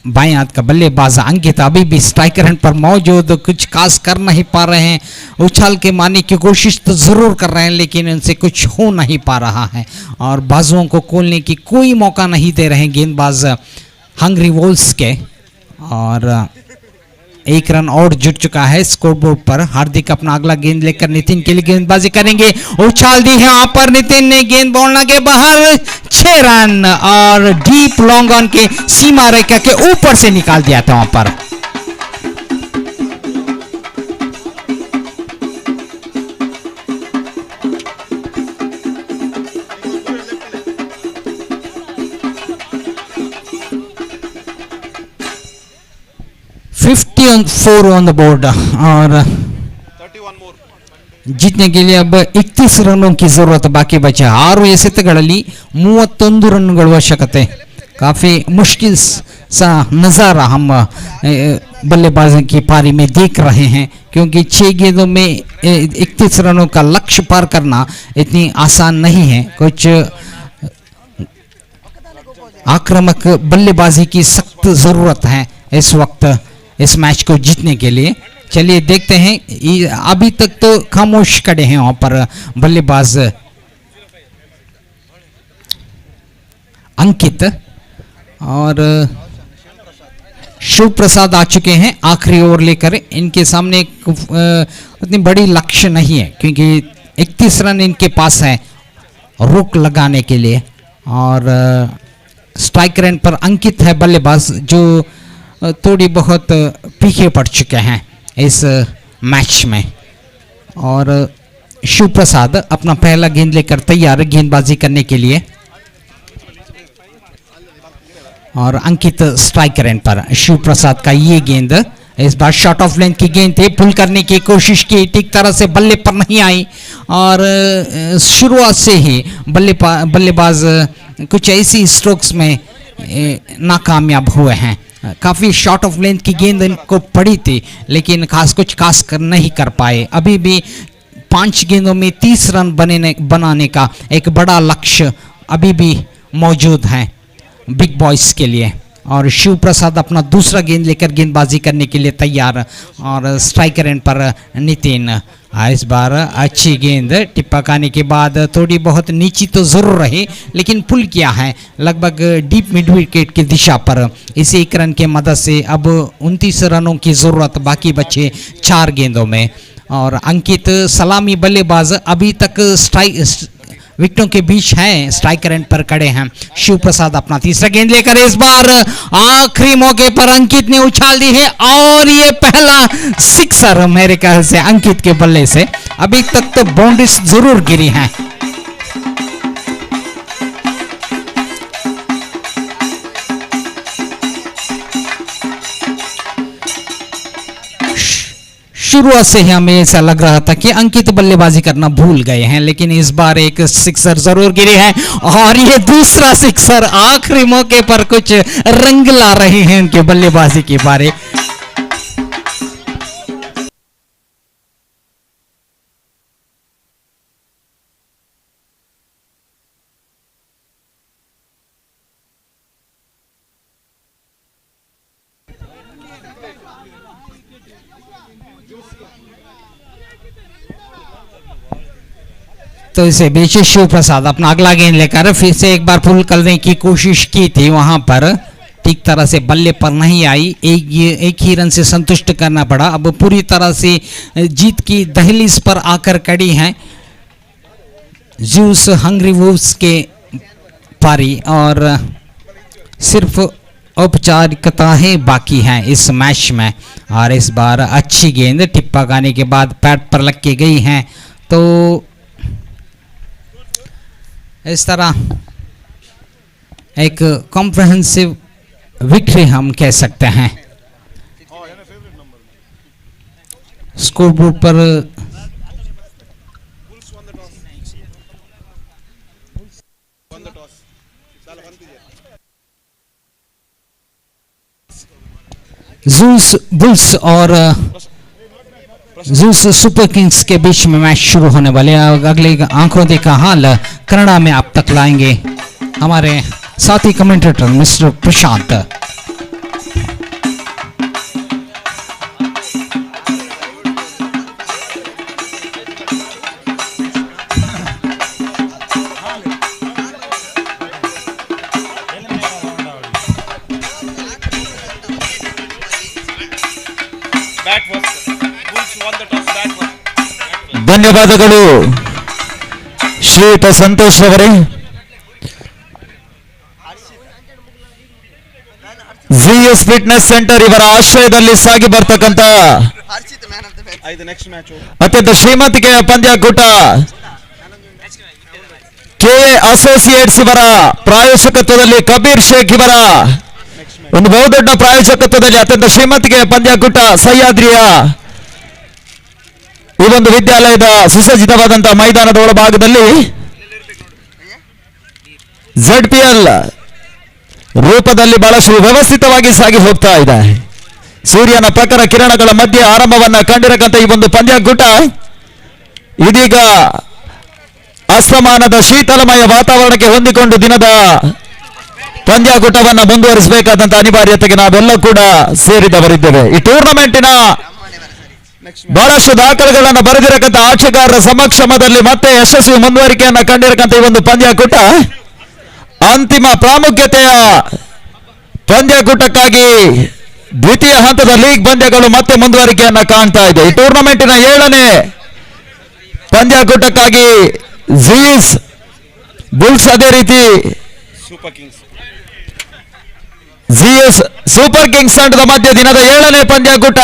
बाएं हाथ का बल्लेबाज अंकित अभी भी स्ट्राइक रन पर मौजूद, कुछ खास कर नहीं पा रहे हैं। उछाल के मारने की कोशिश तो जरूर कर रहे हैं लेकिन उनसे कुछ हो नहीं पा रहा है, और बाजुओं को खोलने की कोई मौका नहीं दे रहे हैं गेंदबाज हंग्री वोल्स के। और एक रन और जुट चुका है स्कोरबोर्ड पर। हार्दिक अपना अगला गेंद लेकर नितिन के लिए गेंदबाजी करेंगे। उछाल दी है वहां पर नितिन ने, गेंद बॉल के बाहर, 6 रन, और डीप लॉन्ग ऑन के सीमा रेखा के ऊपर से निकाल दिया था वहां पर। फोर ऑन द बोर्ड, और जीतने के लिए अब 31 रनों की जरूरत बाकी बचा। 6 ಎಸೆತಗಳಲ್ಲಿ 31 रनಗಳ आवश्यकತೆ। काफी मुश्किल सा नजारा हम बल्लेबाजों की पारी में देख रहे हैं, क्योंकि 6 गेंदों में 31 रनों का लक्ष्य पार करना इतनी आसान नहीं है। कुछ आक्रामक बल्लेबाजी की सख्त जरूरत है इस वक्त इस मैच को जीतने के लिए। चलिए देखते हैं, अभी तक तो खामोश खड़े हैं वहां पर बल्लेबाज अंकित, और शिव प्रसाद आ चुके हैं आखिरी ओवर लेकर। इनके सामने उतनी बड़ी लक्ष्य नहीं है, क्योंकि 31 रन इनके पास है रोक लगाने के लिए। और स्ट्राइक रेट पर अंकित है बल्लेबाज, जो थोड़ी बहुत पीछे पड़ चुके हैं इस मैच में। और शिव प्रसाद अपना पहला गेंद लेकर तैयार गेंदबाजी करने के लिए। और अंकित स्ट्राइक रेट पर, शिव प्रसाद का ये गेंद इस बार शॉर्ट ऑफ लेंथ की गेंद थी, पुल करने की कोशिश की, ठीक तरह से बल्ले पर नहीं आई, और शुरुआत से ही बल्लेबाज कुछ ऐसी स्ट्रोक्स में नाकामयाब हुए हैं। काफ़ी शॉर्ट ऑफ लेंथ की गेंद इनको पड़ी थी लेकिन कुछ खास कर नहीं कर पाए। अभी भी 5 गेंदों में 30 रन बनाने का एक बड़ा लक्ष्य अभी भी मौजूद है बिग बॉयज के लिए। और शिव प्रसाद अपना दूसरा गेंद लेकर गेंदबाजी करने के लिए तैयार, और स्ट्राइक रेट पर नितिन। इस बार अच्छी गेंद टिप्पक आने के बाद थोड़ी बहुत नीची तो जरूर रही, लेकिन पुल किया है लगभग डीप मिड विकेट की दिशा पर। इस 1 रन के मदद से अब 29 रनों की जरूरत बाकी बचे 4 गेंदों में। और अंकित सलामी बल्लेबाज अभी तक विकेटों के बीच हैं, स्ट्राइक रेट पर खड़े हैं। शिव प्रसाद अपना तीसरा गेंद लेकर इस बार आखिरी मौके पर अंकित ने उछाल दी है, और ये पहला सिक्सर मेरे ख्याल से अंकित के बल्ले से। अभी तक तो बाउंड्रीज जरूर गिरी हैं। शुरुआत से ही हमें ऐसा लग रहा था कि अंकित बल्लेबाजी करना भूल गए हैं, लेकिन इस बार एक सिक्सर जरूर गिरे हैं, और ये दूसरा सिक्सर आखिरी मौके पर कुछ रंग ला रहे हैं उनके बल्लेबाजी की पारी। तो इसे बेचे शिव प्रसाद अपना अगला गेंद लेकर फिर से एक बार पुल करने की कोशिश की थी, वहां पर ठीक तरह से बल्ले पर नहीं आई, एक ही रन से संतुष्ट करना पड़ा। अब पूरी तरह से जीत की दहलीज पर आकर खड़ी हैं ज़ूस हंग्री वुल्व्स के पारी और सिर्फ औपचारिकताएं बाकी हैं इस मैच में। और इस बार अच्छी गेंद टिप्पा गाने के बाद पैड पर लग के गई हैं, तो इस तरह एक कॉम्प्रहेंसिव विक्ट्री हम कह सकते हैं। स्कोरबोर्ड पर ज़ूस बुल्स और ज़ूस सुपर किंग्स के बीच में मैच शुरू होने वाले। अगले आंकड़ों का हाल कनाडा में आप तक लाएंगे हमारे साथी कमेंटेटर मिस्टर प्रशांत। ಧನ್ಯವಾದಗಳು ಶ್ರೀಯುತ ಸಂತೋಷ್ ಅವರೇ. ಜಿಎಸ್ ಫಿಟ್ನೆಸ್ ಸೆಂಟರ್ ಇವರ ಆಶ್ರಯದಲ್ಲಿ ಸಾಗಿ ಬರ್ತಕ್ಕಂತ ಅತ್ಯಂತ ಶ್ರೀಮಂತಿಕೆಯ ಪಂದ್ಯಾಕೂಟ ಕೆ ಅಸೋಸಿಯೇಟ್ಸ್ ಇವರ ಪ್ರಾಯೋಜಕತ್ವದಲ್ಲಿ ಕಬೀರ್ ಶೇಖ್ ಇವರ ಒಂದು ಬಹುದೊಡ್ಡ ಪ್ರಾಯೋಜಕತ್ವದಲ್ಲಿ ಅತ್ಯಂತ ಶ್ರೀಮಂತಿಕೆಯ ಪಂದ್ಯಾಕೂಟ ಸಹ್ಯಾದ್ರಿಯ ಈ ಒಂದು ವಿದ್ಯಾಲಯದ ಸುಸಜ್ಜಿತವಾದಂತಹ ಮೈದಾನದ ಒಳಭಾಗದಲ್ಲಿ ZPL ರೂಪದಲ್ಲಿ ಬಹಳಷ್ಟು ವ್ಯವಸ್ಥಿತವಾಗಿ ಸಾಗಿ ಹೋಗ್ತಾ ಇದೆ. ಸೂರ್ಯನ ಪ್ರಖರ ಕಿರಣಗಳ ಮಧ್ಯೆ ಆರಂಭವನ್ನ ಕಂಡಿರಕ್ಕಂತ ಈ ಒಂದು ಪಂದ್ಯಾಕೂಟ ಇದೀಗ ಅಸ್ತಮಾನದ ಶೀತಲಮಯ ವಾತಾವರಣಕ್ಕೆ ಹೊಂದಿಕೊಂಡು ದಿನದ ಪಂದ್ಯಾಕೂಟವನ್ನ ಮುಂದುವರಿಸಬೇಕಾದಂತ ಅನಿವಾರ್ಯತೆಗೆ ನಾವೆಲ್ಲ ಕೂಡ ಸೇರಿದವರಿದ್ದೇವೆ. ಈ ಟೂರ್ನಮೆಂಟಿನ ಬಹಳಷ್ಟು ದಾಖಲೆಗಳನ್ನು ಬರೆದಿರಕ್ಕಂತ ಆಟಗಾರರ ಸಮಕ್ಷಮದಲ್ಲಿ ಮತ್ತೆ ಯಶಸ್ವಿ ಮುಂದುವರಿಕೆಯನ್ನ ಕಂಡಿರಕ್ಕಂತ ಈ ಒಂದು ಪಂದ್ಯಾಕೂಟ ಅಂತಿಮ ಪ್ರಾಮುಖ್ಯತೆಯ ಪಂದ್ಯಾಕೂಟಕ್ಕಾಗಿ ದ್ವಿತೀಯ ಹಂತದ ಲೀಗ್ ಪಂದ್ಯಗಳು ಮತ್ತೆ ಮುಂದುವರಿಕೆಯನ್ನ ಕಾಣ್ತಾ ಇದೆ. ಈ ಟೂರ್ನಮೆಂಟಿನ 7ನೇ ಪಂದ್ಯಾಕೂಟಕ್ಕಾಗಿ ಝೀಸ್ ಬುಲ್ಸ್ ಅದೇ ರೀತಿ ಜಿಎಸ್ ಸೂಪರ್ ಕಿಂಗ್ಸ್ ತಂಡದ ಮಧ್ಯೆ ದಿನದ 7ನೇ ಪಂದ್ಯಾಕೂಟ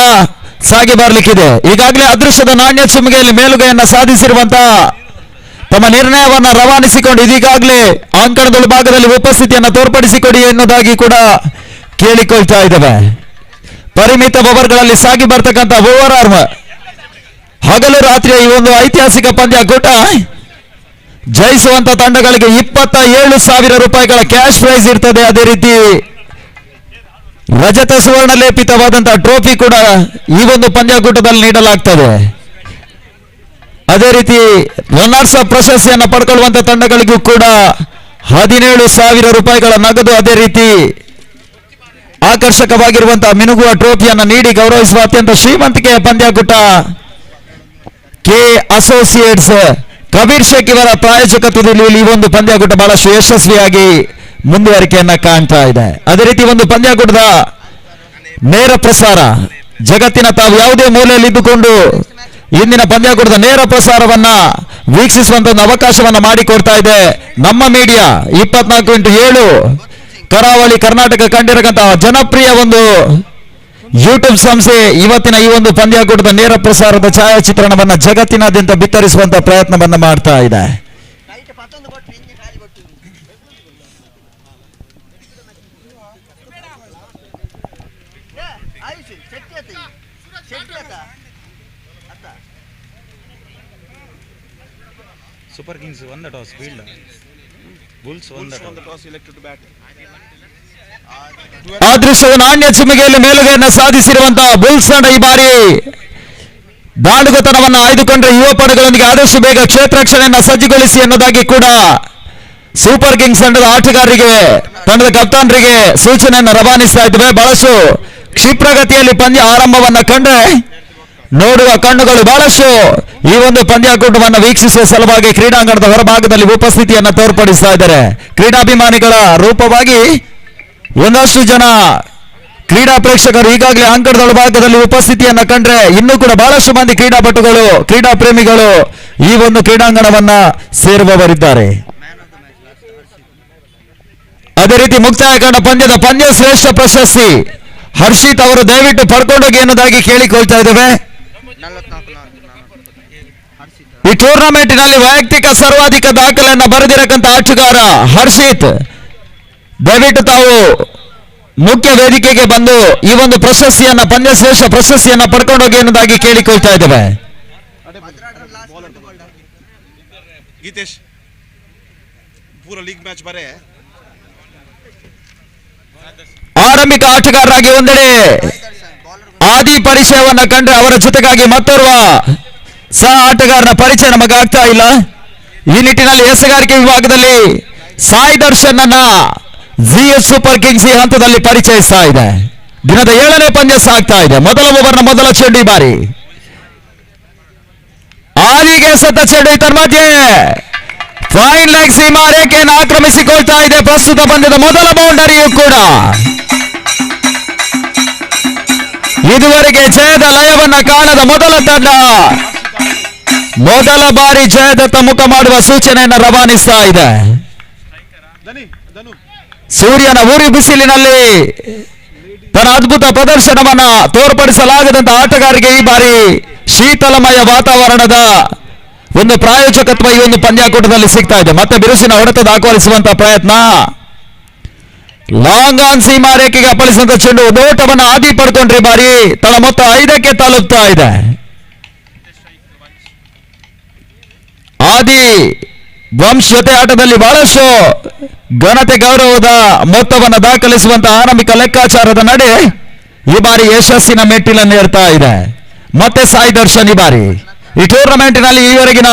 ಸಾಗಿ ಬರಲಿಕ್ಕಿದೆ. ಈಗಾಗಲೇ ಅದೃಷ್ಟದ ನಾಣ್ಯ ಚಿಮ್ಮಿಗೆಯಲ್ಲಿ ಮೇಲುಗೈಯನ್ನ ಸಾಧಿಸಿರುವಂತಹ ತಮ್ಮ ನಿರ್ಣಯವನ್ನ ರವಾನಿಸಿಕೊಂಡು ಇದೀಗಾಗಲೇ ಅಂಕಣದ ಭಾಗದಲ್ಲಿ ಉಪಸ್ಥಿತಿಯನ್ನು ತೋರ್ಪಡಿಸಿಕೊಡಿ ಎನ್ನುವುದಾಗಿ ಕೂಡ ಕೇಳಿಕೊಳ್ತಾ ಇದ್ದೇವೆ. ಪರಿಮಿತ ಓವರ್ಗಳಲ್ಲಿ ಸಾಗಿ ಬರ್ತಕ್ಕಂಥ ಓವರ್ ಆರ್ಮ್ ಹಗಲು ರಾತ್ರಿಯ ಈ ಒಂದು ಐತಿಹಾಸಿಕ ಪಂದ್ಯಾಕೂಟ ಜಯಿಸುವಂತ ತಂಡಗಳಿಗೆ 27,000 ರೂಪಾಯಿಗಳ ಕ್ಯಾಶ್ ಪ್ರೈಸ್ ಇರ್ತದೆ. ಅದೇ ರೀತಿ ರಜತ ಸುವರ್ಣ ಲೇಪಿತವಾದಂತಹ ಟ್ರೋಫಿ ಕೂಡ ಈ ಒಂದು ಪಂದ್ಯಾಕೂಟದಲ್ಲಿ ನೀಡಲಾಗ್ತದೆ. ಅದೇ ರೀತಿ ರನ್ನರ್ಸ್ ಅಪ್ ಪ್ರಶಸ್ತಿಯನ್ನು ಪಡ್ಕೊಳ್ಳುವಂತ ತಂಡಗಳಿಗೂ ಕೂಡ 17,000 ರೂಪಾಯಿಗಳ ನಗದು, ಅದೇ ರೀತಿ ಆಕರ್ಷಕವಾಗಿರುವಂತಹ ಮಿನುಗುವ ಟ್ರೋಫಿಯನ್ನು ನೀಡಿ ಗೌರವಿಸುವ ಅತ್ಯಂತ ಶ್ರೀಮಂತಿಕೆಯ ಪಂದ್ಯಾಕೂಟ ಕೆ ಅಸೋಸಿಯೇಟ್ಸ್ ಕಬೀರ್ ಶೇಖ್ ಇವರ ಪ್ರಾಯೋಜಕತ್ವದಲ್ಲಿ ಈ ಒಂದು ಪಂದ್ಯಾಕೂಟ ಬಹಳಷ್ಟು ಯಶಸ್ವಿಯಾಗಿ ಮುಂದುವರಿಕೆಯನ್ನ ಕಾಣ್ತಾ ಇದೆ. ಅದೇ ರೀತಿ ಒಂದು ಪಂದ್ಯಾಕೂಟದ ನೇರ ಪ್ರಸಾರ ಜಗತ್ತಿನ ತಾವು ಯಾವುದೇ ಮೂಲೆಯಲ್ಲಿ ಇದ್ದುಕೊಂಡು ಇಂದಿನ ಪಂದ್ಯಾಕೂಟದ ನೇರ ಪ್ರಸಾರವನ್ನ ವೀಕ್ಷಿಸುವಂತ ಒಂದು ಅವಕಾಶವನ್ನ ಮಾಡಿಕೊಡ್ತಾ ಇದೆ ನಮ್ಮ ಮೀಡಿಯಾ 24x7 ಕರಾವಳಿ ಕರ್ನಾಟಕ ಕಂಡಿರತಕ್ಕಂತಹ ಜನಪ್ರಿಯ ಒಂದು ಯೂಟ್ಯೂಬ್ ಸಂಸ್ಥೆ ಇವತ್ತಿನ ಈ ಒಂದು ಪಂದ್ಯಾಕೂಟದ ನೇರ ಪ್ರಸಾರದ ಛಾಯಾಚಿತ್ರಣವನ್ನ ಜಗತ್ತಿನಾದ್ಯಂತ ಬಿತ್ತರಿಸುವಂತ ಪ್ರಯತ್ನವನ್ನ ಮಾಡ್ತಾ ಇದೆ. Super Kings won the toss, field. Bulls won the toss, elected to bat. ಅದೃಷ್ಟದ ನಾಣ್ಯ ಚಿಮ್ಮಿಗೆಯಲ್ಲಿ ಮೇಲುಗೈಯನ್ನ ಸಾಧಿಸಿರುವಂತಹ ಬುಲ್ಸ್ ತಂಡ ಈ ಬಾರಿ ದಾಂಡುಗತನವನ್ನ ಆಯ್ದುಕೊಂಡ್ರೆ ಯುವ ಪಡೆಗಳೊಂದಿಗೆ ಆದಷ್ಟು ಬೇಗ ಕ್ಷೇತ್ರ ರಕ್ಷಣೆಯನ್ನ ಸಜ್ಜುಗೊಳಿಸಿ ಎನ್ನುವುದಾಗಿ ಕೂಡ ಸೂಪರ್ ಕಿಂಗ್ಸ್ ತಂಡದ ಆಟಗಾರರಿಗೆ ತಂಡದ ಕಪ್ತಾನರಿಗೆ ಸೂಚನೆಯನ್ನು ರವಾನಿಸ್ತಾ ಇದ್ದೇವೆ. ಬಹಳಷ್ಟು ಕ್ಷಿಪ್ರಗತಿಯಲ್ಲಿ ಪಂದ್ಯ ಆರಂಭವನ್ನ ಕಂಡ್ರೆ ನೋಡುವ ಕಣ್ಣುಗಳು ಬಹಳಷ್ಟು ಈ ಒಂದು ಪಂದ್ಯಾಕೂಟವನ್ನು ವೀಕ್ಷಿಸುವ ಸಲುವಾಗಿ ಕ್ರೀಡಾಂಗಣದ ಹೊರಭಾಗದಲ್ಲಿ ಉಪಸ್ಥಿತಿಯನ್ನು ತೋರ್ಪಡಿಸ್ತಾ ಇದ್ದಾರೆ. ಕ್ರೀಡಾಭಿಮಾನಿಗಳ ರೂಪವಾಗಿ ಒಂದಷ್ಟು ಜನ ಕ್ರೀಡಾ ಪ್ರೇಕ್ಷಕರು ಈಗಾಗಲೇ ಅಂಕಣದ ಒಳಭಾಗದಲ್ಲಿ ಉಪಸ್ಥಿತಿಯನ್ನ ಕಂಡ್ರೆ ಇನ್ನೂ ಕೂಡ ಬಹಳಷ್ಟು ಮಂದಿ ಕ್ರೀಡಾಪಟುಗಳು ಕ್ರೀಡಾ ಪ್ರೇಮಿಗಳು ಈ ಒಂದು ಕ್ರೀಡಾಂಗಣವನ್ನ ಸೇರುವವರಿದ್ದಾರೆ. ಅದೇ ರೀತಿ ಮುಕ್ತಾಯ ಕಂಡ ಪಂದ್ಯದ ಪಂದ್ಯ ಶ್ರೇಷ್ಠ ಪ್ರಶಸ್ತಿ ಹರ್ಷಿತ್ ಅವರು ದಯವಿಟ್ಟು ಪಡ್ಕೊಂಡೋಗಿ ಎನ್ನುವುದಾಗಿ ಕೇಳಿಕೊಳ್ತಾ ಇದ್ದೇವೆ. ಈ ಟೂರ್ನಮೆಂಟಿನಲ್ಲಿ ವೈಯಕ್ತಿಕ ಸರ್ವಾಧಿಕ ದಾಖಲೆಯನ್ನು ಬರೆದಿರಕ್ಕಂತ ಆಟಗಾರ ಹರ್ಷಿತ್ ದಯವಿಟ್ಟು ತಾವು ಮುಖ್ಯ ವೇದಿಕೆಗೆ ಬಂದು ಈ ಒಂದು ಪ್ರಶಸ್ತಿಯನ್ನ ಪಂದ್ಯ ಶ್ರೇಷ್ಠ ಪ್ರಶಸ್ತಿಯನ್ನ ಪಡ್ಕೊಂಡೋಗಿ ಎನ್ನುವುದಾಗಿ ಕೇಳಿಕೊಳ್ತಾ ಇದ್ದೇವೆ. ಗೀತೇಶ್ ಪೂರ ಲೀಗ್ ಮ್ಯಾಚ್ ಬರೇ ಆರಂಭಿಕ ಆಟಗಾರರಾಗಿ ಒಂದೆಡೆ ಆದಿ ಪರಿಚಯವನ್ನ ಕಂಡ್ರೆ ಅವರ ಜೊತೆಗಾಗಿ ಮತ್ತೋರ್ವ ಸಹ ಆಟಗಾರನ ಪರಿಚಯ ನಮಗಾಗ್ತಾ ಇಲ್ಲ. ಈ ನಿಟ್ಟಿನಲ್ಲಿ ಎಸೆಗಾರಿಕೆ ವಿಭಾಗದಲ್ಲಿ ಸಾಯಿ ದರ್ಶನ್ ಅನ್ನ ಜಿಎಸ್ ಸೂಪರ್ ಕಿಂಗ್ಸ್ ಈ ಹಂತದಲ್ಲಿ ಪರಿಚಯಿಸ್ತಾ ಇದೆ. ದಿನದ 7ನೇ ಪಂದ್ಯ ಸಾಗ್ತಾ ಇದೆ. ಮೊದಲ ಓವರ್ನ ಮೊದಲ ಚೆಂಡು ಬಾರಿ ಆದಿಗೆ ಸತ್ತ ಚೆಂಡು ಇತರ ಮಧ್ಯೆ ಫೈನ್ ಲೆಗ್ ಸೀಮಾ ರೇಖೆಯನ್ನು ಆಕ್ರಮಿಸಿಕೊಳ್ತಾ ಇದೆ. ಪ್ರಸ್ತುತ ಪಂದ್ಯದ ಮೊದಲ ಬೌಂಡರಿಯೂ ಕೂಡ ಇದುವರೆಗೆ ಜಯದ ಲಯವನ್ನ ಕಾಣದ ಮೊದಲ ತಂಡ ಮೊದಲ ಬಾರಿ ಜಯದತ್ತ ಮುಖ ಮಾಡುವ ಸೂಚನೆಯನ್ನು ರವಾನಿಸ್ತಾ ಇದೆ. ಸೂರ್ಯನ ಉರಿ ಬಿಸಿಲಿನಲ್ಲಿ ತನ್ನ ಅದ್ಭುತ ಪ್ರದರ್ಶನವನ್ನ ತೋರ್ಪಡಿಸಲಾಗದಂತ ಆಟಗಾರರಿಗೆ ಈ ಬಾರಿ ಶೀತಲಮಯ ವಾತಾವರಣದ ಒಂದು ಪ್ರಾಯೋಜಕತ್ವ ಈ ಒಂದು ಪಂದ್ಯಾಕೂಟದಲ್ಲಿ ಸಿಗ್ತಾ ಇದೆ. ಮತ್ತೆ ಬಿರುಸಿನ ಹೊಡೆತ ದಾಖಲಿಸುವಂತಹ ಪ್ರಯತ್ನ. ಲಾಂಗ್ ಆನ್ ಸೀಮಾ ರೇಖೆಗೆ ಅಪ್ಪಳಿಸುವಂತ ಚೆಂಡು ಓಟವನ್ನು ಆದಿ ಪಡ್ಕೊಂಡ್ರೆ ಬಾರಿ ತಳ ಮೊತ್ತ 5ಕ್ಕೆ ತಲುಪ್ತಾ ಇದೆ. ಆದಿ ವಂಶ್ ಜೊತೆ ಆಟದಲ್ಲಿ ಬಹಳಷ್ಟು ಘನತೆ ಗೌರವದ ಮೊತ್ತವನ್ನು ದಾಖಲಿಸುವಂತಹ ಆರಂಭಿಕ ಲೆಕ್ಕಾಚಾರದ ನಡೆ ಈ ಬಾರಿ ಯಶಸ್ಸಿನ ಮೆಟ್ಟಿಲನ್ನೇರ್ತಾ ಇದೆ. ಮತ್ತೆ ಸಾಯಿ ದರ್ಶನ್ ಈ ಬಾರಿ ಈ ಟೂರ್ನಮೆಂಟ್ನಲ್ಲಿ ಈವರೆಗಿನ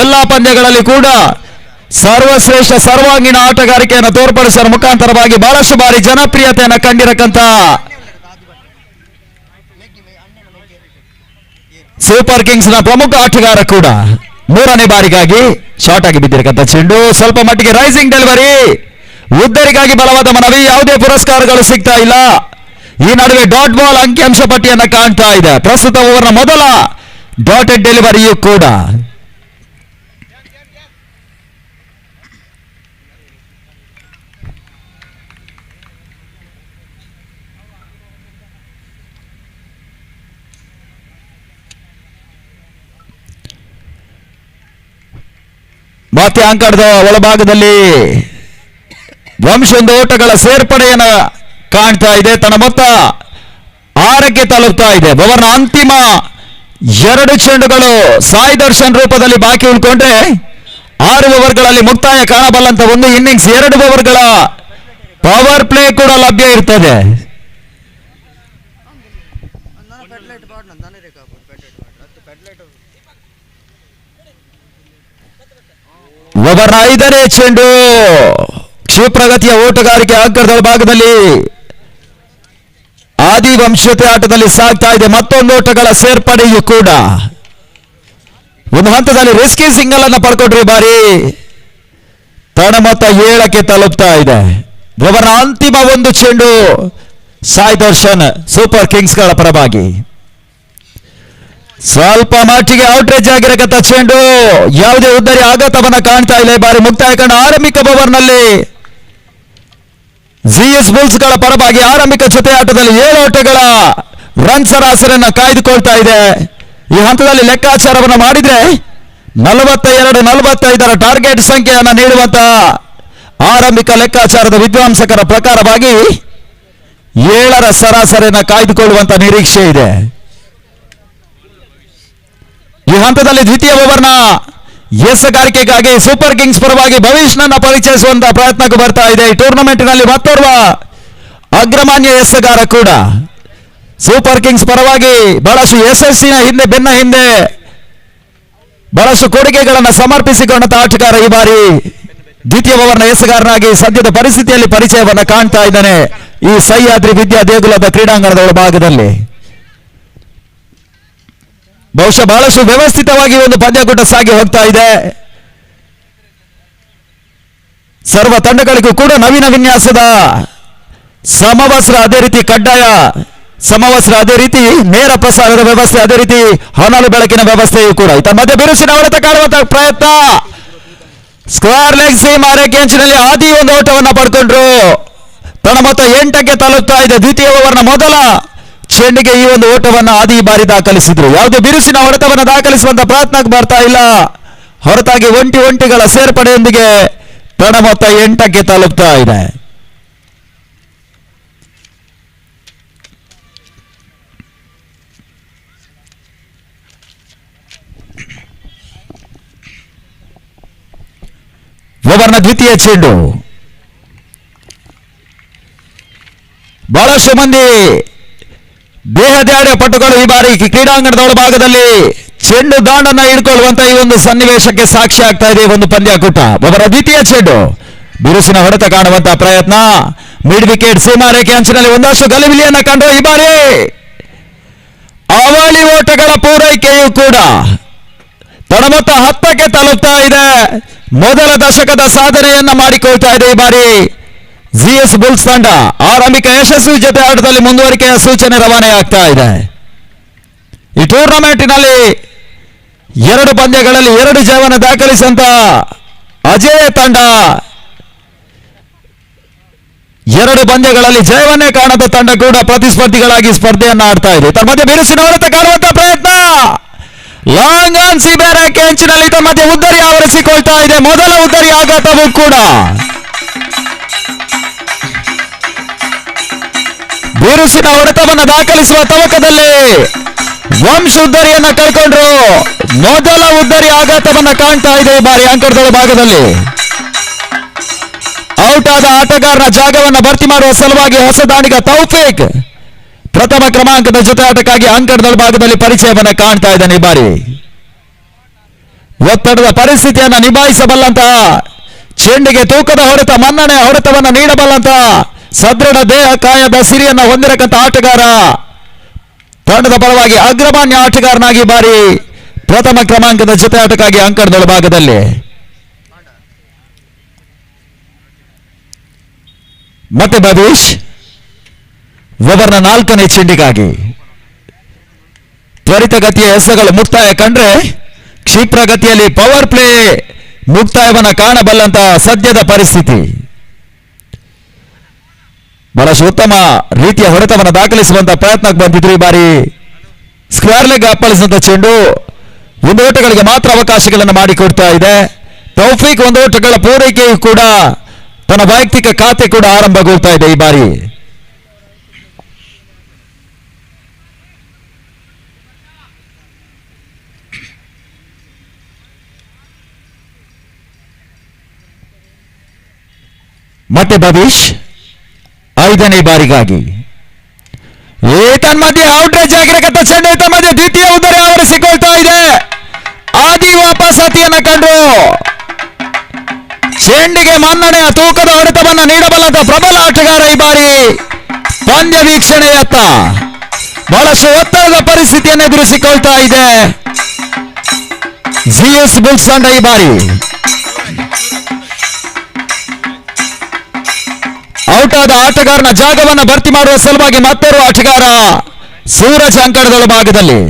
ಎಲ್ಲಾ ಪಂದ್ಯಗಳಲ್ಲಿ ಕೂಡ ಸರ್ವಶ್ರೇಷ್ಠ ಸರ್ವಾಂಗೀಣ ಆಟಗಾರಿಕೆಯನ್ನು ತೋರ್ಪಡಿಸುವ ಮುಖಾಂತರವಾಗಿ ಬಹಳಷ್ಟು ಬಾರಿ ಜನಪ್ರಿಯತೆಯನ್ನು ಕಂಡಿರಕ್ಕಂತ ಸೂಪರ್ ಕಿಂಗ್ಸ್ ನ ಪ್ರಮುಖ ಆಟಗಾರ ಕೂಡ 3ನೇ ಬಾರಿಗಾಗಿ ಶಾರ್ಟ್ ಆಗಿ ಬಿದ್ದಿರಕ್ಕಂತ ಚೆಂಡು ಸ್ವಲ್ಪ ಮಟ್ಟಿಗೆ ರೈಸಿಂಗ್ ಡೆಲಿವರಿ ಉದ್ದರಿಗಾಗಿ ಬಲವಾದ ಮನವಿ. ಯಾವುದೇ ಪುರಸ್ಕಾರಗಳು ಸಿಗ್ತಾ ಇಲ್ಲ. ಈ ನಡುವೆ ಡಾಟ್ ಬಾಲ್ ಅಂಕಿಅಂಶ ಪಟ್ಟಿಯನ್ನು ಕಾಣ್ತಾ ಇದೆ. ಪ್ರಸ್ತುತ ಓವರ್ನ ಮೊದಲ ಡಾಟೆಡ್ ಡೆಲಿವರಿಯೂ ಕೂಡ ಮತ್ತೆ ಅಂಕಣದ ಒಳಭಾಗದಲ್ಲಿ ವಂಶೊಂದು ಓಟಗಳ ಸೇರ್ಪಡೆಯನ್ನ ಕಾಣ್ತಾ ಇದೆ. ತನ್ನ ಮೊತ್ತ 6ಕ್ಕೆ ತಲುಪ್ತಾ ಇದೆ. ಓವರ್ನ ಅಂತಿಮ 2 ಚೆಂಡುಗಳು ಸಾಯಿ ದರ್ಶನ್ ರೂಪದಲ್ಲಿ ಬಾಕಿ ಉಳ್ಕೊಂಡ್ರೆ 6 ಓವರ್ಗಳಲ್ಲಿ ಮುಕ್ತಾಯ ಕಾಣಬಲ್ಲಂತ ಒಂದು ಇನ್ನಿಂಗ್ಸ್ 2 ಓವರ್ಗಳ ಪವರ್ ಪ್ಲೇ ಕೂಡ ಲಭ್ಯ ಇರ್ತದೆ. ಓವರ್ನ 5ನೇ ಚೆಂಡು ಕ್ಷಿಪ್ರಗತಿಯ ಓಟಗಾರಿಕೆ ಅಂಕಣದ ಭಾಗದಲ್ಲಿ ಆದಿ ವಂಶತೆ ಆಟದಲ್ಲಿ ಸಾಗ್ತಾ ಇದೆ. ಮತ್ತೊಂದು ಓಟಗಳ ಸೇರ್ಪಡೆಯೂ ಕೂಡ ಒಂದು ಹಂತದಲ್ಲಿ ರಿಸ್ಕಿ ಸಿಂಗಲ್ ಅನ್ನು ಪಡ್ಕೊಂಡ್ರೆ ಬಾರಿ ತಡ ಮೊತ್ತ 7ಕ್ಕೆ ತಲುಪ್ತಾ ಇದೆ. ಓವರ್ನ ಅಂತಿಮ ಒಂದು ಚೆಂಡು ಸಾಯಿ ದರ್ಶನ್ ಸೂಪರ್ ಕಿಂಗ್ಸ್ಗಳ ಪರವಾಗಿ ಸ್ವಲ್ಪ ಮಟ್ಟಿಗೆ ಔಟ್ರೇಜ್ ಆಗಿರಕಂತ ಚೆಂಡು ಯಾವುದೇ ಉದ್ದರಿ ಆಘಾತವನ್ನ ಕಾಣ್ತಾ ಇಲ್ಲ. ಈ ಬಾರಿ ಮುಕ್ತಾಯ ಕಂಡ ಆರಂಭಿಕ ಓವರ್ನಲ್ಲಿ ಜಿಎಸ್ ಬುಲ್ಸ್ಗಳ ಪರವಾಗಿ ಆರಂಭಿಕ ಜೊತೆ ಆಟದಲ್ಲಿ 7 ಓಟಗಳ ರನ್ ಸರಾಸರಿಯನ್ನ ಕಾಯ್ದುಕೊಳ್ತಾ ಇದೆ. ಈ ಹಂತದಲ್ಲಿ ಲೆಕ್ಕಾಚಾರವನ್ನು ಮಾಡಿದ್ರೆ 42-45 ಟಾರ್ಗೆಟ್ ಸಂಖ್ಯೆಯನ್ನು ನೀಡುವಂತಹ ಆರಂಭಿಕ ಲೆಕ್ಕಾಚಾರದ ವಿದ್ವಾಂಸಕರ ಪ್ರಕಾರವಾಗಿ 7ರ ಸರಾಸರಿಯನ್ನ ಕಾಯ್ದುಕೊಳ್ಳುವಂತ ನಿರೀಕ್ಷೆ ಇದೆ. ಈ ಹಂತದಲ್ಲಿ ದ್ವಿತೀಯ ಓವರ್ನ ಎಸೆಗಾರಿಕೆಗಾಗಿ ಸೂಪರ್ ಕಿಂಗ್ಸ್ ಪರವಾಗಿ ಭವಿಷ್ಯನನ್ನ ಪರಿಚಯಿಸುವಂತಹ ಪ್ರಯತ್ನಕ್ಕೆ ಬರ್ತಾ ಇದೆ. ಈ ಟೂರ್ನಮೆಂಟ್ನಲ್ಲಿ ಮತ್ತೋರ್ವ ಅಗ್ರಮಾನ್ಯ ಎಸೆಗಾರ ಕೂಡ ಸೂಪರ್ ಕಿಂಗ್ಸ್ ಪರವಾಗಿ ಬಹಳಷ್ಟು ಯಶಸ್ಸಿನ ಹಿಂದೆ ಬೆನ್ನ ಹಿಂದೆ ಬಹಳಷ್ಟು ಕೊಡುಗೆಗಳನ್ನು ಸಮರ್ಪಿಸಿಕೊಂಡಂತ ಆಟಗಾರ ಈ ಬಾರಿ ದ್ವಿತೀಯ ಓವರ್ನ ಎಸೆಗಾರನಾಗಿ ಸದ್ಯದ ಪರಿಸ್ಥಿತಿಯಲ್ಲಿ ಪರಿಚಯವನ್ನ ಕಾಣ್ತಾ ಇದ್ದಾನೆ ಈ ಸಹ್ಯಾದ್ರಿ ವಿದ್ಯಾ ದೇಗುಲದ ಕ್ರೀಡಾಂಗಣದ ಒಳಭಾಗದಲ್ಲಿ. ಬಹುಶಃ ಬಹಳಷ್ಟು ವ್ಯವಸ್ಥಿತವಾಗಿ ಒಂದು ಪಂದ್ಯಾಕೂಟ ಸಾಗಿ ಹೋಗ್ತಾ ಇದೆ. ಸರ್ವ ತಂಡಗಳಿಗೂ ಕೂಡ ನವೀನ ವಿನ್ಯಾಸದ ಸಮವಸ್ತ್ರ, ಅದೇ ರೀತಿ ಕಡ್ಡಾಯ ಸಮವಸ್ತ್ರ, ಅದೇ ರೀತಿ ನೇರ ಪ್ರಸಾರದ ವ್ಯವಸ್ಥೆ, ಅದೇ ರೀತಿ ಹೊನಲು ಬೆಳಕಿನ ವ್ಯವಸ್ಥೆಯೂ ಕೂಡ. ಇತ್ತ ಮಧ್ಯೆ ಬಿರುಸಿನ ಹೊಡೆತ ಕಾಣುವಂತಹ ಪ್ರಯತ್ನ. ಸ್ಕ್ವೇರ್ ಲೆಗ್ ಸೀಮ್ ಆರೈಕೆ ಅಂಚಿನಲ್ಲಿ ಆದಿ ಒಂದು ಓಟವನ್ನು ಪಡ್ಕೊಂಡ್ರು. ತನ್ನ ಮೊತ್ತ 8ಕ್ಕೆ ತಲುಪ್ತಾ ಇದೆ. ದ್ವಿತೀಯ ಓವರ್ನ ಮೊದಲ ಚೆಂಡಿಗೆ ಈ ಒಂದು ಓಟವನ್ನು ಆದಿ ಬಾರಿ ದಾಖಲಿಸಿದ್ರು. ಯಾವುದೇ ಬಿರುಸಿನ ಹೊಡೆತವನ್ನು ದಾಖಲಿಸುವಂತ ಪ್ರಯತ್ನಕ್ಕೆ ಬರ್ತಾ ಇಲ್ಲ. ಹೊರತಾಗಿ ಒಂಟಿಗಳ ಸೇರ್ಪಡೆಯೊಂದಿಗೆ ತನ್ನ ಮೊತ್ತ 8ಕ್ಕೆ ತಲುಪ್ತಾ ಇದೆ. ಓವರ್ನ ದ್ವಿತೀಯ ಚೆಂಡು. ಬಹಳಷ್ಟು ಮಂದಿ ದೇಹದಾಡಿಯ ಪಟುಗಳು ಈ ಬಾರಿ ಕ್ರೀಡಾಂಗಣದ ಒಳಭಾಗದಲ್ಲಿ ಚೆಂಡು ದಾಂಡನ್ನ ಹಿಡ್ಕೊಳ್ಳುವಂತ ಈ ಒಂದು ಸನ್ನಿವೇಶಕ್ಕೆ ಸಾಕ್ಷಿ ಆಗ್ತಾ ಇದೆ ಈ ಒಂದು ಪಂದ್ಯಾಕೂಟ. ಒಬ್ಬರ ದ್ವಿತೀಯ ಚೆಂಡು, ಬಿರುಸಿನ ಹೊಡೆತ ಕಾಣುವಂತಹ ಪ್ರಯತ್ನ. ಮಿಡ್ ವಿಕೆಟ್ ಸೀಮಾರೇಖೆ ಅಂಚಿನಲ್ಲಿ ಒಂದಷ್ಟು ಗಲಿಬಿಲಿಯನ್ನ ಕಂಡು ಈ ಬಾರಿ ಅವಳಿ ಓಟಗಳ ಪೂರೈಕೆಯೂ ಕೂಡ ತನ್ನ ಮೊತ್ತ 10ಕ್ಕೆ ತಲುಪ್ತಾ ಇದೆ. ಮೊದಲ ದಶಕದ ಸಾಧನೆಯನ್ನ ಮಾಡಿಕೊಳ್ತಾ ಇದೆ ಈ ಬಾರಿ ಜಿಎಸ್ ಬುಲ್ಸ್ ತಂಡ. ಆರಂಭಿಕ ಯಶಸ್ವಿ ಜೊತೆ ಆಟದಲ್ಲಿ ಮುಂದುವರಿಕೆಯ ಸೂಚನೆ ರವಾನೆ ಆಗ್ತಾ ಇದೆ. ಈ ಟೂರ್ನಮೆಂಟಿನಲ್ಲಿ 2 ಪಂದ್ಯಗಳಲ್ಲಿ 2 ಜಯವನ್ನು ದಾಖಲಿಸಿದಂತ ಅಜೇಯ ತಂಡ 2 ಪಂದ್ಯಗಳಲ್ಲಿ ಜಯವನ್ನೇ ಕಾಣದ ತಂಡ ಕೂಡ ಪ್ರತಿಸ್ಪರ್ಧಿಗಳಾಗಿ ಸ್ಪರ್ಧೆಯನ್ನು ಆಡ್ತಾ ಇದೆ. ತನ್ನ ಮಧ್ಯೆ ಬಿರುಸಿನ ಹೊಡೆತ ಕಾಣುವಂತ ಪ್ರಯತ್ನ. ಲಾಂಗ್ ಆನ್ ಸೀಬೆರೇಖೆ ಅಂಚಿನಲ್ಲಿ ತನ್ನ ಮಧ್ಯೆ ಉದ್ದರಿ ಆವರಿಸಿಕೊಳ್ತಾ ಇದೆ. ಮೊದಲ ಉದ್ದರಿ ಆಘಾತವೂ ಕೂಡ. ಬಿರುಸಿನ ಹೊಡೆತವನ್ನು ದಾಖಲಿಸುವ ತವಕದಲ್ಲಿ ವಂಶ ಉದ್ದರಿಯನ್ನ ಕಳ್ಕೊಂಡ್ರು. ಮೊದಲ ಉದ್ದರಿ ಆಘಾತವನ್ನ ಕಾಣ್ತಾ ಇದೆ ಈ ಬಾರಿ ಅಂಕಣದ ಭಾಗದಲ್ಲಿ. ಔಟ್ ಆದ ಆಟಗಾರನ ಜಾಗವನ್ನು ಭರ್ತಿ ಮಾಡುವ ಸಲುವಾಗಿ ಹೊಸ ದಾಂಡಿಗ ತೌಫೀಕ್ ಪ್ರಥಮ ಕ್ರಮಾಂಕದ ಜೊತೆ ಆಟಕ್ಕಾಗಿ ಅಂಕಣದ ಭಾಗದಲ್ಲಿ ಪರಿಚಯವನ್ನ ಕಾಣ್ತಾ ಇದ್ದಾನೆ ಈ ಬಾರಿ. ಒತ್ತಡದ ಪರಿಸ್ಥಿತಿಯನ್ನ ನಿಭಾಯಿಸಬಲ್ಲಂತಹ, ಚೆಂಡಿಗೆ ತೂಕದ ಹೊಡೆತ, ಮನ್ನಣೆ ಹೊಡೆತವನ್ನ ನೀಡಬಲ್ಲಂತಹ ಸದೃಢ ದೇಹ ಕಾಯದ ಸಿರಿಯನ್ನ ಹೊಂದಿರಕ್ಕಂತ ಆಟಗಾರ, ತಂಡದ ಪರವಾಗಿ ಅಗ್ರಮಾನ್ಯ ಆಟಗಾರನಾಗಿ ಬಾರಿ ಪ್ರಥಮ ಕ್ರಮಾಂಕದ ಜೊತೆ ಆಟಕ್ಕಾಗಿ ಅಂಕಣದ ಭಾಗದಲ್ಲಿ. ಮತ್ತೆ ಭವೀಶ್ ಓವರ್ನ 4ನೇ ಚೆಂಡಿಗಾಗಿ ತ್ವರಿತಗತಿಯ ಎಸೆಗಳು ಮುಕ್ತಾಯ ಕಂಡ್ರೆ ಕ್ಷಿಪ್ರಗತಿಯಲ್ಲಿ ಪವರ್ ಪ್ಲೇ ಮುಕ್ತಾಯವನ್ನ ಕಾಣಬಲ್ಲಂತಹ ಸದ್ಯದ ಪರಿಸ್ಥಿತಿ. ಬಹಳಷ್ಟು ಉತ್ತಮ ರೀತಿಯ ಹೊಡೆತವನ್ನು ದಾಖಲಿಸುವಂತಹ ಪ್ರಯತ್ನಕ್ಕೆ ಬಂದಿದ್ರು ಈ ಬಾರಿ. ಸ್ಕ್ವೇರ್ ಲೆಗ್ ಅಪ್ಪಳಿಸಿದಂತ ಚೆಂಡು 1 ಓಟಗಳಿಗೆ ಮಾತ್ರ ಅವಕಾಶಗಳನ್ನು ಮಾಡಿಕೊಡ್ತಾ ಇದೆ. ತೌಫೀಕ್ 1 ಓಟಗಳ ಪೂರೈಕೆಯೂ ಕೂಡ ತನ್ನ ವೈಯಕ್ತಿಕ ಖಾತೆ ಕೂಡ ಆರಂಭಗೊಳ್ತಾ ಇದೆ ಈ ಬಾರಿ. ಮತ್ತೆ ಭವೀಶ್ 5ನೇ ಬಾರಿಗಾಗಿ ಏತನ್ಮಧ್ಯೆ ಔಟ್ರೇಜ್ ಆಗಿರಕತ್ತ ಚೆಂಡು ಮಧ್ಯೆ ದ್ವಿತೀಯ ಉದ್ದರಿ ಆವರಿಸಿಕೊಳ್ತಾ ಇದೆ. ಆದಿ ವಾಪಸ್ ಅತಿಯನ್ನ ಕಂಡು ಚೆಂಡಿಗೆ ಮನ್ನಣೆಯ ತೂಕದ ಹೊಡೆತವನ್ನ ನೀಡಬಲ್ಲಂತ ಪ್ರಬಲ ಆಟಗಾರ ಈ ಬಾರಿ ಪಂದ್ಯ ವೀಕ್ಷಣೆಯತ್ತ. ಬಹಳಷ್ಟು ಒತ್ತಡದ ಪರಿಸ್ಥಿತಿಯನ್ನು ಎದುರಿಸಿಕೊಳ್ತಾ ಇದೆ ಜಿಎಸ್ ಬುಲ್ಸ್ ತಂಡ ಈ ಬಾರಿ. ಔಟ್ ಆದ ಆಟಗಾರನ ಜಾಗವನ್ನು ಭರ್ತಿ ಮಾಡುವ ಸಲುವಾಗಿ ಮತ್ತೋರ್ವ ಆಟಗಾರ ಸೂರಜ್ ಅಂಕಣದ ಭಾಗದಲ್ಲಿ.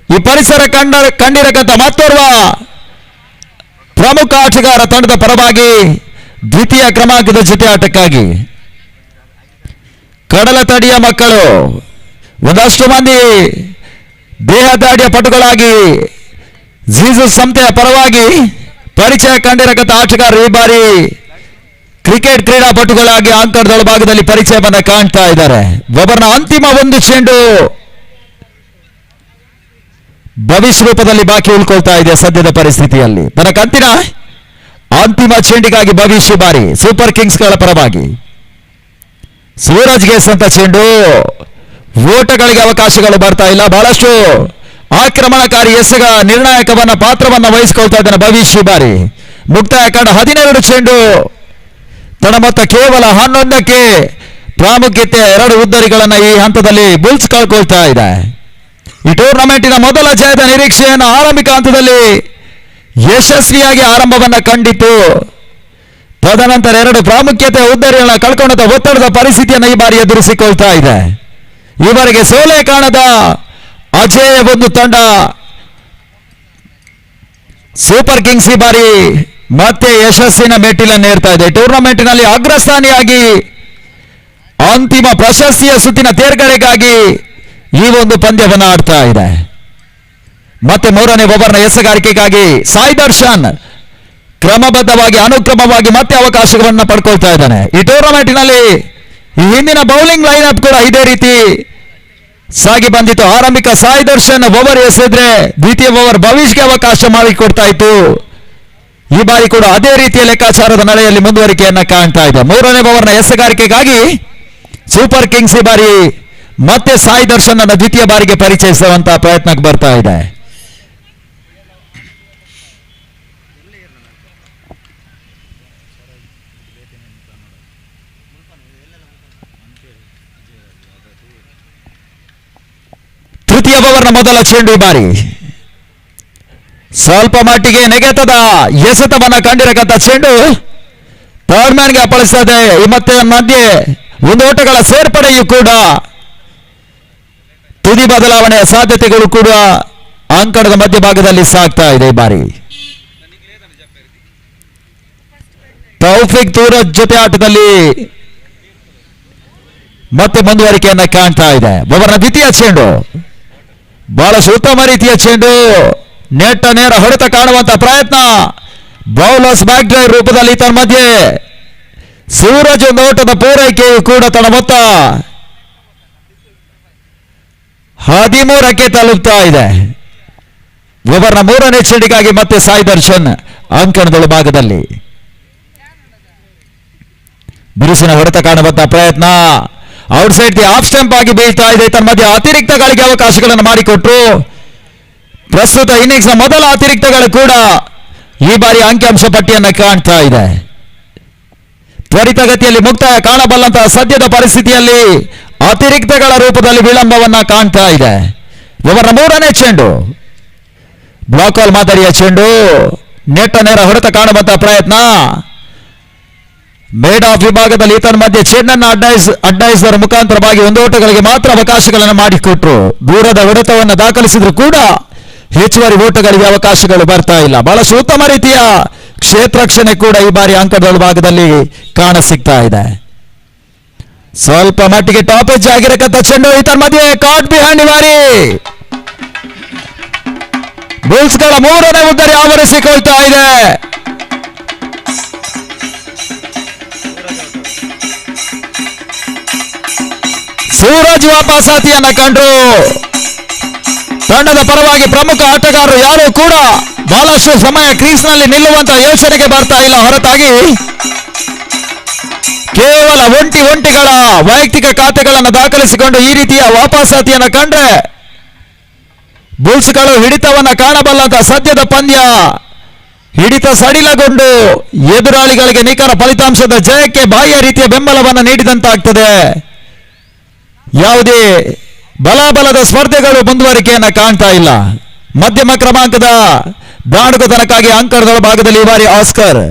ಈ ಪರಿಸರ ಕಂಡಿರಕ್ಕಂತ ಮತ್ತೋರ್ವ ಪ್ರಮುಖ ಆಟಗಾರ ತಂಡದ ಪರವಾಗಿ ದ್ವಿತೀಯ ಕ್ರಮಾಂಕದ ಜೊತೆ ಆಟಕ್ಕಾಗಿ. ಕಡಲ ತಡಿಯ ಮಕ್ಕಳು ಒಂದಷ್ಟು ಮಂದಿ ದೇಹದಾಡಿಯ ಪಟುಗಳಾಗಿ ಜೀಸಸ್ ಸಂಸ್ಥೆಯ ಪರವಾಗಿ ಪರಿಚಯ ಕಂಡಿರಕ್ಕಂತ ಆಟಗಾರರು ಈ ಬಾರಿ ಕ್ರಿಕೆಟ್ ಕ್ರೀಡಾಪಟುಗಳಾಗಿ ಅಂಕಣದ ಭಾಗದಲ್ಲಿ ಪರಿಚಯವನ್ನ ಕಾಣ್ತಾ ಇದ್ದಾರೆ. ಒಬ್ಬರನ್ನ ಅಂತಿಮ 1 ಚೆಂಡು ಭವಿಷ್ಯ ರೂಪದಲ್ಲಿ ಬಾಕಿ ಉಳ್ಕೊಳ್ತಾ ಇದೆ ಸದ್ಯದ ಪರಿಸ್ಥಿತಿಯಲ್ಲಿ. ತನ್ನ ಕಂತಿನ ಅಂತಿಮ ಚೆಂಡಿಗಾಗಿ ಭವಿಷ್ಯ ಬಾರಿ ಸೂಪರ್ ಕಿಂಗ್ಸ್ಗಳ ಪರವಾಗಿ ಸೂರಜ್ಗೆ ಸಂತ ಚೆಂಡು. ಓಟಗಳಿಗೆ ಅವಕಾಶಗಳು ಬರ್ತಾ ಇಲ್ಲ. ಬಹಳಷ್ಟು ಆಕ್ರಮಣಕಾರಿ ಎಸೆಗ ನಿರ್ಣಾಯಕವನ್ನ ಪಾತ್ರವನ್ನ ವಹಿಸಿಕೊಳ್ತಾ ಇದ್ದಾನೆ ಭವಿಷ್ಯ ಬಾರಿ. ಮುಕ್ತಾಯ ಕಂಡ 12 ಚೆಂಡು ತನ್ನ ಮೊತ್ತ ಕೇವಲ 11ಕ್ಕೆ ಪ್ರಾಮುಖ್ಯತೆ 2 ಉದ್ದರಿಗಳನ್ನ ಈ ಹಂತದಲ್ಲಿ ಬುಲ್ಸ್ ಕಳ್ಕೊಳ್ತಾ ಇದೆ. ಈ ಟೂರ್ನಮೆಂಟಿನ ಮೊದಲ ಜಯದ ನಿರೀಕ್ಷೆಯನ್ನು ಆರಂಭಿಕ ಹಂತದಲ್ಲಿ ಯಶಸ್ವಿಯಾಗಿ ಆರಂಭವನ್ನ ಕಂಡಿತು. ತದನಂತರ 2 ಪ್ರಾಮುಖ್ಯತೆ ಉದ್ದರಿಯನ್ನು ಕಳ್ಕೊಂಡ ಒತ್ತಡದ ಪರಿಸ್ಥಿತಿಯನ್ನು ಈ ಬಾರಿ ಎದುರಿಸಿಕೊಳ್ತಾ ಇದೆ. ಈವರೆಗೆ ಸೋಲೆ ಕಾಣದ ಅಜೇಯ ಒಂದು ತಂಡ ಸೂಪರ್ ಕಿಂಗ್ಸ್ ಈ ಬಾರಿ ಮತ್ತೆ ಯಶಸ್ಸಿನ ಮೆಟ್ಟಿಲನ್ನೇರ್ತಾ ಇದೆ. ಟೂರ್ನಮೆಂಟ್ನಲ್ಲಿ ಅಗ್ರಸ್ಥಾನಿಯಾಗಿ ಅಂತಿಮ ಪ್ರಶಸ್ತಿಯ ಸುತ್ತಿನ ತೇರ್ಗಡೆಗಾಗಿ ಈ ಒಂದು ಪಂದ್ಯವನ್ನು ಆಡ್ತಾ ಇದೆ. ಮತ್ತೆ 3ನೇ ಓವರ್ನ ಎಸೆಗಾರಿಕೆಗಾಗಿ ಸಾಯಿ ದರ್ಶನ್ ಕ್ರಮಬದ್ಧವಾಗಿ ಅನುಕ್ರಮವಾಗಿ ಮತ್ತೆ ಅವಕಾಶಗಳನ್ನು ಪಡ್ಕೊಳ್ತಾ ಇದ್ದಾನೆ. ಈ ಟೂರ್ನಮೆಂಟ್ನಲ್ಲಿ ಈ ಹಿಂದಿನ ಬೌಲಿಂಗ್ ಲೈನ್ ಕೂಡ ಇದೇ ರೀತಿ ಸಾಗಿ ಬಂದಿತ್ತು. ಆರಂಭಿಕ ಸಾಯಿ ದರ್ಶನ್ ಓವರ್ ಎಸೆದ್ರೆ ದ್ವಿತೀಯ ಓವರ್ ಭವಿಷ್ಯಕ್ಕೆ ಅವಕಾಶ ಮಾಡಿಕೊಡ್ತಾ ಇತ್ತು. ಈ ಬಾರಿ ಕೂಡ ಅದೇ ರೀತಿಯ ಲೆಕ್ಕಾಚಾರದ ನಡೆಯಲ್ಲಿ ಮುಂದುವರಿಕೆಯನ್ನ ಕಾಣ್ತಾ ಇದೆ. 3ನೇ ಓವರ್ನ ಎಸೆಗಾರಿಕೆಗಾಗಿ ಸೂಪರ್ ಕಿಂಗ್ಸ್ ಈ ಬಾರಿ ಮತ್ತೆ ಸಾಯಿ ದರ್ಶನ್ ಅನ್ನು ದ್ವಿತೀಯ ಬಾರಿಗೆ ಪರಿಚಯಿಸುವಂತಹ ಪ್ರಯತ್ನಕ್ಕೆ ಬರ್ತಾ ಇದೆ. ತೃತೀಯ ಓವರ್ನ ಮೊದಲ ಚೆಂಡು ಈ ಬಾರಿ ಸ್ವಲ್ಪ ಮಟ್ಟಿಗೆ ನೆಗೆತದ ಎಸೆತವನ್ನ ಕಂಡಿರತಕ್ಕಂಥ ಚೆಂಡು ಥರ್ಡ್ ಮ್ಯಾನ್ಗೆ ಅಪ್ಪಳಿಸ್ತದೆ. ಮತ್ತೆ ಮಧ್ಯೆ ಒಂದು ಓಟಗಳ ಸೇರ್ಪಡೆಯೂ ಕೂಡ ತುದಿ ಬದಲಾವಣೆಯ ಸಾಧ್ಯತೆಗಳು ಕೂಡ ಅಂಕಣದ ಮಧ್ಯಭಾಗದಲ್ಲಿ ಸಾಗ್ತಾ ಇದೆ. ಈ ಬಾರಿ ತೌಫಿಕ್ ತೂರಜ್ ಜೊತೆ ಆಟದಲ್ಲಿ ಮತ್ತೆ ಮುಂದುವರಿಕೆಯನ್ನ ಕಾಣ್ತಾ ಇದೆ. ಓವರ್ನ ದ್ವಿತೀಯ ಚೆಂಡು ಬಹಳಷ್ಟು ಉತ್ತಮ ರೀತಿಯ ಚೆಂಡು, ನೆಟ್ಟ ನೇರ ಹೊಡೆತ ಕಾಣುವಂತ ಪ್ರಯತ್ನ, ಬೌಲರ್ಸ್ ಬ್ಯಾಕ್ ಡ್ರೈವ್ ರೂಪದಲ್ಲಿ ತನ್ನ ಮಧ್ಯೆ ಸೂರಜ್ ಒಂದು ಓಟದ ಪೂರೈಕೆಯು ಕೂಡ ತನ್ನ ಮೊತ್ತ 13ಕ್ಕೆ ತಲುಪ್ತಾ ಇದೆ. ಓವರ್ನ 3ನೇ ಚೆಂಡಿಗಾಗಿ ಮತ್ತೆ ಸಾಯಿ ದರ್ಶನ್ ಅಂಕಣದೊಳ ಭಾಗದಲ್ಲಿ ಬಿರುಸಿನ ಹೊಡೆತ ಕಾಣುವಂತ ಪ್ರಯತ್ನ, out side the of stump ಆಗಿ ಬೀಳ್ತಾ ಇದೆ. ತನ್ನ ಮಧ್ಯೆ ಅತಿರಿಕ್ತ ಗಾಳಿಗೆ ಅವಕಾಶಗಳನ್ನು ಮಾಡಿಕೊಟ್ರು. ಪ್ರಸ್ತುತ ಇನ್ನಿಂಗ್ಸ್ ನ ಮೊದಲ ಅತಿರಿಕ್ತಗಳು ಕೂಡ ಈ ಬಾರಿ ಅಂಕಿಅಂಶ ಪಟ್ಟಿಯನ್ನು ಕಾಣ್ತಾ ಇದೆ. ತ್ವರಿತಗತಿಯಲ್ಲಿ ಮುಕ್ತಾಯ ಕಾಣಬಲ್ಲಂತಹ ಸದ್ಯದ ಪರಿಸ್ಥಿತಿಯಲ್ಲಿ ಅತಿರಿಕ್ತಗಳ ರೂಪದಲ್ಲಿ ವಿಳಂಬವನ್ನ ಕಾಣ್ತಾ ಇದೆ. ಓವರ್ನ 3ನೇ ಚೆಂಡು ಬ್ಲಾಕ್ ಬಾಲ್ ಮಾದರಿಯ ಚೆಂಡು, ನೆಟ್ಟ ನೇರ ಹೊಡೆತ ಕಾಣುವಂತಹ ಪ್ರಯತ್ನ, ಮೇಡ್ ಆಫ್ ವಿಭಾಗದಲ್ಲಿ ಈತನ ಮಧ್ಯೆ ಚೆಂಡನ್ನು ಅಡ್ಡಾಯಿಸುವ ಮುಖಾಂತರವಾಗಿ ಒಂದು ಓಟಗಳಿಗೆ ಮಾತ್ರ ಅವಕಾಶಗಳನ್ನು ಮಾಡಿಕೊಟ್ರು. ದೂರದ ಹೊಡೆತವನ್ನು ದಾಖಲಿಸಿದ್ರು ಕೂಡ ಹೆಚ್ಚುವರಿ ಓಟಗಳಿಗೆ ಅವಕಾಶಗಳು ಬರ್ತಾ ಇಲ್ಲ. ಬಹಳಷ್ಟು ಉತ್ತಮ ರೀತಿಯ ಕ್ಷೇತ್ರಕ್ಷಣೆ ಕೂಡ ಈ ಬಾರಿ ಅಂಕದ ಭಾಗದಲ್ಲಿ ಕಾಣ ಸಿಗ್ತಾ ಇದೆ. ಸ್ವಲ್ಪ ಮಟ್ಟಿಗೆ ಟಾಪ್ ಎಜ್ ಆಗಿರತಕ್ಕಂಥ ಚೆಂಡು ಈತನ ಮಧ್ಯೆ ಕಾಟ್ ಬಿಹೈಂಡ್ ಈ ಬಾರಿ ಬುಲ್ಸ್ಗಳ 3ನೇ ಉದ್ದರಿ ಆವರಿಸಿಕೊಳ್ತಾ ಇದೆ. ಸೂರಜ್ ವಾಪಸಾತಿಯನ್ನ ಕಂಡ್ರು. ತಂಡದ ಪರವಾಗಿ ಪ್ರಮುಖ ಆಟಗಾರರು ಯಾರು ಕೂಡ ಬಹಳಷ್ಟು ಸಮಯ ಕ್ರೀಸ್ನಲ್ಲಿ ನಿಲ್ಲುವಂತ ಯೋಚನೆಗೆ ಬರ್ತಾ ಇಲ್ಲ. ಹೊರತಾಗಿ ಕೇವಲ ಒಂಟಿಗಳ ವೈಯಕ್ತಿಕ ಖಾತೆಗಳನ್ನು ದಾಖಲಿಸಿಕೊಂಡು ಈ ರೀತಿಯ ವಾಪಸಾತಿಯನ್ನು ಕಂಡ್ರೆ ಬುಲ್ಸ್ಗಳು ಹಿಡಿತವನ್ನ ಕಾಣಬಲ್ಲಂತ ಸದ್ಯದ ಪಂದ್ಯ ಹಿಡಿತ ಸಡಿಲಗೊಂಡು ಎದುರಾಳಿಗಳಿಗೆ ನಿಖರ ಫಲಿತಾಂಶದ ಜಯಕ್ಕೆ ಬಾಹ್ಯ ರೀತಿಯ ಬೆಂಬಲವನ್ನು ನೀಡಿದಂತಾಗ್ತದೆ. ಯಾವುದೇ ಬಲಾಬಲದ ಸ್ಪರ್ಧೆಗಳು ಮುಂದುವರಿಕೆಯನ್ನ ಕಾಣ್ತಾ ಇಲ್ಲ. ಮಧ್ಯಮ ಕ್ರಮಾಂಕದ ದಾಂಡುಕತನಕ್ಕಾಗಿ ಅಂಕಣದ ಭಾಗದಲ್ಲಿ ಈ ಬಾರಿ ಆಸ್ಕರ್.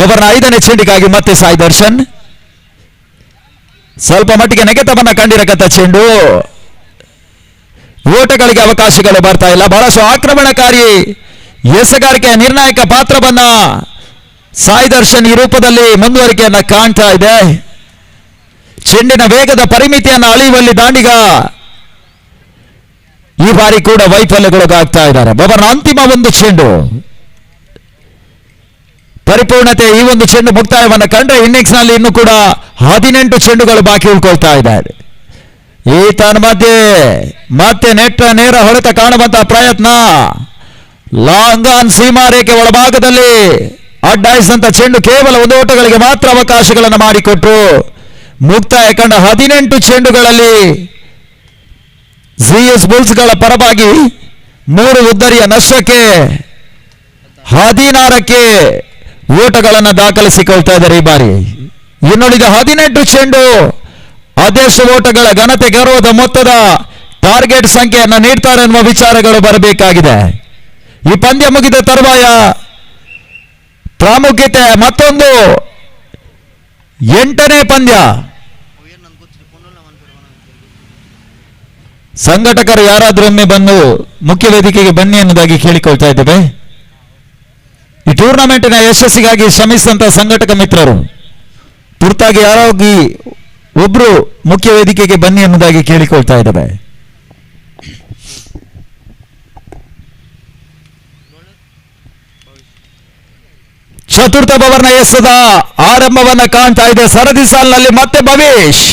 ಓವರ್ನ 5ನೇ ಚೆಂಡಿಗಾಗಿ ಮತ್ತೆ ಸಾಯಿ ದರ್ಶನ್. ಸ್ವಲ್ಪ ಮಟ್ಟಿಗೆ ನೆಗೆತವನ್ನ ಕಂಡಿರತಕ್ಕಂಥ ಚೆಂಡು, ಓಟಗಳಿಗೆ ಅವಕಾಶಗಳು ಬರ್ತಾ ಇಲ್ಲ. ಬಹಳಷ್ಟು ಆಕ್ರಮಣಕಾರಿ ಎಸೆಗಾರಿಕೆಯ ನಿರ್ಣಾಯಕ ಪಾತ್ರವನ್ನ ಸಾಯಿ ದರ್ಶನ್ ಈ ರೂಪದಲ್ಲಿ ಮುಂದುವರಿಕೆಯನ್ನ ಕಾಣ್ತಾ ಇದೆ. ಚೆಂಡಿನ ವೇಗದ ಪರಿಮಿತಿಯನ್ನು ಅಳೆಯುವಲ್ಲಿ ದಾಂಡಿಗ ಈ ಬಾರಿ ಕೂಡ ವೈಫಲ್ಯಗೊಳಗಾಗ್ತಾ ಇದ್ದಾರೆ. ಓವರ್ನ ಅಂತಿಮ ಒಂದು ಚೆಂಡು ಪರಿಪೂರ್ಣತೆ ಈ ಒಂದು ಚೆಂಡು ಮುಕ್ತಾಯವನ್ನು ಕಂಡ್ರೆ ಇನ್ನಿಂಗ್ಸ್ ನಲ್ಲಿ ಇನ್ನು ಕೂಡ 18 ಚೆಂಡುಗಳು ಬಾಕಿ ಉಳ್ಕೊಳ್ತಾ ಇದ್ದಾರೆ. ಈತನ ಮಧ್ಯೆ ಮತ್ತೆ ನೆಟ್ಟ ನೇರ ಹೊಡೆತ ಕಾಣುವಂತಹ ಪ್ರಯತ್ನ, ಲಾಂಗ್ ಆನ್ ಸೀಮಾರೇಖೆ ಒಳಭಾಗದಲ್ಲಿ ಅಡ್ಡಾಯಿಸಿದಂತ ಚೆಂಡು ಕೇವಲ ಒಂದು ಓಟಗಳಿಗೆ ಮಾತ್ರ ಅವಕಾಶಗಳನ್ನು ಮಾಡಿಕೊಟ್ರು. ಮುಕ್ತಾಯ ಕಂಡ 18 ಚೆಂಡುಗಳಲ್ಲಿ ಜಿಎಸ್ ಬುಲ್ಸ್ಗಳ ಪರವಾಗಿ 3 ಉದ್ದರಿಯ ನಷ್ಟಕ್ಕೆ 16ಕ್ಕೆ ಓಟಗಳನ್ನು ದಾಖಲಿಸಿಕೊಳ್ತಾ ಇದ್ದಾರೆ ಈ ಬಾರಿ. ಇನ್ನುಳಿದ 18 ಚೆಂಡು ಅದೆಷ್ಟು ಓಟಗಳ ಘನತೆ ಗೌರವದ ಮೊತ್ತದ ಟಾರ್ಗೆಟ್ ಸಂಖ್ಯೆಯನ್ನು ನೀಡ್ತಾರೆ ಎನ್ನುವ ವಿಚಾರಗಳು ಬರಬೇಕಾಗಿದೆ. ಈ ಪಂದ್ಯ ಮುಗಿದ ತರುವಾಯ ಪ್ರಾಮುಖ್ಯತೆ ಮತ್ತೊಂದು 8ನೇ ಪಂದ್ಯ. ಸಂಘಟಕರು ಯಾರಾದ್ರೂ ಒಮ್ಮೆ ಬಂದು ಮುಖ್ಯ ವೇದಿಕೆಗೆ ಬನ್ನಿ ಎನ್ನುವುದಾಗಿ ಕೇಳಿಕೊಳ್ತಾ ಇದ್ದೇವೆ. ಈ ಟೂರ್ನಮೆಂಟಿನ ಯಶಸ್ಸಿಗಾಗಿ ಶ್ರಮಿಸಿದಂತ ಸಂಘಟಕ ಮಿತ್ರರು ತುರ್ತಾಗಿ ಯಾರಾಗಿ ಒಬ್ರು ಮುಖ್ಯ ವೇದಿಕೆಗೆ ಬನ್ನಿ ಎನ್ನುವುದಾಗಿ ಕೇಳಿಕೊಳ್ತಾ ಇದ್ದೇವೆ. ಚತುರ್ಥ ಓವರ್ನ ಎಸೆದ ಆರಂಭವನ್ನ ಕಾಣ್ತಾ ಇದೆ. ಸರದಿ ಸಾಲಿನಲ್ಲಿ ಮತ್ತೆ ಭವೇಶ್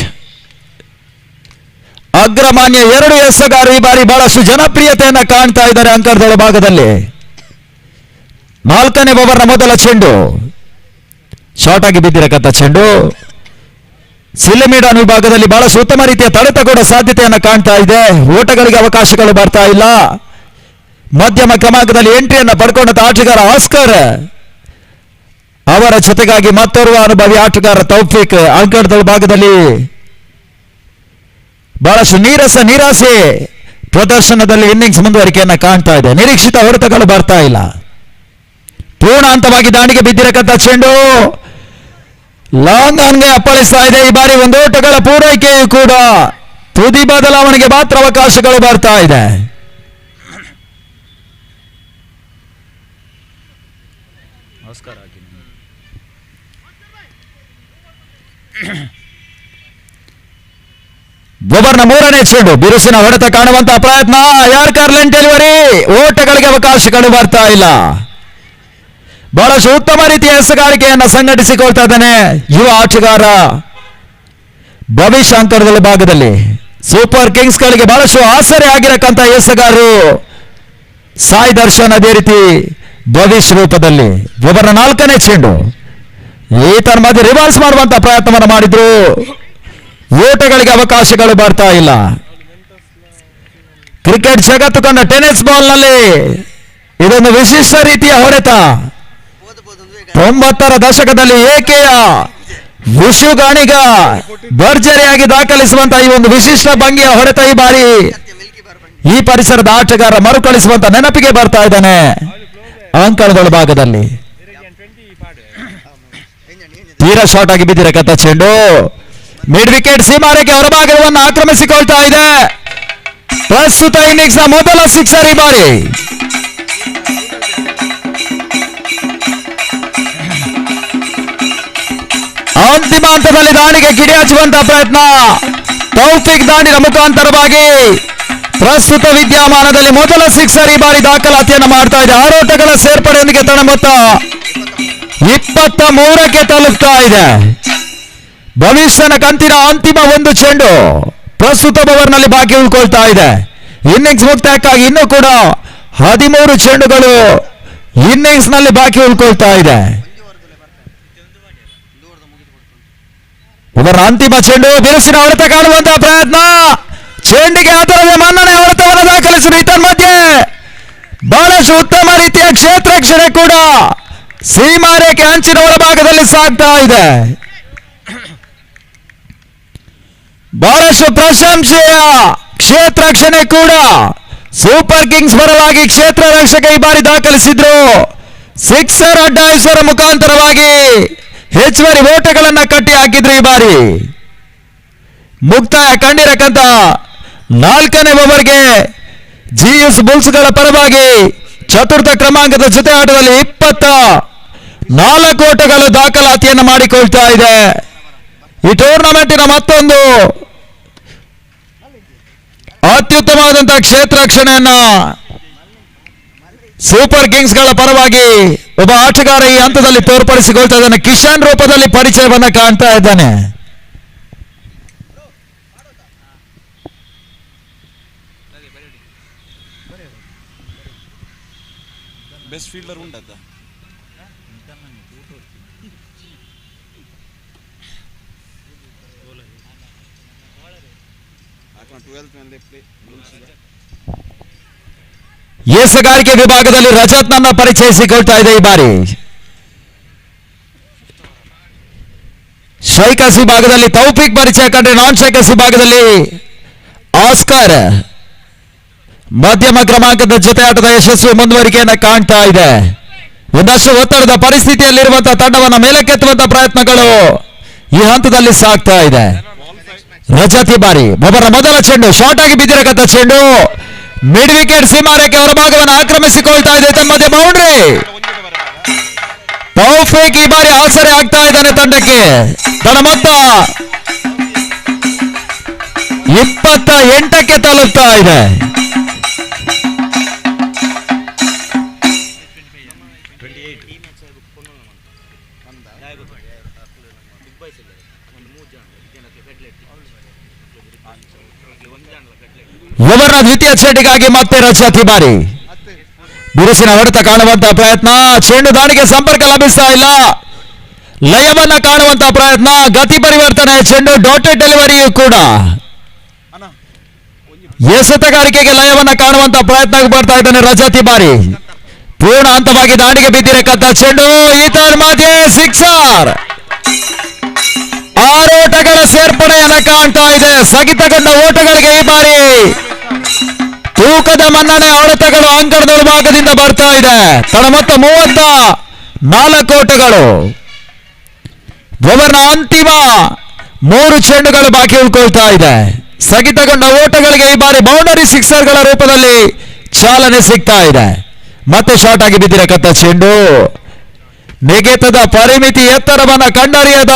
ಅಗ್ರಮಾನ್ಯ 2 ಎಸೆಗಾರರು ಈ ಬಾರಿ ಬಹಳಷ್ಟು ಜನಪ್ರಿಯತೆಯನ್ನ ಕಾಣ್ತಾ ಇದ್ದಾರೆ ಅಂಕಣದೊಳ ಭಾಗದಲ್ಲಿ. 4ನೇ ಓವರ್ನ ಮೊದಲ ಚೆಂಡು ಶಾರ್ಟ್ ಆಗಿ ಬಿದ್ದಿರಕಂತ ಚೆಂಡು ಸಿಲಿಮಿಡಾನ್ ವಿಭಾಗದಲ್ಲಿ ಬಹಳಷ್ಟು ಉತ್ತಮ ರೀತಿಯ ತಡೆತ ಕೂಡ ಸಾಧ್ಯತೆಯನ್ನು ಕಾಣ್ತಾ ಇದೆ. ಓಟಗಳಿಗೆ ಅವಕಾಶಗಳು ಬರ್ತಾ ಇಲ್ಲ. ಮಧ್ಯಮ ಕ್ರಮಾಂಕದಲ್ಲಿ ಎಂಟ್ರಿಯನ್ನ ಪಡ್ಕೊಂಡಂತ ಆಟಗಾರ ಆಸ್ಕರ್, ಅವರ ಜೊತೆಗಾಗಿ ಮತ್ತೋರ್ವ ಅನುಭವಿ ಆಟಗಾರ ತೌಫಿಕ್ ಅಂಕಣದ ಭಾಗದಲ್ಲಿ ಬಹಳಷ್ಟು ನಿರಾಸೆ ಪ್ರದರ್ಶನದಲ್ಲಿ ಇನ್ನಿಂಗ್ಸ್ ಮುಂದುವರಿಕೆಯನ್ನ ಕಾಣ್ತಾ ಇದೆ. ನಿರೀಕ್ಷಿತ ಹೊಡೆತಗಳು ಬರ್ತಾ ಇಲ್ಲ. ಪೂರ್ಣ ಹಂತವಾಗಿ ದಾಳಿಗೆ ಬಿದ್ದಿರಕಂತ ಚೆಂಡು ಲಾಂಗ್ ಆನ್ಗೆ ಅಪ್ಪಳಿಸ್ತಾ ಇದೆ. ಈ ಬಾರಿ ಒಂದು ಓಟಗಳ ಪೂರೈಕೆಯೂ ಕೂಡ ತುದಿ ಬದಲಾವಣೆಗೆ ಮಾತ್ರ ಅವಕಾಶಗಳು ಬರ್ತಾ ಇದೆ. ಓವರ್ನ 3ನೇ ಚೆಂಡು ಬಿರುಸಿನ ಹೊಡೆತ ಕಾಣುವಂತಹ ಪ್ರಯತ್ನ. ಯಾರ್ಕರ್ ಲೆನ್ ಡೆಲಿವರಿ, ಓಟಗಳಿಗೆ ಅವಕಾಶಗಳು ಬರ್ತಾ ಇಲ್ಲ. ಬಹಳಷ್ಟು ಉತ್ತಮ ರೀತಿಯ ಎಸೆಗಾರಿಕೆಯನ್ನು ಸಂಘಟಿಸಿಕೊಳ್ತಾ ಇದ್ದಾನೆ ಯುವ ಆಟಗಾರ ಭವಿಷ್ಯ ಅಂಕಣದ ಭಾಗದಲ್ಲಿ. ಸೂಪರ್ ಕಿಂಗ್ಸ್ ಗಳಿಗೆ ಬಹಳಷ್ಟು ಆಸರೆ ಆಗಿರಕ್ಕಂತ ಎಸೆಗಾರರು ಸಾಯಿ ದರ್ಶನ್, ಅದೇ ರೀತಿ ಭವಿಷ್ಯ ರೂಪದಲ್ಲಿ. ಓವರ್ನ 4ನೇ ಚೆಂಡು ಈತನ ಮಧ್ಯೆ ರಿವರ್ಸ್ ಮಾಡುವಂತ ಪ್ರಯತ್ನವನ್ನು ಮಾಡಿದ್ರು. ಓಟಗಳಿಗೆ ಅವಕಾಶಗಳು ಬರ್ತಾ ಇಲ್ಲ. ಕ್ರಿಕೆಟ್ ಜಗತ್ತು ಕಂಡ ಟೆನ್ನಿಸ್ ಬಾಲ್ ನಲ್ಲಿ ಇದೊಂದು ವಿಶಿಷ್ಟ ರೀತಿಯ ಹೊಡೆತ. 90ರ ದಶಕದಲ್ಲಿ ಏಕೆಯ ವಿಶ್ವಗಾಣಿಗ ಭರ್ಜರಿಯಾಗಿ ದಾಖಲಿಸುವಂತಹ ಈ ಒಂದು ವಿಶಿಷ್ಟ ಭಂಗಿಯ ಹೊಡೆತ ಈ ಬಾರಿ ಈ ಪರಿಸರದ ಆಟಗಾರ ಮರುಕಳಿಸುವಂತ ನೆನಪಿಗೆ ಬರ್ತಾ ಇದ್ದಾನೆ ಅಂಕಣದ ಭಾಗದಲ್ಲಿ. ತೀರಾ ಶಾರ್ಟ್ ಆಗಿ ಬಿದ್ದಿರಕಂತ ಚೆಂಡು ಮಿಡ್ ವಿಕೆಟ್ ಸೀಮಾರೇಖೆ ಹೊರಭಾಗವನ್ನು ಆಕ್ರಮಿಸಿಕೊಳ್ತಾ ಇದೆ. ಪ್ರಸ್ತುತ ಇನ್ನಿಂಗ್ಸ್ ನ ಮೊದಲ ಸಿಕ್ಸರ್ ಈ ಬಾರಿ. ಅಂತಿಮ ಹಂತದಲ್ಲಿ ದಾಳಿಗೆ ಕಿಡಿಯಾಚುವಂತಹ ಪ್ರಯತ್ನ. ತೌಫಿಕ್ ದಾಳಿಯ ಮುಖಾಂತರವಾಗಿ ಪ್ರಸ್ತುತ ವಿದ್ಯಮಾನದಲ್ಲಿ ಮೊದಲ ಸಿಕ್ಸರ್ ಈ ಬಾರಿ ದಾಖಲಾತಿಯನ್ನು ಮಾಡ್ತಾ ಇದೆ. 6 ಓಟಗಳ ಸೇರ್ಪಡೆಯೊಂದಿಗೆ ತನ್ನ ಮೊತ್ತ 23ಕ್ಕೆ ತಲುಪ್ತಾ ಇದೆ. ಭವಿಷ್ಯನ ಕಂತಿನ ಅಂತಿಮ ಒಂದು ಚೆಂಡು ಪ್ರಸ್ತುತ ಓವರ್ನಲ್ಲಿ ಬಾಕಿ ಉಳ್ಕೊಳ್ತಾ ಇದೆ. ಇನ್ನಿಂಗ್ಸ್ ಮುಕ್ತಾಯಕ್ಕಾಗಿ ಇನ್ನೂ ಕೂಡ 13 ಚೆಂಡುಗಳು ಇನ್ನಿಂಗ್ಸ್ ನಲ್ಲಿ ಬಾಕಿ ಉಳ್ಕೊಳ್ತಾ ಇದೆ. ಓವರ್ ಅಂತಿಮ ಚೆಂಡು ಬಿರುಸಿನ ಹೊಡೆತ ಕಾಣುವಂತಹ ಪ್ರಯತ್ನ. ಚೆಂಡಿಗೆ ಅದರದೇ ಮನ್ನಣೆ ಹೊಡೆತವನ್ನು ದಾಖಲಿಸಿದ ಈತನ ಮಧ್ಯೆ ಬಹಳಷ್ಟು ಉತ್ತಮ ರೀತಿಯ ಕ್ಷೇತ್ರ ರಕ್ಷಣೆ ಕೂಡ ಸೀಮಾರೇಖೆ ಅಂಚಿನ ಒಳಭಾಗದಲ್ಲಿ ಸಾಗ್ತಾ ಇದೆ. ಬಹಳಷ್ಟು ಪ್ರಶಂಸೆಯ ಕ್ಷೇತ್ರ ರಕ್ಷಣೆ ಕೂಡ ಸೂಪರ್ ಕಿಂಗ್ಸ್ ಪರವಾಗಿ ಕ್ಷೇತ್ರ ರಕ್ಷಕ ಈ ಬಾರಿ ದಾಖಲಿಸಿದ್ರು. ಸಿಕ್ಸರ್ ಅಡ್ಡಾಯಿಸುವ ಮುಖಾಂತರವಾಗಿ ಹೆಚ್ಚುವರಿ ಓಟಗಳನ್ನ ಕಟ್ಟಿ ಹಾಕಿದ್ರು. ಈ ಬಾರಿ ಮುಕ್ತಾಯ ಕಂಡಿರಕ್ಕಂತ 4ನೇ ಓವರ್ಗೆ ಜಿಎಸ್ ಬುಲ್ಸ್ಗಳ ಪರವಾಗಿ ಚತುರ್ಥ ಕ್ರಮಾಂಕದ ಜೊತೆ ಆಟದಲ್ಲಿ 24 ಓಟಗಳು ದಾಖಲಾತಿಯನ್ನು ಮಾಡಿಕೊಳ್ತಾ ಇದೆ. ಈ ಟೂರ್ನಮೆಂಟಿನ ಮತ್ತೊಂದು ಅತ್ಯುತ್ತಮವಾದಂತಹ ಕ್ಷೇತ್ರ ರಕ್ಷಣೆಯನ್ನ ಸೂಪರ್ ಕಿಂಗ್ಸ್ ಗಳ ಪರವಾಗಿ ಒಬ್ಬ ಆಟಗಾರ ಈ ಹಂತದಲ್ಲಿ ತೋರ್ಪಡಿಸಿಕೊಳ್ತಾ ಇದ್ದಾನೆ. ಕಿಶನ್ ರೂಪದಲ್ಲಿ ಪರಿಚಯವನ್ನ ಕಾಣ್ತಾ ಇದ್ದಾನೆ. ಬೆಸ್ಟ್ ಫೀಲ್ಡರ್ ಉಂಟದ ಎಸೆಗಾರಿಕೆ ವಿಭಾಗದಲ್ಲಿ ರಜತ್ ನನ್ನ ಪರಿಚಯಿಸಿಕೊಳ್ತಾ ಇದೆ ಈ ಬಾರಿ. ಶೈಕಸಿ ಭಾಗದಲ್ಲಿ ತೌಫಿಕ್ ಪರಿಚಯ ಕಂಡ್ರೆ ನಾನ್ ಶೈಕಸಿ ಭಾಗದಲ್ಲಿ ಆಸ್ಕರ್ ಮಧ್ಯಮ ಕ್ರಮಾಂಕದ ಜೊತೆ ಆಟದ ಯಶಸ್ವಿ ಮುಂದುವರಿಕೆಯನ್ನು ಕಾಣ್ತಾ ಇದೆ. ಒಂದಷ್ಟು ಒತ್ತಡದ ಪರಿಸ್ಥಿತಿಯಲ್ಲಿರುವಂತಹ ತಂಡವನ್ನು ಮೇಲಕ್ಕೆತ್ತುವಂತಹ ಪ್ರಯತ್ನಗಳು ಈ ಹಂತದಲ್ಲಿ ಸಾಗ್ತಾ ಇದೆ. ರಜತಿ ಬಾರಿ ಒಬ್ಬರ ಮೊದಲ ಚೆಂಡು ಶಾರ್ಟ್ ಆಗಿ ಬಿದ್ದಿರಕಂತ ಚೆಂಡು ಮಿಡ್ ವಿಕೆಟ್ ಸೀಮಾರೇಖೆ ಹೊರಭಾಗವನ್ನು ಆಕ್ರಮಿಸಿಕೊಳ್ತಾ ಇದೆ. ತಮ್ಮದೇ ಬೌಂಡ್ರಿ. ತೌಫಿಕ್ ಈ ಬಾರಿ ಆಸರೆ ಆಗ್ತಾ ಇದ್ದಾನೆ ತಂಡಕ್ಕೆ. ತನ್ನ ಮೊತ್ತ 28ಕ್ಕೆ ತಲುಪ್ತಾ ಇದೆ. ಓವರ್ನ ದ್ವಿತೀಯ ಚೆಂಡಿಗಾಗಿ ಮತ್ತೆ ರಜತಿ ಬಾರಿ ಬಿರುಸಿನ ಹೊಡೆತ ಕಾಣುವಂತಹ ಪ್ರಯತ್ನ. ಚೆಂಡು ದಾಳಿಗೆ ಸಂಪರ್ಕ ಲಭಿಸ್ತಾ ಇಲ್ಲ. ಲಯವನ್ನ ಕಾಣುವಂತಹ ಪ್ರಯತ್ನ. ಗತಿ ಪರಿವರ್ತನೆ. ಚೆಂಡು ಡಾಟೆಡ್ ಡೆಲಿವರಿಯೂ ಕೂಡ ಎಸೆತಗಾರಿಕೆಗೆ ಲಯವನ್ನ ಕಾಣುವಂತಹ ಪ್ರಯತ್ನ ಬರ್ತಾ ಇದ್ದಾನೆ ರಜತಿ ಬಾರಿ. ಪೂರ್ಣ ಹಂತವಾಗಿ ದಾಳಿಗೆ ಬಿದ್ದಿರಕ್ಕಂತ ಚೆಂಡು ಈತರ್ ಮಧ್ಯೆ ಸಿಕ್ಸರ್. 6 ಓಟಗಳ ಸೇರ್ಪಡೆಯನ್ನ ಕಾಣ್ತಾ ಇದೆ. ಸ್ಥಗಿತಗೊಂಡ ಓಟಗಳಿಗೆ ಈ ಬಾರಿ ತೂಕದ ಮನ್ನಣೆ ಹೊಡೆತಗಳು ಅಂಕಣದ ಭಾಗದಿಂದ ಬರ್ತಾ ಇದೆ. ತನ್ನ ಮೊತ್ತ 34 ಓಟಗಳು. ಓವರ್ನ ಅಂತಿಮ 3 ಚೆಂಡುಗಳು ಬಾಕಿ ಉಳ್ಕೊಳ್ತಾ ಇದೆ. ಸ್ಥಗಿತಗೊಂಡ ಓಟಗಳಿಗೆ ಈ ಬಾರಿ ಬೌಂಡರಿ ಸಿಕ್ಸರ್ಗಳ ರೂಪದಲ್ಲಿ ಚಾಲನೆ ಸಿಗ್ತಾ ಇದೆ. ಮತ್ತೆ ಶಾರ್ಟ್ ಆಗಿ ಬಿದ್ದಿರಕಂತ ಚೆಂಡು ನೆಗೆತದ ಪರಿಮಿತಿ ಎತ್ತರವನ್ನ ಕಂಡರಿಯದ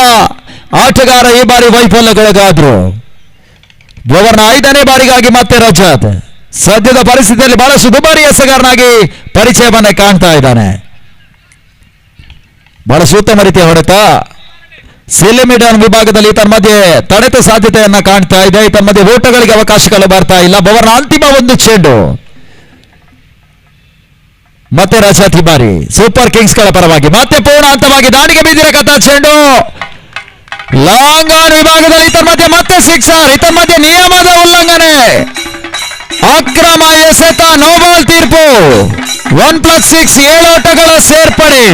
ಆಟಗಾರ ಈ ಬಾರಿ ವೈಫಲ್ಯಕ್ಕೊಳಗಾದ್ರು. ಓವರ್ನ 5ನೇ ಬಾರಿಗಾಗಿ ಮತ್ತೆ ರಜತ್ ಸದ್ಯದ ಪರಿಸ್ಥಿತಿಯಲ್ಲಿ ಬಹಳಷ್ಟು ದುಬಾರಿ ಎಸೆಗಾರನಾಗಿ ಪರಿಚಯವನ್ನ ಕಾಣ್ತಾ ಇದ್ದಾನೆ. ಬಹಳಷ್ಟು ಉತ್ತಮ ರೀತಿಯ ಹೊಡೆತ. ಸಿಲಿಮಿಡನ್ ವಿಭಾಗದಲ್ಲಿ ತನ್ನ ಮಧ್ಯೆ ತಡೆತ ಸಾಧ್ಯತೆಯನ್ನ ಕಾಣ್ತಾ ಇದೆ. ತನ್ನ ಮಧ್ಯೆ ಓಟಗಳಿಗೆ ಅವಕಾಶಗಳು ಬರ್ತಾ ಇಲ್ಲ. ಓವರ್ನ ಅಂತಿಮ 1 ಚೆಂಡು ಮತ್ತೆ ರಜತ್ ಬಾರಿ ಸೂಪರ್ ಕಿಂಗ್ಸ್ ಗಳ ಪರವಾಗಿ ಮತ್ತೆ ಪೂರ್ಣ ಹಂತವಾಗಿ ದಾಳಿಗೆ ಬಿದ್ದಿರಕಂತ ಚೆಂಡು ಲಾಂಗ್ ಆನ್ ವಿಭಾಗದಲ್ಲಿ ಇತರ ಮಧ್ಯೆ ಮತ್ತೆ ಸಿಕ್ಸರ್. ಇತರ ಮಧ್ಯೆ ನಿಯಮದ ಉಲ್ಲಂಘನೆ. ಅಕ್ರಮ ಎಸೆತ. ನೋ ಬಾಲ್ ತೀರ್ಪು. 1+6 7 ಓಟಗಳ ಸೇರ್ಪಡೆ.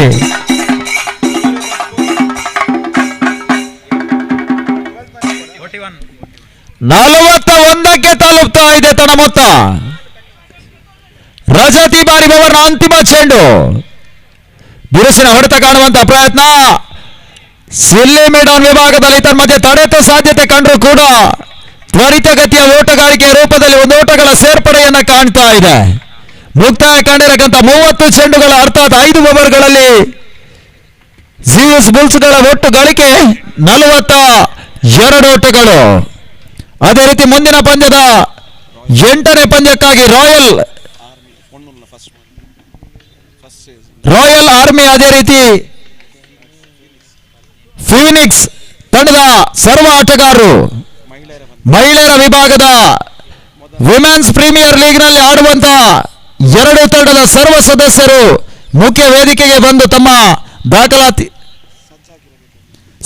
41ಕ್ಕೆ ತಲುಪ್ತಾ ಇದೆ ತನ್ನ ಮೊತ್ತ. ರಜತಿ ಬಾರಿ ಓವರ್ನ ಅಂತಿಮ ಚೆಂಡು ಬಿರುಸಿನ ಹೊಡೆತ ಕಾಣುವಂತಹ ಪ್ರಯತ್ನ. ಸಿಲ್ಲಿಮಿಡನ್ ವಿಭಾಗದಲ್ಲಿ ತನ್ನ ಮಧ್ಯೆ ತಡೆತ ಸಾಧ್ಯತೆ ಕಂಡರೂ ಕೂಡ ತ್ವರಿತಗತಿಯ ಓಟಗಾರಿಕೆಯ ರೂಪದಲ್ಲಿ 1 ಓಟಗಳ ಸೇರ್ಪಡೆಯನ್ನ ಕಾಣ್ತಾ ಇದೆ. ಮುಕ್ತಾಯ ಕಂಡಿರಕ್ಕಂತ 30 ಚೆಂಡುಗಳ ಅರ್ಥಾತ್ 5 ಓವರ್ಗಳಲ್ಲಿ ಜಿಎಸ್ ಬುಲ್ಸ್ಗಳ ಒಟ್ಟು ಗಳಿಕೆ 42 ಓಟಗಳು. ಅದೇ ರೀತಿ ಮುಂದಿನ ಪಂದ್ಯದ 8ನೇ ಪಂದ್ಯಕ್ಕಾಗಿ ರಾಯಲ್ ಆರ್ಮಿ ಅದೇ ರೀತಿ ಫೀನಿಕ್ಸ್ ತಂಡದ ಸರ್ವ ಆಟಗಾರರು ಮಹಿಳೆಯರ ವಿಭಾಗದ ವಿಮೆನ್ಸ್ ಪ್ರೀಮಿಯರ್ ಲೀಗ್ ನಲ್ಲಿ ಆಡುವಂತಹ 2 ತಂಡದ ಸರ್ವ ಸದಸ್ಯರು ಮುಖ್ಯ ವೇದಿಕೆಗೆ ಬಂದು ತಮ್ಮ ದಾಖಲಾತಿ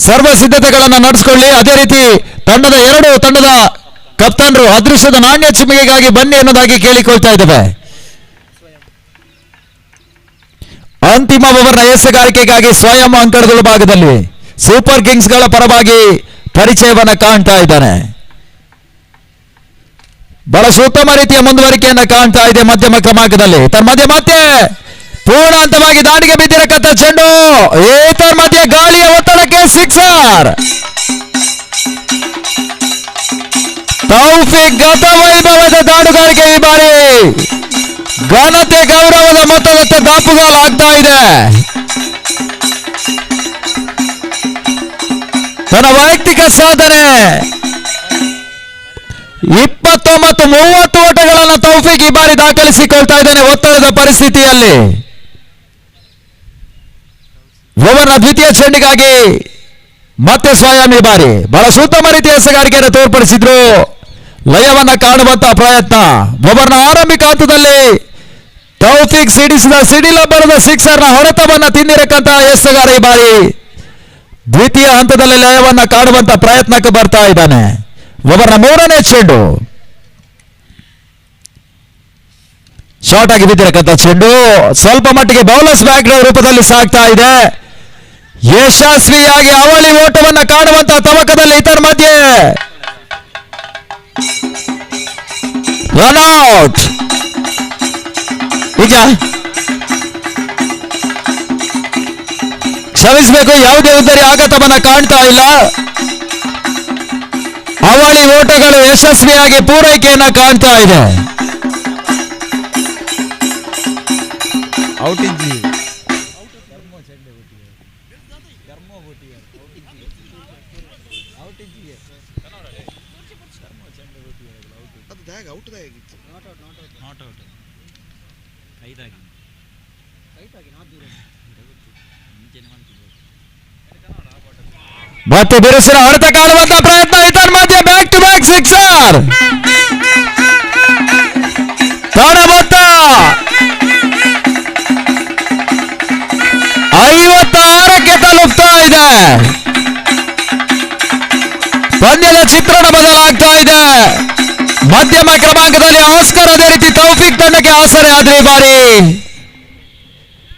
ಸರ್ವ ಸಿದ್ಧತೆಗಳನ್ನು ನಡೆಸಿಕೊಳ್ಳಿ. ಅದೇ ರೀತಿ ತಂಡದ 2 ತಂಡದ ಕಪ್ತಾನರು ಅದೃಷ್ಟದ ನಾಣ್ಯ ಚಿಮ್ಮಿಗೆಗಾಗಿ ಬನ್ನಿ ಅನ್ನೋದಾಗಿ ಕೇಳಿಕೊಳ್ತಾ ಇದ್ದೇವೆ. ಅಂತಿಮ ಓವರ್ನ ಎಸೆಗಾರಿಕೆಗಾಗಿ ಸ್ವಯಂ ಅಂಕಣದ ಭಾಗದಲ್ಲಿ ಸೂಪರ್ ಕಿಂಗ್ಸ್ ಗಳ ಪರವಾಗಿ ಪರಿಚಯವನ್ನ ಕಾಣ್ತಾ ಇದ್ದಾನೆ. ಬಹಳ ಉತ್ತಮ ರೀತಿಯ ಮುಂದುವರಿಕೆಯನ್ನ ಕಾಣ್ತಾ ಇದೆ ಮಧ್ಯಮ ಕ್ರಮಾಂಕದಲ್ಲಿ. ತನ್ನ ಮಧ್ಯೆ ಮತ್ತೆ ಪೂರ್ಣ ಹಂತವಾಗಿ ದಾಳಿಗೆ ಬಿದ್ದಿರಕ್ಕಂತ ಚೆಂಡು ಏತರ ಮಧ್ಯೆ ಗಾಳಿಯ ಒತ್ತಡಕ್ಕೆ ಸಿಕ್ಸರ್. ತೌಫಿಕ್ ಗತ ವೈಭವದ ದಾಡುಗಾರಿಕೆ ಈ ಬಾರಿ ಘನತೆ ಗೌರವದ ಮೊತ್ತದತ್ತ ದಾಪುಗಾಲಾಗ್ತಾ ಇದೆ. ತನ್ನ ವೈಯಕ್ತಿಕ ಸಾಧನೆ 29-30 ಓಟಗಳನ್ನು ತೌಫಿಕ್ ಈ ಬಾರಿ ದಾಖಲಿಸಿಕೊಳ್ತಾ ಇದ್ದಾನೆ ಒತ್ತಡದ ಪರಿಸ್ಥಿತಿಯಲ್ಲಿ. ಓವರ್ನ ದ್ವಿತೀಯ ಚೆಂಡಿಗಾಗಿ ಮತ್ತೆ ಸ್ವಯಂ ಈ ಬಾರಿ ಬಹಳ ಉತ್ತಮ ರೀತಿಯ ಎಸೆಗಾರಿಕೆಯನ್ನು ತೋರ್ಪಡಿಸಿದ್ರು. ಲಯವನ್ನ ಕಾಣುವಂತಹ ಪ್ರಯತ್ನ. ಓವರ್ನ ಆರಂಭಿಕ ಹಂತದಲ್ಲಿ ತೌಫಿಕ್ ಸಿಡಿಸಿದ ಸಿಡಿಲ ಬರದ ಸಿಕ್ಸರ್ನ ಹೊಡೆತವನ್ನ ತಿಂದಿರಕ್ಕಂತಹ ಎಸೆಗಾರ ಈ ಬಾರಿ ದ್ವಿತೀಯ ಹಂತದಲ್ಲಿ ಲಯವನ್ನ ಕಾಣುವಂತ ಪ್ರಯತ್ನಕ್ಕೆ ಬರ್ತಾ ಇದ್ದಾನೆ. ಓವರ್ನ 3ನೇ ಚೆಂಡು ಶಾರ್ಟ್ ಆಗಿ ಬಿದ್ದಿರಕ್ಕಂತ ಚೆಂಡು ಸ್ವಲ್ಪ ಮಟ್ಟಿಗೆ ಬೌಲರ್ಸ್ ಬ್ಯಾಕ್ ರೂಪದಲ್ಲಿ ಸಾಗ್ತಾ ಇದೆ. ಯಶಸ್ವಿಯಾಗಿ ಅವಳಿ ಓಟವನ್ನು ಕಾಣುವಂತಹ ತವಕದಲ್ಲಿ ಇತರ ಮಧ್ಯೆ ರನ್ಔಟ್. ಈಗ ಕ್ಷಮಿಸಬೇಕು, ಯಾವುದೇ ಉದ್ದರಿ ಆಘಾತವನ್ನ ಕಾಣ್ತಾ ಇಲ್ಲ. ಅವಳಿ ಓಟಗಳು ಯಶಸ್ವಿಯಾಗಿ ಪೂರೈಕೆಯನ್ನ ಕಾಣ್ತಾ ಇದೆ. ಔಟ್ ಇಂಜಿ ಮತ್ತೆ ಬಿರುಸಿನ ಹೊಡೆತ ಕಾಣುವಂತ ಪ್ರಯತ್ನ ಇದರ ಮಧ್ಯೆ ಬ್ಯಾಕ್ ಟು ಬ್ಯಾಕ್ ಸಿಕ್ಸರ್. ಮೊತ್ತ 56ಕ್ಕೆ ತಲುಪ್ತಾ ಇದೆ. ಪಂದ್ಯದ ಚಿತ್ರಣ ಬದಲಾಗ್ತಾ ಇದೆ. ಮಧ್ಯಮ ಕ್ರಮಾಂಕದಲ್ಲಿ ಆಸ್ಕರ್ ಅದೇ ರೀತಿ ತೌಫಿಕ್ ತಂಡಕ್ಕೆ ಆಸರೆ ಆದ್ರೆ ಈ ಬಾರಿ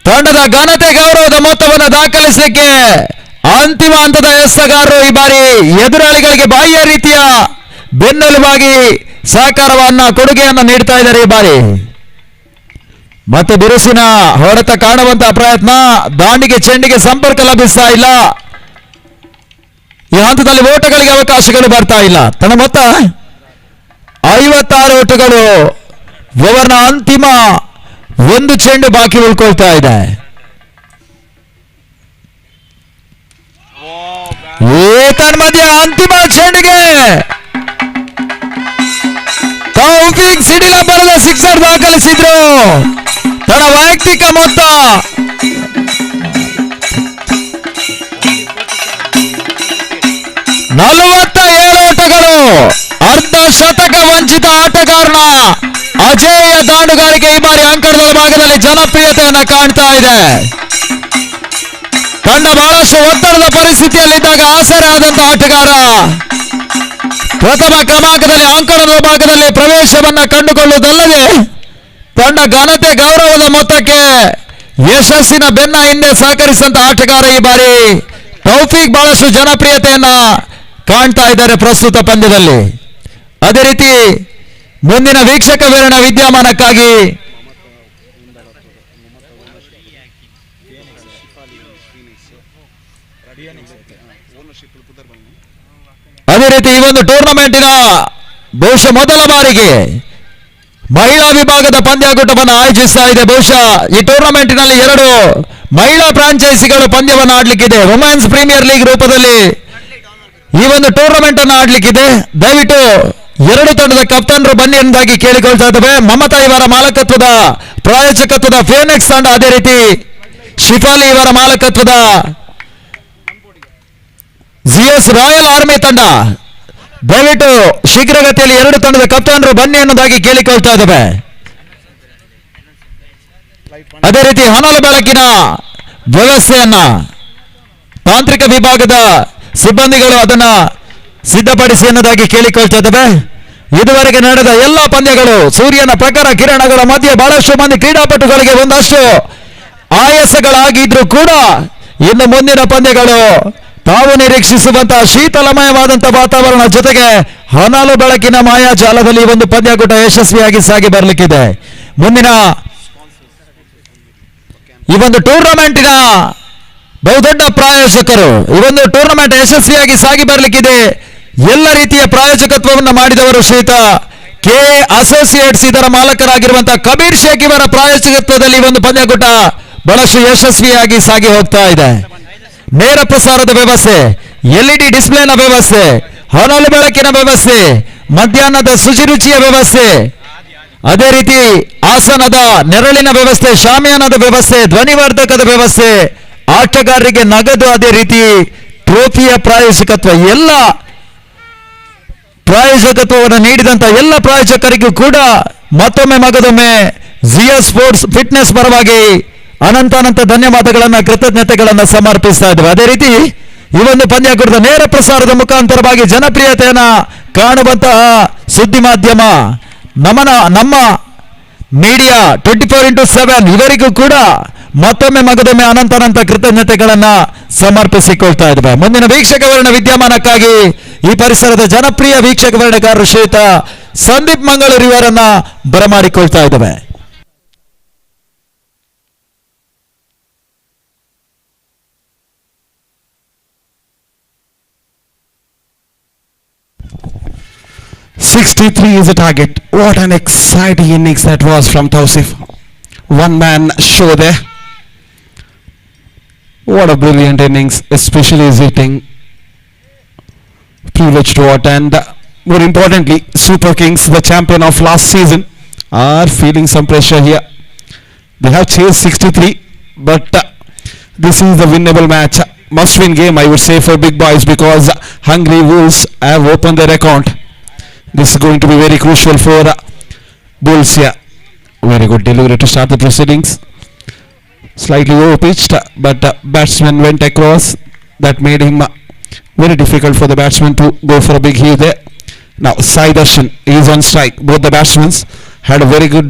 ತಂಡದ ಘನತೆ ಗೌರವದ ಮೊತ್ತವನ್ನು ದಾಖಲಿಸಲಿಕ್ಕೆ ಅಂತಿಮ ಹಂತದ ಎಸೆಗಾರರು ಈ ಬಾರಿ ಎದುರಾಳಿಗಳಿಗೆ ಬಾಹ್ಯ ರೀತಿಯ ಬೆನ್ನೆಲುಬಾಗಿ ಸಹಕಾರವನ್ನ ಕೊಡುಗೆಯನ್ನ ನೀಡ್ತಾ ಇದ್ದಾರೆ ಈ ಬಾರಿ. ಮತ್ತೆ ಬಿರುಸಿನ ಹೊಡೆತ ಕಾಣುವಂತಹ ಪ್ರಯತ್ನ, ದಾಂಡಿಗೆ ಚೆಂಡಿಗೆ ಸಂಪರ್ಕ ಲಭಿಸ್ತಾ ಇಲ್ಲ. ಈ ಹಂತದಲ್ಲಿ ಓಟಗಳಿಗೆ ಅವಕಾಶಗಳು ಬರ್ತಾ ಇಲ್ಲ. ತನ್ನ ಮೊತ್ತ 56 ಓಟಗಳು. ಓವರ್ನ ಅಂತಿಮ ಒಂದು ಚೆಂಡು ಬಾಕಿ ಉಳ್ಕೊಳ್ತಾ ಇದೆ. ಏತನ್ಮಧ್ಯೆ ಅಂತಿಮ ಚೆಂಡಿಗೆ ತೌಫಿಕ್ ಸಿಡಿಲ ಬರೆದ ಸಿಕ್ಸರ್ ದಾಖಲಿಸಿದ್ರು. ತನ್ನ ವೈಯಕ್ತಿಕ ಮೊತ್ತ 47 ಓಟಗಳು. ಅರ್ಧ ಶತಕ ವಂಚಿತ ಆಟಗಾರನ ಅಜೇಯ ದಾಂಡುಗಾರಿಕೆ ಈ ಬಾರಿ ಅಂಕಣದ ಭಾಗದಲ್ಲಿ ಜನಪ್ರಿಯತೆಯನ್ನ ಕಾಣ್ತಾ ಇದೆ. ತಂಡ ಬಹಳಷ್ಟು ಒತ್ತಡದ ಪರಿಸ್ಥಿತಿಯಲ್ಲಿದ್ದಾಗ ಆಸರೆ ಆದಂತಹ ಆಟಗಾರ ಪ್ರಥಮ ಕ್ರಮಾಂಕದಲ್ಲಿ ಅಂಕಣದ ಭಾಗದಲ್ಲಿ ಪ್ರವೇಶವನ್ನ ಕಂಡುಕೊಳ್ಳುವುದಲ್ಲದೆ ತಂಡ ಘನತೆ ಗೌರವದ ಮೊತ್ತಕ್ಕೆ ಯಶಸ್ಸಿನ ಬೆನ್ನ ಹಿಂದೆ ಸಹಕರಿಸಿದಂತಹ ಆಟಗಾರ ಈ ಬಾರಿ ತೌಫಿಕ್ ಬಹಳಷ್ಟು ಜನಪ್ರಿಯತೆಯನ್ನ ಕಾಣ್ತಾ ಇದ್ದಾರೆ ಪ್ರಸ್ತುತ ಪಂದ್ಯದಲ್ಲಿ. ಅದೇ ರೀತಿ ಮುಂದಿನ ವೀಕ್ಷಕ ವಿವರಣ ವಿದ್ಯಮಾನಕ್ಕಾಗಿ ಅದೇ ರೀತಿ ಈ ಒಂದು ಟೂರ್ನಮೆಂಟಿನ ಬಹುಶಃ ಮೊದಲ ಬಾರಿಗೆ ಮಹಿಳಾ ವಿಭಾಗದ ಪಂದ್ಯಾಕೂಟವನ್ನು ಆಯೋಜಿಸ್ತಾ ಇದೆ. ಬಹುಶಃ ಈ ಟೂರ್ನಮೆಂಟಿನಲ್ಲಿ 2 ಮಹಿಳಾ ಫ್ರಾಂಚೈಸಿಗಳು ಪಂದ್ಯವನ್ನು ಆಡಲಿಕ್ಕಿದೆ. ವುಮೆನ್ಸ್ ಪ್ರೀಮಿಯರ್ ಲೀಗ್ ರೂಪದಲ್ಲಿ ಈ ಒಂದು ಟೂರ್ನಮೆಂಟ್ ಅನ್ನು ಆಡಲಿಕ್ಕಿದೆ. ದಯವಿಟ್ಟು 2 ತಂಡದ ಕಪ್ತಾನರು ಬನ್ನಿ ಎಂಬುದಾಗಿ ಕೇಳಿಕೊಳ್ತಾ ಇದ್ದೇವೆ. ಮಮತಾ ಇವರ ಮಾಲಕತ್ವದ ಪ್ರಾಯೋಜಕತ್ವದ ಫೇನೆಕ್ಸ್ ತಂಡ, ಅದೇ ರೀತಿ ಶಿಫಾಲಿ ಇವರ ಮಾಲಕತ್ವದ ಜಿಎಸ್ ರಾಯಲ್ ಆರ್ಮಿ ತಂಡ, ದಯವಿಟ್ಟು ಶೀಘ್ರಗತಿಯಲ್ಲಿ 2 ತಂಡದ ಕಪ್ತಾನರು ಬನ್ನಿ ಎನ್ನುವುದಾಗಿ ಕೇಳಿಕೊಳ್ತಾ ಇದ್ದೇವೆ. ಅದೇ ರೀತಿ ಹೊನಲು ಬೆಳಕಿನ ವ್ಯವಸ್ಥೆಯನ್ನ ತಾಂತ್ರಿಕ ವಿಭಾಗದ ಸಿಬ್ಬಂದಿಗಳು ಅದನ್ನ ಸಿದ್ಧಪಡಿಸಿ ಎನ್ನುವುದಾಗಿ ಕೇಳಿಕೊಳ್ತಾ ಇದ್ದೇವೆ. ಇದುವರೆಗೆ ನಡೆದ ಎಲ್ಲ ಪಂದ್ಯಗಳು ಸೂರ್ಯನ ಪ್ರಖರ ಕಿರಣಗಳ ಮಧ್ಯೆ ಬಹಳಷ್ಟು ಮಂದಿ ಕ್ರೀಡಾಪಟುಗಳಿಗೆ ಒಂದಷ್ಟು ಆಯಾಸಗಳಾಗಿದ್ರು ಕೂಡ ಇನ್ನು ಮುಂದಿನ ಪಂದ್ಯಗಳು ತಾವು ನಿರೀಕ್ಷಿಸುವಂತಹ ಶೀತಲಮಯವಾದಂತಹ ವಾತಾವರಣ ಜೊತೆಗೆ ಹೊನಲು ಬೆಳಕಿನ ಮಾಯಾಜಾಲದಲ್ಲಿ ಒಂದು ಪಂದ್ಯಾಕೂಟ ಯಶಸ್ವಿಯಾಗಿ ಸಾಗಿ ಬರಲಿಕ್ಕಿದೆ. ಮುಂದಿನ ಈ ಒಂದು ಟೂರ್ನಮೆಂಟಿನ ಬಹುದೊಡ್ಡ ಪ್ರಾಯೋಜಕರು, ಈ ಒಂದು ಟೂರ್ನಮೆಂಟ್ ಯಶಸ್ವಿಯಾಗಿ ಸಾಗಿ ಬರಲಿಕ್ಕಿದೆ. ಎಲ್ಲ ರೀತಿಯ ಪ್ರಾಯೋಜಕತ್ವವನ್ನು ಮಾಡಿದವರು ಶ್ರೀಯುತ ಕೆ ಅಸೋಸಿಯೇಟ್ಸ್, ಇದರ ಮಾಲಕರಾಗಿರುವಂತಹ ಕಬೀರ್ ಶೇಖ್ ಇವರ ಪ್ರಾಯೋಜಕತ್ವದಲ್ಲಿ ಒಂದು ಪಂದ್ಯಾಕೂಟ ಬಹಳಷ್ಟು ಯಶಸ್ವಿಯಾಗಿ ಸಾಗಿ ಹೋಗ್ತಾ ಇದೆ. ನೇರ ಪ್ರಸಾರದ ವ್ಯವಸ್ಥೆ, ಎಲ್ಇಡಿ ಡಿಸ್ಪ್ಲೇನ ವ್ಯವಸ್ಥೆ, ಹೊನಲು ಬೆಳಕಿನ ವ್ಯವಸ್ಥೆ, ಮಧ್ಯಾಹ್ನದ ಶುಚಿರುಚಿಯ ವ್ಯವಸ್ಥೆ, ಅದೇ ರೀತಿ ಆಸನದ ನೆರಳಿನ ವ್ಯವಸ್ಥೆ, ಶಾಮಿಯಾನದ ವ್ಯವಸ್ಥೆ, ಧ್ವನಿವರ್ಧಕದ ವ್ಯವಸ್ಥೆ, ಆಟಗಾರರಿಗೆ ನಗದು, ಅದೇ ರೀತಿ ಟ್ರೋಫಿಯ ಪ್ರಾಯೋಜಕತ್ವ, ಎಲ್ಲ ಪ್ರಾಯೋಜಕತ್ವವನ್ನು ನೀಡಿದಂತ ಎಲ್ಲ ಪ್ರಾಯೋಜಕರಿಗೂ ಕೂಡ ಮತ್ತೊಮ್ಮೆ ಮಗದೊಮ್ಮೆ ಜಿಎಸ್ ಸ್ಪೋರ್ಟ್ಸ್ ಫಿಟ್ನೆಸ್ ಪರವಾಗಿ ಅನಂತ ಧನ್ಯವಾದಗಳನ್ನ ಕೃತಜ್ಞತೆಗಳನ್ನ ಸಮರ್ಪಿಸ್ತಾ ಇದ್ದೇವೆ. ಅದೇ ರೀತಿ ಈ ಒಂದು ಪಂದ್ಯಾಕೂಟದ ನೇರ ಪ್ರಸಾರದ ಮುಖಾಂತರವಾಗಿ ಜನಪ್ರಿಯತೆಯನ್ನ ಕಾಣುವಂತಹ ಸುದ್ದಿ ಮಾಧ್ಯಮ ನಮ್ಮ ಮೀಡಿಯಾ 24x7 ಇವರಿಗೂ ಕೂಡ ಮತ್ತೊಮ್ಮೆ ಮಗದೊಮ್ಮೆ ಅನಂತ ಕೃತಜ್ಞತೆಗಳನ್ನ ಸಮರ್ಪಿಸಿಕೊಳ್ತಾ ಇದ್ದೇವೆ. ಮುಂದಿನ ವೀಕ್ಷಕ ವರ್ಣ ವಿದ್ಯಮಾನಕ್ಕಾಗಿ ಈ ಪರಿಸರದ ಜನಪ್ರಿಯ ವೀಕ್ಷಕ ವರ್ಣಗಾರರು ಶ್ರೀಯುತ ಸಂದೀಪ್ ಮಂಗಳೂರು ಇವರನ್ನ ಬರಮಾಡಿಕೊಳ್ತಾ ಇದ್ದೇವೆ. .63 is a target. What an exciting innings that was from Tausif. One man show there. What a brilliant innings, especially his hitting. Privileged to watch, and more importantly, Super Kings, the champion of last season, are feeling some pressure here. They have chased 63, but this is the winnable match. Must-win game, I would say, for big boys, because Hungry Wolves have opened their account. This is going to be very crucial for Bulls here. Very good delivery to start the proceedings. Slightly over pitched, but batsman went across. That made him very difficult for the batsman to go for a big heave there. Now Sai Darshan is on strike. Both the batsmen had a very good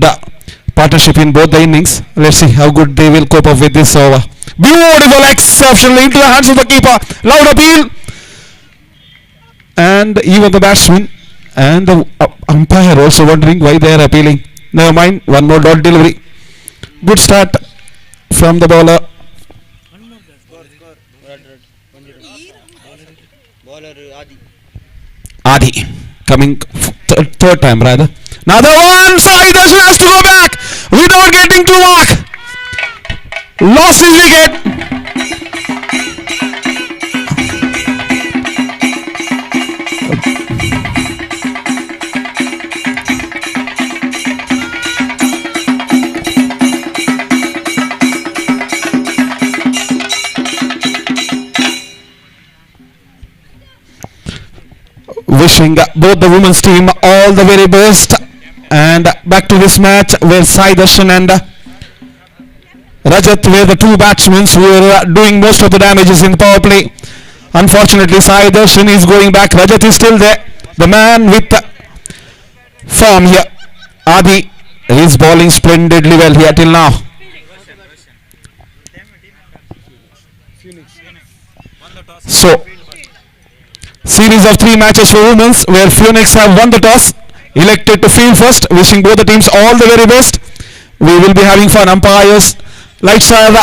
partnership in both the innings. Let's see how good they will cope up with this over. Beautiful, exceptional into the hands of the keeper. Loud appeal, and even the batsman and the umpire also wondering why they are appealing. Never mind, one more dot delivery. Good start from the bowler. Adi coming third time rather. Another one. Sai Darshan has to go back without getting to mark. Lost his wicket. Wishing both the women's team all the very best, and back to this match where Sai Darshan and Rajat were the two batsmen who were doing most of the damages in the power play. Unfortunately, Sai Darshan is going back. Rajat is still there, the man with form here. Adi is bowling splendidly well here till now. So series of 3 matches for women's where Phoenix have won the toss, elected to field first. Wishing both the teams all the very best. We will be having fun. Umpires, lights are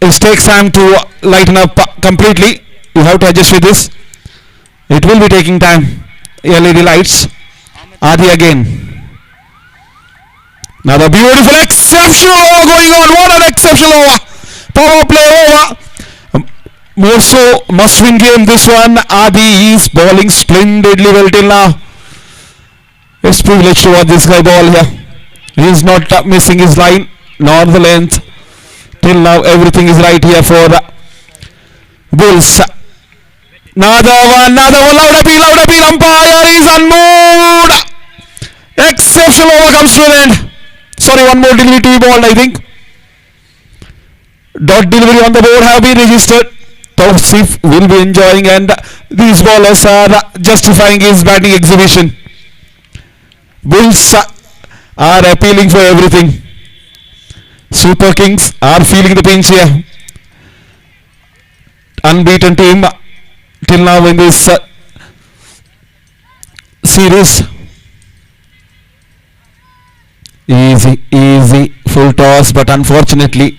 it takes time to lighten up completely. You have to adjust with this. It will be taking time. LED lights. Adi again. Now the beautiful exceptional over going on. What an exceptional over. Power play over. More so must-win game this one. Adi is bowling splendidly well till now. It's privileged to watch this guy bowl here. He is not missing his line nor the length. Till now everything is right here for Bulls. Another one. Loud appeal. Umpire is unmoved. Exceptional over comes to an end. Sorry, one more delivery to be bowled, I think. Dot delivery on the board have been registered. Tausif will be enjoying, and these bowlers are justifying his batting exhibition. Bulls are appealing for everything. Super Kings are feeling the pinch here. Unbeaten team till now in this series. Easy full toss, but unfortunately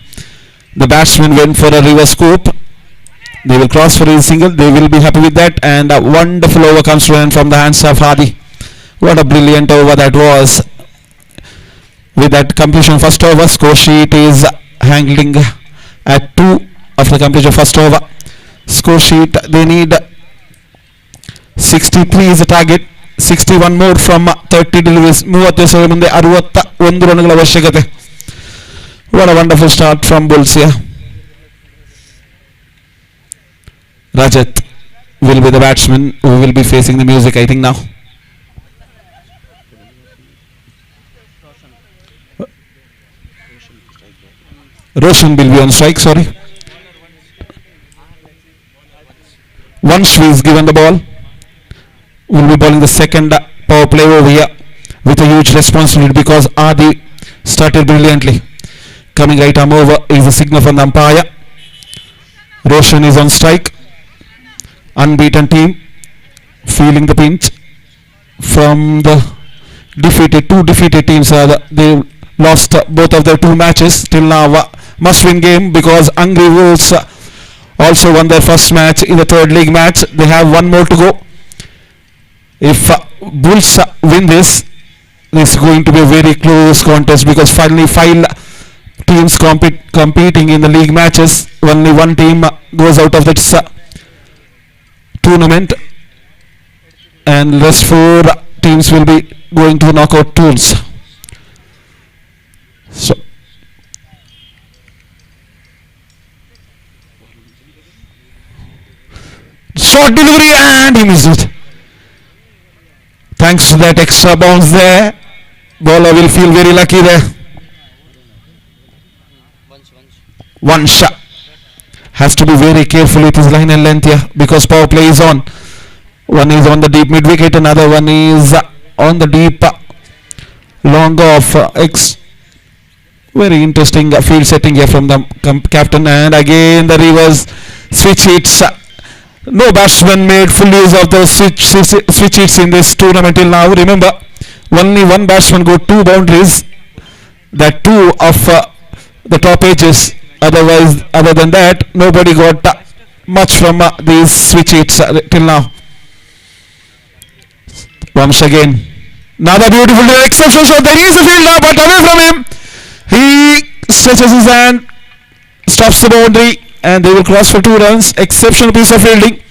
the batsman went for a reverse scoop. They will cross for a single. They will be happy with that, and a wonderful over comes from the hands of Hadi. What a brilliant over that was. With that completion first over, score sheet is hanging at 2 after completion first over. Score sheet, they need 63 is the target. 61 more from 30 deliveries. 30 ಮುಂದೆ 61 ರನ್ಗಳ ಅವಶ್ಯಕತೆ. What a wonderful start from Bulls here. Rajat will be the batsman who will be facing the music, I think, now. Roshan will be on strike, sorry. Once is given the ball, will be bowling the second power play over here with a huge responsibility, because Adi Started brilliantly. Coming right arm over is a signal from the umpire. Roshan is on strike. Unbeaten team feeling the pinch from the two defeated teams. They lost both of their 2 matches till now. Must-win game because Angry Wolves also won their first match in the 3rd league match. They have 1 more to go. If Bulls win this is going to be a very close contest because finally 5 teams competing in the league matches. Only 1 team goes out of this tournament, and rest 4 teams will be going to the knockout tours. So short delivery and he missed it. Thanks to that extra bounce there, bowler will feel very lucky there. One shot. Has to be very careful with his line and length here because power play is on. One is on the deep mid wicket, another one is on the deep long off. Very interesting field setting here from the captain, and again the reverse switch hits. No batsman made full use of the switch hits in this tournament till now. Remember, only 1 batsman got 2 boundaries, that 2 of the top edges. Otherwise, other than that, nobody got much from these switch hits till now. Once again, another beautiful exception shot. There is a fielder, but away from him. He stretches his hand, stops the boundary, and they will cross for 2 runs. Exceptional piece of fielding.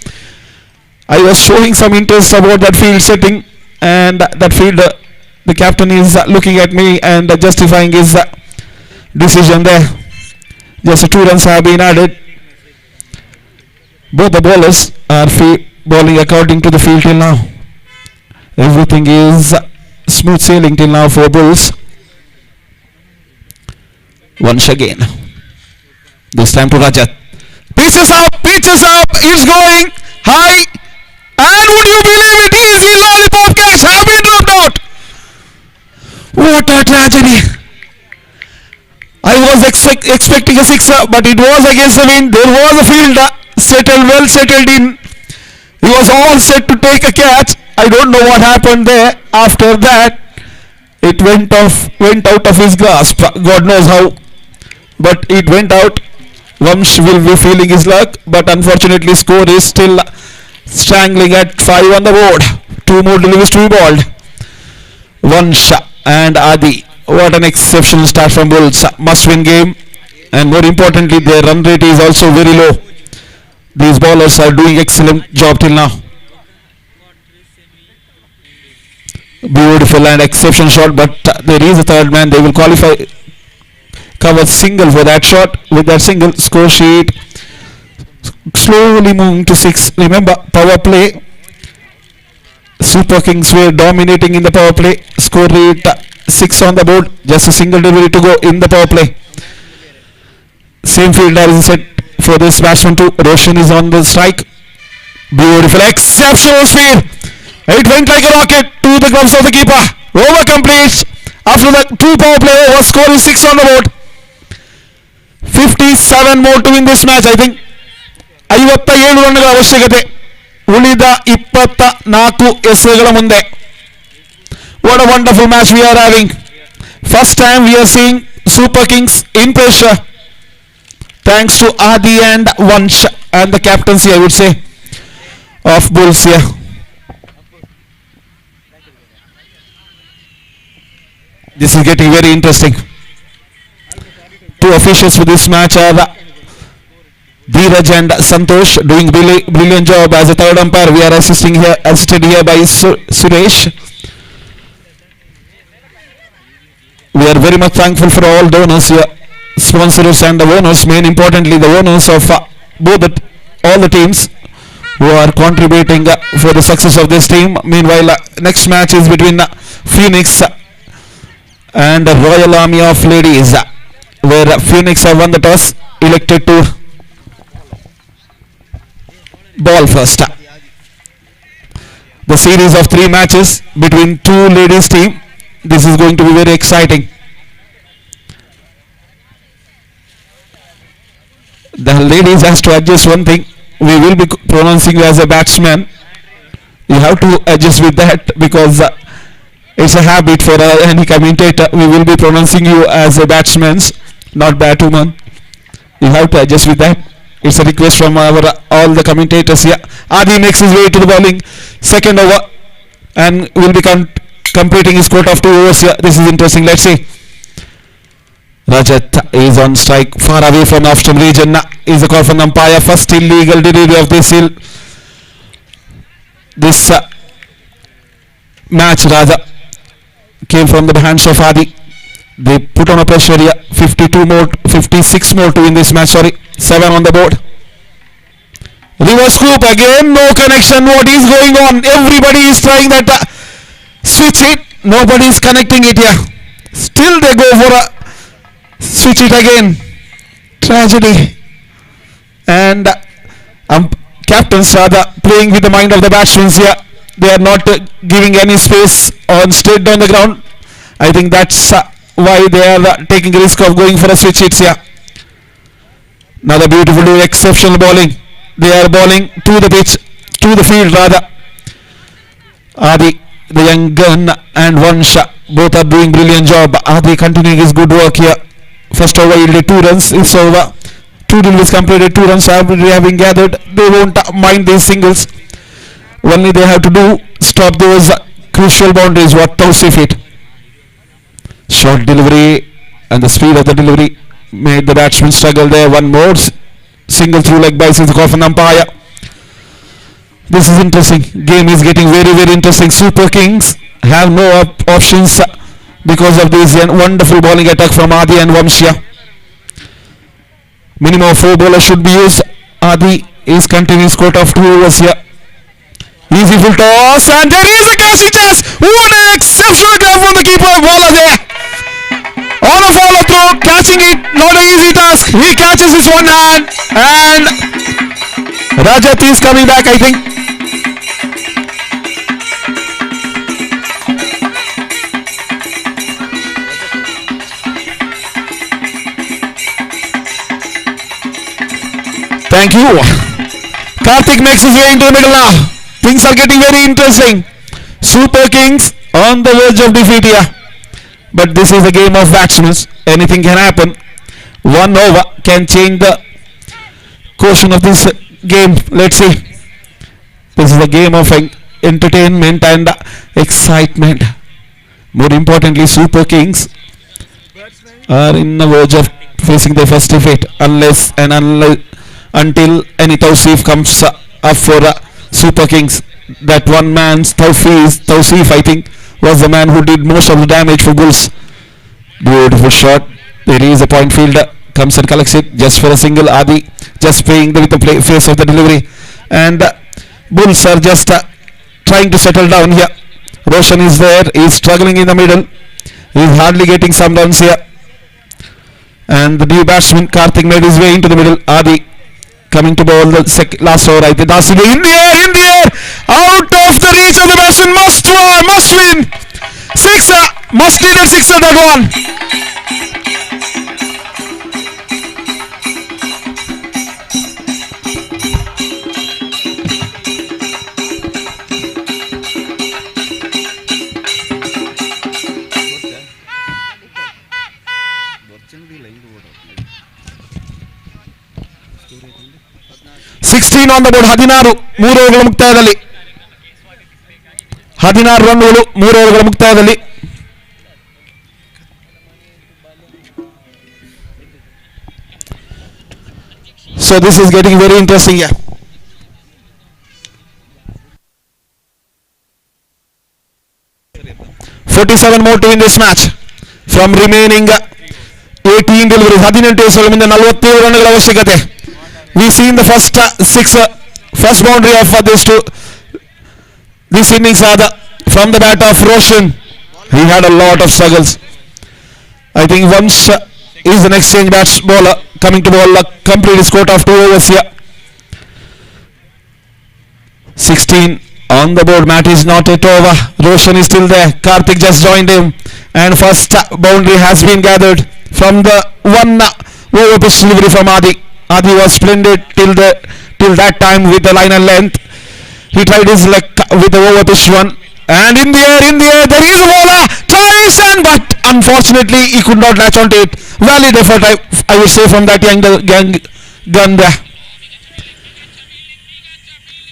I was showing some interest about that field setting, and that fielder, the captain is looking at me and justifying his decision there. Just 2 runs have been added. Both the bowlers are bowling according to the field till now. Everything is smooth sailing till now for Bulls. Once again, this time to Rajat. Pitches up, it's going high, and would you believe it, easy lollipop catch have been dropped out. What a tragedy. I was expecting a 6er, but it was against the wind. There was a fielder well settled in. He was all set to take a catch. I don't know what happened there. After that, it went out of his grasp. God knows how, but it went out. Vamsh will be feeling his luck, but unfortunately score is still strangling at 5 on the board. 2 more deliveries to be bowled. Vansh and Adi. What an exceptional start from Bulls. Must-win game, and more importantly, their run rate is also very low. These bowlers are doing excellent job till now. Beautiful and exceptional shot, but there is a 3rd man. They will qualify, cover single for that shot. With that single, score sheet slowly moving to 6. Remember, power play. Super Kings were dominating in the power play. Score rate 6 on the board. Just a single delivery to go in the power play. Same fielder is set for this batsman too. Roshan is on the strike. Beautiful, exceptional speed. It went like a rocket to the gloves of the keeper. Over completes. After the 2 power play overs, score is 6 on the board. 57 more to win this match, I think. 57 ರನ್ಗಳ ಅವಶ್ಯಕತೆ ಉಳಿದ 24 ಎಸೆಗಳ ಮುಂದೆ. What a wonderful match we are having. First time we are seeing Super Kings in pressure, thanks to Adi and Vansh and the captaincy, I would say, of Bulls here. This is getting very interesting. 2 officials for this match are Dheeraj and Santosh, doing brilliant job as a 3rd umpire. We are assisted here by Suresh. We are very much thankful for all donors here, sponsors and the owners. Main importantly, the owners of all the teams who are contributing for the success of this team. Meanwhile, next match is between Phoenix and the Royal Army of Ladies, where Phoenix have won the toss, elected to ball first. The series of 3 matches between 2 ladies team. This is going to be very exciting. The ladies has to adjust one thing. We will be pronouncing you as a batsman. You have to adjust with that because it's a habit for any commentator. We will be pronouncing you as a batsman, not batwoman. You have to adjust with that. It's a request from our all the commentators here. Adi makes his way to the bowling. Second over, and will be completing his quota of 2 overs here. This is interesting. Let's see. Rajat is on strike, far away from off-stump region. Is a call from the umpire. First illegal delivery of this match rather came from the hands of Adi. They put on a pressure here. 56 more to win this match. Sorry, 7 on the board. Reverse scoop again. No connection. What is going on? Everybody is trying that switch it. Nobody is connecting it here. Still they go for a switch it again. Tragedy. And captains rather playing with the mind of the batsmen here. They are not giving any space on straight down the ground. I think that's why they are taking risk of going for a switch hits here. Another beautiful, exceptional bowling. They are bowling to the pitch, to the field rather. Adi, the young gun, and Vansha both are doing brilliant job. Adi continuing his good work here. First over yielded 2 runs. It's over. 2 deliveries completed, 2 runs having gathered. They won't mind these singles. Only they have to do stop those crucial boundaries. What Tausif hit. Short delivery, and the speed of the delivery made the batsman struggle there. One more single through leg by the call from umpire. This is interesting. Game is getting very, very interesting. Super Kings have no options because of this wonderful bowling attack from Adi and Vamshya. Minimum of 4 bowlers should be used. Adi is continuing his quota of 2 overs here. Easy full toss, and there is a catching chance. What an exceptional grab from the keeper. Bowler there. On a follow through, catching it, not an easy task. He catches his one hand, and Rajat is coming back, I think. Thank you. Karthik makes his way into the middle now. Things are getting very interesting. Super Kings on the verge of defeat here. But this is a game of batsmen. Anything can happen. 1 over can change the course of this game. Let's see. This is a game of entertainment and excitement. More importantly, Super Kings are in the verge of facing their first defeat until any Tausif comes up for Super Kings. That one man's Tausif, I think, was the man who did most of the damage for Bulls. Beautiful shot. There is a point fielder, comes and collects it just for a single. Adi just playing with the face of the delivery, and Bulls are just trying to settle down here. Roshan is there, he is struggling in the middle, he is hardly getting some runs here, and the new batsman Karthik made his way into the middle. Adi coming to bowl the last over. I think that's in the air, out of the reach of the batsman. Must win. Sixer, must needed sixer, that one. Sixteen on the board. 16 3 ಓವರ್ಗಳ ಮುಕ್ತಾಯದಲ್ಲಿ 16 ರನ್ಗಳು 3 ಓವರ್ಗಳ ಮುಕ್ತಾಯದಲ್ಲಿ. So this is getting very interesting here. $47 more to win this match from remaining 18 deliveries. 18 ಎಸೆಗಳಿಂದ 47 ರನ್ಗಳ ಅವಶ್ಯಕತೆ. We see in the first first boundary of this innings rather from the bat of Roshan. He had a lot of struggles. I think once is the next change bats bowler coming to bowl complete his quota of 2 overs here. 16 on the board. Matt is not yet over. Roshan is still there. Karthik just joined him, and first boundary has been gathered from the one over pitch delivery from Adi. Adi was splendid till that time with the line and length. He tried his luck with the over pitch one. And in the air, there is a bowler. Tries and but unfortunately he could not latch onto it. Valid effort, I would say, from that young gun there.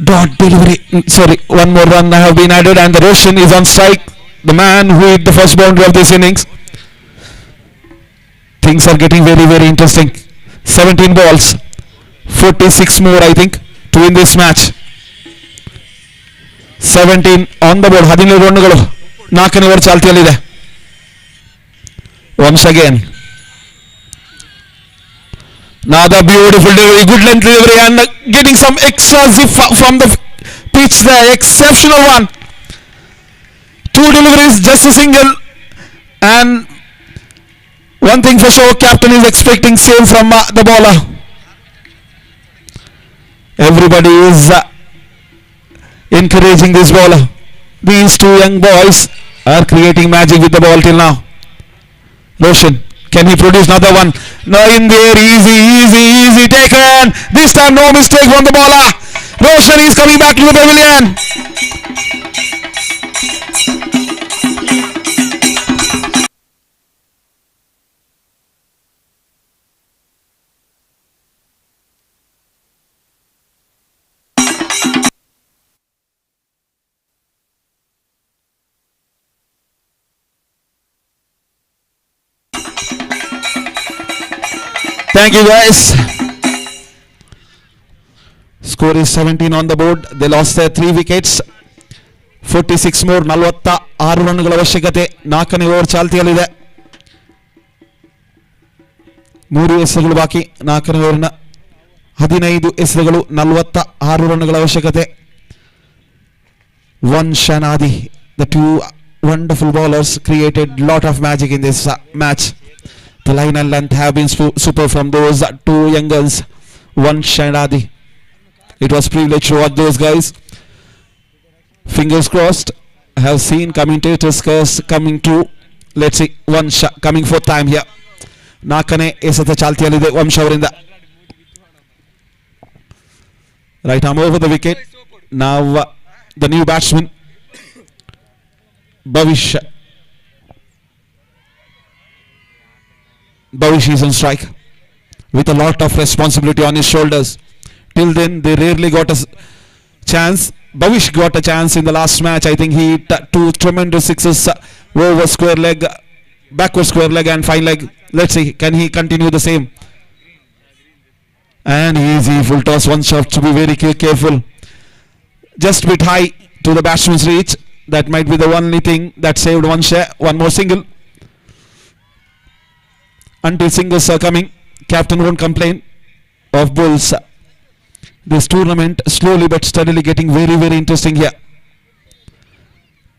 Dot delivery. Sorry, one more run have been added and the Roshan is on strike. The man who hit the first boundary of this innings. Things are getting very, very interesting. 17 balls. 46 more, I think, to win this match. 17 on the board. 17 ರನ್ನುಗಳು 4ನೇ over ಚಾಲ್ತಿಯಲ್ಲಿದೆ. Once again. Another beautiful delivery, good length delivery and getting some extra zip from the pitch there. Exceptional one. 2 deliveries, just a single. And one thing for sure, captain is expecting same from the bowler. Everybody is encouraging this bowler. These 2 young boys are creating magic with the ball till now. Roshan, can he produce another one? No, in there, easy taken. This time no mistake from the bowler. Roshan is coming back to the pavilion. Thank you guys. Score is 17 on the board. They lost their 3 wickets. 46 more, 46 ರನ್ನುಗಳ ಅವಶ್ಯಕತೆ. 4ನೇ over ಚಾಲ್ತಿಯಲ್ಲಿದೆ. 3 ಎಸೆಗಳು ಬಾಕಿ. 4ನೇ ಓವರ್ನ 15 ಎಸೆಗಳು, 46 ರನ್ನುಗಳ ಅವಶ್ಯಕತೆ. Vansh and Adi, the 2 wonderful bowlers, created lot of magic in this match. The line and length have been super from those 2 young guns, Vansh and Adi. It was privilege to watch those guys. Fingers crossed. I have seen commentators coming through. Let's see, Vansh coming 4th time here. 4ನೇ ಎಸೆತ ಚಾಲ್ತಿಯಲ್ಲಿದೆ ವಂಶ್ ಅವರಿಂದ. Right arm over the wicket. Now the new batsman, Bhavish is on strike with a lot of responsibility on his shoulders. Till then, they rarely got a chance. Bhavish got a chance in the last match. I think he hit 2 tremendous sixes over square leg, backward square leg and fine leg. Let's see, can he continue the same? And easy full toss, one shot, to be very careful. Just a bit high to the batsman's reach. That might be the only thing that saved one share. One more single. Until singles are coming, captain won't complain of Bulls. This tournament slowly but steadily getting very, very interesting here.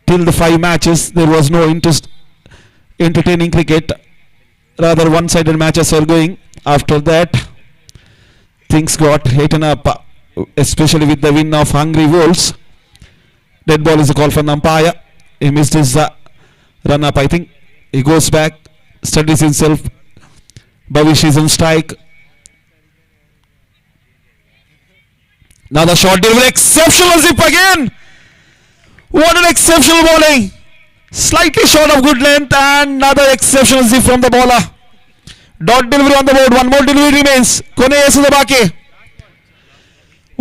Till the 5 matches, there was no entertaining cricket. Rather one-sided matches are going. After that, things got heated up, especially with the win of Hungry Wolves. Dead ball is a call for an umpire. He missed his run-up, I think. He goes back, studies himself. Bhavish is on strike. Another short delivery, exceptional zip again. What an exceptional bowling. Slightly short of good length and another exceptional zip from the bowler. Dot delivery on the board. One more delivery remains. Kone ಎಸೆದ ಬಾಕಿ.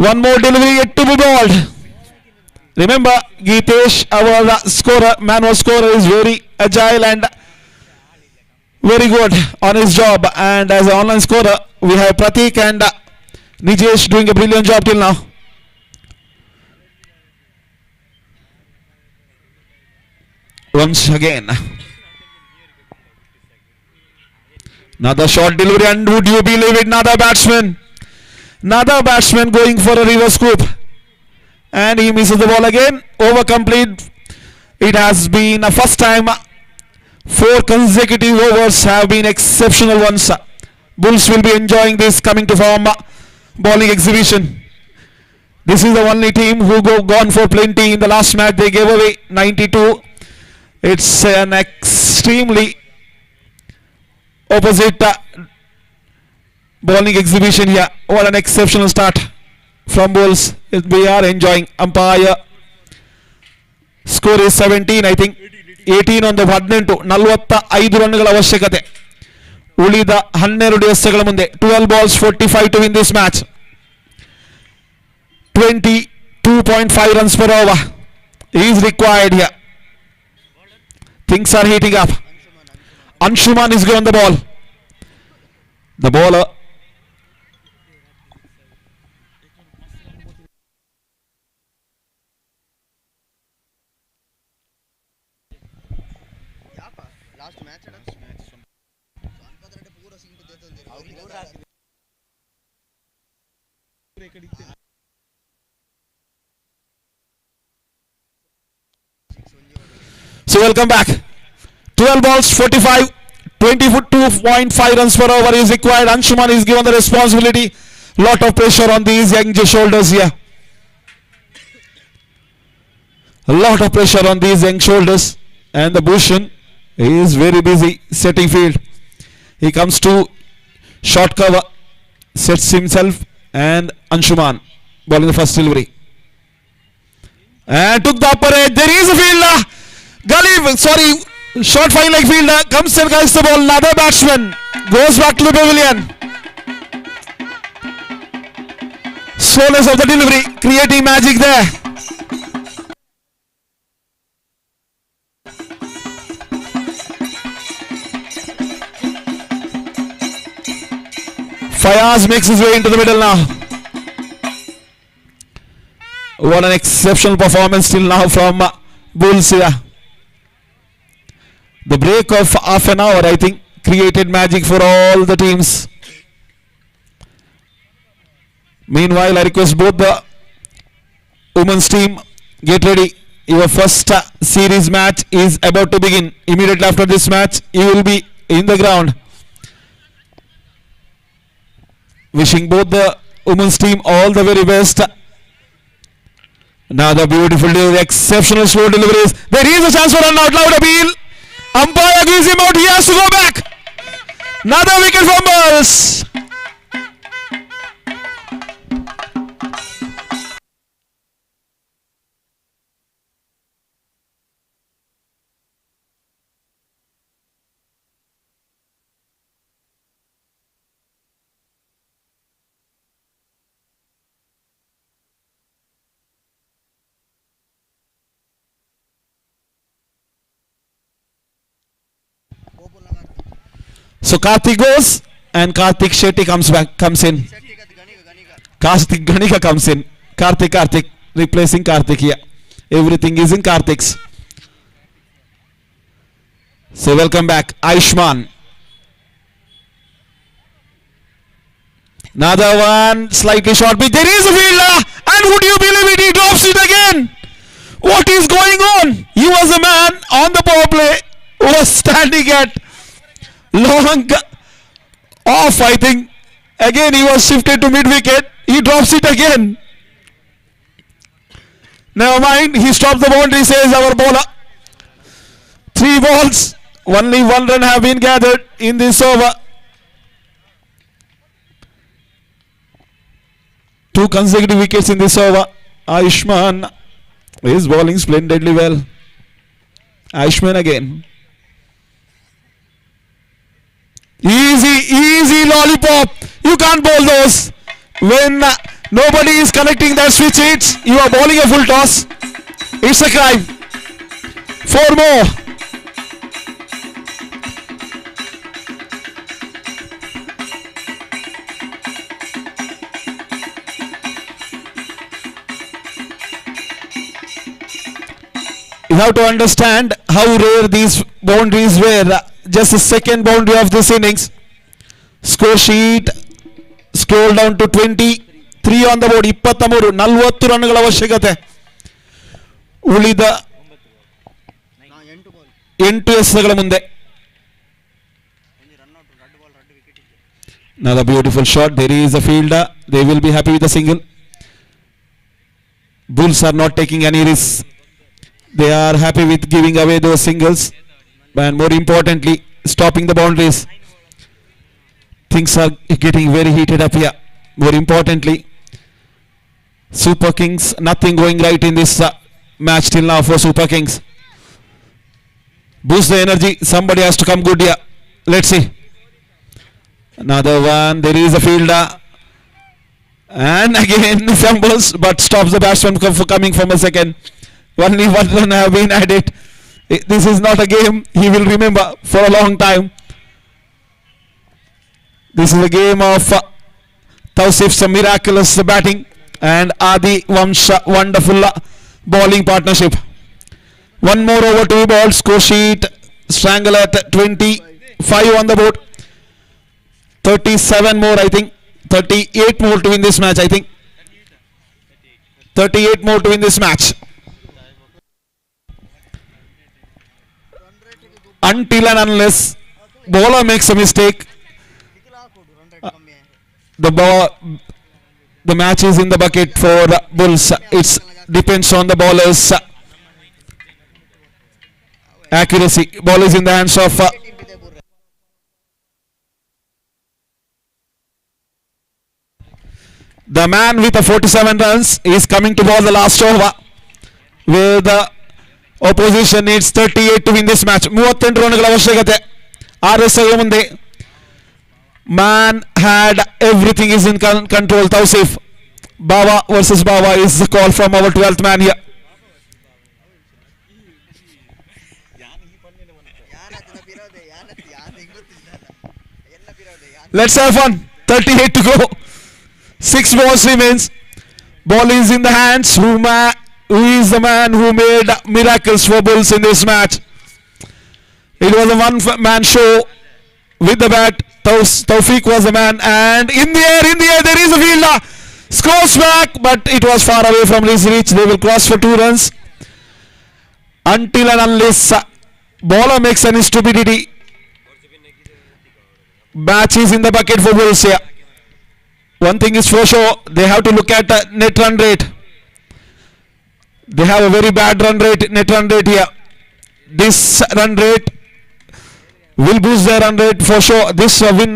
One more delivery yet to be bowled. Remember, Geetesh, our scorer, manual scorer, is very agile and very good on his job. And as an online scorer, we have Pratik and Nijesh doing a brilliant job till now. Once again, another short delivery, and would you believe it, another batsman going for a reverse scoop, and he misses the ball again. Over complete. It has been a first time 4 consecutive overs have been exceptional ones. Bulls will be enjoying this coming to form bowling exhibition. This is the only team who gone for plenty. In the last match they gave away 92. It's an extremely opposite bowling exhibition here. What an exceptional start from Bulls. We are enjoying. Umpire score is 17, I think. 18 on the 18 45 ರನ್ಗಳ ಅವಶ್ಯಕತೆ ಉಳಿದ 12 ಎಸೆಗಳ ಮುಂದೆ. 12 balls 45 to win this match. 22.5 runs per over is required here. Things are heating up. Anshuman is given the ball. The bowler So welcome back. 12 balls 45, 22.5 runs per over is required. Anshuman is given the responsibility. Lot of pressure on these young shoulders here. A lot of pressure on these young shoulders, and the Bhushan is very busy setting field. He comes to short cover, sets himself, and Anshuman bowling the first delivery. And took the upper edge. There is a fielder. Short fine leg fielder comes and guides the ball. Another batsman goes back to the pavilion. Slowness of the delivery creating magic there. Fayaz makes his way into the middle now. What an exceptional performance till now from Bulls here. The break of half an hour, I think, created magic for all the teams. Meanwhile, I request both the women's team, get ready. Your first series match is about to begin. Immediately after this match, you will be in the ground. Wishing both the women's team all the very best. Another beautiful delivery, exceptional slow deliveries. There is a chance for an out loud appeal. Umpire gives him out. He has to go back. Another wicket for Bulls. So Karthik goes and Karthik Shetty comes in. Karthik Ganika comes in. Karthik replacing Karthik here. Everything is in Karthik's. So welcome back, Ayushman. Another one, slightly short pitch. There is a fielder, and would you believe it? He drops it again. What is going on? He was a man on the power play who was standing at long off, I think. Again he was shifted to mid wicket. He drops it again. Never mind, he stopped the boundary, says our bowler. 3 balls, only 1 run have been gathered in this over. 2 consecutive wickets in this over. Ayushman is bowling splendidly well. Ayushman again. Easy lollipop. You can't bowl those. When nobody is connecting that switch hits, you are bowling a full toss. It's a crime. 4 more. You have to understand how rare these boundaries were. Just the second boundary of this innings. Score sheet scroll down to 23 on the board. 23 40 ರನ್ಗಳ ಅವಶ್ಯಕತೆ. ಉಳಿದ 8 ಎಸೆಗಳ ಮುಂದೆ. Another beautiful shot. There is a fielder. They will be happy with a single. Bulls are not taking any risks. They are happy with giving away those singles, and more importantly, stopping the boundaries. things are getting very heated up here. More importantly, Super Kings, nothing going right in this match till now for Super Kings. Boost the energy. Somebody has to come good here. Let's see. Another one. There is a fielder. And again fumbles, but stops the batsman from coming from a second. Only one run have been added. This is not a game he will remember for a long time. This is a game of Tausif's miraculous batting and Adi Vamsha wonderful bowling partnership. One more over to be bowled. Score sheet strangle at 25 on the board. 37 more, I think. 38 more to win this match, I think. 38 more to win this match. Until and unless bowler makes a mistake, the match is in the bucket for Bulls. It depends on the bowler's accuracy. Ball is in the hands of the man with the 47 runs is coming to bowl the last over, where the opposition needs 38 to win this match. 38 runಗಳ ಅವಶ್ಯಕತೆ. RSI ಮುಂದೆ. Man had everything is in control. Tausif. Bawa versus Bawa is the call from our 12th man here. Let's have fun. 38 to go. 6 balls remains. Ball is in the hands. Who is the man who made miracles for Bulls in this match? It was a one-man show with the bat. Taufiq was the man, and in the air, there is a fielder. Scores back, but it was far away from his reach. They will cross for 2 runs. Until and unless bowler makes any stupidity, match is in the bucket for Bulls here. One thing is for sure, they have to look at net run rate. They have a very bad net run rate here. This run rate will boost their run rate for sure. This win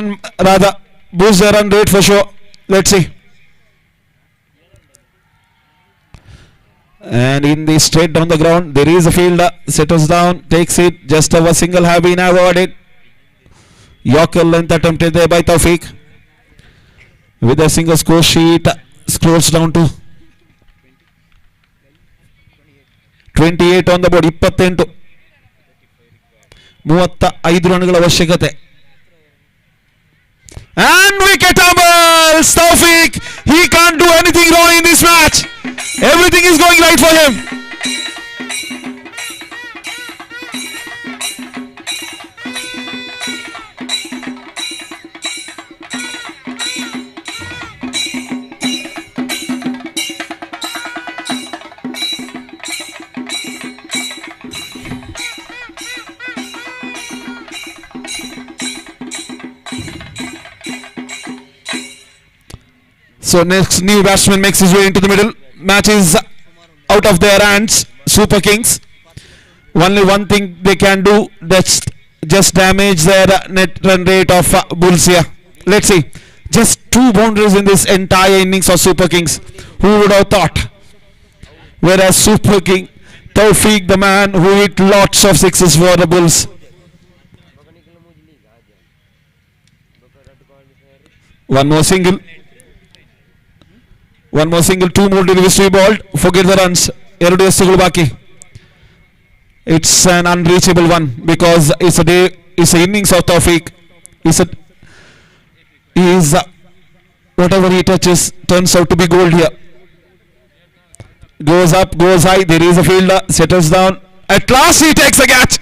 rather boost their run rate for sure. Let's see. And in the straight down the ground, there is a fielder. Settles down, takes it. Just a single have been awarded. Yorker length attempted there by Taufiq. With a single score sheet, scrolls down to 28 on the board. 28. 35 runಗಳ ಅವಶ್ಯಕತೆ. And wicket tumbles. Taufiq, he can't do anything wrong in this match. Everything is going right for him. So next new batsman makes his way into the middle. Match is out of their hands. Super Kings. Only one thing they can do, that's just damage their net run rate of Bulls here. Let's see. Just 2 boundaries in this entire innings of Super Kings. Who would have thought? Whereas Super King Taufiq, the man who hit lots of sixes for the Bulls. One more single. 2 more deliveries to be bowled. Forget the runs. It's an unreachable one because it's an innings of Taufiq. Whatever he touches turns out to be gold here. Goes up, goes high. There is a fielder. Settles down. At last he takes a catch.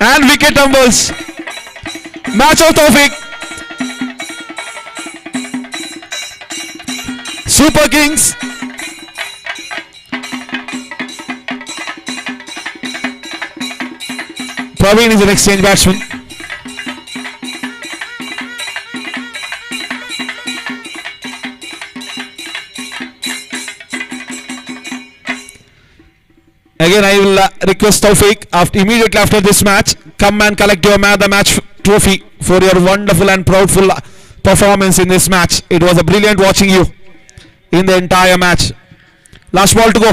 And wicket tumbles. Match of Taufiq. Super Kings. Praveen is an exchange batsman. Again, I will request Taufiq immediately after this match, come and collect your man the match trophy for your wonderful and proudful performance in this match. It was a brilliant watching you in the entire match. Last ball to go.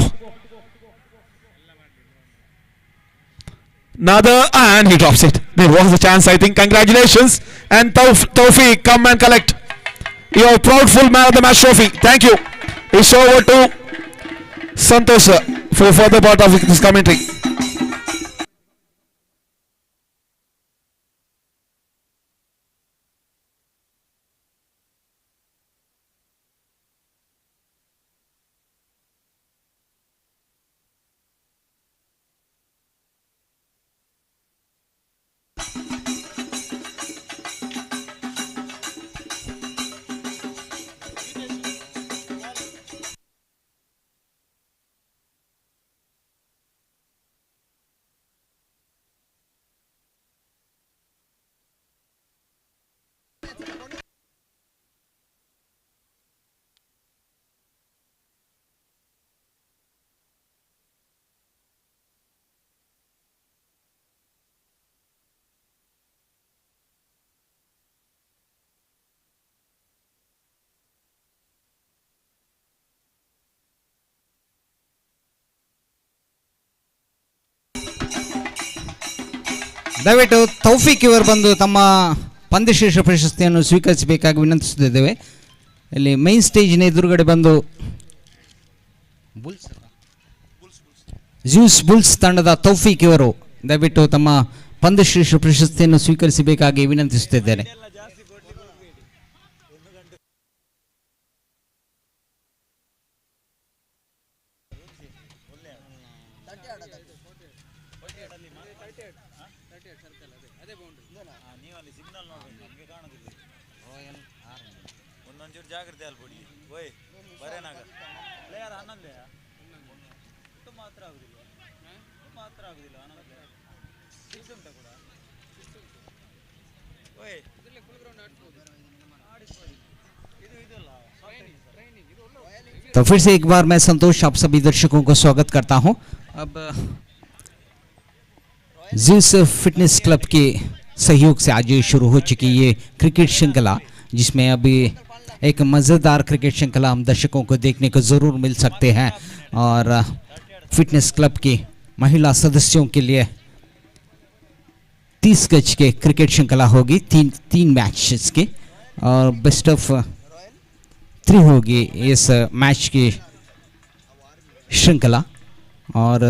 Another, and he drops it. There was a chance, I think. Congratulations. And Tawfiq, come and collect your proudful man of the match trophy. Thank you. It's over to Santosh for further part of this commentary. ದಯವಿಟ್ಟು ತೌಫೀಕ್ ಇವರು ಬಂದು ತಮ್ಮ ಪಂದ್ಯಶ್ರೇಷ್ಠ ಪ್ರಶಸ್ತಿಯನ್ನು ಸ್ವೀಕರಿಸಬೇಕಾಗಿ ವಿನಂತಿಸುತ್ತಿದ್ದೇವೆ. ಇಲ್ಲಿ main ಸ್ಟೇಜಿನ ಎದುರುಗಡೆ ಬಂದು juice Bulls ತಂಡದ ತೌಫೀಕ್ ಇವರು ದಯವಿಟ್ಟು ತಮ್ಮ ಪಂದ್ಯಶ್ರೇಷ್ಠ ಪ್ರಶಸ್ತಿಯನ್ನು ಸ್ವೀಕರಿಸಬೇಕಾಗಿ ವಿನಂತಿಸುತ್ತಿದ್ದೇನೆ. ಜಾಗ್ರತೆ ಅಲ್ಬಿಡಿ ಓಯ್ ಬರೇನಾಗ ಪ್ಲೇಯರ್ ಆನಂದೇ ಮಾತ್ರ ಆಗುದಿಲ್ಲ ಆನಂದ ಉಂಟ ಕೂಡ ಓಯ್ तो फिर से एक बार मैं संतोष आप सभी दर्शकों को स्वागत करता हूं. अब ज़्यूस फिटनेस क्लब के सहयोग से आज शुरू हो चुकी ये क्रिकेट श्रृंखला, जिसमें अभी एक मज़ेदार क्रिकेट श्रृंखला हम दर्शकों को देखने को ज़रूर मिल सकते हैं. और फिटनेस क्लब की महिला सदस्यों के लिए 30 गज के क्रिकेट श्रृंखला होगी, तीन मैचेस की, और बेस्ट ऑफ 3 होगी इस मैच की श्रृंखला. और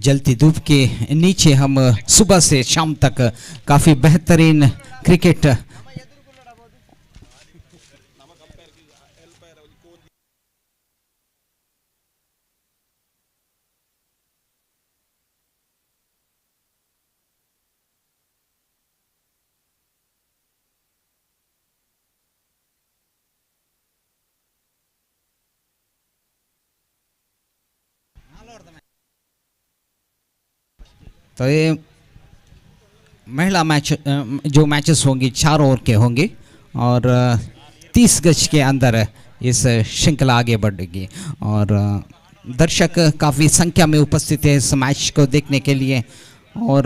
जलती धूप के नीचे हम सुबह से शाम तक काफ़ी बेहतरीन क्रिकेट तो ये महिला मैच जो मैचेस होंगी 4 ओवर के होंगे और 30 गज के अंदर इस श्रृंखला आगे बढ़ेगी. और दर्शक काफ़ी संख्या में उपस्थित है इस मैच को देखने के लिए. और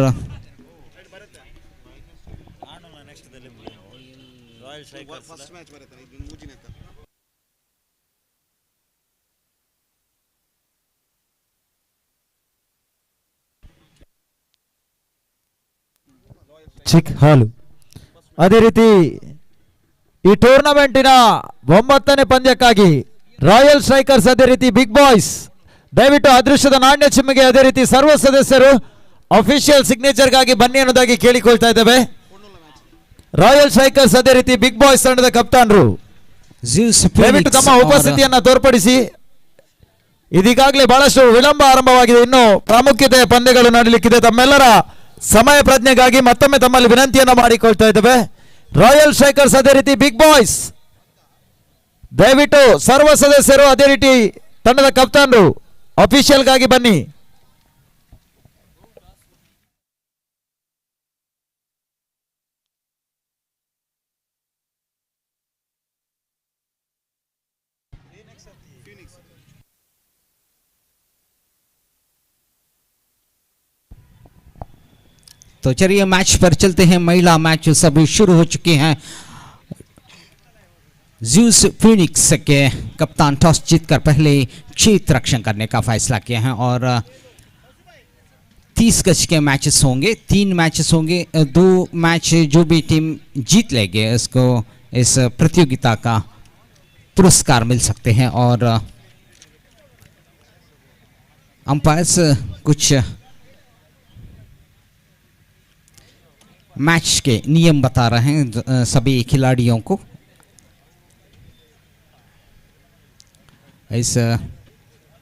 ಚಿಕ್ ಹಾಲು. ಅದೇ ರೀತಿ ಈ ಟೂರ್ನಮೆಂಟಿನ 9ನೇ ಪಂದ್ಯಕ್ಕಾಗಿ ರಾಯಲ್ ಸ್ಟ್ರೈಕರ್ಸ್, ಅದೇ ರೀತಿ ಬಿಗ್ ಬಾಯ್ಸ್ ದಯವಿಟ್ಟು ಅದೃಷ್ಟದ ನಾಣ್ಯ ಚಿಮ್ಮಿಗೆ ಅದೇ ರೀತಿ ಸರ್ವ ಸದಸ್ಯರು ಅಫಿಷಿಯಲ್ ಸಿಗ್ನೇಚರ್ಗಾಗಿ ಬನ್ನಿ ಅನ್ನೋದಾಗಿ ಕೇಳಿಕೊಳ್ತಾ ಇದ್ದೇವೆ. ರಾಯಲ್ ಸ್ಟ್ರೈಕರ್ಸ್ ಅದೇ ರೀತಿ ಬಿಗ್ ಬಾಯ್ಸ್ ತಂಡದ ಕಪ್ತಾನರು ದಯವಿಟ್ಟು ತಮ್ಮ ಉಪಸ್ಥಿತಿಯನ್ನ ತೋರ್ಪಡಿಸಿ. ಇದೀಗಾಗಲೇ ಬಹಳಷ್ಟು ವಿಳಂಬ ಆರಂಭವಾಗಿದೆ, ಇನ್ನು ಪ್ರಾಮುಖ್ಯತೆಯ ಪಂದ್ಯಗಳು ನಡೆಯಲಿಕ್ಕಿದೆ. ತಮ್ಮೆಲ್ಲರ ಸಮಯ ಪ್ರಜ್ಞೆಗಾಗಿ ಮತ್ತೊಮ್ಮೆ ತಮ್ಮಲ್ಲಿ ವಿನಂತಿಯನ್ನು ಮಾಡಿಕೊಳ್ತಾ ಇದ್ದೇವೆ. ರಾಯಲ್ ಸ್ಟ್ರೈಕರ್ಸ್ ಅದೇ ರೀತಿ ಬಿಗ್ ಬಾಯ್ಸ್ ದಯವಿಟ್ಟು ಸರ್ವ ಸದಸ್ಯರು ಅದೇ ರೀತಿ ತಂಡದ ಕಪ್ತಾನರು ಅಫಿಷಿಯಲ್ಗಾಗಿ ಬನ್ನಿ. तो चलिए मैच पर चलते हैं। महिला मैच सभी शुरू हो चुके हैं। ज़्यूस फीनिक्स के कप्तान टॉस जीतकर पहले क्षेत्र रक्षण करने का फैसला किया है और 30 गज के मैचेस होंगे, 3 मैचेस होंगे। 2 मैच जो भी टीम जीत लेंगे उसको इस प्रतियोगिता का पुरस्कार मिल सकते हैं। और अंपायर्स कुछ मैच के नियम बता रहे हैं सभी खिलाड़ियों को। इस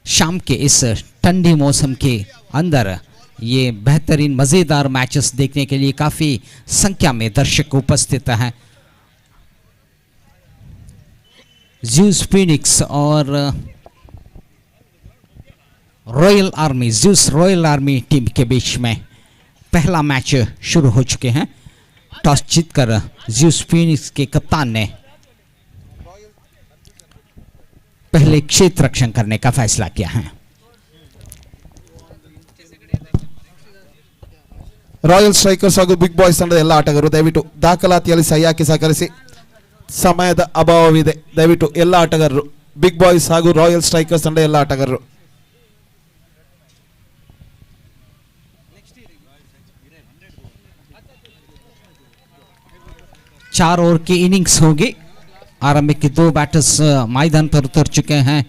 शाम के इस ठंडी मौसम के अंदर ये बेहतरीन मज़ेदार मैचेस देखने के लिए काफ़ी संख्या में दर्शक उपस्थित हैं। ज़्यूस फीनिक्स और royal army, Zeus royal army team के बीच में पहला मैच शुरू हो चुके हैं। टॉस जीतकर ज़्यूस फीनिक्स के कप्तान ने पहले क्षेत्र रक्षण करने का फैसला किया है। ರಾಯಲ್ ಸ್ಟ್ರೈಕರ್ಸ್ ಹಾಗೂ ಬಿಗ್ ಬಾಯ್ಸ್ ತಂಡದ ಎಲ್ಲ ಆಟಗಾರರು ದಯವಿಟ್ಟು ದಾಖಲಾತಿಯಲ್ಲಿ ಸಹಿ ಹಾಕಿ ಸಹಕರಿಸಿ. ಸಮಯದ ಅಭಾವವಿದೆ. ದಯವಿಟ್ಟು ಎಲ್ಲ ಆಟಗಾರರು, ಬಿಗ್ ಬಾಯ್ಸ್ ಹಾಗೂ ರಾಯಲ್ ಸ್ಟ್ರೈಕರ್ಸ್ ತಂಡ ಎಲ್ಲ ಆಟಗಾರರು. 4 ओवर की इनिंग्स होगी। आरंभिक के 2 बैटर्स मैदान पर उतर चुके हैं।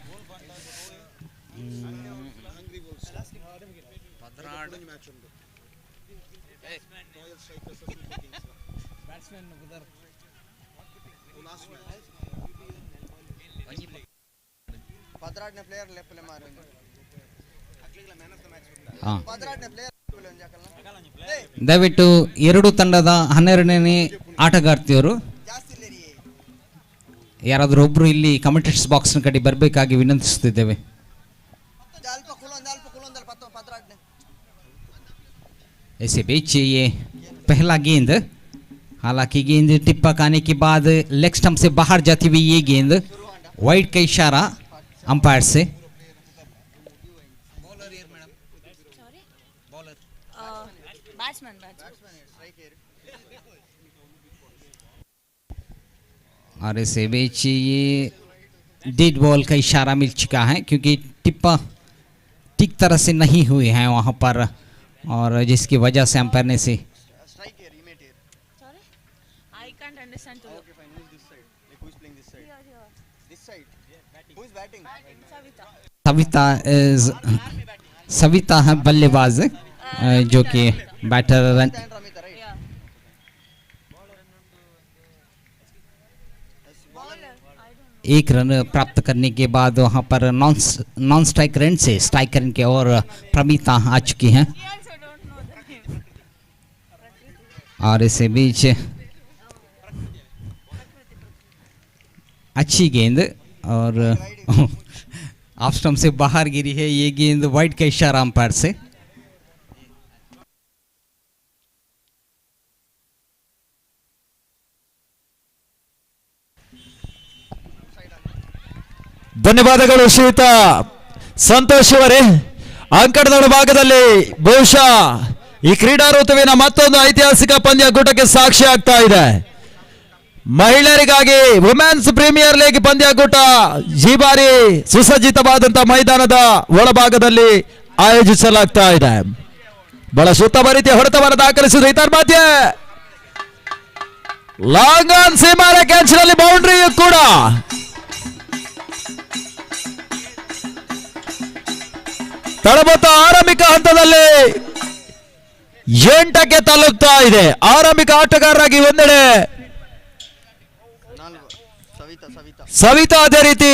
ದಯವಿಟ್ಟು ಎರಡು ತಂಡದ 12ನೇ ಆಟಗಾರ್ತಿಯರು ಯಾರಾದರೂ ಒಬ್ರು ಇಲ್ಲಿ ಕಮೆಂಟೇಟರ್ಸ್ ಬಾಕ್ಸ್ನ ಕಡೆ ಬರಬೇಕಾಗಿ ವಿನಂತಿಸುತ್ತಿದ್ದೇವೆ। ऐसे बीच ये पहला गेंद, हालांकि गेंद टिप्पा खाने के बाद लेग स्टंप से बाहर जाती हुई ये गेंद वाइड का इशारा अंपायर से। और इसे बीच ये डेड बॉल का इशारा मिल चुका है क्योंकि टिप्पा ठीक तरह से नहीं हुए हैं वहां पर और जिसकी वजह से अंपायर ने से सविता है बल्लेबाज जो कि बैटर रन एक रन प्राप्त करने के बाद वहां पर नॉन स्ट्राइक रन से स्ट्राइक रन के और प्रमिता आ चुकी हैं। और इसे बीच अच्छी गेंद और ऑफ स्टंप से बाहर गिरी है ये गेंद, वाइड का इशारा अंपायर से। ಧನ್ಯವಾದಗಳು ಶ್ರೀಯುತ ಸಂತೋಷ್ ಅವರೇ. ಅಂಕಣದ ಭಾಗದಲ್ಲಿ ಬಹುಶಃ ಈ ಕ್ರೀಡಾ ಋತುವಿನ ಮತ್ತೊಂದು ಐತಿಹಾಸಿಕ ಪಂದ್ಯಾಕೂಟಕ್ಕೆ ಸಾಕ್ಷಿ ಆಗ್ತಾ ಇದೆ. ಮಹಿಳೆಯರಿಗಾಗಿ ವುಮೆನ್ಸ್ ಪ್ರೀಮಿಯರ್ ಲೀಗ್ ಪಂದ್ಯಾಕೂಟ ಈ ಬಾರಿ ಸುಸಜ್ಜಿತವಾದಂತಹ ಮೈದಾನದ ಒಳಭಾಗದಲ್ಲಿ ಆಯೋಜಿಸಲಾಗ್ತಾ ಇದೆ. ಬಹಳ ಉತ್ತಮ ರೀತಿಯ ಹೊಡೆತವನ್ನು ದಾಖಲಿಸಿದ ಇದರ ಮಧ್ಯೆ ಲಾಂಗ್ ಆನ್ ಸೀಮಾರ ಕ್ಯಾಚ್ನಲ್ಲಿ ಬೌಂಡ್ರಿ ಕೂಡ ತಡಬತ್ತ ಆರಂಭಿಕ ಹಂತದಲ್ಲಿ 8ಕ್ಕೆ ತಲುಪ್ತಾ ಇದೆ. ಆರಂಭಿಕ ಆಟಗಾರರಾಗಿ ಒಂದೆಡೆ ಸವಿತಾ, ಅದೇ ರೀತಿ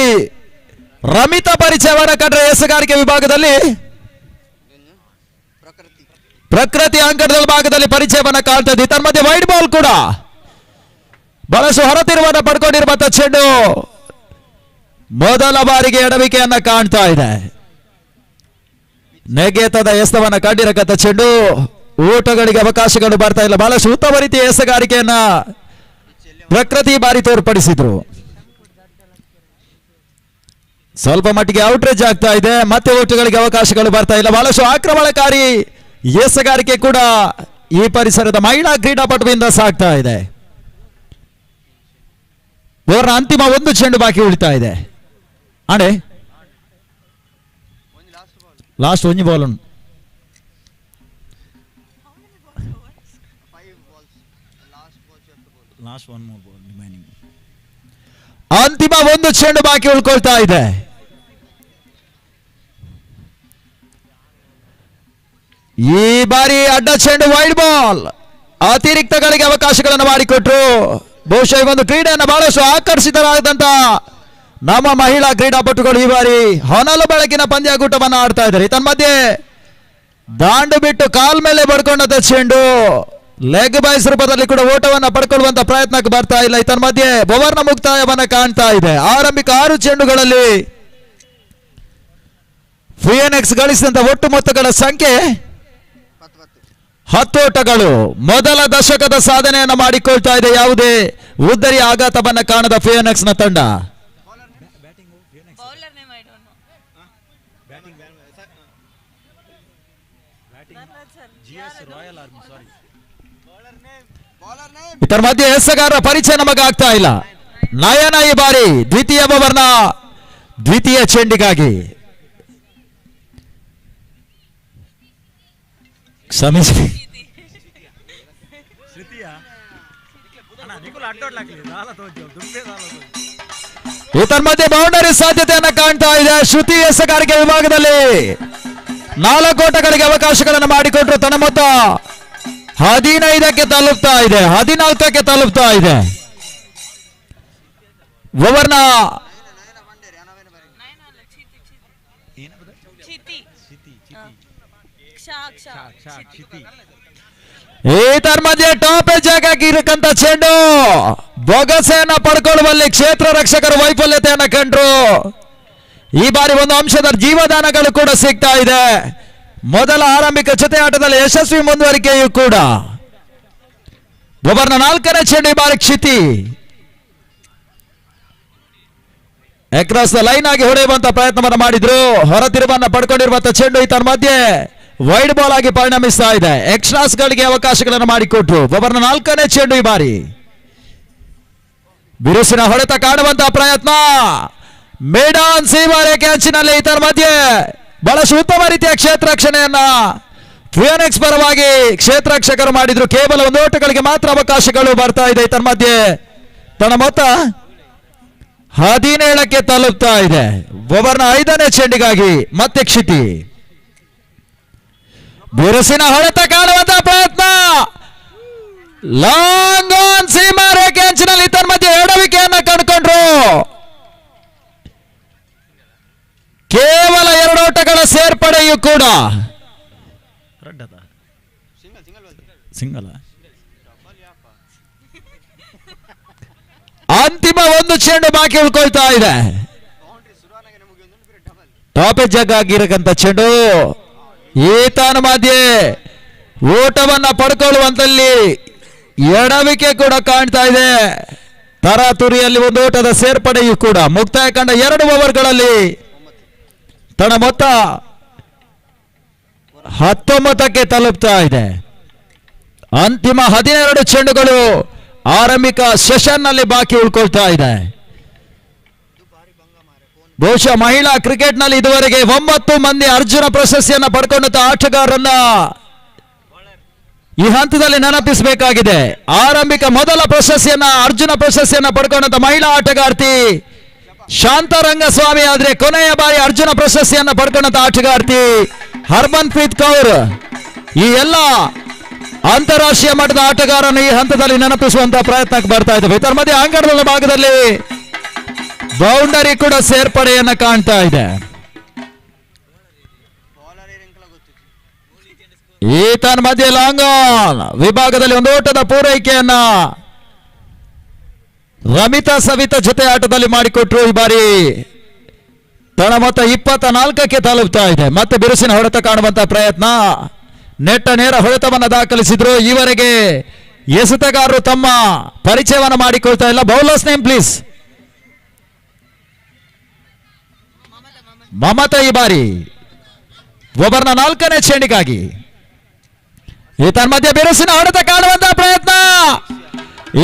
ರಮಿತಾ ಪರಿಚಯವನ್ನ ಕಂಡ್ರೆ ಎಸಗಾರಿಕೆ ವಿಭಾಗದಲ್ಲಿ ಪ್ರಕೃತಿ ಅಂಕಣದ ಭಾಗದಲ್ಲಿ ಪರಿಚಯವನ್ನ ಕಾಣ್ತಾ ಇದೆ. ತನ್ಮಧ್ಯೆ ವೈಡ್ ಬಾಲ್ ಕೂಡ ಬಹಳಷ್ಟು ಹೊರತಿರುವನ್ನ ಪಡ್ಕೊಂಡಿರುವಂತಹ ಚೆಂಡು ಮೊದಲ ಬಾರಿಗೆ ಎಡವಿಕೆಯನ್ನ ಕಾಣ್ತಾ ಇದೆ. ನೆಗೆತದ ಎಸವನ್ನ ಕಂಡಿರಕತ್ತ ಚೆಂಡು ಊಟಗಳಿಗೆ ಅವಕಾಶಗಳು ಬರ್ತಾ ಇಲ್ಲ. ಬಹಳಷ್ಟು ಉತ್ತಮ ರೀತಿಯ ಎಸಗಾರಿಕೆಯನ್ನ ಪ್ರಕೃತಿ ಬಾರಿ ತೋರ್ಪಡಿಸಿದ್ರು. ಸ್ವಲ್ಪ ಮಟ್ಟಿಗೆ ಔಟ್ರೇಜ್ ಆಗ್ತಾ ಇದೆ. ಮತ್ತೆ ಓಟುಗಳಿಗೆ ಅವಕಾಶಗಳು ಬರ್ತಾ ಇಲ್ಲ. ಬಹಳಷ್ಟು ಆಕ್ರಮಣಕಾರಿ ಎಸೆಗಾರಿಕೆ ಕೂಡ ಈ ಪರಿಸರದ ಮಹಿಳಾ ಕ್ರೀಡಾಪಟುವಿಂದ ಸಾಗ್ತಾ ಇದೆ. ಅವರ ಅಂತಿಮ ಒಂದು ಚೆಂಡು ಬಾಕಿ ಉಳಿತಾ ಇದೆ. ಆಡೆ ಲಾಸ್ಟ್ ಒಂಜಿ ಬಾಲ್ ಉಂಟು. ಅಂತಿಮ ಒಂದು ಚೆಂಡು ಬಾಕಿ ಉಳ್ಕೊಳ್ತಾ ಇದೆ. ಈ ಬಾರಿ ಅಡ್ಡ ಚೆಂಡು ವೈಡ್ ಬಾಲ್. ಅತಿರಿಕ್ತಗಳಿಗೆ ಅವಕಾಶಗಳನ್ನು ಮಾಡಿಕೊಟ್ರು. ಬಹುಶಃ ಈ ಒಂದು ಕ್ರೀಡೆಯನ್ನು ಬಹಳಷ್ಟು ಆಕರ್ಷಿತರಾದಂತ ನಮ್ಮ ಮಹಿಳಾ ಕ್ರೀಡಾಪಟುಗಳು ಈ ಬಾರಿ ಹೊನಲು ಬೆಳಕಿನ ಪಂದ್ಯಾಕೂಟವನ್ನು ಆಡ್ತಾ ಇದ್ದಾರೆ. ತನ್ಮಧ್ಯೆ ದಾಂಡು ಬಿಟ್ಟು ಕಾಲ್ ಮೇಲೆ ಬಡ್ಕೊಂಡಂತ ಚೆಂಡು ಲೆಗ್ ಬೈಸ್ ರೂಪದಲ್ಲಿ ಕೂಡ ಓಟವನ್ನು ಪಡ್ಕೊಳ್ಳುವಂತ ಪ್ರಯತ್ನಕ್ಕೆ ಬರ್ತಾ ಇಲ್ಲ. ತನ್ಮಧ್ಯೆ ಬೊವರ್ನ ಮುಕ್ತಾಯವನ್ನ ಕಾಣ್ತಾ ಇದೆ. ಆರಂಭಿಕ 6 ಚೆಂಡುಗಳಲ್ಲಿ ಫಿಯೆನೆಕ್ಸ್ ಗಳಿಸಿದಂತ ಒಟ್ಟು ಮೊತ್ತಗಳ ಸಂಖ್ಯೆ 10 ಓಟಗಳು. ಮೊದಲ ದಶಕದ ಸಾಧನೆಯನ್ನು ಮಾಡಿಕೊಳ್ತಾ ಇದೆ. ಯಾವುದೇ ಉದ್ದರಿ ಆಘಾತವನ್ನ ಕಾಣದ ಫಿಯೆನೆಕ್ಸ್ ನ ತಂಡ. ಇದರ ಮಧ್ಯೆ ಎಸೆಗಾರರ ಪರಿಚಯ ನಮಗೆ ಆಗ್ತಾ ಇಲ್ಲ. ನಯನ ಈ ಬಾರಿ ದ್ವಿತೀಯ ಓವರ್ನ ದ್ವಿತೀಯ ಚೆಂಡಿಗಾಗಿ ಕ್ಷಮಿಸಿ. ಇದರ ಮಧ್ಯೆ ಬೌಂಡರಿ ಸಾಧ್ಯತೆಯನ್ನು ಕಾಣ್ತಾ ಇದೆ. ಶ್ರುತಿ ಎಸೆಗಾರಿಕೆ ವಿಭಾಗದಲ್ಲಿ 4 ಓಟಗಳಿಗೆ ಅವಕಾಶಗಳನ್ನು ಮಾಡಿಕೊಟ್ರು. ತನ್ನ ಮೊತ್ತ 15ಕ್ಕೆ ತಲುಪ್ತಾ ಇದೆ, 14ಕ್ಕೆ ತಲುಪ್ತಾ ಇದೆ. ಓವರ್ನ ಈತರ ಮಧ್ಯೆ ಟಾಪ್ ಎಜ್ ಆಗಿರಕ್ಕಂತ ಚೆಂಡು ಬೊಗಸೆಯನ್ನ ಪಡ್ಕೊಳ್ಳುವಲ್ಲಿ ಕ್ಷೇತ್ರ ರಕ್ಷಕರು ವೈಫಲ್ಯತೆಯನ್ನ ಕಂಡ್ರು. ಈ ಬಾರಿ ಒಂದು ಅಂಶದ ಜೀವದಾನಗಳು ಕೂಡ ಸಿಗ್ತಾ ಇದೆ. ಮೊದಲ ಆರಂಭಿಕ ಜೊತೆ ಆಟದಲ್ಲಿ ಯಶಸ್ವಿ ಮುಂದುವರಿಕೆಯೂ ಕೂಡ. ಓವರ್ನ 4ನೇ ಚೆಂಡು ಈ ಬಾರಿ ಕ್ಷಿತಿ ಅಕ್ರಾಸ್ ದ ಲೈನ್ ಆಗಿ ಹೊಡೆಯುವಂತ ಪ್ರಯತ್ನವನ್ನು ಮಾಡಿದ್ರು. ಹೊರ ತಿರುವನ್ನ ಪಡ್ಕೊಂಡಿರುವಂತಹ ಚೆಂಡು ಈತರ ಮಧ್ಯೆ ವೈಡ್ ಬಾಲ್ ಆಗಿ ಪರಿಣಮಿಸ್ತಾ ಇದೆ. ಎಕ್ಸ್ಟ್ರಾಸ್ ಗಳಿಗೆ ಅವಕಾಶಗಳನ್ನು ಮಾಡಿಕೊಟ್ರು. ಓವರ್ನ 4ನೇ ಚೆಂಡು ಈ ಬಾರಿ ಬಿರುಸಿನ ಹೊಡೆತ ಕಾಣುವಂತಹ ಪ್ರಯತ್ನ. ಮೇಡಾನ್ ಸೀಮಾರೇಖೆ ಅಂಚಿನಲ್ಲಿ ಈತರ ಮಧ್ಯೆ ಬಹಳಷ್ಟು ಉತ್ತಮ ರೀತಿಯ ಕ್ಷೇತ್ರ ರಕ್ಷಣೆಯನ್ನ ಫಿಯೆನೆಕ್ಸ್ ಪರವಾಗಿ ಕ್ಷೇತ್ರ ರಕ್ಷಕರು ಮಾಡಿದ್ರು. ಕೇವಲ 1 ಓಟಗಳಿಗೆ ಮಾತ್ರ ಅವಕಾಶಗಳು ಬರ್ತಾ ಇದೆ. ಈತರ ಮಧ್ಯೆ ತನ್ನ ಮೊತ್ತ 17ಕ್ಕೆ ತಲುಪ್ತಾ ಇದೆ. ಓವರ್ನ 5ನೇ ಚೆಂಡಿಗಾಗಿ ಮತ್ತೆ ಕ್ಷಿತಿ ಬಿರುಸಿನ ಹೊಡೆತ ಕಾಣುವಂತಹ ಪ್ರಯತ್ನ. ಲಾಂಗ್ ಆನ್ ಸೀಮಾ ರೇಖೆ ಅಂಚಿನಲ್ಲಿ ತನ್ನ ಮಧ್ಯೆ ಎಡವಿಕೆಯನ್ನ ಕಂಡುಕೊಂಡ್ರು. ಕೇವಲ 2 ಓಟಗಳ ಸೇರ್ಪಡೆಯೂ ಕೂಡ. ಸಿಂಗಲ್ ಅಂತಿಮ ಒಂದು ಚೆಂಡು ಬಾಕಿ ಉಳ್ಕೊಳ್ತಾ ಇದೆ. ಟಾಪ್ ಎಜ್ ಆಗಿರಕ್ಕಂತ ಚೆಂಡು ಈತನ ಮಧ್ಯೆ ಓಟವನ್ನ ಪಡ್ಕೊಳ್ಳುವಂತಲ್ಲಿ ಎಡವಿಕೆ ಕೂಡ ಕಾಣ್ತಾ ಇದೆ. ತರಾತುರಿಯಲ್ಲಿ 1 ಓಟದ ಸೇರ್ಪಡೆಯೂ ಕೂಡ. ಮುಕ್ತಾಯ ಕಂಡ 2 ಓವರ್ಗಳಲ್ಲಿ ತನ್ನ ಮೊತ್ತ 19ಕ್ಕೆ ತಲುಪ್ತಾ ಇದೆ. ಅಂತಿಮ 12 ಚೆಂಡುಗಳು ಆರಂಭಿಕ ಸೆಷನ್ ನಲ್ಲಿ ಬಾಕಿ ಉಳ್ಕೊಳ್ತಾ ಇದೆ. ಬಹುಶಃ ಮಹಿಳಾ ಕ್ರಿಕೆಟ್ ನಲ್ಲಿ ಇದುವರೆಗೆ 9 ಮಂದಿ ಅರ್ಜುನ ಪ್ರಶಸ್ತಿಯನ್ನ ಪಡ್ಕೊಂಡಂತ ಆಟಗಾರರನ್ನ ಈ ಹಂತದಲ್ಲಿ ನೆನಪಿಸಬೇಕಾಗಿದೆ. ಆರಂಭಿಕ ಮೊದಲ ಪ್ರಶಸ್ತಿಯನ್ನ ಅರ್ಜುನ ಪ್ರಶಸ್ತಿಯನ್ನ ಪಡ್ಕೊಂಡಂತ ಮಹಿಳಾ ಆಟಗಾರ್ತಿ ಶಾಂತರಂಗಸ್ವಾಮಿ ಆದ್ರೆ ಕೊನೆಯ ಬಾರಿ ಅರ್ಜುನ ಪ್ರಶಸ್ತಿಯನ್ನ ಪಡ್ಕೊಂಡಂತ ಆಟಗಾರ್ತಿ ಹರ್ಮನ್ ಪ್ರೀತ್ ಕೌರ್. ಈ ಎಲ್ಲ ಅಂತಾರಾಷ್ಟ್ರೀಯ ಮಟ್ಟದ ಆಟಗಾರನ ಈ ಹಂತದಲ್ಲಿ ನೆನಪಿಸುವಂತಹ ಪ್ರಯತ್ನಕ್ಕೆ ಬರ್ತಾ ಇದ್ದಾವೆ. ಇದರ ಮಧ್ಯೆ ಅಂಗಣದ ಭಾಗದಲ್ಲಿ ಬೌಂಡರಿ ಕೂಡ ಸೇರ್ಪಡೆಯನ್ನ ಕಾಣ್ತಾ ಇದೆ. ಈತನ ಮಧ್ಯೆ ಲಾಂಗ್ ಆನ್ ವಿಭಾಗದಲ್ಲಿ 1 ಓಟದ ಪೂರೈಕೆಯನ್ನ ರಮಿತಾ ಸವಿತಾ ಜೊತೆ ಆಟದಲ್ಲಿ ಮಾಡಿಕೊಟ್ರು. ಈ ಬಾರಿ ತನ್ನ ಮೊತ್ತ 24ಕ್ಕೆ ತಲುಪ್ತಾ ಇದೆ. ಮತ್ತೆ ಬಿರುಸಿನ ಹೊಡೆತ ಕಾಣುವಂತಹ ಪ್ರಯತ್ನ. ನೆಟ್ಟ ನೇರ ಹೊಡೆತವನ್ನು ದಾಖಲಿಸಿದ್ರು. ಈವರೆಗೆ ಎಸೆತಗಾರರು ತಮ್ಮ ಪರಿಚಯವನ್ನು ಮಾಡಿಕೊಳ್ತಾ ಇಲ್ಲ. Bowlers name please. ಮಮತಾ ಈ ಬಾರಿ ಓವರ್ನ 4ನೇ ಚೆಂಡಿಗಾಗಿ ಈತನ ಮಧ್ಯೆ ಬಿರುಸಿನ ಹೊಡೆತ ಕಾಣುವಂತಹ ಪ್ರಯತ್ನ,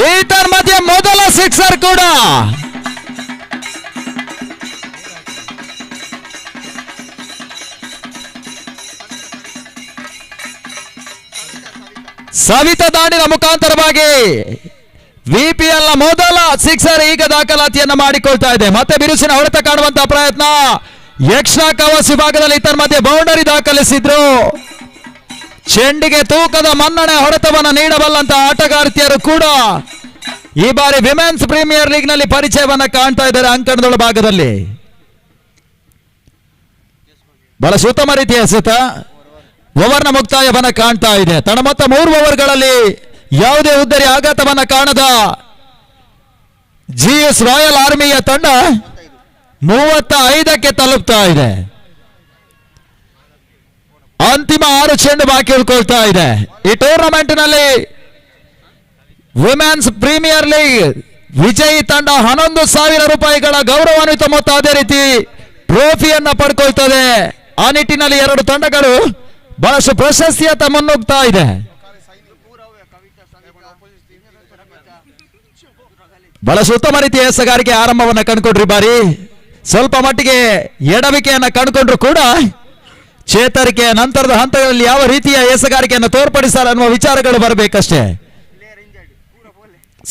ಈತನ ಮಧ್ಯೆ ಮೊದಲ ಸಿಕ್ಸರ್ ಕೂಡ. ಸವಿತಾ ದಾಂಡಿನ ಮುಖಾಂತರವಾಗಿ ವಿಪಿಎಲ್ ನ ಮೊದಲ ಸಿಕ್ಸರ್ ಈಗ ದಾಖಲಾತಿಯನ್ನ ಮಾಡಿಕೊಳ್ತಾ ಇದೆ. ಮತ್ತೆ ಬಿರುಸಿನ ಹೊಡೆತ ಕಾಣುವಂತಹ ಪ್ರಯತ್ನ, ಎಕ್ಸ್ಟ್ರಾ ಕವರ್ಸ್ ವಿಭಾಗದಲ್ಲಿ ಇತರ ಮಧ್ಯೆ ಬೌಂಡರಿ ದಾಖಲಿಸಿದ್ರು. ಚೆಂಡಿಗೆ ತೂಕದ ಮನ್ನಣೆ ಹೊಡೆತವನ್ನು ನೀಡಬಲ್ಲಂತಹ ಆಟಗಾರ್ತಿಯರು ಕೂಡ ಈ ಬಾರಿ ವಿಮೆನ್ಸ್ ಪ್ರೀಮಿಯರ್ ಲೀಗ್ ನಲ್ಲಿ ಪರಿಚಯವನ್ನ ಕಾಣ್ತಾ ಇದ್ದಾರೆ. ಅಂಕಣದೊಳ ಭಾಗದಲ್ಲಿ ಬಹಳ ಉತ್ತಮ ರೀತಿಯ ಎಸೆತ, ಓವರ್ನ ಮುಕ್ತಾಯವನ್ನ ಕಾಣ್ತಾ ಇದೆ. ತನ್ನ ಮೊತ್ತ 3 ಓವರ್ಗಳಲ್ಲಿ ಯಾವುದೇ ಉದ್ದರಿ ಆಘಾತವನ್ನ ಕಾಣದ ಜಿಎಸ್ ರಾಯಲ್ ಆರ್ಮಿಯ ತಂಡ 35ಕ್ಕೆ ತಲುಪ್ತಾ ಇದೆ. ಅಂತಿಮ 6 ಚೆಂಡು ಬಾಕಿ ಉಳ್ಕೊಳ್ತಾ ಇದೆ. ಈ ಟೂರ್ನಮೆಂಟ್ ನಲ್ಲಿ ವಿಮೆನ್ಸ್ ಪ್ರೀಮಿಯರ್ ಲೀಗ್ ವಿಜಯಿ ತಂಡ 11,000 ರೂಪಾಯಿಗಳ ಗೌರವಾನ್ವಿತ ಮೊತ್ತ, ಅದೇ ರೀತಿ ಟ್ರೋಫಿಯನ್ನ ಪಡ್ಕೊಳ್ತದೆ. ಆ ನಿಟ್ಟಿನಲ್ಲಿ 2 ತಂಡಗಳು ಬಹಳಷ್ಟು ಪ್ರಶಸ್ತಿಯತ್ತ ಮುನ್ನುಗ್ತಾ ಇದೆ. ಬಹಳಷ್ಟು ಉತ್ತಮ ರೀತಿಯ ಎಸಗಾರಿಕೆ ಆರಂಭವನ್ನ ಕಂಡುಕೊಂಡ್ರಿ. ಬಾರಿ ಸ್ವಲ್ಪ ಮಟ್ಟಿಗೆ ಎಡವಿಕೆಯನ್ನ ಕಂಡುಕೊಂಡ್ರು ಕೂಡ ಚೇತರಿಕೆಯ ನಂತರದ ಹಂತಗಳಲ್ಲಿ ಯಾವ ರೀತಿಯ ಎಸಗಾರಿಕೆಯನ್ನು ತೋರ್ಪಡಿಸ್ತಾರೆ ಅನ್ನುವ ವಿಚಾರಗಳು ಬರಬೇಕಷ್ಟೇ.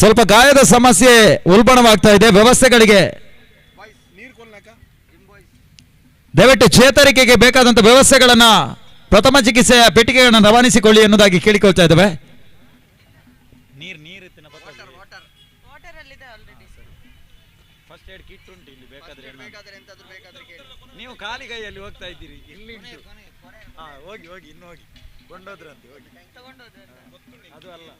ಸ್ವಲ್ಪ ಗಾಯದ ಸಮಸ್ಯೆ ಉಲ್ಬಣವಾಗ್ತಾ ಇದೆ. ವ್ಯವಸ್ಥೆಗಳಿಗೆ ದಯವಿಟ್ಟು ಚೇತರಿಕೆಗೆ ಬೇಕಾದಂತ ವ್ಯವಸ್ಥೆಗಳನ್ನ, ಪ್ರಥಮ ಚಿಕಿತ್ಸೆಯ ಪೆಟ್ಟಿಗೆಗಳನ್ನು ರವಾನಿಸಿಕೊಳ್ಳಿ ಎನ್ನುವುದಾಗಿ ಕೇಳಿಕೊಳ್ತಾ ಇದ್ದೇವೆ. ಫಸ್ಟ್ ಏಡ್ ಕಿಟ್ ಉಂಟು ಇಲ್ಲಿ, ಬೇಕಾದ್ರೆ ನೀವು ಖಾಲಿ ಕೈಯಲ್ಲಿ ಹೋಗ್ತಾ ಇದ್ದೀರಿ, ಇಲ್ಲಿ ಹೋಗಿ ಹೋಗಿ ಇನ್ನು ಹೋಗಿ ಕೊಂಡೋದ್ರಂತೆ, ಹೋಗಿ ಅದು ಅಲ್ಲ.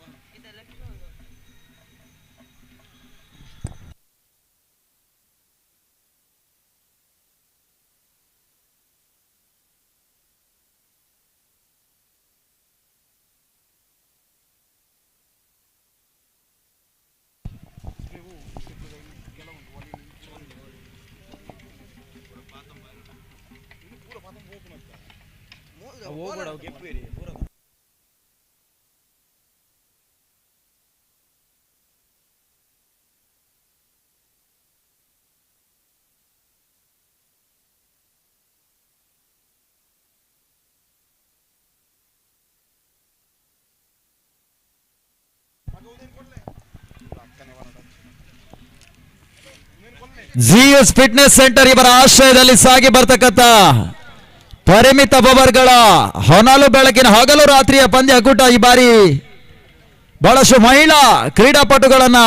ಹೋಗ್ಬೇಡ ಗೆಪ್ಪೇರಿ ಪೂರ. ಜಿಎಸ್ ಫಿಟ್ನೆಸ್ ಸೆಂಟರ್ ಇವರ ಆಶ್ರಯದಲ್ಲಿ ಸಾಗಿ ಬರ್ತಕ್ಕಂಥ ಪರಿಮಿತ ಓವರ್ಗಳ ಹೊನಲು ಬೆಳಕಿನ ಹಗಲು ರಾತ್ರಿಯ ಪಂದ್ಯಕೂಟ ಈ ಬಾರಿ ಬಹಳಷ್ಟು ಮಹಿಳಾ ಕ್ರೀಡಾಪಟುಗಳನ್ನ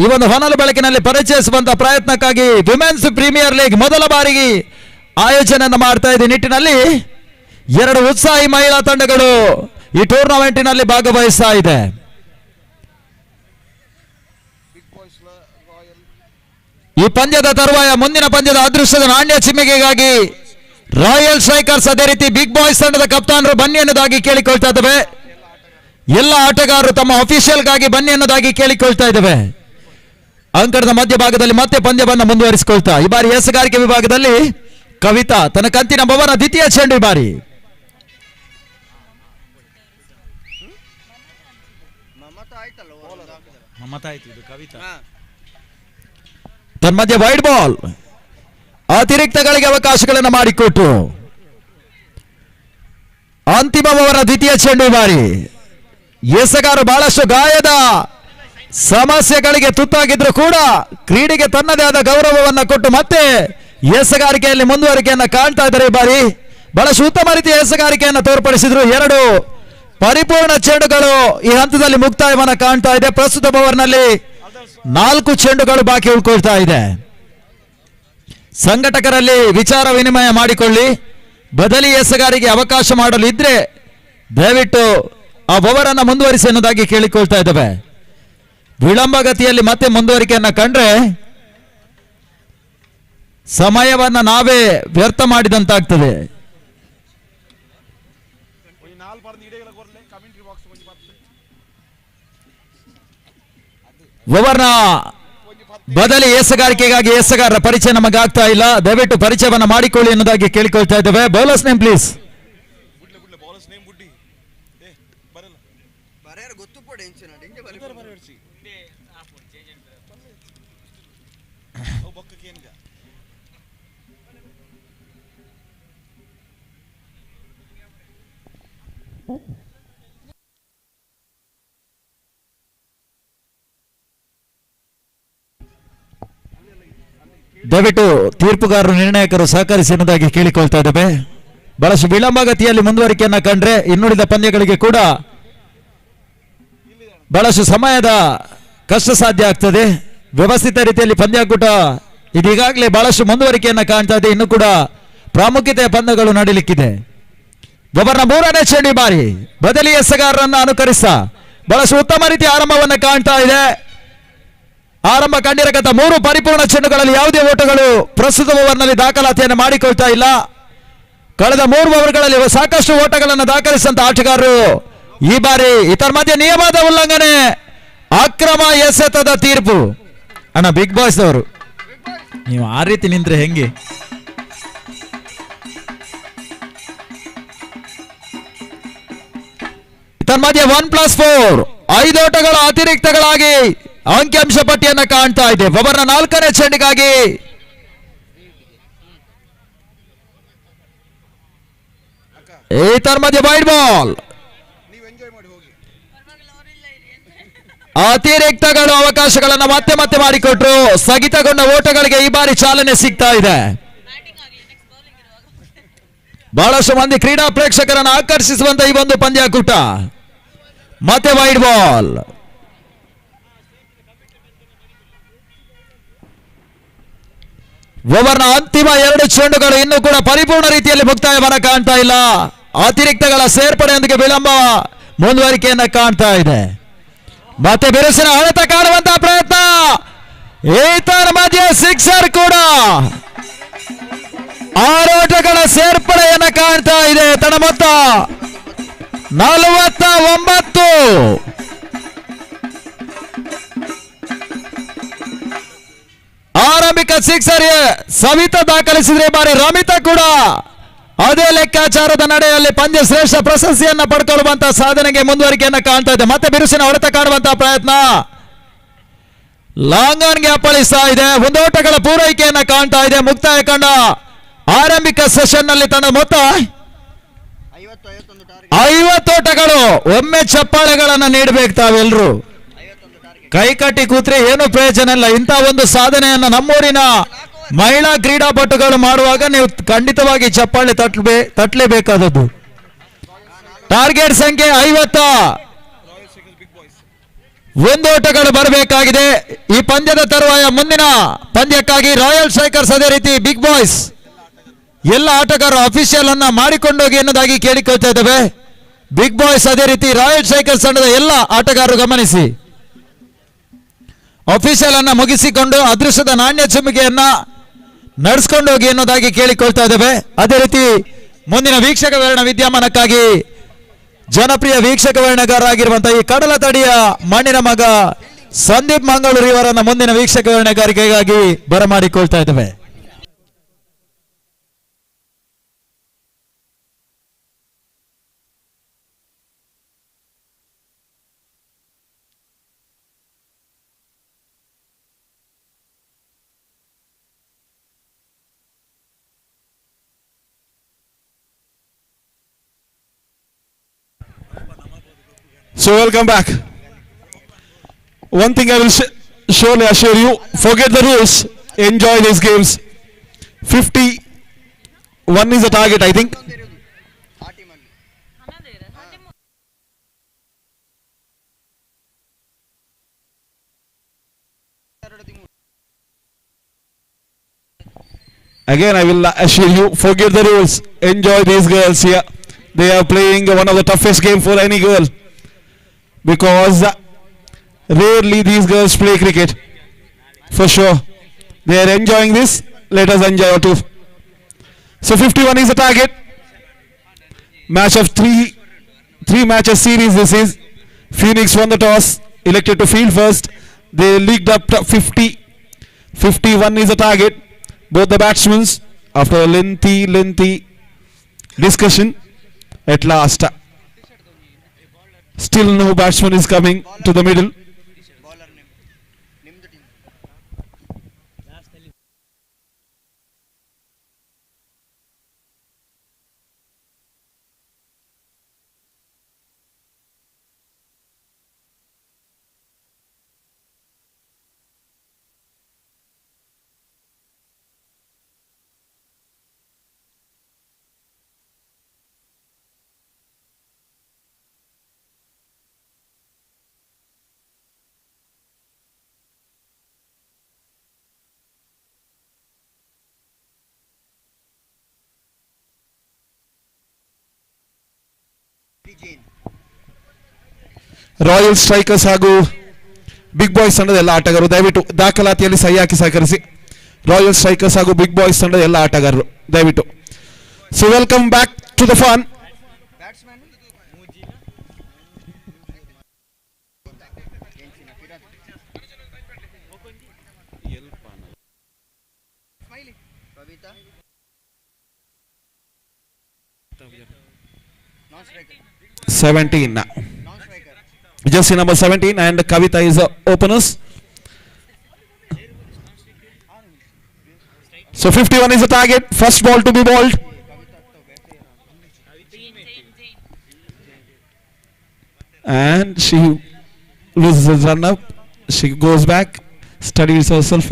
ಈ ಒಂದು ಹೊನಲು ಬೆಳಕಿನಲ್ಲಿ ಪರಿಚಯಿಸುವಂತಹ ಪ್ರಯತ್ನಕ್ಕಾಗಿ ವಿಮೆನ್ಸ್ ಪ್ರೀಮಿಯರ್ ಲೀಗ್ ಮೊದಲ ಬಾರಿಗೆ ಆಯೋಜನೆಯನ್ನು ಮಾಡ್ತಾ ಇದೆ. ನಿಟ್ಟಿನಲ್ಲಿ 2 ಉತ್ಸಾಹಿ ಮಹಿಳಾ ತಂಡಗಳು ಈ ಟೂರ್ನಮೆಂಟಿನಲ್ಲಿ ಭಾಗವಹಿಸ್ತಾ ಇದೆ. ಈ ಪಂದ್ಯದ ತರುವಾಯ ಮುಂದಿನ ಪಂದ್ಯದ ಅದೃಷ್ಟದ ನಾಣ್ಯ ಚಿಮ್ಮಿಗೆಗಾಗಿ ರಾಯಲ್ ಸ್ಟ್ರೈಕರ್ಸ್ ಅದೇ ರೀತಿ ಬಿಗ್ ಬಾಯ್ಸ್ ತಂಡದ ಕಪ್ತಾನರು ಬನ್ನಿ ಅನ್ನೋದಾಗಿ ಕೇಳಿಕೊಳ್ತಾ ಇದ್ದೇವೆ. ಎಲ್ಲ ಆಟಗಾರರು ತಮ್ಮ ಅಫಿಷಿಯಲ್ಗಾಗಿ ಬನ್ನಿ ಅನ್ನೋದಾಗಿ ಕೇಳಿಕೊಳ್ತಾ ಇದ್ದೇವೆ. ಅಂಕಣದ ಮಧ್ಯಭಾಗದಲ್ಲಿ ಮತ್ತೆ ಪಂದ್ಯವನ್ನು ಮುಂದುವರಿಸಿಕೊಳ್ತಾ ಈ ಬಾರಿ ಎಸಗಾರಿಕೆ ವಿಭಾಗದಲ್ಲಿ ಕವಿತಾ ತನ್ನ ಕಂತಿನ ಭವನ ದ್ವಿತೀಯ ಚೆಂಡು ಈ ಬಾರಿ ಮಮತಾ ಆಯ್ತು, ಇದು ಕವಿತಾ. ತನ್ನ ಮಧ್ಯೆ ವೈಡ್ ಬಾಲ್, ಅತಿರಿಕ್ತಗಳಿಗೆ ಅವಕಾಶಗಳನ್ನು ಮಾಡಿಕೊಟ್ಟು ಅಂತಿಮ ಓವರ್ ದ್ವಿತೀಯ ಚೆಂಡು ಬಾರಿ ಎಸಗಾರರು ಬಹಳಷ್ಟು ಗಾಯದ ಸಮಸ್ಯೆಗಳಿಗೆ ತುತ್ತಾಗಿದ್ರು ಕೂಡ ಕ್ರೀಡೆಗೆ ತನ್ನದೇ ಆದ ಗೌರವವನ್ನು ಕೊಟ್ಟು ಮತ್ತೆ ಎಸಗಾರಿಕೆಯಲ್ಲಿ ಮುಂದುವರಿಕೆಯನ್ನ ಕಾಣ್ತಾ ಇದ್ದಾರೆ. ಈ ಬಾರಿ ಬಹಳಷ್ಟು ಉತ್ತಮ ರೀತಿಯ ಎಸಗಾರಿಕೆಯನ್ನು ತೋರ್ಪಡಿಸಿದ್ರು. 2 ಪರಿಪೂರ್ಣ ಚೆಂಡುಗಳು ಈ ಹಂತದಲ್ಲಿ ಮುಕ್ತಾಯವನ್ನ ಕಾಣ್ತಾ ಇದೆ. ಪ್ರಸ್ತುತ ಓವರ್ನಲ್ಲಿ 4 ಚೆಂಡುಗಳು ಬಾಕಿ ಉಳ್ಕೊಳ್ತಾ ಇದೆ. ಸಂಘಟಕರಲ್ಲಿ ವಿಚಾರ ವಿನಿಮಯ ಮಾಡಿಕೊಳ್ಳಿ. ಬದಲಿ ಎಸಗಾರಿಗೆ ಅವಕಾಶ ಮಾಡಲು ಇದ್ರೆ ದಯವಿಟ್ಟು ಆ ಓವರ್ ಅನ್ನು ಮುಂದುವರಿಸಿ ಅನ್ನೋದಾಗಿ ಕೇಳಿಕೊಳ್ತಾ ಇದ್ದೇವೆ. ವಿಳಂಬಗತಿಯಲ್ಲಿ ಮತ್ತೆ ಮುಂದುವರಿಕೆಯನ್ನ ಕಂಡ್ರೆ ಸಮಯವನ್ನ ನಾವೇ ವ್ಯರ್ಥ ಮಾಡಿದಂತಾಗ್ತದೆ. ಓವರ್ನ ಬದಲಿ ಎಸಗಾರಿಕೆಗಾಗಿ ಎಸಗಾರರ ಪರಿಚಯ ನಮಗಾಗ್ತಾ ಇಲ್ಲ. ದಯವಿಟ್ಟು ಪರಿಚಯವನ್ನ ಮಾಡಿಕೊಳ್ಳಿ ಎನ್ನುವುದಾಗಿ ಕೇಳಿಕೊಳ್ತಾ ಇದ್ದೇವೆ. Bowlers name please. ದಯವಿಟ್ಟು ತೀರ್ಪುಗಾರರು ನಿರ್ಣಾಯಕರು ಸಹಕರಿಸಿ ಎನ್ನುವುದಾಗಿ ಕೇಳಿಕೊಳ್ತಾ ಇದ್ದೇವೆ. ಬಹಳಷ್ಟು ವಿಳಂಬಗತಿಯಲ್ಲಿ ಮುಂದುವರಿಕೆಯನ್ನ ಕಂಡ್ರೆ ಇನ್ನುಳಿದ ಪಂದ್ಯಗಳಿಗೆ ಕೂಡ ಬಹಳಷ್ಟು ಸಮಯದ ಕಷ್ಟ ಸಾಧ್ಯ ಆಗ್ತದೆ. ವ್ಯವಸ್ಥಿತ ರೀತಿಯಲ್ಲಿ ಪಂದ್ಯಾಕೂಟ ಇದೀಗಾಗಲೇ ಬಹಳಷ್ಟು ಮುಂದುವರಿಕೆಯನ್ನ ಕಾಣ್ತಾ ಇದೆ. ಇನ್ನು ಕೂಡ ಪ್ರಾಮುಖ್ಯತೆಯ ಪಂದ್ಯಗಳು ನಡೀಲಿಕ್ಕಿದೆ. ಒಬ್ಬರನ್ನ ಮೂರನೇ ಚೆಂಡಿ ಬಾರಿ ಬದಲಿ ಎಸಗಾರರನ್ನ ಅನುಕರಿಸ್ತಾ ಬಹಳಷ್ಟು ಉತ್ತಮ ರೀತಿಯ ಆರಂಭವನ್ನ ಕಾಣ್ತಾ ಇದೆ. ಆರಂಭ ಕಂಡಿರಕಂತ 3 ಪರಿಪೂರ್ಣ ಚೆಂಡುಗಳಲ್ಲಿ ಯಾವುದೇ ಓಟಗಳು ಪ್ರಸ್ತುತ ಓವರ್ನಲ್ಲಿ ದಾಖಲಾತಿಯನ್ನು ಮಾಡಿಕೊಳ್ತಾ ಇಲ್ಲ. ಕಳೆದ 3 ಓವರ್ಗಳಲ್ಲಿ ಸಾಕಷ್ಟು ಓಟಗಳನ್ನು ದಾಖಲಿಸಿದಂತ ಆಟಗಾರರು ಈ ಬಾರಿ ಇದರ ಮಧ್ಯೆ ನಿಯಮದ ಉಲ್ಲಂಘನೆ, ಅಕ್ರಮ ಎಸೆತದ ತೀರ್ಪು. ಅಣ್ಣ ಬಿಗ್ ಬಾಸ್ ಅವರು ನೀವು ಆ ರೀತಿ ನಿಂತ್ರೆ ಹೆಂಗೆ? ಇದರ ಮಧ್ಯೆ 1+4 5 ಓಟಗಳ ಅತಿರಿಕ್ತಗಳಾಗಿ ಅಂಕಿಅಂಶ ಪಟ್ಟಿಯನ್ನ ಕಾಣ್ತಾ ಇದೆ. ಒಬ್ಬರನ್ನ 4ನೇ ಚೆಂಡಿಗಾಗಿ ಇದರ ಮಧ್ಯೆ ವೈಡ್ ಬಾಲ್. ಅತಿರಿಕ್ತಗಳು ಅವಕಾಶಗಳನ್ನ ಮತ್ತೆ ಮತ್ತೆ ಮಾಡಿಕೊಟ್ರು. ಸ್ಥಗಿತಗೊಂಡ ಓಟಗಳಿಗೆ ಈ ಬಾರಿ ಚಾಲನೆ ಸಿಗ್ತಾ ಇದೆ. ಬಹಳಷ್ಟು ಮಂದಿ ಕ್ರೀಡಾ ಪ್ರೇಕ್ಷಕರನ್ನು ಆಕರ್ಷಿಸುವಂತ ಈ ಒಂದು ಪಂದ್ಯಾಕೂಟ. ಮತ್ತೆ ವೈಡ್ ಬಾಲ್. ಓವರ್ನ ಅಂತಿಮ 2 ಚೆಂಡುಗಳು ಇನ್ನೂ ಕೂಡ ಪರಿಪೂರ್ಣ ರೀತಿಯಲ್ಲಿ ಮುಕ್ತಾಯವನ್ನ ಕಾಣ್ತಾ ಇಲ್ಲ. ಅತಿರಿಕ್ತಗಳ ಸೇರ್ಪಡೆಯೊಂದಿಗೆ ವಿಳಂಬ ಮುಂದುವರಿಕೆಯನ್ನ ಕಾಣ್ತಾ ಇದೆ. ಮತ್ತೆ ಬಿರುಸಿನ ಹೊಡೆತ ಕಾಣುವಂತಹ ಪ್ರಯತ್ನ. ಈತರ ಮಧ್ಯೆ ಸಿಕ್ಸರ್ ಕೂಡ 6 ಓಟಗಳ ಸೇರ್ಪಡೆಯನ್ನ ಕಾಣ್ತಾ ಇದೆ. ತನ್ನ ಮೊತ್ತ 49. ಆರಂಭಿಕ ಸಿಕ್ಸರ್ ಸವಿತಾ ದಾಖಲಿಸಿದ್ರೆ ಬಾರಿ ರಮಿತಾ ಕೂಡ ಅದೇ ಲೆಕ್ಕಾಚಾರದ ನಡೆಯಲ್ಲಿ ಪಂದ್ಯ ಶ್ರೇಷ್ಠ ಪ್ರಶಸ್ತಿಯನ್ನ ಪಡ್ಕೊಳ್ಳುವಂತಹ ಸಾಧನೆಗೆ ಮುಂದುವರಿಕೆಯನ್ನ ಕಾಣ್ತಾ ಇದೆ. ಮತ್ತೆ ಬಿರುಸಿನ ಹೊಡೆತ ಕಾಣುವಂತಹ ಪ್ರಯತ್ನ ಲಾಂಗ್ ಆನ್ಗೆ ಅಪ್ಪಳಿಸ್ತಾ ಇದೆ. 1 ಓಟಗಳ ಪೂರೈಕೆಯನ್ನ ಕಾಣ್ತಾ ಇದೆ. ಮುಕ್ತಾಯ ಕಂಡ ಆರಂಭಿಕ ಸೆಷನ್ ನಲ್ಲಿ ತನ್ನ ಮೊತ್ತ 50 ಓಟಗಳು. ಒಮ್ಮೆ ಚಪ್ಪಾಳೆಗಳನ್ನ ನೀಡಬೇಕು ತಾವೆಲ್ಲರೂ. ಕೈ ಕಟ್ಟಿ ಕೂತ್ರೆ ಏನು ಪ್ರಯೋಜನ ಇಲ್ಲ. ಇಂಥ ಒಂದು ಸಾಧನೆಯನ್ನ ನಮ್ಮೂರಿನ ಮಹಿಳಾ ಕ್ರೀಡಾಪಟುಗಳು ಮಾಡುವಾಗ ನೀವು ಖಂಡಿತವಾಗಿ ಚಪ್ಪಾಳೆ ತಟ್ಟಲೇಬೇಕಾದದ್ದು. ಟಾರ್ಗೆಟ್ ಸಂಖ್ಯೆ 50. 1 ಓಟಗಳು ಬರಬೇಕಾಗಿದೆ. ಈ ಪಂದ್ಯದ ತರುವಾಯ ಮುಂದಿನ ಪಂದ್ಯಕ್ಕಾಗಿ ರಾಯಲ್ ಸ್ಟ್ರೈಕರ್ಸ್ ಅದೇ ರೀತಿ ಬಿಗ್ ಬಾಯ್ಸ್ ಎಲ್ಲ ಆಟಗಾರರು ಅಫಿಷಿಯಲ್ ಅನ್ನ ಮಾಡಿಕೊಂಡೋಗಿ ಎನ್ನುವುದಾಗಿ ಕೇಳಿಕೊಳ್ತಾ ಇದ್ದೇವೆ. ಬಿಗ್ ಬಾಯ್ಸ್ ಅದೇ ರೀತಿ ರಾಯಲ್ ಸ್ಟ್ರೈಕರ್ಸ್ ತಂಡದ ಎಲ್ಲ ಆಟಗಾರರು ಗಮನಿಸಿ, ಅಫಿಷಿಯಲ್ ಅನ್ನ ಮುಗಿಸಿಕೊಂಡು ಅದೃಷ್ಟದ ನಾಣ್ಯ ಚಿಮ್ಮಿಗೆಯನ್ನ ನಡೆಸ್ಕೊಂಡು ಹೋಗಿ ಎನ್ನುವುದಾಗಿ ಕೇಳಿಕೊಳ್ತಾ ಇದ್ದೇವೆ. ಅದೇ ರೀತಿ ಮುಂದಿನ ವೀಕ್ಷಕ ವಿವರಣ ವಿದ್ಯಮಾನಕ್ಕಾಗಿ ಜನಪ್ರಿಯ ವೀಕ್ಷಕ ವಿವರಣೆಗಾರರಾಗಿರುವಂತಹ ಈ ಕಡಲ ತಡಿಯ ಮಣ್ಣಿನ ಮಗ ಸಂದೀಪ್ ಮಂಗಳೂರು ಇವರನ್ನ ಮುಂದಿನ ವೀಕ್ಷಕ ವಿವರಣೆಗಾರಿಕೆಗಾಗಿ ಬರಮಾಡಿಕೊಳ್ತಾ ಇದ್ದೇವೆ. So welcome back. One thing I will surely assure you, forget the rules, enjoy these games. 51 is the target, I think. Again, I will assure you, forget the rules, enjoy these girls here. They are playing one of the toughest games for any girl. Because rarely these girls play cricket. For sure. They are enjoying this. Let us enjoy too. So 51 is the target. Match of three matches series this is. Phoenix won the toss, elected to field first. They leaked up to 50. 51 is the target. Both the batsmen, after a lengthy discussion, at last, still no batsman is coming to the middle. Royal Strikers ಹಾಗೂ Big Boys ತಂಡದ ಎಲ್ಲ ಆಟಗಾರರು ದಯವಿಟ್ಟು ದಾಖಲಾತಿಯಲ್ಲಿ ಸಹಿ ಹಾಕಿ ಸಹಕರಿಸಿ. Royal Strikers ಹಾಗೂ ಬಿಗ್ ಬಾಯ್ಸ್ ತಂಡದ ಎಲ್ಲ ಆಟಗಾರರು ದಯವಿಟ್ಟು. So welcome back to the fun. Jersey number 17 and Kavita is openers. So 51 is the target. First ball to be bowled. And she loses the run up. She goes back, studies herself.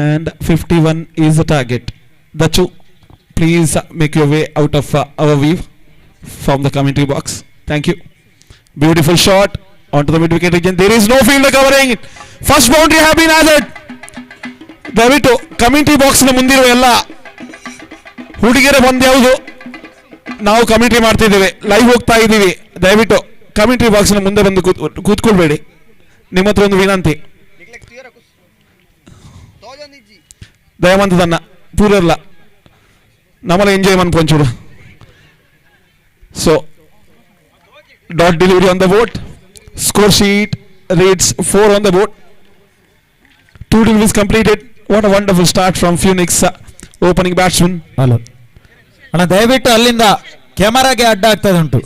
And 51 is the target. Dachu, please make your way out of our view from the commentary box. Thank you. Beautiful shot onto the mid wicket region. There is no fielder covering it. First boundary have been added. ದಯವಿಟ್ಟು commentary ಬಾಕ್ಸ್ನ ಮುಂದಿರುವ ಎಲ್ಲ ಹುಡುಗಿಯರ ಬಂದು ಯಾವುದು ನಾವು commentary ಮಾಡ್ತಿದ್ದೇವೆ, live ಹೋಗ್ತಾ ಇದ್ದೀವಿ. ದಯವಿಟ್ಟು ಕಮೆಂಟ್ರಿ ಬಾಕ್ಸ್ನ ಮುಂದೆ ಬಂದು ಕೂತ್ಕೊಳ್ಬೇಡಿ. ನಿಮ್ಮ ಹತ್ರ ಒಂದು ವಿನಂತಿ, ದಯವಂತ ಪೂರಲ್ಲ ನಮ್ಮಲ್ಲ ಎಂಜಾಯ್ ಮಾಡಿ ಪಂಚೂರು. So dot delivery on the board. Score sheet reads 4 on the board. 2 deliveries completed. What a wonderful start from Phoenix opening batsman. Hello ಅಣ್ಣ, ದಯವಿಟ್ಟು ಅಲ್ಲಿಂದ ಕ್ಯಾಮರಾಗೆ ಅಡ್ಡ ಆಗ್ತದೆ ಉಂಟು.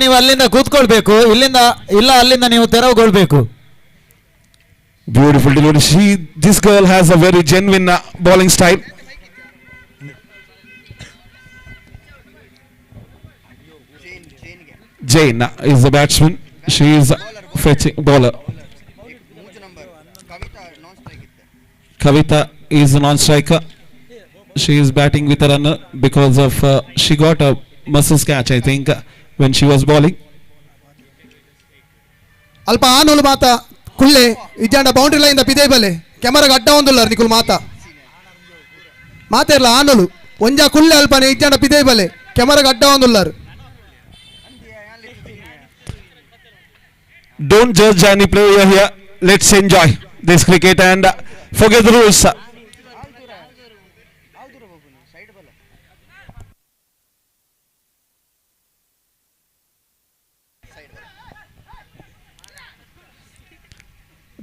ನೀವು ಅಲ್ಲಿಂದ ಕೂತ್ಕೊಳ್ಬೇಕು, ಇಲ್ಲಿಂದ ಇಲ್ಲ ಅಲ್ಲಿಂದ ನೀವು ತೆರವುಗೊಳ್ಬೇಕು. Beautiful delivery. This girl has a very genuine bowling style. Jane is the batsman. She is fetching bowler. Kavita is a non-striker. She is batting with a runner because of she got a muscle catch, I think, when she was bowling. ಅಲ್ಪ ಆನೋಲು ಮಾತ ಕುಳ್ಳೆ ಇಜ್ಜಾಂಡ boundary line ಪಿದೇ ಬಲೆ ಕ್ಯಾಮರಾಗ ಅಡ್ಡ ಒಂದುಲ್ಲಾರ ನಿಕುಲ್ ಮಾತ ಇರಲ್ಲ ಆನೋಲು ಒಂಜಾ ಕುಳ್ಳೆ ಅಲ್ಪನೆ ಇಜ್ಜಾಂಡ ಪಿದೇ ಬಲೆ ಕ್ಯಾಮರಾಗ ಅಡ್ಡ ಒಂದುಲ್ಲಾರು. Don't judge any player here. Let's enjoy this cricket and forget the rules.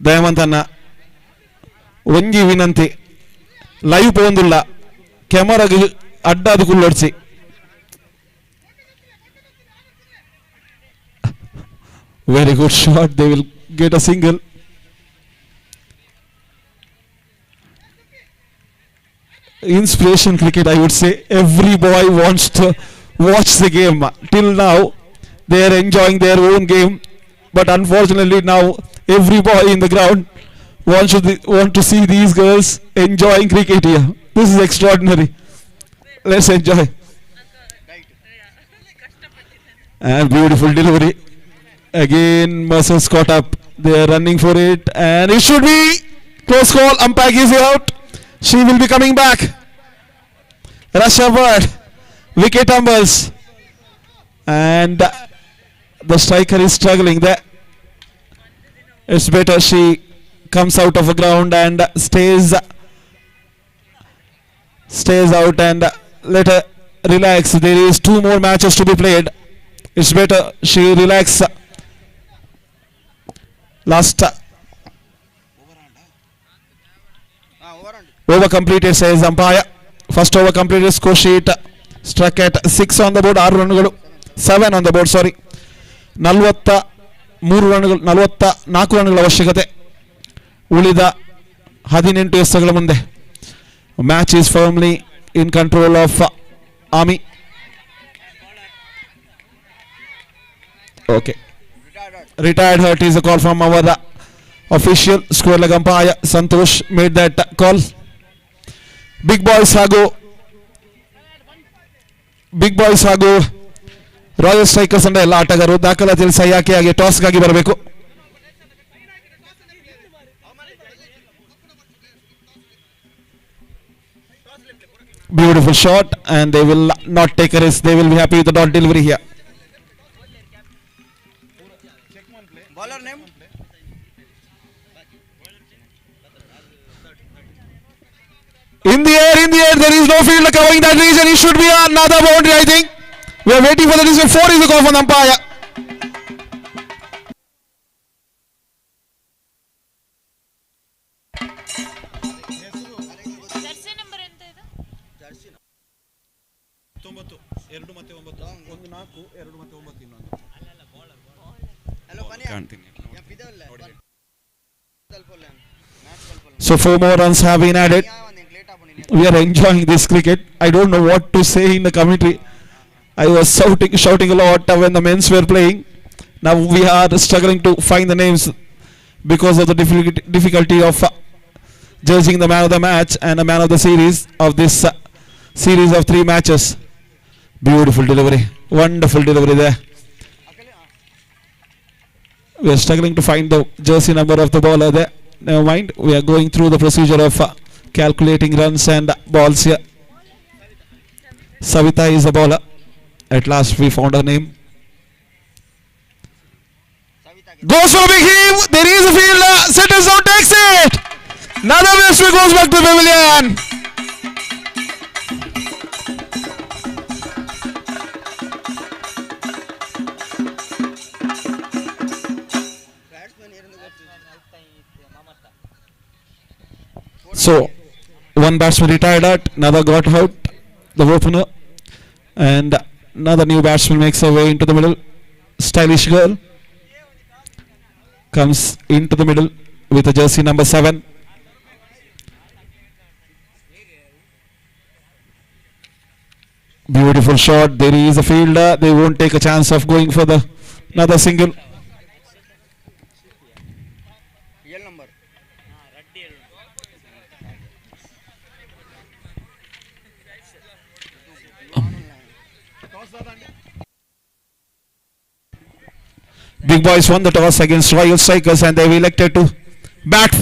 ದಯವಂತನ ಒಂಜಿ ವಿನಂತಿ, live ಪೋಂದುಲ್ಲ ಕ್ಯಾಮರಾಗೆ ಅಡ್ಡಾದ ಕುಳ್ಳೊಡ್ಸಿ. Very good shot. They will get a single. Inspiration cricket, I would say. Every boy wants to watch the game. Till now, they are enjoying their own game. But unfortunately, now every boy in the ground want to see these girls enjoying cricket here. This is extraordinary. Let's enjoy. And beautiful delivery. Again, Mercer's caught up. They are running for it, and it should be close call. Umpire gives it out. She will be coming back. Rush upward. Wicket tumbles, and the striker is struggling there. It's better she comes out of the ground and stays out and let her relax. There is 2 more matches to be played. It's better she relax. Last over completed, says umpire. First over completed, score sheet struck at 6 on the board, 6 ರನ್ಗಳು, 7 on the board, sorry. 43 ರನ್ಗಳು, 44 ರನ್ಗಳ ಅವಶ್ಯಕತೆ ಉಳಿದ 18 ಎಸೆತಗಳ ಮುಂದೆ. Match is firmly in control of Army. Okay. Retired hurt is a call from our official. Square leg umpire Santosh made that call. Big boys ಹಾಗೂ Royal strikers and ಎಲ್ಲ ಆಟಗಾರರು ದಾಖಲಾತಿಯಲ್ಲಿ ಸಹಿ ಹಾಕಿ ಟಾಸ್ಗಾಗಿ ಬರಬೇಕು. Beautiful shot, and they will not take a risk. They will be happy with the dot delivery here. Bowler name? In the air, there is no fielder covering that region. It should be another boundary, I think. We are waiting for the decision. 4 is the call from the umpire. Jersey number ಎಂತ ಇದು? Jersey. 9 2 ಮತ್ತೆ 9 1 4 2 ಮತ್ತೆ 9 ಇನ್ನೊಂದು. Hello, Pania. ಕಾಣ್ತೀನಿ. Ya pidalla. So 4 more runs have been added. We are enjoying this cricket. I don't know what to say in the commentary. I was shouting a lot when the men's were playing. Now we are struggling to find the names because of the difficulty of judging the man of the match and the man of the series of this series of 3 matches. Beautiful delivery, wonderful delivery there. We are struggling to find the jersey number of the bowler there. Never mind, we are going through the procedure of calculating runs and balls here. Savita is the bowler. At last we found her name. Goes for a big heave. There is a fielder. Settles down, takes it. Another batsman goes back to the pavilion. So, one batsman retired out, another got out, the opener, and another new batsman makes her way into the middle. Stylish girl comes into the middle with a jersey number 7. Beautiful shot. There is a fielder. They won't take a chance of going for the another single. Real number. Big boys won the toss against Royal Strikers and they've elected to bat.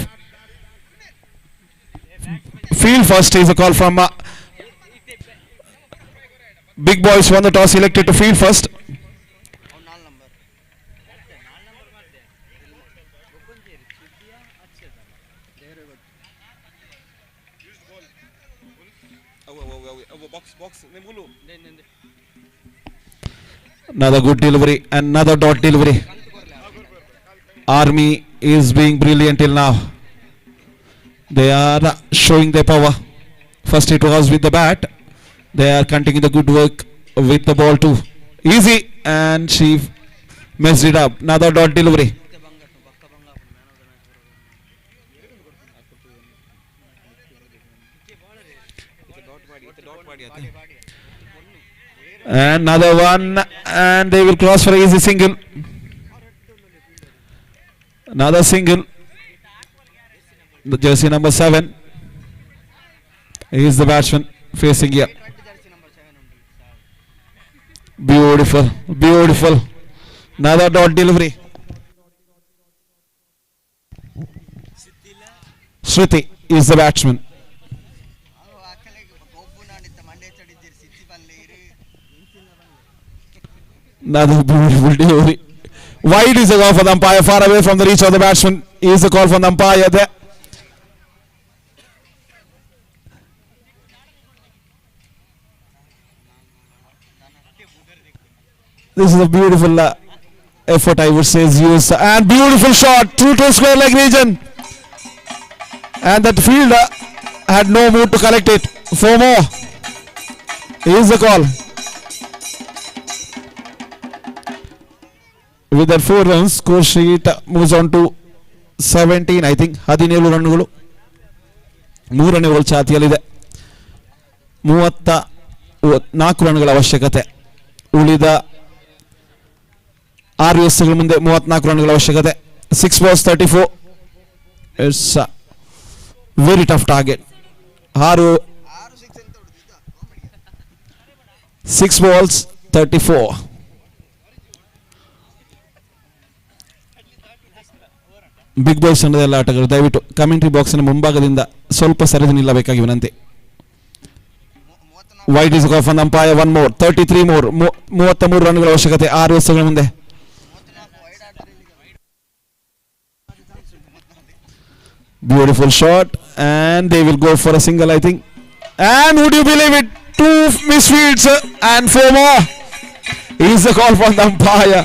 Field first is a call from Big boys won the toss, elected to field first. Another good delivery, another dot delivery. Army is being brilliant till now. They are showing their power. First it was with the bat. They are continuing the good work with the ball too. Easy, and she messed it up. Another dot delivery. Another one, and they will cross for an easy single. Another single. The jersey number 7 is the batsman facing here. Beautiful, beautiful. Another dot delivery. Shruti is the batsman. Another beautiful delivery. Wide is a call for the umpire, far away from the reach of the batsman. Is the call from the umpire there. This is a beautiful effort, I would say, is used. And beautiful shot, true to square leg region. And that fielder had no mood to collect it. 4 more. Here's the call. With that 4 runs, score sheet moves on to 17, I think. 17 ರನ್ಗಳು 3ನೇ over ಚಾತಿಯಲ್ಲಿದೆ. 34 ರನ್ಗಳ ಅವಶ್ಯಕತೆ. ಉಳಿದ 6 ಎಸ್ಗಳ ಮುಂದೆ 34 ರನ್ಗಳ ಅವಶ್ಯಕತೆ. 6 balls 34. It's a very tough target. 6 balls 34. Big Boys ತಂಡದ ಎಲ್ಲ ಆಟಗಾರರು ದಯವಿಟ್ಟು ಕಮೆಂಟ್ರಿ ಬಾಕ್ಸ್ನ ಮುಂಭಾಗದಿಂದ ಸ್ವಲ್ಪ ಸರಿದು ನಿಲ್ಲಬೇಕಾಗಿ ವಿನಂತಿ. Wait is off on umpire. 1 more 33 more. 33 ರನ್ಗಳ ಅವಶ್ಯಕತೆ 6 ಎಸ್ಗಳ ಮುಂದೆ. Beautiful shot and they will go for a single, I think. And would you believe it, 2 misfields and 4 more. Is the call from the umpire.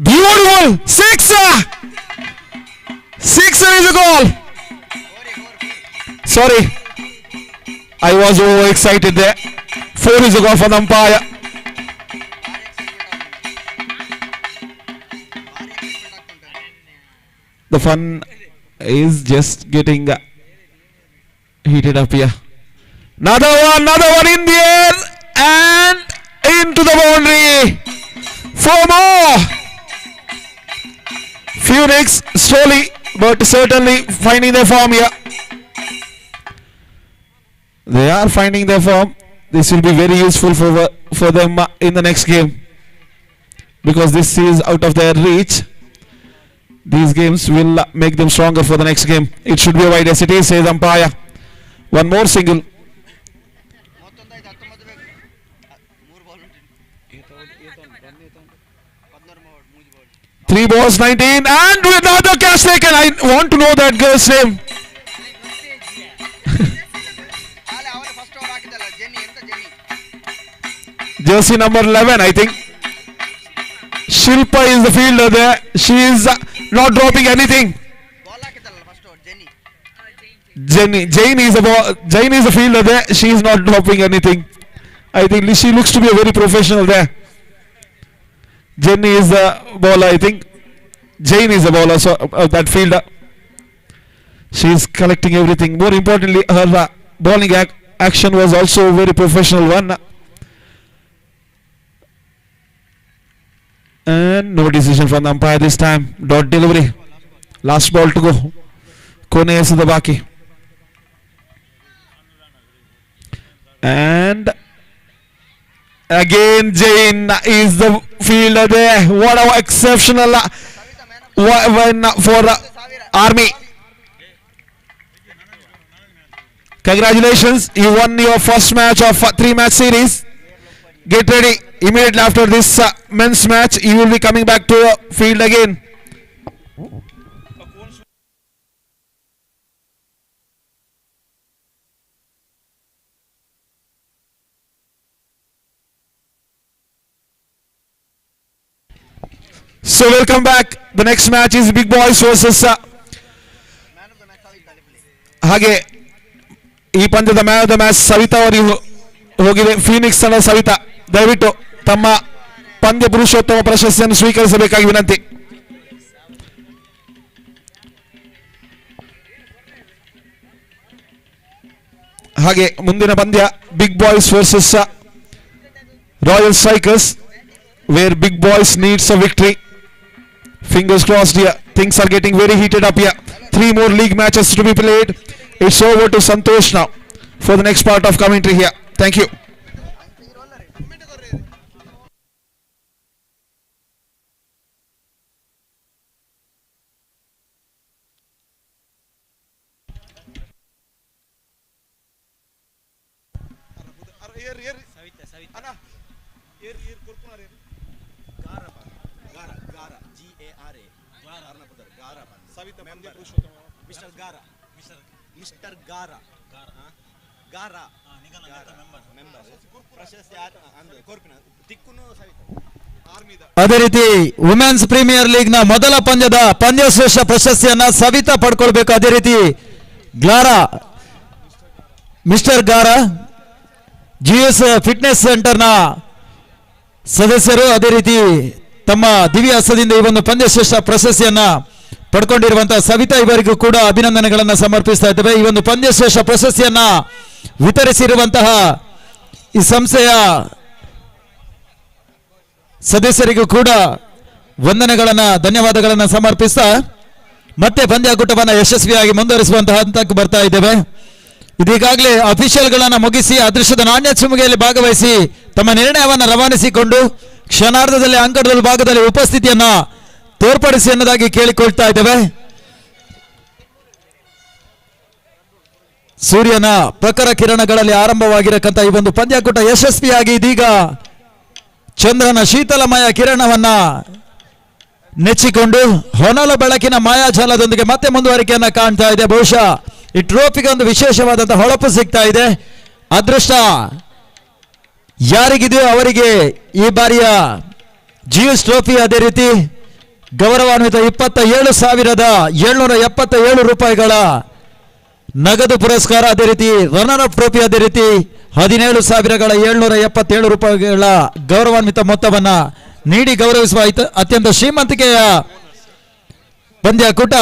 Beautiful sixer. Sixer is a goal. Sorry, I was overexcited there. 4 is a goal for the umpire. The fun is just getting heated up here. Another one in the air and into the boundary. 4 more. Phoenix slowly but certainly finding their form here. They are finding their form. This will be very useful for them in the next game, because this is out of their reach. These games will make them stronger for the next game. It should be a wide, as it is, says umpire. 1 more single. 3 balls 19 and another catch taken. I want to know that girl's name. Jersey number 11, I think. Shilpa is the fielder there. She is not dropping anything. Jane is the fielder there. She is not dropping anything. I think she looks to be a very professional there. Jenny is the bowler, I think. Jane is the bowler, so that fielder. She is collecting everything. More importantly, her bowling action was also a very professional one. And no decision from the umpire this time. Dot delivery. Last ball to go. Kone esida baki. And again Jane is the fielder there. What an exceptional win for Army. Congratulations, you won your first match of 3-match series. Get ready. Immediately after this men's match, you will be coming back to the field again. So welcome back. The next match is Big Boys versus ಹಾಗೆ ಈ ಪಂದ್ಯದ man of the match Savita ಅವರಿಗೆ ಹೋಗಿದೆ. Phoenix ತಂಡ ಸವಿತಾ, ದಯವಿಟ್ಟು ತಮ್ಮ ಪಂದ್ಯ ಪುರುಷೋತ್ತಮ ಪ್ರಶಸ್ತಿಯನ್ನು ಸ್ವೀಕರಿಸಬೇಕಾಗಿ ವಿನಂತಿ. ಹಾಗೆ ಮುಂದಿನ ಪಂದ್ಯ Big Boys versus Royal Strikers, where Big Boys needs a victory. Fingers crossed here. Things are getting very heated up here. 3 more league matches to be played. It's over to Santosh now for the next part of commentary here. Thank you. Savita Mr. Gara. Mister Gara Gara member ಪ್ರಶಸ್ತಿ ಕೋರ್ಪಿನ ತಿಕ್ಕುನು ಸಹಿತ ಅದೇ ರೀತಿ women's premier league ನ ಮೊದಲ ಪಂದ್ಯದ ಪಂದ್ಯಶ್ರೇಷ್ಠ ಪ್ರಶಸ್ತಿಯನ್ನ ಸವಿತಾ ಪಡ್ಕೊಳ್ಬೇಕು. ಅದೇ ರೀತಿ ಗ್ಲಾರಾ mister Gara GS fitness centre ನ ಸದಸ್ಯರು ಅದೇ ರೀತಿ ತಮ್ಮ ದಿವ್ಯ ಹಸ್ತದಿಂದ ಈ ಒಂದು ಪಂದ್ಯಶ್ರೇಷ್ಠ ಪ್ರಶಸ್ತಿಯನ್ನ ಪಡ್ಕೊಂಡಿರುವಂತಹ ಸವಿತಾ ಇವರಿಗೂ ಕೂಡ ಅಭಿನಂದನೆಗಳನ್ನ ಸಮರ್ಪಿಸ್ತಾ ಇದ್ದೇವೆ. ಈ ಒಂದು ಪಂದ್ಯಶ್ರೇಷ್ಠ ಪ್ರಶಸ್ತಿಯನ್ನ ವಿತರಿಸಿರುವಂತಹ ಈ ಸಂಸ್ಥೆಯ ಸದಸ್ಯರಿಗೂ ಕೂಡ ವಂದನೆಗಳನ್ನ ಧನ್ಯವಾದಗಳನ್ನ ಸಮರ್ಪಿಸ್ತಾ ಮತ್ತೆ ಪಂದ್ಯಾಕೂಟವನ್ನ ಯಶಸ್ವಿಯಾಗಿ ಮುಂದುವರಿಸುವಂತಹ ಹಂತಕ್ಕೆ ಬರ್ತಾ ಇದ್ದೇವೆ. ಇದೀಗಾಗಲೇ ಅಫಿಷಿಯಲ್ಗಳನ್ನ ಮುಗಿಸಿ ಅದೃಷ್ಟದ ನಾಣ್ಯ ಚಿಮುಗೆಯಲ್ಲಿ ಭಾಗವಹಿಸಿ ತಮ್ಮ ನಿರ್ಣಯವನ್ನು ರವಾನಿಸಿಕೊಂಡು ಕ್ಷಣಾರ್ಧದಲ್ಲಿ ಅಂಕಣದ ಭಾಗದಲ್ಲಿ ಉಪಸ್ಥಿತಿಯನ್ನ ತೋರ್ಪಡಿಸಿ ಅನ್ನೋದಾಗಿ ಕೇಳಿಕೊಳ್ತಾ ಇದ್ದೇವೆ. ಸೂರ್ಯನ ಪ್ರಖರ ಕಿರಣಗಳಲ್ಲಿ ಆರಂಭವಾಗಿರಕ್ಕಂತ ಈ ಒಂದು ಪಂದ್ಯಾಕೂಟ ಯಶಸ್ವಿಯಾಗಿ ಇದೀಗ ಚಂದ್ರನ ಶೀತಲಮಯ ಕಿರಣವನ್ನ ನೆಚ್ಚಿಕೊಂಡು ಹೊನಲು ಬೆಳಕಿನ ಮಾಯಾಜಾಲದೊಂದಿಗೆ ಮತ್ತೆ ಮುಂದುವರಿಕೆಯನ್ನ ಕಾಣ್ತಾ ಇದೆ. ಬಹುಶಃ ಈ ಟ್ರೋಫಿಗೆ ಒಂದು ವಿಶೇಷವಾದಂತಹ ಹೊಳಪು ಸಿಗ್ತಾ ಇದೆ. ಅದೃಷ್ಟ ಯಾರಿಗಿದೆಯೋ ಅವರಿಗೆ ಈ ಬಾರಿಯ ಜಿಎಸ್ ಟ್ರೋಫಿ ಅದೇ ರೀತಿ ಗೌರವಾನ್ವಿತ 27,777 ರೂಪಾಯಿಗಳ ನಗದು ಪುರಸ್ಕಾರ ಅದೇ ರೀತಿ ರನ್ನರ್ ಅಪ್ ಟ್ರೋಫಿ ಅದೇ ರೀತಿ 17,777 ರೂಪಾಯಿಗಳ ಗೌರವಾನ್ವಿತ ಮೊತ್ತವನ್ನ ನೀಡಿ ಗೌರವಿಸುವ ಅತ್ಯಂತ ಶ್ರೀಮಂತಿಕೆಯ ಪಂದ್ಯಾಕೂಟ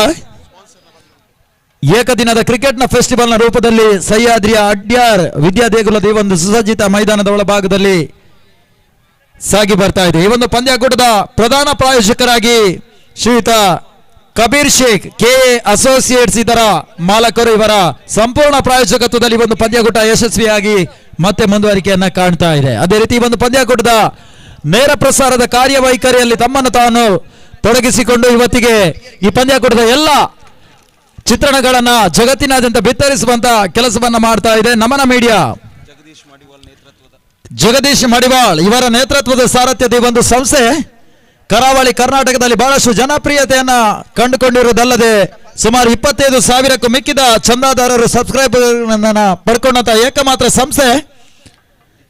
ಏಕದಿನದ ಕ್ರಿಕೆಟ್ನ ಫೆಸ್ಟಿವಲ್ನ ರೂಪದಲ್ಲಿ ಸಹ್ಯಾದ್ರಿಯ ಅಡ್ಯಾರ್ ವಿದ್ಯಾದೇಗುಲದ ಈ ಒಂದು ಸುಸಜ್ಜಿತ ಮೈದಾನದ ಒಳಭಾಗದಲ್ಲಿ ಸಾಗಿ ಬರ್ತಾ ಇದೆ. ಈ ಒಂದು ಪಂದ್ಯಾಕೂಟದ ಪ್ರಧಾನ ಪ್ರಾಯೋಜಕರಾಗಿ ಶ್ರೀಯುತ ಕಬೀರ್ ಶೇಖ್ ಕೆಎ ಅಸೋಸಿಯೇಟ್ಸ್ ಇದರ ಮಾಲಕರು. ಇವರ ಸಂಪೂರ್ಣ ಪ್ರಾಯೋಜಕತ್ವದಲ್ಲಿ ಒಂದು ಪಂದ್ಯಾಕೂಟ ಯಶಸ್ವಿಯಾಗಿ ಮತ್ತೆ ಮುಂದುವರಿಕೆಯನ್ನ ಕಾಣ್ತಾ ಇದೆ. ಅದೇ ರೀತಿ ಈ ಒಂದು ಪಂದ್ಯಾಕೂಟದ ನೇರ ಪ್ರಸಾರದ ಕಾರ್ಯವೈಖರಿಯಲ್ಲಿ ತಮ್ಮನ್ನು ತಾನು ತೊಡಗಿಸಿಕೊಂಡು ಇವತ್ತಿಗೆ ಈ ಪಂದ್ಯಾಕೂಟದ ಎಲ್ಲ ಚಿತ್ರಣಗಳನ್ನ ಜಗತ್ತಿನಾದ್ಯಂತ ಬಿತ್ತರಿಸುವಂತ ಕೆಲಸವನ್ನ ಮಾಡ್ತಾ ಇದೆ ನಮನ ಮೀಡಿಯಾ. ಜಗದೀಶ್ ಮಡಿವಾಳ್ ಇವರ ನೇತೃತ್ವದ ಸಾರಥ್ಯದ ಈ ಒಂದು ಸಂಸ್ಥೆ ಕರಾವಳಿ ಕರ್ನಾಟಕದಲ್ಲಿ ಬಹಳಷ್ಟು ಜನಪ್ರಿಯತೆಯನ್ನ ಕಂಡುಕೊಂಡಿರುವುದಲ್ಲದೆ ಸುಮಾರು 25,000ಕ್ಕೂ ಮಿಕ್ಕಿದ ಚಂದಾದಾರರು ಸಬ್ಸ್ಕ್ರೈಬರ್ ಪಡ್ಕೊಂಡಂತ ಏಕಮಾತ್ರ ಸಂಸ್ಥೆ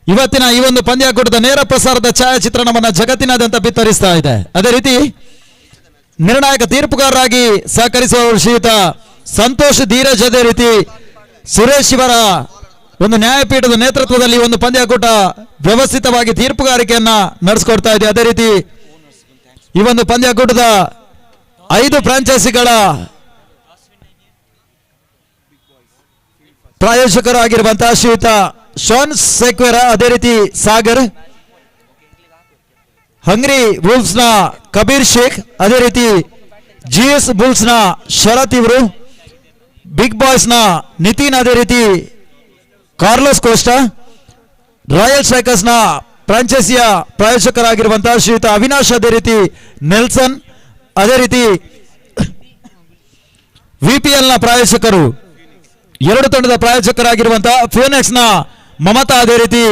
ಇವತ್ತಿನ ಈ ಒಂದು ಪಂದ್ಯಾಕೂಟದ ನೇರ ಪ್ರಸಾರದ ಛಾಯಾಚಿತ್ರಣವನ್ನ ಜಗತ್ತಿನಾದ್ಯಂತ ಬಿತ್ತರಿಸ್ತಾ ಇದೆ. ಅದೇ ರೀತಿ ನಿರ್ಣಾಯಕ ತೀರ್ಪುಗಾರರಾಗಿ ಸಹಕರಿಸುವವರು ಶ್ರೀಯುತ ಸಂತೋಷ್ ಧೀರಜ್ ಅದೇ ರೀತಿ ಸುರೇಶ್ ಇವರ ಒಂದು ನ್ಯಾಯಪೀಠದ ನೇತೃತ್ವದಲ್ಲಿ ಒಂದು ಪಂದ್ಯಾಕೂಟ ವ್ಯವಸ್ಥಿತವಾಗಿ ತೀರ್ಪುಗಾರಿಕೆಯನ್ನ ನಡೆಸಿಕೊಡ್ತಾ ಇದೆ. ಅದೇ ರೀತಿ ಈ ಒಂದು ಪಂದ್ಯಾಕೂಟದ 5 ಫ್ರಾಂಚೈಸಿಗಳ ಪ್ರಾಯೋಜಕರಾಗಿರುವಂತಹ ಶ್ರೀಯುತ ಶಾನ್ ಸೆಕ್ವೆರ ಅದೇ ರೀತಿ ಸಾಗರ್, ಹಂಗ್ರಿ ಬುಲ್ಸ್ ನ ಕಬೀರ್ ಶೇಖ್ ಅದೇ ರೀತಿ ಜಿಎಸ್ ಬುಲ್ಸ್ ನ ಶರತ್ ಇವರು, ಬಿಗ್ ಬಾಯ್ಸ್ ನ ನಿತಿನ್ ಅದೇ ರೀತಿ ಕಾರ್ಲೋಸ್ ಕೋಸ್ಟಾ, ರಾಯಲ್ ಸ್ಟ್ರೈಕರ್ಸ್ ನ ಫ್ರಾಂಚೈಸಿಯ ಪ್ರಾಯೋಜಕರಾಗಿರುವಂತಹ ಶ್ರೀಯುತ ಅವಿನಾಶ್ ಅದೇ ರೀತಿ ನೆಲ್ಸನ್ ಅದೇ ರೀತಿ ವಿಪಿಎಲ್ ನ ಪ್ರಾಯೋಜಕರು 2 ತಂಡದ ಪ್ರಾಯೋಜಕರಾಗಿರುವಂತಹ ಫಿಯೋನೆಕ್ಸ್ ನ ಮಮತಾ ಅದೇ ರೀತಿ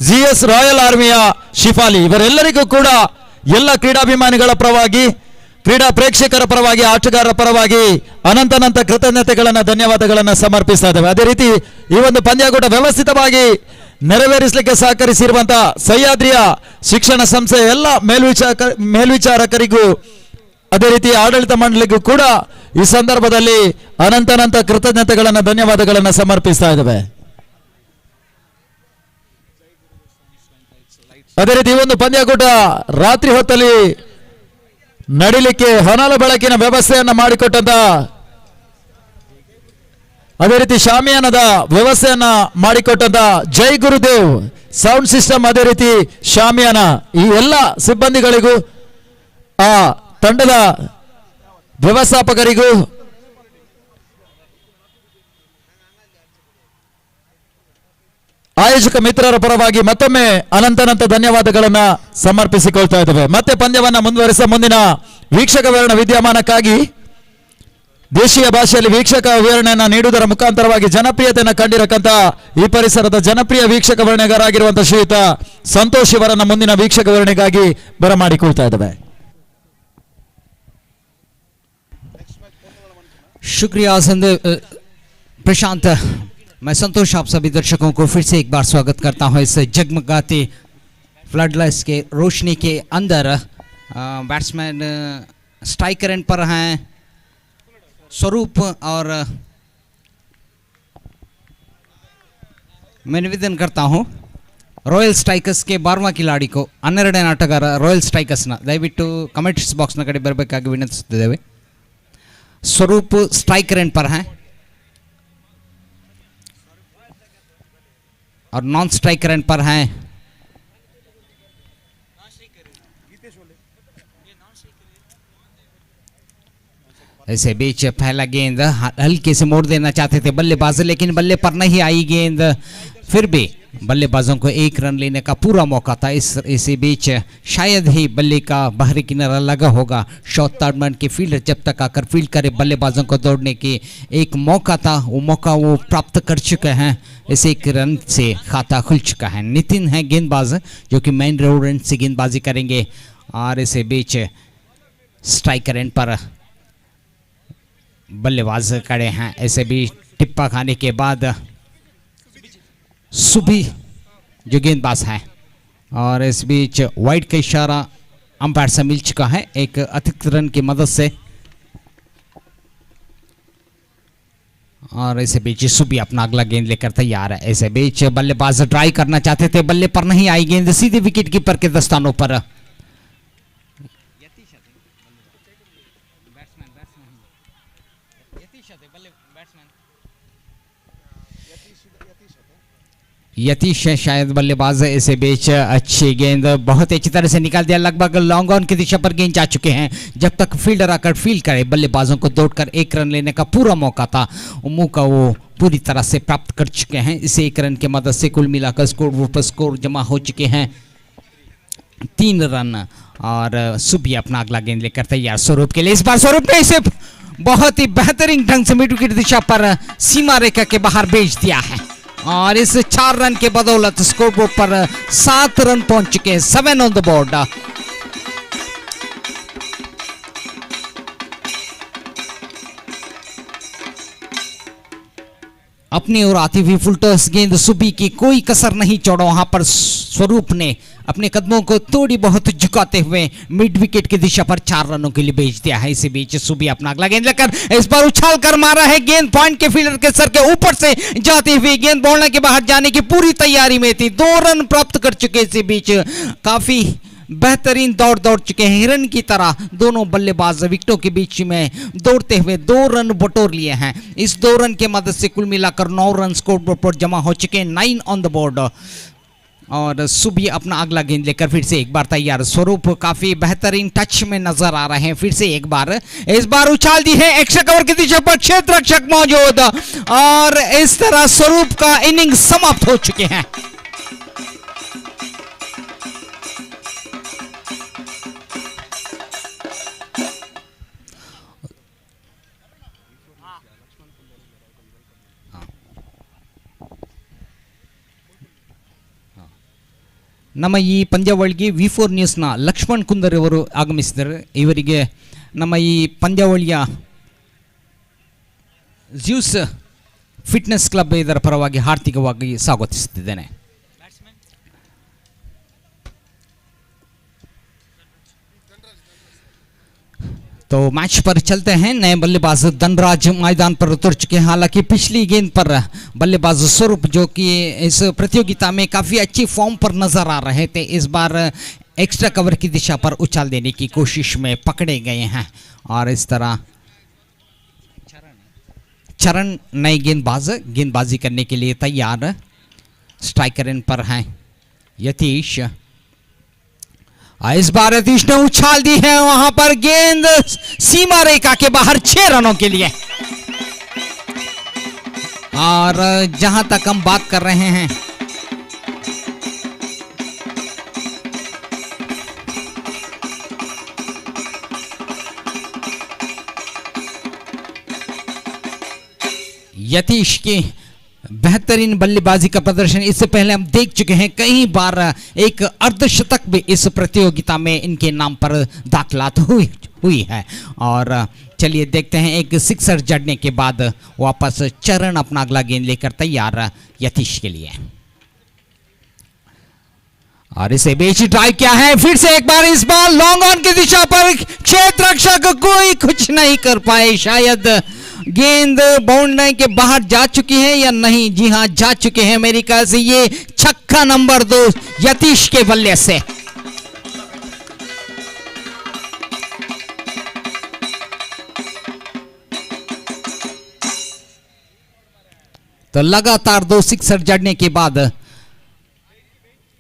ಜಿಎಸ್ ರಾಯಲ್ ಆರ್ಮಿಯ ಶಿಫಾಲಿ ಇವರೆಲ್ಲರಿಗೂ ಕೂಡ ಎಲ್ಲ ಕ್ರೀಡಾಭಿಮಾನಿಗಳ ಪರವಾಗಿ ಕ್ರೀಡಾ ಪ್ರೇಕ್ಷಕರ ಪರವಾಗಿ ಆಟಗಾರರ ಪರವಾಗಿ ಅನಂತ ಕೃತಜ್ಞತೆಗಳನ್ನ ಧನ್ಯವಾದಗಳನ್ನ ಸಮರ್ಪಿಸ್ತಾ ಇದ್ದೇವೆ. ಅದೇ ರೀತಿ ಈ ಒಂದು ಪಂದ್ಯಾಕೂಟ ವ್ಯವಸ್ಥಿತವಾಗಿ ನೆರವೇರಿಸಲಿಕ್ಕೆ ಸಹಕರಿಸಿರುವಂತಹ ಸಹ್ಯಾದ್ರಿಯ ಶಿಕ್ಷಣ ಸಂಸ್ಥೆಯ ಎಲ್ಲ ಮೇಲ್ವಿಚಾರಕರಿಗೂ ಅದೇ ರೀತಿ ಆಡಳಿತ ಮಂಡಳಿಗೂ ಕೂಡ ಈ ಸಂದರ್ಭದಲ್ಲಿ ಅನಂತ ಕೃತಜ್ಞತೆಗಳನ್ನ ಧನ್ಯವಾದಗಳನ್ನ ಸಮರ್ಪಿಸ್ತಾ ಇದ್ದೇವೆ. ಅದೇ ರೀತಿ ಈ ಒಂದು ಪಂದ್ಯಾಕೂಟ ರಾತ್ರಿ ಹೊತ್ತಲ್ಲಿ ನಡಿಲಿಕ್ಕೆ ಹೊನಲು ಬೆಳಕಿನ ವ್ಯವಸ್ಥೆಯನ್ನ ಮಾಡಿಕೊಟ್ಟಂತ ಅದೇ ರೀತಿ ಶಾಮಿಯಾನದ ವ್ಯವಸ್ಥೆಯನ್ನ ಮಾಡಿಕೊಟ್ಟಂತ ಜೈ ಗುರುದೇವ್ ಸೌಂಡ್ ಸಿಸ್ಟಮ್ ಅದೇ ರೀತಿ ಶಾಮಿಯಾನ ಈ ಎಲ್ಲ ಸಿಬ್ಬಂದಿಗಳಿಗೂ ಆ ತಂಡದ ವ್ಯವಸ್ಥಾಪಕರಿಗೂ ಆಯೋಜಕ ಮಿತ್ರರ ಪರವಾಗಿ ಮತ್ತೊಮ್ಮೆ ಅನಂತ ಧನ್ಯವಾದಗಳನ್ನ ಸಮರ್ಪಿಸಿಕೊಳ್ತಾ ಇದ್ದೇವೆ. ಮತ್ತೆ ಪಂದ್ಯವನ್ನ ಮುಂದುವರಿಸ ಮುಂದಿನ ವೀಕ್ಷಕ ವಿವರಣೆ ವಿದ್ಯಮಾನಕ್ಕಾಗಿ ದೇಶೀಯ ಭಾಷೆಯಲ್ಲಿ ವೀಕ್ಷಕ ವಿವರಣೆಯನ್ನ ನೀಡುವುದರ ಮುಖಾಂತರವಾಗಿ ಜನಪ್ರಿಯತೆಯನ್ನು ಕಂಡಿರಕ್ಕಂತ ಈ ಪರಿಸರದ ಜನಪ್ರಿಯ ವೀಕ್ಷಕ ವಿವರಣೆಗಾರರಾಗಿರುವಂತಹ ಶ್ರೀಯುತ ಸಂತೋಷ್ ಇವರನ್ನ ಮುಂದಿನ ವೀಕ್ಷಕ ವಿವರಣೆಗಾಗಿ ಬರಮಾಡಿಕೊಳ್ತಾ ಇದ್ದೇವೆ. शुक्रिया प्रशांत, मैं संतोष आप सभी दर्शकों को फिर से एक बार स्वागत करता हूं इस जगमगाते फ्लडलाइट्स के रोशनी के अंदर। बैट्समैन स्ट्राइकर एंड पर हैं स्वरूप, और मैं निवेदन करता हूं ರಾಯಲ್ ಸ್ಟ್ರೈಕರ್ಸ್ ಗೆ 12వ ಕಿಲಾಡಿ को 12ನೇ ಆಟಗಾರ ರಾಯಲ್ ಸ್ಟ್ರೈಕರ್ಸ್ ನ ದಯವಿಟ್ಟು ಕಮೆಂಟ್ಸ್ ಬಾಕ್ಸ್ ನ ಕಡೆ ಬರಬೇಕಾಗಿ ವಿನಂತಿಸುತ್ತಿದ್ದೇವೆ। ಸ್ವರೂಪ್ स्ट्राइकर एंड पर हैं और नॉन स्ट्राइकर एंड पर हैं ऐसे बीच पहला गेंद हल्के से मोड़ देना चाहते थे बल्लेबाज, लेकिन बल्ले पर नहीं आई गेंद। फिर भी बल्लेबाजों को एक रन लेने का पूरा मौका था। इसी बीच शायद ही बल्ले का बाहरी किनारा लगा होगा। शॉट थर्डमैन के फील्डर जब तक आकर फील्ड करे बल्लेबाजों को दौड़ने की एक मौका था, वो मौका वो प्राप्त कर चुके हैं। इस एक रन से खाता खुल चुका है। नितिन है गेंदबाज जो कि मेन रोड एंड से गेंदबाजी करेंगे, और इसी बीच स्ट्राइकर एंड पर बल्लेबाज खड़े हैं। ऐसे भी टिप्पा खाने के बाद सुबी जो गेंदबाज है, और इस बीच वाइड का इशारा अंपायर से मिल चुका है एक अतिरिक्त रन की मदद से। और इसे बीच सुबी अपना अगला गेंद लेकर तैयार है। ऐसे बीच बल्लेबाज ट्राई करना चाहते थे, बल्ले पर नहीं आई गेंद, सीधे विकेट कीपर के दस्तानों पर। यतीश है शायद बल्लेबाज। ऐसे बीच अच्छी गेंद बहुत अच्छी तरह से निकाल दिया, लगभग लॉन्ग ऑन की दिशा पर गेंद जा चुके हैं। जब तक फील्डर आकर फील्ड करे बल्लेबाजों को दौड़कर एक रन लेने का पूरा मौका था, मौका वो पूरी तरह से प्राप्त कर चुके हैं। इस एक रन की मदद से कुल मिलाकर स्कोर जमा हो चुके हैं 3 रन। और सुबह अपना अगला गेंद लेकर तैयार स्वरूप के लिए। इस बार स्वरूप ने इसे बहुत ही बेहतरीन ढंग से मिड विकेट दिशा पर सीमा रेखा के बाहर भेज दिया है, और इस 4 रन के बदौलत स्कोरबोर्ड पर 7 रन पहुंच चुके हैं, 7 ऑन द बोर्ड। अपनी ओर आती हुई फुल टॉस गेंद सुबी की कोई कसर नहीं छोड़ा। वहां पर स्वरूप ने अपने कदमों को थोड़ी बहुत झुकाते हुए मिड विकेट की दिशा पर 4 रनों के लिए भेज दिया है। इसी बीच सुबी अपना अगला गेंद लेकर इस बार उछाल कर मारा है, गेंद पॉइंट के फील्डर के सर के ऊपर से जाती हुई गेंद बॉलर के बाहर जाने की पूरी तैयारी में थी। 2 रन प्राप्त कर चुके। इसी बीच काफी बेहतरीन दौड़ चुके हैं, हिरन की तरह दोनों बल्लेबाज विकेटों के बीच में दौड़ते हुए 2 रन बटोर लिए हैं। इस 2 रन के मदद से कुल मिलाकर 9 रन स्कोरबोर्ड पर जमा हो चुके हैं, 9 ऑन द बोर्ड। और सुबह अपना अगला गेंद लेकर फिर से एक बार तैयार। स्वरूप काफी बेहतरीन टच में नजर आ रहे हैं। फिर से एक बार, इस बार उछाल दी है एक्स्ट्रा कवर की दिशा पर, क्षेत्र रक्षक मौजूद, और इस तरह स्वरूप का इनिंग समाप्त हो चुके हैं। ನಮ್ಮ ಈ ಪಂದ್ಯಾವಳಿಗೆ V4 ನ್ಯೂಸ್ನ ಲಕ್ಷ್ಮಣ್ ಕುಂದರ್ ಅವರು ಆಗಮಿಸಿದ್ದಾರೆ. ಇವರಿಗೆ ನಮ್ಮ ಈ ಪಂದ್ಯಾವಳಿಯ ಜ್ಯೂಸ್ ಫಿಟ್ನೆಸ್ ಕ್ಲಬ್ ಇದರ ಪರವಾಗಿ ಹಾರ್ದಿಕವಾಗಿ ಸ್ವಾಗತಿಸುತ್ತಿದ್ದೇನೆ. तो मैच पर चलते हैं। नए बल्लेबाज धनराज मैदान पर उतर चुके हैं। हालांकि पिछली गेंद पर बल्लेबाज स्वरूप जो कि इस प्रतियोगिता में काफ़ी अच्छी फॉर्म पर नजर आ रहे थे, इस बार एक्स्ट्रा कवर की दिशा पर उछाल देने की कोशिश में पकड़े गए हैं। और इस तरह चरण नए गेंदबाजी करने के लिए तैयार। स्ट्राइकर इन पर हैं यतीश। इस बार यतीश ने उछाल दी है, वहां पर गेंद सीमा रेखा के बाहर 6 रनों के लिए। और जहां तक हम बात कर रहे हैं, यतीश की बेहतरीन बल्लेबाजी का प्रदर्शन इससे पहले हम देख चुके हैं। कई बार एक अर्धशतक भी इस प्रतियोगिता में इनके नाम पर दाखिलात हुई है। और चलिए देखते हैं एक सिक्सर जड़ने के बाद वापस चरण अपना अगला गेंद लेकर तैयार यतीश के लिए। और इसे बीच ड्राइव किया है, फिर से एक बार इस बार लॉन्ग ऑन की दिशा पर क्षेत्र रक्षक कोई कुछ नहीं कर पाए। शायद गेंद बाउंड्री के बाहर जा चुकी है या नहीं। जी हां, जा चुके हैं। मेरी ख्याल से ये छक्का नंबर 2 यतीश के बल्ले से। तो लगातार 2 सिक्सर जड़ने के बाद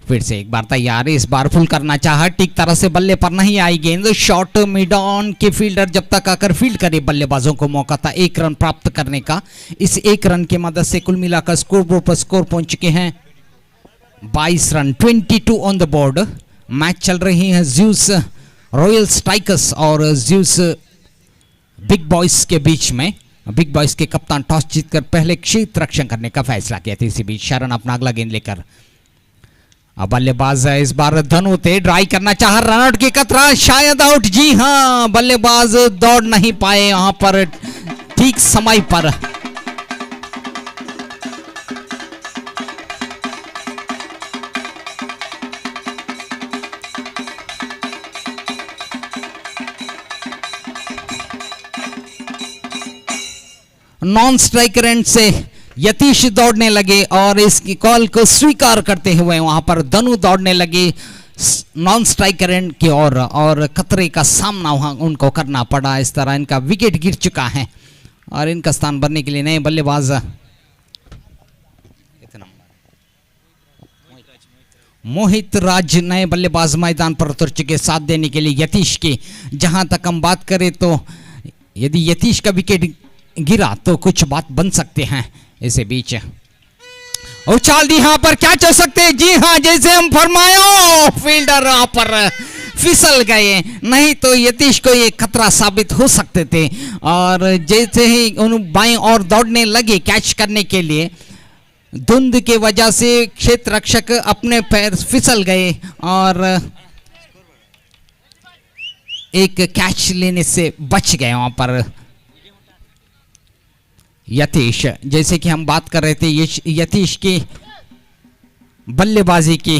फिर से एक बार तैयार है। इस बार फुल करना चाहा, ठीक तरह से बल्ले पर नहीं आई गेंद। शॉर्ट मिड ऑन के फील्डर जब तक आकर फील्ड करे, बल्लेबाजों को मौका था 1 रन प्राप्त करने का। इस 1 रन की मदद से कुल मिलाकर स्कोरबोर्ड पर स्कोर पहुंच चुके हैं 22 run, 22 on the board. Match चल रही है ज्यूस रॉयल स्ट्राइकर्स और ज्यूस बिग बॉयज के बीच में। बिग बॉयज के कप्तान टॉस जीतकर पहले क्षेत्र रक्षण करने का फैसला किया था। इसी बीच शरण अपना अगला गेंद लेकर अब बल्लेबाज इस बार धनु थे, ट्राई करना चाह, रनआउट की खतरा, शायद आउट। जी हां, बल्लेबाज दौड़ नहीं पाए यहां पर ठीक समय पर। नॉन स्ट्राइकर एंड से यतीश दौड़ने लगे और इसकी कॉल को स्वीकार करते हुए वहां पर धनु दौड़ने लगे नॉन स्ट्राइकर एंड की ओर और खतरे का सामना वहां उनको करना पड़ा। इस तरह इनका विकेट गिर चुका है और इनका स्थान भरने के लिए नए बल्लेबाज मोहित राज नए बल्लेबाज मैदान पर उतर चुके साथ देने के लिए यतीश की। जहां तक हम बात करें तो यदि यतीश का विकेट गिरा तो कुछ बात बन सकते हैं। इसे बीच उछाल दी, यहां पर क्या चल सकते हैं। जी हां, जैसे हम फरमाया फील्डर वहां पर फिसल गए, नहीं तो यतीश को ये खतरा साबित हो सकते थे। और जैसे ही उन बाएं और दौड़ने लगे कैच करने के लिए, धुंध के वजह से क्षेत्र रक्षक अपने पैर फिसल गए और एक कैच लेने से बच गए वहां पर यतीश। जैसे कि हम बात कर रहे थे यतीश की बल्लेबाजी की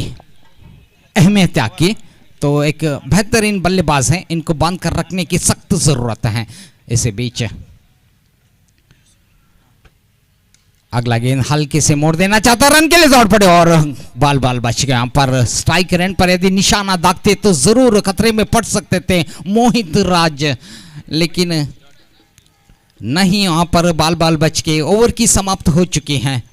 अहमियत की, तो एक बेहतरीन बल्लेबाज हैं, इनको बांध कर रखने की सख्त जरूरत है। इसी बीच अगला गेंद हल्के से मोड़ देना चाहता, रन के लिए दौड़ पड़े और बाल बच गया। पर स्ट्राइक रेंज पर यदि निशाना दागते तो जरूर खतरे में पड़ सकते थे मोहित राज, लेकिन नहीं, वहां पर बाल बच के ओवर की समाप्त हो चुकी हैं।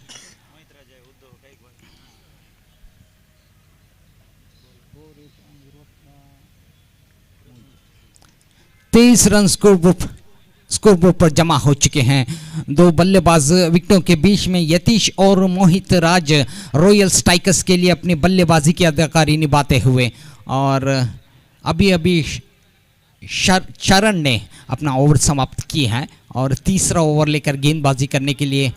तेईस रन स्कोरबोर्ड पर जमा हो चुके हैं। 2 बल्लेबाज विकेटों के बीच में यतीश और मोहित राज रॉयल स्ट्राइकर्स के लिए अपनी बल्लेबाजी की अदाकारी निभाते हुए, और अभी शरण ने अपना ओवर समाप्त की है और तीसरा ओवर लेकर गेंदबाजी करने के लिए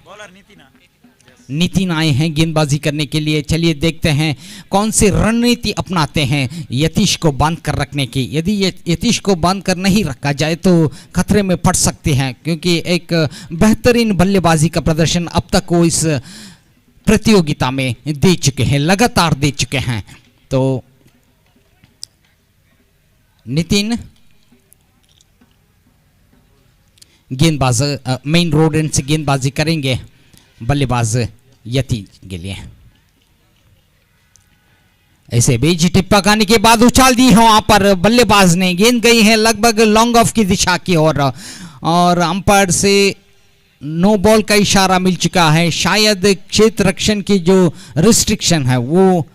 नितिन आए हैं गेंदबाजी करने के लिए। चलिए देखते हैं कौन सी रणनीति अपनाते हैं यतीश को बांध कर रखने की। यदि यतीश को बांध कर नहीं रखा जाए तो खतरे में पड़ सकते हैं, क्योंकि एक बेहतरीन बल्लेबाजी का प्रदर्शन अब तक वो इस प्रतियोगिता में दे चुके हैं, लगातार दे चुके हैं। तो नितिन गेंदबाज मेन रोड एंड से गेंदबाजी करेंगे बल्लेबाज यतीश के लिए। ऐसे बीच टिप्पा खाने के बाद उछाल दी है वहां पर बल्लेबाज ने, गेंद गई है लगभग लॉन्ग ऑफ की दिशा की ओर और अंपायर से नो बॉल का इशारा मिल चुका है। शायद क्षेत्र रक्षण की जो रिस्ट्रिक्शन है वो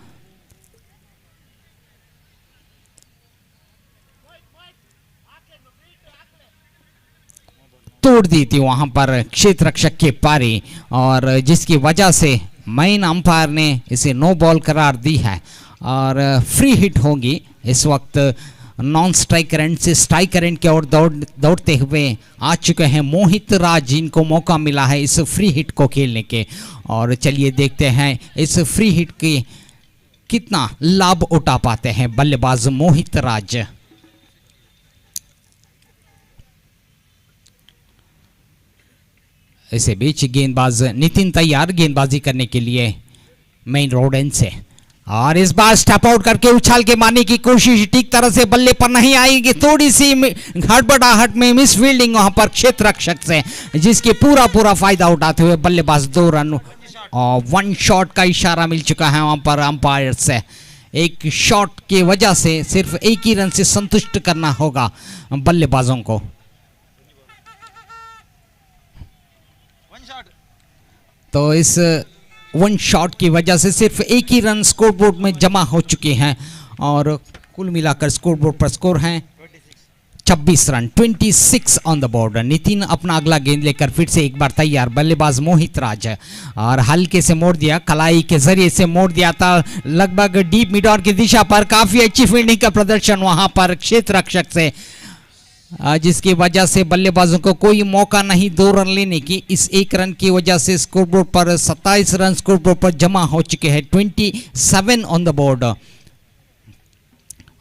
तोड़ दी थी वहां पर क्षेत्र रक्षक के पारी, और जिसकी वजह से मेन अंपायर ने इसे नो बॉल करार दी है और फ्री हिट होगी। इस वक्त नॉन स्ट्राइकर एंड से स्ट्राइकर एंड की ओर दौड़ते हुए आ चुके हैं मोहित राज, जिनको मौका मिला है इस फ्री हिट को खेलने के। और चलिए देखते हैं इस फ्री हिट की कितना लाभ उठा पाते हैं बल्लेबाज मोहित राज। इसे बीच गेंदबाज नितिन तैयार गेंदबाजी करने के लिए मेन रोड एंड से, और इस बार स्टेप आउट करके उछाल के मारने की कोशिश, ठीक तरह से बल्ले पर नहीं आएगी, थोड़ी सी हड़बड़ाहट में मिस फील्डिंग वहां पर क्षेत्र रक्षक से, जिसके पूरा फायदा उठाते हुए बल्लेबाज 2 रन और 1 शॉट का इशारा मिल चुका है वहां पर अंपायर से। एक शॉट की वजह से सिर्फ एक ही रन से संतुष्ट करना होगा बल्लेबाजों को। तो इस 1 शॉट की वजह से सिर्फ एक ही रन स्कोरबोर्ड में जमा हो चुके हैं और कुल मिलाकर स्कोरबोर्ड पर स्कोर हैं 26 run, 26 on the board. Nitin अपना अगला गेंद लेकर फिर से एक बार तैयार, बल्लेबाज मोहित राज, और हल्के से मोड़ दिया, कलाई के जरिए से मोड़ दिया था लगभग डीप मिड ऑन की दिशा पर। काफी अच्छी फील्डिंग का प्रदर्शन वहां पर क्षेत्र रक्षक से, जिसकी वजह से बल्लेबाजों को कोई मौका नहीं 2 रन लेने की। इस 1 रन की वजह से स्कोरबोर्ड पर 27 रन स्कोरबोर्ड पर जमा हो चुके हैं, 27 ऑन द बोर्ड।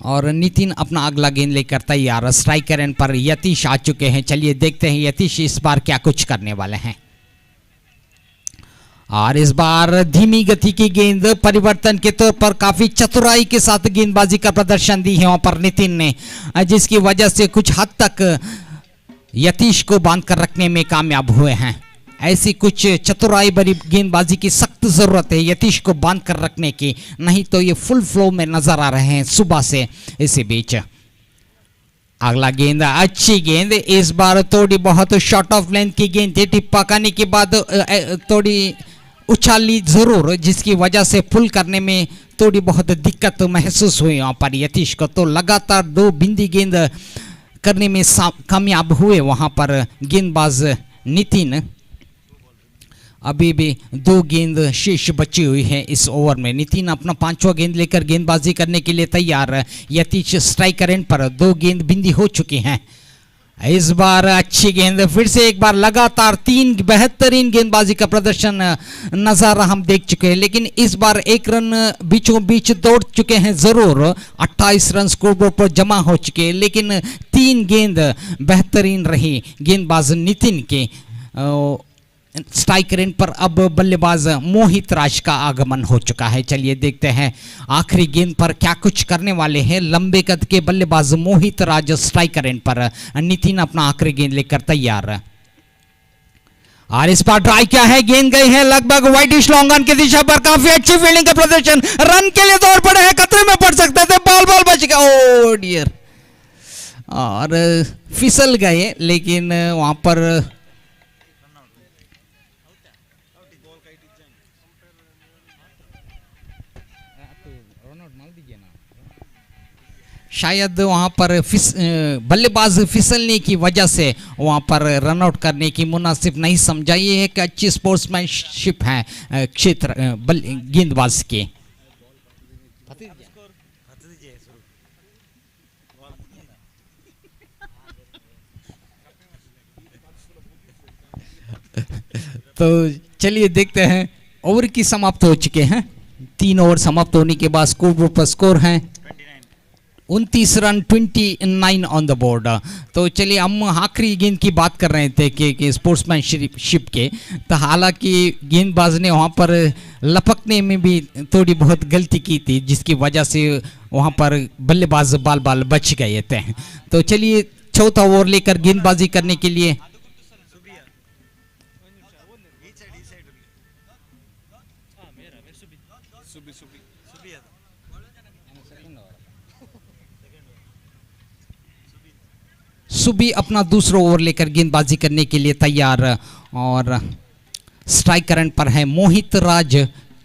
और नितिन अपना अगला गेंद लेकर तैयार, स्ट्राइकर एंड पर यतीश आ चुके हैं। चलिए देखते हैं यतीश इस बार क्या कुछ करने वाले हैं। और इस बार धीमी गति की गेंद परिवर्तन के तौर पर काफी चतुराई के साथ गेंदबाजी का प्रदर्शन दी है वहां पर नितिन ने, जिसकी वजह से कुछ हद तक यतीश को बांध कर रखने में कामयाब हुए हैं। ऐसी कुछ चतुराई भरी गेंदबाजी की सख्त जरूरत है यतीश को बांध कर रखने की, नहीं तो ये फुल फ्लो में नजर आ रहे हैं सुबह से। इसी बीच अगला गेंद, अच्छी गेंद, इस बार थोड़ी बहुत शॉर्ट ऑफ लेंथ की गेंद थी, टिप्पा करने के बाद थोड़ी उछाली जरूर, जिसकी वजह से पुल करने में थोड़ी बहुत दिक्कत महसूस हुई वहां पर यतीश को। तो लगातार 2 बिंदी गेंद करने में कामयाब हुए वहां पर गेंदबाज नितिन। अभी भी 2 गेंद शेष बची हुई है इस ओवर में। नितिन अपना 5वां गेंद लेकर गेंदबाजी करने के लिए तैयार, यतीश स्ट्राइकर एंड पर 2 गेंद बिंदी हो चुकी हैं। इस बार अच्छी गेंद, फिर से एक बार लगातार 3 बेहतरीन गेंदबाजी का प्रदर्शन नजारा हम देख चुके हैं, लेकिन इस बार 1 रन बीचों बीच दौड़ चुके हैं जरूर। 28 रन स्कोरबोर्ड पर जमा हो चुके हैं, लेकिन 3 गेंद बेहतरीन रही गेंदबाज नितिन के। स्ट्राइकर एंड पर अब बल्लेबाज मोहित राज का आगमन हो चुका है। चलिए देखते हैं आखिरी गेंद पर क्या कुछ करने वाले हैं लंबे कद के बल्लेबाज मोहित राज स्ट्राइकर एंड पर। नितिन अपना आखिरी गेंद लेकर तैयार, और इस बार ट्राई किया है, गेंद गई है लगभग वाइटिश लॉन्ग ऑन की दिशा पर। काफी अच्छी फील्डिंग का प्रदर्शन, रन के लिए दौड़ पड़े हैं, खतरे में पड़ सकते थे, बॉल बच गया, ओ डियर, और फिसल गए, लेकिन वहां पर शायद वहां पर बल्लेबाज फिसलने की वजह से वहां पर रनआउट करने की मुनासिब नहीं समझा। ये एक अच्छी स्पोर्ट्समैनशिप है क्षेत्र गेंदबाज के। तो चलिए देखते हैं, ओवर की समाप्त हो चुके हैं। 3 ओवर समाप्त होने के बाद स्कोरबोर्ड पर स्कोर है 29 रन, 29 ऑन द बोर्ड। तो चलिए हम आखिरी गेंद की बात कर रहे थे कि स्पोर्ट्समैनशिप के, तो हालांकि गेंदबाज ने वहाँ पर लपकने में भी थोड़ी बहुत गलती की थी, जिसकी वजह से वहाँ पर बल्लेबाज बाल बच गए थे। तो चलिए 4था ओवर लेकर गेंदबाजी करने के लिए सुबी अपना दूसरा ओवर लेकर गेंदबाजी करने के लिए तैयार, और स्ट्राइकर एंड पर है मोहित राज,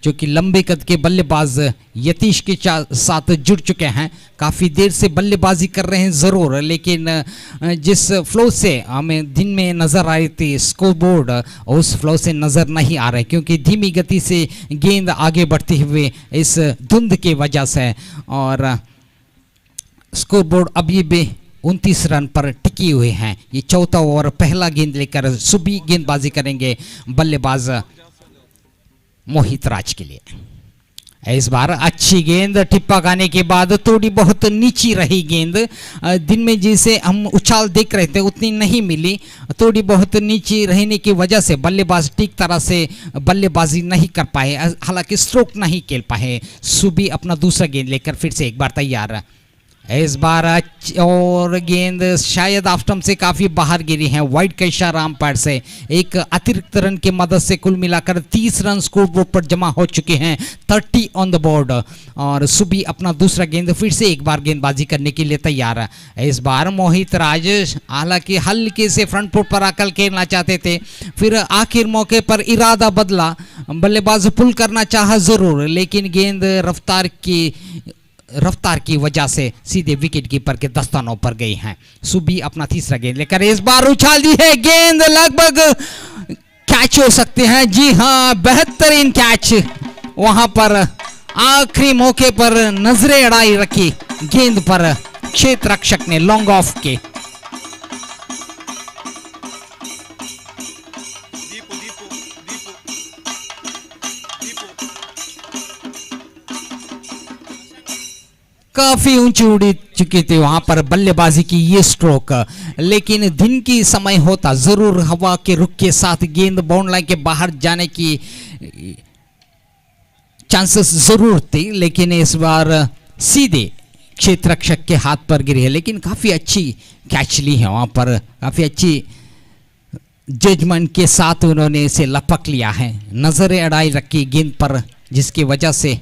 जो कि लंबे कद के बल्लेबाज यतीश के साथ जुड़ चुके हैं। काफ़ी देर से बल्लेबाजी कर रहे हैं ज़रूर, लेकिन जिस फ्लो से हमें दिन में नज़र आ रही थी स्कोरबोर्ड, उस फ्लो से नज़र नहीं आ रहे, क्योंकि धीमी गति से गेंद आगे बढ़ते हुए इस धुंध की वजह से, और स्कोरबोर्ड अभी भी 29 रन पर टिकी हुए हैं। ये 4था ओवर, पहला गेंद लेकर सुबी गेंदबाजी करेंगे बल्लेबाज मोहित राज के लिए। इस बार अच्छी गेंद, टिप्पा खाने के बाद थोड़ी बहुत नीची रही गेंद। दिन में जिसे हम उछाल देख रहे थे उतनी नहीं मिली, थोड़ी बहुत नीची रहने की वजह से बल्लेबाज ठीक तरह से बल्लेबाजी नहीं कर पाए, हालांकि स्ट्रोक नहीं खेल पाए। सुबी अपना दूसरा गेंद लेकर फिर से एक बार तैयार। इस बार और गेंद शायद ऑफ स्टंप से काफी बाहर गिरी है, वाइड का इशारा अंपायर से। एक अतिरिक्त रन की मदद से कुल मिलाकर 30 रन स्कोर बोर्ड पर जमा हो चुके हैं, 30 ऑन द बोर्ड। और सुबी अपना दूसरा गेंद फिर से एक बार गेंदबाजी करने के लिए तैयार है। इस बार मोहित राज हालांकि हल्के से फ्रंट फुट पर आकर खेलना चाहते थे, फिर आखिर मौके पर इरादा बदला, बल्लेबाज पुल करना चाहा जरूर, लेकिन गेंद रफ्तार की वजह से सीधे विकेट कीपर के दस्तानों पर गई हैं। सुबी अपना तीसरा गेंद लेकर इस बार उछाल दी है, गेंद लगभग कैच हो सकते हैं। जी हां, बेहतरीन कैच। वहां पर आखिरी मौके पर नजरें अड़ाई रखी गेंद पर क्षेत्र रक्षक ने लॉन्ग ऑफ के। काफी ऊंची उड़ी चुकी थी वहां पर बल्लेबाजी की ये स्ट्रोक, लेकिन दिन की समय होता जरूर हवा के रुख के साथ गेंद बाउंड लाइन के बाहर जाने की चांसेस जरूर थी, लेकिन इस बार सीधे क्षेत्र रक्षक के हाथ पर गिरी है। लेकिन काफी अच्छी कैच ली है वहां पर, काफी अच्छी जजमेंट के साथ उन्होंने इसे लपक लिया है, नजरें अड़ाई रखी गेंद पर, जिसकी वजह से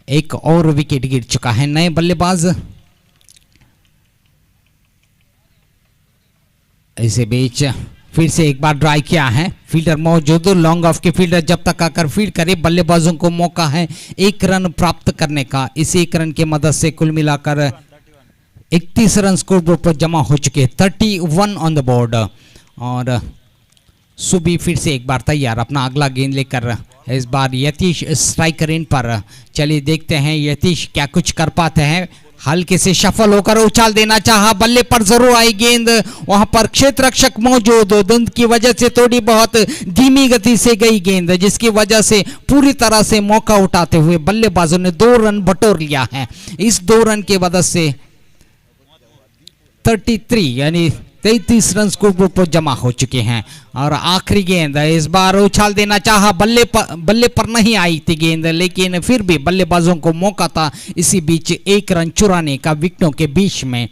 एक और विकेट गिर चुका है। नए बल्लेबाज इसे बीच फिर से एक बार ट्राई किया है, फील्डर मौजूद, लॉन्ग ऑफ के फील्डर जब तक आकर फील्ड करे बल्लेबाजों को मौका है एक रन प्राप्त करने का। इस एक रन की मदद से कुल मिलाकर 31 रन स्कोर बोर्ड पर जमा हो चुके, 31 ऑन द बोर्ड। और सुबी फिर से एक बार तैयार अपना अगला गेंद लेकर। इस बार यतीश स्ट्राइकर इन पर, चलिए देखते हैं यतीश क्या कुछ कर पाते हैं। हल्के से सफल होकर उछाल देना चाहा, बल्ले पर जरूर आई गेंद, वहां पर क्षेत्र रक्षक मौजूद, धुंध की वजह से थोड़ी बहुत धीमी गति से गई गेंद, जिसकी वजह से पूरी तरह से मौका उठाते हुए बल्लेबाजों ने 2 रन बटोर लिया है। इस 2 रन की वजह से 33 यानी 33 रन स्कोर बोर्ड पर जमा हो चुके हैं। और आखिरी गेंद इस बार उछाल देना चाहा, बल्ले पर नहीं आई थी गेंद, लेकिन फिर भी बल्लेबाजों को मौका था इसी बीच 1 रन चुराने का विकेटों के बीच में।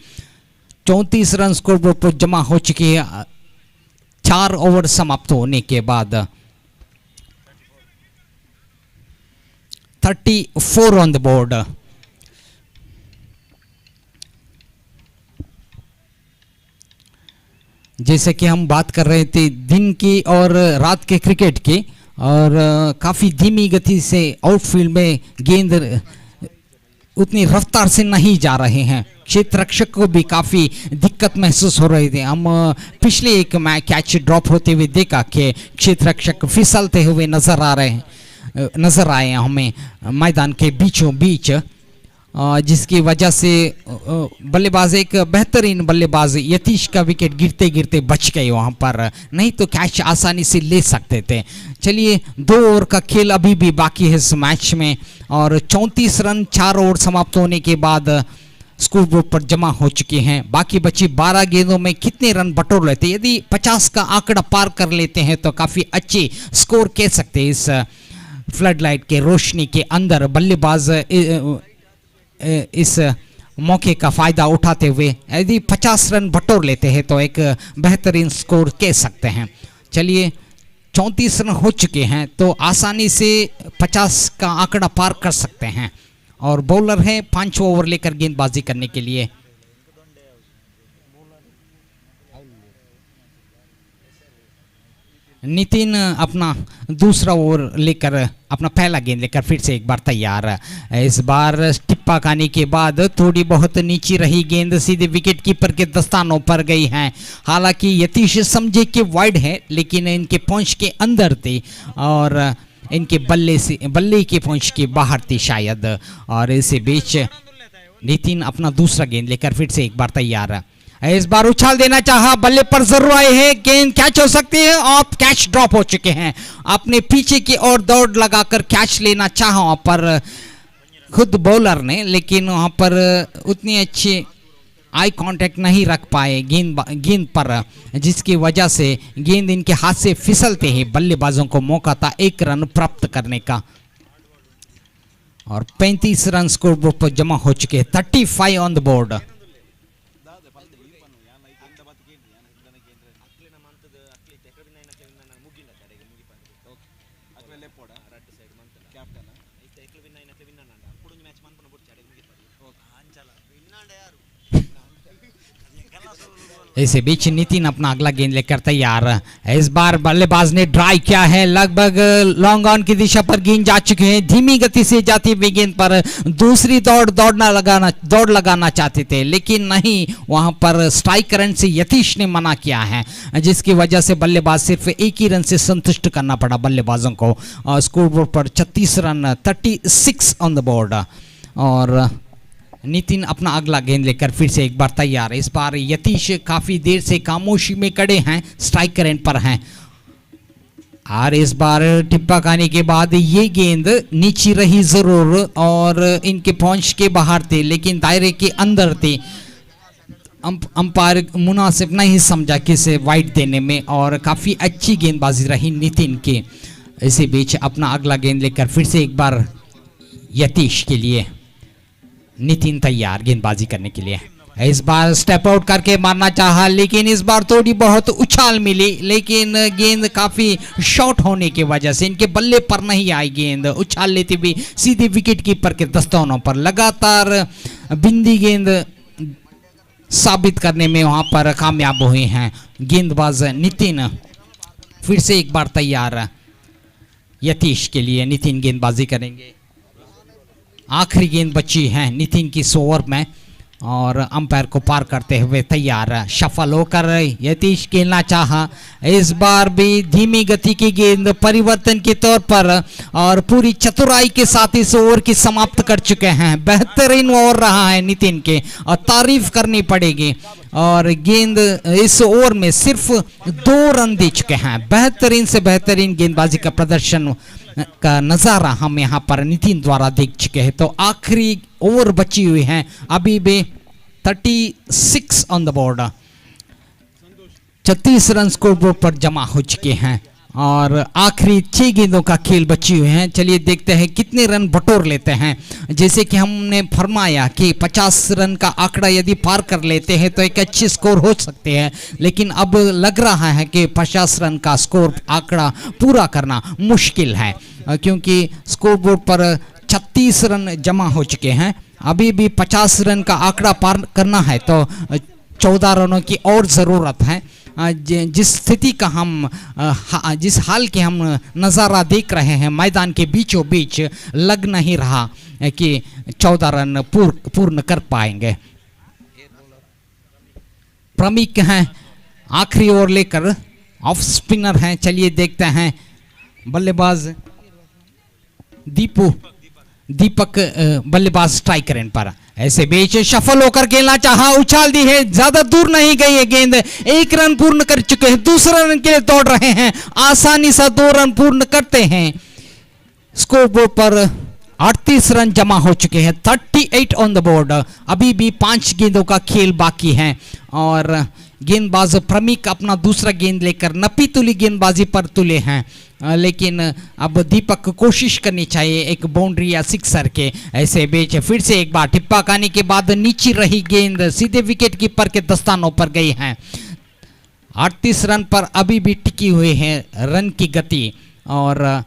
34 रन स्कोर बोर्ड पर जमा हो चुके हैं 4 ओवर समाप्त होने के बाद। 34 ऑन द बोर्ड। जैसे कि हम बात कर रहे थे दिन की और रात के क्रिकेट की, और काफ़ी धीमी गति से आउटफील्ड में गेंद उतनी रफ्तार से नहीं जा रहे हैं, क्षेत्र रक्षक को भी काफ़ी दिक्कत महसूस हो रही थी। हम पिछले एक मैच कैच ड्रॉप होते हुए देखा कि क्षेत्र रक्षक फिसलते हुए नजर आए हमें मैदान के बीचों बीच, जिसकी वजह से बल्लेबाज एक बेहतरीन बल्लेबाज यतीश का विकेट गिरते गिरते बच गए वहां पर, नहीं तो कैच आसानी से ले सकते थे। चलिए 2 ओवर का खेल अभी भी बाकी है इस मैच में, और 34 रन 4 ओवर समाप्त होने के बाद स्कोर बोर्ड पर जमा हो चुके हैं। बाकी बची 12 गेंदों में कितने रन बटोर लेते, यदि 50 का आंकड़ा पार कर लेते हैं तो काफ़ी अच्छे स्कोर कह सकते हैं। इस फ्लड लाइट के रोशनी के अंदर बल्लेबाज इस मौके का फायदा उठाते हुए यदि 50 रन बटोर लेते हैं तो एक बेहतरीन स्कोर कह सकते हैं। चलिए 34 रन हो चुके हैं तो आसानी से 50 का आंकड़ा पार कर सकते हैं, और बॉलर है 5 ओवर लेकर गेंदबाजी करने के लिए। नितिन अपना दूसरा ओवर लेकर, अपना पहला गेंद लेकर फिर से एक बार तैयार। इस बार टिप्पा खाने के बाद थोड़ी बहुत नीची रही गेंद सीधे विकेट कीपर के दस्तानों पर गई है। हालांकि यतीश समझे कि वाइड है, लेकिन इनके पहुंच के अंदर थे और इनके बल्ले के पहुंच के बाहर थी शायद। और इसी बीच नितिन अपना दूसरा गेंद लेकर फिर से एक बार तैयार। इस बार उछाल देना चाहा, बल्ले पर जरूर आए हैं, गेंद कैच हो सकती है और कैच ड्रॉप हो चुके हैं। अपने पीछे की ओर दौड़ लगाकर कैच लेना चाहा वहां पर खुद बॉलर ने, लेकिन वहां पर उतनी अच्छी आई कांटेक्ट नहीं रख पाए गेंद पर, जिसकी वजह से गेंद इनके हाथ से फिसलते ही बल्लेबाजों को मौका था 1 रन प्राप्त करने का। और 35 रन स्कोर बोर्ड पर जमा हो चुके हैं, 35 ऑन द बोर्ड। इसी बीच नितिन अपना अगला गेंद लेकर तैयार। इस बार बल्लेबाज ने ट्राई किया है, लगभग लॉन्ग ऑन की दिशा पर गेंद जा चुके हैं। धीमी गति से जाती हुई गेंद पर दूसरी दौड़ लगाना चाहते थे, लेकिन नहीं, वहां पर स्ट्राइक करंट से यतीश ने मना किया है, जिसकी वजह से बल्लेबाज सिर्फ 1 ही रन से संतुष्ट करना पड़ा बल्लेबाजों को। स्कोर बोर्ड पर 36 रन, 36 ऑन द बोर्ड। और नितिन अपना अगला गेंद लेकर फिर से एक बार तैयार है। इस बार यतीश काफी देर से खामोशी में खड़े हैं, स्ट्राइक करंट पर हैं। और इस बार टिप्पा खाने के बाद ये गेंद नीचे रही जरूर और इनके पहुंच के बाहर थे, लेकिन दायरे के अंदर थे। अंपायर मुनासिब नहीं समझा कि इसे वाइड देने में, और काफी अच्छी गेंदबाजी रही नितिन की। इसी बीच अपना अगला गेंद लेकर फिर से एक बार यतीश के लिए नितिन तैयार गेंदबाजी करने के लिए। इस बार स्टेप आउट करके मारना चाहा, लेकिन इस बार थोड़ी बहुत उछाल मिली, लेकिन गेंद काफी शॉर्ट होने की वजह से इनके बल्ले पर नहीं आई गेंद। उछाल लेती हुई सीधे विकेट कीपर के दस्तानों पर लगातार बिंदी गेंद साबित करने में वहां पर कामयाब हुए हैं गेंदबाज नितिन। फिर से एक बार तैयार यतीश के लिए नितिन गेंदबाजी करेंगे। आखिरी गेंद बची है नितिन की 100 ओवर में, और अंपायर को पार करते हुए तैयार। सफल होकर यतीश खेलना चाहा। इस बार भी धीमी गति की गेंद परिवर्तन के तौर पर और पूरी चतुराई के साथ इस ओवर की समाप्त कर चुके हैं। बेहतरीन ओवर रहा है नितिन के, और तारीफ करनी पड़ेगी। और गेंद इस ओवर में सिर्फ 2 रन दे चुके हैं। बेहतरीन से बेहतरीन गेंदबाजी का प्रदर्शन का नजारा हम यहाँ पर नितिन द्वारा देख चुके हैं। तो आखिरी ओवर बची हुई है, अभी भी 36 on the board, 36 run score board पर जमा हो चुके हैं, और आखिरी 6 गेंदों का खेल बची हुई है। चलिए देखते हैं कितने रन बटोर लेते हैं। जैसे कि हमने फरमाया कि 50 रन का आंकड़ा यदि पार कर लेते हैं तो एक अच्छी स्कोर हो सकते हैं, लेकिन अब लग रहा है कि 50 रन का स्कोर आंकड़ा पूरा करना मुश्किल है, क्योंकि स्कोर बोर्ड पर 36 रन जमा हो चुके हैं। अभी भी 50 रन का आंकड़ा पार करना है तो 14 रनों की और ज़रूरत है। जिस स्थिति का हम जिस हाल के हम नज़ारा देख रहे हैं मैदान के बीचों बीच, लग नहीं रहा कि 14 रन पूर्ण कर पाएंगे। प्रमिक हैं आखिरी ओवर लेकर, ऑफ स्पिनर हैं। चलिए देखते हैं बल्लेबाज दीपक बल्लेबाज स्ट्राइक करने पर। ऐसे बीच सफल होकर खेलना चाहा, उछाल दी है, ज्यादा दूर नहीं गई है गेंद। 1 रन पूर्ण कर चुके हैं, दूसरा रन के लिए दौड़ रहे हैं, आसानी से 2 रन पूर्ण करते हैं। स्कोर बोर्ड पर 38 रन जमा हो चुके हैं, 38 ऑन द बोर्ड। अभी भी 5 गेंदों का खेल बाकी है, और गेंदबाज प्रमिक अपना दूसरा गेंद लेकर नपी तुली गेंदबाजी पर तुले हैं, लेकिन अब दीपक को कोशिश करनी चाहिए एक बाउंड्री या सिक्सर के। ऐसे बीच फिर से एक बार टिप्पा खाने के बाद नीचे रही गेंद सीधे विकेट कीपर के दस्तानों पर गई है। 38 रन पर अभी भी टिकी हुई है रन की गति, और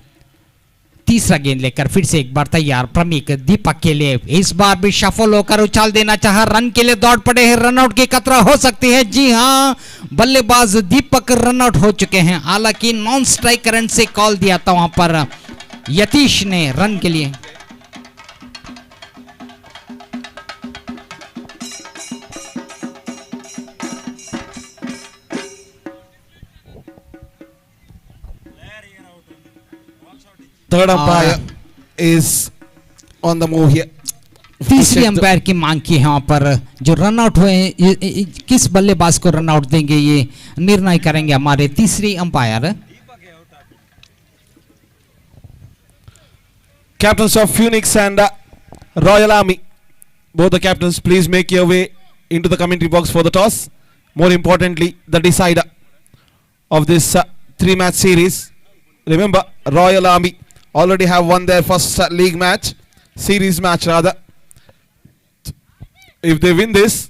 तीसरा गेंद लेकर फिर से एक बार तैयार प्रमिक दीपक के लिए। इस बार भी सफल होकर उछाल देना चाहा, रन के लिए दौड़ पड़े हैं, रनआउट की खतरा हो सकती है। जी हां, बल्लेबाज दीपक रनआउट हो चुके हैं। हालांकि नॉन स्ट्राइक करंट से कॉल दिया था वहां पर यतीश ने रन के लिए। Third umpire is on the move here. तीसरी अंपायर की मांग की है वहां पर। जो रन आउट हुए हैं, किस बल्लेबाज को रन आउट देंगे ये निर्णय करेंगे हमारे तीसरी umpire. Captains of Phoenix and Royal Army, both the captains, please make your way into the commentary box for the toss. More importantly, the decider of this 3-match series. Remember, Royal Army already have won their first league match, series match rather. If they win this,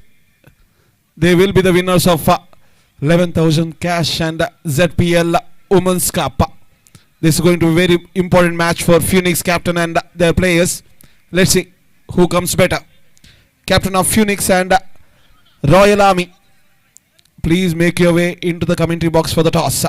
they will be the winners of 11,000 cash and ZPL Women's Cup. This is going to be a very important match for Phoenix captain and their players. Let's see who comes better. Captain of Phoenix and Royal Army, please make your way into the commentary box for the toss.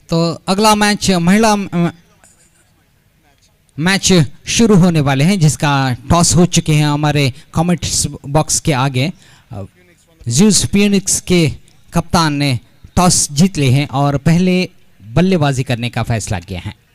तो अगला match महिला match शुरू होने वाले हैं, जिसका toss हो चुके हैं हमारे कमेंट्स बॉक्स के आगे। ज़्यूस फिनिक्स के कप्तान ने टॉस जीत लिए हैं और पहले बल्लेबाजी करने का फैसला किया है।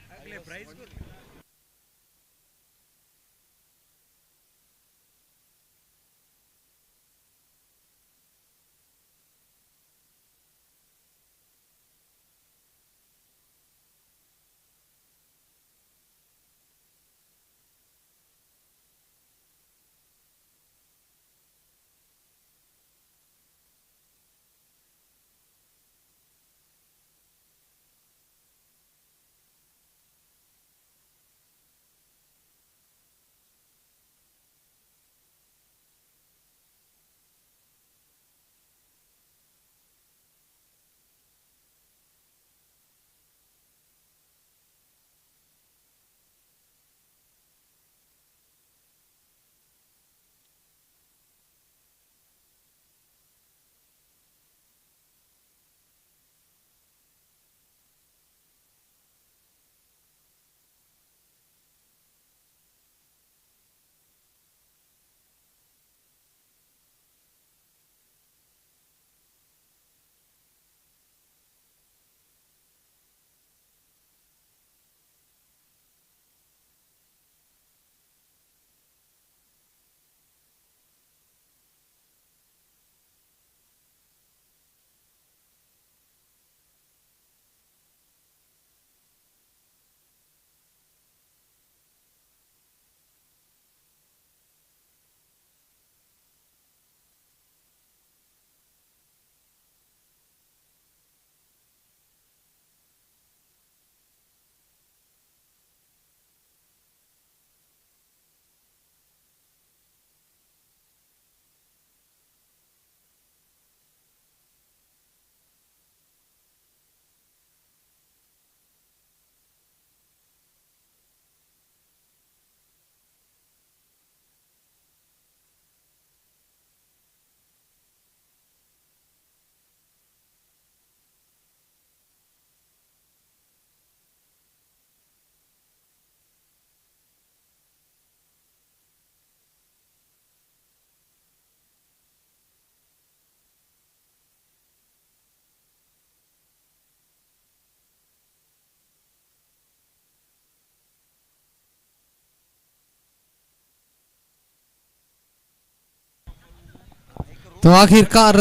तो आखिरकार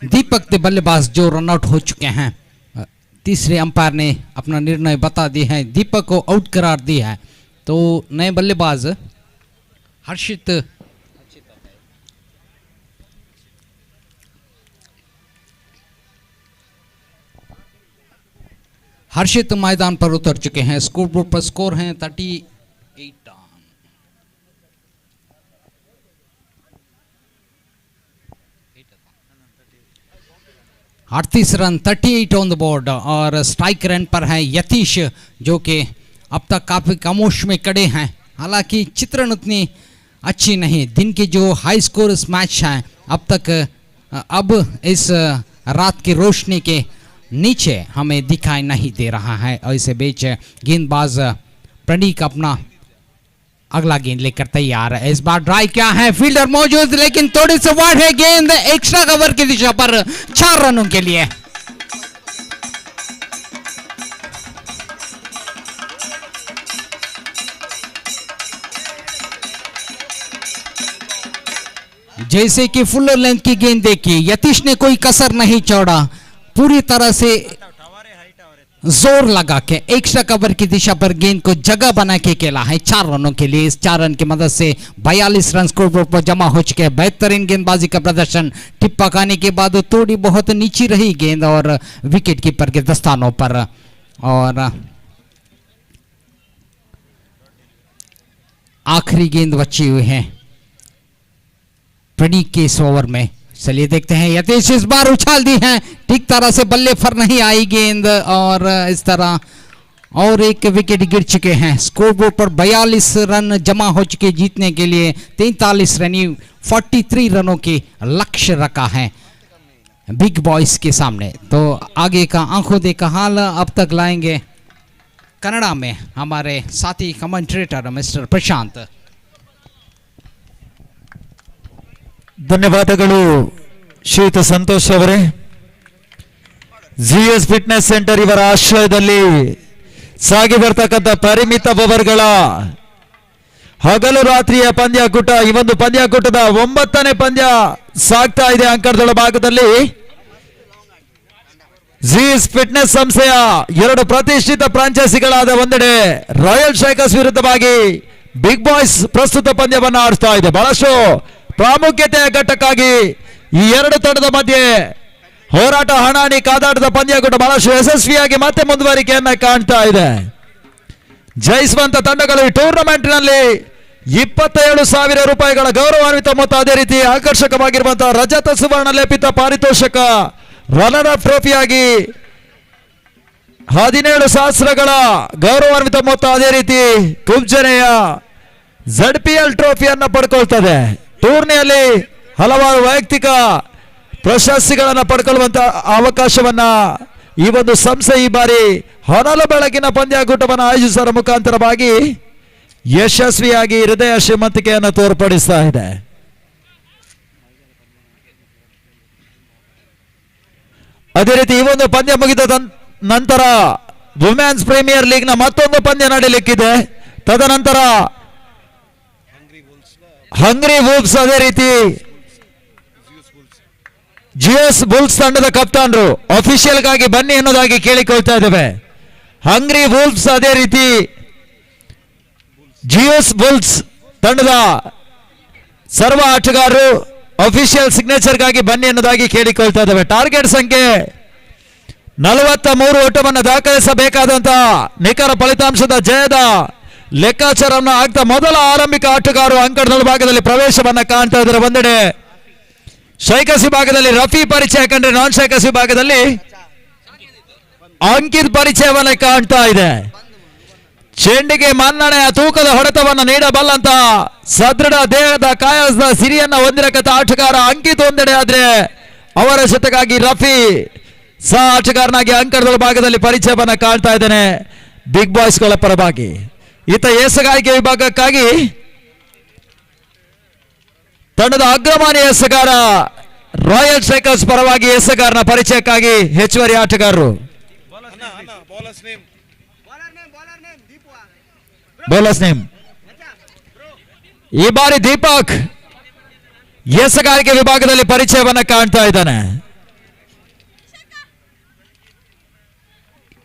दीपक के बल्लेबाज जो रनआउट हो चुके हैं, तीसरे अंपायर ने अपना निर्णय बता दिया है, दीपक को आउट करार दिया है। तो नए बल्लेबाज हर्षित हर्षित मैदान पर उतर चुके हैं। स्कोर बोर्ड पर स्कोर हैं 38 रन। अड़तीस रन 38 ऑन द बोर्ड और स्ट्राइक रन पर है यतीश जो कि अब तक काफी खामोश में खड़े हैं। हालांकि चित्रण उतनी अच्छी नहीं, दिन के जो हाई स्कोर मैच हैं अब तक अब इस रात की रोशनी के नीचे हमें दिखाई नहीं दे रहा है। और इसे बीच गेंदबाज प्रणीक अपना अगला गेंद लेकर तैयार है। इस बार ड्राइव क्या है, फील्डर मौजूद लेकिन थोड़ी से वार्ड है, गेंद एक्स्ट्रा कवर की दिशा पर 4 रनों के लिए। जैसे कि फुल लेंथ की गेंद देखी, यतीश ने कोई कसर नहीं छोड़ा, पूरी तरह से जोर लगा के एक्स्ट्रा कवर की दिशा पर गेंद को जगह बना के खेला है 4 रनों के लिए। इस 4 रन की मदद से 42 रन स्कोर बोर्ड पर जमा हो चुके हैं। बेहतरीन गेंदबाजी का प्रदर्शन, टिप्पा खाने के बाद थोड़ी बहुत नीची रही गेंद और विकेट कीपर के दस्तानों पर। और आखिरी गेंद बची हुई है प्रणीक के इस ओवर में। चलिए देखते हैं, यतीश इस बार उछाल दी है, ठीक तरह से बल्ले पर नहीं आई गेंद और इस तरह और एक विकेट गिर चुके हैं। स्कोर बोर्ड पर 42 रन जमा हो चुके जीतने के लिए। 43 रन 43 रनों के लक्ष्य रखा है बिग बॉयज के सामने। तो आगे का आंखों देखा हाल अब तक लाएंगे कन्नड़ा में हमारे साथी कमेंटेटर मिस्टर प्रशांत। ಧನ್ಯವಾದಗಳು ಶ್ರೀಯುತ ಸಂತೋಷ್ ಅವರೇ. ಜಿಎಸ್ ಫಿಟ್ನೆಸ್ ಸೆಂಟರ್ ಇವರ ಆಶ್ರಯದಲ್ಲಿ ಸಾಗಿ ಬರ್ತಕ್ಕಂಥ ಪರಿಮಿತ ಓವರ್ಗಳ ಹಗಲು ರಾತ್ರಿಯ ಪಂದ್ಯಾಕೂಟ, ಈ ಒಂದು ಪಂದ್ಯಾಕೂಟದ 9ನೇ ಪಂದ್ಯ ಸಾಗ್ತಾ ಇದೆ. ಅಂಕಣದೊಳ ಭಾಗದಲ್ಲಿ ಜಿಎಸ್ ಫಿಟ್ನೆಸ್ ಸಂಸ್ಥೆಯ 2 ಪ್ರತಿಷ್ಠಿತ ಫ್ರಾಂಚೈಸಿಗಳಾದ ಒಂದೆಡೆ ರಾಯಲ್ ಸ್ಟ್ರೈಕರ್ಸ್ ವಿರುದ್ಧವಾಗಿ ಬಿಗ್ ಬಾಯ್ಸ್ ಪ್ರಸ್ತುತ ಪಂದ್ಯವನ್ನು ಆಡ್ತಾ ಇದೆ. ಬಹಳಷ್ಟು ಪ್ರಾಮುಖ್ಯತೆಯ ಘಟ್ಟಕ್ಕಾಗಿ ಈ 2 ತಂಡದ ಮಧ್ಯೆ ಹೋರಾಟ, ಹಣಾಣಿ, ಕಾದಾಟದ ಪಂದ್ಯಕೂಟ ಬಹಳಷ್ಟು ಯಶಸ್ವಿಯಾಗಿ ಮತ್ತೆ ಮುಂದುವರಿಕೆಯನ್ನ ಕಾಣ್ತಾ ಇದೆ. ಜಯಿಸುವಂತ ತಂಡಗಳು ಈ ಟೂರ್ನಮೆಂಟ್ನಲ್ಲಿ 27,000 ರೂಪಾಯಿಗಳ ಗೌರವಾನ್ವಿತ ಮೊತ್ತ, ಅದೇ ರೀತಿ ಆಕರ್ಷಕವಾಗಿರುವಂತಹ ರಜತ ಸುವರ್ಣ ಲೇಪಿತ ಪಾರಿತೋಷಕ ರನ್ನರ್ ಅಪ್ ಟ್ರೋಫಿಯಾಗಿ 17,000ಗಳ ಗೌರವಾನ್ವಿತ ಮೊತ್ತ, ಅದೇ ರೀತಿ ಕುಬ್ಜನೆಯ ZPL ಟ್ರೋಫಿಯನ್ನ ಪಡ್ಕೊಳ್ತದೆ. ಟೂರ್ನಿಯಲ್ಲಿ ಹಲವಾರು ವೈಯಕ್ತಿಕ ಪ್ರಶಸ್ತಿಗಳನ್ನು ಪಡ್ಕೊಳ್ಳುವಂತ ಅವಕಾಶವನ್ನ ಈ ಒಂದು ಸಂಸ್ಥೆ ಈ ಬಾರಿ ಹೊನಲು ಬೆಳಗಿನ ಪಂದ್ಯಾಕೂಟವನ್ನು ಆಯೋಜಿಸುವ ಮುಖಾಂತರವಾಗಿ ಯಶಸ್ವಿಯಾಗಿ ಹೃದಯ ಶ್ರೀಮಂತಿಕೆಯನ್ನು ತೋರ್ಪಡಿಸ್ತಾ ಇದೆ. ಅದೇ ರೀತಿ ಈ ಒಂದು ಪಂದ್ಯ ಮುಗಿದ ನಂತರ ವುಮೆನ್ಸ್ ಪ್ರೀಮಿಯರ್ ಲೀಗ್ ನ ಮತ್ತೊಂದು ಪಂದ್ಯ ನಡೆಯಲಿಕ್ಕಿದೆ. ತದನಂತರ ಹಂಗ್ರಿ ವೂಲ್ಸ್, ಅದೇ ರೀತಿ ಜಿಯೋಸ್ ಬುಲ್ಸ್ ತಂಡದ ಕಪ್ತಾನರು ಅಫಿಷಿಯಲ್ ಗಾಗಿ ಬನ್ನಿ ಎನ್ನುವುದಾಗಿ ಕೇಳಿಕೊಳ್ತಾ ಇದ್ದೇವೆ. ಹಂಗ್ರಿ ವೂಲ್ಸ್ ಅದೇ ರೀತಿ ಜಿಯೋಸ್ ಬುಲ್ಸ್ ತಂಡದ ಸರ್ವ ಆಟಗಾರರು ಅಫಿಷಿಯಲ್ ಸಿಗ್ನೇಚರ್ ಗಾಗಿ ಬನ್ನಿ ಎನ್ನುವುದಾಗಿ ಕೇಳಿಕೊಳ್ತಾ ಇದ್ದೇವೆ. ಟಾರ್ಗೆಟ್ ಸಂಖ್ಯೆ 43 ಓಟವನ್ನು ದಾಖಲಿಸಬೇಕಾದಂತಹ ನಿಖರ ಫಲಿತಾಂಶದ ಜಯದ ಲೆಕ್ಕಾಚಾರವನ್ನು ಆಗ್ತಾ ಮೊದಲ ಆರಂಭಿಕ ಆಟಗಾರರು ಅಂಕಣದ ಭಾಗದಲ್ಲಿ ಪ್ರವೇಶವನ್ನ ಕಾಣ್ತಾ ಇದ್ದಾರೆ. ಒಂದೆಡೆ ಸ್ಟ್ರೈಕರ್ಸ್ ವಿಭಾಗದಲ್ಲಿ ರಫಿ ಪರಿಚಯ ಕಂಡ್ರೆ, ನಾನ್ ಸ್ಟ್ರೈಕರ್ಸ್ ವಿಭಾಗದಲ್ಲಿ ಅಂಕಿತ್ ಪರಿಚಯವನ್ನ ಕಾಣ್ತಾ ಇದೆ. ಚೆಂಡಿಗೆ ಮನ್ನಣೆಯ ತೂಕದ ಹೊಡೆತವನ್ನು ನೀಡಬಲ್ಲಂತ ಸದೃಢ ದೇಹದ ಕಾಯದ ಸಿರಿಯನ್ನ ಹೊಂದಿರಕತ್ತ ಆಟಗಾರ ಅಂಕಿತ್ ಒಂದೆಡೆ ಆದ್ರೆ, ಅವರ ಜೊತೆಗಾಗಿ ರಫಿ ಸಹ ಆಟಗಾರನಾಗಿ ಅಂಕಣದ ಭಾಗದಲ್ಲಿ ಪರಿಚಯವನ್ನ ಕಾಣ್ತಾ ಇದ್ದಾನೆ ಬಿಗ್ ಬಾಯ್ಸ್ಗಳ ಪರವಾಗಿ. ಈತ ಎಸಗಾರಿಕೆ ವಿಭಾಗಕ್ಕಾಗಿ ತಂಡದ ಅಗ್ರಮಾನ್ಯ ಎಸಗಾರ, ರಾಯಲ್ ಸ್ಟ್ರೈಕರ್ಸ್ ಪರವಾಗಿ ಎಸಗಾರನ ಪರಿಚಯಕ್ಕಾಗಿ ಹೆಚ್ಚುವರಿ ಆಟಗಾರರು. ಬೌಲರ್ಸ್ ನೇಮ್ ಈ ಬಾರಿ ದೀಪಕ್ ಎಸಗಾರಿಕೆ ವಿಭಾಗದಲ್ಲಿ ಪರಿಚಯವನ್ನ ಕಾಣ್ತಾ ಇದ್ದಾನೆ.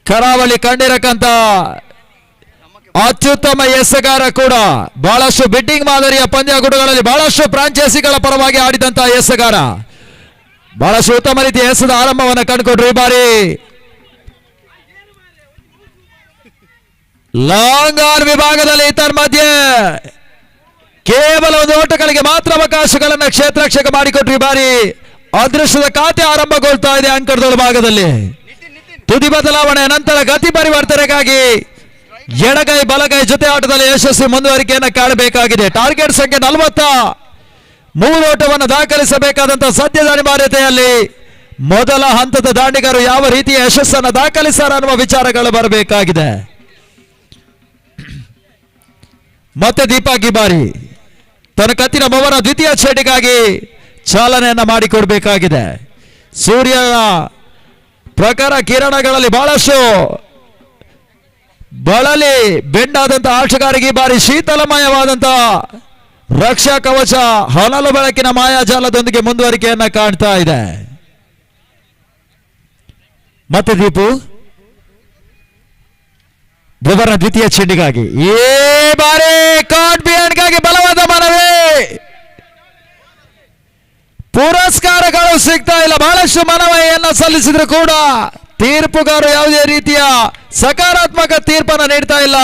ಕರಾವಳಿ ಕಂಡಿರಕ್ಕಂತ ಅತ್ಯುತ್ತಮ ಎಸೆಗಾರ ಕೂಡ. ಬಹಳಷ್ಟು ಬಿಟ್ಟಿಂಗ್ ಮಾದರಿಯ ಪಂದ್ಯಾಕೂಟಗಳಲ್ಲಿ ಬಹಳಷ್ಟು ಫ್ರಾಂಚೈಸಿಗಳ ಪರವಾಗಿ ಆಡಿದಂತಹ ಎಸೆಗಾರ. ಬಹಳಷ್ಟು ಉತ್ತಮ ರೀತಿಯ ಎಸೆದ ಆರಂಭವನ್ನು ಕಂಡುಕೊಂಡ್ರು. ಈ ಬಾರಿ ಲಾಂಗ್ ಆನ್ ವಿಭಾಗದಲ್ಲಿ ತನ್ಮಧ್ಯೆ ಕೇವಲ ಒಂದು ಓಟಗಳಿಗೆ ಮಾತ್ರ ಅವಕಾಶಗಳನ್ನು ಕ್ಷೇತ್ರಕ್ಷಕ ಮಾಡಿಕೊಟ್ರು. ಈ ಬಾರಿ ಅದೃಷ್ಟದ ಖಾತೆ ಆರಂಭಗೊಳ್ತಾ ಇದೆ ಅಂಕಣದೊಳ ಭಾಗದಲ್ಲಿ. ತುದಿ ಬದಲಾವಣೆ ನಂತರ ಗತಿ ಪರಿವರ್ತನೆಗಾಗಿ ಎಡಗೈ ಬಲಗೈ ಜೊತೆ ಆಟದಲ್ಲಿ ಯಶಸ್ವಿ ಮುಂದುವರಿಕೆಯನ್ನು ಕಾಣಬೇಕಾಗಿದೆ. ಟಾರ್ಗೆಟ್ ಸಂಖ್ಯೆ 40, 3 ಓಟವನ್ನು ದಾಖಲಿಸಬೇಕಾದಂತಹ ಸದ್ಯದ ಅನಿವಾರ್ಯತೆಯಲ್ಲಿ ಮೊದಲ ಹಂತದ ದಾಂಡಿಗರು ಯಾವ ರೀತಿಯ ಯಶಸ್ಸನ್ನು ದಾಖಲಿಸಾರ ಅನ್ನುವ ವಿಚಾರಗಳು ಬರಬೇಕಾಗಿದೆ. ಮತ್ತೆ ದೀಪಕ್ ಈ ಬಾರಿ ತನ್ನ ಕತ್ತಿನ ಮೊವರ ದ್ವಿತೀಯ ಚೇಟಿಗಾಗಿ ಚಾಲನೆಯನ್ನ ಮಾಡಿಕೊಡ್ಬೇಕಾಗಿದೆ. ಸೂರ್ಯನ ಪ್ರಕಾರ ಕಿರಣಗಳಲ್ಲಿ ಬಹಳಷ್ಟು ಬಳಲಿ ಬೆಂಡಾದಂತಹ ಆಟಗಾರಿಗೆ ಈ ಬಾರಿ ಶೀತಲಮಯವಾದಂತಹ ರಕ್ಷಾ ಕವಚ ಹೊನಲು ಬೆಳಕಿನ ಮಾಯಾಜಾಲದೊಂದಿಗೆ ಮುಂದುವರಿಕೆಯನ್ನ ಕಾಣ್ತಾ ಇದೆ. ಮತ್ತೆ ದೀಪು ಬೊಬರ್ನ ದ್ವಿತೀಯ ಚೆಂಡಿಗಾಗಿ ಈ ಬಾರಿ ಕಾಟ್ ಬಿಯನ್ಗಾಗಿ ಬಲವಾದ ಮನವಿ. ಪುರಸ್ಕಾರಗಳು ಸಿಗ್ತಾ ಇಲ್ಲ. ಬಹಳಷ್ಟು ಮನವಿಯನ್ನ ಸಲ್ಲಿಸಿದ್ರು ಕೂಡ ತೀರ್ಪುಗಾರರು ಯಾವುದೇ ರೀತಿಯ ಸಕಾರಾತ್ಮಕ ತೀರ್ಪನ್ನು ನೀಡ್ತಾ ಇಲ್ಲ,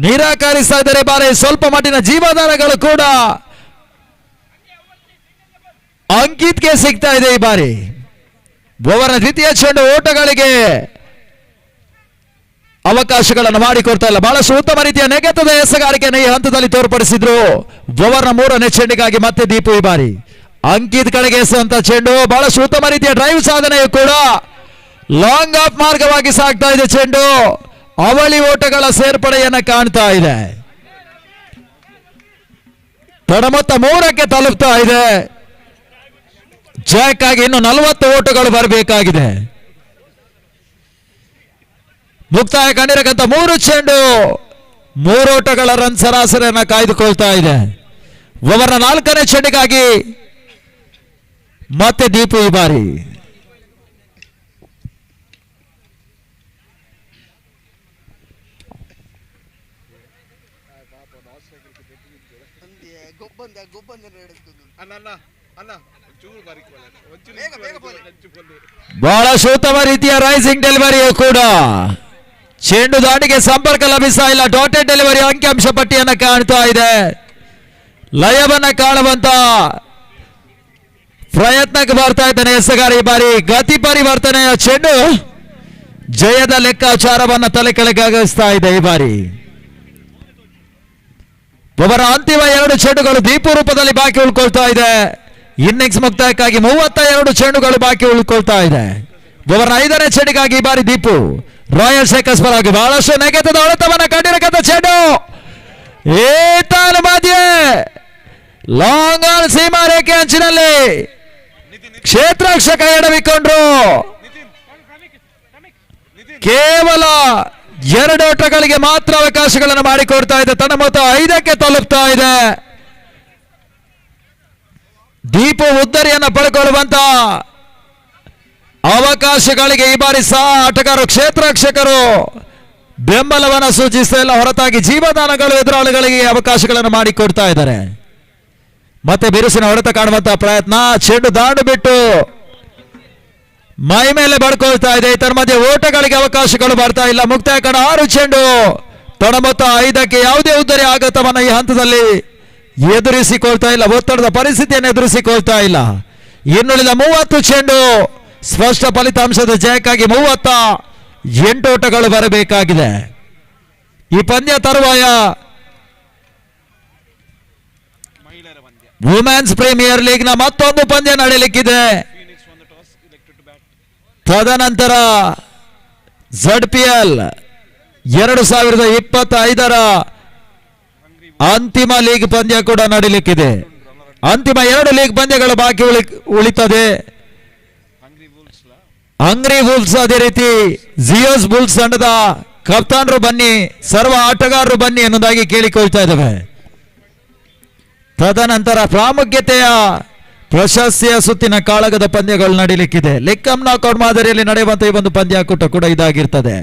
ನಿರಾಕರಿಸ್ತಾ ಇದ್ದಾರೆ. ಬಾರಿ ಸ್ವಲ್ಪ ಮಟ್ಟಿನ ಜೀವದಾನಗಳು ಕೂಡ ಅಂಕಿತ್ಗೆ ಸಿಗ್ತಾ ಇದೆ. ಈ ಬಾರಿ ಬೊಬರ್ನ ದ್ವಿತೀಯ ಚೆಂಡು ಓಟಗಳಿಗೆ ಅವಕಾಶಗಳನ್ನು ಮಾಡಿಕೊಡ್ತಾ ಇಲ್ಲ. ಬಹಳಷ್ಟು ಉತ್ತಮ ರೀತಿಯ ನೆಗೆತದ ಎಸೆಗಾರಿಕೆಯನ್ನು ಈ ಹಂತದಲ್ಲಿ ತೋರ್ಪಡಿಸಿದ್ರು. ಬೊಬರ್ನ 3ನೇ ಚೆಂಡಿಗಾಗಿ ಮತ್ತೆ ದೀಪು ಈ ಬಾರಿ ಅಂಕಿತ್ ಕಡೆಗೆ ಎಸೆಯುವಂತ ಚೆಂಡು. ಬಹಳಷ್ಟು ಉತ್ತಮ ರೀತಿಯ ಡ್ರೈವ್ ಸಾಧನೆಯು ಕೂಡ ಲಾಂಗ್ ಆಫ್ ಮಾರ್ಗವಾಗಿ ಸಾಗ್ತಾ ಇದೆ. ಚೆಂಡು ಅವಳಿ ಓಟಗಳ ಸೇರ್ಪಡೆಯನ್ನ ಕಾಣ್ತಾ ಇದೆ. ಮೊತ್ತ 3ಕ್ಕೆ ತಲುಪ್ತಾ ಇದೆ. ಜಾಕ್ ಆಗಿ ಇನ್ನು 40 ಓಟಗಳು ಬರಬೇಕಾಗಿದೆ. ಮುಕ್ತಾಯ ಕಂಡಿರಕ್ಕಂತ 3 ಚೆಂಡು 3 ಓಟಗಳ ರನ್ ಸರಾಸರಿಯನ್ನ ಕಾಯ್ದುಕೊಳ್ತಾ ಇದೆ. ಓವರ್ನ 4ನೇ ಚೆಂಡಿಗಾಗಿ ಮತ್ತೆ ದೀಪು ಈ ಬಾರಿ ಬಹಳ ಉತ್ತಮ ರೀತಿಯ ರೈಸಿಂಗ್ ಡೆಲಿವರಿಯು ಕೂಡ. ಚೆಂಡು ದಾಟಿಗೆ ಸಂಪರ್ಕ ಲಭಿಸ್ತಾ ಇಲ್ಲ. ಡಾಟೆಡ್ ಡೆಲಿವರಿ ಅಂಕಿಅಂಶ ಪಟ್ಟಿಯನ್ನ ಕಾಣ್ತಾ ಇದೆ. ಲಯವನ್ನ ಕಾಣುವಂತ ಪ್ರಯತ್ನಕ್ಕೆ ಬರ್ತಾ ಇದ್ದಾನೆ ಎಸೆಗಾರ. ಈ ಬಾರಿ ಗತಿ ಪರಿವರ್ತನೆಯ ಚೆಂಡು ಜಯದ ಲೆಕ್ಕಾಚಾರವನ್ನ ತಲೆ ಕೆಳಗಾಗಿಸ್ತಾ ಇದೆ. ಈ ಬಾರಿ ಒಬ್ಬರ ಅಂತಿಮ 2 ಚೆಂಡುಗಳು ದೀಪು ರೂಪದಲ್ಲಿ ಬಾಕಿ ಉಳ್ಕೊಳ್ತಾ ಇದೆ. ಇನ್ನಿಂಗ್ಸ್ ಮುಕ್ತಾಯಕ್ಕಾಗಿ 32 ಚೆಂಡುಗಳು ಬಾಕಿ ಉಳ್ಕೊಳ್ತಾ ಇದೆ. ಒಬ್ಬರ 5ನೇ ಚೆಂಡಿಗಾಗಿ ಈ ಬಾರಿ ದೀಪು ರಾಯಲ್ ಶೇಕರ್ಸ್ ಪರವಾಗಿ ಬಹಳಷ್ಟು ನೆಗೆತದ ಹೊಡೆತವನ್ನ ಕಂಡಿರಕಂತ ಚೆಂಡು ಏತಾನ ಮಧ್ಯೆ ಲಾಂಗ್ ಆನ್ ಸೀಮಾ ರೇಖೆ ಅಂಚಿನಲ್ಲಿ ಕ್ಷೇತ್ರರಕ್ಷಕ ಎಡವಿಕೊಂಡ್ರು. ಕೇವಲ 2 ಓಟಗಳಿಗೆ ಮಾತ್ರ ಅವಕಾಶಗಳನ್ನು ಮಾಡಿಕೊಡ್ತಾ ಇದೆ. ತನ್ನ ಮೊತ್ತ 5ಕ್ಕೆ ತಲುಪ್ತಾ ಇದೆ. ದೀಪು ಉದ್ದರಿಯನ್ನು ಪಡ್ಕೊಳ್ಳುವಂತ ಅವಕಾಶಗಳಿಗೆ ಈ ಬಾರಿ ಸಹ ಆಟಗಾರರು ಕ್ಷೇತ್ರರಕ್ಷಕರು ಬೆಂಬಲವನ್ನು ಸೂಚಿಸ್ತಾ ಇಲ್ಲ. ಹೊರತಾಗಿ ಜೀವದಾನಗಳು ಎದುರಾಳಿಗಳಿಗೆ ಅವಕಾಶಗಳನ್ನು ಮಾಡಿಕೊಡ್ತಾ ಇದ್ದಾರೆ. ಮತ್ತೆ ಬಿರುಸಿನ ಹೊಡೆತ ಕಾಣುವಂತಹ ಪ್ರಯತ್ನ. ಚೆಂಡು ದಾಂಡು ಬಿಟ್ಟು ಮೈ ಮೇಲೆ ಬಡ್ಕೊಳ್ತಾ ಇದೆ. ಇದರ ಮಧ್ಯೆ ಓಟಗಳಿಗೆ ಅವಕಾಶಗಳು ಬರ್ತಾ ಇಲ್ಲ. ಮುಕ್ತಾಯ ಕಣ 6 ಚೆಂಡು ತೊಡಮೊತ್ತ 5ಕ್ಕೆ ಯಾವುದೇ ಉದ್ದರಿ ಆಘಾತವನ್ನ ಈ ಹಂತದಲ್ಲಿ ಎದುರಿಸಿಕೊಳ್ತಾ ಇಲ್ಲ. ಒತ್ತಡದ ಪರಿಸ್ಥಿತಿಯನ್ನು ಎದುರಿಸಿಕೊಳ್ತಾ ಇಲ್ಲ. ಇನ್ನುಳಿದ 30 ಚೆಂಡು ಸ್ಪಷ್ಟ ಫಲಿತಾಂಶದ ಜಯಕ್ಕಾಗಿ 38 ಓಟಗಳು ಬರಬೇಕಾಗಿದೆ. ಈ ಪಂದ್ಯ ತರುವಾಯ ವುಮೆನ್ಸ್ ಪ್ರೀಮಿಯರ್ ಲೀಗ್ ನ ಮತ್ತೊಂದು ಪಂದ್ಯ ನಡೆಯಲಿಕ್ಕಿದೆ. ತದನಂತರ ZPL 2025ರ ಅಂತಿಮ ಲೀಗ್ ಪಂದ್ಯ ಕೂಡ ನಡೆಯಲಿಕ್ಕಿದೆ. ಅಂತಿಮ 2 ಲೀಗ್ ಪಂದ್ಯಗಳು ಬಾಕಿ ಉಳಿತದೆ. ಹಂಗ್ರಿ ವೂಲ್ಸ್, ಅದೇ ರೀತಿ ಜಿಯೋಸ್ ಬುಲ್ಸ್ ತಂಡದ ಕಪ್ತಾನರು ಬನ್ನಿ, ಸರ್ವ ಆಟಗಾರರು ಬನ್ನಿ ಎನ್ನುವುದಾಗಿ ಕೇಳಿಕೊಳ್ತಾ ಇದ್ದೇವೆ. ತದನಂತರ ಪ್ರಾಮುಖ್ಯತೆಯ ಪ್ರಶಸ್ತಿಯ ಸುತ್ತಿನ ಕಾಳಗದ ಪಂದ್ಯಗಳು ನಡೆಯಲಿಕ್ಕಿದೆ. ಲೆಕ್ಕಂ ನಾಕೌಟ್ ಮಾದರಿಯಲ್ಲಿ ನಡೆಯುವಂತಹ ಈ ಒಂದು ಪಂದ್ಯಾಕೂಟ ಕೂಡ ಇದಾಗಿರ್ತದೆ.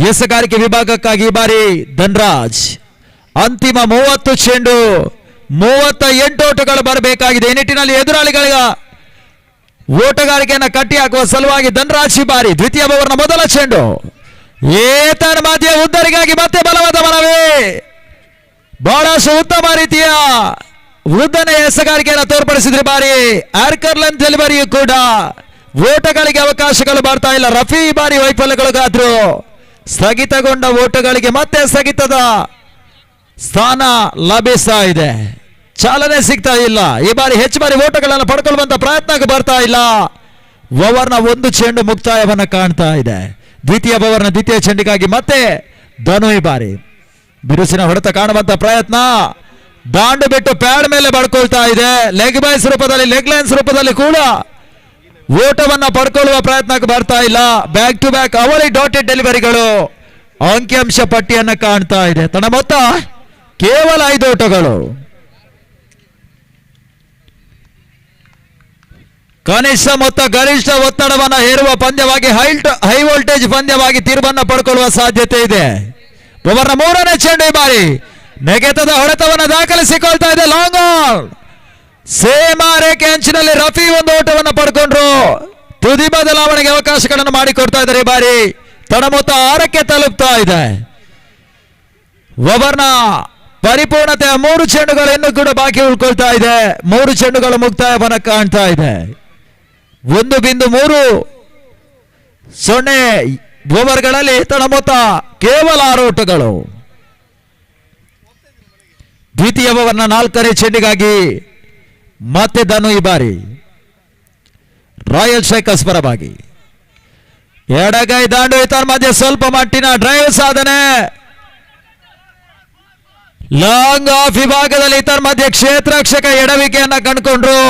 ಎಸೆಗಾರಿಕೆ ವಿಭಾಗಕ್ಕಾಗಿ ಈ ಬಾರಿ ಧನ್ರಾಜ್ ಅಂತಿಮ 30 ಚೆಂಡು 38 ಓಟಗಳು ಬರಬೇಕಾಗಿದೆ. ಈ ನಿಟ್ಟಿನಲ್ಲಿ ಎದುರಾಳಿಗಳ ಓಟಗಾರಿಕೆಯನ್ನು ಕಟ್ಟಿ ಹಾಕುವ ಸಲುವಾಗಿ ಧನ್ರಾಜ್ ಈ ಬಾರಿ ದ್ವಿತೀಯ ಓವರ್ನ ಮೊದಲ ಚೆಂಡು ಏತನ ಮಧ್ಯೆ ಉದ್ದರಿಗಾಗಿ ಮತ್ತೆ ಬಲವಾದ ಮನವಿ. ಬಹಳಷ್ಟು ಉತ್ತಮ ರೀತಿಯ ಉದ್ದನೆ ಎಸೆಗಾರಿಕೆಯನ್ನು ತೋರ್ಪಡಿಸಿದ್ರಿ ಬಾರಿ ಆರ್ಕರ್ಲನ್ ಡೆಲಿವರಿಯು ಕೂಡ ಓಟಗಳಿಗೆ ಅವಕಾಶಗಳು ಬರ್ತಾ ಇಲ್ಲ. ರಫಿ ಈ ಬಾರಿ ವೈಫಲ್ಯಗಳಿಗಾದ್ರು ಸ್ಥಗಿತಗೊಂಡ ಓಟಗಳಿಗೆ ಮತ್ತೆ ಸ್ಥಗಿತದ ಸ್ಥಾನ ಲಭಿಸ್ತಾ ಇದೆ. ಚಾಲನೆ ಸಿಗ್ತಾ ಇಲ್ಲ. ಈ ಬಾರಿ ಹೆಚ್ಚು ಬಾರಿ ಓಟಗಳನ್ನು ಪಡ್ಕೊಳ್ಳುವಂತ ಪ್ರಯತ್ನಕ್ಕೆ ಬರ್ತಾ ಇಲ್ಲ. ಓವರ್ನ ಒಂದು ಚೆಂಡು ಮುಕ್ತಾಯವನ್ನು ಕಾಣ್ತಾ ಇದೆ. ದ್ವಿತೀಯ ಓವರ್ನ ದ್ವಿತೀಯ ಚೆಂಡಿಗಾಗಿ ಮತ್ತೆ ಧನು ಈ ಬಾರಿ ಬಿರುಸಿನ ಹೊಡೆತ ಕಾಣುವಂತ ಪ್ರಯತ್ನ. ದಾಂಡು ಬಿಟ್ಟು ಪ್ಯಾಡ್ ಮೇಲೆ ಬಡ್ಕೊಳ್ತಾ ಇದೆ. ಲೆಗ್ ಬೈಸ್ ರೂಪದಲ್ಲಿ ಲೆಗ್ ಲೈನ್ಸ್ ರೂಪದಲ್ಲಿ ಕೂಡ ಓಟವನ್ನ ಪಡ್ಕೊಳ್ಳುವ ಪ್ರಯತ್ನಕ್ಕೆ ಬರ್ತಾ ಇಲ್ಲ. ಬ್ಯಾಕ್ ಟು ಬ್ಯಾಕ್ ಅವಳಿ ಡಾಟೆಡ್ ಡೆಲಿವರಿಗಳು ಅಂಕಿಅಂಶ ಪಟ್ಟಿಯನ್ನ ಕಾಣ್ತಾ ಇದೆ. ತನ್ನ ಮೊತ್ತ ಕೇವಲ 5 ಓಟಗಳು. ಕನಿಷ್ಠ ಮೊತ್ತ ಗರಿಷ್ಠ ಒತ್ತಡವನ್ನು ಹೇರುವ ಪಂದ್ಯವಾಗಿ ಹೈ ವೋಲ್ಟೇಜ್ ಪಂದ್ಯವಾಗಿ ತೀರ್ಪನ್ನು ಪಡ್ಕೊಳ್ಳುವ ಸಾಧ್ಯತೆ ಇದೆ. ಓವರ್ನ 3ನೇ ಚೆಂಡು ಈ ಬಾರಿ ನೆಗೆತದ ಹೊಡೆತವನ್ನು ದಾಖಲಿಸಿಕೊಳ್ತಾ ಇದೆ. ಲಾಂಗ್ ಆನ್ ಸೇಮಾ ರೇಖೆ ಅಂಚಿನಲ್ಲಿ ರಫಿ ಒಂದು ಓಟವನ್ನು ಪಡ್ಕೊಂಡ್ರು. ತುದಿ ಬದಲಾವಣೆಗೆ ಅವಕಾಶಗಳನ್ನು ಮಾಡಿಕೊಡ್ತಾ ಇದ್ದಾರೆ. ಈ ಬಾರಿ ತಡ ಮೊತ್ತ 6ಕ್ಕೆ ತಲುಪ್ತಾ ಇದೆ. ಓವರ್ನ ಪರಿಪೂರ್ಣತೆಯ 3 ಚೆಂಡುಗಳು ಇನ್ನೂ ಕೂಡ ಬಾಕಿ ಉಳ್ಕೊಳ್ತಾ ಇದೆ. 3 ಚೆಂಡುಗಳು ಮುಕ್ತಾಯವನ್ನು ಕಾಣ್ತಾ ಇದೆ. 1.30 ಓವರ್ಗಳಲ್ಲಿ ತಡ ಮೊತ್ತ ಕೇವಲ 6 ಓಟಗಳು. ದ್ವಿತೀಯ ಓವರ್ನ 4ನೇ ಚೆಂಡಿಗಾಗಿ ಮತ್ತೆ ಧನು ಈ ಬಾರಿ ರಾಯಲ್ ಸ್ಟ್ರೈಕರ್ಸ್ ಪರವಾಗಿ ಎಡಗೈ ದಾಂಡು ಇತರ ಮಧ್ಯೆ ಸ್ವಲ್ಪ ಮಟ್ಟಿನ ಡ್ರೈವ್ ಸಾಧನೆ. ಲಾಂಗ್ ಆಫ್ ವಿಭಾಗದಲ್ಲಿ ಇತರ ಮಧ್ಯೆ ಕ್ಷೇತ್ರರಕ್ಷಕ ಎಡವಿಕೆಯನ್ನ ಕಂಡುಕೊಂಡ್ರು.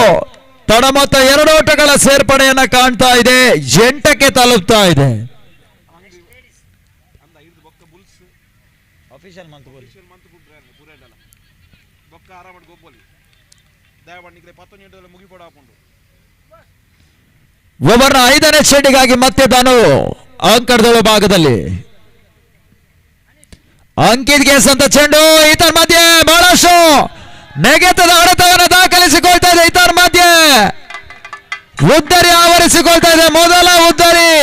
ತಡ ಮೊತ್ತ 2 ಓಟಗಳ ಸೇರ್ಪಡೆಯನ್ನ ಕಾಣ್ತಾ ಇದೆ. 8ಕ್ಕೆ ತಲುಪ್ತಾ ಇದೆ. ಓವರ್ನ 5ನೇ ಚೆಂಡಿಗಾಗಿ ಮತ್ತೆ ಧನು ಅಂಕಣದೊಳ ಭಾಗದಲ್ಲಿ ಅಂಕಿತ್ ಗೇಸ್ ಅಂತ ಚೆಂಡು ಇತರ ಮಧ್ಯೆ ಬಹಳಷ್ಟು ನೆಗೆತದ ಹೊಡೆತವನ್ನು ದಾಖಲಿಸಿಕೊಳ್ತಾ ಇದೆ. ಇತರ ಮಧ್ಯೆ ಉದ್ದರಿ ಆವರಿಸಿಕೊಳ್ತಾ ಇದೆ. ಮೊದಲ ಉದ್ದರಿ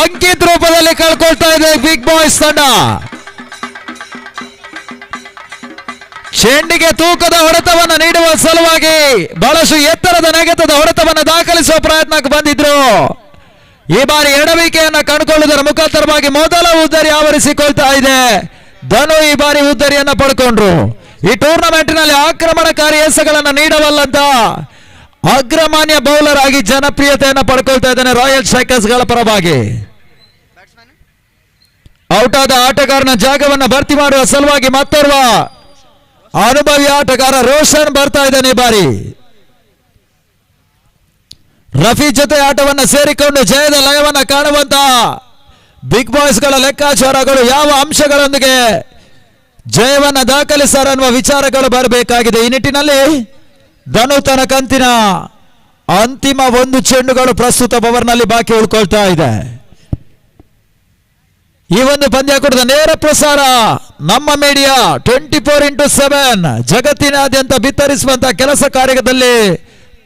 ಅಂಕಿತ್ ರೂಪದಲ್ಲಿ ಕಳ್ಕೊಳ್ತಾ ಇದೆ ಬಿಗ್ ಬಾಯ್ಸ್ ತಂಡ. ಚೆಂಡಿಗೆ ತೂಕದ ಹೊಡೆತವನ್ನು ನೀಡುವ ಸಲುವಾಗಿ ಬಹಳಷ್ಟು ಎತ್ತರದ ನೆಗೆತದ ಹೊಡೆತವನ್ನು ದಾಖಲಿಸುವ ಪ್ರಯತ್ನಕ್ಕೆ ಬಂದಿದ್ರು. ಈ ಬಾರಿ ಎಡವಿಕೆಯನ್ನ ಕಂಡುಕೊಳ್ಳುವುದರ ಮುಖಾಂತರವಾಗಿ ಮೊದಲ ಉದ್ದರಿ ಆವರಿಸಿಕೊಳ್ತಾ ಇದೆ. ಧನು ಈ ಬಾರಿ ಉದ್ದರಿಯನ್ನ ಪಡ್ಕೊಂಡ್ರು. ಈ ಟೂರ್ನಮೆಂಟ್ನಲ್ಲಿ ಆಕ್ರಮಣಕಾರಿ ಎಸೆಗಳನ್ನು ನೀಡವಲ್ಲಂತ ಅಗ್ರಮಾನ್ಯ ಬೌಲರ್ ಆಗಿ ಜನಪ್ರಿಯತೆಯನ್ನು ಪಡ್ಕೊಳ್ತಾ ಇದ್ದಾನೆ ರಾಯಲ್ ಸ್ಟ್ರೈಕರ್ಸ್ ಗಳ ಪರವಾಗಿ. ಔಟ್ ಆದ ಆಟಗಾರನ ಜಾಗವನ್ನು ಭರ್ತಿ ಮಾಡುವ ಸಲುವಾಗಿ ಮತ್ತೋರ್ವ ಅನುಭವಿ ಆಟಗಾರ ರೋಷನ್ ಬರ್ತಾ ಇದ್ದಾನೆ. ಈ ಬಾರಿ ರಫಿ ಜೊತೆ ಆಟವನ್ನು ಸೇರಿಕೊಂಡು ಜಯದ ಲಯವನ್ನ ಕಾಣುವಂತ ಬಿಗ್ ಬಾಯ್ಸ್ ಗಳ ಲೆಕ್ಕಾಚಾರಗಳು ಯಾವ ಅಂಶಗಳೊಂದಿಗೆ ಜಯವನ್ನ ದಾಖಲಿಸ್ತಾರೆ ಅನ್ನುವ ವಿಚಾರಗಳು ಬರಬೇಕಾಗಿದೆ. ಈ ನಿಟ್ಟಿನಲ್ಲಿ ಧನು ತನ್ನ ಕಂತಿನ ಅಂತಿಮ 1 ಚೆಂಡುಗಳು ಪ್ರಸ್ತುತ ಓವರ್ನಲ್ಲಿ ಬಾಕಿ ಉಳ್ಕೊಳ್ತಾ ಇದೆ. ಈ ಒಂದು ಪಂದ್ಯಾಕೂಟದ ನೇರ ಪ್ರಸಾರ ನಮ್ಮ ಮೀಡಿಯಾ 24x7 ಜಗತ್ತಿನಾದ್ಯಂತ ಬಿತ್ತರಿಸುವಂತಹ ಕೆಲಸ ಕಾರ್ಯದಲ್ಲಿ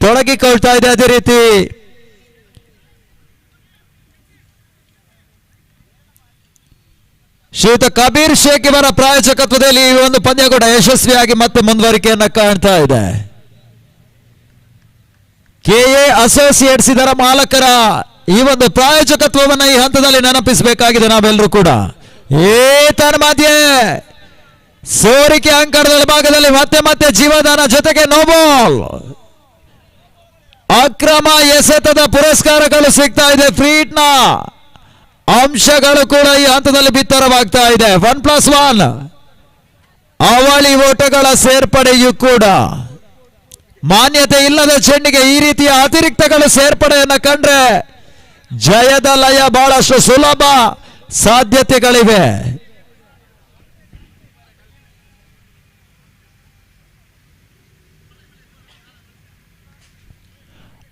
ತೊಡಗಿಕೊಳ್ತಾ ಇದೆ. ಅದೇ ರೀತಿ ಶ್ರೀಯುತ ಕಬೀರ್ ಶೇಖ್ ಇವರ ಪ್ರಾಯೋಜಕತ್ವದಲ್ಲಿ ಈ ಒಂದು ಪಂದ್ಯಾಕೂಟ ಯಶಸ್ವಿಯಾಗಿ ಮತ್ತೆ ಮುಂದುವರಿಕೆಯನ್ನ ಕಾಣ್ತಾ ಇದೆ. ಕೆಎ ಅಸೋಸಿಯೇಟ್ಸ್ ಇದರ ಮಾಲಕರ ಈ ಒಂದು ಪ್ರಾಯೋಜಕತ್ವವನ್ನು ಈ ಹಂತದಲ್ಲಿ ನೆನಪಿಸಬೇಕಾಗಿದೆ ನಾವೆಲ್ಲರೂ ಕೂಡ. ತನ್ನ ಮಧ್ಯೆ ಸೋರಿಕೆ ಅಂಕಣದ ಭಾಗದಲ್ಲಿ ಮತ್ತೆ ಮತ್ತೆ ಜೀವದಾನ ಜೊತೆಗೆ ನೋಬಾಲ್ ಅಕ್ರಮ ಎಸೆತದ ಪುರಸ್ಕಾರಗಳು ಸಿಗ್ತಾ ಇದೆ. ಫ್ರೀಟ್ನ ಅಂಶಗಳು ಕೂಡ ಈ ಹಂತದಲ್ಲಿ ಬಿತ್ತರವಾಗ್ತಾ ಇದೆ. 1+1 ಅವಳಿ ಓಟಗಳ ಸೇರ್ಪಡೆಯೂ ಕೂಡ ಮಾನ್ಯತೆ ಇಲ್ಲದ ಚೆಂಡಿಗೆ ಈ ರೀತಿಯ ಅತಿರಿಕ್ತಗಳು ಸೇರ್ಪಡೆಯನ್ನು ಕಂಡ್ರೆ ಜಯದ ಲಯ ಬಹಳಷ್ಟು ಸುಲಭ ಸಾಧ್ಯತೆಗಳಿವೆ.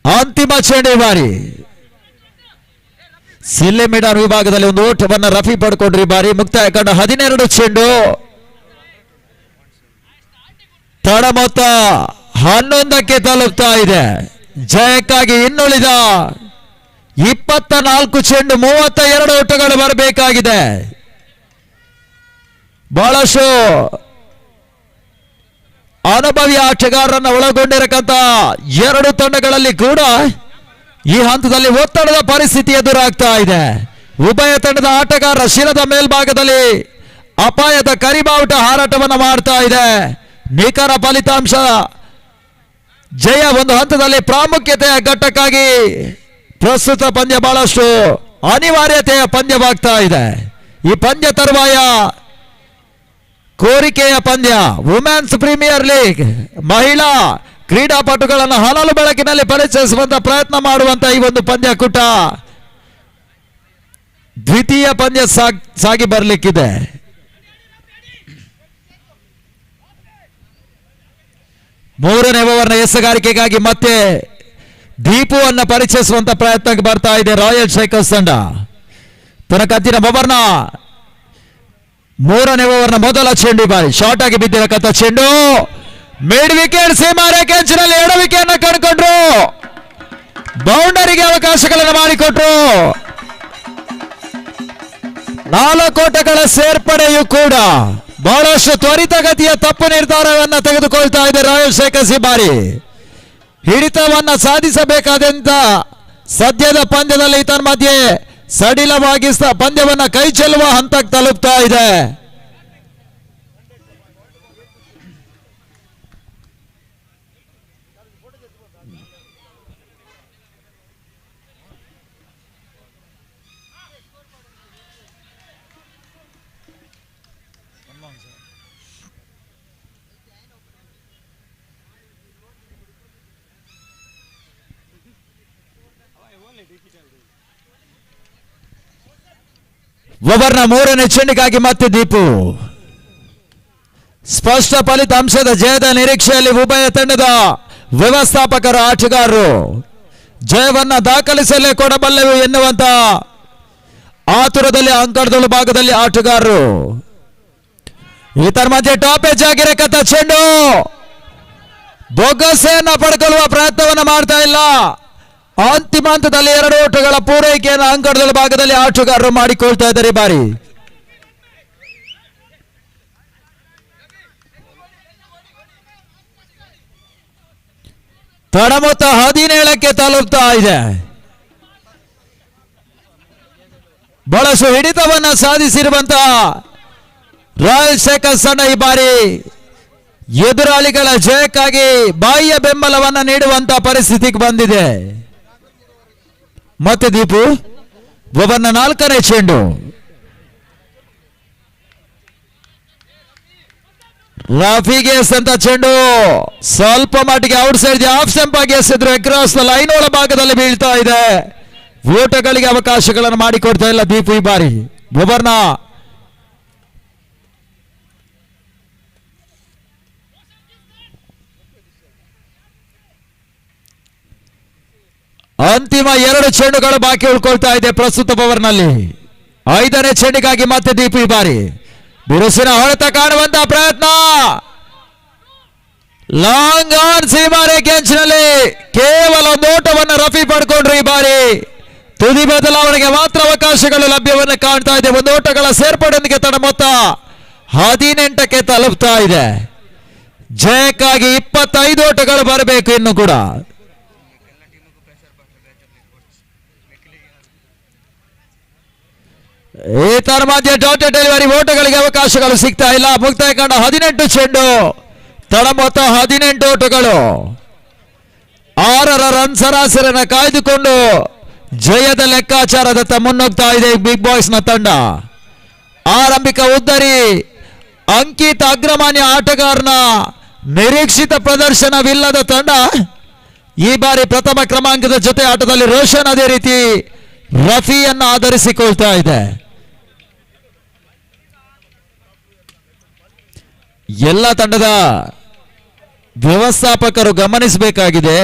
ಅಂತಿಮ ಚೆಂಡು ಬಾರಿ ಸಿಲ್ಲೆ ಮಿಡಾನ್ ವಿಭಾಗದಲ್ಲಿ ಒಂದು ಓಟವನ್ನು ರಫಿ ಪಡ್ಕೊಂಡ್ರು ಈ ಬಾರಿ. ಮುಕ್ತಾಯ ಕಂಡ 12 ಚೆಂಡು, ತಡ ಮೊತ್ತ 11ಕ್ಕೆ ತಲುಪ್ತಾ ಇದೆ. ಜಯಕ್ಕಾಗಿ ಇನ್ನುಳಿದ 24 ಚೆಂಡು 32 ಓಟಗಳು ಬರಬೇಕಾಗಿದೆ. ಬಹಳಷ್ಟು ಅನುಭವಿ ಆಟಗಾರರನ್ನು ಒಳಗೊಂಡಿರತಕ್ಕಂತ ಎರಡು ತಂಡಗಳಲ್ಲಿ ಕೂಡ ಈ ಹಂತದಲ್ಲಿ ಒತ್ತಡದ ಪರಿಸ್ಥಿತಿ ಎದುರಾಗ್ತಾ ಇದೆ. ಉಭಯ ತಂಡದ ಆಟಗಾರರ ಶಿರದ ಮೇಲ್ಭಾಗದಲ್ಲಿ ಅಪಾಯದ ಕರಿಬಾವುಟ ಹಾರಾಟವನ್ನು ಮಾಡ್ತಾ ಇದೆ. ನಿಖರ ಫಲಿತಾಂಶ ಜಯ ಒಂದು ಹಂತದಲ್ಲಿ ಪ್ರಾಮುಖ್ಯತೆಯ ಘಟ್ಟಕ್ಕಾಗಿ ಪ್ರಸ್ತುತ ಪಂದ್ಯ ಬಹಳಷ್ಟು ಅನಿವಾರ್ಯತೆಯ ಪಂದ್ಯವಾಗ್ತಾ ಇದೆ. ಈ ಪಂದ್ಯ ತರುವಾಯ ಕೋರಿಕೆಯ ಪಂದ್ಯ ವುಮೆನ್ಸ್ ಪ್ರೀಮಿಯರ್ ಲೀಗ್ ಮಹಿಳಾ ಕ್ರೀಡಾಪಟುಗಳನ್ನು ಹಲವು ಬೆಳಕಿನಲ್ಲಿ ಪರಿಚಯಿಸುವಂತ ಪ್ರಯತ್ನ ಮಾಡುವಂತ ಈ ಒಂದು ಪಂದ್ಯಕೂಟ ದ್ವಿತೀಯ ಪಂದ್ಯ ಸಾಗಿ ಬರಲಿಕ್ಕಿದೆ. ಮೂರನೇ ಓವರ್ನ ಎಸಗಾರಿಕೆಗಾಗಿ ಮತ್ತೆ ದೀಪುವನ್ನ ಪರಿಚಯಿಸುವಂತ ಪ್ರಯತ್ನಕ್ಕೆ ಬರ್ತಾ ಇದೆ ರಾಯಲ್ ಸ್ಟ್ರೈಕರ್ಸ್ ತಂಡ. ತನ್ನ ಕತ್ತಿನ ಓವರ್ನ ಮೂರನೇ ಓವರ್ನ ಮೊದಲ ಚೆಂಡು ಬಾರಿ ಶಾರ್ಟ್ ಆಗಿ ಬಿದ್ದಿರಕಂತ ಚೆಂಡು ಮಿಡ್ ವಿಕೆಟ್ ಸೀಮಾರೇಖೆ ಅಂಚಿನಲ್ಲಿ ಎಡವಿಕೆಯನ್ನು ಕಂಡುಕೊಂಡ್ರು. ಬೌಂಡರಿಗೆ ಅವಕಾಶಗಳನ್ನು ಮಾಡಿಕೊಟ್ರು. 4 ಓಟಗಳ ಸೇರ್ಪಡೆಯೂ ಕೂಡ ಬಹಳಷ್ಟು ತ್ವರಿತಗತಿಯ ತಪ್ಪು ನಿರ್ಧಾರವನ್ನು ತೆಗೆದುಕೊಳ್ತಾ ಇದೆ ರಾಯಲ್ ಸ್ಟ್ರೈಕರ್ಸ್ ಈ ಬಾರಿ. ಹಿಡಿತವನ್ನ ಸಾಧಿಸಬೇಕಾದಂತ ಸದ್ಯದ ಪಂದ್ಯದಲ್ಲಿ ತನ್ಮಧ್ಯೆ ಸಡಿಲವಾಗಿ ಪಂದ್ಯವನ್ನ ಕೈ ಚೆಲ್ಲುವ ಹಂತಕ್ಕೆ ತಲುಪ್ತಾ ಇದೆ. ಓವರ್ನ ಮೂರನೇ ಚೆಂಡಿಗಾಗಿ ಮತ್ತೆ ದೀಪು. ಸ್ಪಷ್ಟ ಫಲಿತಾಂಶದ ಜಯದ ನಿರೀಕ್ಷೆಯಲ್ಲಿ ಉಭಯ ತಂಡದ ವ್ಯವಸ್ಥಾಪಕರು ಆಟಗಾರರು ಜಯವನ್ನ ದಾಖಲಿಸಲೇ ಕೊಡಬಲ್ಲೆವು ಎನ್ನುವಂತ ಆತುರದಲ್ಲಿ ಅಂಕಣದ ಭಾಗದಲ್ಲಿ ಆಟಗಾರರು. ಇದರ ಮಧ್ಯೆ ಟಾಪೇಜ್ ಆಗಿರಕತ್ತ ಚೆಂಡು ಬೊಗಸೆಯನ್ನ ಪಡ್ಕೊಳ್ಳುವ ಪ್ರಯತ್ನವನ್ನ ಮಾಡ್ತಾ ಇಲ್ಲ. ಅಂತಿಮ ಹಂತದಲ್ಲಿ 2 ಓಟಗಳ ಪೂರೈಕೆಯನ್ನು ಅಂಕಣದ ಭಾಗದಲ್ಲಿ ಆಟಗಾರರು ಮಾಡಿಕೊಳ್ತಾ ಇದ್ದಾರೆ ಬಾರಿ. ತಡ ಮೊತ್ತ 17ಕ್ಕೆ ತಲುಪ್ತಾ ಇದೆ. ಬಹಳಷ್ಟು ಹಿಡಿತವನ್ನ ಸಾಧಿಸಿರುವಂತಹ ರಾಯಲ್ ಸ್ಟ್ರೈಕರ್ಸ್ ತಂಡ ಈ ಬಾರಿ ಎದುರಾಳಿಗಳ ಜಯಕ್ಕಾಗಿ ಬಾಹ್ಯ ಬೆಂಬಲವನ್ನ ನೀಡುವಂತ ಪರಿಸ್ಥಿತಿಗೆ ಬಂದಿದೆ. ಮತ್ತೆ ದೀಪು ಓವರ್ನ 4ನೇ ಚೆಂಡು ರಫಿಗೆ ಎಸೆದಂತ ಚೆಂಡು ಸ್ವಲ್ಪ ಮಟ್ಟಿಗೆ ಔಟ್ ಸೈಡ್ ಆಫ್ ಸ್ಟಂಪ್ ಆಗಿ ಎಸೆದ್ರು. ಅಕ್ರಾಸ್ ದ ಲೈನ್ ಒಳ ಭಾಗದಲ್ಲಿ ಬೀಳ್ತಾ ಇದೆ. ಓಟಗಳಿಗೆ ಅವಕಾಶಗಳನ್ನು ಮಾಡಿಕೊಡ್ತಾ ಇಲ್ಲ ದೀಪು ಈ ಬಾರಿ. ಓವರ್ನ ಅಂತಿಮ 2 ಚೆಂಡುಗಳು ಬಾಕಿ ಉಳ್ಕೊಳ್ತಾ ಇದೆ ಪ್ರಸ್ತುತ ಓವರ್ನಲ್ಲಿ. 5ನೇ ಚೆಂಡಿಗಾಗಿ ಮತ್ತೆ ದೀಪು ಈ ಬಾರಿ ಬಿರುಸಿನ ಹೊಡೆತ ಕಾಣುವಂತಹ ಪ್ರಯತ್ನ. ಲಾಂಗ್ ಆನ್ ಸೀಮಾರೇಖೆ ಅಂಚಿನಲ್ಲಿ ಕೇವಲ ಒಂದು ಓಟವನ್ನು ರಫಿ ಪಡ್ಕೊಂಡ್ರು ಈ ಬಾರಿ. ತುದಿ ಬದಲಾವಣೆಗೆ ಮಾತ್ರ ಅವಕಾಶಗಳು ಲಭ್ಯವನ್ನು ಕಾಣ್ತಾ ಇದೆ. 1 ಓಟಗಳ ಸೇರ್ಪಡೆಯೊಂದಿಗೆ ತನ್ನ ಮೊತ್ತ 18ಕ್ಕೆ ತಲುಪ್ತಾ ಇದೆ. ಜಯಕ್ಕಾಗಿ 25 ಓಟಗಳು ಬರಬೇಕು ಇನ್ನು ಕೂಡ. ಈ ತರ ಮಧ್ಯೆ ಡಾಟೆಡ್ ಡೆಲಿವರಿ ಓಟಗಳಿಗೆ ಅವಕಾಶಗಳು ಸಿಗ್ತಾ ಇಲ್ಲ. ಮುಕ್ತಾಯ ಕಂಡ 18 ಚೆಂಡು ತಡ ಮೊತ್ತ 18 ಓಟಗಳು. 6ರ ರನ್ ಸರಾಸರಿಯನ್ನು ಕಾಯ್ದುಕೊಂಡು ಜಯದ ಲೆಕ್ಕಾಚಾರದತ್ತ ಮುನ್ನುಗ್ತಾ ಇದೆ ಬಿಗ್ ಬಾಯ್ಸ್ ನ ತಂಡ. ಆರಂಭಿಕ ಉದ್ದರಿ ಅಂಕಿತ ಅಗ್ರಮಾನ್ಯ ಆಟಗಾರನ ನಿರೀಕ್ಷಿತ ಪ್ರದರ್ಶನವಿಲ್ಲದ ತಂಡ ಈ ಬಾರಿ ಪ್ರಥಮ ಕ್ರಮಾಂಕದ ಜೊತೆ ಆಟದಲ್ಲಿ ರೋಷನ್ ಅದೇ ರೀತಿ ರಫಿಯನ್ನು ಆಧರಿಸಿಕೊಳ್ತಾ ಇದೆ. ಎಲ್ಲ ತಂಡದ ವ್ಯವಸ್ಥಾಪಕರು ಗಮನಿಸಬೇಕಾಗಿದೆ.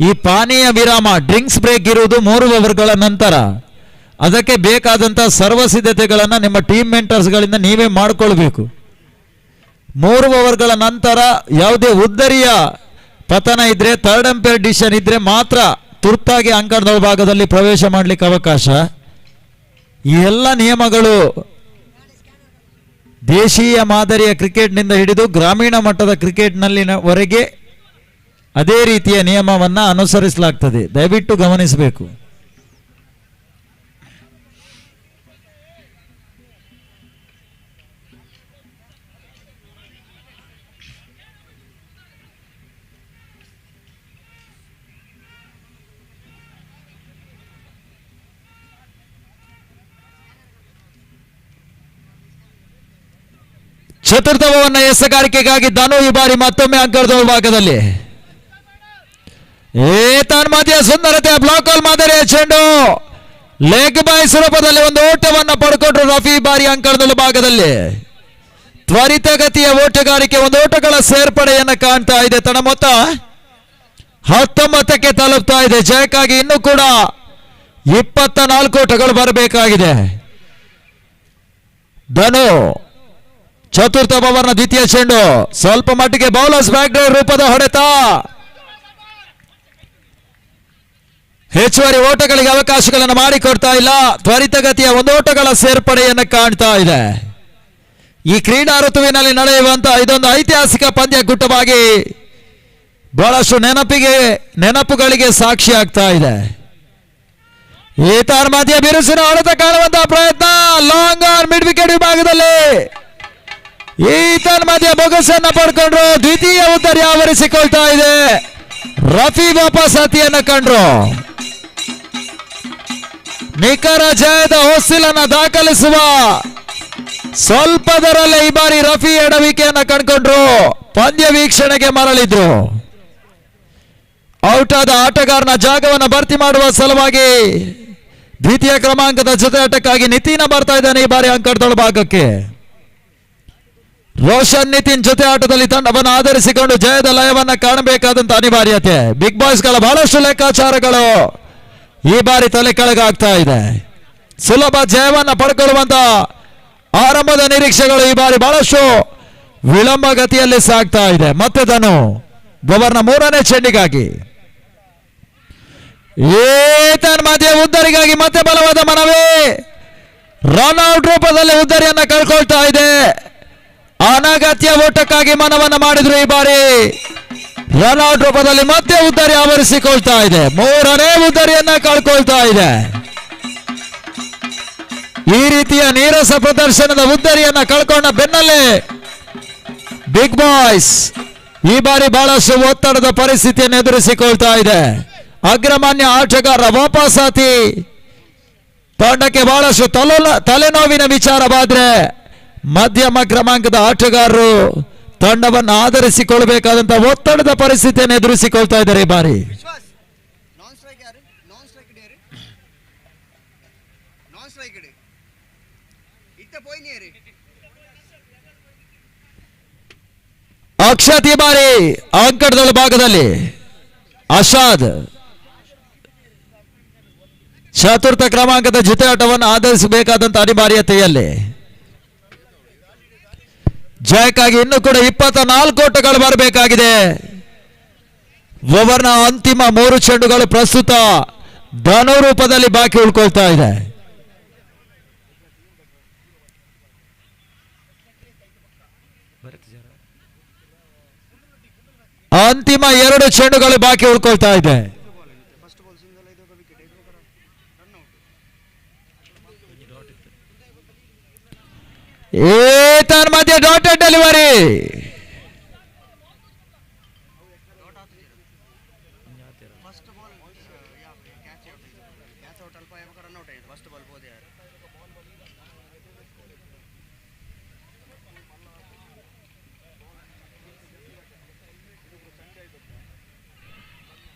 ಈ ಪಾನೀಯ ವಿರಾಮ ಡ್ರಿಂಕ್ಸ್ ಬ್ರೇಕ್ ಇರುವುದು 3 ಓವರ್ಗಳ ನಂತರ. ಅದಕ್ಕೆ ಬೇಕಾದಂಥ ಸರ್ವ ಸಿದ್ಧತೆಗಳನ್ನು ನಿಮ್ಮ ಟೀಮ್ ಮೆಂಟರ್ಸ್ಗಳಿಂದ ನೀವೇ ಮಾಡಿಕೊಳ್ಬೇಕು. 3 ಓವರ್ಗಳ ನಂತರ ಯಾವುದೇ ಉದ್ದರಿಯ ಪತನ ಇದ್ರೆ, ಥರ್ಡ್ ಅಂಪೈರ್ ಡಿಸಿಷನ್ ಇದ್ರೆ ಮಾತ್ರ ತುರ್ತಾಗಿ ಅಂಕಣದ ಭಾಗದಲ್ಲಿ ಪ್ರವೇಶ ಮಾಡಲಿಕ್ಕೆ ಅವಕಾಶ. ಈ ಎಲ್ಲ ನಿಯಮಗಳು ದೇಶೀಯ ಮಾದರಿಯ ಕ್ರಿಕೆಟ್ನಿಂದ ಹಿಡಿದು ಗ್ರಾಮೀಣ ಮಟ್ಟದ ಕ್ರಿಕೆಟ್ನಲ್ಲಿನವರೆಗೆ ಅದೇ ರೀತಿಯ ನಿಯಮವನ್ನು ಅನುಸರಿಸಲಾಗ್ತದೆ. ದಯವಿಟ್ಟು ಗಮನಿಸಬೇಕು. ಚತುರ್ಥ ಓವರ್ನ ಎಸಗಾರಿಕೆಗಾಗಿ ಧನು ಈ ಬಾರಿ ಮತ್ತೊಮ್ಮೆ ಅಂಕಣದ ಭಾಗದಲ್ಲಿ. ಮಧ್ಯ ಸುಂದರತೆ ಬ್ಲಾಕ್ ಹೋಲ್ ಮಾದರಿಯ ಚೆಂಡು ಲೆಗ್ ಬಾಯ್ಸ್ ರೂಪದಲ್ಲಿ ಒಂದು ಓಟವನ್ನು ಪಡ್ಕೊಂಡ್ರು ರಫಿ. ಬಾರಿ ಅಂಕಣದ ಭಾಗದಲ್ಲಿ ತ್ವರಿತಗತಿಯ ಓಟಗಾರಿಕೆ, ಒಂದು ಓಟಗಳ ಸೇರ್ಪಡೆಯನ್ನು ಕಾಣ್ತಾ ಇದೆ. ತನ್ನ ಮೊತ್ತ 19ಕ್ಕೆ ತಲುಪ್ತಾ ಇದೆ. ಜಯಕ್ಕಾಗಿ ಇನ್ನೂ ಕೂಡ 24 ಓಟಗಳು ಬರಬೇಕಾಗಿದೆ. ಧನು ಚತುರ್ಥ ಓವರ್ನ ದ್ವಿತೀಯ ಚೆಂಡು ಸ್ವಲ್ಪ ಮಟ್ಟಿಗೆ ಬೌಲರ್ಸ್ ಬ್ಯಾಕ್ ಡ್ರೈವ್ ರೂಪದ ಹೊಡೆತ. ಹೆಚ್ಚುವರಿ ಓಟಗಳಿಗೆ ಅವಕಾಶಗಳನ್ನು ಮಾಡಿಕೊಡ್ತಾ ಇಲ್ಲ. ತ್ವರಿತಗತಿಯ ಒಂದು ಓಟಗಳ ಸೇರ್ಪಡೆಯನ್ನು ಕಾಣ್ತಾ ಇದೆ. ಈ ಕ್ರೀಡಾ ಋತುವಿನಲ್ಲಿ ನಡೆಯುವಂತಹ ಇದೊಂದು ಐತಿಹಾಸಿಕ ಪಂದ್ಯಕೂಟವಾಗಿ ಬಹಳಷ್ಟು ನೆನಪುಗಳಿಗೆ ಸಾಕ್ಷಿ ಆಗ್ತಾ ಇದೆ. ಈತನ ಮಧ್ಯ ಬಿರುಸಿನ ಹೊಡೆತ ಕಾಣುವಂತಹ ಪ್ರಯತ್ನ ಲಾಂಗ್ ಆನ್ ಮಿಡ್ ವಿಕೆಟ್ ವಿಭಾಗದಲ್ಲಿ. ಈತನ ಮಧ್ಯ ಬೊಗಸನ್ನ ಪಡ್ಕೊಂಡ್ರು. ದ್ವಿತೀಯ ಉತ್ತರಿ ಆವರಿಸಿಕೊಳ್ತಾ ಇದೆ. ರಫಿ ವಾಪಸ್ ಹತಿಯನ್ನು ಕಂಡ್ರು. ನಿಖರ ಜಯದ ಹೊಸ್ತಿಲನ್ನು ದಾಖಲಿಸುವ ಸ್ವಲ್ಪದರಲ್ಲೇ ಈ ಬಾರಿ ರಫಿ ಎಡವಿಕೆಯನ್ನು ಕಂಡುಕೊಂಡ್ರು. ಪಂದ್ಯ ವೀಕ್ಷಣೆಗೆ ಮರಳಿದ್ರು. ಔಟ್ ಆದ ಆಟಗಾರನ ಜಾಗವನ್ನು ಭರ್ತಿ ಮಾಡುವ ಸಲುವಾಗಿ ದ್ವಿತೀಯ ಕ್ರಮಾಂಕದ ಜೊತೆ ಆಟಕ್ಕಾಗಿ ನಿತಿನ್ ಬರ್ತಾ ಇದ್ದಾನೆ ಈ ಬಾರಿ ಅಂಕಣದ ಭಾಗಕ್ಕೆ. ರೋಷನ್ ನಿತಿನ್ ಜೊತೆ ಆಟದಲ್ಲಿ ತಂಡವನ್ನು ಆಧರಿಸಿಕೊಂಡು ಜಯದ ಲಯವನ್ನು ಕಾಣಬೇಕಾದಂತ ಅನಿವಾರ್ಯತೆ. ಬಿಗ್ ಬಾಯ್ಸ್ ಗಳ ಬಹಳಷ್ಟು ಲೆಕ್ಕಾಚಾರಗಳು ಈ ಬಾರಿ ತಲೆ ಕೆಳಗಾಗ್ತಾ ಇದೆ. ಸುಲಭ ಜಯವನ್ನು ಪಡ್ಕೊಳ್ಳುವಂತ ಆರಂಭದ ನಿರೀಕ್ಷೆಗಳು ಈ ಬಾರಿ ಬಹಳಷ್ಟು ವಿಳಂಬ ಗತಿಯಲ್ಲಿ ಸಾಗ್ತಾ ಇದೆ. ಮತ್ತೆ ಧನು ಓವರ್ನ 3ನೇ ಚೆಂಡಿಗಾಗಿ ಏತನ್ ಮಧ್ಯೆ ಉದ್ದರಿಗಾಗಿ ಮತ್ತೆ ಬಲವಾದ ಮನವಿ. ರನ್ಔಟ್ ರೂಪದಲ್ಲಿ ಉದ್ದರಿಯನ್ನ ಕಳ್ಕೊಳ್ತಾ ಇದೆ. ಅನಗತ್ಯ ಓಟಕ್ಕಾಗಿ ಮನವನ್ನು ಮಾಡಿದ್ರು. ಈ ಬಾರಿ ರನ್ಔಟ್ ರೂಪದಲ್ಲಿ ಮತ್ತೆ ಉದ್ದರಿ ಆವರಿಸಿಕೊಳ್ತಾ ಇದೆ. 3ನೇ ಉದ್ದರಿಯನ್ನ ಕಳ್ಕೊಳ್ತಾ ಇದೆ. ಈ ರೀತಿಯ ನೀರಸ ಪ್ರದರ್ಶನದ ಉದ್ದರಿಯನ್ನ ಕಳ್ಕೊಂಡ ಬೆನ್ನಲ್ಲೇ ಬಿಗ್ ಬಾಯ್ಸ್ ಈ ಬಾರಿ ಬಹಳಷ್ಟು ಒತ್ತಡದ ಪರಿಸ್ಥಿತಿಯನ್ನು ಎದುರಿಸಿಕೊಳ್ತಾ ಇದೆ. ಅಗ್ರಮಾನ್ಯ ಆಟಗಾರ ವಾಪಸಾತಿ ತಂಡಕ್ಕೆ ಬಹಳಷ್ಟು ತಲೆನೋವಿನ ವಿಚಾರವಾದ್ರೆ ಮಧ್ಯಮ ಕ್ರಮಾಂಕದ ಆಟಗಾರರು ತಂಡವನ್ನು ಆಧರಿಸಿಕೊಳ್ಳಬೇಕಾದಂತಹ ಒತ್ತಡದ ಪರಿಸ್ಥಿತಿಯನ್ನು ಎದುರಿಸಿಕೊಳ್ತಾ ಇದ್ದಾರೆ ಈ ಬಾರಿ. ಅಕ್ಷತ್ ಈ ಬಾರಿ ಅಂಕಣದ ಭಾಗದಲ್ಲಿ ಅಶಾದ್ ಚತುರ್ಥ ಕ್ರಮಾಂಕದ ಜೊತೆ ಆಟವನ್ನು ಆಧರಿಸಬೇಕಾದಂತ ಅನಿವಾರ್ಯತೆಯಲ್ಲಿ ಜಯಕ್ಕಾಗಿ ಇನ್ನೂ ಕೂಡ 24 ಓಟಗಳು ಬರಬೇಕಾಗಿದೆ. ಓವರ್ನ ಅಂತಿಮ 3 ಚೆಂಡುಗಳು ಪ್ರಸ್ತುತ ಧನು ರೂಪದಲ್ಲಿ ಬಾಕಿ ಉಳ್ಕೊಳ್ತಾ ಇದೆ. ಅಂತಿಮ 2 ಚೆಂಡುಗಳು ಬಾಕಿ ಉಳ್ಕೊಳ್ತಾ ಇದೆ. ಏತನ್ ಮಧ್ಯೆ ಡಾಟೆಡ್ ಡೆಲಿವರಿ.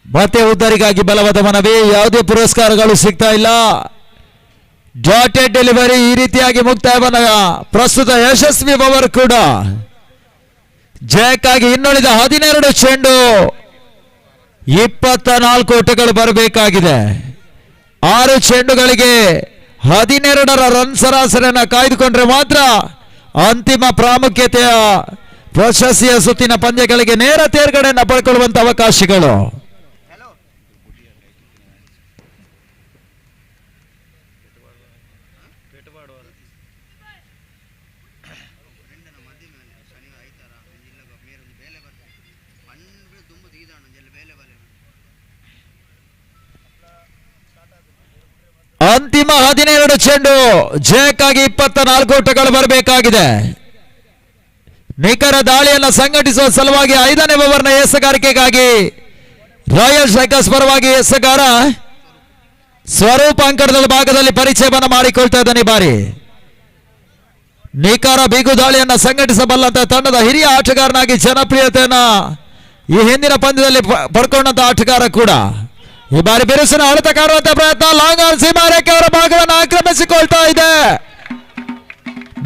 ಮತ್ತೆ ಉದ್ದರಿಗಾಗಿ ಬಲವಾದ ಮನವಿ. ಯಾವುದೇ ಪುರಸ್ಕಾರಗಳು ಸಿಗ್ತಾ ಇಲ್ಲ. ಡಾಟೆಡ್ ಡೆಲಿವರಿ ಈ ರೀತಿಯಾಗಿ ಮುಕ್ತಾಯವನ್ನ ಪ್ರಸ್ತುತ ಯಶಸ್ವಿ ಓವರ್ ಕೂಡ ಜಯಕ್ಕಾಗಿ ಇನ್ನುಳಿದ 12 ಚೆಂಡು 24 ಓಟಗಳು ಬರಬೇಕಾಗಿದೆ. 6 ಚೆಂಡುಗಳಿಗೆ 12ರ ರನ್ ಸರಾಸರಿಯನ್ನು ಕಾಯ್ದುಕೊಂಡ್ರೆ ಮಾತ್ರ ಅಂತಿಮ ಪ್ರಾಮುಖ್ಯತೆಯ ಪ್ರಶಸ್ತಿಯ ಸುತ್ತಿನ ಪಂದ್ಯಗಳಿಗೆ ನೇರ ತೇರ್ಗಡೆಯನ್ನು ಪಡ್ಕೊಳ್ಳುವಂತ ಅವಕಾಶಗಳು. ಅಂತಿಮ 12 ಚೆಂಡು ಜಯಕ್ಕಾಗಿ 24 ಓಟಗಳು ಬರಬೇಕಾಗಿದೆ. ನಿಖರ ದಾಳಿಯನ್ನು ಸಂಘಟಿಸುವ ಸಲುವಾಗಿ 5ನೇ ಓವರ್ನ ಎಸೆಗಾರಿಕೆಗಾಗಿ ರಾಯಲ್ ಸ್ಟ್ರೈಕರ್ಸ್ ಪರವಾಗಿ ಎಸೆಗಾರ ಸ್ವರೂಪ ಅಂಕಣದ ಭಾಗದಲ್ಲಿ ಪರಿಚಯವನ್ನು ಮಾಡಿಕೊಳ್ತಾ ಇದ್ದಾನೆ. ಬಾರಿ ನಿಖರ ಬಿಗು ದಾಳಿಯನ್ನು ಸಂಘಟಿಸಬಲ್ಲಂತ ತಂಡದ ಹಿರಿಯ ಆಟಗಾರನಾಗಿ ಜನಪ್ರಿಯತೆಯನ್ನ ಈ ಹಿಂದಿನ ಪಂದ್ಯದಲ್ಲಿ ಪಡ್ಕೊಂಡಂತ ಆಟಗಾರ ಕೂಡ ಈ ಬಾರಿ ಬಿರುಸಿನ ಹೊಡೆತ ಕಾಣುವಂತ ಪ್ರಯತ್ನ. ಲಾಂಗ್ ಆನ್ ಸೀಮಾರೇಖೆ ಅವರ ಭಾಗವನ್ನು ಆಕ್ರಮಿಸಿಕೊಳ್ತಾ ಇದೆ.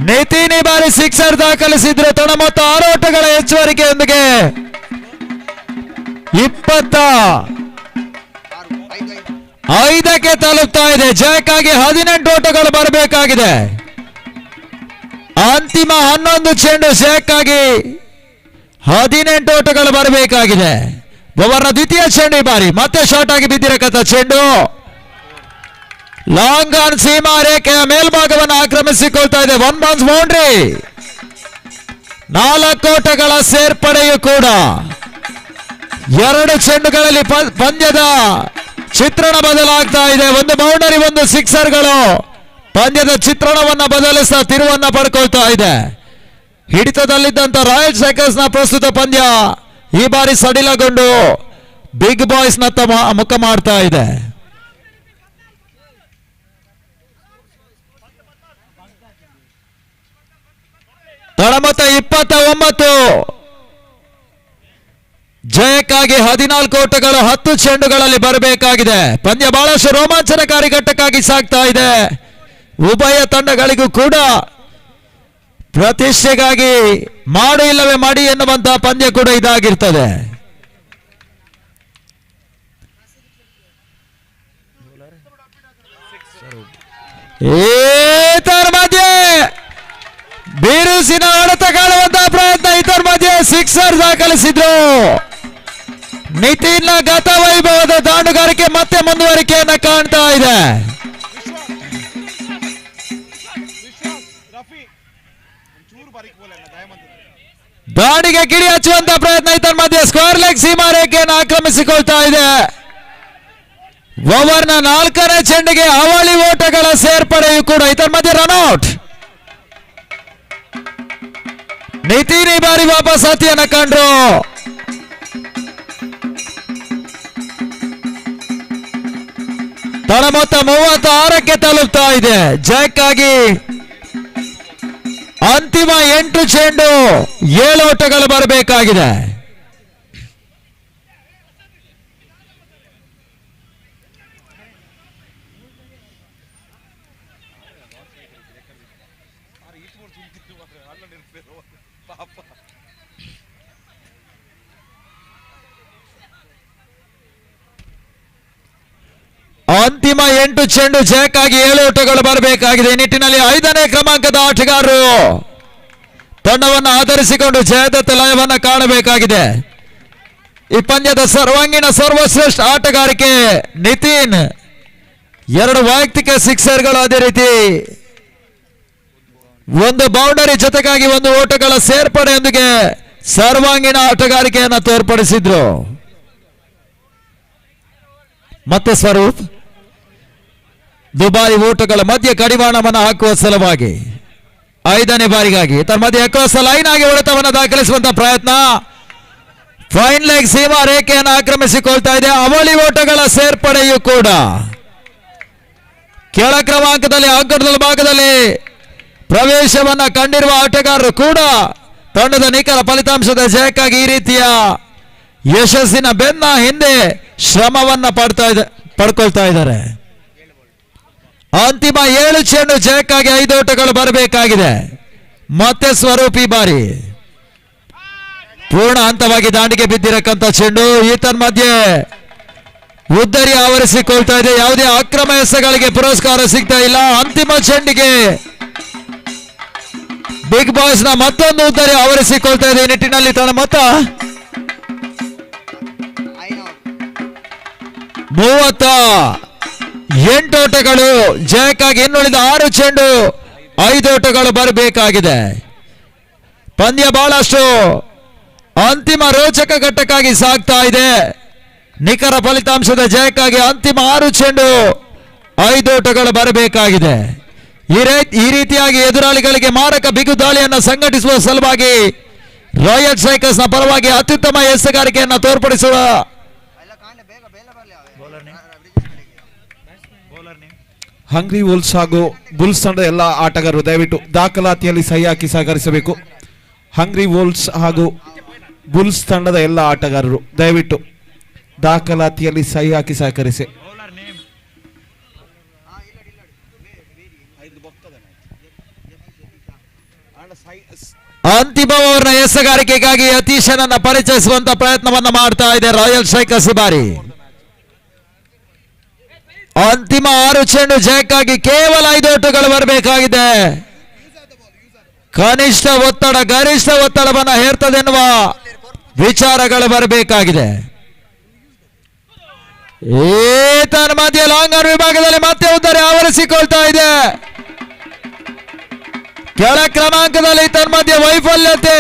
ನಿತಿನ್ ಈ ಬಾರಿ ಸಿಕ್ಸರ್ ದಾಖಲಿಸಿದ್ರು. ತನ್ನ ಮೊತ್ತ 6 ಓಟಗಳ ಹೆಚ್ಚುವರಿಕೆಯೊಂದಿಗೆ 25ಕ್ಕೆ ತಲುಪ್ತಾ ಇದೆ. ಜಯಕ್ಕಾಗಿ 18 ಓಟಗಳು ಬರಬೇಕಾಗಿದೆ. ಅಂತಿಮ 11 ಚೆಂಡು ಜಯಕ್ಕಾಗಿ 18 ಓಟಗಳು ಬರಬೇಕಾಗಿದೆ. ಓವರ್ನ ದ್ವಿತೀಯ ಚೆಂಡು ಈ ಬಾರಿ ಮತ್ತೆ ಶಾರ್ಟ್ ಆಗಿ ಬಿದ್ದಿರಕತ್ತ ಚೆಂಡು. ಲಾಂಗ್ ಆನ್ ಸೀಮಾ ರೇಖೆಯ ಮೇಲ್ಭಾಗವನ್ನು ಆಕ್ರಮಿಸಿಕೊಳ್ತಾ ಇದೆ. 1 ಬೌನ್ಸ್ ಬೌಂಡ್ರಿ. 4 ಓಟಗಳ ಸೇರ್ಪಡೆಯೂ ಕೂಡ 2 ಚೆಂಡುಗಳಲ್ಲಿ ಪಂದ್ಯದ ಚಿತ್ರಣ ಬದಲಾಗ್ತಾ ಇದೆ. 1 ಬೌಂಡರಿ 1 ಸಿಕ್ಸರ್ಗಳು ಪಂದ್ಯದ ಚಿತ್ರಣವನ್ನ ಬದಲಿಸ್ತಾ ತಿರುವನ್ನ ಪಡ್ಕೊಳ್ತಾ ಇದೆ. ಹಿಡಿತದಲ್ಲಿದ್ದಂತ ರಾಯಲ್ ಸ್ಟ್ರೈಕರ್ಸ್ ನ ಪ್ರಸ್ತುತ ಪಂದ್ಯ ಈ ಬಾರಿ ಸಡಿಲಗೊಂಡು ಬಿಗ್ ಬಾಯ್ಸ್ ನತ್ತ ಮುಖ ಮಾಡ್ತಾ ಇದೆ. ತಳಮೊತ್ತ 29. ಜಯಕ್ಕಾಗಿ 14 ಓಟಗಳು 10 ಚೆಂಡುಗಳಲ್ಲಿ ಬರಬೇಕಾಗಿದೆ. ಪಂದ್ಯ ಬಹಳಷ್ಟು ರೋಮಾಂಚನಕಾರಿ ಘಟ್ಟಕ್ಕಾಗಿ ಸಾಗ್ತಾ ಇದೆ. ಉಭಯ ತಂಡಗಳಿಗೂ ಕೂಡ ಪ್ರತಿಷ್ಠೆಗಾಗಿ ಮಾಡು ಇಲ್ಲವೇ ಮಾಡಿ ಎನ್ನುವಂತಹ ಪಂದ್ಯ ಕೂಡ ಇದಾಗಿರ್ತದೆ. ಈತರ ಮಧ್ಯೆ ಬಿರುಸಿನ ಹೊಡೆತ ಕಾಣುವಂತಹ ಪ್ರಯತ್ನ. ಇದರ ಮಧ್ಯೆ ಸಿಕ್ಸರ್ ದಾಖಲಿಸಿದ್ರು. ನಿತಿನ್ ಗತ ವೈಭವದ ದಾಂಡುಗಾರಿಕೆ ಮತ್ತೆ ಮುಂದುವರಿಕೆಯನ್ನ ಕಾಣ್ತಾ ಇದೆ. ದಾಡಿಗೆ ಗಿಡಿ ಹಚ್ಚುವಂತ ಪ್ರಯತ್ನ. ಇದರ ಮಧ್ಯೆ ಸ್ಕ್ವೇರ್ ಲೆಗ್ ಸೀಮಾ ರೇಖೆಯನ್ನು ಆಕ್ರಮಿಸಿಕೊಳ್ತಾ ಇದೆ. ಓವರ್ನ 4ನೇ ಚೆಂಡಿಗೆ ಅವಳಿ ಓಟಗಳ ಸೇರ್ಪಡೆಯೂ ಕೂಡ. ಇದರ ಮಧ್ಯೆ ರನ್ಔಟ್. ನಿತಿನ್ ಈ ಬಾರಿ ವಾಪಸ್ ಹತಿಯನ್ನ ಕಂಡ್ರು. ತಳ ಮೊತ್ತ 36ಕ್ಕೆ ತಲುಪ್ತಾ ಇದೆ. ಜಯಕ್ಕಾಗಿ ಅಂತಿಮ 8 ಚೆಂಡು 7 ಓಟಗಳು ಬರಬೇಕಾಗಿದೆ. ಅಂತಿಮ 8 ಚೆಂಡು ಜಯಕ್ಕಾಗಿ 7 ಓಟಗಳು ಬರಬೇಕಾಗಿದೆ. ಈ ನಿಟ್ಟಿನಲ್ಲಿ 5ನೇ ಕ್ರಮಾಂಕದ ಆಟಗಾರರು ತಂಡವನ್ನು ಆಧರಿಸಿಕೊಂಡು ಜಯದತ್ತ ಲಯವನ್ನು ಕಾಣಬೇಕಾಗಿದೆ. ಈ ಪಂದ್ಯದ ಸರ್ವಾಂಗೀಣ ಸರ್ವಶ್ರೇಷ್ಠ ಆಟಗಾರಿಕೆ ನಿತಿನ್. 2 ವೈಯಕ್ತಿಕ ಸಿಕ್ಸರ್ಗಳು, ಅದೇ ರೀತಿ 1 ಬೌಂಡರಿ ಜೊತೆಗಾಗಿ 1 ಓಟಗಳ ಸೇರ್ಪಡೆಯೊಂದಿಗೆ ಸರ್ವಾಂಗೀಣ ಆಟಗಾರಿಕೆಯನ್ನು ತೋರ್ಪಡಿಸಿದ್ರು. ಮತ್ತೆ ಸ್ವರೂಪ್ ದುಬಾರಿ ಓಟಗಳ ಮಧ್ಯೆ ಕಡಿವಾಣವನ್ನು ಹಾಕುವ ಸಲುವಾಗಿ 5ನೇ ಬಾರಿಗಾಗಿ ತನ್ನ ಮಧ್ಯೆ ಅಕ್ರಾಸ್ ಲೈನ್ ಆಗಿ ಹೊಡೆತವನ್ನು ದಾಖಲಿಸುವಂತಹ ಪ್ರಯತ್ನ. ಫೈನ್ ಲೆಗ್ ಸೀಮಾ ರೇಖೆಯನ್ನು ಆಕ್ರಮಿಸಿಕೊಳ್ತಾ ಇದೆ. ಅವಳಿ ಓಟಗಳ ಸೇರ್ಪಡೆಯೂ ಕೂಡ ಕೆಳ ಕ್ರಮಾಂಕದಲ್ಲಿ ಅಂಕಣದ ಭಾಗದಲ್ಲಿ ಪ್ರವೇಶವನ್ನ ಕಂಡಿರುವ ಆಟಗಾರರು ಕೂಡ ತಂಡದ ನಿಖರ ಫಲಿತಾಂಶದ ಜಯಕ್ಕಾಗಿ ಈ ರೀತಿಯ ಯಶಸ್ಸಿನ ಬೆನ್ನ ಹಿಂದೆ ಶ್ರಮವನ್ನ ಪಡ್ಕೊಳ್ತಾ ಇದ್ದಾರೆ. ಅಂತಿಮ 7 ಚೆಂಡು ಜಯಕ್ಕಾಗಿ 5 ಓಟಗಳು ಬರಬೇಕಾಗಿದೆ. ಮತ್ತೆ ಸ್ವರೂಪ್ ಈ ಬಾರಿ ಪೂರ್ಣ ಹಂತವಾಗಿ ದಾಂಡಿಗೆ ಬಿದ್ದಿರಕ್ಕಂತ ಚೆಂಡು. ಈತನ ಮಧ್ಯೆ ಉದ್ದರಿ ಆವರಿಸಿಕೊಳ್ತಾ ಇದೆ. ಯಾವುದೇ ಅಕ್ರಮ ಎಸೆಗಳಿಗೆ ಪುರಸ್ಕಾರ ಸಿಗ್ತಾ ಇಲ್ಲ. ಅಂತಿಮ ಚೆಂಡಿಗೆ ಬಿಗ್ ಬಾಯ್ಸ್ ನ ಮತ್ತೊಂದು ಉದ್ದರಿ ಆವರಿಸಿಕೊಳ್ತಾ ಇದೆ. ಈ ನಿಟ್ಟಿನಲ್ಲಿ ತನ್ನ ಮೊತ್ತ 38 ಓಟಗಳು. ಜಯಕ್ಕಾಗಿ ಇನ್ನುಳಿದ 6 ಚೆಂಡು 5 ಓಟಗಳು ಬರಬೇಕಾಗಿದೆ. ಪಂದ್ಯ ಬಹಳಷ್ಟು ಅಂತಿಮ ರೋಚಕ ಘಟ್ಟಕ್ಕಾಗಿ ಸಾಗ್ತಾ ಇದೆ. ನಿಖರ ಫಲಿತಾಂಶದ ಜಯಕ್ಕಾಗಿ ಅಂತಿಮ 6 ಚೆಂಡು 5 ಓಟಗಳು ಬರಬೇಕಾಗಿದೆ. ಈ ರೀತಿಯಾಗಿ ಎದುರಾಳಿಗಳಿಗೆ ಮಾರಕ ಬಿಗು ದಾಳಿಯನ್ನು ಸಂಘಟಿಸುವ ಸಲುವಾಗಿ ರಾಯಲ್ ಸ್ಟ್ರೈಕರ್ಸ್ ನ ಪರವಾಗಿ ಅತ್ಯುತ್ತಮ ಎಸೆಗಾರಿಕೆಯನ್ನು ತೋರ್ಪಡಿಸುವ ಹಂಗ್ರಿ ವೋಲ್ಸ್ ಹಾಗೂ ಬುಲ್ಸ್ ತಂಡದ ಎಲ್ಲ ಆಟಗಾರರು ದಯವಿಟ್ಟು ದಾಖಲಾತಿಯಲ್ಲಿ ಸಹಿ ಹಾಕಿ ಸಹಕರಿಸಬೇಕು. ಹಂಗ್ರಿ ವೋಲ್ಸ್ ಹಾಗೂ ಬುಲ್ಸ್ ತಂಡದ ಎಲ್ಲ ಆಟಗಾರರು ದಯವಿಟ್ಟು ದಾಖಲಾತಿಯಲ್ಲಿ ಸಹಿ ಹಾಕಿ ಸಹಕರಿಸಿ. ಅಂತಿಮ ಓವರ್ನ ಎಸೆಗಾರಿಕೆಗಾಗಿ ಯತೀಶನನ್ನ ಪರಿಚಯಿಸುವಂತ ಪ್ರಯತ್ನವನ್ನ ಮಾಡ್ತಾ ಇದೆ ರಾಯಲ್ ಸ್ಟ್ರೈಕರ್ಸ್. ಬಾರಿ ಅಂತಿಮ 6 ಚೆಂಡು ಜಯಕ್ಕಾಗಿ ಕೇವಲ 5 ಓಟಗಳು ಬರಬೇಕಾಗಿದೆ. ಕನಿಷ್ಠ ಒತ್ತಡ ಗರಿಷ್ಠ ಒತ್ತಡವನ್ನ ಹೇರ್ತದೆನ್ನುವ ವಿಚಾರಗಳು ಬರಬೇಕಾಗಿದೆ. ತನ್ನ ಮಧ್ಯೆ ಲಾಂಗ್ ಆನ್ ವಿಭಾಗದಲ್ಲಿ ಮತ್ತೆ ಉದ್ದರಿ ಆವರಿಸಿಕೊಳ್ತಾ ಇದೆ. ಕೆಳ ಕ್ರಮಾಂಕದಲ್ಲಿ ತನ್ನ ಮಧ್ಯೆ ವೈಫಲ್ಯತೆ.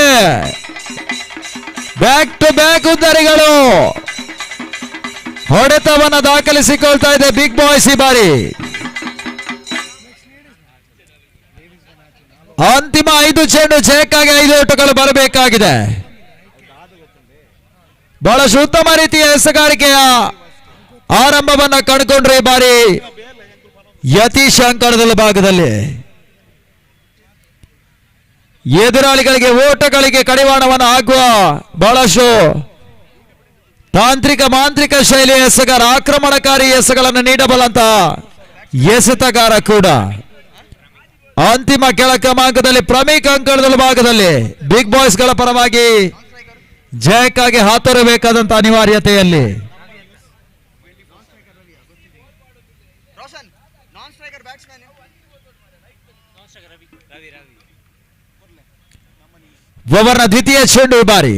ಬ್ಯಾಕ್ ಟು ಬ್ಯಾಕ್ ಉದ್ದರಿಗಳು ಹೊಡೆತವನ್ನ ದಾಖಲಿಸಿಕೊಳ್ತಾ ಇದೆ ಬಿಗ್ ಬಾಯ್ಸ್. ಈ ಬಾರಿ ಅಂತಿಮ 5 ಚೆಂಡು ಜಯಕ್ಕಾಗಿ 5 ಓಟಗಳು ಬರಬೇಕಾಗಿದೆ. ಬಹಳಷ್ಟು ಉತ್ತಮ ರೀತಿಯ ಎಸೆಗಾರಿಕೆಯ ಆರಂಭವನ್ನ ಕಂಡುಕೊಂಡ್ರೆ ಈ ಬಾರಿ ಯತೀಶ್ ಅಂಕಣದ ಭಾಗದಲ್ಲಿ ಎದುರಾಳಿಗಳಿಗೆ ಓಟಗಳಿಗೆ ಕಡಿವಾಣವನ್ನು ಹಾಕುವ ಬಹಳಷ್ಟು ತಾಂತ್ರಿಕ ಮಾಂತ್ರಿಕ ಶೈಲಿಯ ಎಸೆಗಾರ, ಆಕ್ರಮಣಕಾರಿ ಎಸೆಗಳನ್ನು ನೀಡಬಲ್ಲಂತ ಎಸೆತಗಾರ ಕೂಡ. ಅಂತಿಮ ಕೆಳ ಕ್ರಮಾಂಕದಲ್ಲಿ ಪ್ರಮುಖ ಅಂಕಣದ ಭಾಗದಲ್ಲಿ ಬಿಗ್ ಬಾಯ್ಸ್ ಗಳ ಪರವಾಗಿ ಜಯಕ್ಕಾಗಿ ಹಾತೊರಬೇಕಾದಂತ ಅನಿವಾರ್ಯತೆಯಲ್ಲಿ ಓವರ್ನ ದ್ವಿತೀಯ ಚೆಂಡು ಈ ಬಾರಿ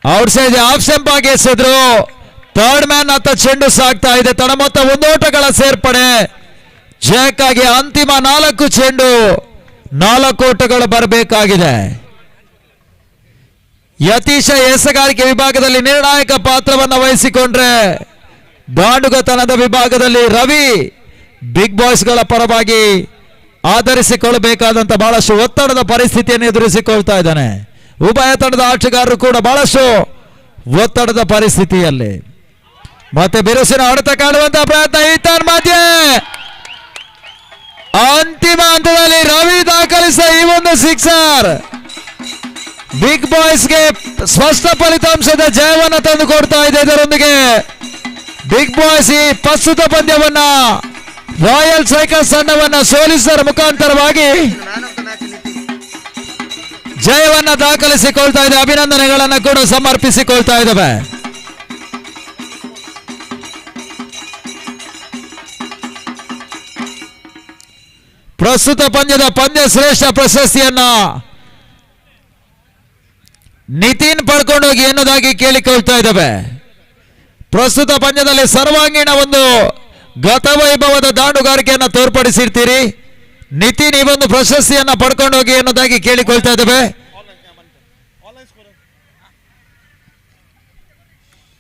ಔಟ್ ಸೈಡ್ ಆಫ್ ಸ್ಟಂಪ್ ಆಗಿ ಎಸೆದ್ರು. ಥರ್ಡ್ ಮ್ಯಾನ್ ಅತ್ತ ಚೆಂಡು ಸಾಗ್ತಾ ಇದೆ. ತಡ ಮೊತ್ತ 1 ಓಟಗಳ ಸೇರ್ಪಡೆ ಜಯಕ್ಕಾಗಿ ಅಂತಿಮ 4 ಚೆಂಡು 4 ಓಟಗಳು ಬರಬೇಕಾಗಿದೆ. ಯತೀಶ ಎಸೆಗಾರಿಕೆ ವಿಭಾಗದಲ್ಲಿ ನಿರ್ಣಾಯಕ ಪಾತ್ರವನ್ನು ವಹಿಸಿಕೊಂಡ್ರೆ ದಾಂಡುಗತನದ ವಿಭಾಗದಲ್ಲಿ ರವಿ ಬಿಗ್ ಬಾಯ್ಸ್ ಗಳ ಪರವಾಗಿ ಆಧರಿಸಿಕೊಳ್ಳಬೇಕಾದಂತ ಬಹಳಷ್ಟು ಒತ್ತಡದ ಪರಿಸ್ಥಿತಿಯನ್ನು ಎದುರಿಸಿಕೊಳ್ತಾ ಇದ್ದಾನೆ. ಉಭಯ ತಂಡದ ಆಟಗಾರರು ಕೂಡ ಬಹಳಷ್ಟು ಒತ್ತಡದ ಪರಿಸ್ಥಿತಿಯಲ್ಲಿ ಮತ್ತೆ ಬಿರುಸಿನ ಹೊಡೆತ ಕಾಣುವಂತಹ ಪ್ರಯತ್ನ. ಈತನ್ ಮಧ್ಯೆ ಅಂತಿಮ ಹಂತದಲ್ಲಿ ರವಿ ದಾಖಲಿಸಿದ ಈ ಒಂದು ಸಿಕ್ಸರ್ ಬಿಗ್ ಬಾಯ್ಸ್ಗೆ ಸ್ಪಷ್ಟ ಫಲಿತಾಂಶದ ಜಯವನ್ನು ತಂದುಕೊಡ್ತಾ ಇದೆ. ಇದರೊಂದಿಗೆ ಬಿಗ್ ಬಾಯ್ಸ್ ಈ ಪ್ರಸ್ತುತ ಪಂದ್ಯವನ್ನ ರಾಯಲ್ ಸ್ಟ್ರೈಕರ್ಸ್ ತಂಡವನ್ನ ಸೋಲಿಸುವ ಮುಖಾಂತರವಾಗಿ ಜಯವನ್ನ ದಾಖಲಿಸಿಕೊಳ್ತಾ ಇದೆ. ಅಭಿನಂದನೆಗಳನ್ನು ಕೂಡ ಸಮರ್ಪಿಸಿಕೊಳ್ತಾ ಇದ್ದಾವೆ. ಪ್ರಸ್ತುತ ಪಂದ್ಯದ ಪಂದ್ಯ ಶ್ರೇಷ್ಠ ಪ್ರಶಸ್ತಿಯನ್ನ ನಿತಿನ್ ಪಡ್ಕೊಂಡೋಗಿ ಎನ್ನುವುದಾಗಿ ಕೇಳಿಕೊಳ್ತಾ ಇದ್ದಾವೆ. ಪ್ರಸ್ತುತ ಪಂದ್ಯದಲ್ಲಿ ಸರ್ವಾಂಗೀಣ ಒಂದು ಗತವೈಭವದ ದಾಂಡುಗಾರಿಕೆಯನ್ನು ತೋರ್ಪಡಿಸಿರ್ತೀರಿ. ನಿತಿನ್ ಈ ಒಂದು ಪ್ರಶಸ್ತಿಯನ್ನ ಪಡ್ಕೊಂಡೋಗಿ ಎನ್ನುವುದಾಗಿ ಕೇಳಿಕೊಳ್ತಾ ಇದ್ದೇವೆ.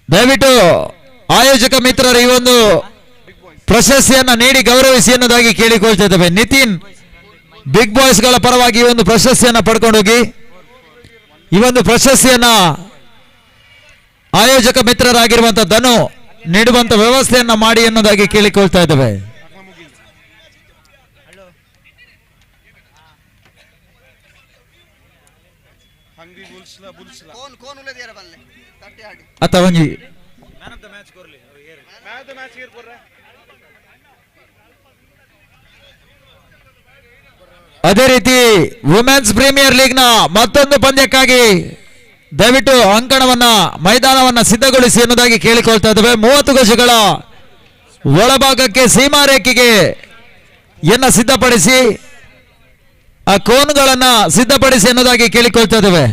ದಯವಿಟ್ಟು ಆಯೋಜಕ ಮಿತ್ರರು ಈ ಒಂದು ಪ್ರಶಸ್ತಿಯನ್ನ ನೀಡಿ ಗೌರವಿಸಿ ಎನ್ನುವುದಾಗಿ ಕೇಳಿಕೊಳ್ತಾ ಇದ್ದೇವೆ. ನಿತಿನ್ ಬಿಗ್ ಬಾಯ್ಸ್ ಗಳ ಪರವಾಗಿ ಈ ಒಂದು ಪ್ರಶಸ್ತಿಯನ್ನ ಪಡ್ಕೊಂಡೋಗಿ ಈ ಒಂದು ಪ್ರಶಸ್ತಿಯನ್ನ ಆಯೋಜಕ ಮಿತ್ರರಾಗಿರುವಂತಹ ಧನು ನೀಡುವಂತ ವ್ಯವಸ್ಥೆಯನ್ನ ಮಾಡಿ ಎನ್ನುವುದಾಗಿ ಕೇಳಿಕೊಳ್ತಾ ಇದ್ದೇವೆ. ಅಥವಾ ಅದೇ ರೀತಿ ವುಮೆನ್ಸ್ ಪ್ರೀಮಿಯರ್ ಲೀಗ್ ನ ಮತ್ತೊಂದು ಪಂದ್ಯಕ್ಕಾಗಿ ದಯವಿಟ್ಟು ಅಂಕಣವನ್ನ ಮೈದಾನವನ್ನ ಸಿದ್ಧಗೊಳಿಸಿ ಎನ್ನುವುದಾಗಿ ಕೇಳಿಕೊಳ್ತಾ ಇದ್ದೇವೆ. 30 ಗಜಗಳ ಒಳಭಾಗಕ್ಕೆ ಸೀಮಾರೇಖೆಗೆ ಸಿದ್ಧಪಡಿಸಿ ಆ ಕೋನ್ಗಳನ್ನ ಸಿದ್ಧಪಡಿಸಿ ಎನ್ನುವುದಾಗಿ ಕೇಳಿಕೊಳ್ತಾ ಇದ್ದೇವೆ.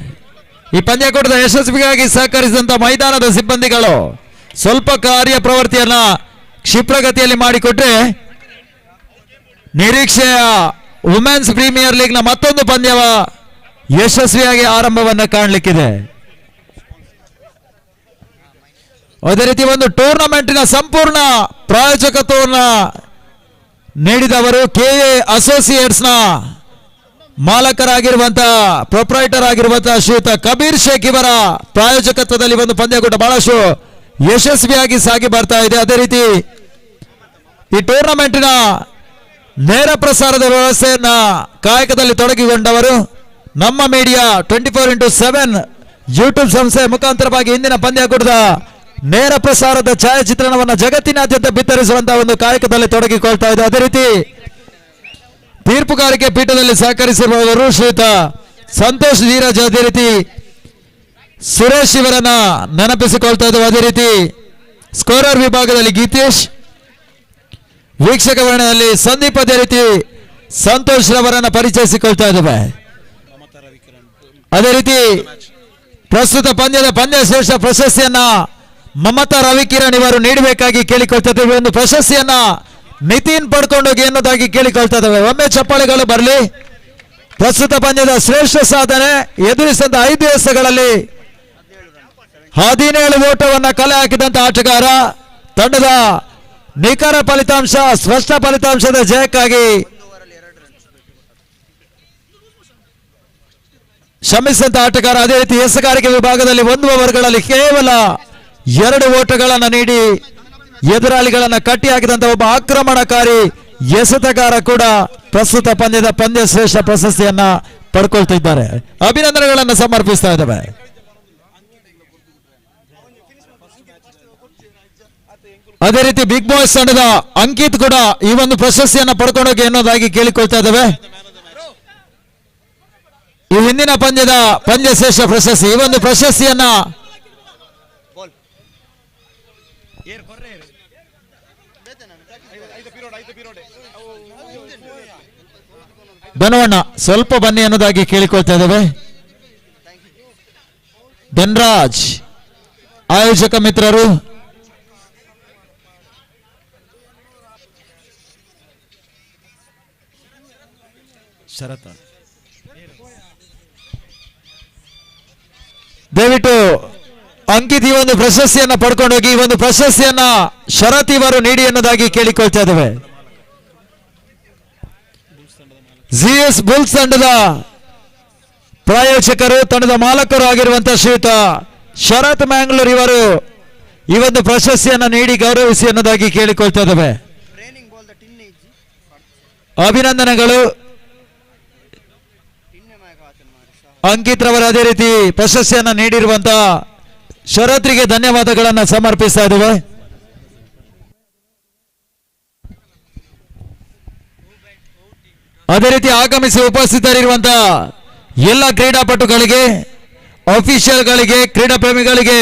ಈ ಪಂದ್ಯಾಕೂಟದ ಯಶಸ್ವಿಗಾಗಿ ಸಹಕರಿಸಿದಂತ ಮೈದಾನದ ಸಿಬ್ಬಂದಿಗಳು ಸ್ವಲ್ಪ ಕಾರ್ಯಪ್ರವೃತ್ತಿಯನ್ನ ಕ್ಷಿಪ್ರಗತಿಯಲ್ಲಿ ಮಾಡಿಕೊಟ್ರೆ ನಿರೀಕ್ಷೆಯ ವುಮೆನ್ಸ್ ಪ್ರೀಮಿಯರ್ ಲೀಗ್ನ ಮತ್ತೊಂದು ಪಂದ್ಯವ ಯಶಸ್ವಿಯಾಗಿ ಆರಂಭವನ್ನ ಕಾಣಲಿಕ್ಕಿದೆ. ಅದೇ ರೀತಿ ಒಂದು ಟೂರ್ನಮೆಂಟಿನ ಸಂಪೂರ್ಣ ಪ್ರಾಯೋಜಕತ್ವವನ್ನು ನೀಡಿದವರು ಕೆಎ ಅಸೋಸಿಯೇಟ್ಸ್ ನ ಮಾಲಕರಾಗಿರುವಂತಹ ಪ್ರೊಪ್ರೈಟರ್ ಆಗಿರುವಂತಹ ಶ್ರೀಯುತ ಕಬೀರ್ ಶೇಖ್ ಇವರ ಪ್ರಾಯೋಜಕತ್ವದಲ್ಲಿ ಒಂದು ಪಂದ್ಯಕೂಟ ಬಹಳಷ್ಟು ಯಶಸ್ವಿಯಾಗಿ ಸಾಗಿ ಬರ್ತಾ ಇದೆ. ಅದೇ ರೀತಿ ಈ ಟೂರ್ನಮೆಂಟಿನ ನೇರ ಪ್ರಸಾರದ ವ್ಯವಸ್ಥೆಯನ್ನ ಕಾಯಕದಲ್ಲಿ ತೊಡಗಿಕೊಂಡವರು ನಮ್ಮ ಮೀಡಿಯಾ 24x7 ಯೂಟ್ಯೂಬ್ ಸಂಸ್ಥೆಯ ಮುಖಾಂತರವಾಗಿ ಇಂದಿನ ಪಂದ್ಯಕೂಟದ ನೇರ ಪ್ರಸಾರದ ಛಾಯಾಚಿತ್ರಣವನ್ನು ಜಗತ್ತಿನಾದ್ಯಂತ ಬಿತ್ತರಿಸುವಂತಹ ಒಂದು ಕಾಯಕದಲ್ಲಿ ತೊಡಗಿಕೊಳ್ತಾ ಇದೆ. ಅದೇ ರೀತಿ ತೀರ್ಪುಗಾರಿಕೆ ಪೀಠದಲ್ಲಿ ಸಹಕರಿಸಿರುವವರು ಶ್ರೀಯುತ ಸಂತೋಷ್ ಧೀರಜ್, ಅದೇ ರೀತಿ ಸುರೇಶ್ ಇವರನ್ನ ನೆನಪಿಸಿಕೊಳ್ತಾ ಇದ್ದೇವೆ. ಅದೇ ರೀತಿ ಸ್ಕೋರರ್ ವಿಭಾಗದಲ್ಲಿ ಗೀತೇಶ್, ವೀಕ್ಷಕ ವರ್ಣದಲ್ಲಿ ಸಂದೀಪ್, ಅದೇ ರೀತಿ ಸಂತೋಷ್ ರವರನ್ನ ಪರಿಚಯಿಸಿಕೊಳ್ತಾ ಇದ್ದೇವೆ. ಅದೇ ರೀತಿ ಪ್ರಸ್ತುತ ಪಂದ್ಯದ ಪಂದ್ಯ ಶ್ರೇಷ್ಠ ಪ್ರಶಸ್ತಿಯನ್ನ ಮಮತಾ ರವಿಕಿರಣ್ ಇವರು ನೀಡಬೇಕಾಗಿ ಕೇಳಿಕೊಳ್ತಾ ಇದ್ದೇವೆ. ಒಂದು ಪ್ರಶಸ್ತಿಯನ್ನ ನಿತಿನ್ ಪಡ್ಕೊಂಡೋಗಿ ಎನ್ನುವುದಾಗಿ ಕೇಳಿಕೊಳ್ತಾ ಇದ್ದೇವೆ. ಒಮ್ಮೆ ಚಪ್ಪಾಳೆಗಳು ಬರಲಿ. ಪ್ರಸ್ತುತ ಪಂದ್ಯದ ಶ್ರೇಷ್ಠ ಸಾಧನೆ ಎದುರಿಸಿದ 5 ಎಸೆಗಳಲ್ಲಿ 17 ಓಟವನ್ನ ಕಲೆ ಹಾಕಿದಂತ ಆಟಗಾರ, ತಂಡದ ನಿಖರ ಫಲಿತಾಂಶ ಸ್ಪಷ್ಟ ಫಲಿತಾಂಶದ ಜಯಕ್ಕಾಗಿ ಶ್ರಮಿಸಿದಂತ ಆಟಗಾರ. ಅದೇ ರೀತಿ ಎಸೆಗಾರಿಕೆ ವಿಭಾಗದಲ್ಲಿ 1 ಓವರ್ಗಳಲ್ಲಿ ಕೇವಲ 2 ಓಟಗಳನ್ನು ನೀಡಿ ಎದುರಾಳಿಗಳನ್ನ ಕಟ್ಟಿ ಹಾಕಿದಂತ ಒಬ್ಬ ಆಕ್ರಮಣಕಾರಿ ಎಸೆತಗಾರ ಕೂಡ ಪ್ರಸ್ತುತ ಪಂದ್ಯದ ಪಂದ್ಯ ಶ್ರೇಷ್ಠ ಪ್ರಶಸ್ತಿಯನ್ನ ಪಡ್ಕೊಳ್ತಿದ್ದಾರೆ. ಅಭಿನಂದನೆಗಳನ್ನು ಸಮರ್ಪಿಸ್ತಾ ಇದ್ದೇವೆ. ಅದೇ ರೀತಿ ಬಿಗ್ ಬಾಸ್ ತಂಡದ ಅಂಕಿತ್ ಕೂಡ ಈ ಒಂದು ಪ್ರಶಸ್ತಿಯನ್ನ ಪಡ್ಕೊಂಡೋಗಿ ಎನ್ನುವುದಾಗಿ ಕೇಳಿಕೊಳ್ತಾ ಇದ್ದೇವೆ. ಈ ಹಿಂದಿನ ಪಂದ್ಯದ ಪಂದ್ಯ ಶ್ರೇಷ್ಠ ಪ್ರಶಸ್ತಿ, ಈ ಒಂದು ಪ್ರಶಸ್ತಿಯನ್ನ ಬನವಣ್ಣ ಸ್ವಲ್ಪ ಬನ್ನಿ ಅನ್ನೋದಾಗಿ ಕೇಳಿಕೊಳ್ತಾ ಇದ್ದೇವೆ. ಧನ್ರಾಜ್ ಆಯೋಜಕ ಮಿತ್ರರು, ಶರತ್ ದಯವಿಟ್ಟು ಅಂಕಿತ್ ಈ ಒಂದು ಪ್ರಶಸ್ತಿಯನ್ನ ಪಡ್ಕೊಂಡೋಗಿ ಈ ಒಂದು ಪ್ರಶಸ್ತಿಯನ್ನ ಶರತ್ ಇವರು ನೀಡಿ ಎನ್ನುವುದಾಗಿ ಕೇಳಿಕೊಳ್ತಾ ಇದ್ದೇವೆ. ಜಿಎಸ್ ಬುಲ್ಸ್ ತಂಡದ ಪ್ರಾಯೋಜಕರು, ತಂಡದ ಮಾಲಕರು ಆಗಿರುವಂತಹ ಶ್ರೀಯುತ ಶರತ್ ಮ್ಯಾಂಗ್ಳೂರ್ ಇವರು ಈ ಒಂದು ಪ್ರಶಸ್ತಿಯನ್ನ ನೀಡಿ ಗೌರವಿಸಿ ಎನ್ನುವುದಾಗಿ ಕೇಳಿಕೊಳ್ತಾ ಇದ್ದೇವೆ. ಅಭಿನಂದನೆಗಳು ಅಂಕಿತ್ ರವರ. ಅದೇ ರೀತಿ ಪ್ರಶಸ್ತಿಯನ್ನ ನೀಡಿರುವಂತಹ ಶರತ್ರಿಗೆ ಧನ್ಯವಾದಗಳನ್ನು ಸಮರ್ಪಿಸ್ತಾ ಇದ್ದೇವೆ. ಅದೇ ರೀತಿ ಆಗಮಿಸಿ ಉಪಸ್ಥಿತರಿರುವಂತಹ ಎಲ್ಲ ಕ್ರೀಡಾಪಟುಗಳಿಗೆ, ಅಫಿಷಿಯಲ್ಗಳಿಗೆ, ಕ್ರೀಡಾ ಪ್ರೇಮಿಗಳಿಗೆ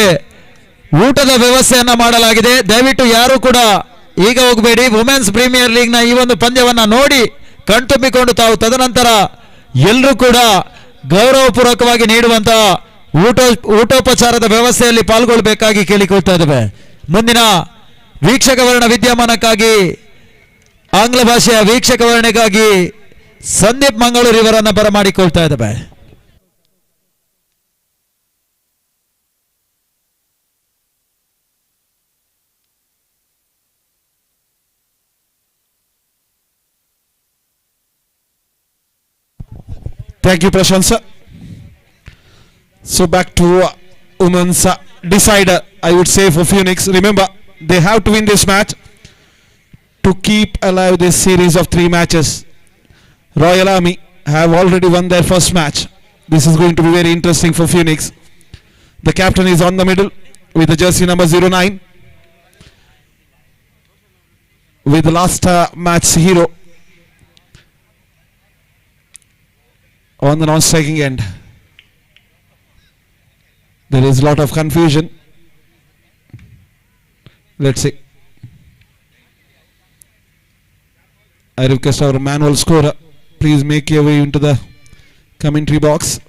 ಊಟದ ವ್ಯವಸ್ಥೆಯನ್ನ ಮಾಡಲಾಗಿದೆ. ದಯವಿಟ್ಟು ಯಾರು ಕೂಡ ಈಗ ಹೋಗಬೇಡಿ. ವುಮೆನ್ಸ್ ಪ್ರೀಮಿಯರ್ ಲೀಗ್ನ ಈ ಒಂದು ಪಂದ್ಯವನ್ನ ನೋಡಿ ಕಣ್ತುಂಬಿಕೊಂಡು ತಾವು ತದನಂತರ ಎಲ್ಲರೂ ಕೂಡ ಗೌರವಪೂರ್ವಕವಾಗಿ ನೀಡುವಂತಹ ಊಟೋಪಚಾರದ ವ್ಯವಸ್ಥೆಯಲ್ಲಿ ಪಾಲ್ಗೊಳ್ಳಬೇಕಾಗಿ ಕೇಳಿಕೊಳ್ತಾ ಇದ್ದೇವೆ. ಮುಂದಿನ ವೀಕ್ಷಕ ವರ್ಣ ವಿದ್ಯಮಾನಕ್ಕಾಗಿ ಆಂಗ್ಲ ಭಾಷೆಯ ವೀಕ್ಷಕ ವರ್ಣೆಗಾಗಿ ಸಂದೀಪ್ ಮಂಗಳೂರು ಇವರನ್ನ ಬರಮಾಡಿಕೊಳ್ತಾ ಇದ್ದೇವೆ. Thank you, Prashant sir. So back to women's decider, I would say for Phoenix. Remember, they have to win this match to keep alive this series of 3 matches. Royal Army have already won their first match. This is going to be very interesting for Phoenix. The captain is on the middle with the jersey number 09. With the last match hero on the non-striking end. There is a lot of confusion. Let's see. I request our manual scorer, please make your way into the commentary box.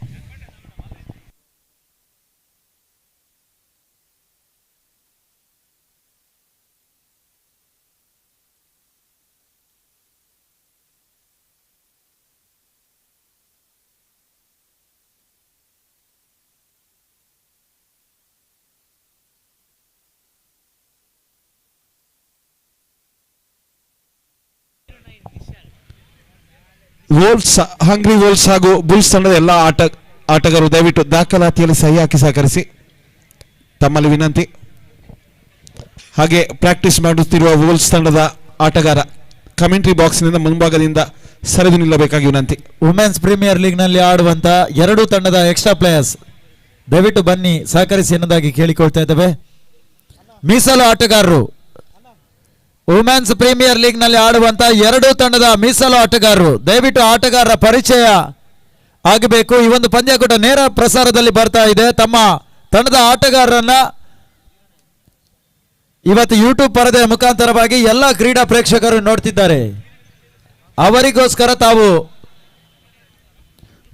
Volks hungry Volks ಹಾಗೂ Bulls ತಂಡದ ಎಲ್ಲ ಆಟಗಾರರು ದಯವಿಟ್ಟು ದಾಖಲಾತಿಯಲ್ಲಿ ಸಹಿ ಹಾಕಿ ಸಹಕರಿಸಿ ತಮ್ಮಲ್ಲಿ ವಿನಂತಿ. ಹಾಗೆ ಪ್ರಾಕ್ಟೀಸ್ ಮಾಡುತ್ತಿರುವ ವೋಲ್ಸ್ ತಂಡದ ಆಟಗಾರ ಕಮೆಂಟ್ರಿ ಬಾಕ್ಸ್ನಿಂದ ಮುಂಭಾಗದಿಂದ ಸರಿದು ನಿಲ್ಲಬೇಕಾಗಿ ವಿನಂತಿ. ವುಮೆನ್ಸ್ ಪ್ರೀಮಿಯರ್ ಲೀಗ್ ನಲ್ಲಿ ಆಡುವಂತ ಎರಡು ತಂಡದ ಎಕ್ಸ್ಟ್ರಾ ಪ್ಲೇಯರ್ಸ್ ದಯವಿಟ್ಟು ಬನ್ನಿ ಸಹಕರಿಸಿ ಎನ್ನುವುದಾಗಿ ಕೇಳಿಕೊಳ್ತಾ ಇದ್ದೇವೆ. ಮೀಸಲು ಆಟಗಾರರು ವುಮೆನ್ಸ್ ಪ್ರೀಮಿಯರ್ ಲೀಗ್ ನಲ್ಲಿ ಆಡುವಂತ ಎರಡು ತಂಡದ ಮೀಸಲು ಆಟಗಾರರು ದಯವಿಟ್ಟು ಆಟಗಾರರ ಪರಿಚಯ ಆಗಬೇಕು. ಈ ಒಂದು ಪಂದ್ಯಾಕೂಟ ನೇರ ಪ್ರಸಾರದಲ್ಲಿ ಬರ್ತಾ ಇದೆ. ತಮ್ಮ ತಂಡದ ಆಟಗಾರರನ್ನ ಇವತ್ತು ಯೂಟ್ಯೂಬ್ ಪರದೆಯ ಮುಖಾಂತರವಾಗಿ ಎಲ್ಲ ಕ್ರೀಡಾ ಪ್ರೇಕ್ಷಕರು ನೋಡ್ತಿದ್ದಾರೆ. ಅವರಿಗೋಸ್ಕರ ತಾವು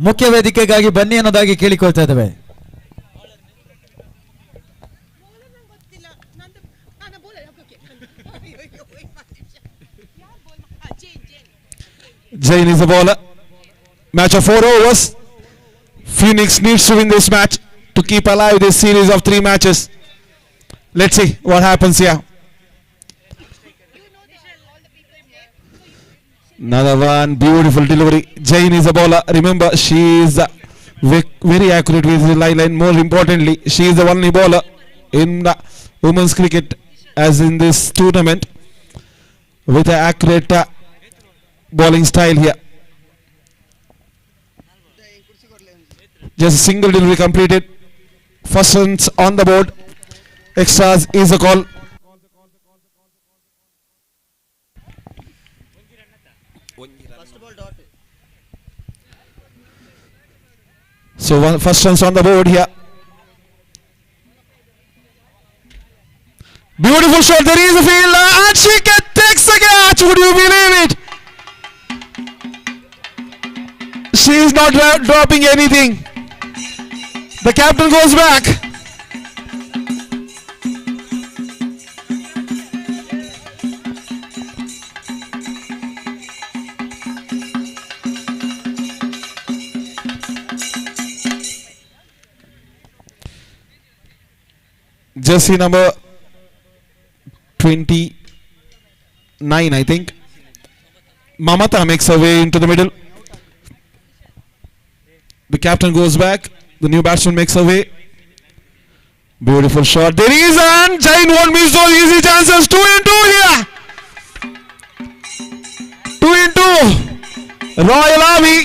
ಮುಖ್ಯ ವೇದಿಕೆಗಾಗಿ ಬನ್ನಿ ಅನ್ನೋದಾಗಿ ಕೇಳಿಕೊಳ್ತಾ ಇದ್ದೇವೆ. Jain is the bowler. Match of 4 overs. Phoenix needs to win this match to keep alive this series of 3 matches. Let's see what happens here. Another one, beautiful delivery. Jain is the bowler. Remember, she is very accurate with the line. More importantly, she is the only bowler in the women's cricket as in this tournament with an accurate bowling style here. Just a single delivery completed. First runs on the board. Extras is a call. So first runs on the board here. Beautiful shot. There is a fielder and she takes the catch. Would you believe it? She is not dropping anything. The captain goes back. Jersey number 29, I think. Mamata makes her way into the middle. The captain goes back. The new batsman makes her way. Beautiful shot. There is an Jain won't miss those easy chances. 2-2 here. 2-2. Royal Army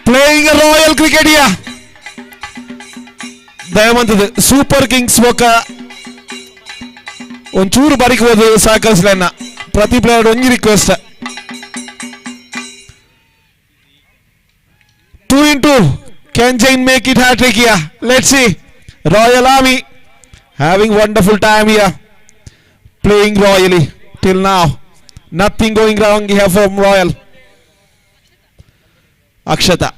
playing a royal cricket here. ದಯವಂತದ super kings ಒಕ್ಕ ಒಂಚೂರು ಬರಿಕೋದು ಸಹಕರಿಸಲನ್ನ ಪ್ರತಿ player ಒಂಜಿ request. 2-2. Can Jain make it hat-trick here? Let's see. Royal Army having wonderful time here, playing royally till now. Nothing going wrong here from Royal. Akshata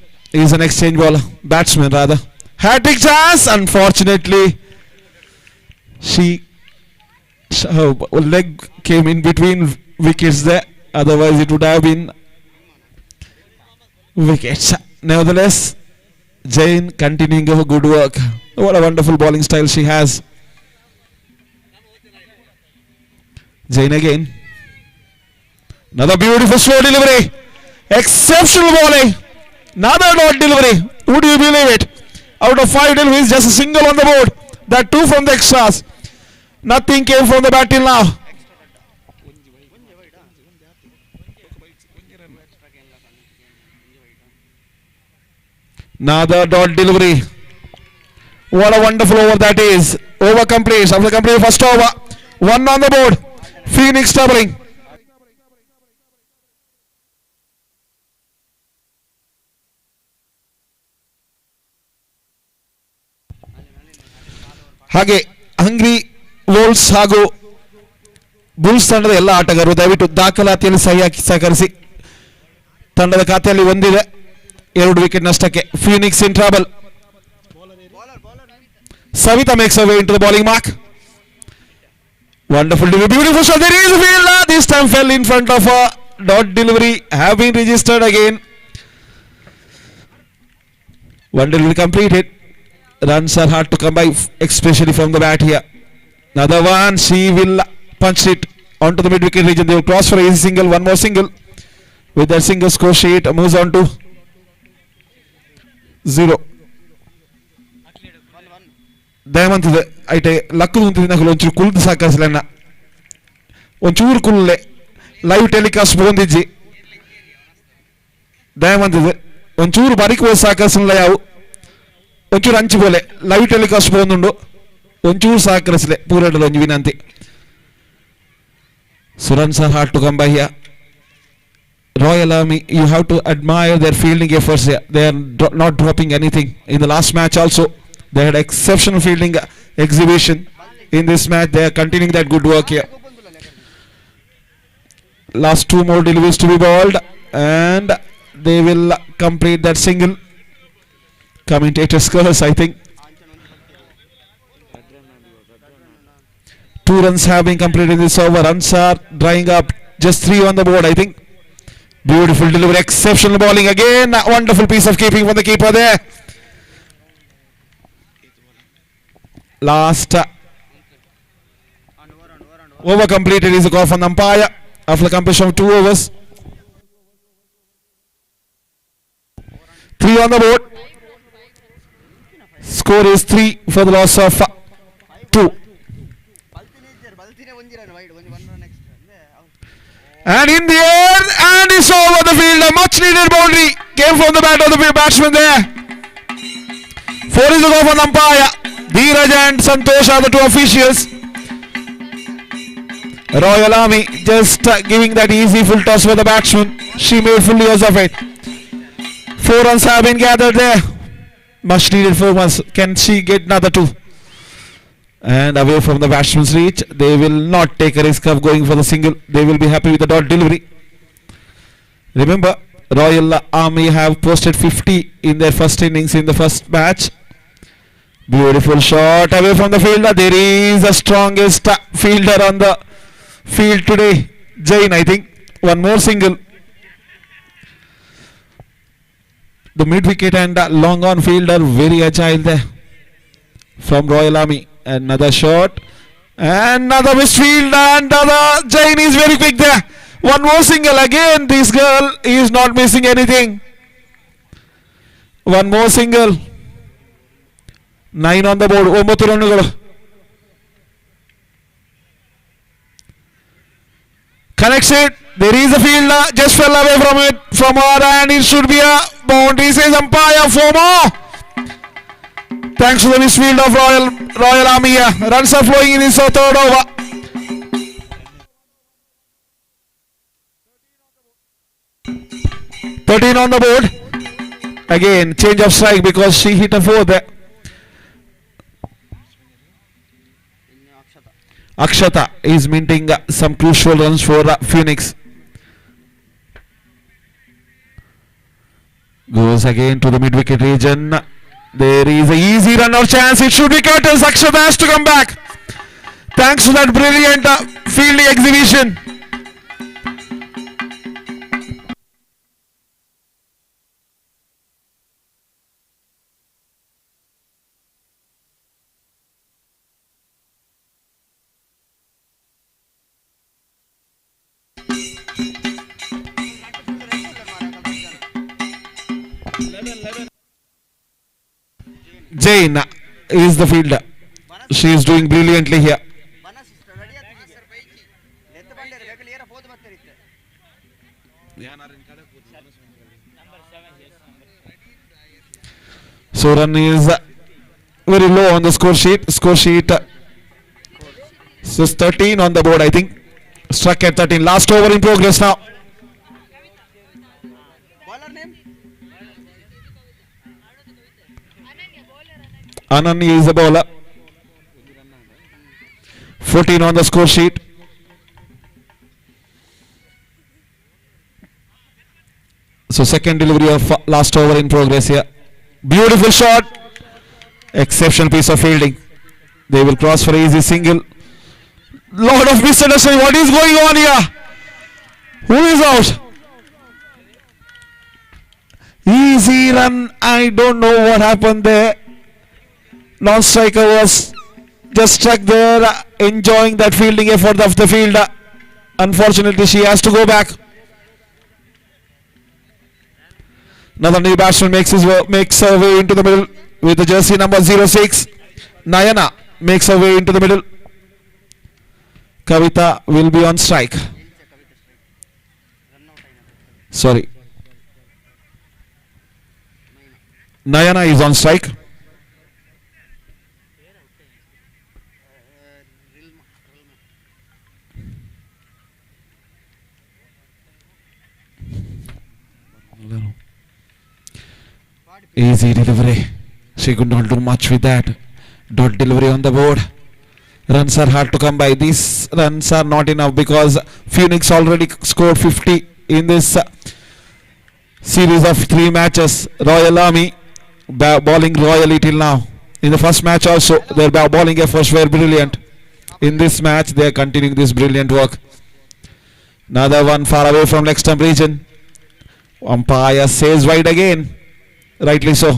is an exchange bowler, batsman rather. Hat-trick chance. Unfortunately, her leg came in between wickets there. Otherwise, it would have been wickets. Nevertheless, Jain continuing her good work. What a wonderful bowling style she has. Jain again. Another beautiful slow delivery. Exceptional bowling. Another dot delivery. Would you believe it? Out of 5 deliveries, just a single on the board. That 2 from the extras. Nothing came from the bat till now. Another dot delivery. What a wonderful over that is. Over complete. After complete first over. 1 on the board. Phoenix doubling. ಹಾಗೆ ಹಂಗ್ರಿ Volks ಹಾಗೂ Bulls ತಂಡದ ಎಲ್ಲ ಆಟಗಾರರು ದಯವಿಟ್ಟು ದಾಖಲಾತಿಯಲ್ಲಿ ಸಹಕರಿಸಿ. ತಂಡದ ಖಾತೆಯಲ್ಲಿ ಒಂದಿದೆ, 2 ವಿಕೆಟ್ ನಷ್ಟಕ್ಕೆ. Phoenix in trouble. Savita makes her way into the bowling mark. Wonderful delivery, beautiful shot. There is a fielder. This time fell in front of a dot delivery. Have been registered again. One delivery completed. Runs are hard to come by, especially from the bat here. Another one. She will punch it onto the mid-wicket region. They will cross for a easy single. One more single. With that single, score sheet moves on to 0. ದಯವಂತಿದೆ ಐಟೆ luck ಮುಂತಿನ ಒಂಚೂರು ಕುಲ್ದು ಸಾಕರ್ಸಲನ್ನ ಒಂಚೂರು ಕುಲ್ಲೆ live telecast ಬಂದಿಜ್ಜಿ ದಯವಂತಿದೆ ಒಂಚೂರು ಬಾರಿಕ್ ಹೋಗಿ ಸಾಕರ್ಸಲ್ಲ ಯಾವು ಒಂಚೂರು ಹಂಚಿ ಬೋಲೆ live telecast ಬಂದುಂಡು ಒಂಚೂರು ಸಾಕರಿಸಲೆ ಪೂರಡಲು ಒಂಜು ವಿನಂತಿ. Runs are hard to come by here. Royal Army, you have to admire their fielding efforts here. They are not dropping anything. In the last match also, they had exceptional fielding exhibition. In this match, they are continuing that good work here. Last 2 more deliveries to be bowled, and they will complete that single. Commentators curse, I think. 2 runs have been completed in this over. Runs are drying up. Just 3 on the board, I think. Beautiful delivery, exceptional bowling again. A wonderful piece of keeping from the keeper there. Last over completed is a call from the umpire after the completion of 2 overs. 3 on the board. Score is 3 for the loss of 2. And in the air, and it's over the field. A much needed boundary came from the bat of the batsman there. 4 is the call from the umpire. Dheeraj and Santosh are the 2 officials. Royal Army just giving that easy full toss for the batsman. She made full use of it. 4 runs have been gathered there. Much needed 4 runs. Can she get another 2? And away from the batsman's reach. They will not take a risk of going for the single. They will be happy with the dot delivery. Remember, Royal Army have posted 50 in their first innings in the first match. Beautiful shot away from the fielder. There is the strongest fielder on the field today, Jain, I think. One more single. The mid-wicket and long on fielder very agile there from Royal Army. Another shot. Another missed field, and Jain is very quick there. One more single. Again, this girl is not missing anything. One more single. 9 on the board. 9 ರನ್ನುಗಳು. Connects it. There is a fielder. Just fell away from it. From her, and it should be a boundary. Says umpire. 4 more. Thanks to the misfield of Royal Army here. Runs are flowing in this 3rd over. "13 on the board. Again, change of strike because she hit a 4 there. Akshata is minting some crucial runs for Phoenix. Goes again to the mid-wicket region. There is a easy run or chance. It should be Curtis. Akshata has to come back. Thanks to that brilliant fielding exhibition. Jain is the fielder. She is doing brilliantly here. So run is very low on the score sheet. Score sheet says 13 on the board, I think. Struck at 13. Last over in progress now. Ananya is the bowler. 14 on the score sheet. So second delivery of last over in progress here. Beautiful shot. Exceptional piece of fielding. They will cross for easy single. Lot of misunderstanding. What is going on here? Who is out? Easy run. I don't know what happened there. Non-striker was just struck there, enjoying that fielding effort of the fielder. Unfortunately, she has to go back. Another new batsman makes her way into the middle with the jersey number 06. Nayana makes her way into the middle. Kavita will be on strike. Sorry. Nayana is on strike. Easy delivery. She could not do much with that. Dot delivery on the board. Runs are hard to come by. These runs are not enough because Phoenix already scored 50 in this series of 3 matches. Royal Army bowling royally till now. In the first match also, their bowling efforts were brilliant. In this match, they are continuing this brilliant work. Another one far away from leg stump region. Umpire says wide again. Rightly so.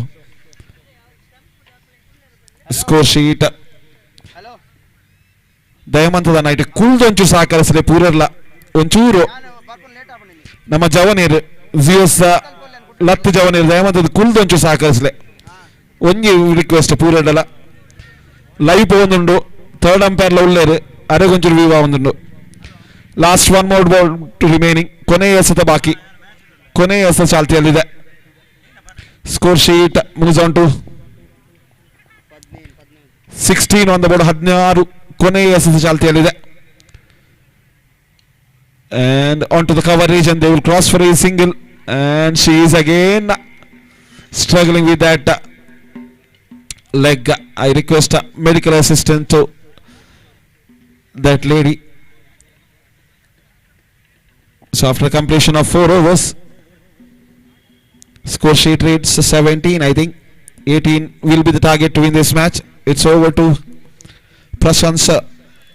Score sheet. ದಯಮಂತದ ನೈಟ್ ಕುಳ್ದೊಂಚೂರು ಸಹಕರಿಸಲಿ ಪೂರಲ್ಲ ಒಂಚೂರು ನಮ್ಮ ಜವನೀರ್ ಜಿಯೋಸ್ ಲತ್ತು ಜವನೀರ್ ದಯಮಂತದ ಕುಳ್ದೊಂಚೂರು ಸಹಕರಿಸಲಿ ಒಂಜಿ request ಪೂರಡಲ live പോകുന്നുണ്ട് third ಅಂಪೈರ್ಲ ಉಳ್ಳೇರು ಅರೆಗೊಂಚೂರು ವಿವಾ ಒಂದುಂಡು last 1 more ball to remaining ಕೊನೆಯ ಎಸೆತ ಬಾಕಿ ಕೊನೆಯ ಎಸೆತ ಚಾಲ್ತಿಯಲ್ಲಿದೆ score sheet moves on to 16 on the board 16 ಕೊನೆಯ ಎಸೆತ ಚಾಲ್ತಿಯಲ್ಲಿದೆ and onto the cover region they will cross for a single and she is again struggling with that leg. I request a medical assistant to that lady. So after completion of 4 overs, score sheet reads 17. I think 18 will be the target to win this match. It's over to Prashansa,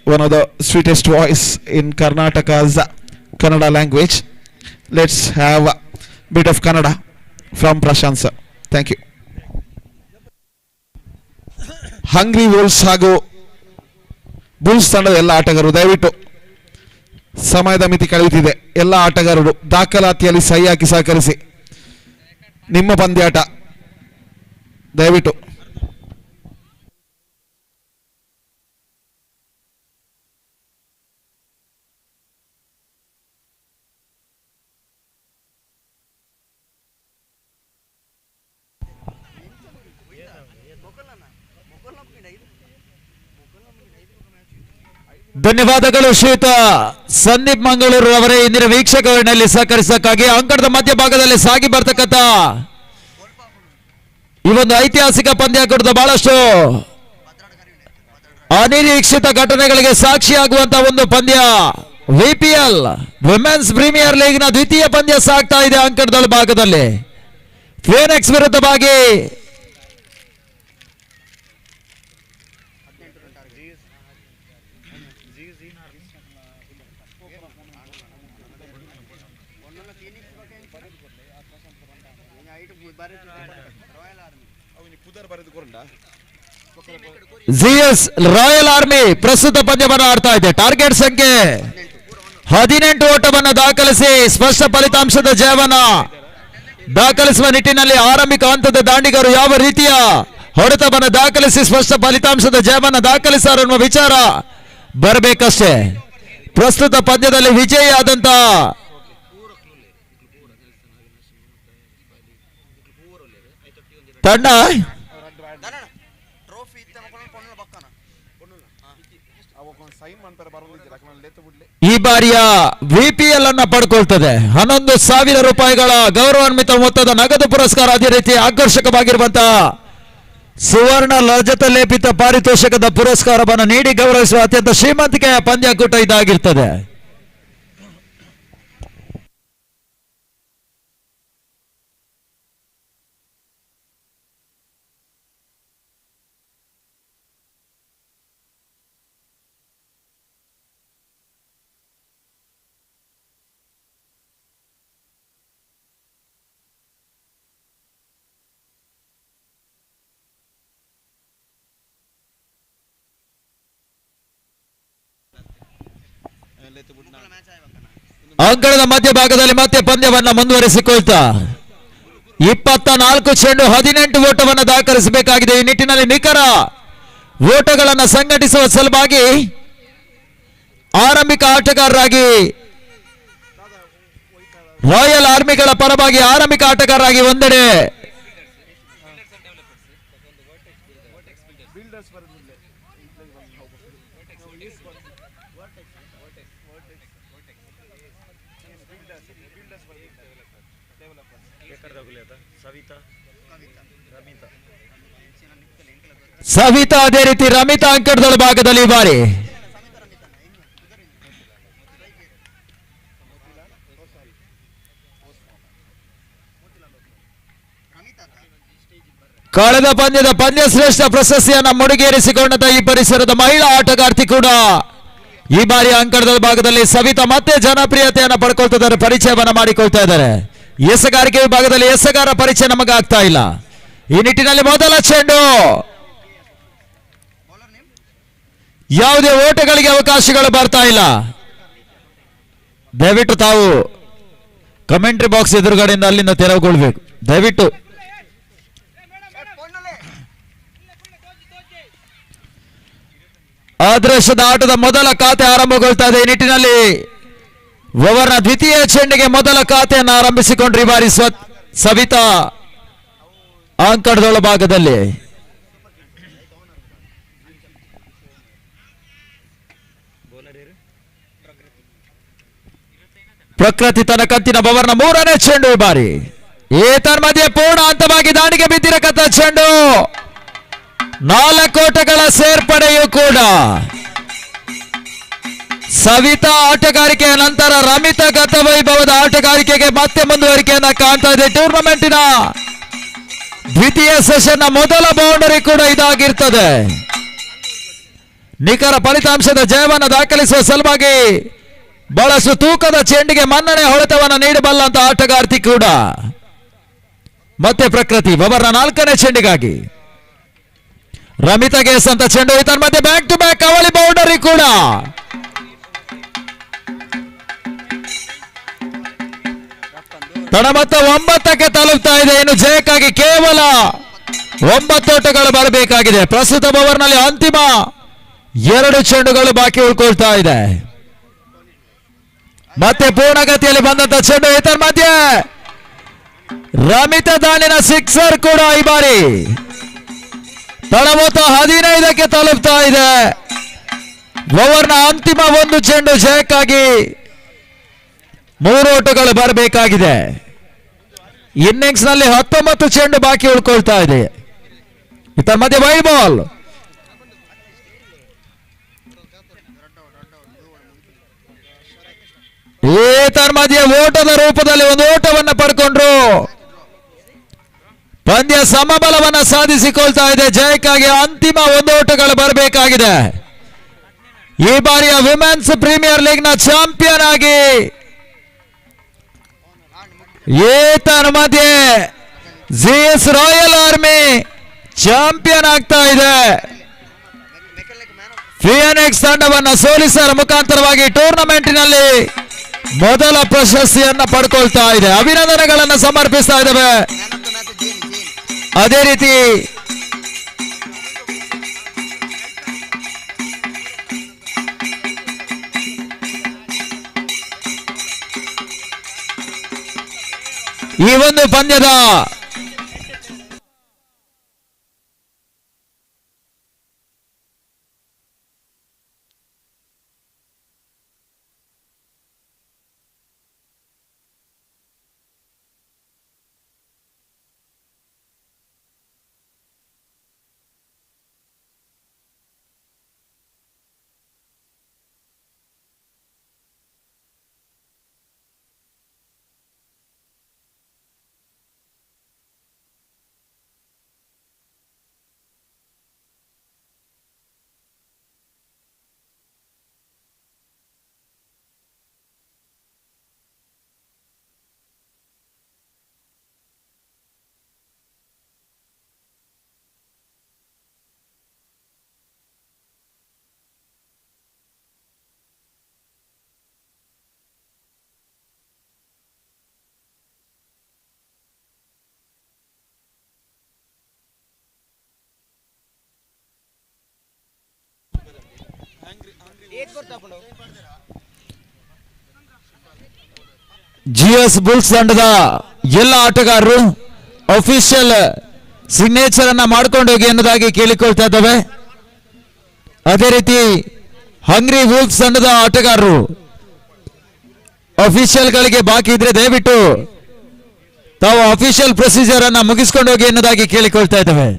one of the sweetest voice in Karnataka's Kannada language. Let's have a bit of Kannada from Prashansa. Thank you. Hungry Wolves ಹಾಗೂ Bulls ತಂಡದ ಎಲ್ಲ ಆಟಗಾರರು ದಯವಿಟ್ಟು ಸಮಯದ ಮಿತಿ ಕಳೆಯುತ್ತಿದೆ. ಎಲ್ಲ ಆಟಗಾರರು ದಾಖಲಾತಿಯಲ್ಲಿ ಸಹಿ ಹಾಕಿ ಸಹಕರಿಸಿ. ನಿಮ್ಮ ಪಂದ್ಯಾಟ ದಯವಿಟ್ಟು. ಧನ್ಯವಾದಗಳು ಶ್ರೀಯುತ ಸಂದೀಪ್ ಮಂಗಳೂರು ಅವರೇ ಇಂದಿನ ವೀಕ್ಷಕರಲ್ಲಿ ಸಹಕರಿಸಕ್ಕಾಗಿ. ಅಂಕಣದ ಮಧ್ಯಭಾಗದಲ್ಲಿ ಸಾಗಿ ಬರ್ತಕ್ಕಂಥ ಈ ಒಂದು ಐತಿಹಾಸಿಕ ಪಂದ್ಯಾಕೂಟದ ಬಹಳಷ್ಟು ಅನಿರೀಕ್ಷಿತ ಘಟನೆಗಳಿಗೆ ಸಾಕ್ಷಿಯಾಗುವಂತಹ ಒಂದು ಪಂದ್ಯ. ವಿಪಿಎಲ್ ವಿಮೆನ್ಸ್ ಪ್ರೀಮಿಯರ್ ಲೀಗ್ ನ ದ್ವಿತೀಯ ಪಂದ್ಯ ಸಾಗ್ತಾ ಇದೆ. ಅಂಕಣದ ಭಾಗದಲ್ಲಿ ಫೀನಿಕ್ಸ್ ವಿರುದ್ಧವಾಗಿ ಜಿಎಸ್ ರಾಯಲ್ ಆರ್ಮಿ ಪ್ರಸ್ತುತ ಪಂದ್ಯವನ್ನು ಆಡ್ತಾ ಇದೆ. ಟಾರ್ಗೆಟ್ ಸಂಖ್ಯೆ 18 ಓಟವನ್ನು ದಾಖಲಿಸಿ ಸ್ಪಷ್ಟ ಫಲಿತಾಂಶದ ಜಯವನ್ನ ದಾಖಲಿಸುವ ನಿಟ್ಟಿನಲ್ಲಿ ಆರಂಭಿಕ ಹಂತದ ದಾಂಡಿಗರು ಯಾವ ರೀತಿಯ ಹೊಡೆತವನ್ನು ದಾಖಲಿಸಿ ಸ್ಪಷ್ಟ ಫಲಿತಾಂಶದ ಜಯವನ್ನ ದಾಖಲಿಸಾರ ಎನ್ನುವ ವಿಚಾರ ಬರಬೇಕಷ್ಟೇ. ಪ್ರಸ್ತುತ ಪಂದ್ಯದಲ್ಲಿ ವಿಜಯಿಯಾದಂತ ತಂಡ ಈ ಬಾರಿಯ ವಿಪಿಎಲ್ ಅನ್ನ ಪಡ್ಕೊಳ್ತದೆ. 11,000 ರೂಪಾಯಿಗಳ ಗೌರವಾನ್ವಿತ ಮೊತ್ತದ ನಗದು ಪುರಸ್ಕಾರ. ಅದೇ ರೀತಿ ಆಕರ್ಷಕವಾಗಿರುವಂತಹ ಸುವರ್ಣ ರಜತ ಲೇಪಿತ ಪಾರಿತೋಷಕದ ಪುರಸ್ಕಾರವನ್ನು ನೀಡಿ ಗೌರವಿಸುವ ಅತ್ಯಂತ ಶ್ರೀಮಂತಿಕೆಯ ಪಂದ್ಯಾಕೂಟ ಇದಾಗಿರ್ತದೆ. ಅಂಕಣದ ಮಧ್ಯಭಾಗದಲ್ಲಿ ಮತ್ತೆ ಪಂದ್ಯವನ್ನ ಮುಂದುವರಿಸಿಕೊಳ್ತಾ 24 ಚೆಂಡು 18 ಓಟವನ್ನು ದಾಖಲಿಸಬೇಕಾಗಿದೆ. ಈ ನಿಟ್ಟಿನಲ್ಲಿ ನಿಖರ ಓಟಗಳನ್ನು ಸಂಘಟಿಸುವ ಸಲುವಾಗಿ ಆರಂಭಿಕ ಆಟಗಾರರಾಗಿ ರಾಯಲ್ ಆರ್ಮಿಗಳ ಪರವಾಗಿ ಆರಂಭಿಕ ಆಟಗಾರರಾಗಿ ಒಂದೆಡೆ ಸವಿತಾ, ಅದೇ ರೀತಿ ರಮಿತಾ ಅಂಕಣದ ಭಾಗದಲ್ಲಿ ಈ ಬಾರಿ ಕಳೆದ ಪಂದ್ಯದ ಪಂದ್ಯ ಶ್ರೇಷ್ಠ ಪ್ರಶಸ್ತಿಯನ್ನ ಮುಡಿಗೇರಿಸಿಕೊಂಡಂತ ಈ ಪರಿಸರದ ಮಹಿಳಾ ಆಟಗಾರ್ತಿ ಕೂಡ ಈ ಬಾರಿ ಅಂಕಣದ ಭಾಗದಲ್ಲಿ ಸವಿತಾ ಮತ್ತೆ ಜನಪ್ರಿಯತೆಯನ್ನು ಪಡ್ಕೊಳ್ತಾ ಇದ್ದಾರೆ, ಪರಿಚಯವನ್ನ ಮಾಡಿಕೊಳ್ತಾ ಇದ್ದಾರೆ. ಎಸಗಾರಿಕೆ ವಿಭಾಗದಲ್ಲಿ ಎಸಗಾರ ಪರಿಚಯ ನಮಗಾಗ್ತಾ ಇಲ್ಲ. ಈ ನಿಟ್ಟಿನಲ್ಲಿ ಮೊದಲ ಚೆಂಡು, ಯಾವುದೇ ಓಟಗಳಿಗೆ ಅವಕಾಶಗಳು ಬರ್ತಾ ಇಲ್ಲ. ದಯವಿಟ್ಟು ತಾವು ಕಮೆಂಟ್ರಿ ಬಾಕ್ಸ್ ಎದುರುಗಡೆಯಿಂದ ಅಲ್ಲಿಂದ ತೆರವುಗೊಳ್ಬೇಕು ದಯವಿಟ್ಟು. ಅದೃಷ್ಟದ ಆಟದ ಮೊದಲ ಖಾತೆ ಆರಂಭಗೊಳ್ತಾ ಇದೆ. ಈ ನಿಟ್ಟಿನಲ್ಲಿ ಓವರ್ನ ದ್ವಿತೀಯ ಚೆಂಡಿಗೆ ಮೊದಲ ಖಾತೆಯನ್ನು ಆರಂಭಿಸಿಕೊಂಡ್ರು ಈ ಬಾರಿ ಸವಿತಾ ಅಂಕಣದೊಳ ಭಾಗದಲ್ಲಿ. ಪ್ರಕೃತಿ ತನ್ನ ಕಂತಿನ ಬವರ್ನ ಮೂರನೇ ಚೆಂಡು ಈ ಬಾರಿ. ಏತನ್ ಮಧ್ಯೆ ಪೂರ್ಣ ಹಂತವಾಗಿ ದಾಳಿಗೆ ಬಿದ್ದಿರಕಂತ ಚೆಂಡು, 4 ಓಟಗಳ ಸೇರ್ಪಡೆಯೂ ಕೂಡ. ಸವಿತಾ ಆಟಗಾರಿಕೆಯ ನಂತರ ರಮಿತಾ ಗತವೈಭವದ ಆಟಗಾರಿಕೆಗೆ ಮತ್ತೆ ಮುಂದುವರಿಕೆಯನ್ನ ಕಾಣ್ತಾ ಇದೆ. ಟೂರ್ನಮೆಂಟಿನ ದ್ವಿತೀಯ ಸೆಷನ್ನ ಮೊದಲ ಬೌಂಡರಿ ಕೂಡ ಇದಾಗಿರ್ತದೆ. ನಿಖರ ಫಲಿತಾಂಶದ ಜಯವನ್ನು ದಾಖಲಿಸುವ ಸಲುವಾಗಿ ಬಹಳಷ್ಟು ತೂಕದ ಚೆಂಡಿಗೆ ಮನ್ನಣೆ ಹೊಡೆತವನ್ನು ನೀಡಬಲ್ಲಂತ ಆಟಗಾರ್ತಿ ಕೂಡ. ಮತ್ತೆ ಪ್ರಕೃತಿ ಬವರ್ನ 4ನೇ ಚೆಂಡಿಗಾಗಿ ರಮಿತಾಗೆ ಸಂತ ಚೆಂಡು. ಇದರ ಮಧ್ಯೆ ಬ್ಯಾಕ್ ಟು ಬ್ಯಾಕ್ ಅವಳಿ ಬೌಂಡರಿ ಕೂಡ. ತಡಮತ್ತ 9ಕ್ಕೆ ತಲುಪ್ತಾ ಇದೆ. ಇನ್ನು ಜಯಕ್ಕಾಗಿ ಕೇವಲ 9 ಓಟಗಳು ಬರಬೇಕಾಗಿದೆ. ಪ್ರಸ್ತುತ ಓವರ್ನಲ್ಲಿ ಅಂತಿಮ 2 ಚೆಂಡುಗಳು ಬಾಕಿ ಉಳ್ಕೊಳ್ತಾ ಇದೆ. ಮತ್ತೆ ಪೂರ್ಣಗತಿಯಲ್ಲಿ ಬಂದಂತ ಚೆಂಡು. ಇದರ ಮಧ್ಯೆ ರಮಿತಾ ದಾಳಿನ ಸಿಕ್ಸರ್ ಕೂಡ ಈ ಬಾರಿ. ತಡಮತ್ತ 15ಕ್ಕೆ ತಲುಪ್ತಾ ಇದೆ. ಓವರ್ನ ಅಂತಿಮ 1 ಚೆಂಡು ಜಯಕ್ಕಾಗಿ 3 ಓಟಗಳು ಬರಬೇಕಾಗಿದೆ. ಇನ್ನಿಂಗ್ಸ್ ನಲ್ಲಿ 19 ಚೆಂಡು ಬಾಕಿ ಉಳ್ಕೊಳ್ತಾ ಇದೆ. ಇದರ ಮಧ್ಯೆ ವೈಡ್ ಬಾಲ್. ಇದರ ಮಧ್ಯೆ ಓಟದ ರೂಪದಲ್ಲಿ ಒಂದು ಓಟವನ್ನು ಪಡ್ಕೊಂಡ್ರು. ಪಂದ್ಯ ಸಮಬಲವನ್ನು ಸಾಧಿಸಿಕೊಳ್ತಾ ಇದೆ. ಜಯಕ್ಕಾಗಿ ಅಂತಿಮ 1 ಓಟಗಳು ಬರಬೇಕಾಗಿದೆ. ಈ ಬಾರಿಯ ವಿಮೆನ್ಸ್ ಪ್ರೀಮಿಯರ್ ಲೀಗ್ ನ ಚಾಂಪಿಯನ್ ಆಗಿ ಏತನ ಮಧ್ಯೆ ಜಿಎಸ್ ರಾಯಲ್ ಆರ್ಮಿ ಚಾಂಪಿಯನ್ ಆಗ್ತಾ ಇದೆ. ಫಿಯಾನೆಕ್ಸ್ ತಂಡವನ್ನು ಸೋಲಿಸುವ ಮುಖಾಂತರವಾಗಿ ಟೂರ್ನಮೆಂಟಿನಲ್ಲಿ ಮೊದಲ ಪ್ರಶಸ್ತಿಯನ್ನ ಪಡ್ಕೊಳ್ತಾ ಇದೆ. ಅಭಿನಂದನೆಗಳನ್ನು ಸಮರ್ಪಿಸ್ತಾ ಇದ್ದೇವೆ. ಅದೇ ರೀತಿ ಈ ಒಂದು ಪಂದ್ಯದ ಜಿಎಸ್ ಬುಲ್ಸ್ ತಂಡದ ಎಲ್ಲ ಆಟಗಾರರು ಅಫಿಷಿಯಲ್ ಸಿಗ್ನೇಚರ್ ಅನ್ನ ಮಾಡ್ಕೊಂಡು ಹೋಗಿ ಅನ್ನೋದಾಗಿ ಕೇಳಿಕೊಳ್ತಾ ಇದ್ದಾವೆ. ಅದೇ ರೀತಿ ಹಂಗ್ರಿ ವೂಲ್ಫ್ಸ್ ತಂಡದ ಆಟಗಾರರು ಅಫಿಷಿಯಲ್ ಗಳಿಗೆ ಬಾಕಿ ಇದ್ರೆ ದಯವಿಟ್ಟು ತಾವು ಅಫಿಷಿಯಲ್ ಪ್ರೊಸೀಜರ್ ಅನ್ನ ಮುಗಿಸ್ಕೊಂಡು ಹೋಗಿ ಅನ್ನೋದಾಗಿ ಕೇಳಿಕೊಳ್ತಾ ಇದ್ದಾವೆ.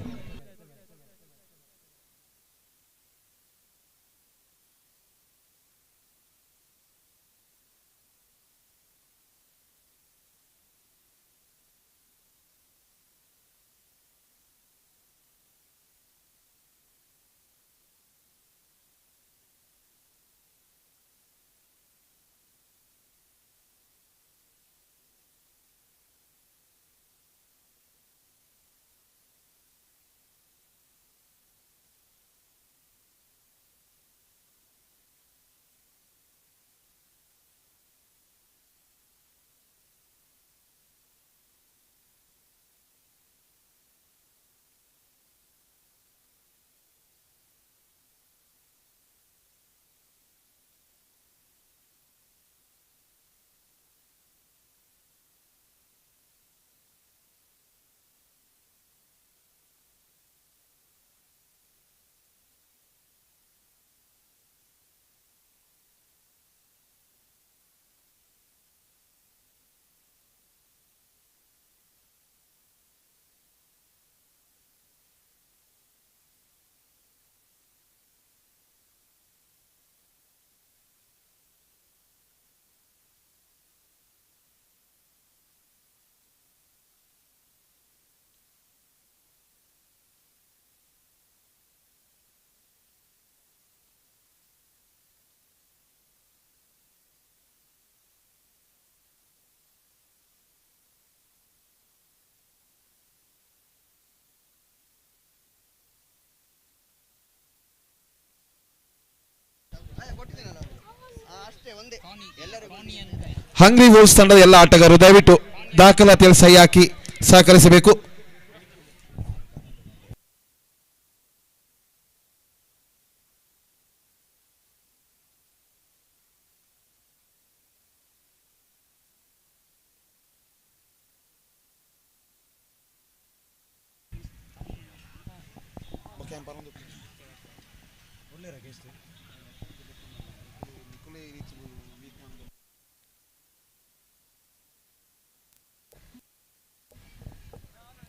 ಹಂಗ್ರಿ ವೂಲ್ಸ್ ತಂಡದ ಎಲ್ಲ ಆಟಗಾರರು ದಯವಿಟ್ಟು ದಾಖಲಾತಿಯಲ್ಲಿ ಸಹಿ ಹಾಕಿ ಸಹಕರಿಸಬೇಕು.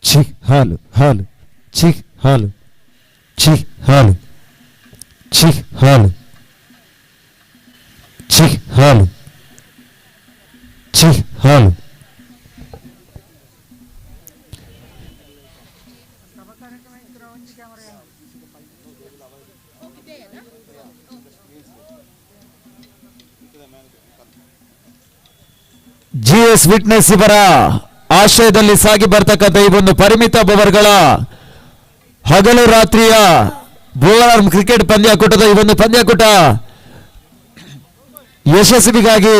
ಛೀ ಹಾಲು ಹಾಲು ಛೀ ಹಾಲು ಛೀ ಹಾಲು ಛೀ ಹಾಲು ಛೀ ಹಾಲು ಛೀ ಹಾಲು. ಜಿಎಸ್ ವಿಟ್ನೆಸ್ ಇವರ ಆಶ್ರಯದಲ್ಲಿ ಸಾಗಿ ಬರ್ತಕ್ಕಂಥ ಈ ಒಂದು ಪರಿಮಿತ ಓವರ್ಗಳ ಹಗಲು ರಾತ್ರಿಯ ಬೋಲಾರ್ ಕ್ರಿಕೆಟ್ ಪಂದ್ಯಾಕೂಟದ ಈ ಒಂದು ಪಂದ್ಯಾಕೂಟ ಯಶಸ್ವಿಗಾಗಿ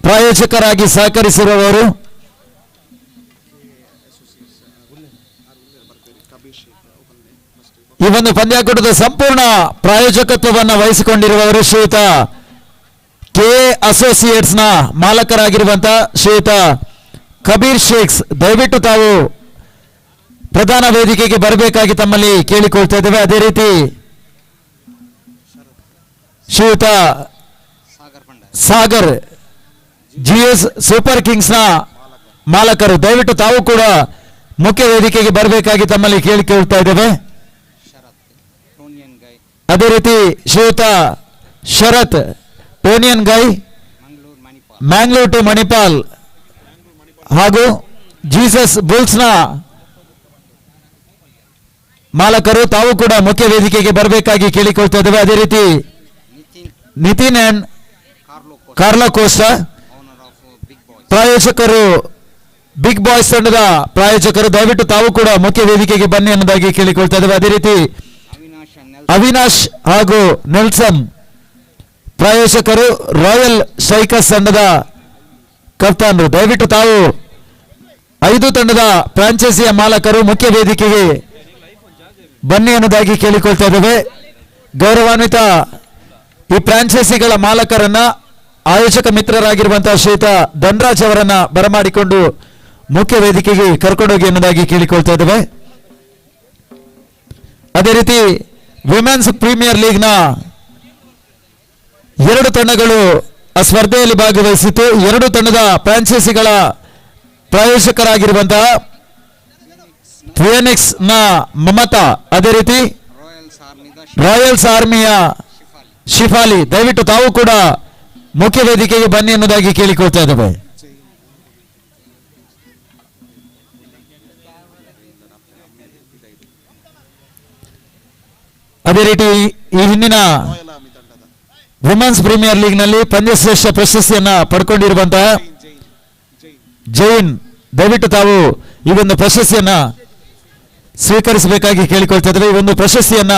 ಪ್ರಾಯೋಜಕರಾಗಿ ಸಹಕರಿಸಿರುವವರು ಈ ಒಂದು ಪಂದ್ಯಾಕೂಟದ ಸಂಪೂರ್ಣ ಪ್ರಾಯೋಜಕತ್ವವನ್ನು ವಹಿಸಿಕೊಂಡಿರುವವರು ಶ್ರೀಯುತ ಕೆ ಅಸೋಸಿಯೇಟ್ಸ್ ನ ಮಾಲಕರಾಗಿರುವಂತಹ ಶ್ರೀಯುತ ಕಬೀರ್ ಶೇಖ್ಸ್. ದಯವಿಟ್ಟು ತಾವು ಪ್ರಧಾನ ವೇದಿಕೆಗೆ ಬರಬೇಕಾಗಿ ತಮ್ಮಲ್ಲಿ ಕೇಳಿಕೊಳ್ತಾ ಇದ್ದೇವೆ. ಅದೇ ರೀತಿ ಶ್ರೀಯುತ ಸಾಗರ್ ಜಿಎಸ್ ಸೂಪರ್ ಕಿಂಗ್ಸ್ ನ ಮಾಲಕರು, ದಯವಿಟ್ಟು ತಾವು ಕೂಡ ಮುಖ್ಯ ವೇದಿಕೆಗೆ ಬರಬೇಕಾಗಿ ತಮ್ಮಲ್ಲಿ ಕೇಳಿಕೊಳ್ತಾ ಇದ್ದೇವೆ. ಅದೇ ರೀತಿ ಶ್ರೀಯುತ ಶರತ್ ಟೋನಿಯನ್ ಗೈ ಮ್ಯಾಂಗ್ಳೂರ್ ಟು ಮಣಿಪಾಲ್ ಹಾಗೂ ಜೀಸಸ್ ಬುಲ್ಸ್ ನ ಮಾಲಕರು, ತಾವು ಕೂಡ ಮುಖ್ಯ ವೇದಿಕೆಗೆ ಬರಬೇಕಾಗಿ ಕೇಳಿಕೊಳ್ತಾ ಇದ್ದೇವೆ. ಅದೇ ರೀತಿ ನಿತಿನ್ ಅಂಡ್ ಕಾರ್ಲೋ ಕೋಸ್ಟಾ ಪ್ರಾಯೋಜಕರು, ಬಿಗ್ ಬಾಯ್ಸ್ ತಂಡದ ಪ್ರಾಯೋಜಕರು, ದಯವಿಟ್ಟು ತಾವು ಕೂಡ ಮುಖ್ಯ ವೇದಿಕೆಗೆ ಬನ್ನಿ ಅನ್ನೋದಾಗಿ ಕೇಳಿಕೊಳ್ತಾ ಇದ್ದೇವೆ. ಅದೇ ರೀತಿ ಅವಿನಾಶ್ ಹಾಗೂ ನೆಲ್ಸನ್ ಪ್ರಾಯೋಜಕರು, ರಾಯಲ್ ಸ್ಟ್ರೈಕರ್ಸ್ ತಂಡದ ಕಪ್ತಾನರು, ದಯವಿಟ್ಟು ತಾವು 5 ತಂಡದ ಫ್ರಾಂಚೈಸಿಯ ಮಾಲಕರು ಮುಖ್ಯ ವೇದಿಕೆಗೆ ಬನ್ನಿ ಅನ್ನೋದಾಗಿ ಕೇಳಿಕೊಳ್ತಾ ಇದ್ದೇವೆ. ಗೌರವಾನ್ವಿತ ಈ ಫ್ರಾಂಚೈಸಿಗಳ ಮಾಲಕರನ್ನ ಆಯೋಜಕ ಮಿತ್ರರಾಗಿರುವಂತಹ ಶ್ರೀಯುತ ಧನರಾಜ್ ಅವರನ್ನ ಬರಮಾಡಿಕೊಂಡು ಮುಖ್ಯ ವೇದಿಕೆಗೆ ಕರ್ಕೊಂಡೋಗಿ ಎನ್ನುವುದಾಗಿ ಕೇಳಿಕೊಳ್ತಾ ಇದ್ದೇವೆ. ಅದೇ ರೀತಿ ವಿಮೆನ್ಸ್ ಪ್ರೀಮಿಯರ್ ಲೀಗ್ನ 2 ತಂಡಗಳು ಆ ಸ್ಪರ್ಧೆಯಲ್ಲಿ ಭಾಗವಹಿಸಿತು. 2 ತಂಡದ ಫ್ರಾಂಚೈಸಿಗಳ ಪ್ರಾಯೋಜಕರಾಗಿರುವಂತಹ ಫಿನಿಕ್ಸ್ ನ ಮಮತಾ, ಅದೇ ರೀತಿ ರಾಯಲ್ಸ್ ಆರ್ಮಿಯ ಶಿಫಾಲಿ, ದಯವಿಟ್ಟು ತಾವು ಕೂಡ ಮುಖ್ಯ ವೇದಿಕೆಗೆ ಬನ್ನಿ ಎನ್ನುವುದಾಗಿ ಕೇಳಿಕೊಳ್ತಾ ಇದ್ದೇವೆ. ಅದೇ ರೀತಿ ಈ ಹಿಂದಿನ ವುಮೆನ್ಸ್ ಪ್ರೀಮಿಯರ್ ಲೀಗ್ ನಲ್ಲಿ ಪಂದ್ಯಶ್ರೇಷ್ಠ ಪ್ರಶಸ್ತಿಯನ್ನ ಪಡ್ಕೊಂಡಿರುವಂತಹ ಜೈನ್, ದಯವಿಟ್ಟು ತಾವು ಈ ಒಂದು ಪ್ರಶಸ್ತಿಯನ್ನ ಸ್ವೀಕರಿಸಬೇಕಾಗಿ ಕೇಳಿಕೊಳ್ತಾ ಇದ್ದೇವೆ. ಈ ಒಂದು ಪ್ರಶಸ್ತಿಯನ್ನ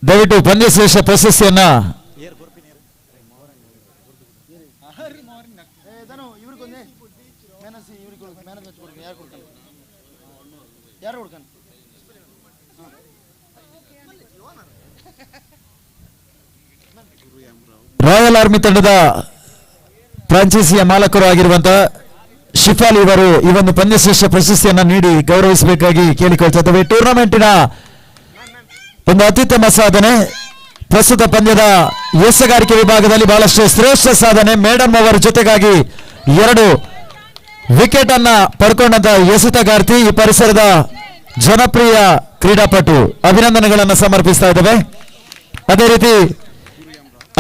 ದಯವಿಟ್ಟು ಪಂದ್ಯಶ್ರೇಷ್ಠ ಪ್ರಶಸ್ತಿಯನ್ನ ರಾಯಲ್ ಆರ್ಮಿ ತಂಡದ ಫ್ರಾಂಚೈಸಿಯ ಮಾಲಕರು ಆಗಿರುವಂತಹ ಶಿಫಾಲಿ ಇವರು ಈ ಒಂದು ಪಂದ್ಯಶ್ರೇಷ್ಠ ಪ್ರಶಸ್ತಿಯನ್ನ ನೀಡಿ ಗೌರವಿಸಬೇಕಾಗಿ ಕೇಳಿಕೊಳ್ತಾ ಇದ್ದೇವೆ. ಟೂರ್ನಮೆಂಟಿನ ಒಂದು ಅತ್ಯುತ್ತಮ ಸಾಧನೆ, ಪ್ರಸ್ತುತ ಪಂದ್ಯದ ಎಸೆಗಾರಿಕೆ ವಿಭಾಗದಲ್ಲಿ ಬಹಳಷ್ಟು ಶ್ರೇಷ್ಠ ಸಾಧನೆ, ಮೇಡಮ್ ಅವರ ಜೊತೆಗಾಗಿ 2 ವಿಕೆಟ್ ಅನ್ನ ಪಡ್ಕೊಂಡಂತ ಎಸೆತಗಾರ್ತಿ, ಈ ಪರಿಸರದ ಜನಪ್ರಿಯ ಕ್ರೀಡಾಪಟು, ಅಭಿನಂದನೆಗಳನ್ನು ಸಮರ್ಪಿಸ್ತಾ ಇದ್ದೇವೆ. ಅದೇ ರೀತಿ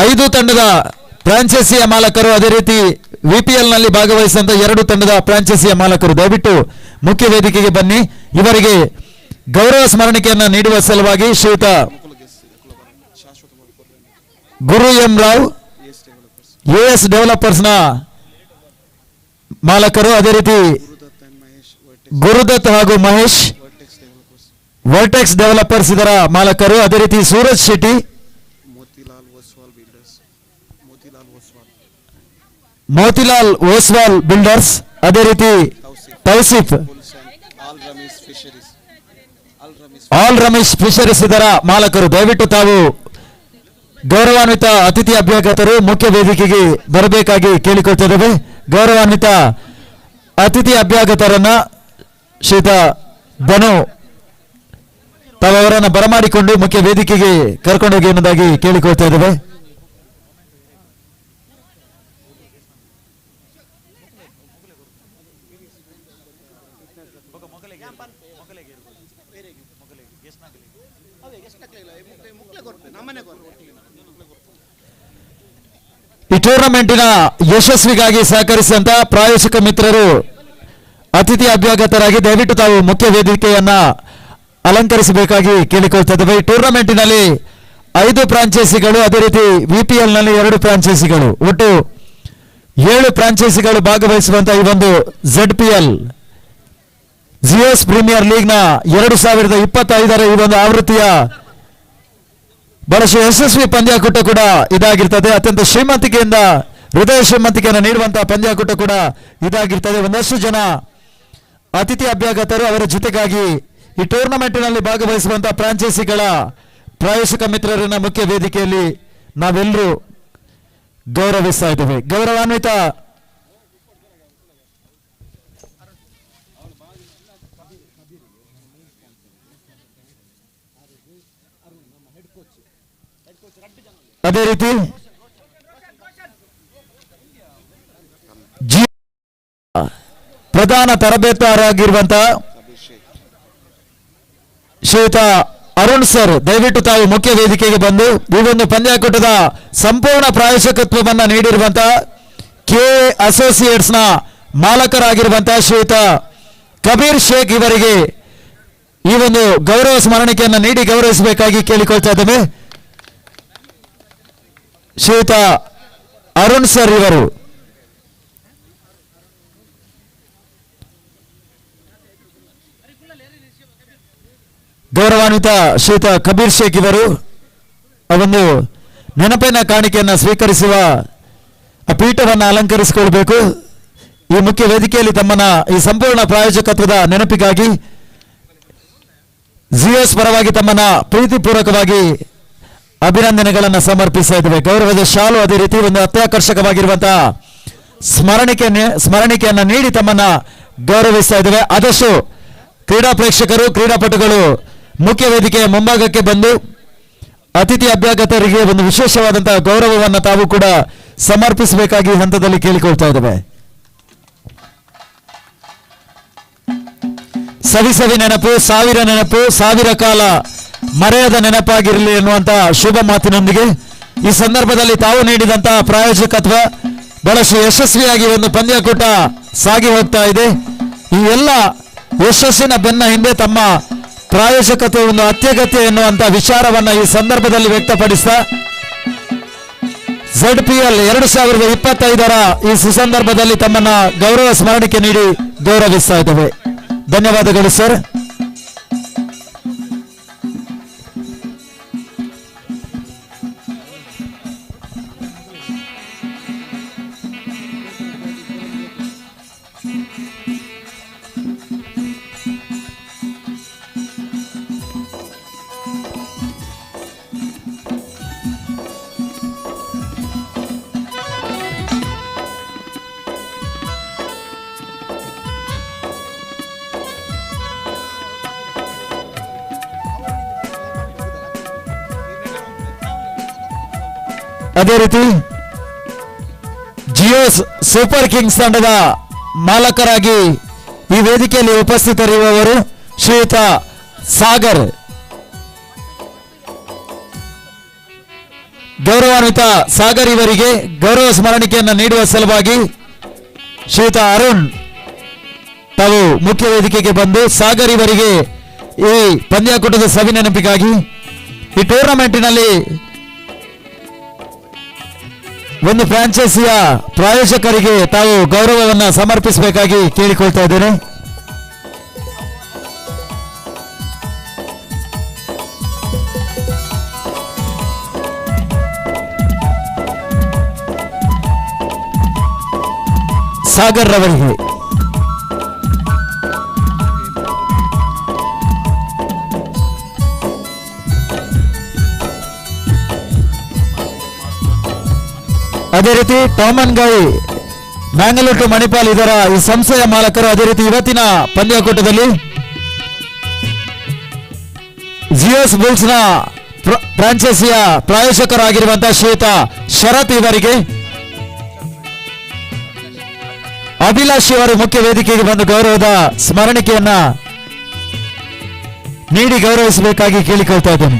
5 ತಂಡದ ಫ್ರಾಂಚೈಸಿಯ ಮಾಲಕರು, ಅದೇ ರೀತಿ ವಿಪಿಎಲ್ ನಲ್ಲಿ ಭಾಗವಹಿಸಿದಂತ 2 ತಂಡದ ಫ್ರಾಂಚೈಸಿಯ ಮಾಲಕರು ದಯವಿಟ್ಟು ಮುಖ್ಯ ವೇದಿಕೆಗೆ ಬನ್ನಿ. ಇವರಿಗೆ ಗೌರವ ಸ್ಮರಣಿಕೆಯನ್ನು ನೀಡುವ ಸಲುವಾಗಿ ಶ್ರೀಯುತ ಗುರು ಎಂ ರಾವ್ ಎಎಸ್ ಡೆವಲಪರ್ಸ್ ನ ಮಾಲಕರು, ಅದೇ ರೀತಿ ಗುರುದತ್ ಹಾಗೂ ಮಹೇಶ್ ವರ್ಟೆಕ್ಸ್ ಡೆವಲಪರ್ಸ್ ಇದರ ಮಾಲಕರು, ಅದೇ ರೀತಿ ಸೂರಜ್ ಶೆಟ್ಟಿ, ಮೋತಿಲಾಲ್ ಓಸ್ವಾಲ್ ಬಿಲ್ಡರ್ಸ್, ಅದೇ ರೀತಿ ತೌಸಿಫ್ ಆಲ್ ರಮೇಶ್ ಫಿಶರೀಸ್ ಇದರ ಮಾಲಕರು. ದಯವಿಟ್ಟು ತಾವು ಗೌರವಾನ್ವಿತ ಅತಿಥಿ ಅಭ್ಯರ್ಥಿಗಳು ಮುಖ್ಯ ವೇದಿಕೆಗೆ ಬರಬೇಕಾಗಿ ಕೇಳಿಕೊಳ್ತಿದ್ದೇವೆ. ಗೌರವಾನ್ವಿತ ಅತಿಥಿ ಅಭ್ಯರ್ಥಿಗಳನ್ನ ಶ್ರೀಯುತ ಧನು ತಾವು ಅವರನ್ನು ಬರಮಾಡಿಕೊಂಡು ಮುಖ್ಯ ವೇದಿಕೆಗೆ ಕರ್ಕೊಂಡೋಗಿ ಎನ್ನುವುದಾಗಿ ಕೇಳಿಕೊಳ್ತಾ ಇದ್ದೇವೆ. ಈ ಟೂರ್ನಮೆಂಟಿನ ಯಶಸ್ವಿಗಾಗಿ ಸಹಕರಿಸಿದಂತ ಪ್ರಾಯೋಜಕ ಮಿತ್ರರು, ಅತಿಥಿ ಅಭ್ಯರ್ಥಿತರಾಗಿ ದಯವಿಟ್ಟು ತಾವು ಮುಖ್ಯ ವೇದಿಕೆಯನ್ನ ಅಲಂಕರಿಸಬೇಕಾಗಿ ಕೇಳಿಕೊಳ್ತಾ ಇದ್ದೇವೆ. ಈ ಟೂರ್ನಮೆಂಟಿನಲ್ಲಿ 5 ಫ್ರಾಂಚೈಸಿಗಳು, ಅದೇ ರೀತಿ ವಿಪಿಎಲ್ ನಲ್ಲಿ 2 ಫ್ರಾಂಚೈಸಿಗಳು, ಒಟ್ಟು 7 ಫ್ರಾಂಚೈಸಿಗಳು ಭಾಗವಹಿಸುವಂತಹ ಈ ಒಂದು ZPL ಜಿಯೋಸ್ ಪ್ರೀಮಿಯರ್ ಲೀಗ್ ನ 2025ರ ಈ ಒಂದು ಆವೃತ್ತಿಯ ಬಹಳಷ್ಟು ಯಶಸ್ವಿ ಪಂದ್ಯಾಕೂಟ ಕೂಡ ಇದಾಗಿರ್ತದೆ. ಅತ್ಯಂತ ಶ್ರೀಮಂತಿಕೆಯಿಂದ, ಹೃದಯ ಶ್ರೀಮಂತಿಕೆಯನ್ನು ನೀಡುವಂತಹ ಪಂದ್ಯಾಕೂಟ ಕೂಡ ಇದಾಗಿರ್ತದೆ. ಒಂದಷ್ಟು ಜನ ಅತಿಥಿ ಅಭ್ಯರ್ಥಿತರು, ಅವರ ಜೊತೆಗಾಗಿ ಈ ಟೂರ್ನಮೆಂಟಿನಲ್ಲಿ ಭಾಗವಹಿಸುವಂತಹ ಫ್ರಾಂಚೈಸಿಗಳ ಪ್ರಾಯೋಜಕ ಮಿತ್ರರನ್ನ ಮುಖ್ಯ ವೇದಿಕೆಯಲ್ಲಿ ನಾವೆಲ್ಲರೂ ಗೌರವಿಸ್ತಾ ಇದ್ದೇವೆ. ಗೌರವಾನ್ವಿತ ಅದೇ ರೀತಿ ಪ್ರಧಾನ ತರಬೇತುದಾರರಾಗಿರುವಂತಹ ಶ್ರೀಯುತ ಅರುಣ್ ಸರ್, ದಯವಿಟ್ಟು ತಾವು ಮುಖ್ಯ ವೇದಿಕೆಗೆ ಬಂದು ಈ ಒಂದು ಪಂದ್ಯಾಕೂಟದ ಸಂಪೂರ್ಣ ಪ್ರಾಯೋಜಕತ್ವವನ್ನು ನೀಡಿರುವಂತಹ ಕೆ ಅಸೋಸಿಯೇಟ್ಸ್ ನ ಮಾಲಕರಾಗಿರುವಂತಹ ಶ್ರೀಯುತ ಕಬೀರ್ ಶೇಖ್ ಇವರಿಗೆ ಈ ಒಂದು ಗೌರವ ಸ್ಮರಣಿಕೆಯನ್ನು ನೀಡಿ ಗೌರವಿಸಬೇಕಾಗಿ ಕೇಳಿಕೊಳ್ತಾ ಇದ್ದೇವೆ. ಶ್ರೀಯುತ ಅರುಣ್ ಸರ್ ಇವರು ಗೌರವಾನ್ವಿತ ಶ್ರೀಯುತ ಕಬೀರ್ ಶೇಖ್ ಇವರು ಒಂದು ನೆನಪಿನ ಕಾಣಿಕೆಯನ್ನು ಸ್ವೀಕರಿಸುವ ಆ ಪೀಠವನ್ನು ಅಲಂಕರಿಸಿಕೊಳ್ಬೇಕು. ಈ ಮುಖ್ಯ ವೇದಿಕೆಯಲ್ಲಿ ತಮ್ಮನ್ನ ಈ ಸಂಪೂರ್ಣ ಪ್ರಾಯೋಜಕತ್ವದ ನೆನಪಿಗಾಗಿ ಜಿಯೋಸ್ ಪರವಾಗಿ ತಮ್ಮನ್ನ ಪ್ರೀತಿಪೂರ್ವಕವಾಗಿ ಅಭಿನಂದನೆಗಳನ್ನು ಸಮರ್ಪಿಸ್ತಾ ಇದ್ದೇವೆ. ಗೌರವದ ಶಾಲು ಅದೇ ರೀತಿ ಒಂದು ಅತ್ಯಾಕರ್ಷಕವಾಗಿರುವಂತಹ ಸ್ಮರಣಿಕೆಯನ್ನು ನೀಡಿ ತಮ್ಮನ್ನ ಗೌರವಿಸ್ತಾ ಇದ್ದೇವೆ. ಆದಷ್ಟು ಕ್ರೀಡಾ ಪ್ರೇಕ್ಷಕರು ಕ್ರೀಡಾಪಟುಗಳು ಮುಖ್ಯ ವೇದಿಕೆಯ ಮುಂಭಾಗಕ್ಕೆ ಬಂದು ಅತಿಥಿ ಅಭ್ಯಾಗತರಿಗೆ ಒಂದು ವಿಶೇಷವಾದಂತಹ ಗೌರವವನ್ನು ತಾವು ಕೂಡ ಸಮರ್ಪಿಸಬೇಕಾಗಿ ಹಂತದಲ್ಲಿ ಕೇಳಿಕೊಳ್ತಾ ಇದ್ದೇವೆ. ಸವಿ ನೆನಪು, ಸಾವಿರ ಕಾಲ ಮರೆಯದ ನೆನಪಾಗಿರಲಿ ಎನ್ನುವಂತ ಶುಭ ಮಾತಿನೊಂದಿಗೆ ಈ ಸಂದರ್ಭದಲ್ಲಿ ತಾವು ನೀಡಿದಂತಹ ಪ್ರಾಯೋಜಕತ್ವ ಬಹಳಷ್ಟು ಯಶಸ್ವಿಯಾಗಿ ಒಂದು ಪಂದ್ಯಕೂಟ ಸಾಗಿ ಹೋಗ್ತಾ ಇದೆ. ಈ ಎಲ್ಲ ಯಶಸ್ಸಿನ ಬೆನ್ನ ಹಿಂದೆ ತಮ್ಮ ಪ್ರಾಯೋಜಕತ್ವ ಒಂದು ಅತ್ಯಗತ್ಯ ಎನ್ನುವಂತ ವಿಚಾರವನ್ನ ಈ ಸಂದರ್ಭದಲ್ಲಿ ವ್ಯಕ್ತಪಡಿಸ್ತಾ ZPL 2025ರ ಈ ಸುಸಂದರ್ಭದಲ್ಲಿ ತಮ್ಮನ್ನ ಗೌರವ ಸ್ಮರಣಿಕೆ ನೀಡಿ ಗೌರವಿಸ್ತಾ ಇದ್ದೇವೆ. ಧನ್ಯವಾದಗಳು ಸರ್. ಅದೇ ರೀತಿ ಜಿಯೋಸ್ ಸೂಪರ್ ಕಿಂಗ್ಸ್ ತಂಡದ ಮಾಲಕರಾಗಿ ಈ ವೇದಿಕೆಯಲ್ಲಿ ಉಪಸ್ಥಿತರಿರುವವರು ಶ್ರೀಯುತ ಸಾಗರ್. ಗೌರವಾನ್ವಿತ ಸಾಗರ್ ಇವರಿಗೆ ಗೌರವ ಸ್ಮರಣಿಕೆಯನ್ನು ನೀಡುವ ಸಲುವಾಗಿ ಶ್ರೀಯುತ ಅರುಣ್ ತಾವು ಮುಖ್ಯ ವೇದಿಕೆಗೆ ಬಂದು ಸಾಗರ್ ಇವರಿಗೆ ಈ ಪಂದ್ಯಾಕೂಟದ ಸವಿ ನೆನಪಿಗಾಗಿ ಈ ಟೂರ್ನಮೆಂಟಿನಲ್ಲಿ ಒಂದು ಫ್ರಾಂಚೈಸಿಯ ಪ್ರಾಯೋಜಕರಿಗೆ ತಾವು ಗೌರವವನ್ನು ಸಮರ್ಪಿಸಬೇಕಾಗಿ ಕೇಳಿಕೊಳ್ತಾ ಇದ್ದೇನೆ. ಸಾಗರ್ ರವರಿಗೆ ಅದೇ ರೀತಿ ಟಾಮನ್ ಗೈ ಮ್ಯಾಂಗಲೂರು ಟು ಮಣಿಪಾಲ್ ಇದರ ಈ ಸಂಸ್ಥೆಯ ಮಾಲಕರು. ಅದೇ ರೀತಿ ಇವತ್ತಿನ ಪಂದ್ಯಾಕೂಟದಲ್ಲಿ ಜಿಯೋಸ್ ಬುಲ್ಸ್ ನ ಫ್ರಾಂಚೈಸಿಯ ಪ್ರಾಯೋಜಕರಾಗಿರುವಂತಹ ಶ್ರೀಯುತ ಶರತ್ ಇವರಿಗೆ ಅಭಿಲಾಷ್ ಅವರು ಮುಖ್ಯ ವೇದಿಕೆಗೆ ಬಂದು ಗೌರವದ ಸ್ಮರಣಿಕೆಯನ್ನ ನೀಡಿ ಗೌರವಿಸಬೇಕಾಗಿ ಕೇಳಿಕೊಳ್ತಾ ಇದ್ದೇನೆ.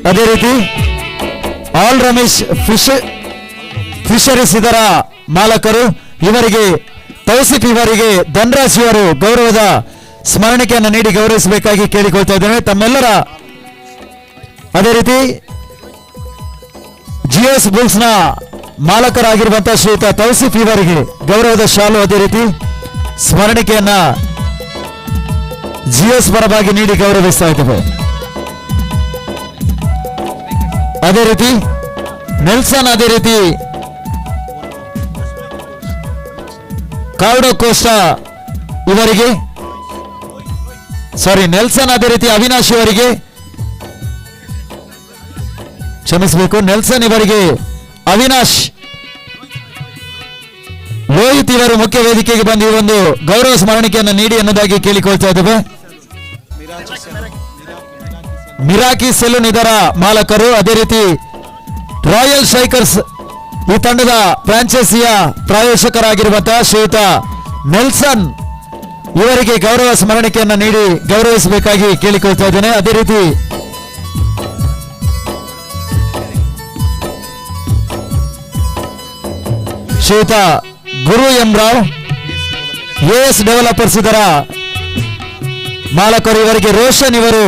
ಅದೇ ರೀತಿ ಆಲ್ ರಮೇಶ್ ಫಿಶರೀಸ್ ಇದರ ಮಾಲಕರು ಇವರಿಗೆ ತೌಸಿಫ್ ಇವರಿಗೆ ಧನರಾಜ್ ಇವರು ಗೌರವದ ಸ್ಮರಣಿಕೆಯನ್ನು ನೀಡಿ ಗೌರವಿಸಬೇಕಾಗಿ ಕೇಳಿಕೊಳ್ತಾ ಇದ್ದೇನೆ ತಮ್ಮೆಲ್ಲರ. ಅದೇ ರೀತಿ ಜಿಯೋಸ್ ಬುಲ್ಸ್ ನ ಮಾಲಕರಾಗಿರುವಂತಹ ಶ್ರೀಯುತ ತೌಸಿಫ್ ಇವರಿಗೆ ಗೌರವದ ಶಾಲು ಅದೇ ರೀತಿ ಸ್ಮರಣಿಕೆಯನ್ನ ಜಿಯೋಸ್ ಪರವಾಗಿ ನೀಡಿ ಗೌರವಿಸ್ತಾ ಇದ್ದೇವೆ. ಅದೇ ರೀತಿ ನೆಲ್ಸನ್ ಅದೇ ರೀತಿ ಕಾರ್ಡೋ ಕೋಸ್ಟಾ ಇವರಿಗೆ ನೆಲ್ಸನ್ ಅದೇ ರೀತಿ ಅವಿನಾಶ್ ಇವರಿಗೆ ಕ್ಷಮಿಸಬೇಕು, ನೆಲ್ಸನ್ ಇವರಿಗೆ ಅವಿನಾಶ್ ಲೋಹಿತ್ ಇವರು ಮುಖ್ಯ ವೇದಿಕೆಗೆ ಬಂದು ಈ ಒಂದು ಗೌರವ ಸ್ಮರಣಿಕೆಯನ್ನು ನೀಡಿ ಎನ್ನುವುದಾಗಿ ಕೇಳಿಕೊಳ್ತಾ ಇದ್ದೇವೆ. ಮಿರಾಕಿ ಸೆಲೂನ್ ಇದರ ಮಾಲಕರು ಅದೇ ರೀತಿ ರಾಯಲ್ ಸ್ಟ್ರೈಕರ್ಸ್ ಈ ತಂಡದ ಫ್ರಾಂಚೈಸಿಯ ಪ್ರಾಯೋಜಕರಾಗಿರುವಂತಹ ಶ್ರೀಯುತ ನೆಲ್ಸನ್ ಇವರಿಗೆ ಗೌರವ ಸ್ಮರಣಿಕೆಯನ್ನು ನೀಡಿ ಗೌರವಿಸಬೇಕಾಗಿ ಕೇಳಿಕೊಳ್ತಾ ಇದ್ದೇನೆ. ಅದೇ ರೀತಿ ಶ್ರೀಯುತ ಗುರು ಎಂ ರಾವ್ ಎಎಸ್ ಡೆವಲಪರ್ಸ್ ಇದರ ಮಾಲಕರು. ಇವರಿಗೆ ರೋಷನ್ ಇವರು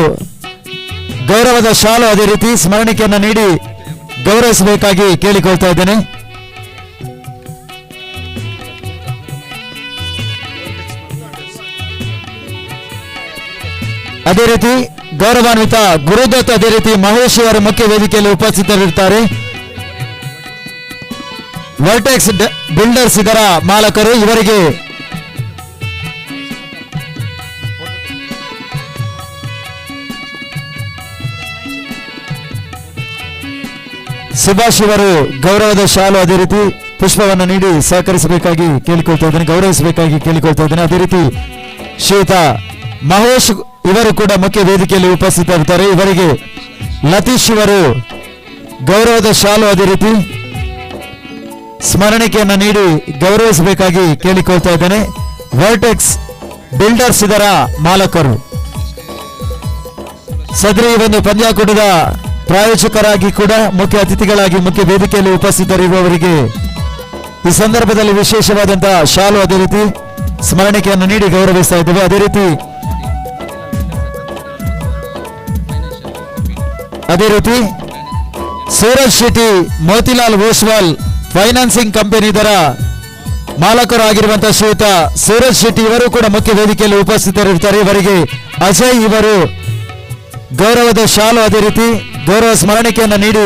ಗೌರವದ ಶಾಲು ಅದೇ ರೀತಿ ಸ್ಮರಣಿಕೆಯನ್ನು ನೀಡಿ ಗೌರವಿಸಬೇಕಾಗಿ ಕೇಳಿಕೊಳ್ತಾ ಇದ್ದೇನೆ. ಅದೇ ರೀತಿ ಗೌರವಾನ್ವಿತ ಗುರುದತ್ ಅದೇ ರೀತಿ ಮಹೇಶ್ ಅವರು ಮುಖ್ಯ ವೇದಿಕೆಯಲ್ಲಿ ಉಪಸ್ಥಿತರಿರುತ್ತಾರೆ. ವರ್ಟೆಕ್ಸ್ ಬಿಲ್ಡರ್ಸ್ ಇದರ ಮಾಲಕರು. ಇವರಿಗೆ ಸುಭಾಷ್ ಇವರು ಗೌರವದ ಶಾಲು ಅದೇ ರೀತಿ ಪುಷ್ಪವನ್ನು ನೀಡಿ ಸಹಕರಿಸಬೇಕಾಗಿ ಕೇಳಿಕೊಳ್ತಾ ಇದ್ದೇನೆ, ಗೌರವಿಸಬೇಕಾಗಿ ಕೇಳಿಕೊಳ್ತಾ ಇದ್ದೇನೆ. ಅದೇ ರೀತಿ ಶ್ರೀಯುತ ಮಹೇಶ್ ಇವರು ಕೂಡ ಮುಖ್ಯ ವೇದಿಕೆಯಲ್ಲಿ ಉಪಸ್ಥಿತರಿರುತ್ತಾರೆ. ಇವರಿಗೆ ಲತೀಶ್ ಇವರು ಗೌರವದ ಶಾಲು ಅದೇ ರೀತಿ ಸ್ಮರಣಿಕೆಯನ್ನು ನೀಡಿ ಗೌರವಿಸಬೇಕಾಗಿ ಕೇಳಿಕೊಳ್ತಾ ಇದ್ದೇನೆ. ವರ್ಟೆಕ್ಸ್ ಬಿಲ್ಡರ್ಸ್ ಇದರ ಮಾಲಕರು. ಸದರಿ ಒಂದು ಪಂದ್ಯಾಕೂಟದ ಪ್ರಾಯೋಜಕರಾಗಿ ಕೂಡ ಮುಖ್ಯ ಅತಿಥಿಗಳಾಗಿ ಮುಖ್ಯ ವೇದಿಕೆಯಲ್ಲಿ ಉಪಸ್ಥಿತರಿರುವವರಿಗೆ ಈ ಸಂದರ್ಭದಲ್ಲಿ ವಿಶೇಷವಾದಂತಹ ಶಾಲು ಅದೇ ರೀತಿ ಸ್ಮರಣಿಕೆಯನ್ನು ನೀಡಿ ಗೌರವಿಸ್ತಾ ಇದ್ದೇವೆ. ಅದೇ ರೀತಿ ಸೂರಜ್ ಶೆಟ್ಟಿ ಮೋತಿಲಾಲ್ ಓಸ್ವಾಲ್ ಫೈನಾನ್ಸಿಂಗ್ ಕಂಪನಿ ಇದರ ಮಾಲಕರು ಆಗಿರುವಂತಹ ಶ್ರೀಯುತ ಸೂರಜ್ ಶೆಟ್ಟಿ ಇವರು ಕೂಡ ಮುಖ್ಯ ವೇದಿಕೆಯಲ್ಲಿ ಉಪಸ್ಥಿತರಿರುತ್ತಾರೆ. ಇವರಿಗೆ ಅಜಯ್ ಇವರು ಗೌರವದ ಶಾಲು ಅದೇ ರೀತಿ ಗೌರವ ಸ್ಮರಣಿಕೆಯನ್ನು ನೀಡಿ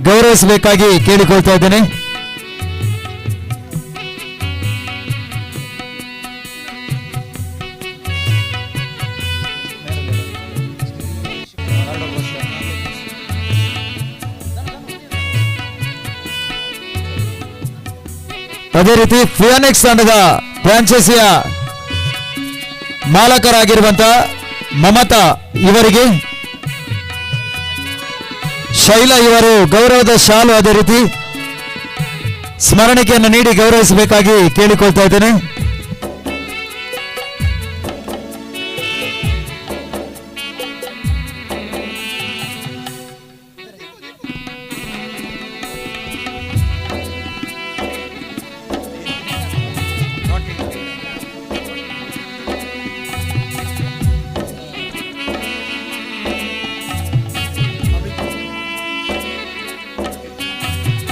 ಗೌರವಿಸಬೇಕಾಗಿ ಕೇಳಿಕೊಳ್ತಾ ಇದ್ದೇನೆ. ಅದೇ ರೀತಿ ಫಿಯಾನಿಕ್ಸ್ ತಂಡದ ಫ್ರಾಂಚೈಸಿಯ ಮಾಲಕರಾಗಿರುವಂತಹ ಮಮತಾ ಇವರಿಗೆ ಶೈಲಾ ಇವರು ಗೌರವದ ಶಾಲು ಅದೇ ರೀತಿ ಸ್ಮರಣಿಕೆಯನ್ನು ನೀಡಿ ಗೌರವಿಸಬೇಕಾಗಿ ಕೇಳಿಕೊಳ್ತಾ ಇದ್ದೇನೆ.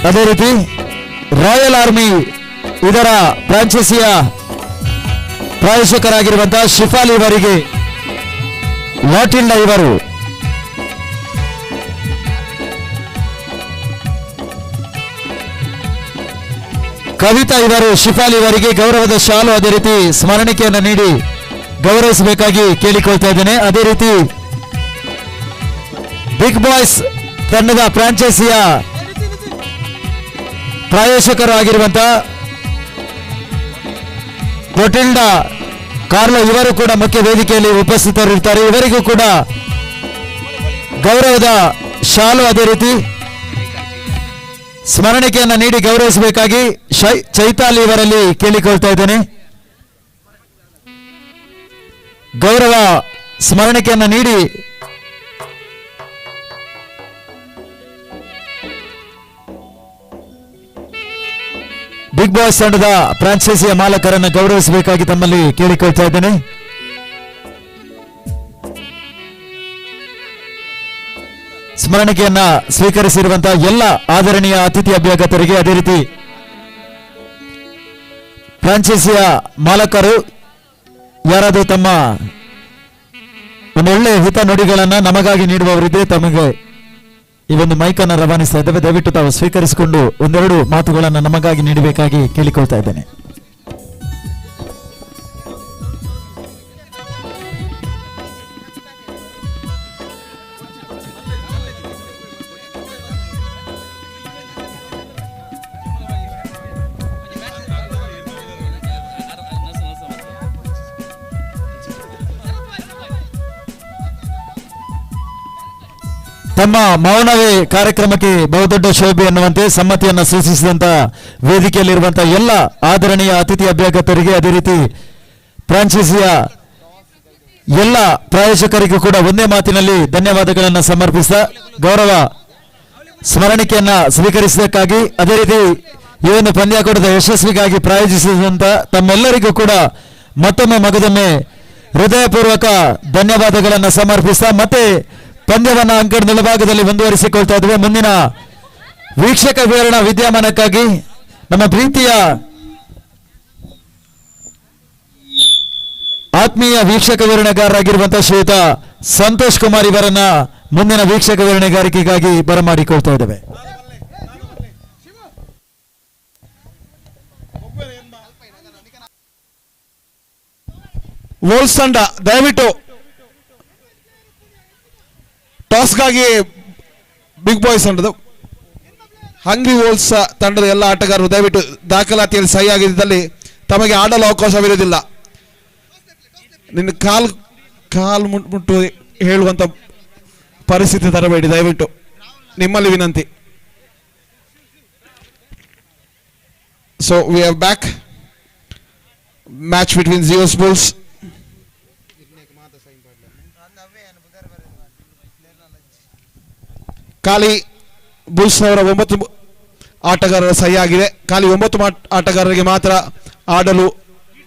ಅದೇ ರೀತಿ ರಾಯಲ್ ಆರ್ಮಿ ಇದರ ಫ್ರಾಂಚೈಸಿಯ ಪ್ರಾಯೋಜಕರಾಗಿರುವಂತಹ ಶಿಫಾಲಿ ಇವರಿಗೆ ಲಾಟಿಲ್ಡಾ ಇವರು ಕವಿತಾ ಇವರು ಶಿಫಾಲಿ ಇವರಿಗೆ ಗೌರವದ ಶಾಲು ಅದೇ ರೀತಿ ಸ್ಮರಣಿಕೆಯನ್ನು ನೀಡಿ ಗೌರವಿಸಬೇಕಾಗಿ ಕೇಳಿಕೊಳ್ತಾ ಇದ್ದೇನೆ. ಅದೇ ರೀತಿ ಬಿಗ್ ಬಾಯ್ಸ್ ತಂಡದ ಫ್ರಾಂಚೈಸಿಯ ಪ್ರಾಯೋಜಕರು ಆಗಿರುವಂತಹ ಕ್ಲೋಟಿಲ್ಡಾ ಕಾರ್ಲೋ ಇವರು ಕೂಡ ಮುಖ್ಯ ವೇದಿಕೆಯಲ್ಲಿ ಉಪಸ್ಥಿತರಿರುತ್ತಾರೆ. ಇವರಿಗೂ ಕೂಡ ಗೌರವದ ಶಾಲು ಅದೇ ರೀತಿ ಸ್ಮರಣಿಕೆಯನ್ನು ನೀಡಿ ಗೌರವಿಸಬೇಕಾಗಿ ಚೈತಾಲಿ ಇವರಲ್ಲಿ ಕೇಳಿಕೊಳ್ತಾ ಇದ್ದೇನೆ. ಗೌರವ ಸ್ಮರಣಿಕೆಯನ್ನು ನೀಡಿ ಬಿಗ್ ಬಾಸ್ ತಂಡದ ಫ್ರಾಂಚೈಸಿಯ ಮಾಲಕರನ್ನು ಗೌರವಿಸಬೇಕಾಗಿ ತಮ್ಮಲ್ಲಿ ಕೇಳಿಕೊಳ್ತಾ ಇದ್ದೇನೆ. ಸ್ಮರಣಿಕೆಯನ್ನ ಸ್ವೀಕರಿಸಿರುವಂತಹ ಎಲ್ಲ ಆದರಣೀಯ ಅತಿಥಿ ಅಭ್ಯಾಗತರಿಗೆ ಅದೇ ರೀತಿ ಫ್ರಾಂಚೈಸಿಯ ಮಾಲಕರು ಯಾರಾದರೂ ತಮ್ಮ ಒಂದೊಳ್ಳೆ ಹಿತ ನುಡಿಗಳನ್ನ ನಮಗಾಗಿ ನೀಡುವವರಿದ್ರೆ ತಮಗೆ ಈ ಒಂದು ಮೈಕನ್ನು ರವಾನಿಸ್ತಾ ಇದ್ದೇವೆ. ದಯವಿಟ್ಟು ತಾವು ಸ್ವೀಕರಿಸಿಕೊಂಡು ಒಂದೆರಡು ಮಾತುಗಳನ್ನು ನಮಗಾಗಿ ನೀಡಬೇಕಾಗಿ ಕೇಳಿಕೊಳ್ತಾ ಇದ್ದೇನೆ. ತಮ್ಮ ಮೌನವೇ ಕಾರ್ಯಕ್ರಮಕ್ಕೆ ಬಹುದೊಡ್ಡ ಶೋಭೆ ಎನ್ನುವಂತೆ ಸಮ್ಮತಿಯನ್ನು ಸೂಚಿಸಿದಂತಹ ವೇದಿಕೆಯಲ್ಲಿರುವಂತಹ ಎಲ್ಲ ಆದರಣೀಯ ಅತಿಥಿ ಅಭ್ಯಾಗತರಿಗೆ ಅದೇ ರೀತಿ ಫ್ರಾಂಚೈಸಿಯ ಎಲ್ಲ ಪ್ರಾಯೋಜಕರಿಗೂ ಕೂಡ ಒಂದೇ ಮಾತಿನಲ್ಲಿ ಧನ್ಯವಾದಗಳನ್ನು ಸಮರ್ಪಿಸಿದ ಗೌರವ ಸ್ಮರಣಿಕೆಯನ್ನ ಸ್ವೀಕರಿಸಿದ್ದಕ್ಕಾಗಿ ಅದೇ ರೀತಿ ಈ ಒಂದು ಪಂದ್ಯಾಕೂಟದ ಯಶಸ್ವಿಗಾಗಿ ಪ್ರಾಯೋಜಿಸಿದಂತ ತಮ್ಮೆಲ್ಲರಿಗೂ ಕೂಡ ಮತ್ತೊಮ್ಮೆ ಮಗದೊಮ್ಮೆ ಹೃದಯಪೂರ್ವಕ ಧನ್ಯವಾದಗಳನ್ನು ಸಮರ್ಪಿಸ್ತಾ ಮತ್ತೆ ಪಂದ್ಯವನ್ನ ಅಂಕಣ ನಿಲಭಾಗದಲ್ಲಿ ಮುಂದುವರಿಸಿಕೊಳ್ತಾ ಇದ್ದೇವೆ. ಮುಂದಿನ ವೀಕ್ಷಕ ವಿವರಣಾ ವಿದ್ಯಮಾನಕ್ಕಾಗಿ ನಮ್ಮ ಪ್ರೀತಿಯ ಆತ್ಮೀಯ ವೀಕ್ಷಕ ವಿವರಣೆಗಾರರಾಗಿರುವಂತಹ ಶ್ರೀಯುತ ಸಂತೋಷ್ ಕುಮಾರ್ ಇವರನ್ನ ಮುಂದಿನ ವೀಕ್ಷಕ ವಿವರಣೆಗಾರಿಕೆಗಾಗಿ ಬರಮಾಡಿಕೊಳ್ತಾ ಇದ್ದೇವೆ. ವೋಲ್ಸ್ ತಂಡ ದಯವಿಟ್ಟು ಟಾಸ್ಗಾಗಿ ಬಿಗ್ ಬಾಯ್ಸ್ ತಂಡದ ಹಂಗ್ರಿ ವೋಲ್ಸ್ ತಂಡದ ಎಲ್ಲ ಆಟಗಾರರು ದಯವಿಟ್ಟು ದಾಖಲಾತಿಯಲ್ಲಿ ಸಹಿ ಆಗಿದ್ದಲ್ಲಿ ತಮಗೆ ಆಡಲು ಅವಕಾಶವಿರುವುದಿಲ್ಲ. ನಿನ್ನ ಕಾಲು ಮುಟ್ಟು ಹೇಳುವಂತ ಪರಿಸ್ಥಿತಿ ತರಬೇಡಿ ದಯವಿಟ್ಟು, ನಿಮ್ಮಲ್ಲಿ ವಿನಂತಿ. So we have back match between ಜಿಯೋಸ್ ಬುಲ್ಸ್. ಖಾಲಿ ಬುಲ್ಸ್ನವರ 9 ಆಟಗಾರರ ಸಹಿ ಆಗಿದೆ. ಖಾಲಿ 9 ಆಟಗಾರರಿಗೆ ಮಾತ್ರ ಆಡಲು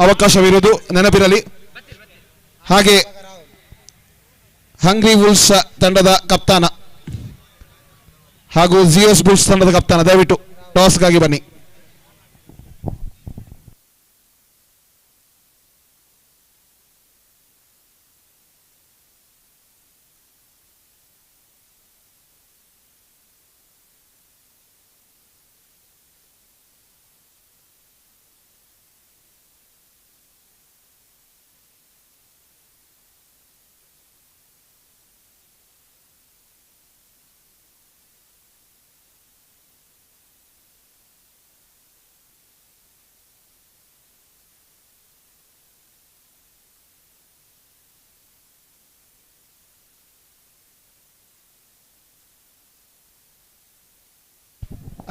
ಅವಕಾಶವಿರುವುದು ನೆನಪಿರಲಿ. ಹಾಗೆ ಹಂಗ್ರಿ ಬುಲ್ಸ್ ತಂಡದ ಕಪ್ತಾನ ಹಾಗೂ ಜಿಯೋಸ್ ಬುಲ್ಸ್ ತಂಡದ ಕಪ್ತಾನ ದಯವಿಟ್ಟು ಟಾಸ್ಗಾಗಿ ಬನ್ನಿ.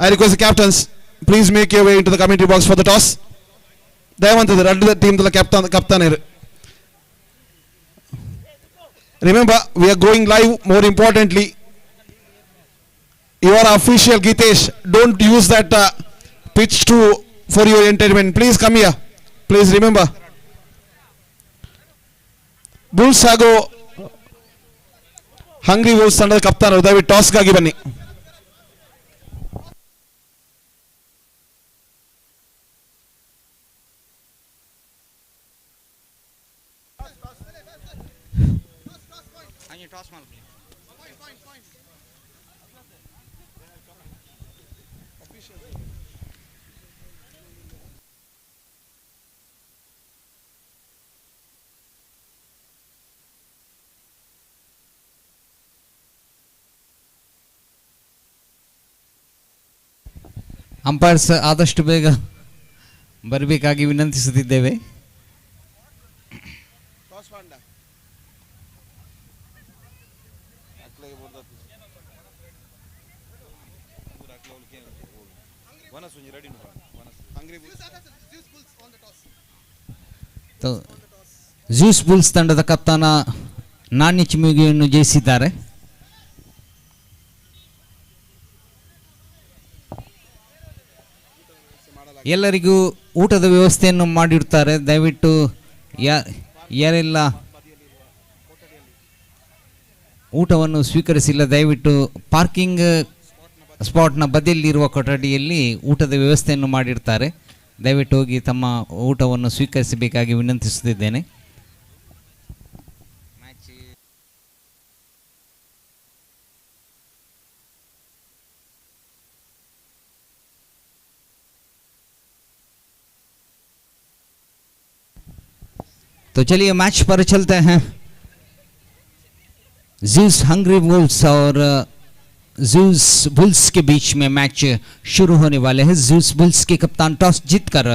I request the captains, please make your way into the commentary box for the toss. ದಯವಂತದ ಎರಡು ಟೀಮ್ ಕಪ್ತಾನ ಇರು. Remember, we are going live. More importantly, you are official Gitesh. Don't use that pitch for your entertainment. Please come here. Please remember. Bulls ಹಾಗೂ Hungry Volks ತಂಡದ ಕಪ್ತಾನರು ದಯವಿಟ್ಟು ಟಾಸ್ಗಾಗಿ ಬನ್ನಿ. Umpires ಆದಷ್ಟು ಬೇಗ ಬರಬೇಕಾಗಿ ವಿನಂತಿಸುತ್ತಿದ್ದೇವೆ. Juice Bulls ತಂಡದ ಕಪ್ತಾನ ನಾಣ್ಯ ಚಿಮುಗೆಯನ್ನು ಜಯಿಸಿದ್ದಾರೆ. ಎಲ್ಲರಿಗೂ ಊಟದ ವ್ಯವಸ್ಥೆಯನ್ನು ಮಾಡಿರ್ತಾರೆ. ದಯವಿಟ್ಟು ಯಾರೆಲ್ಲ ಊಟವನ್ನು ಸ್ವೀಕರಿಸಿಲ್ಲ ದಯವಿಟ್ಟು ಪಾರ್ಕಿಂಗ್ ಸ್ಪಾಟ್ನ ಬದಿಯಲ್ಲಿರುವ ಕೊಠಡಿಯಲ್ಲಿ ಊಟದ ವ್ಯವಸ್ಥೆಯನ್ನು ಮಾಡಿರ್ತಾರೆ. ದಯವಿಟ್ಟು ಹೋಗಿ ತಮ್ಮ ಊಟವನ್ನು ಸ್ವೀಕರಿಸಬೇಕಾಗಿ ವಿನಂತಿಸುತ್ತಿದ್ದೇನೆ. तो चलिए मैच पर चलते हैं. ज़्यूस हंग्री वुल्स और ज़्यूस बुल्स के बीच में मैच शुरू होने वाले हैं. ज़्यूस बुल्स के कप्तान टॉस जीतकर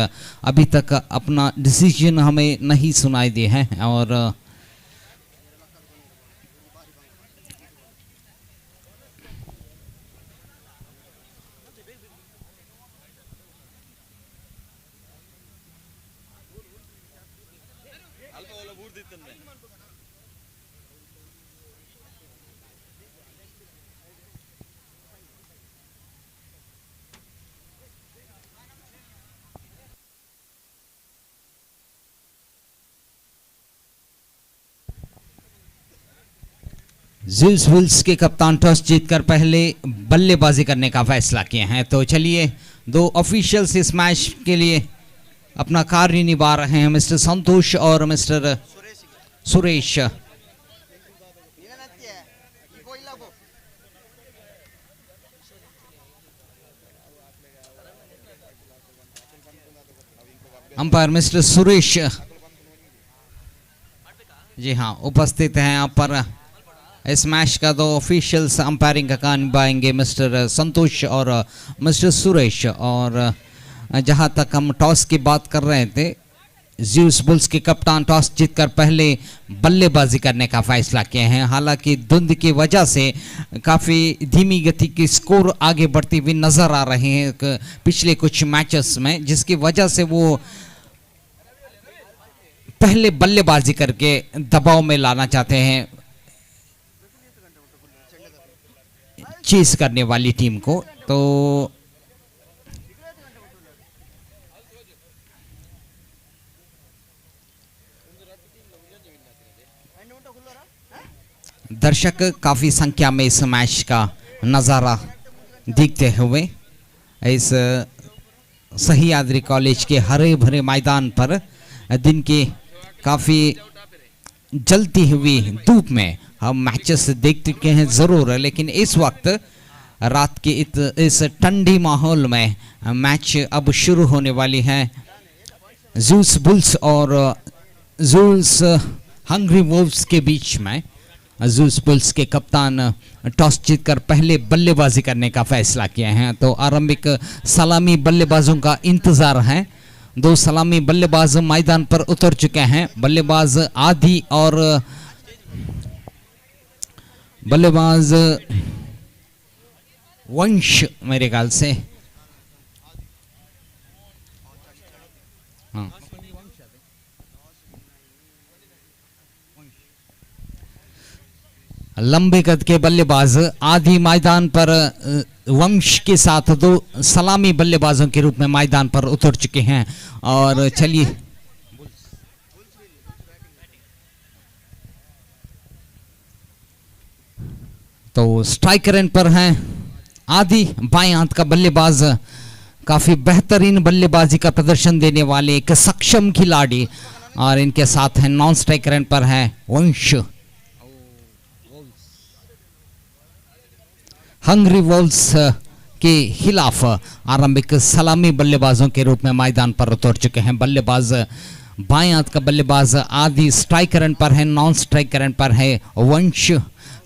अभी तक अपना डिसीजन हमें नहीं सुनाई दिए हैं और ज़्यूस वुल्स के कप्तान टॉस जीतकर पहले बल्लेबाजी करने का फैसला किए हैं। तो चलिए दो ऑफिशियल्स इस मैच के लिए अपना कार्य निभा रहे हैं, मिस्टर संतोष और mister Suresh. Umpire mister Suresh ji हाँ उपस्थित हैं यहाँ पर। इस मैच का दो ऑफिशियल्स अंपायरिंग का काम निभाएंगे, मिस्टर संतोष और मिस्टर सुरेश। और जहाँ तक हम टॉस की बात कर रहे थे, ज़्यूस बुल्स के कप्तान टॉस जीतकर पहले बल्लेबाजी करने का फैसला किए हैं। हालांकि धुंध की वजह से काफ़ी धीमी गति की स्कोर आगे बढ़ती हुई नज़र आ रहे हैं पिछले कुछ मैचेस में, जिसकी वजह से वो पहले बल्लेबाजी करके दबाव में लाना चाहते हैं चेस करने वाली टीम को। तो दर्शक काफी संख्या में इस मैच का नज़ारा देखते हुए इस सह्याद्री कॉलेज के हरे भरे मैदान पर दिन के काफ़ी जलती हुई धूप में हम मैचेस देख चुके हैं ज़रूर, लेकिन इस वक्त रात के इस ठंडी माहौल में मैच अब शुरू होने वाली है। ज़्यूस बुल्स और ज़्यूस हंग्री वुल्व्स के बीच में ज़्यूस बुल्स के कप्तान टॉस जीतकर पहले बल्लेबाजी करने का फैसला किए हैं। तो आरंभिक सलामी बल्लेबाजों का इंतज़ार है। दो सलामी बल्लेबाज मैदान पर उतर चुके हैं। बल्लेबाज आदि और बल्लेबाज वंश मेरे ख्याल से, हाँ लंबे कद के बल्लेबाज आदि मैदान पर वंश के साथ दो सलामी बल्लेबाजों के रूप में मैदान पर उतर चुके हैं। और चलिए तो स्ट्राइकर एंड पर हैं आदि, बाएं हाथ का बल्लेबाज, काफी बेहतरीन बल्लेबाजी का प्रदर्शन देने वाले एक सक्षम खिलाड़ी। और इनके साथ हैं नॉन स्ट्राइकर एंड पर है वंश। हंग्री वुल्व्स के खिलाफ आरंभिक सलामी बल्लेबाजों के रूप में मैदान पर उतर चुके हैं। बल्लेबाज बाएं हाथ का बल्लेबाज आदि, स्ट्राइकर एंड पर है, नॉन स्ट्राइकर एंड पर है वंश।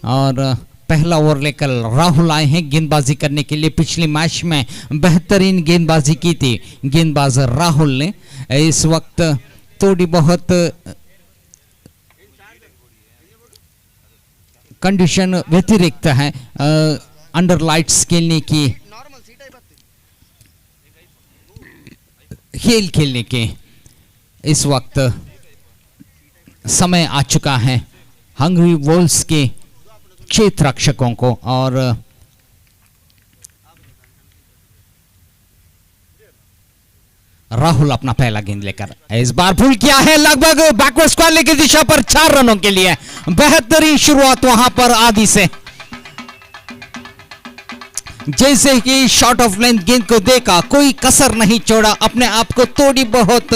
और पहला ओवर लेकर राहुल आए हैं गेंदबाजी करने के लिए। पिछले मैच में बेहतरीन गेंदबाजी की थी गेंदबाज राहुल ने। इस वक्त थोड़ी बहुत कंडीशन व्यतिरिक्त है अंडर लाइट्स खेलने की, खेल खेलने के इस वक्त समय आ चुका है हंग्री वुल्व्स के क्षेत्र रक्षकों को। और राहुल अपना पहला गेंद लेकर इस बार पुल किया है लगभग बैकवर्ड स्क्वायर की दिशा पर 4 रनों के लिए। बेहतरीन शुरुआत वहां पर आदि से, जैसे कि शॉट ऑफ लेंथ गेंद को देखा, कोई कसर नहीं छोड़ा, अपने आप को थोड़ी बहुत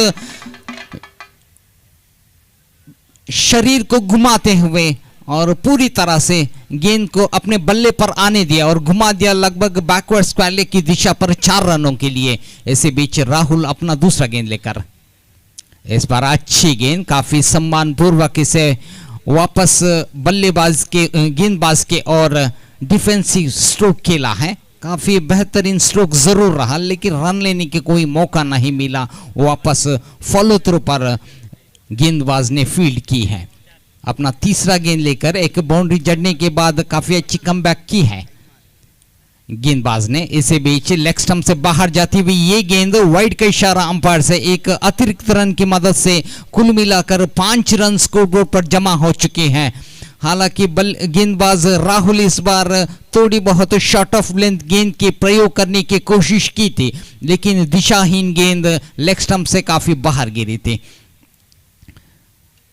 शरीर को घुमाते हुए और पूरी तरह से गेंद को अपने बल्ले पर आने दिया और घुमा दिया लगभग बैकवर्ड स्क्वायर की दिशा पर 4 रनों के लिए। इसी बीच राहुल अपना दूसरा गेंद लेकर इस बार अच्छी गेंद, काफी सम्मानपूर्वक इसे वापस बल्लेबाज के गेंदबाज के और डिफेंसिव स्ट्रोक खेला है। काफी बेहतरीन स्ट्रोक जरूर रहा, लेकिन रन लेने के कोई मौका नहीं मिला। वापस फॉलो थ्रू पर गेंदबाज ने फील्ड की है। अपना तीसरा गेंद लेकर एक बाउंड्री जड़ने के बाद काफी अच्छी कमबैक की है गेंदबाज ने। इसी बीच लेग स्टंप से बाहर जाती हुई ये गेंद वाइड का इशारा अंपायर से एक अतिरिक्त रन की मदद से कुल मिलाकर 5 रन स्कोरबोर्ड पर जमा हो चुके हैं। हालांकि गेंदबाज राहुल इस बार थोड़ी बहुत शॉट ऑफ लेंथ गेंद के प्रयोग करने की कोशिश की थी, लेकिन दिशाहीन गेंद लेग स्टंप से काफी बाहर गिरी थी।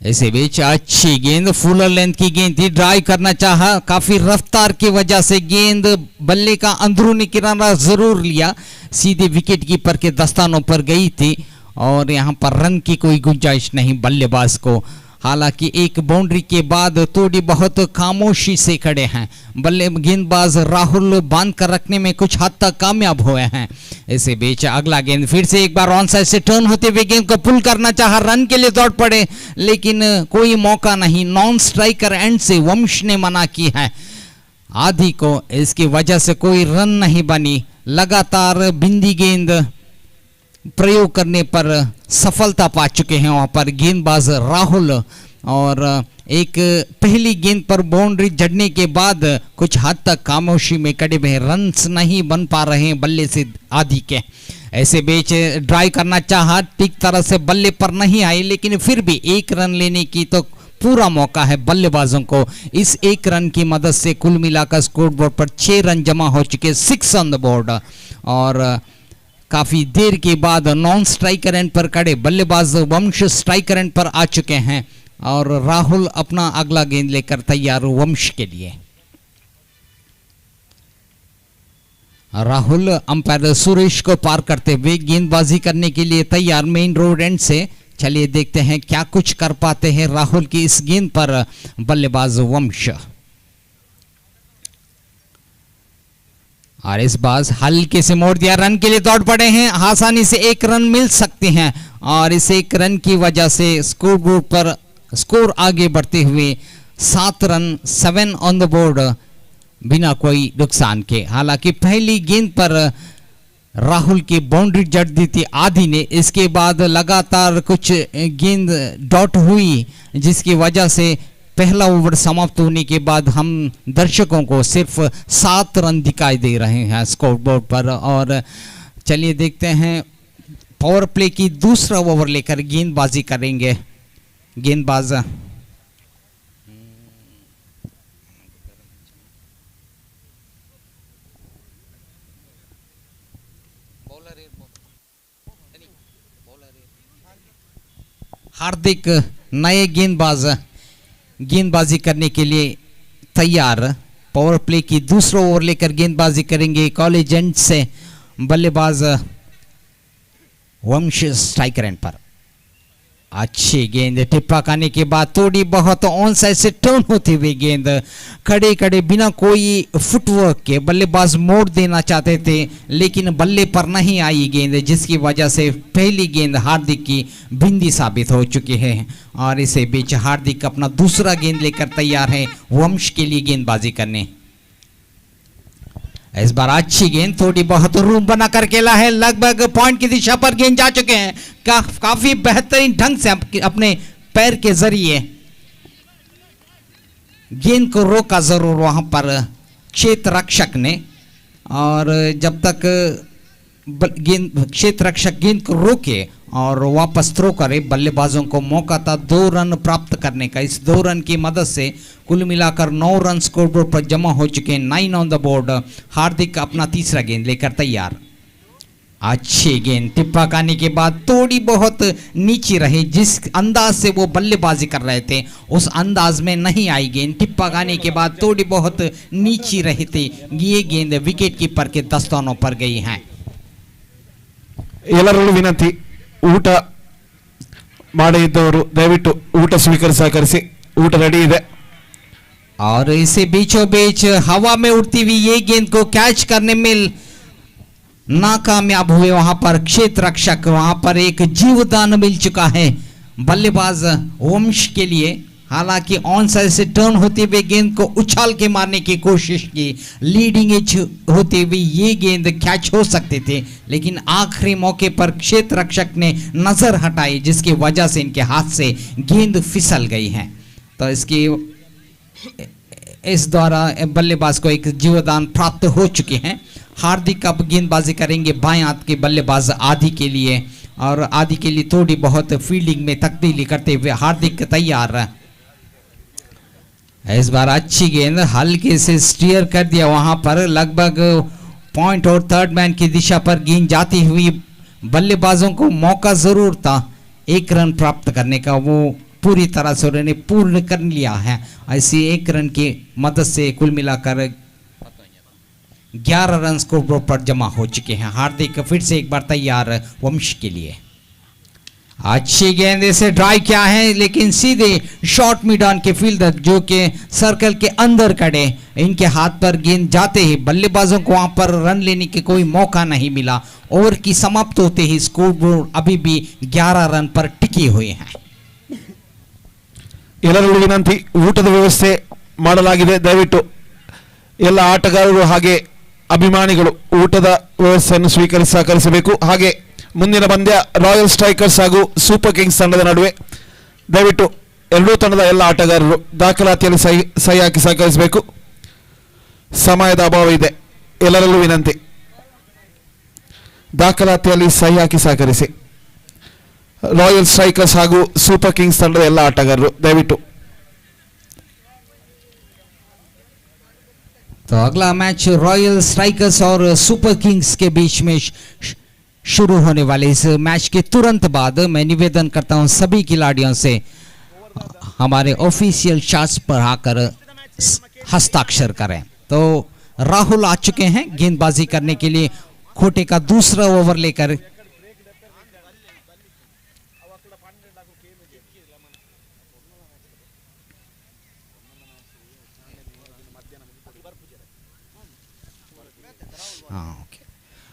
ऐसे बीच अच्छी गेंद, फुलर लेंथ की गेंद थी, ड्राइव करना चाहा, काफी रफ्तार की वजह से गेंद बल्ले का अंदरूनी किनारा जरूर लिया, सीधे विकेट कीपर के दस्तानों पर गई थी और यहां पर रन की कोई गुंजाइश नहीं बल्लेबाज को। हालांकि एक बाउंड्री के बाद थोड़ी बहुत खामोशी से खड़े हैं गेंदबाज राहुल, बांध कर रखने में कुछ हद तक कामयाब हुए हैं। इसी बीच अगला गेंद फिर से एक बार ऑन साइड से टर्न होते हुए गेंद को पुल करना चाहा, रन के लिए दौड़ पड़े लेकिन कोई मौका नहीं, नॉन स्ट्राइकर एंड से वंश ने मना की है आदि को, इसकी वजह से कोई रन नहीं बनी। लगातार बिंदी गेंद प्रयोग करने पर सफलता पा चुके हैं वहां पर गेंदबाज राहुल और एक पहली गेंद पर बाउंड्री जड़ने के बाद कुछ हद तक खामोशी में कड़े हुए, रन्स नहीं बन पा रहे हैं बल्ले से आदि के। ऐसे बीच ड्राइव करना चाहा, ठीक तरह से बल्ले पर नहीं आई लेकिन फिर भी एक रन लेने की तो पूरा मौका है बल्लेबाजों को। इस एक रन की मदद से कुल मिलाकर स्कोर बोर्ड पर 6 रन जमा हो चुके, 6 ऑन द बोर्ड और काफी देर के बाद नॉन स्ट्राइकर एंड पर खड़े बल्लेबाज वंश स्ट्राइकर एंड पर आ चुके हैं और राहुल अपना अगला गेंद लेकर तैयार वंश के लिए। राहुल अंपायर सुरेश को पार करते हुए गेंदबाजी करने के लिए तैयार मेन रोड एंड से। चलिए देखते हैं क्या कुछ कर पाते हैं राहुल की इस गेंद पर बल्लेबाज वंश। और इस बार हल्के से मोड़ दिया, रन के लिए दौड़ पड़े हैं, आसानी से एक रन मिल सकते हैं और इस एक रन की वजह से स्कोर बोर्ड पर स्कोर आगे बढ़ते हुए 7 रन 7 ऑन द बोर्ड बिना कोई नुकसान के। हालांकि पहली गेंद पर राहुल की बाउंड्री जड़ दी थी आदि ने, इसके बाद लगातार कुछ गेंद डॉट हुई जिसकी वजह से पहला ओवर समाप्त होने के बाद हम दर्शकों को सिर्फ 7 रन दिखाई दे रहे हैं स्कोर बोर्ड पर। और चलिए देखते हैं पावर प्ले की दूसरा ओवर लेकर गेंदबाजी करेंगे गेंदबाज। हार्दिक नए गेंदबाज गेंदबाजी करने के लिए तैयार, पावर प्ले की दूसरा ओवर लेकर गेंदबाजी करेंगे कॉलेज एंड से बल्लेबाज वंश स्ट्राइकर एंड पर। अच्छी गेंद, टिप्पा खाने के बाद थोड़ी बहुत ऑन साइड से टर्न होती हुई गेंद खड़े खड़े बिना कोई फुटवर्क के बल्लेबाज मोड़ देना चाहते थे लेकिन बल्ले पर नहीं आई गेंद, जिसकी वजह से पहली गेंद हार्दिक की भिंदी साबित हो चुकी है। और इसे बीच हार्दिक अपना दूसरा गेंद लेकर तैयार है वंश के लिए गेंदबाजी करने। इस बार अच्छी गेंद, थोड़ी बहुत रूम बना कर खेला है, लगभग पॉइंट की दिशा पर गेंद जा चुके हैं काफी बेहतरीन ढंग से अपने पैर के जरिए गेंद को रोका जरूर वहां पर क्षेत्र रक्षक ने। और जब तक गेंद क्षेत्र रक्षक गेंद को रोके और वापस थ्रो करे, बल्लेबाजों को मौका था 2 रन प्राप्त करने का। इस 2 रन की मदद से कुल मिलाकर 9 रन स्कोरबोर्ड पर जमा हो चुके हैं, 9 ऑन द बोर्ड। हार्दिक अपना तीसरा गेंद लेकर तैयार। अच्छी गेंद, टिप्पा खाने के बाद थोड़ी बहुत नीचे रहे, जिस अंदाज से वो बल्लेबाजी कर रहे थे उस अंदाज में नहीं आई गेंद। टिप्पा खाने के बाद थोड़ी बहुत नीचे रहे थे, ये गेंद विकेट कीपर के दस्तानों पर गई है। ಎಲ್ಲರಲ್ಲೂ ವಿನಂತಿ, ಊಟ ಮಾಡಿ ಇದ್ದವರು ದಯವಿಟ್ಟು ಊಟ ಸಹಕರಿಸಿ, ಊಟ ರೆಡಿ ಇದೆ। और इसे बीचों बीच हवा में उड़ती हुई ये गेंद को कैच करने में नाकामयाब हुए वहां पर क्षेत्र रक्षक। वहां पर एक जीवदान मिल चुका है बल्लेबाज वंश के लिए। हालांकि ऑन साइड से टर्न होते हुए गेंद को उछाल के मारने की कोशिश की, लीडिंग एज होते हुए ये गेंद कैच हो सकते थे लेकिन आखिरी मौके पर क्षेत्र रक्षक ने नजर हटाई, जिसकी वजह से इनके हाथ से गेंद फिसल गई है। तो इस द्वारा बल्लेबाज को एक जीवदान प्राप्त हो चुके हैं। हार्दिक अब गेंदबाजी करेंगे बाएं हाथ के बल्लेबाज आदि के लिए और आदि के लिए थोड़ी बहुत फील्डिंग में तब्दीली करते हुए हार्दिक तैयार। इस बार अच्छी गेंद, हल्के से स्टीयर कर दिया वहां पर, लगभग पॉइंट और थर्ड मैन की दिशा पर गेंद जाती हुई। बल्लेबाजों को मौका जरूर था 1 रन प्राप्त करने का, वो पूरी तरह से उन्होंने पूर्ण कर लिया है। ऐसी 1 रन की मदद से कुल मिलाकर 11 रन स्कोर बोर्ड पर जमा हो चुके हैं। हार्दिक फिर से एक बार तैयार वंश के लिए। अच्छी गेंद से ड्राइव किया है, लेकिन सीधे शॉर्ट मिड ऑन के फील्डर जो कि सर्कल के अंदर खड़े, इनके हाथ पर गेंद जाते ही बल्लेबाजों को वहां पर रन लेने के कोई मौका नहीं मिला। ओवर की समाप्त होते ही स्कोर बोर्ड अभी भी 11 रन पर टिके हुए हैं। ಎಲ್ಲರಿಗೂ ವಿನಂತಿ, ಊಟದ ವ್ಯವಸ್ಥೆ ಮಾಡಲಾಗಿದೆ. ದಯವಿಟ್ಟು ಎಲ್ಲ ಆಟಗಾರರು ಹಾಗೆ ಅಭಿಮಾನಿಗಳು ಊಟದ ವ್ಯವಸ್ಥೆಯನ್ನು ಸ್ವೀಕರಿಸಿ ಸಹಕರಿಸಬೇಕು. ಹಾಗೆ ಮುಂದಿನ ಪಂದ್ಯ ರಾಯಲ್ ಸ್ಟ್ರೈಕರ್ಸ್ ಹಾಗೂ ಸೂಪರ್ ಕಿಂಗ್ಸ್ ತಂಡದ ನಡುವೆ. ದಯವಿಟ್ಟು ಎರಡೂ ತಂಡದ ಎಲ್ಲ ಆಟಗಾರರು ದಾಖಲಾತಿಯಲ್ಲಿ ಸಹಿ ಹಾಕಿ ಸಹಕರಿಸಬೇಕು. ಸಮಯದ ಅಭಾವ ಇದೆ, ಎಲ್ಲರಲ್ಲೂ ವಿನಂತಿ, ದಾಖಲಾತಿಯಲ್ಲಿ ಸಹಿ ಹಾಕಿ ಸಹಕರಿಸಿ. ರಾಯಲ್ ಸ್ಟ್ರೈಕರ್ಸ್ ಹಾಗೂ ಸೂಪರ್ ಕಿಂಗ್ಸ್ ತಂಡದ ಎಲ್ಲ ಆಟಗಾರರು ದಯವಿಟ್ಟು. तो अगला मैच रॉयल स्ट्राइकर्स और सुपर किंग्स के बीच में शुरू होने वाले इस मैच के तुरंत बाद मैं निवेदन करता हूं सभी खिलाड़ियों से हमारे ऑफिशियल चार्ट्स पर आकर हस्ताक्षर करें। तो राहुल आ चुके हैं गेंदबाजी करने के लिए, खोटे का दूसरा ओवर लेकर।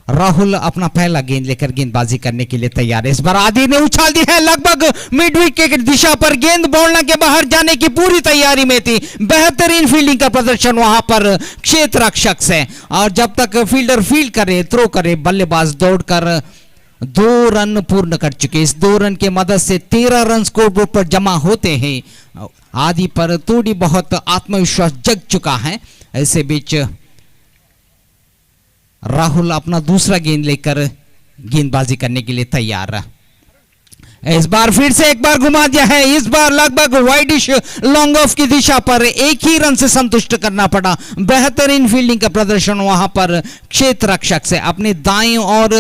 राहुल अपना पहला गेंद लेकर गेंदबाजी करने के लिए तैयार है। इस बार आदि ने उछाल दी है, लगभग मिड विकेट की दिशा पर गेंद बॉलर के बाहर जाने की पूरी तैयारी में थी। बेहतरीन फील्डिंग का प्रदर्शन वहां पर क्षेत्र रक्षक से, और जब तक फील्डर फील्ड करे, थ्रो करे, बल्लेबाज दौड़कर 2 रन पूर्ण कर चुके। इस 2 रन के मदद से 13 रन स्कोर बोर्ड पर जमा होते हैं। आदि पर थोड़ी बहुत आत्मविश्वास जग चुका है। ऐसे बीच राहुल अपना दूसरा गेंद लेकर गेंदबाजी करने के लिए तैयार है। इस बार फिर से एक बार घुमा दिया है, इस बार लगभग वाइडिश लॉन्ग ऑफ की दिशा पर एक ही रन से संतुष्ट करना पड़ा। बेहतरीन फील्डिंग का प्रदर्शन वहां पर क्षेत्र रक्षक से, अपने दाएं और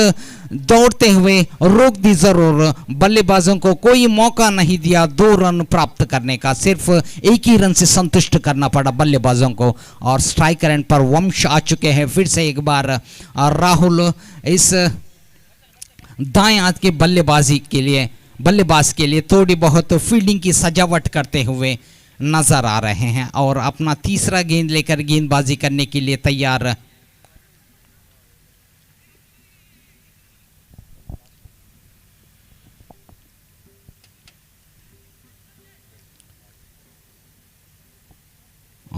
दौड़ते हुए रोक दी जरूर, बल्लेबाजों को कोई मौका नहीं दिया 2 रन प्राप्त करने का, सिर्फ एक ही रन से संतुष्ट करना पड़ा बल्लेबाजों को। और स्ट्राइकर एंड पर वंश आ चुके हैं फिर से एक बार। और राहुल इस दाएं हाथ के बल्लेबाज के लिए थोड़ी बहुत फील्डिंग की सजावट करते हुए नजर आ रहे हैं, और अपना तीसरा गेंद लेकर गेंदबाजी करने के लिए तैयार।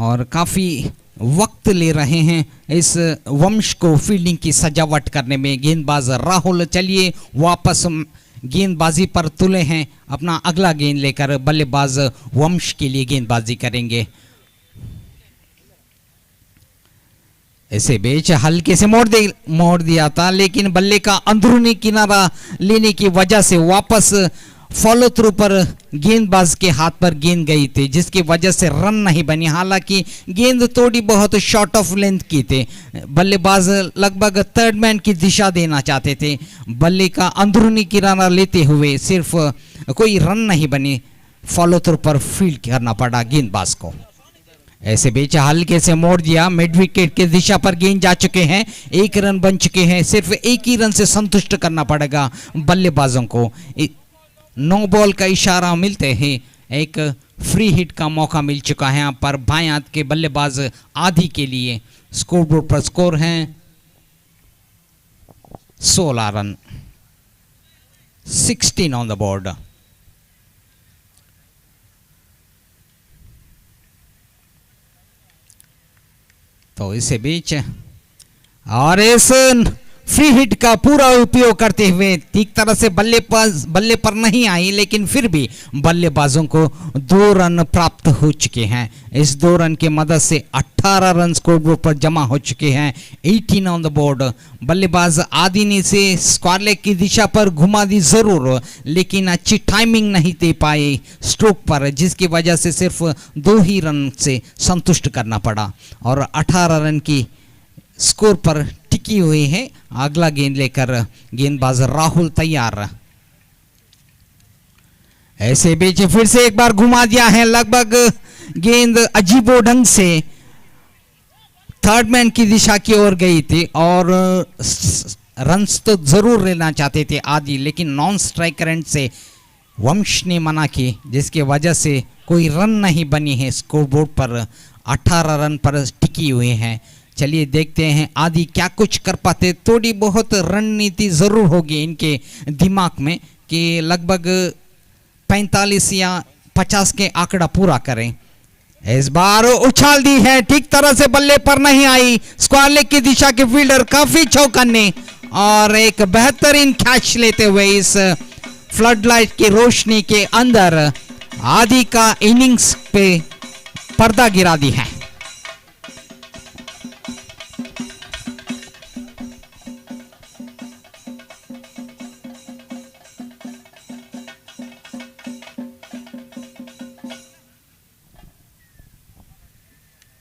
और काफी वक्त ले रहे हैं इस वंश को फील्डिंग की सजावट करने में गेंदबाज राहुल। चलिए वापस गेंदबाजी पर तुले हैं, अपना अगला गेंद लेकर बल्लेबाज वंश के लिए गेंदबाजी करेंगे। ऐसे बीच हल्के से मोड़ दिया था, लेकिन बल्ले का अंदरूनी किनारा लेने की वजह से वापस फॉलो थ्रू पर गेंदबाज के हाथ पर गेंद गई थी, जिसकी वजह से रन नहीं बनी। हालांकि गेंद थोड़ी बहुत शॉर्ट ऑफ लेंथ की थी, बल्लेबाज लगभग थर्ड मैन की दिशा देना चाहते थे। बल्ले का अंदरूनी किनारा लेते हुए सिर्फ कोई रन नहीं बनी, फॉलो थ्रू पर फील्ड करना पड़ा गेंदबाज को। ऐसे बीच हल्के से मोड़ दिया, मिड विकेट की दिशा पर गेंद जा चुके हैं, 1 रन बन चुके हैं, सिर्फ एक ही रन से संतुष्ट करना पड़ेगा बल्लेबाजों को। 9 बॉल का इशारा मिलते ही एक फ्री हिट का मौका मिल चुका है यहाँ पर बाएं हाथ के बल्लेबाज आदि के लिए। स्कोर बोर्ड पर स्कोर है 16 रन, 16 ऑन द बोर्ड। तो इसे बीच और इस फ्री हिट का पूरा उपयोग करते हुए ठीक तरह से बल्ले पर नहीं आई, लेकिन फिर भी बल्लेबाजों को 2 रन प्राप्त हो चुके हैं। इस 2 रन की मदद से 18 रन स्कोर बोर्ड पर जमा हो चुके हैं, 18 ऑन द बोर्ड। बल्लेबाज आदि ने से स्क्वायर लेग की दिशा पर घुमा दी जरूर, लेकिन अच्छी टाइमिंग नहीं दे पाए स्ट्रोक पर, जिसकी वजह से सिर्फ 2 ही रन से संतुष्ट करना पड़ा, और 18 रन की स्कोर पर टिकी हुई है। अगला गेंद लेकर गेंदबाज राहुल तैयार। ऐसे बीच फिर से एक बार घुमा दिया है, लगभग गेंद अजीबो ढंग से थर्ड मैन की दिशा की ओर गई थी और रन्स तो जरूर लेना चाहते थे आदि, लेकिन नॉन स्ट्राइक करंट से वंश ने मना की, जिसकी वजह से कोई रन नहीं बनी है। स्कोरबोर्ड पर 18 रन पर टिकी हुई हैं। चलिए देखते हैं आदि क्या कुछ कर पाते। थोड़ी बहुत रणनीति जरूर होगी इनके दिमाग में कि लगभग 45 या 50 के आंकड़ा पूरा करें। इस बार उछाल दी है, ठीक तरह से बल्ले पर नहीं आई। स्क्वायर लेग की दिशा के फील्डर काफी चौकन्ने और एक बेहतरीन कैच लेते हुए इस फ्लड लाइट की रोशनी के अंदर आदि का इनिंग्स पे पर्दा गिरा दी है।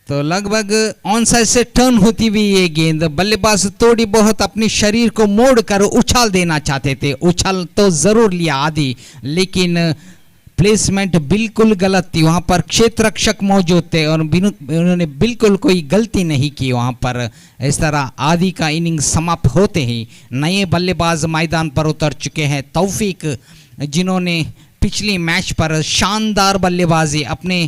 तो लगभग ऑन साइड से टर्न होती हुई ये गेंद, बल्लेबाज थोड़ी बहुत अपने शरीर को मोड़कर उछाल देना चाहते थे। उछाल तो जरूर लिया आदि, लेकिन प्लेसमेंट बिल्कुल गलत थी। वहां पर क्षेत्र रक्षक मौजूद थे और उन्होंने बिल्कुल कोई गलती नहीं की वहां पर। इस तरह आदि का इनिंग्स समाप्त होते ही नए बल्लेबाज मैदान पर उतर चुके हैं। तौफीक, जिन्होंने पिछले मैच पर शानदार बल्लेबाजी अपने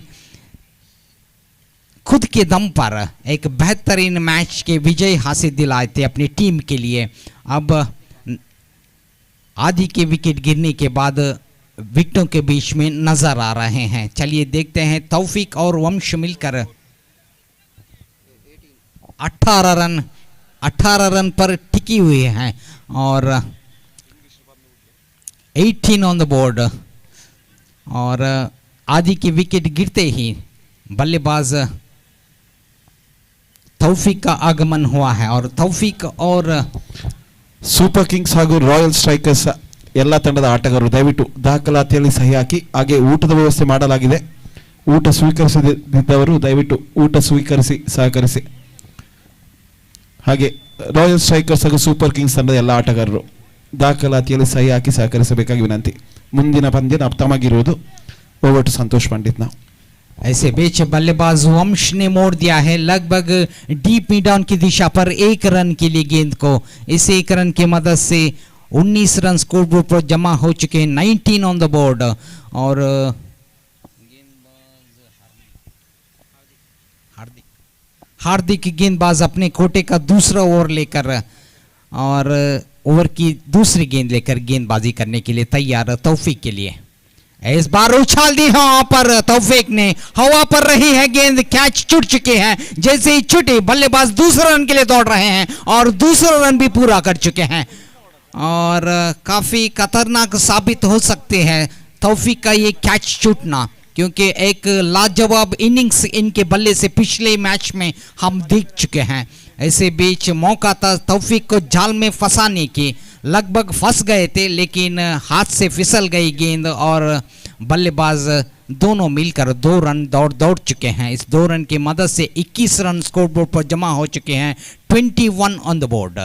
खुद के दम पर एक बेहतरीन मैच के विजय हासिल दिलाए थे अपनी टीम के लिए, अब आदि के विकेट गिरने के बाद विकेटों के बीच में नजर आ रहे हैं। चलिए देखते हैं। तौफीक और वंश मिलकर 18 रन पर टिकी हुई हैं और 18 ऑन द बोर्ड। और आदि की विकेट गिरते ही बल्लेबाज तौफीक का आगमन हुआ है और तौफीक और ಸೂಪರ್ ಕಿಂಗ್ಸ್ ಹಾಗೂ ರಾಯಲ್ ಸ್ಟ್ರೈಕರ್ಸ್ ಎಲ್ಲ ತಂಡದ ಆಟಗಾರರು ದಯವಿಟ್ಟು ದಾಖಲಾತಿಯಲ್ಲಿ ಸಹಿ ಹಾಕಿ. ಹಾಗೆ ಊಟದ ವ್ಯವಸ್ಥೆ ಮಾಡಲಾಗಿದೆ. ಊಟ ಸ್ವೀಕರಿಸದಿದ್ದವರು ದಯವಿಟ್ಟು ಊಟ ಸ್ವೀಕರಿಸಿ ಸಹಕರಿಸಿ. ಹಾಗೆ ರಾಯಲ್ ಸ್ಟ್ರೈಕರ್ಸ್ ಹಾಗೂ ಸೂಪರ್ ಕಿಂಗ್ಸ್ ತಂಡದ ಎಲ್ಲ ಆಟಗಾರರು ದಾಖಲಾತಿಯಲ್ಲಿ ಸಹಿ ಹಾಕಿ ಸಹಕರಿಸಬೇಕಾಗಿ ವಿನಂತಿ. ಮುಂದಿನ ಪಂದ್ಯ ತಮಗಿರುವುದು. ಓವರ್ ಟು ಸಂತೋಷ್ पंडित ನಾವು. ऐसे बीच बल्लेबाज वंश ने मोड़ दिया है लगभग डीप मिड डाउन की दिशा पर 1 रन के लिए गेंद को। इस 1 रन की मदद से 19 रन स्कोर बोर्ड पर जमा हो चुके हैं, 19 ऑन द बोर्ड। और हार्दिक गेंदबाज अपने कोटे का दूसरा ओवर लेकर और ओवर की दूसरी गेंद लेकर गेंदबाजी करने के लिए तैयार तौफीक के लिए। इस बार उछाल दी वहां पर तौफीक ने, हवा पर रही है गेंद, कैच छूट चुके हैं। जैसे ही छूटे बल्लेबाज दूसरे रन के लिए दौड़ रहे हैं और दूसरा रन भी पूरा कर चुके हैं और काफी खतरनाक साबित हो सकते हैं तौफीक का ये कैच छूटना, क्योंकि एक लाजवाब इनिंग्स इनके बल्ले से पिछले मैच में हम देख चुके हैं। ऐसे बीच मौका था तौफीक को जाल में फंसाने की, लगभग फंस गए थे लेकिन हाथ से फिसल गई गेंद और बल्लेबाज दोनों मिलकर 2 रन दौड़ चुके हैं। इस 2 रन की मदद से 21 रन स्कोरबोर्ड पर जमा हो चुके हैं, 21 ऑन द बोर्ड।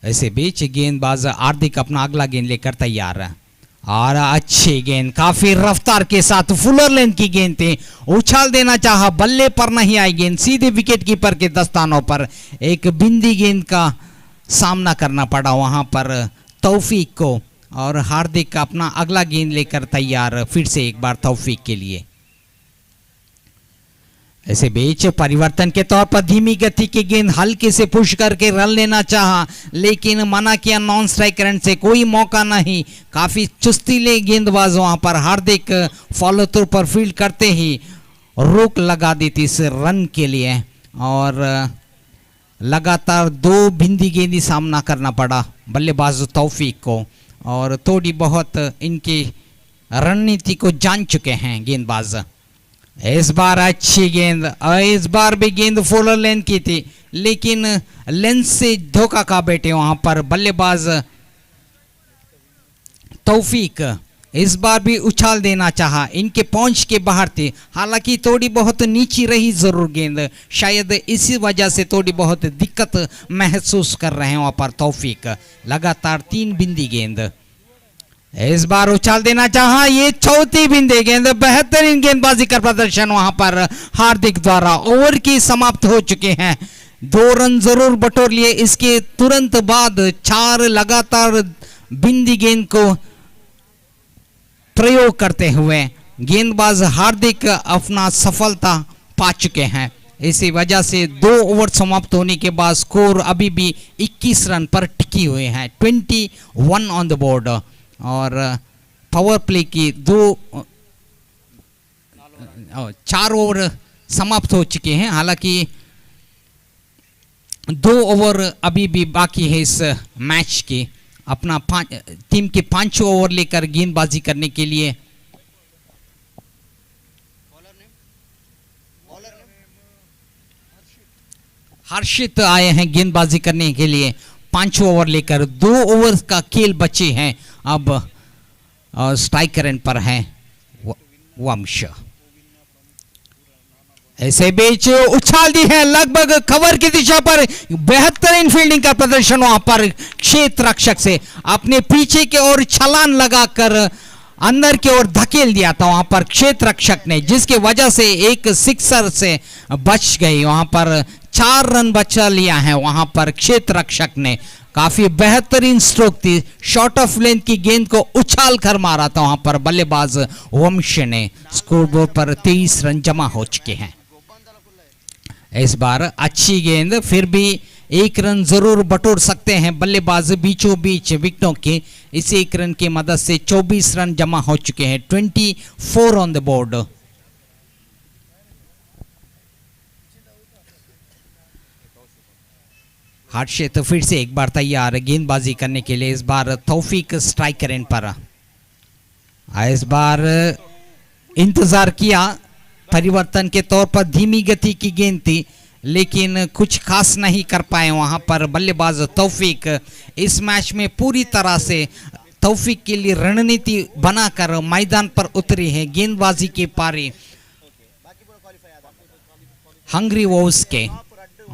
ऐसे बीच गेंदबाज हार्दिक अपना अगला गेंद लेकर तैयार है और अच्छी गेंद, काफी रफ्तार के साथ फुलर लेंथ की गेंद थी, उछाल देना चाहा, बल्ले पर नहीं आई गेंद, सीधे विकेट कीपर के दस्तानों पर एक बिंदी गेंद का सामना करना पड़ा वहां पर तौफीक को। और हार्दिक अपना अगला गेंद लेकर तैयार फिर से एक बार तौफीक के लिए। ऐसे बीच परिवर्तन के तौर पर धीमी गति की गेंद हल्के से पुश करके रन लेना चाहा, लेकिन मना किया नॉन स्ट्राइक करंट से, कोई मौका नहीं। काफी चुस्तीले गेंदबाज वहां पर हार्दिक फॉलो थ्रू पर फील्ड करते ही रोक लगा दी थी इस रन के लिए और लगातार 2 भिंदी गेंदी सामना करना पड़ा बल्लेबाज तौफीक को और थोड़ी बहुत इनकी रणनीति को जान चुके हैं गेंदबाज। इस बार अच्छी गेंद, इस बार भी गेंद फुलर लेंथ की थी लेकिन लेंथ से धोखा खा बैठे वहां पर बल्लेबाज तौफीक। इस बार भी उछाल देना चाहा, इनके पहुंच के बाहर थे, हालांकि थोड़ी बहुत नीची रही जरूर गेंद, शायद इसी वजह से थोड़ी बहुत दिक्कत महसूस कर रहे हैं वहां पर तौफीक। लगातार 3 बिंदी गेंद, इस बार उछाल देना चाहा, ये चौथी बिंदी गेंद, बेहतरीन गेंदबाजी का प्रदर्शन वहां पर हार्दिक द्वारा। ओवर की समाप्त हो चुके हैं, 2 रन जरूर बटोर लिए, इसके तुरंत बाद 4 लगातार बिंदी गेंद को प्रयोग करते हुए गेंदबाज हार्दिक अपना सफलता पा चुके हैं। इसी वजह से 2 ओवर समाप्त होने के बाद स्कोर अभी भी 21 रन पर टिकी हुए हैं, 21 ऑन द बोर्ड। और पावर प्ले की 4 ओवर समाप्त हो चुके हैं, हालांकि 2 ओवर अभी भी बाकी है इस मैच के। अपना टीम के 5 ओवर लेकर गेंदबाजी करने के लिए हर्षित आए हैं गेंदबाजी करने के लिए 5 ओवर लेकर। 2 ओवर का खेल बचे हैं अब, स्ट्राइकर एंड पर है वंश। ऐसे बीच उछाल दी है लगभग कवर की दिशा पर, बेहतरीन फील्डिंग का प्रदर्शन वहां पर क्षेत्र रक्षक से, अपने पीछे के ओर छलांग लगाकर अंदर की ओर धकेल दिया था वहां पर क्षेत्र रक्षक ने, जिसके वजह से एक सिक्सर से बच गई। वहां पर 4 रन बचा लिया है वहां पर क्षेत्र रक्षक ने। काफी बेहतरीन स्ट्रोक थी, शॉर्ट ऑफ लेंथ की गेंद को उछाल कर मारा था वहां पर बल्लेबाज वंश ने। स्कोरबोर्ड पर 23 रन जमा हो चुके हैं। इस बार अच्छी गेंद, फिर भी 1 रन जरूर बटोर सकते हैं बल्लेबाज बीचों बीच विकेटों के। इस 1 रन की मदद से 24 रन जमा हो चुके हैं, 24 ऑन द बोर्ड। हर्षित फिर से एक बार तैयार गेंदबाजी करने के लिए, इस बार तौफीक स्ट्राइकर एंड पर। इस बार इंतजार किया, परिवर्तन के तौर पर धीमी गति की गेंद थी, लेकिन कुछ खास नहीं कर पाए वहां पर बल्लेबाज तौफीक। इस मैच में पूरी तरह से तौफीक के लिए रणनीति बनाकर मैदान पर उतरे हैं गेंदबाजी के पारी हंग्री वोल्स के।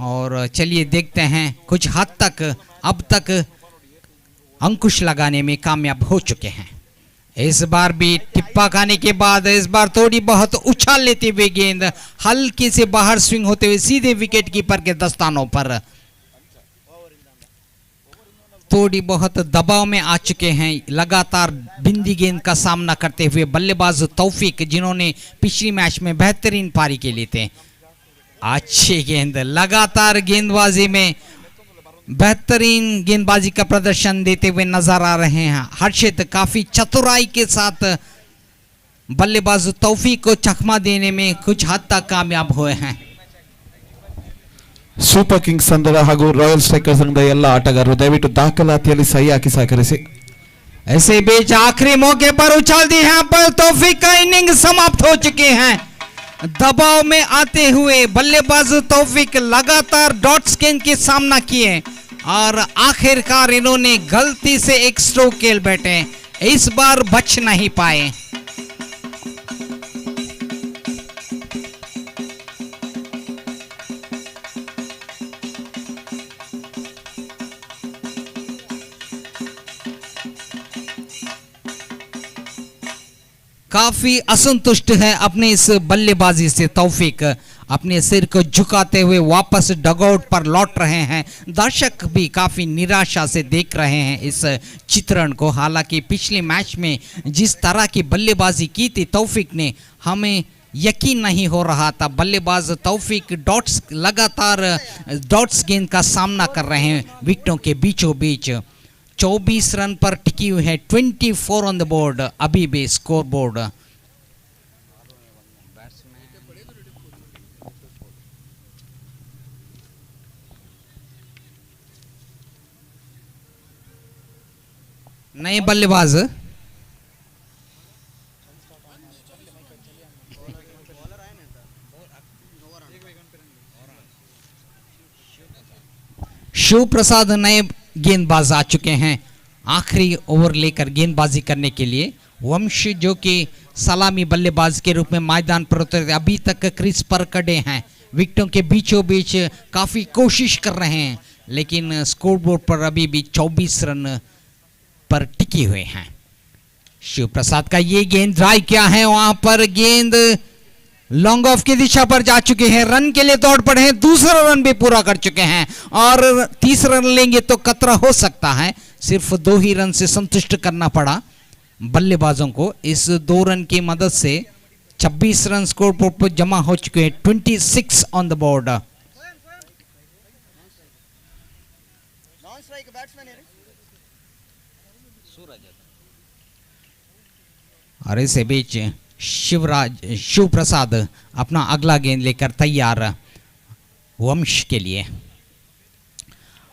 और चलिए देखते हैं, कुछ हद तक अब तक अंकुश लगाने में कामयाब हो चुके हैं। इस बार भी टिप्पा खाने के बाद इस बार थोड़ी बहुत उछाल लेते हुए गेंद हल्के से बाहर स्विंग होते हुए सीधे विकेट कीपर के दस्तानों पर। थोड़ी बहुत दबाव में आ चुके हैं लगातार बिंदी गेंद का सामना करते हुए बल्लेबाज तौफीक, जिन्होंने पिछली मैच में बेहतरीन पारी के लिए थे। अच्छी गेंद, लगातार गेंदबाजी में बेहतरीन गेंदबाजी का प्रदर्शन देते हुए नजर आ रहे हैं हर्षित। काफी चतुराई के साथ बल्लेबाज तौफीक को चकमा देने में कुछ हद तक कामयाब हुए हैं। ಸೂಪರ್ ಕಿಂಗ್ಸ್ ತಂಡದ ಹಾಗೂ ರಾಯಲ್ ಸ್ಟ್ರೈಕರ್ಸ್ ತಂಡದ ಎಲ್ಲ ಆಟಗಾರರು ದಯವಿಟ್ಟು ದಾಖಲಾತಿಯಲ್ಲಿ ಸಹಿ ಹಾಕಿ ಸಹಕರಿಸಿ। ऐसे बीच आखिरी मौके पर उछाल दी है पर तौफीक का इनिंग समाप्त हो चुके हैं। दबाव में आते हुए बल्लेबाज तौफीक लगातार डॉट्स गेंद के सामना किए और आखिरकार इन्होंने गलती से एक स्ट्रोक खेल बैठे, इस बार बच नहीं पाए। काफी असंतुष्ट है अपने इस बल्लेबाजी से तौफीक, अपने सिर को झुकाते हुए वापस डगआउट पर लौट रहे हैं। दर्शक भी काफी निराशा से देख रहे हैं इस चित्रण को। हालांकि पिछले मैच में जिस तरह की बल्लेबाजी की थी तौफीक ने, हमें यकीन नहीं हो रहा था। बल्लेबाज तौफीक डॉट्स लगातार डॉट्स गेंद का सामना कर रहे हैं विकेटों के बीचों बीच। 24 रन पर टिकी हुई है, 24 ऑन द बोर्ड अभी भी स्कोर बोर्ड। नए बल्लेबाज शिव प्रसाद नए गेंदबाज आ चुके हैं आखिरी ओवर लेकर गेंदबाजी करने के लिए। वंश जो कि सलामी बल्लेबाज के रूप में मैदान पर उतरे, अभी तक क्रीज पर खड़े हैं, विकेटों के बीचों बीच काफी कोशिश कर रहे हैं, लेकिन स्कोरबोर्ड पर अभी भी 24 रन पर टिके हुए हैं। शिव प्रसाद का ये गेंद ड्राइव किया है, वहां पर गेंद लॉन्ग ऑफ की दिशा पर जा चुके हैं, रन के लिए दौड़ पड़े हैं, दूसरा रन भी पूरा कर चुके हैं और तीसरा रन लेंगे तो खतरा हो सकता है। सिर्फ 2 ही रन से संतुष्ट करना पड़ा बल्लेबाजों को। इस 2 रन की मदद से 26 रन स्कोर बोर्ड पर जमा हो चुके हैं, 26 ऑन द बोर्ड। और इस बीच शिव प्रसाद अपना अगला गेंद लेकर तैयार वंश के लिए।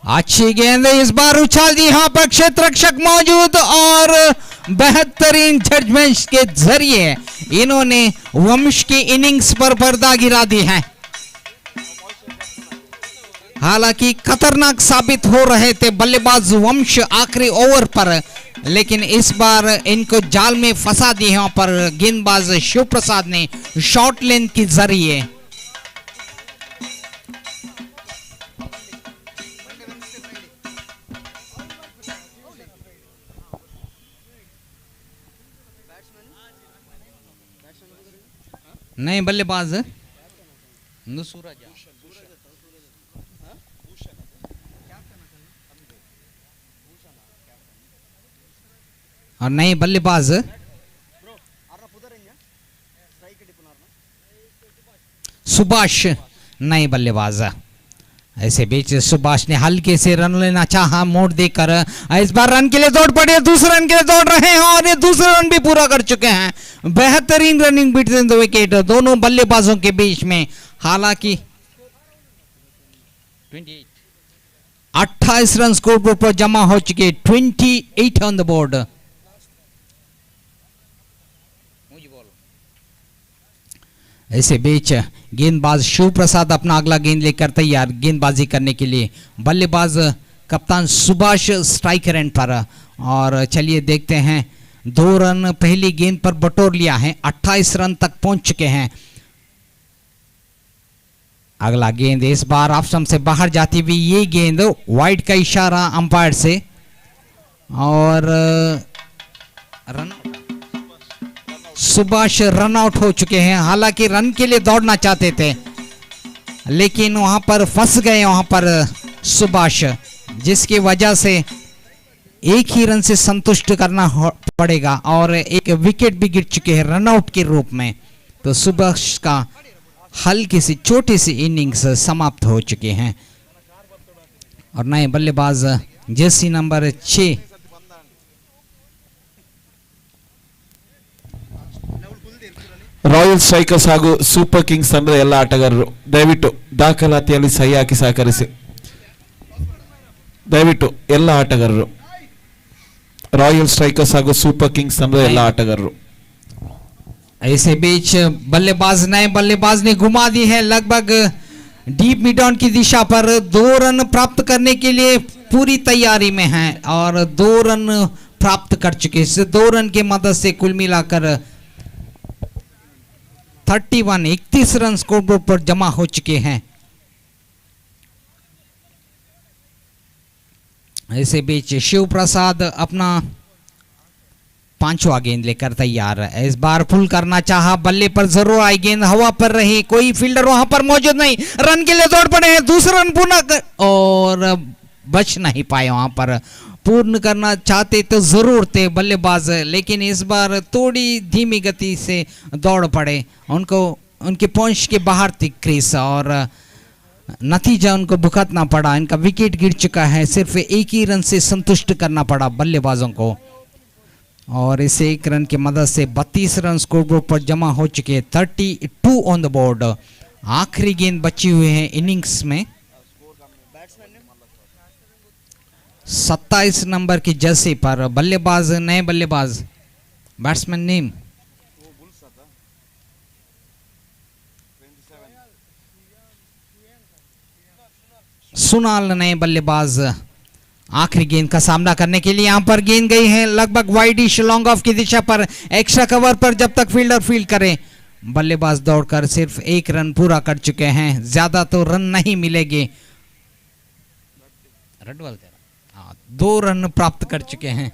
अच्छी गेंद इस बार उछाल दी, यहां पर क्षेत्र रक्षक मौजूद और बेहतरीन जजमेंट के जरिए इन्होंने वंश की इनिंग्स पर पर्दा गिरा दी है। हालांकि खतरनाक साबित हो रहे थे बल्लेबाज वंश आखिरी ओवर पर, लेकिन इस बार इनको जाल में फंसा दिए यहां पर गेंदबाज शिव प्रसाद ने शॉर्ट लेंथ के जरिए। नहीं बल्लेबाज और नहीं बल्लेबाज सुभाष, नहीं बल्लेबाज। ऐसे बीच सुभाष ने हल्के से रन लेना चाहा, मोड़ देकर इस बार रन के लिए दौड़ पड़े, दूसरे रन के लिए दौड़ रहे हैं और ये दूसरा रन भी पूरा कर चुके हैं। बेहतरीन रनिंग बिटवीन द विकेट दोनों बल्लेबाजों के बीच में। हालांकि 28 रन स्कोर बोर्ड पर जमा हो चुके, 28 ऑन द बोर्ड। ऐसे बीच गेंदबाज शिव प्रसाद अपना अगला गेंद लेकर तैयार गेंदबाजी करने के लिए। बल्लेबाज कप्तान सुभाष स्ट्राइकर एंड पर। और चलिए देखते हैं, 2 रन पहली गेंद पर बटोर लिया है, 28 रन तक पहुंच चुके हैं। अगला गेंद इस बार ऑप्शन से बाहर जाती हुई ये गेंद, वाइड का इशारा अंपायर से और रन सुभाष रन आउट हो चुके हैं। हालांकि रन के लिए दौड़ना चाहते थे, लेकिन वहां पर फंस गए वहां पर सुभाष, जिसकी वजह से एक ही रन से संतुष्ट करना पड़ेगा और एक विकेट भी गिर चुके हैं रन आउट के रूप में। तो सुभाष का हल्की सी छोटी सी इनिंग्स समाप्त हो चुके हैं। और नए बल्लेबाज जर्सी नंबर 6 ರಾಯಲ್ ಸ್ಟ್ರೈಕರ್ಸ್ ಹಾಗೂ ಸೂಪರ್ ಕಿಂಗ್ಸ್ ತಂಡದ ಎಲ್ಲ ಆಟಗಾರರು ದಯವಿಟ್ಟು ದಾಖಲಾತಿಯಲ್ಲಿ ಸಹಿ ಹಾಕಿ ಸಹಕರಿಸಿ. ದಯವಿಟ್ಟು ಎಲ್ಲ ಆಟಗಾರರು, ರಾಯಲ್ ಸ್ಟ್ರೈಕರ್ಸ್ ಹಾಗೂ ಸೂಪರ್ ಕಿಂಗ್ಸ್ ತಂಡದ ಎಲ್ಲ ಆಟಗಾರರು. ऐसे बीच नए बल्लेबाज ने घुमा दी है लगभग डीप मिड ऑन की दिशा पर। 2 रन प्राप्त करने के लिए पूरी तैयारी में हैं और 2 रन प्राप्त कर चुके। इस 2 रन के मदद से कुल मिलाकर 31 रन स्कोर बोर्ड पर जमा हो चुके हैं। ऐसे बीच शिव प्रसाद अपना 5वां गेंद लेकर तैयार है। इस बार फुल करना चाहा, बल्ले पर जरूर आई, गेंद हवा पर रही, कोई फील्डर वहां पर मौजूद नहीं, रन के लिए दौड़ पड़े हैं, दूसरा रन पूर्ण और बच नहीं पाए। वहां पर पूर्ण करना चाहते तो जरूर थे बल्लेबाज, लेकिन इस बार थोड़ी धीमी गति से दौड़ पड़े, उनको उनके पहुंच के बाहर थी क्रीज और नतीजा उनको भुगतना पड़ा। इनका विकेट गिर चुका है, सिर्फ एक ही रन से संतुष्ट करना पड़ा बल्लेबाजों को और इस 1 रन की मदद से 32 रन स्कोर बोर्ड पर जमा हो चुके, 32 ऑन द बोर्ड। आखिरी गेंद बची हुई है इनिंग्स में। 27 नंबर की जर्सी पर बल्लेबाज नए बल्लेबाज बैट्समैन नेम सुनाल, नए बल्लेबाज आखिरी गेंद का सामना करने के लिए यहां पर गेंद गई है लगभग वाइडिश लॉन्ग ऑफ की दिशा पर, एक्स्ट्रा कवर पर जब तक फील्डर फील्ड करे। बल्लेबाज दौड़कर सिर्फ 1 रन पूरा कर चुके हैं, ज्यादा तो रन नहीं मिलेंगे। 2 रन प्राप्त कर चुके हैं।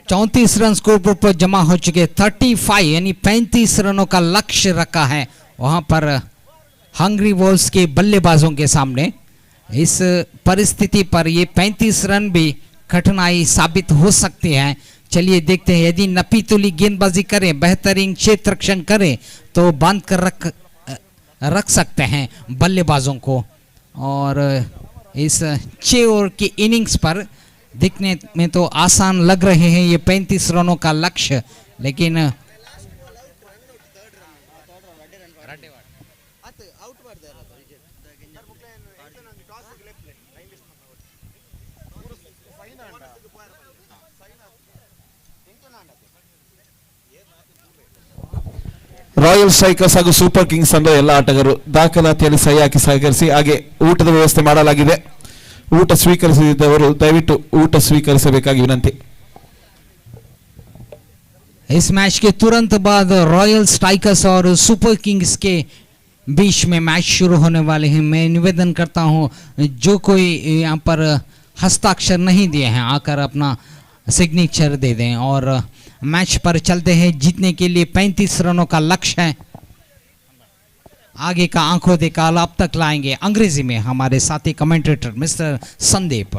चौंतीस रन स्कोर बोर्ड पर जमा हो चुके। 35 यानी 35 रनों का लक्ष्य रखा है वहां पर हंगरी वॉल्स के बल्लेबाजों के सामने। इस परिस्थिति पर ये 35 रन भी कठिनाई साबित हो सकती है। चलिए देखते हैं, यदि नपीतुली गेंदबाजी करें, बेहतरीन क्षेत्र रक्षण करें तो बांध कर रख सकते हैं बल्लेबाजों को। और इस 6 ओवर की इनिंग्स पर दिखने में तो आसान लग रहे हैं ये 35 रनों का लक्ष्य, लेकिन ರಾಯಲ್ ಸ್ಟ್ರೈಕರ್ಸ್ ಹಾಗೂ ಸೂಪರ್ ಕಿಂಗ್ಸ್ ತಂಡ ಎಲ್ಲ ಆಟಗಾರರು ದಾಖಲಾತಿಯಲ್ಲಿ ಸಹಿ ಹಾಕಿ ಸಹಕರಿಸಿ. ಹಾಗೆ ಊಟದ ವ್ಯವಸ್ಥೆ ಮಾಡಲಾಗಿದೆ. ಊಟ ಸ್ವೀಕರಿಸಿದವರು ದಯವಿಟ್ಟು ಊಟ ಸ್ವೀಕರಿಸಬೇಕಾಗಿ ವಿನಂತಿ. इस मैच के तुरंत बाद रॉयल स्ट्राइकर्स और सुपर किंग्स के बीच में मैच शुरू होने वाले हैं। मैं निवेदन करता हूं जो कोई यहां पर हस्ताक्षर नहीं दिए हैं आकर अपना सिग्नेचर दे दें और मैच पर चलते हैं। जीतने के लिए 35 रनों का लक्ष्य है। आगे का आंखों देखा अब तक लाएंगे अंग्रेजी में हमारे साथी commentator mister Sandeep.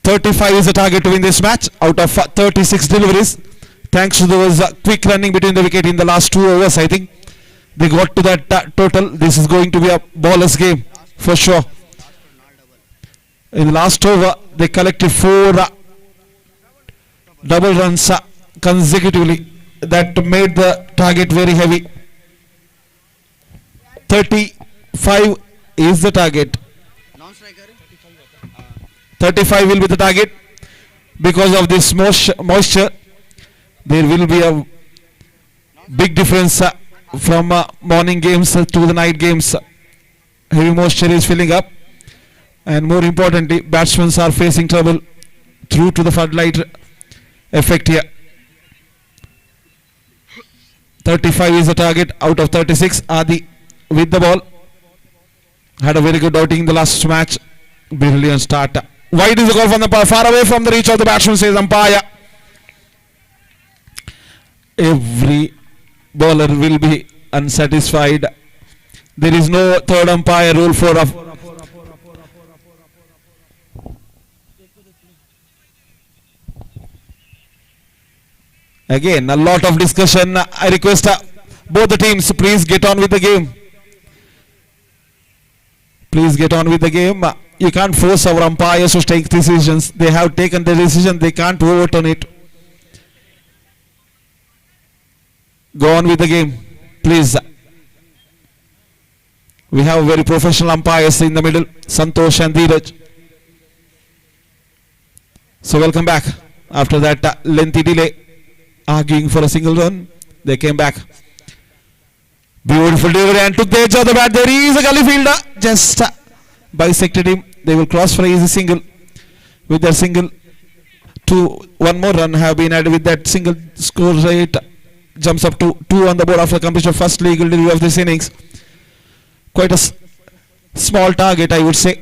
$35 is the target to win this match out of 36 deliveries. Thanks to those quick running between the wicket in the last 2 overs, I think they got to that total. This is going to be a baller's game for sure. In the last over, they collected 4 double runs consecutively. That made the target very heavy. 35 is the target. 35 will be the target. Because of this moisture, there will be a big difference from morning games to the night games. Heavy moisture is filling up, and more importantly, batsmen are facing trouble through to the floodlight effect here. 35 is the target out of 36. Adi with the ball had a very good outing in the last match. Brilliant start. Wide is the goal from the far away from the reach of the batsman, says umpire. Every bowler will be unsatisfied. There is no third umpire rule for again a lot of discussion. I request both the teams, please get on with the game. Please get on with the game. You can't force our umpires to take decisions. They have taken the decision. They can't overturn it. Go on with the game, please. We have very professional umpires in the middle, Santosh and Dheeraj. So welcome back. After that lengthy delay, arguing for a single run, they came back. Beautiful delivery and took the edge of the bat. There is a gully fielder, just bisected him. They will cross for easy single. With their single, one more run have been added with that single. Score rate jumps up to 2 on the board after completion of first legal delivery of this innings. Quite a small target, I would say.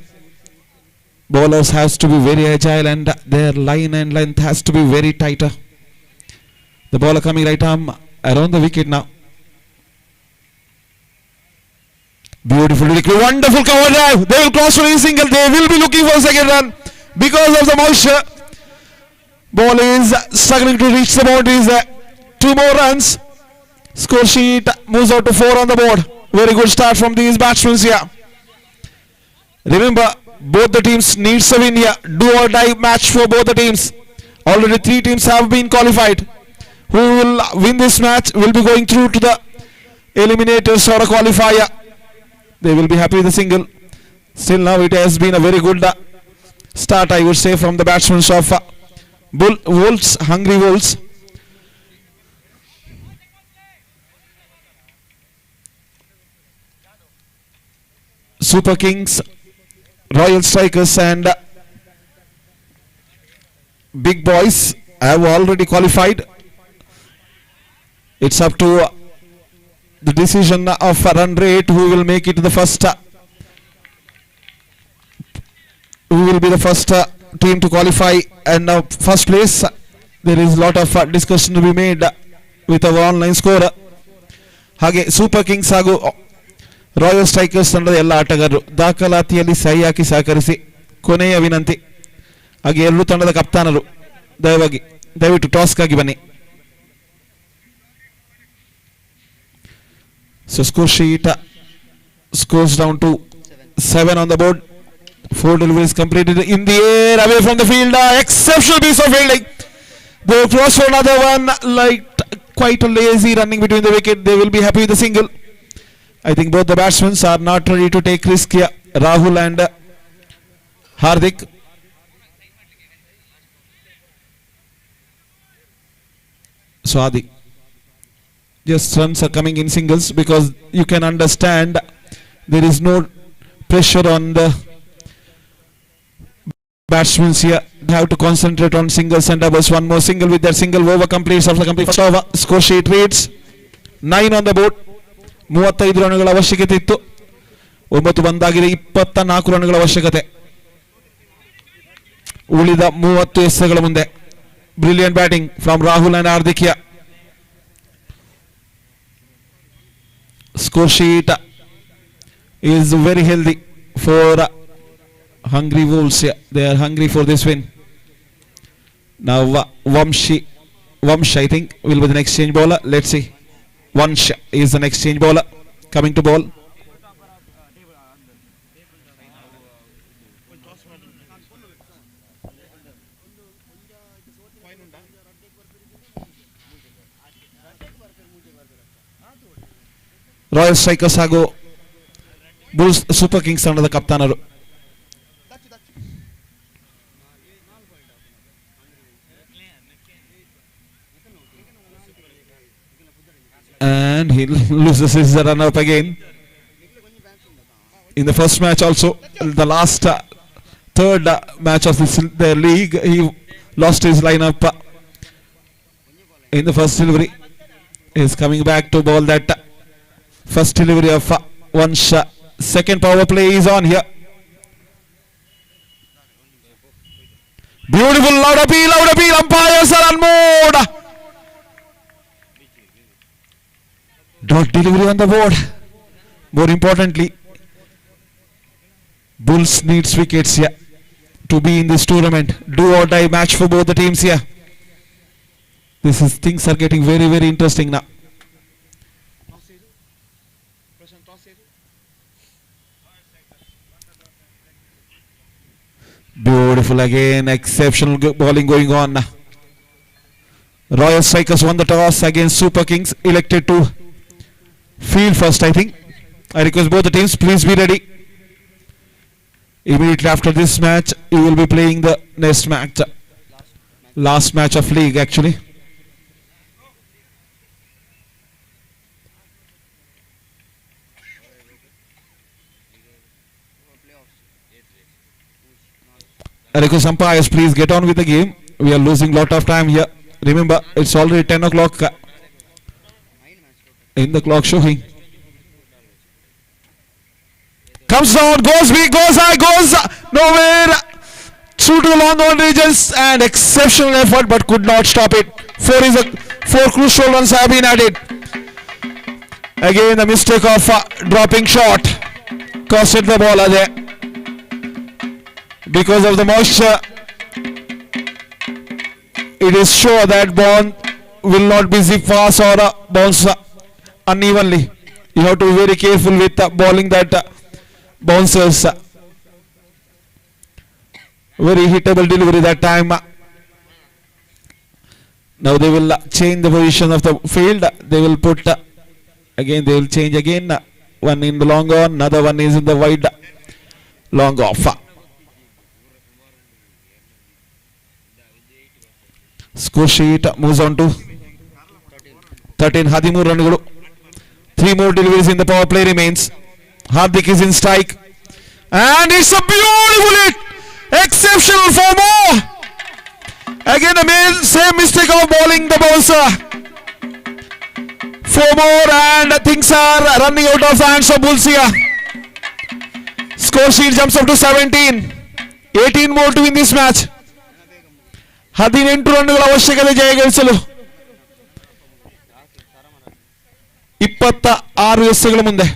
Bowlers has to be very agile and their line and length has to be very tighter. The bowler coming right arm around the wicket now. Beautiful delivery, wonderful cover drive. They will cross for a single. They will be looking for a second run because of the moisture. Ball is struggling to reach the boundaries. 2 more runs. Score sheet moves out to 4 on the board. Very good start from these batsmen here. Remember, both the teams needs a win here. Do or die match for both the teams. Already 3 teams have been qualified. Who will win this match will be going through to the eliminators or a qualifier. They will be happy with the single. Still now it has been a very good start, I would say, from the batsmen of Wolves, Hungry Wolves. Super Kings, Royal Strikers and Big Boys have already qualified. It's up to the decision of run rate who will make it to the first, who will be the first team to qualify, and first place. There is a lot of discussion to be made with our online scorer. ಹಾಗೆ super Kings ಹಾಗೂ Royal strikers ತಂಡದ ಎಲ್ಲ ಆಟಗಾರರು ದಾಖಲಾತಿಯಲ್ಲಿ ಸಹಿ ಹಾಕಿ ಸಹಕರಿಸಿ. ಕೊನೆಯ ವಿನಂತಿ. ಹಾಗೆ ಎರಡೂ ತಂಡದ ಕಪ್ತಾನರು ದಯವಿಟ್ಟು ಟಾಸ್ಗಾಗಿ ಬನ್ನಿ. So score sheet scores down to 7 on the board. 4 deliveries completed in the air away from the field. Exceptional piece of fielding. They will cross for another one, like quite a lazy running between the wicket. They will be happy with the single. I think both the batsmen are not ready to take risk here. Rahul and Hardik. So Adi. Just runs are coming in singles because you can understand there is no pressure on the batsmen here. They have to concentrate on singles and doubles. One more single with that single over completes after the complete first over. Score sheet reads 9 on the board. 35 ರನ್ಗಳ ಅವಶ್ಯಕತೆ ಇತ್ತು. 9 ಬಂದಾಗಿದೆ. 24 ರನ್ಗಳ ಅವಶ್ಯಕತೆ ಉಳಿದ 30 ಎಸೆಗಳ ಮುಂದೆ. Brilliant batting from Rahul and Hardik here. Score sheet is very healthy for Hungry Wolves. They are hungry for this win. Now Vamsh I think will be the next change bowler. Let's see. Vamsh is the next change bowler coming to bowl. Royal Strikers ಹಾಗೂ Bulls super Kings ತಂಡದ ಕಪ್ತಾನರು. And he loses his run up again. In the first match also, the last third match of the league, he lost his lineup in the first delivery. He is coming back to bowl that first delivery of one shot. Second power play is on here. Beautiful, loud appeal, umpires are on mode. Dot delivery on the board. More importantly, Bulls needs wickets here to be in this tournament. Do or die match for both the teams here. Things are getting very, very interesting now. Beautiful again, exceptional bowling going on. Royal Strikers won the toss against Super Kings, elected to field first, I think. I request both the teams, please be ready. Immediately after this match, you will be playing the next match. Last match of league actually. I request umpires, please get on with the game. We are losing lot of time here. Remember, it's already 10 o'clock in the clock showing. Comes down, goes big, goes high, goes nowhere. Through to the long on regions and exceptional effort, but could not stop it. Four crucial runs have been added. Again, the mistake of dropping shot. costed the ball there. Because of the moisture, it is sure that ball will not be zip fast or bounce unevenly. You have to be very careful with bowling that bounces. Very hittable delivery that time. Now they will change the position of the field. They will put again. They will change again. One in the long on, another one is in the wide long off. Score sheet moves on to 13. 13 runಗಳು. 3 more deliveries in the power play remains. Hardik is in strike. And it's a beautiful hit. Exceptional for more. Again the same mistake of bowling the bouncer. 4 more and things are running out of the hands of Bulls here. Score sheet jumps up to 17. 18 more to win this match. 18 ರನ್ನುಗಳ ಅವಶ್ಯಕತೆ ಜಯಗಳಿಸಲು 26 ಎಸೆಗಳ ಮುಂದೆ.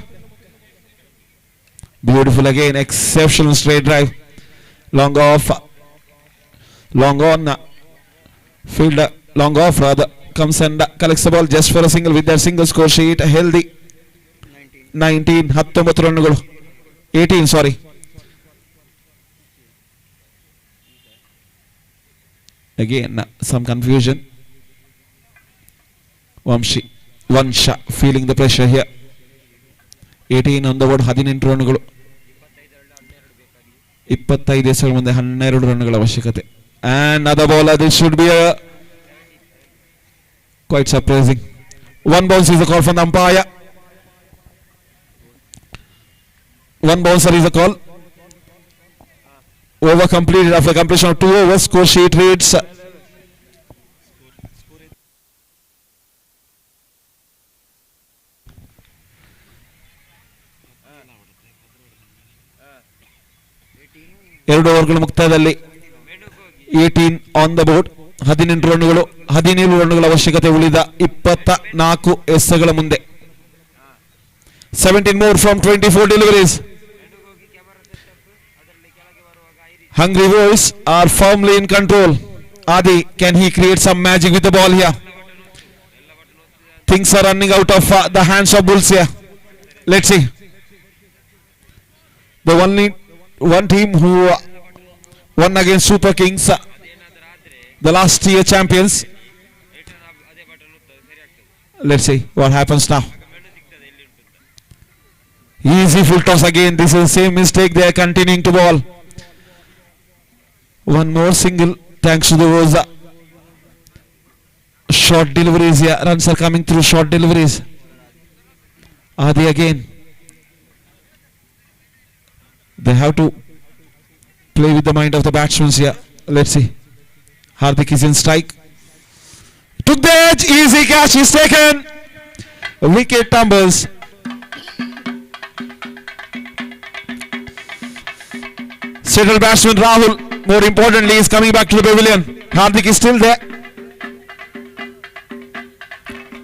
Beautiful again, exceptional straight drive. Long off, long on, field long off rather, comes and collects the ball just for a single. With that single, score sheet healthy 19. 19 ರನ್ನುಗಳು. 18 sorry. Again some confusion. Vansha feeling the pressure here. 18 on the board. 18 ರನ್ನುಗಳು. 25 ಎಸೆಗಳ ಮುಂದೆ 12 ರನ್ನುಗಳ ಅವಶ್ಯಕತೆ. And another ball. This should be a quite surprising. One bounce is a call from the umpire. One bouncer is a call. Over completed after completion of 2 overs. Score sheet reads ಎರಡು ಓವರ್ಗಳ ಮುಕ್ತಾಯದಲ್ಲಿ 18 on the board. 18 ರನ್ನುಗಳು. 17 ರನ್ನುಗಳ ಅವಶ್ಯಕತೆ ಉಳಿದ 24 ಎಸೆಗಳ ಮುಂದೆ. 17 more from 24 deliveries. Hungry Wolves are firmly in control. Adi, can he create some magic with the ball here? Things are running out of the hands of Bulls here. Let's see. The one team who won against Super Kings, the last year champions. Let's see what happens now. Easy full toss again. This is the same mistake they are continuing to bowl. One more single thanks to those short deliveries here. Runs are coming through short deliveries. Adi again. They have to play with the mind of the batsmen here. Let's see. Hardik is in strike. Took the edge. Easy catch is taken. Wicket tumbles. Settled batsman Rahul, more importantly, is coming back to the pavilion. Hardik is still there.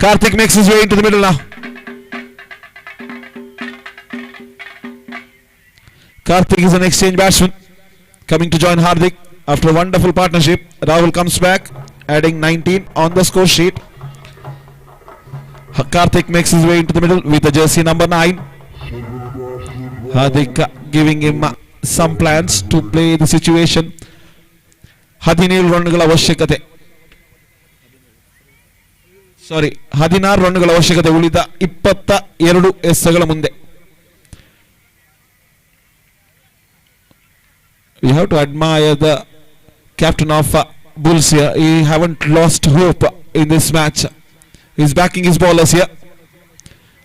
Karthik makes his way into the middle now. Karthik is an exchange batsman coming to join Hardik after a wonderful partnership. Rahul comes back, adding 19 on the score sheet. Karthik makes his way into the middle with the jersey number 9. Hardik giving him some plans to play the situation. 17 ರನ್ನುಗಳ ಅವಶ್ಯಕತೆ. 16 ರನ್ನುಗಳ ಅವಶ್ಯಕತೆ ಉಳಿದ 22 ಎಸೆಗಳ ಮುಂದೆ. We have to admire the captain of Bulls here. He haven't lost hope in this match. He's backing his bowlers here.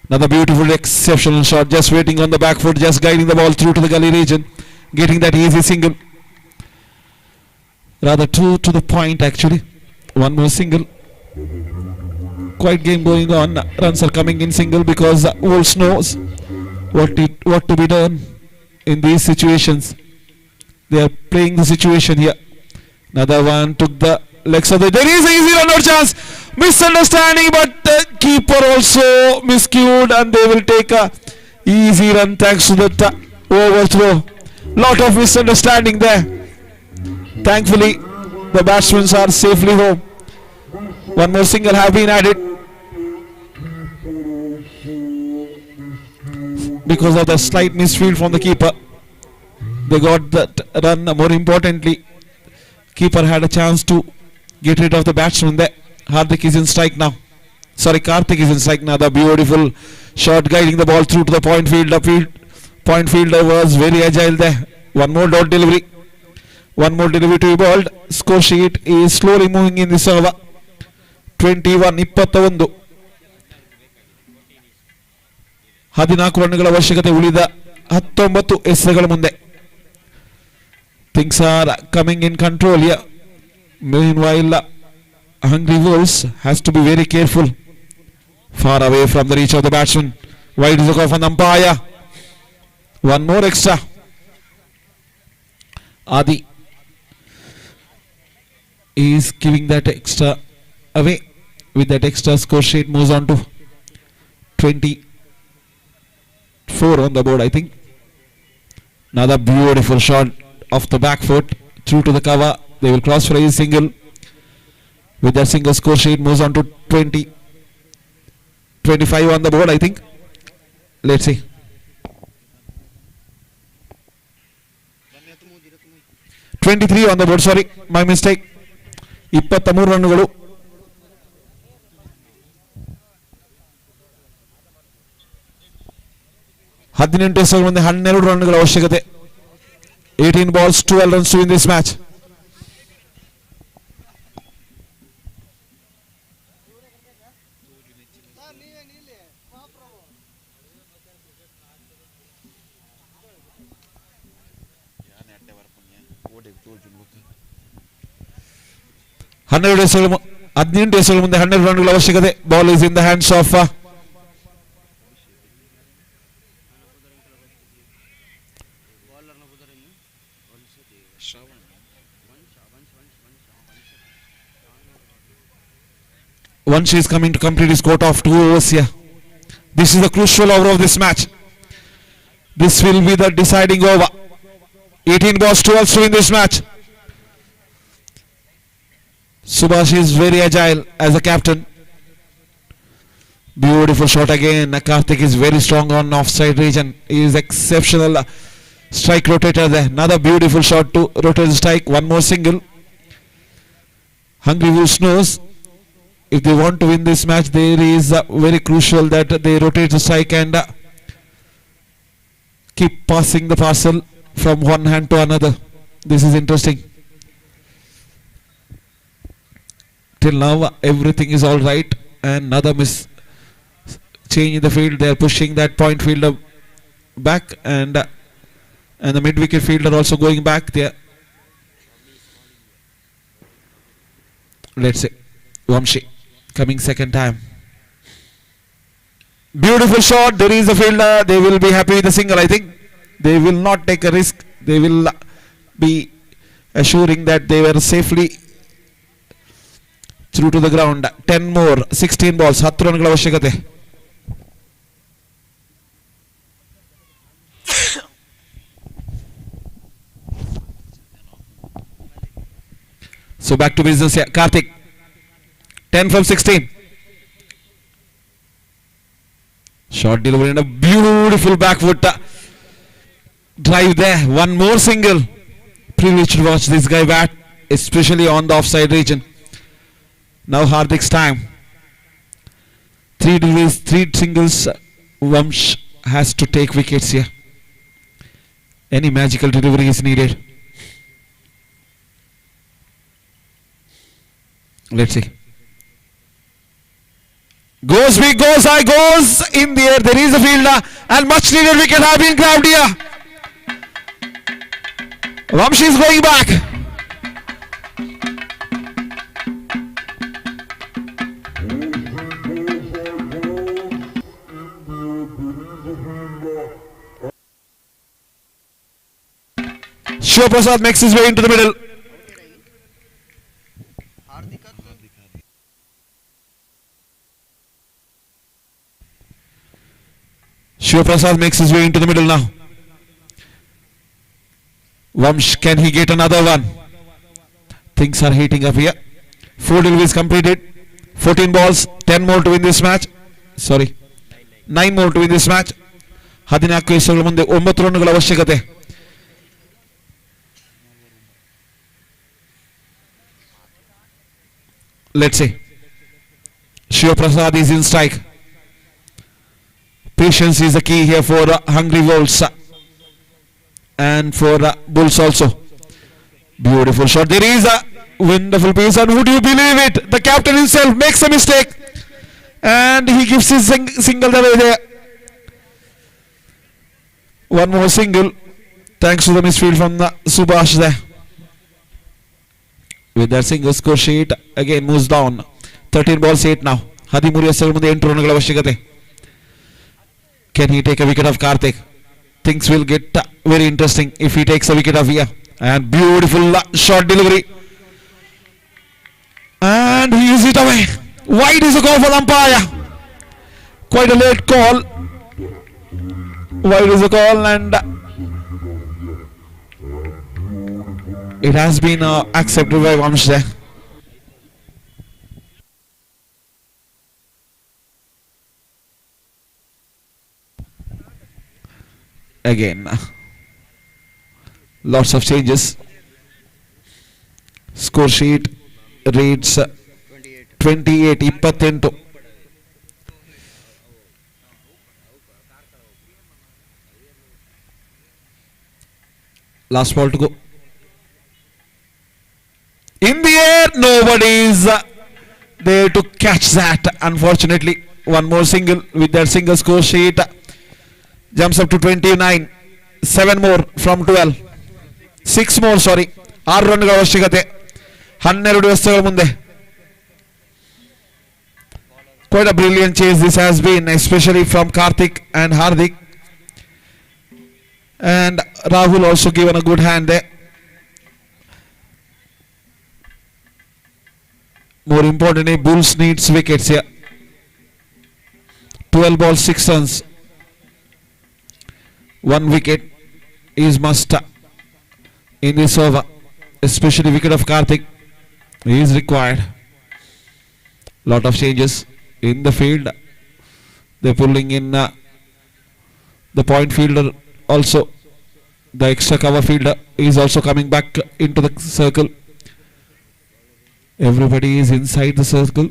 Another beautiful exceptional shot, just waiting on the back foot, just guiding the ball through to the gully region, getting that easy single. Rather true to the point actually. One more single. Quite game going on. Runs are coming in single because Wolves knows what to be done in these situations. They are playing the situation here. Another one took the legs of the. There is an easy run out chance. Misunderstanding, but the keeper also miscued, and they will take a easy run thanks to that overthrow. Lot of misunderstanding there. Thankfully, the batsmen are safely home. One more single have been added because of the slight misfield from the keeper. They got that run. More importantly, keeper had a chance to get rid of the batsman there. Hardik is in strike now. Sorry, Karthik is in strike now. The beautiful shot guiding the ball through to the point field. The point fielder was very agile there. One more dot delivery. One more delivery to be bowled. Score sheet is slowly moving in this over. 21-21. 14 ರನ್ನುಗಳ ಅವಶ್ಯಕತೆ ಉಳಿದ 19 ಎಸೆಗಳ ಮುಂದೆ. Things are coming in control here. Meanwhile, Hungry Wolves has to be very careful. Far away from the reach of the batsman. Wide is the call from the umpire. One more extra. Adi is giving that extra away. With that extra, score sheet moves on to 24 on the board, I think. Another beautiful shot off the back foot through to the cover. They will cross for a single. With that single, score sheet moves on to 25 on the board, I think. Let's see. 23 on the board, sorry, my mistake. 23 ರನ್ನುಗಳು. ಹದಿನೆಂಟು ಎಸೆಗಳ ಮುಂದೆ 12 ರನ್ನುಗಳ ಅವಶ್ಯಕತೆ. 18 balls, 12 runs to win this match. ಹನ್ನೆರಡು ಎಸೆಗಳು 18 ಎಸೆಗಳ ಮುಂದೆ 12 ರನ್ಗಳ ಅವಶ್ಯಕತೆ. Ball is in the hands of Vansh is coming to complete his quota of 2 overs here. This is the crucial over of this match. This will be the deciding over. 18 balls, 12 to win this match. Subhash is very agile as a captain. Beautiful shot again. Karthik is very strong on offside region. He is exceptional strike rotator there. Another beautiful shot to rotate the strike. One more single. Hungry Wolves knows if they want to win this match, there is very crucial that they rotate the strike and keep passing the parcel from one hand to another. This is interesting. Till now, everything is all right, and another miss change in the field. They are pushing that point fielder back, and the mid wicket fielder also going back there. Let's say Vamshi coming second time. Beautiful shot. There is a fielder. They will be happy with the single, I think. They will not take a risk. They will be assuring that they were safely through to the ground. 10 more, 16 balls, 10 ರನ್ಗಳ ಅವಶ್ಯಕತೆ. So back to business here. Karthik, 10 from 16. Short delivery and a beautiful back foot drive there. One more single. Privileged to watch this guy bat, especially on the offside region. Now Hardik's time. 3 deliveries, 3 singles. Vamsh has to take wickets here. Any magical delivery is needed. Let's see. Goes big, goes high, goes in the air. There is a fielder and much needed wicket have been grabbed here. Vamshi is going back. Shiva Prasad makes his way into the middle. Shiva Prasad makes his way into the middle now. Vamsh, can he get another one? Things are heating up here. 4 deliveries completed. 14 balls, 10 more to win this match. Sorry, 9 more to win this match. 14 ಎಸೆಗಳ ಮುಂದೆ 9 ರನ್ಗಳ ಅವಶ್ಯಕತೆ. Let's see. Shiva Prasad is in strike. Patience is the key here for Hungry Wolves and for Bulls also. Beautiful shot. There is a wonderful piece, and would you believe it? The captain himself makes a mistake and he gives his single away there. One more single thanks to the misfield from the Subhash there. With that single, score sheet again moves down. 13 balls 8 now. 13 ಎಸೆಗಳ ಮುಂದೆ 8 ರನ್ಗಳ ಅವಶ್ಯಕತೆ. Can he take a wicket of Karthik? Things will get very interesting if he takes a wicket of here. And beautiful short delivery. And he is it away. Wide is a call for the umpire. Quite a late call. Wide is a call, and it has been accepted by Vamsh there. Again, lots of changes. Score sheet reads 28 28. Last ball to go. In the air, nobody is there to catch that. Unfortunately, one more single. With that single, score sheet jumps up to 29. 7 more from 12. 6 more, sorry. 6 ರನ್ಗಳ ಅವಶ್ಯಕತೆ. 12 ಎಸೆಗಳ ಮುಂದೆ. Quite a brilliant chase this has been, especially from Karthik and Hardik. And Rahul also given a good hand there. More importantly, Bulls needs wickets here. 12 balls 6 runs. 1 wicket is must in this over, especially wicket of Karthik is required. Lot of changes in the field. They're pulling in the point fielder also. The extra cover fielder is also coming back into the circle. Everybody is inside the circle.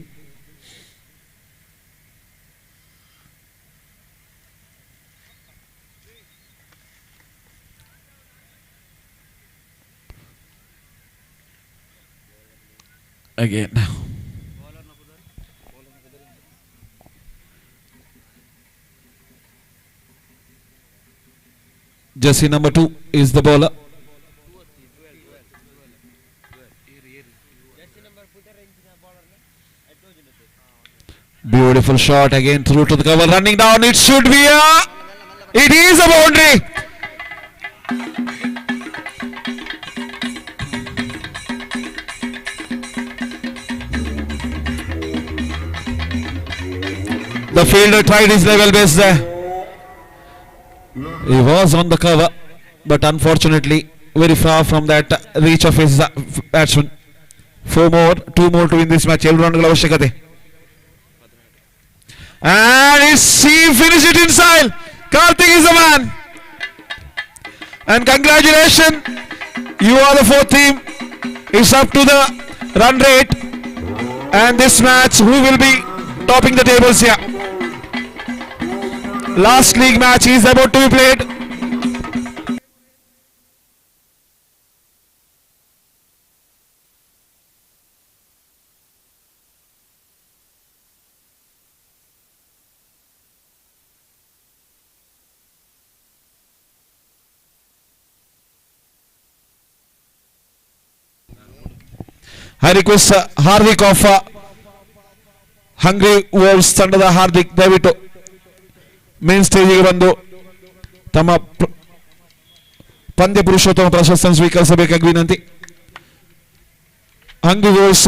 Again. Jersey number 2 is the bowler. Beautiful shot again through to the cover, running down. It should be it is a boundary. The fielder tried his level best there. He was on the cover, but unfortunately very far from that reach of his batsman. 4 more, 2 more to win this match. 7 ರನ್ಗಳ ಅವಶ್ಯಕತೆ. And he finished it inside. Karthik is the man. And congratulations, you are the 4th team. It's up to the run rate. And this match, who will be topping the tables here? Last league match is about to be played. I request Hardik of Hungry Wolves ತಂಡದ ಹಾರ್ದಿಕ್ ದಯವಿಟ್ಟು main ಸ್ಟೇಜಿಗೆ ಬಂದು ತಮ್ಮ ಪಂದ್ಯ ಪುರುಷೋತ್ತಮ ಪ್ರಶಸ್ತಿಯನ್ನು ಸ್ವೀಕರಿಸಬೇಕಾಗಿ ವಿನಂತಿ. Hungry Wolves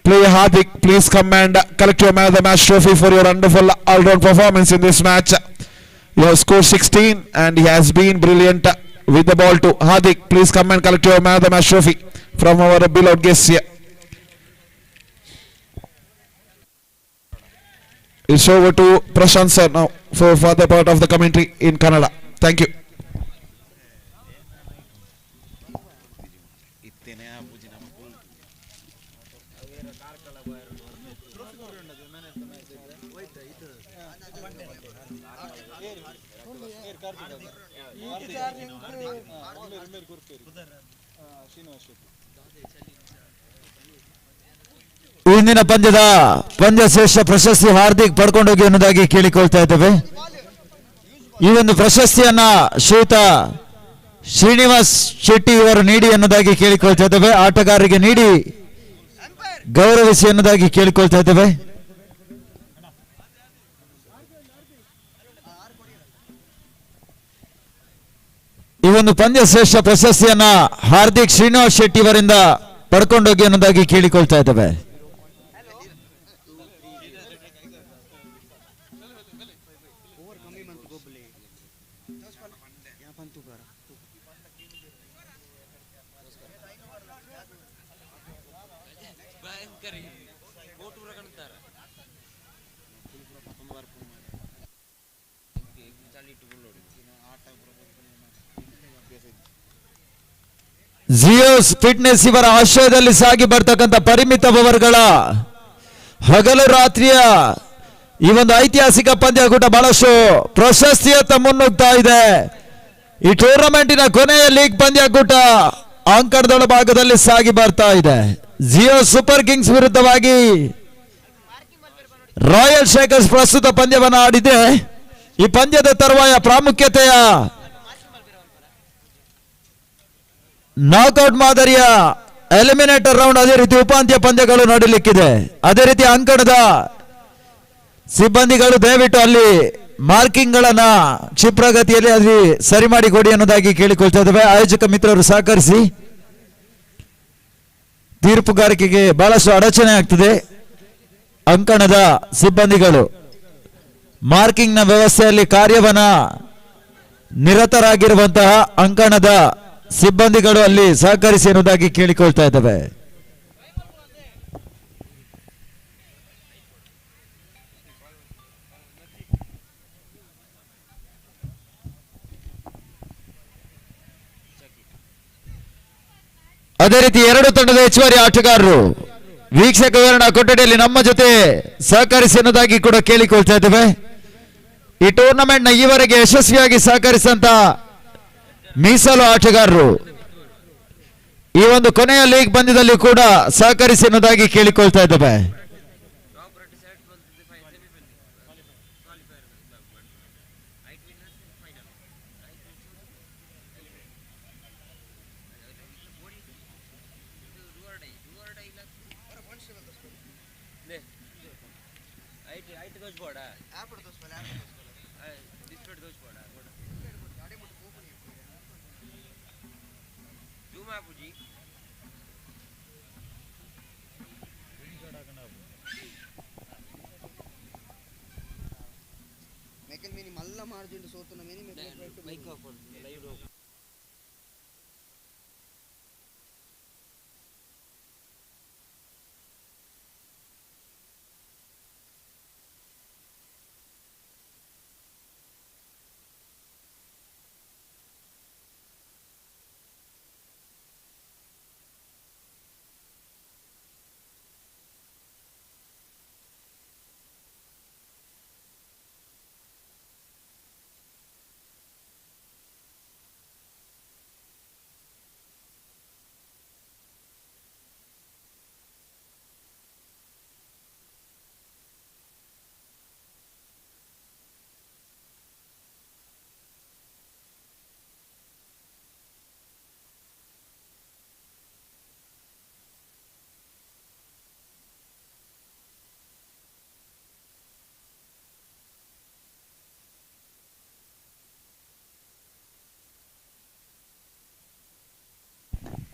player Hardik, please come and collect your man of the match trophy for your wonderful all-round performance in this match. You have scored 16 and he has been brilliant with the ball to Hardik. Please come and collect your man of the match trophy from our beloved guests here. It's over to Prashant sir now for further part of the commentary in Kannada. Thank you. ಇಂದಿನ ಪಂದ್ಯದ ಪಂದ್ಯಶ್ರೇಷ್ಠ ಪ್ರಶಸ್ತಿ ಹಾರ್ದಿಕ್ ಪಡ್ಕೊಂಡೋಗಿ ಅನ್ನೋದಾಗಿ ಕೇಳಿಕೊಳ್ತಾ ಇದ್ದೇವೆ. ಈ ಒಂದು ಪ್ರಶಸ್ತಿಯನ್ನ ಶ್ರೀಯುತ ಶ್ರೀನಿವಾಸ್ ಶೆಟ್ಟಿ ಇವರು ನೀಡಿ ಅನ್ನೋದಾಗಿ ಕೇಳಿಕೊಳ್ತಾ ಇದ್ದೇವೆ. ಆಟಗಾರರಿಗೆ ನೀಡಿ ಗೌರವಿಸಿ ಅನ್ನೋದಾಗಿ ಕೇಳಿಕೊಳ್ತಾ ಇದ್ದೇವೆ. ಈ ಒಂದು ಪಂದ್ಯ ಶ್ರೇಷ್ಠ ಪ್ರಶಸ್ತಿಯನ್ನ ಹಾರ್ದಿಕ್ ಶ್ರೀನಿವಾಸ್ ಶೆಟ್ಟಿ ಅವರಿಂದ ಪಡ್ಕೊಂಡೋಗಿ ಅನ್ನೋದಾಗಿ ಕೇಳಿಕೊಳ್ತಾ ಇದ್ದೇವೆ. ಜಿಯೋಸ್ ಫಿಟ್ನೆಸ್ ಇವರ ಆಶ್ರಯದಲ್ಲಿ ಸಾಗಿ ಬರ್ತಕ್ಕಂಥ ಪರಿಮಿತ ಓವರ್ಗಳ ಹಗಲು ರಾತ್ರಿಯ ಈ ಒಂದು ಐತಿಹಾಸಿಕ ಪಂದ್ಯಕೂಟ ಬಹಳಷ್ಟು ಪ್ರಶಸ್ತಿಯತ್ತ ಮುನ್ನುಗ್ತಾ ಇದೆ. ಈ ಟೂರ್ನಮೆಂಟಿನ ಕೊನೆಯ ಲೀಗ್ ಪಂದ್ಯಕೂಟ ಅಂಕಣದೊಳ ಭಾಗದಲ್ಲಿ ಸಾಗಿ ಬರ್ತಾ ಇದೆ. ಜಿಯೋ ಸೂಪರ್ ಕಿಂಗ್ಸ್ ವಿರುದ್ಧವಾಗಿ ರಾಯಲ್ ಸ್ಟ್ರೈಕರ್ಸ್ ಪ್ರಸ್ತುತ ಪಂದ್ಯವನ್ನು ಆಡಿದೆ. ಈ ಪಂದ್ಯದ ತರುವಾಯ ಪ್ರಾಮುಖ್ಯತೆಯ ನಾಕ್ಔಟ್ ಮಾದರಿಯ ಎಲಿಮಿನೇಟರ್ ರೌಂಡ್, ಅದೇ ರೀತಿ ಉಪಾಂತ್ಯ ಪಂದ್ಯಗಳು ನಡೀಲಿಕ್ಕಿದೆ. ಅದೇ ರೀತಿ ಅಂಕಣದ ಸಿಬ್ಬಂದಿಗಳು ದಯವಿಟ್ಟು ಅಲ್ಲಿ ಮಾರ್ಕಿಂಗ್ ಗಳನ್ನ ಕ್ಷಿಪ್ರಗತಿಯಲ್ಲಿ ಅಲ್ಲಿ ಸರಿ ಮಾಡಿ ಕೊಡಿ ಅನ್ನೋದಾಗಿ ಕೇಳಿಕೊಳ್ತಾ ಇದ್ದೇವೆ. ಆಯೋಜಕ ಮಿತ್ರರು ಸಹಕರಿಸಿ. ತೀರ್ಪುಗಾರಿಕೆಗೆ ಬಹಳಷ್ಟು ಅಡಚಣೆ ಆಗ್ತದೆ. ಅಂಕಣದ ಸಿಬ್ಬಂದಿಗಳು ಮಾರ್ಕಿಂಗ್ ನ ವ್ಯವಸ್ಥೆಯಲ್ಲಿ ಕಾರ್ಯವನ್ನ ನಿರತರಾಗಿರುವಂತಹ ಅಂಕಣದ ಸಿಬ್ಬಂದಿಗಳು ಅಲ್ಲಿ ಸಹಕರಿಸಿ ಎನ್ನುವುದಾಗಿ ಕೇಳಿಕೊಳ್ತಾ ಇದ್ದೇವೆ. ಅದೇ ರೀತಿ ಎರಡು ತಂಡದ ಹೆಚ್ಚುವರಿ ಆಟಗಾರರು ವೀಕ್ಷಕ ವಿವರಣಾ ಕೊಠಡಿಯಲ್ಲಿ ನಮ್ಮ ಜೊತೆ ಸಹಕರಿಸಿ ಎನ್ನುವುದಾಗಿ ಕೂಡ ಕೇಳಿಕೊಳ್ತಾ ಇದ್ದೇವೆ. ಈ ಟೂರ್ನಮೆಂಟ್ ನ ಈವರೆಗೆ ಯಶಸ್ವಿಯಾಗಿ ಸಹಕರಿಸಿದಂತ ಮೀಸಲು ಆಟಗಾರರು ಈ ಒಂದು ಕೊನೆಯ ಲೀಗ್ ಪಂದ್ಯದಲ್ಲಿ ಕೂಡ ಸಹಕರಿಸಿ ಎನ್ನುವುದಾಗಿ ಕೇಳಿಕೊಳ್ತಾ ಇದ್ದೇವೆ.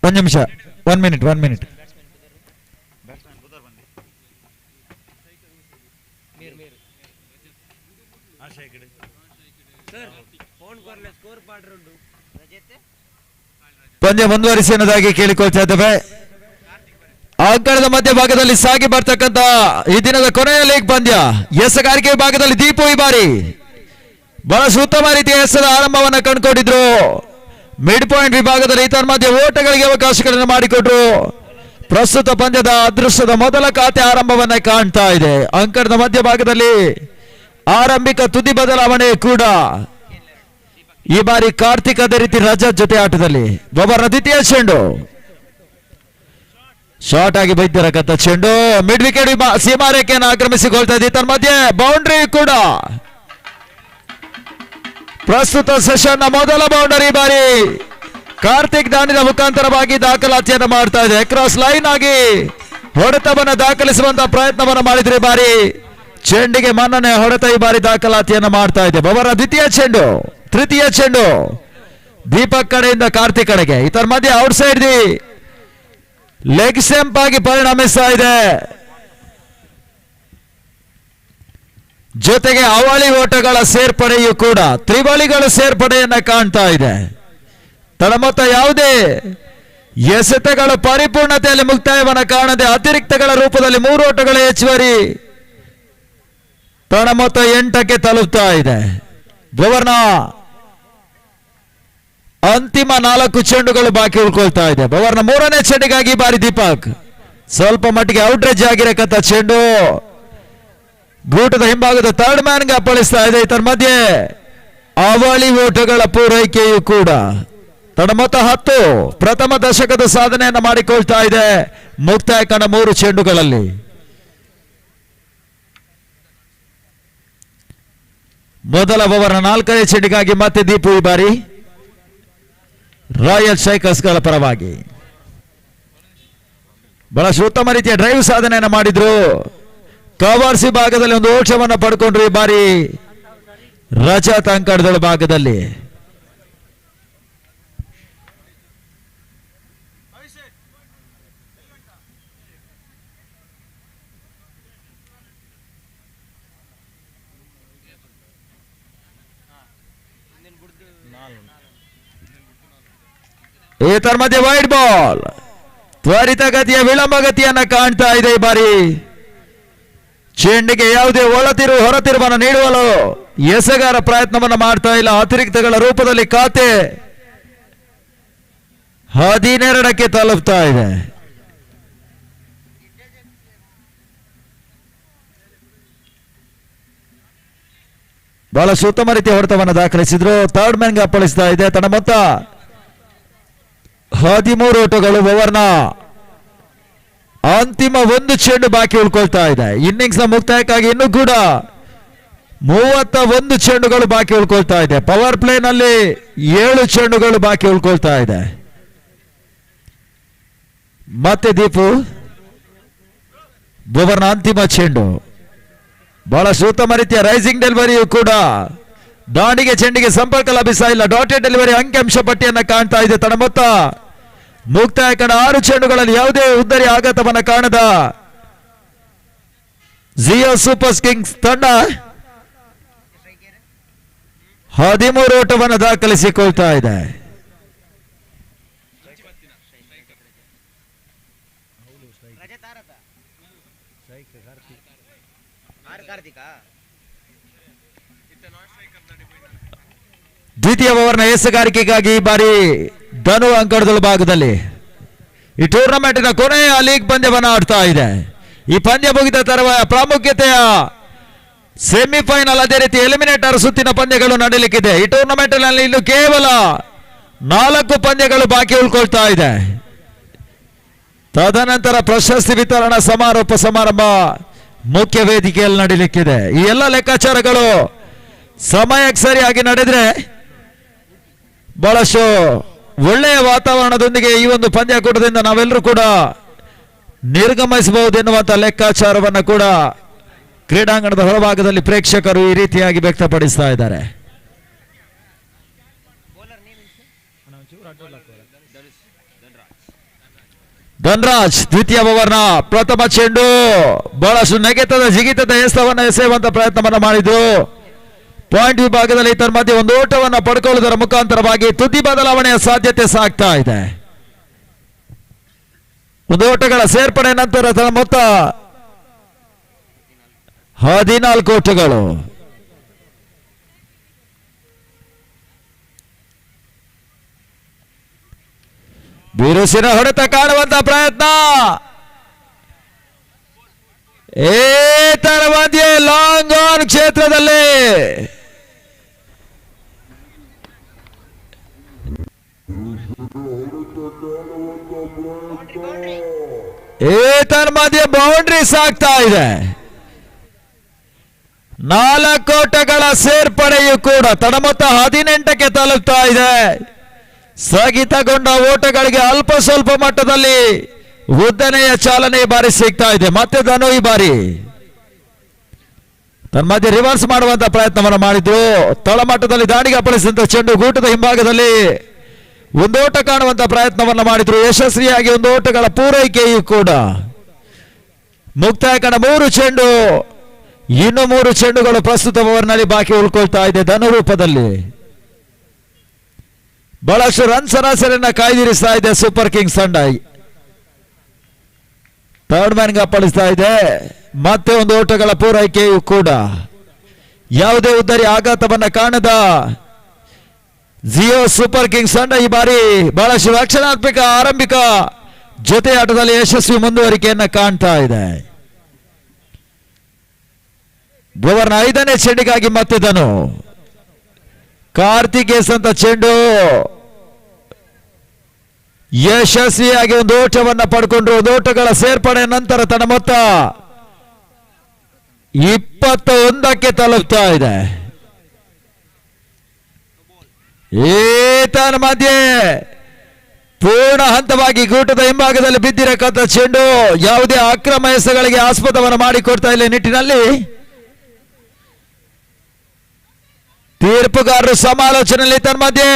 ಒಂದು ನಿಮಿಷ, 1 ಮಿನಿಟ್. ಸರ್ ಫೋನ್ ಕೊರ್ಲೆ ಸ್ಕೋರ್ ಪಾಡ್ರುಂಡು ಪಂದ್ಯ ಮುಂದುವರಿಸಿ ಅನ್ನೋದಾಗಿ ಕೇಳಿಕೊಳ್ತಾ ಇದ್ದೇವೆ. ಅಂಕಣದ ಮಧ್ಯಭಾಗದಲ್ಲಿ ಸಾಗಿ ಬರ್ತಕ್ಕಂತ ಈ ದಿನದ ಕೊನೆಯ ಲೀಗ್ ಪಂದ್ಯ ಎಸಗಾರಿಕೆ ವಿಭಾಗದಲ್ಲಿ ದೀಪು ಈ ಬಾರಿ ಬಹಳಷ್ಟು ಉತ್ತಮ ರೀತಿಯ ಎಸೆದ ಆರಂಭವನ್ನ ಕಂಡುಕೊಂಡಿದ್ರು. ಮಿಡ್ ಪಾಯಿಂಟ್ ವಿಭಾಗದಲ್ಲಿ ಇತರ ಮಧ್ಯೆ ಓಟಗಳಿಗೆ ಅವಕಾಶಗಳನ್ನು ಮಾಡಿಕೊಟ್ರು. ಪ್ರಸ್ತುತ ಪಂದ್ಯದ ಅದೃಷ್ಟದ ಮೊದಲ ಖಾತೆ ಆರಂಭವನ್ನ ಕಾಣ್ತಾ ಇದೆ. ಅಂಕಣದ ಮಧ್ಯಭಾಗದಲ್ಲಿ ಆರಂಭಿಕ ತುದಿ ಬದಲಾವಣೆ ಕೂಡ ಈ ಬಾರಿ ಕಾರ್ತಿಕ್ ಅದೇ ರೀತಿ ರಜತ್ ಜೊತೆ ಆಟದಲ್ಲಿ. ಒಬ್ಬರ ದ್ವಿತೀಯ ಚೆಂಡು ಶಾರ್ಟ್ ಆಗಿ ಬೈದಿರಕಂತ ಚೆಂಡು ಮಿಡ್ ವಿಕೆಟ್ ಸೀಮಾ ರೇಖೆಯನ್ನು ಆಕ್ರಮಿಸಿಕೊಳ್ತಾ ಇದೆ. ತನ್ನ ಮಧ್ಯೆ ಬೌಂಡ್ರಿ ಕೂಡ. ಪ್ರಸ್ತುತ ಸೆಷನ್ ನ ಮೊದಲ ಬೌಂಡರಿ ಬಾರಿ ಕಾರ್ತಿಕ್ ದಾನಿದ ಮುಖಾಂತರವಾಗಿ ದಾಖಲಾತಿಯನ್ನು ಮಾಡ್ತಾ ಇದೆ. ಕ್ರಾಸ್ ಲೈನ್ ಆಗಿ ಹೊಡೆತವನ್ನು ದಾಖಲಿಸುವಂತಹ ಪ್ರಯತ್ನವನ್ನು ಮಾಡಿದ್ರೆ ಈ ಬಾರಿ ಚೆಂಡಿಗೆ ಮನ್ನಣೆ ಹೊಡೆತ ಈ ಬಾರಿ ದಾಖಲಾತಿಯನ್ನು ಮಾಡ್ತಾ ಇದೆ. ಅವರ ದ್ವಿತೀಯ ಚೆಂಡು, ತೃತೀಯ ಚೆಂಡು ದೀಪಕ್ ಕಡೆಯಿಂದ ಕಾರ್ತಿಕ್ ಕಡೆಗೆ. ಇತರ ಮಧ್ಯೆ out side the leg stump ಆಗಿ ಪರಿಣಮಿಸ್ತಾ ಇದೆ. ಜೊತೆಗೆ ಅವಳಿ ಓಟಗಳ ಸೇರ್ಪಡೆಯೂ ಕೂಡ ತ್ರಿವಳಿಗಳ ಸೇರ್ಪಡೆಯನ್ನ ಕಾಣ್ತಾ ಇದೆ. ತಳಮೊತ್ತ ಯಾವುದೇ ಎಸೆತಗಳ ಪರಿಪೂರ್ಣತೆಯಲ್ಲಿ ಮುಕ್ತಾಯವನ್ನು ಕಾಣದೆ ಅತಿರಿಕ್ತಗಳ ರೂಪದಲ್ಲಿ 3 ಓಟಗಳ ಹೆಚ್ಚುವರಿ ತಳಮೊತ್ತ 8ಕ್ಕೆ ತಲುಪ್ತಾ ಇದೆ. ಗೋವರ್ನ ಅಂತಿಮ 4 ಚೆಂಡುಗಳು ಬಾಕಿ ಉಳ್ಕೊಳ್ತಾ ಇದೆ. ಬವರ್ನ 3ನೇ ಚೆಂಡಿಗಾಗಿ ಬಾರಿ ದೀಪಕ್ ಸ್ವಲ್ಪ ಮಟ್ಟಿಗೆ ಔಟ್ರೇಜ್ ಆಗಿರಕಂತ ಚೆಂಡು ಗೂಟದ ಹಿಂಭಾಗದ ಥರ್ಡ್ ಮ್ಯಾನ್ಗೆ ಅಪ್ಪಳಿಸ್ತಾ ಇದೆ. ಇದರ ಮಧ್ಯೆ ಅವಳಿ ಓಟಗಳ ಪೂರೈಕೆಯೂ ಕೂಡ ತಡಮೊತ್ತ 10 ಪ್ರಥಮ ದಶಕದ ಸಾಧನೆಯನ್ನು ಮಾಡಿಕೊಳ್ತಾ ಇದೆ. ಮುಕ್ತಾಯ ಕಂಡ 3 ಚೆಂಡುಗಳಲ್ಲಿ. ಮೊದಲ ಓವರ್ನ 4ನೇ ಚೆಂಡಿಗಾಗಿ ಮತ್ತೆ ದೀಪು ಈ ಬಾರಿ ರಾಯಲ್ ಸ್ಟ್ರೈಕರ್ಸ್ಗಳ ಪರವಾಗಿ ಬಹಳಷ್ಟು ಉತ್ತಮ ರೀತಿಯ ಡ್ರೈವ್ ಸಾಧನೆಯನ್ನು ಮಾಡಿದ್ರು. ಕವರ್ಸಿ ಭಾಗದಲ್ಲಿ ಒಂದು ಓಟವನ್ನು ಪಡ್ಕೊಂಡ್ರು ಈ ಬಾರಿ ರಜತ್ ಅಂಕಣದ ಭಾಗದಲ್ಲಿ. ಇದರ ಮಧ್ಯೆ ವೈಡ್ ಬಾಲ್ ತ್ವರಿತಗತಿಯ ವಿಳಂಬ ಗತಿಯನ್ನ ಕಾಣ್ತಾ ಇದೆ ಈ ಬಾರಿ. ಚೆಂಡಿಗೆ ಯಾವುದೇ ಒಳತಿರು ಹೊರತಿರುವನ್ನು ನೀಡುವಲು ಎಸೆಗಾರ ಪ್ರಯತ್ನವನ್ನು ಮಾಡ್ತಾ ಇಲ್ಲ. ಅತಿರಿಕ್ತಗಳ ರೂಪದಲ್ಲಿ ಖಾತೆ 12ಕ್ಕೆ ತಲುಪ್ತಾ ಇದೆ. ಬಹಳಷ್ಟು ಉತ್ತಮ ರೀತಿಯ ಹೊಡೆತವನ್ನು ದಾಖಲಿಸಿದ್ರು. ಥರ್ಡ್ ಮ್ಯಾನ್ಗೆ ಅಪ್ಪಳಿಸ್ತಾ ಇದೆ. ತನ್ನ ಮೊತ್ತ 13 ಓಟಗಳು. ಓವರ್ನ ಅಂತಿಮ 1 ಚೆಂಡು ಬಾಕಿ ಉಳ್ಕೊಳ್ತಾ ಇದೆ. ಇನ್ನಿಂಗ್ಸ್ ನ ಮುಕ್ತಾಯಕ್ಕಾಗಿ ಇನ್ನೂ ಕೂಡ 31 ಚೆಂಡುಗಳು ಬಾಕಿ ಉಳ್ಕೊಳ್ತಾ ಇದೆ. ಪವರ್ ಪ್ಲೇ ನಲ್ಲಿ 7 ಚೆಂಡುಗಳು ಬಾಕಿ ಉಳ್ಕೊಳ್ತಾ ಇದೆ. ಮತ್ತೆ ದೀಪು ಓವರ್ನ ಅಂತಿಮ ಚೆಂಡು ಬಹಳಷ್ಟು ಉತ್ತಮ ರೀತಿಯ ರೈಸಿಂಗ್ ಡೆಲಿವರಿಯೂ ಕೂಡ. ದಾಂಡಿಗೆ ಚೆಂಡಿಗೆ ಸಂಪರ್ಕ ಲಭಿಸ್ತಾ ಇಲ್ಲ. ಡಾಟೆಡ್ ಡೆಲಿವರಿ ಅಂಕಿಅಂಶ ಪಟ್ಟಿಯನ್ನು ಕಾಣ್ತಾ ಇದೆ. ತನ್ನ ಮೊತ್ತ ಮುಕ್ತಾಯ ಕಂಡ 6 ಚೆಂಡುಗಳಲ್ಲಿ ಯಾವುದೇ ಉದ್ದರಿ ಆಘಾತವನ್ನು ಕಾಣದ ಜಿಯೋ ಸೂಪರ್ ಕಿಂಗ್ಸ್ ತಂಡ 13 ಓಟವನ್ನು ದಾಖಲಿಸಿಕೊಳ್ತಾ ಇದೆ. ದ್ವಿತೀಯ ಓವರ್ನ ಎಸೆಗಾರಿಕೆಗಾಗಿ ಈ ಬಾರಿ ಧನು ಅಂಕಣದ ಭಾಗದಲ್ಲಿ ಈ ಟೂರ್ನಮೆಂಟಿನ ಕೊನೆಯ ಲೀಗ್ ಪಂದ್ಯವನ್ನು ಆಡ್ತಾ ಇದೆ. ಈ ಪಂದ್ಯ ಮುಗಿದ ತರುವ ಪ್ರಾಮುಖ್ಯತೆಯ ಸೆಮಿಫೈನಲ್ ಅದೇ ರೀತಿ ಎಲಿಮಿನೇಟರ್ ಸುತ್ತಿನ ಪಂದ್ಯಗಳು ನಡೆಯಲಿಕ್ಕಿದೆ. ಈ ಟೂರ್ನಮೆಂಟ್ ನಲ್ಲಿ ಇನ್ನು ಕೇವಲ 4 ಪಂದ್ಯಗಳು ಬಾಕಿ ಉಳ್ಕೊಳ್ತಾ ಇದೆ. ತದನಂತರ ಪ್ರಶಸ್ತಿ ವಿತರಣಾ ಸಮಾರೋಪ ಸಮಾರಂಭ ಮುಖ್ಯ ವೇದಿಕೆಯಲ್ಲಿ ನಡೆಯಲಿಕ್ಕಿದೆ. ಈ ಎಲ್ಲ ಲೆಕ್ಕಾಚಾರಗಳು ಸಮಯಕ್ಕೆ ಸರಿಯಾಗಿ ನಡೆದ್ರೆ ಬಹಳಷ್ಟು ಒಳ್ಳೆಯ ವಾತಾವರಣದೊಂದಿಗೆ ಈ ಒಂದು ಪಂದ್ಯಾಕೂಟದಿಂದ ನಾವೆಲ್ಲರೂ ಕೂಡ ನಿರ್ಗಮಿಸಬಹುದು ಎನ್ನುವಂತ ಲೆಕ್ಕಾಚಾರವನ್ನು ಕೂಡ ಕ್ರೀಡಾಂಗಣದ ಹೊರಭಾಗದಲ್ಲಿ ಪ್ರೇಕ್ಷಕರು ಈ ರೀತಿಯಾಗಿ ವ್ಯಕ್ತಪಡಿಸ್ತಾ ಇದ್ದಾರೆ. ಧನ್ರಾಜ್ ದ್ವಿತೀಯ ಓವರ್ನ ಪ್ರಥಮ ಚೆಂಡು ಬಹಳಷ್ಟು ನೆಗೆತದ ಜಿಗಿತದ ಎಸೆತವನ್ನು ಎಸೆಯುವಂತ ಪ್ರಯತ್ನವನ್ನು ಮಾಡಿದ್ರು. ಪಾಯಿಂಟ್ ವಿಭಾಗದಲ್ಲಿ ತನ್ನ ಮಧ್ಯೆ ಒಂದು ಓಟವನ್ನು ಪಡ್ಕೊಳ್ಳುವುದರ ಮುಖಾಂತರವಾಗಿ ತುದಿ ಬದಲಾವಣೆಯ ಸಾಧ್ಯತೆ ಸಾಗ್ತಾ ಇದೆ. ಒಂದು ಓಟಗಳ ಸೇರ್ಪಡೆ ನಂತರ ತನ್ನ ಮೊತ್ತ 14 ಓಟಗಳು. ಬಿರುಸಿನ ಹೊಡೆತ ಕಾಣುವಂತ ಪ್ರಯತ್ನ. ತರ ಮಧ್ಯೆ ಲಾಂಗ್ ಆನ್ ಕ್ಷೇತ್ರದಲ್ಲಿ ಮಧ್ಯೆ ಬೌಂಡ್ರಿ ಸಾಗ್ತಾ ಇದೆ. 4 ಓಟಗಳ ಸೇರ್ಪಡೆಯೂ ಕೂಡ ತಡಮೊತ್ತ 18ಕ್ಕೆ ತಲುಪ್ತಾ ಇದೆ. ಸ್ಥಗಿತಗೊಂಡ ಓಟಗಳಿಗೆ ಅಲ್ಪ ಸ್ವಲ್ಪ ಮಟ್ಟದಲ್ಲಿ ಉದ್ದನೆಯ ಚಾಲನೆ ಬಾರಿ ಸಿಗ್ತಾ ಇದೆ. ಮತ್ತೆ ಧನು ಈ ಬಾರಿ ತನ್ನ ಮಧ್ಯೆ ರಿವರ್ಸ್ ಮಾಡುವಂತ ಪ್ರಯತ್ನವನ್ನು ಮಾಡಿದ್ರು. ತಳಮಟ್ಟದಲ್ಲಿ ದಾಳಿಗೆ ಅಪ್ಪಳಿಸಿದಂತ ಚೆಂಡು ಗೂಟದ ಹಿಂಭಾಗದಲ್ಲಿ ಒಂದು ಓಟ ಕಾಣುವಂತ ಪ್ರಯತ್ನವನ್ನು ಮಾಡಿದ್ರು. ಯಶಸ್ವಿಯಾಗಿ ಒಂದು ಓಟಗಳ ಪೂರೈಕೆಯೂ ಕೂಡ ಮುಕ್ತಾಯ ಕಂಡ 3 ಚೆಂಡು. ಇನ್ನು 3 ಚೆಂಡುಗಳು ಪ್ರಸ್ತುತ ಓವರ್ನಲ್ಲಿ ಬಾಕಿ ಉಳ್ಕೊಳ್ತಾ ಇದೆ. ಧನು ರೂಪದಲ್ಲಿ ಬಹಳಷ್ಟು ರನ್ ಸರಾಸರಿಯನ್ನ ಕಾಯ್ದಿರಿಸ್ತಾ ಇದೆ ಸೂಪರ್ ಕಿಂಗ್ಸ್ ತಂಡ. ಥರ್ಡ್ ಮ್ಯಾನ್ಗೆ ಅಪ್ಪಳಿಸ್ತಾ ಇದೆ. ಮತ್ತೆ ಒಂದು ಓಟಗಳ ಪೂರೈಕೆಯೂ ಕೂಡ ಯಾವುದೇ ಉದ್ದರಿ ಆಘಾತವನ್ನ ಕಾಣದ ಜಿಯೋ ಸೂಪರ್ ಕಿಂಗ್ಸ್ ತಂಡ ಈ ಬಾರಿ ಬಹಳಷ್ಟು ರಕ್ಷಣಾತ್ಮಕ ಆರಂಭಿಕ ಜೊತೆ ಆಟದಲ್ಲಿ ಯಶಸ್ವಿ ಮುಂದುವರಿಕೆಯನ್ನ ಕಾಣ್ತಾ ಇದೆ. ಓವರ್ನ 5ನೇ ಚೆಂಡಿಗಾಗಿ ಮತ್ತೆ ಧನು ಕಾರ್ತಿಕೇಸ್ ಅಂತ ಚೆಂಡು ಯಶಸ್ವಿಯಾಗಿ ಒಂದು ಓಟವನ್ನು ಪಡ್ಕೊಂಡ್ರು. ಒಂದು ಓಟಗಳ ಸೇರ್ಪಡೆ ನಂತರ ತನ್ನ ಮೊತ್ತ 21ಕ್ಕೆ ತಲುಪ್ತಾ ಇದೆ. ತನ್ನ ಮಧ್ಯೆ ಪೂರ್ಣ ಹಂತವಾಗಿ ಗೂಟದ ಹಿಂಭಾಗದಲ್ಲಿ ಬಿದ್ದಿರಕ್ಕಂತ ಚೆಂಡು ಯಾವುದೇ ಅಕ್ರಮ ಎಸೆಗಳಿಗೆ ಆಸ್ಪದವನ್ನು ಮಾಡಿಕೊಡ್ತಾ ಇಲ್ಲ ನಿಟ್ಟಿನಲ್ಲಿ ತೀರ್ಪುಗಾರರು ಸಮಾಲೋಚನೆಯಲ್ಲಿ ತನ್ನ ಮಧ್ಯೆ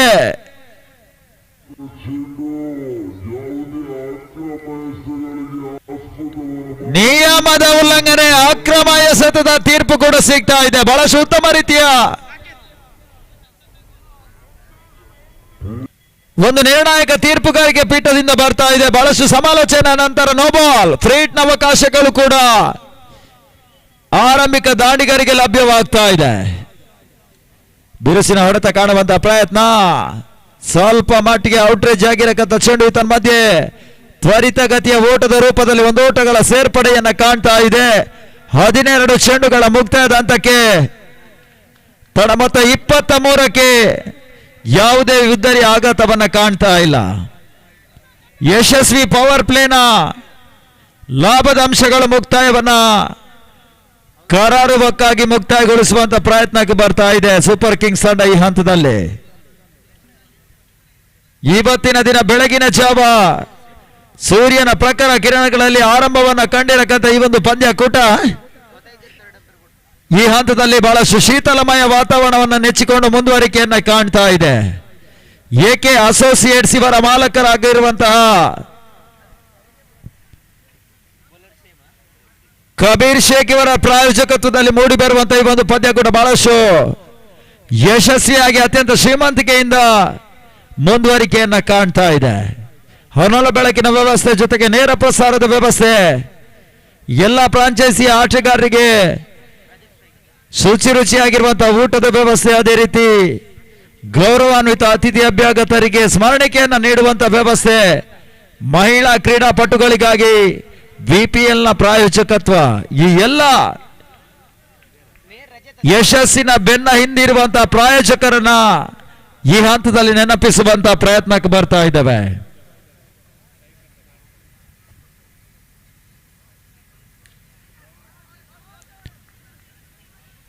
ನಿಯಮದ ಉಲ್ಲಂಘನೆ ಅಕ್ರಮ ಎಸೆತದ ತೀರ್ಪು ಕೂಡ ಸಿಗ್ತಾ ಇದೆ. ಬಹಳಷ್ಟು ಉತ್ತಮ ರೀತಿಯ ಒಂದು ನಿರ್ಣಾಯಕ ತೀರ್ಪುಗಾರಿಕೆ ಪೀಠದಿಂದ ಬರ್ತಾ ಇದೆ. ಬಹಳಷ್ಟು ಸಮಾಲೋಚನೆ ನಂತರ ನೋಬಾಲ್ ಫ್ರೀಟ್ನ ಅವಕಾಶಗಳು ಕೂಡ ಆರಂಭಿಕ ದಾಂಡಿಗರಿಗೆ ಲಭ್ಯವಾಗ್ತಾ ಇದೆ. ಬಿರುಸಿನ ಹೊಡೆತ ಕಾಣುವಂತಹ ಪ್ರಯತ್ನ, ಸ್ವಲ್ಪ ಮಟ್ಟಿಗೆ ಔಟ್ರೇಜ್ ಆಗಿರಕ್ಕಂತ ಚೆಂಡು ತನ್ನ ಮಧ್ಯೆ ತ್ವರಿತಗತಿಯ ಓಟದ ರೂಪದಲ್ಲಿ ಒಂದು ಓಟಗಳ ಸೇರ್ಪಡೆಯನ್ನ ಕಾಣ್ತಾ ಇದೆ. 12 ಚೆಂಡುಗಳ ಮುಕ್ತಾಯದ ಹಂತಕ್ಕೆ ತಡ ಮೊತ್ತ 23ಕ್ಕೆ ಯಾವುದೇ ಉದ್ದರಿ ಆಘಾತವನ್ನ ಕಾಣ್ತಾ ಇಲ್ಲ. ಯಶಸ್ವಿ ಪವರ್ ಪ್ಲೇನ ಲಾಭದ ಅಂಶಗಳು ಮುಕ್ತಾಯವನ್ನ ಕರಾರುವಕ್ಕಾಗಿ ಮುಕ್ತಾಯಗೊಳಿಸುವಂತ ಪ್ರಯತ್ನಕ್ಕೆ ಬರ್ತಾ ಇದೆ ಸೂಪರ್ ಕಿಂಗ್ಸ್ ತಂಡ ಈ ಹಂತದಲ್ಲಿ. ಇವತ್ತಿನ ದಿನ ಬೆಳಗಿನ ಜಾವ ಸೂರ್ಯನ ಪ್ರಖರ ಕಿರಣಗಳಲ್ಲಿ ಆರಂಭವನ್ನ ಕಂಡಿರಕ್ಕಂತ ಈ ಒಂದು ಪಂದ್ಯಕೂಟ ಈ ಹಂತದಲ್ಲಿ ಬಹಳಷ್ಟು ಶೀತಲಮಯ ವಾತಾವರಣವನ್ನು ನೆಚ್ಚಿಕೊಂಡು ಮುಂದುವರಿಕೆಯನ್ನ ಕಾಣ್ತಾ ಇದೆ. ಏಕೆ ಅಸೋಸಿಯೇಟ್ಸ್ ಇವರ ಮಾಲಕರಾಗಿರುವಂತಹ ಕಬೀರ್ ಶೇಖ್ ಇವರ ಪ್ರಾಯೋಜಕತ್ವದಲ್ಲಿ ಮೂಡಿ ಬರುವಂತಹ ಈ ಒಂದು ಪಂದ್ಯ ಕೂಡ ಬಹಳಷ್ಟು ಯಶಸ್ವಿಯಾಗಿ ಅತ್ಯಂತ ಶ್ರೀಮಂತಿಕೆಯಿಂದ ಮುಂದುವರಿಕೆಯನ್ನ ಕಾಣ್ತಾ ಇದೆ. ಹೊನಲ ಬೆಳಕಿನ ವ್ಯವಸ್ಥೆ ಜೊತೆಗೆ ನೇರ ಪ್ರಸಾರದ ವ್ಯವಸ್ಥೆ, ಎಲ್ಲ ಫ್ರಾಂಚೈಸಿಯ ಆಟಗಾರರಿಗೆ ಶುಚಿ ರುಚಿಯಾಗಿರುವಂತಹ ಊಟದ ವ್ಯವಸ್ಥೆ, ಅದೇ ರೀತಿ ಗೌರವಾನ್ವಿತ ಅತಿಥಿ ಅಭ್ಯಾಗತರಿಗೆ ಸ್ಮರಣಿಕೆಯನ್ನು ನೀಡುವಂತಹ ವ್ಯವಸ್ಥೆ, ಮಹಿಳಾ ಕ್ರೀಡಾಪಟುಗಳಿಗಾಗಿ ಬಿಪಿಎಲ್ ನ ಪ್ರಾಯೋಜಕತ್ವ, ಈ ಎಲ್ಲ ಯಶಸ್ಸಿನ ಬೆನ್ನ ಹಿಂದಿರುವಂತಹ ಪ್ರಾಯೋಜಕರನ್ನ ಈ ಹಂತದಲ್ಲಿ ನೆನಪಿಸುವಂತಹ ಪ್ರಯತ್ನಕ್ಕೆ ಬರ್ತಾ ಇದ್ದಾವೆ.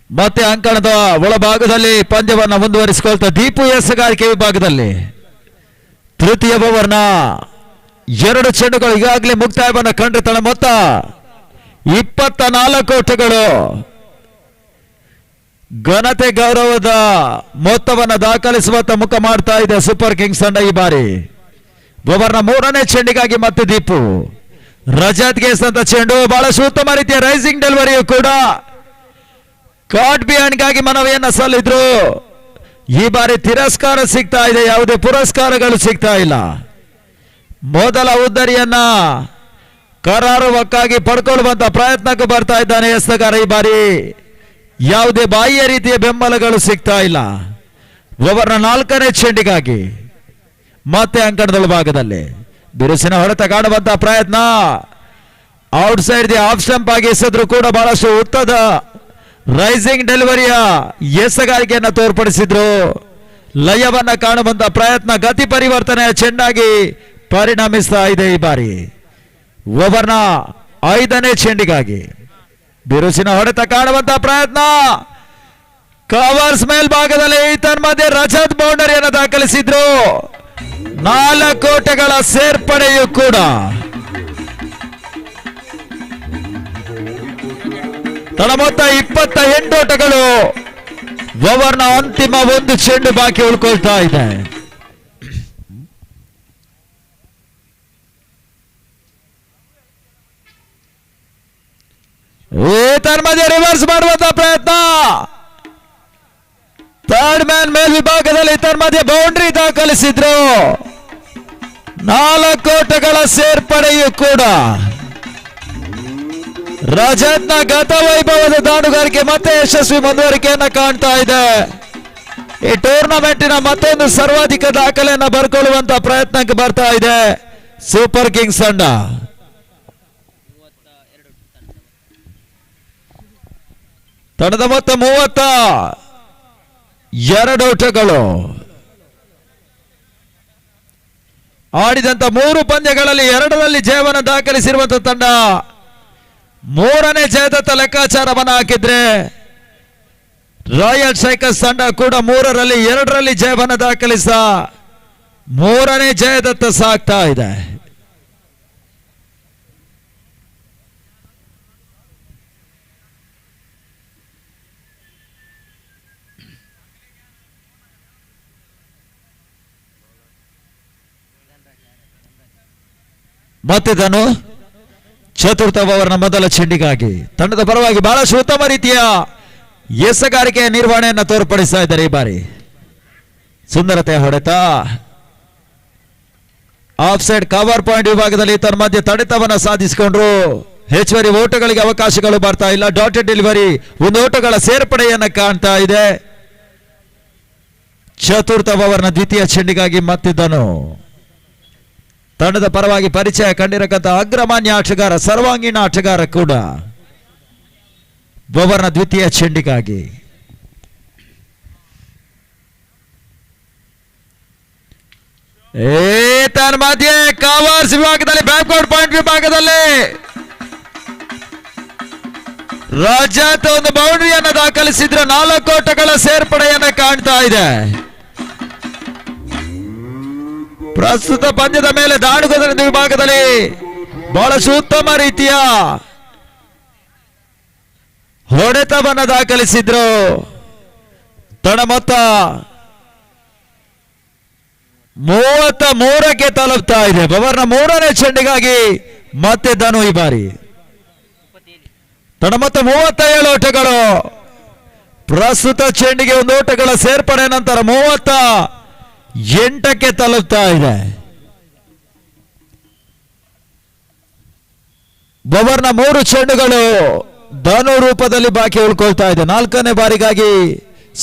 ಮತ್ತೆ ಅಂಕಣದ ಒಳಭಾಗದಲ್ಲಿ ಪಂದ್ಯವನ್ನು ಮುಂದುವರಿಸಿಕೊಳ್ತಾ ದೀಪು ಎಸೆಗಾರಿಕೆ ವಿಭಾಗದಲ್ಲಿ ತೃತೀಯ ಓವರ್ನ 2 ಚೆಂಡುಗಳು ಈಗಾಗಲೇ ಮುಕ್ತಾಯವನ್ನು ಕಂಡ್ರೆ ತನ್ನ ಮೊತ್ತ 24 ಓಟಗಳು. ಘನತೆ ಗೌರವದ ಮೊತ್ತವನ್ನು ದಾಖಲಿಸುವಂತ ಮುಖ ಮಾಡ್ತಾ ಇದೆ ಸೂಪರ್ ಕಿಂಗ್ಸ್ ತಂಡ ಈ ಬಾರಿ. ಓವರ್ನ 3ನೇ ಚೆಂಡಿಗಾಗಿ ಮತ್ತೆ ದೀಪು ರಜತ್ ಗೇಸ್ ಅಂತ ಚೆಂಡು, ಬಹಳಷ್ಟು ಉತ್ತಮ ರೀತಿಯ ರೈಸಿಂಗ್ ಡೆಲಿವರಿಯು ಕೂಡ ಕಾಟ್ ಬಿಹೈಂಡ್ಗಾಗಿ ಮನವಿಯನ್ನ ಸಲ್ಲಿದ್ರು. ಈ ಬಾರಿ ತಿರಸ್ಕಾರ ಸಿಗ್ತಾ ಇದೆ, ಯಾವುದೇ ಪುರಸ್ಕಾರಗಳು ಸಿಗ್ತಾ ಇಲ್ಲ. ಮೊದಲ ಉದ್ದರಿಯನ್ನ ಕರಾರುವಕ್ಕಾಗಿ ಪಡ್ಕೊಳ್ಳುವಂತ ಪ್ರಯತ್ನಕ್ಕೆ ಬರ್ತಾ ಇದ್ದಾನೆ ಎಸೆಗಾರ. ಈ ಬಾರಿ ಯಾವುದೇ ಬಾಹ್ಯ ರೀತಿಯ ಬೆಂಬಲಗಳು ಸಿಗ್ತಾ ಇಲ್ಲ. ಓವರ್ನ 4ನೇ ಚೆಂಡಿಗಾಗಿ ಮತ್ತೆ ಅಂಕಣದ ಭಾಗದಲ್ಲಿ ಬಿರುಸಿನ ಹೊಡೆತ ಕಾಣುವಂತ ಪ್ರಯತ್ನ. Out side the of stump ಆಗಿ ಎಸೆದ್ರು ಕೂಡ ಬಹಳಷ್ಟು ಉತ್ತದ ರೈಸಿಂಗ್ ಡೆಲಿವರಿಯ ಎಸೆಗಾರಿಕೆಯನ್ನು ತೋರ್ಪಡಿಸಿದ್ರು. ಲಯವನ್ನ ಕಾಣುವಂತ ಪ್ರಯತ್ನ ಗತಿ ಪರಿವರ್ತನೆಯ ಚೆಂಡಾಗಿ ಪರಿಣಮಿಸ್ತಾ ಇದೆ. ಈ ಬಾರಿ ಓವರ್ನ 5ನೇ ಚೆಂಡಿಗಾಗಿ ಬಿರುಸಿನ ಹೊಡೆತ ಕಾಣುವಂತ ಪ್ರಯತ್ನ. ಕವರ್ಸ್ ಮೇಲ್ಭಾಗದಲ್ಲಿ ತನ್ಮಧ್ಯೆ ರಜತ್ ಬೌಂಡರಿಯನ್ನು ದಾಖಲಿಸಿದ್ರು. 4 ಓಟಗಳ ಸೇರ್ಪಡೆಯೂ ಕೂಡ ತನ್ನ ಮೊತ್ತ 28 ಓಟಗಳು. ಓವರ್ನ ಅಂತಿಮ 1 ಚೆಂಡು ಬಾಕಿ ಉಳ್ಕೊಳ್ತಾ ಇದೆ. ತನ್ಮಧ್ಯೆ ರಿವರ್ಸ್ ಮಾಡುವಂತ ಪ್ರಯತ್ನ. ಥರ್ಡ್ ಮ್ಯಾನ್ ಮೇಲ್ವಿಭಾಗದಲ್ಲಿ ತನ್ಮಧ್ಯೆ ಬೌಂಡ್ರಿ ದಾಖಲಿಸಿದ್ರು. 4 ಓಟಗಳ ಸೇರ್ಪಡೆಯೂ ಕೂಡ ರಜತ್ನ ಗತ ವೈಭವದ ದಾಂಡುಗಾರಿಕೆ ಮತ್ತೆ ಯಶಸ್ವಿ ಮುಂದುವರಿಕೆಯನ್ನ ಕಾಣ್ತಾ ಇದೆ. ಈ ಟೂರ್ನಮೆಂಟಿನ ಮತ್ತೊಂದು ಸರ್ವಾಧಿಕ ದಾಖಲೆಯನ್ನ ಬರ್ಕೊಳ್ಳುವಂತ ಪ್ರಯತ್ನಕ್ಕೆ ಬರ್ತಾ ಇದೆ ಸೂಪರ್ ಕಿಂಗ್ಸ್ ತಂಡ. ತಂಡದ ಮೊತ್ತ 32 ಓಟಗಳು. ಆಡಿದಂತ 3 ಪಂದ್ಯಗಳಲ್ಲಿ 2ರಲ್ಲಿ ಜಯವನ್ನು ದಾಖಲಿಸಿರುವಂತಹ ತಂಡ 3ನೇ ಜಯದತ್ತ ಲೆಕ್ಕಾಚಾರವನ್ನು ಹಾಕಿದ್ರೆ ರಾಯಲ್ ಸ್ಟ್ರೈಕರ್ಸ್ ತಂಡ ಕೂಡ 3ರಲ್ಲಿ 2ರಲ್ಲಿ ಜಯವನ್ನು ದಾಖಲಿಸ 3ನೇ ಜಯದತ್ತ ಸಾಗ್ತಾ ಇದೆ. ಮತ್ತೆ ತಾನು ಚತುರ್ಥ ಓವರ್ನ ಮೊದಲ ಚೆಂಡಿಗಾಗಿ ತಂಡದ ಪರವಾಗಿ ಬಹಳಷ್ಟು ಉತ್ತಮ ರೀತಿಯ ಎಸೆಗಾರಿಕೆಯ ನಿರ್ವಹಣೆಯನ್ನು ತೋರ್ಪಡಿಸ್ತಾ ಇದ್ದಾರೆ. ಈ ಬಾರಿ ಸುಂದರತೆಯ ಹೊಡೆತ. ಆಫ್ ಸೈಡ್ ಕವರ್ ಪಾಯಿಂಟ್ ವಿಭಾಗದಲ್ಲಿ ತನ್ನ ಮಧ್ಯೆ ತಡೆತವನ್ನು ಸಾಧಿಸಿಕೊಂಡ್ರು. ಹೆಚ್ಚುವರಿ ಓಟಗಳಿಗೆ ಅವಕಾಶಗಳು ಬರ್ತಾ ಇಲ್ಲ. ಡಾಟೆಡ್ ಡೆಲಿವರಿ 1 ಓಟಗಳ ಸೇರ್ಪಡೆಯನ್ನು ಕಾಣ್ತಾ ಇದೆ. ಚತುರ್ಥ ಓವರ್ನ ದ್ವಿತೀಯ ಚೆಂಡಿಗಾಗಿ ಮತ್ತಿದ್ದನು ತಂಡದ ಪರವಾಗಿ ಪರಿಚಯ ಕಂಡಿರತಕ್ಕಂಥ ಅಗ್ರಮಾನ್ಯ ಆಟಗಾರ, ಸರ್ವಾಂಗೀಣ ಆಟಗಾರ ಕೂಡ ಓವರ್ನ ದ್ವಿತೀಯ ಚೆಂಡಿಗಾಗಿ ತನ್ನ ಮಧ್ಯೆ ಕವರ್ಸ್ ವಿಭಾಗದಲ್ಲಿ ಬ್ಯಾಕ್ವರ್ಡ್ ಪಾಯಿಂಟ್ ವಿಭಾಗದಲ್ಲಿ ರಜತ್ ಒಂದು ಬೌಂಡ್ರಿಯನ್ನು ದಾಖಲಿಸಿದ್ರೆ 4 ಓಟಗಳ ಸೇರ್ಪಡೆಯನ್ನು ಕಾಣ್ತಾ ಇದೆ. ಪ್ರಸ್ತುತ ಪಂದ್ಯದ ಮೇಲೆ ದಾಂಡುಗದ ವಿಭಾಗದಲ್ಲಿ ಬಹಳಷ್ಟು ಉತ್ತಮ ರೀತಿಯ ಹೊಡೆತವನ್ನು ದಾಖಲಿಸಿದ್ರು. ತನ್ನ ಮೊತ್ತ 33ಕ್ಕೆ ತಲುಪ್ತಾ ಇದೆ. ಓವರ್ನ 3ನೇ ಚೆಂಡಿಗಾಗಿ ಮತ್ತೆ ಧನು ಈ ಬಾರಿ ತನ್ನ ಮೊತ್ತ 37 ಓಟಗಳು. ಪ್ರಸ್ತುತ ಚೆಂಡಿಗೆ 1 ಓಟಗಳ ಸೇರ್ಪಡೆ ನಂತರ 38ಕ್ಕೆ ತಲುಪ್ತಾ ಇದೆ. ಓವರ್ನ 3 ಚೆಂಡುಗಳು ಧನು ರೂಪದಲ್ಲಿ ಬಾಕಿ ಉಳ್ಕೊಳ್ತಾ ಇದೆ. 4ನೇ ಬಾರಿಗಾಗಿ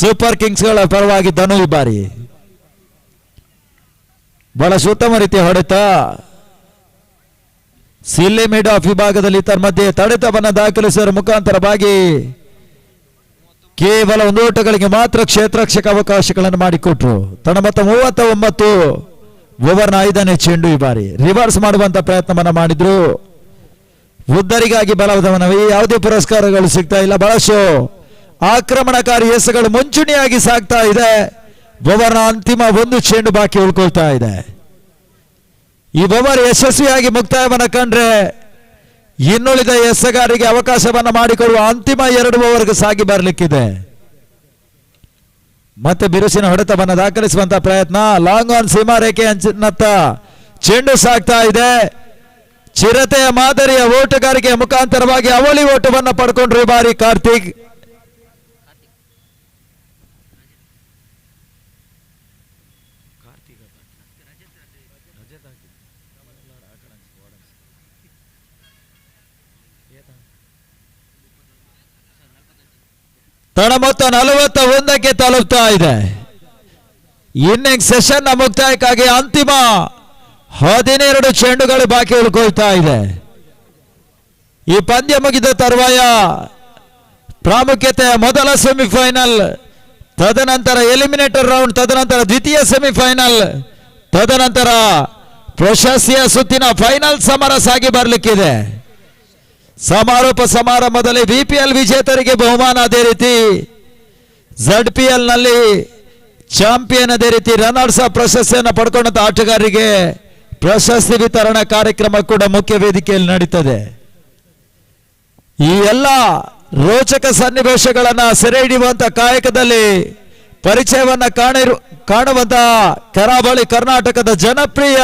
ಸೂಪರ್ ಕಿಂಗ್ಸ್ಗಳ ಪರವಾಗಿ ಧನು ಈ ಬಾರಿ ಬಹಳ ಉತ್ತಮ ರೀತಿಯ ಹೊಡೆತ. ಸಿಲ್ಲಿ ಮಿಡ್ ಆಫ್ ವಿಭಾಗದಲ್ಲಿ ತನ್ನ ಮಧ್ಯೆ ತಡೆತವನ್ನು ದಾಖಲಿಸುವ ಮುಖಾಂತರವಾಗಿ ಕೇವಲ 1 ಓಟಗಳಿಗೆ ಮಾತ್ರ ಕ್ಷೇತ್ರರಕ್ಷಕ ಅವಕಾಶಗಳನ್ನು ಮಾಡಿಕೊಟ್ರು. ತನ್ನ ಮೊತ್ತ 39. ಓವರ್ನ 5ನೇ ಚೆಂಡು ಈ ಬಾರಿ ರಿವರ್ಸ್ ಮಾಡುವಂತ ಪ್ರಯತ್ನವನ್ನ ಮಾಡಿದ್ರು. ಉದ್ದರಿಗಾಗಿ ಬಲವಾದ ಮನವಿ. ಯಾವುದೇ ಪುರಸ್ಕಾರಗಳು ಸಿಗ್ತಾ ಇಲ್ಲ. ಬಹಳಷ್ಟು ಆಕ್ರಮಣಕಾರಿ ಎಸೆಗಳು ಮುಂಚೂಣಿಯಾಗಿ ಸಾಗ್ತಾ ಇದೆ. ಓವರ್ನ ಅಂತಿಮ 1 ಚೆಂಡು ಬಾಕಿ ಉಳ್ಕೊಳ್ತಾ ಇದೆ. ಈ ಓವರ್ ಯಶಸ್ವಿಯಾಗಿ ಮುಕ್ತಾಯವನ್ನು ಕಂಡ್ರೆ ಇನ್ನುಳಿದ ಎಸೆಗಾರರಿಗೆ ಅವಕಾಶವನ್ನು ಮಾಡಿಕೊಡುವ ಅಂತಿಮ 2 ಓವರ್ಗೆ ಸಾಗಿ ಬರಲಿಕ್ಕಿದೆ. ಮತ್ತೆ ಬಿರುಸಿನ ಹೊಡೆತವನ್ನು ದಾಖಲಿಸುವಂತ ಪ್ರಯತ್ನ. ಲಾಂಗ್ ಆನ್ ಸೀಮಾ ರೇಖೆ ಅಂಚಿನತ್ತ ಚೆಂಡು ಸಾಗ್ತಾ ಇದೆ. ಚಿರತೆಯ ಮಾದರಿಯ ಓಟಗಾರಿಕೆಯ ಮುಖಾಂತರವಾಗಿ ಅವಳಿ ಓಟವನ್ನು ಪಡ್ಕೊಂಡ್ರು ಈ ಬಾರಿ ಕಾರ್ತಿಕ್. ತಡ ಮೊತ್ತ 41ಕ್ಕೆ ತಲುಪ್ತಾ ಇದೆ. ಇನ್ನಿಂಗ್ ಸೆಷನ್ ಮುಕ್ತಾಯಕ್ಕಾಗಿ ಅಂತಿಮ 12 ಚೆಂಡುಗಳು ಬಾಕಿ ಉಳ್ಕೊಳ್ತಾ ಇದೆ. ಈ ಪಂದ್ಯ ಮುಗಿದ ತರುವಾಯ ಪ್ರಾಮುಖ್ಯತೆಯ ಮೊದಲ ಸೆಮಿಫೈನಲ್, ತದನಂತರ ಎಲಿಮಿನೇಟರ್ ರೌಂಡ್, ತದನಂತರ ದ್ವಿತೀಯ ಸೆಮಿಫೈನಲ್, ತದನಂತರ ಪ್ರಶಸ್ತಿಯ ಸುತ್ತಿನ ಫೈನಲ್ ಸಮರ ಸಾಗಿ ಬರಲಿಕ್ಕಿದೆ. ಸಮಾರೋಪ ಸಮಾರಂಭದಲ್ಲಿ ಬಿಪಿಎಲ್ ವಿಜೇತರಿಗೆ ಬಹುಮಾನ, ಅದೇ ರೀತಿ ZPL ನಲ್ಲಿ ಚಾಂಪಿಯನ್, ಅದೇ ರೀತಿ ರನ್ನರ್ಸ್ ಅಪ್ ಪ್ರಶಸ್ತಿಯನ್ನು ಪಡ್ಕೊಂಡಂತ ಆಟಗಾರರಿಗೆ ಪ್ರಶಸ್ತಿ ವಿತರಣಾ ಕಾರ್ಯಕ್ರಮ ಕೂಡ ಮುಖ್ಯ ವೇದಿಕೆಯಲ್ಲಿ ನಡೀತದೆ. ಈ ಎಲ್ಲ ರೋಚಕ ಸನ್ನಿವೇಶಗಳನ್ನ ಸೆರೆ ಹಿಡಿಯುವಂತ ಕಾಯಕದಲ್ಲಿ ಪರಿಚಯವನ್ನ ಕಾಣುವಂತ ಕರಾವಳಿ ಕರ್ನಾಟಕದ ಜನಪ್ರಿಯ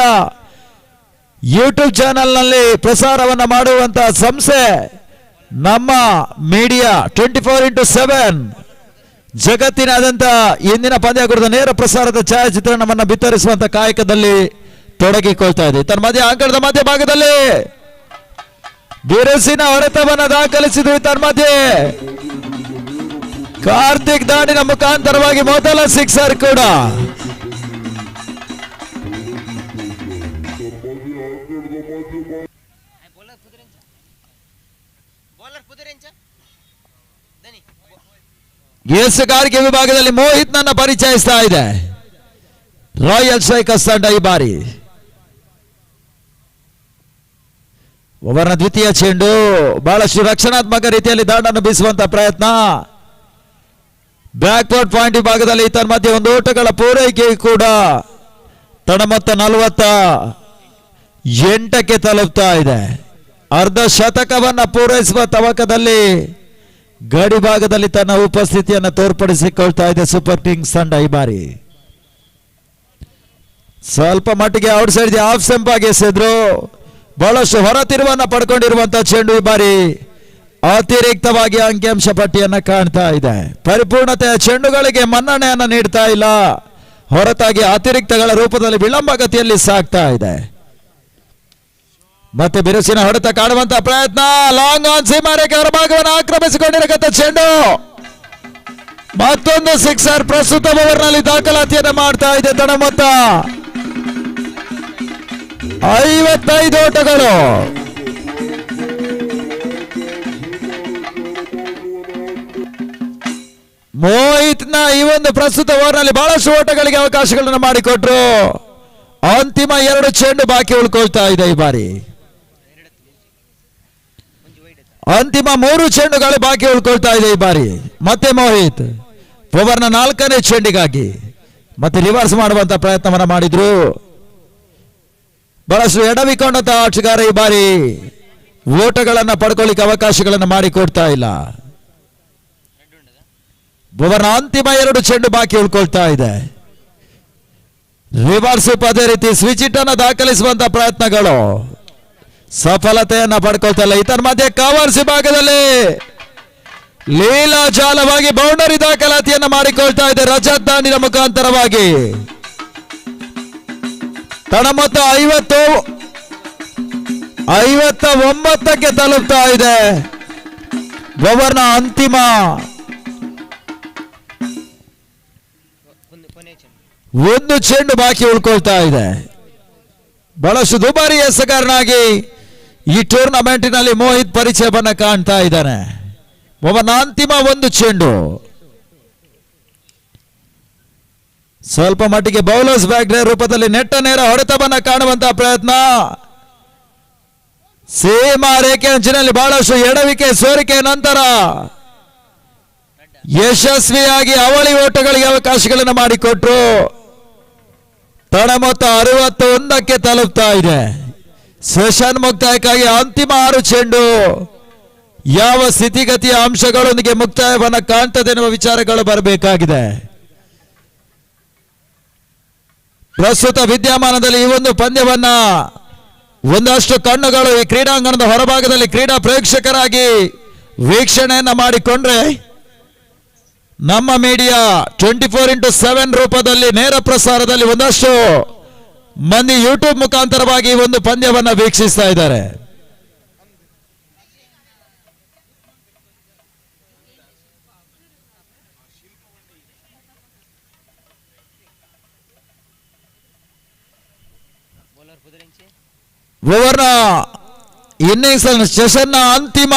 ಯೂಟ್ಯೂಬ್ ಚಾನೆಲ್ ನಲ್ಲಿ ಪ್ರಸಾರವನ್ನ ಮಾಡುವಂತ ಸಂಸ್ಥೆ ನಮ್ಮ ಮೀಡಿಯಾ 24x7 ಜಗತ್ತಿನಾದ್ಯಂತ ಇಂದಿನ ಪಂದ್ಯಾಕೂಟದ ನೇರ ಪ್ರಸಾರದ ಛಾಯಾಚಿತ್ರಣವನ್ನು ಬಿತ್ತರಿಸುವಂತ ಕಾಯಕದಲ್ಲಿ ತೊಡಗಿಕೊಳ್ತಾ ಇದೆ. ತನ್ನ ಮಧ್ಯ ಅಂಕಣದ ಮಧ್ಯಭಾಗದಲ್ಲಿ ಬಿರುಸಿನ ಹೊಡೆತವನ್ನು ದಾಖಲಿಸಿದ್ವಿ. ತನ್ನ ಮಧ್ಯೆ ಕಾರ್ತಿಕ್ ದಾಂಡಿನ ಮುಖಾಂತರವಾಗಿ ಮೊದಲ ಸಿಕ್ಸರ್ ಕೂಡ. ಎಸೆಗಾರಿಕೆ ವಿಭಾಗದಲ್ಲಿ ಮೋಹಿತ್ ನನ್ನ ಪರಿಚಯಿಸ್ತಾ ಇದೆ. ರಾಯಲ್ ಸ್ಟ್ರೈಕರ್ಸ್ ತಂಡ ಈ ಬಾರಿ ಓವರ್ನ ದ್ವಿತೀಯ ಚೆಂಡು ಬಹಳಷ್ಟು ರಕ್ಷಣಾತ್ಮಕ ರೀತಿಯಲ್ಲಿ ದಾಂಡನ್ನು ಬೀಸುವಂತ ಪ್ರಯತ್ನ. ಬ್ಯಾಕ್ವರ್ಡ್ ಪಾಯಿಂಟ್ ವಿಭಾಗದಲ್ಲಿ ತನ್ನ ಮಧ್ಯೆ ಒಂದು ಓಟಗಳ ಪೂರೈಕೆ ಕೂಡ ತಡ ಮೊತ್ತ 48ಕ್ಕೆ ತಲುಪ್ತಾ ಇದೆ. ಅರ್ಧ ಶತಕವನ್ನ ಪೂರೈಸುವ ತವಕದಲ್ಲಿ ಗಡಿ ಭಾಗದಲ್ಲಿ ತನ್ನ ಉಪಸ್ಥಿತಿಯನ್ನು ತೋರ್ಪಡಿಸಿಕೊಳ್ತಾ ಇದೆ ಸೂಪರ್ ಕಿಂಗ್ಸ್ ತಂಡ ಈ ಬಾರಿ. ಸ್ವಲ್ಪ ಮಟ್ಟಿಗೆ ಔಟ್ ಸೈಡ್ ಆಫ್ ಸ್ಟಂಪ್ ಆಗಿ ಎಸೆದ್ರು. ಬಹಳಷ್ಟು ಹೊರ ತಿರುವನ್ನ ಪಡ್ಕೊಂಡಿರುವಂತಹ ಚೆಂಡು ಈ ಬಾರಿ ಅತಿರಿಕ್ತವಾಗಿ ಅಂಕಿಅಂಶ ಪಟ್ಟಿಯನ್ನ ಕಾಣ್ತಾ ಇದೆ. ಪರಿಪೂರ್ಣತೆಯ ಚೆಂಡುಗಳಿಗೆ ಮನ್ನಣೆಯನ್ನ ನೀಡ್ತಾ ಇಲ್ಲ, ಹೊರತಾಗಿ ಅತಿರಿಕ್ತಗಳ ರೂಪದಲ್ಲಿ ವಿಳಂಬಗತಿಯಲ್ಲಿ ಸಾಗ್ತಾ ಇದೆ. ಮತ್ತೆ ಬಿರುಸಿನ ಹೊಡೆತ ಕಾಣುವಂತ ಪ್ರಯತ್ನ. ಲಾಂಗ್ ಆನ್ ಸೀಮಾರೇಖೆ ಹೊರಭಾಗವನ್ನು ಆಕ್ರಮಿಸಿಕೊಂಡಿರತಕ್ಕ ಚೆಂಡು. ಮತ್ತೊಂದು ಸಿಕ್ಸರ್ ಪ್ರಸ್ತುತ ಓವರ್ನಲ್ಲಿ ದಾಖಲಾತಿಯನ್ನು ಮಾಡ್ತಾ ಇದೆ. ತಡ ಮೊತ್ತ 55 ಓಟಗಳು. ಮೋಹಿತ್ನ ಈ ಒಂದು ಪ್ರಸ್ತುತ ಓವರ್ನಲ್ಲಿ ಬಹಳಷ್ಟು ಓಟಗಳಿಗೆ ಅವಕಾಶಗಳನ್ನು ಮಾಡಿಕೊಟ್ರು. ಅಂತಿಮ 2 ಚೆಂಡು ಬಾಕಿ ಉಳ್ಕೊಳ್ತಾ ಇದೆ ಈ ಬಾರಿ. ಅಂತಿಮ 3 ಚೆಂಡುಗಳು ಬಾಕಿ ಉಳ್ಕೊಳ್ತಾ ಇದೆ ಈ ಬಾರಿ. ಮತ್ತೆ ಮೋಹಿತ್ ಓವರ್ನ 4ನೇ ಚೆಂಡಿಗಾಗಿ ಮತ್ತೆ ರಿವರ್ಸ್ ಮಾಡುವಂತ ಪ್ರಯತ್ನವನ್ನ ಮಾಡಿದ್ರು. ಬಹಳಷ್ಟು ಎಡವಿಕೊಂಡಂತ ಆಟಗಾರ ಈ ಬಾರಿ ಓಟಗಳನ್ನ ಪಡ್ಕೊಳ್ಳಿಕ್ಕೆ ಅವಕಾಶಗಳನ್ನು ಮಾಡಿಕೊಡ್ತಾ ಇಲ್ಲ. ಓವರ್ನ ಅಂತಿಮ 2 ಚೆಂಡು ಬಾಕಿ ಉಳ್ಕೊಳ್ತಾ ಇದೆ. ರಿವರ್ಸ್ ಅದೇ ರೀತಿ ಸ್ವಿಚ್ ಹಿಟ್ ಅನ್ನು ದಾಖಲಿಸುವಂತ ಪ್ರಯತ್ನಗಳು ಸಫಲತೆಯನ್ನ ಪಡ್ಕೊಳ್ತಾ ಇಲ್ಲ. ಇದರ ಮಧ್ಯೆ ಕವರ್ಸ್ ವಿಭಾಗದಲ್ಲಿ ಲೀಲಾಜಾಲವಾಗಿ ಬೌಂಡರಿ ದಾಖಲಾತಿಯನ್ನ ಮಾಡಿಕೊಳ್ತಾ ಇದೆ ರಜತ್ ದಾಂಡಿನ ಮುಖಾಂತರವಾಗಿ. ತಡ ಮೊತ್ತ 59ಕ್ಕೆ ತಲುಪ್ತಾ ಇದೆ. ಓವರ್ನ ಅಂತಿಮ 1 ಚೆಂಡು ಬಾಕಿ ಉಳ್ಕೊಳ್ತಾ ಇದೆ. ಬಹಳಷ್ಟು ದುಬಾರಿ ಎಸೆಗಾರನಾಗಿ ಈ ಟೂರ್ನಮೆಂಟಿನಲ್ಲಿ ಮೋಹಿತ್ ಪರಿಚಯವನ್ನ ಕಾಣ್ತಾ ಇದ್ದಾನೆ. ಓವರ್ನ ಅಂತಿಮ 1 ಚೆಂಡು. ಸ್ವಲ್ಪ ಮಟ್ಟಿಗೆ ಬೌಲರ್ಸ್ ಬ್ಯಾಕ್ ರೂಪದಲ್ಲಿ ನೆಟ್ಟ ನೇರ ಹೊಡೆತವನ್ನ ಕಾಣುವಂತಹ ಪ್ರಯತ್ನ. ಸೀಮಾ ರೇಖೆ ಅಂಚಿನಲ್ಲಿ ಬಹಳಷ್ಟು ಎಡವಿಕೆ ಸೋರಿಕೆ ನಂತರ ಯಶಸ್ವಿಯಾಗಿ ಅವಳಿ ಓಟಗಳಿಗೆ ಅವಕಾಶಗಳನ್ನು ಮಾಡಿಕೊಟ್ರು. ತಡ ಮೊತ್ತ 61ಕ್ಕೆ ತಲುಪ್ತಾ ಇದೆ. ಸೆಷನ್ ಮುಕ್ತಾಯಕ್ಕಾಗಿ ಅಂತಿಮ 6 ಚೆಂಡು. ಯಾವ ಸ್ಥಿತಿಗತಿಯ ಅಂಶಗಳೊಂದಿಗೆ ಮುಕ್ತಾಯವನ್ನ ಕಾಣ್ತದೆ ಎನ್ನುವ ವಿಚಾರಗಳು ಬರಬೇಕಾಗಿದೆ. ಪ್ರಸ್ತುತ ವಿದ್ಯಮಾನದಲ್ಲಿ ಈ ಒಂದು ಪಂದ್ಯವನ್ನ ಒಂದಷ್ಟು ಕಣ್ಣುಗಳು ಈ ಕ್ರೀಡಾಂಗಣದ ಹೊರಭಾಗದಲ್ಲಿ ಕ್ರೀಡಾ ಪ್ರೇಕ್ಷಕರಾಗಿ ವೀಕ್ಷಣೆಯನ್ನ ಮಾಡಿಕೊಂಡ್ರೆ, ನಮ್ಮ ಮೀಡಿಯಾ 24x7 ರೂಪದಲ್ಲಿ ನೇರ ಪ್ರಸಾರದಲ್ಲಿ ಒಂದಷ್ಟು ಮಂದಿ ಯೂಟ್ಯೂಬ್ ಮುಖಾಂತರವಾಗಿ ಒಂದು ಪಂದ್ಯವನ್ನ ವೀಕ್ಷಿಸ್ತಾ ಇದ್ದಾರೆ. ಓವರ್ನ ಇನ್ನಿಂಗ್ಸ್ ಸೆಷನ್ನ ಅಂತಿಮ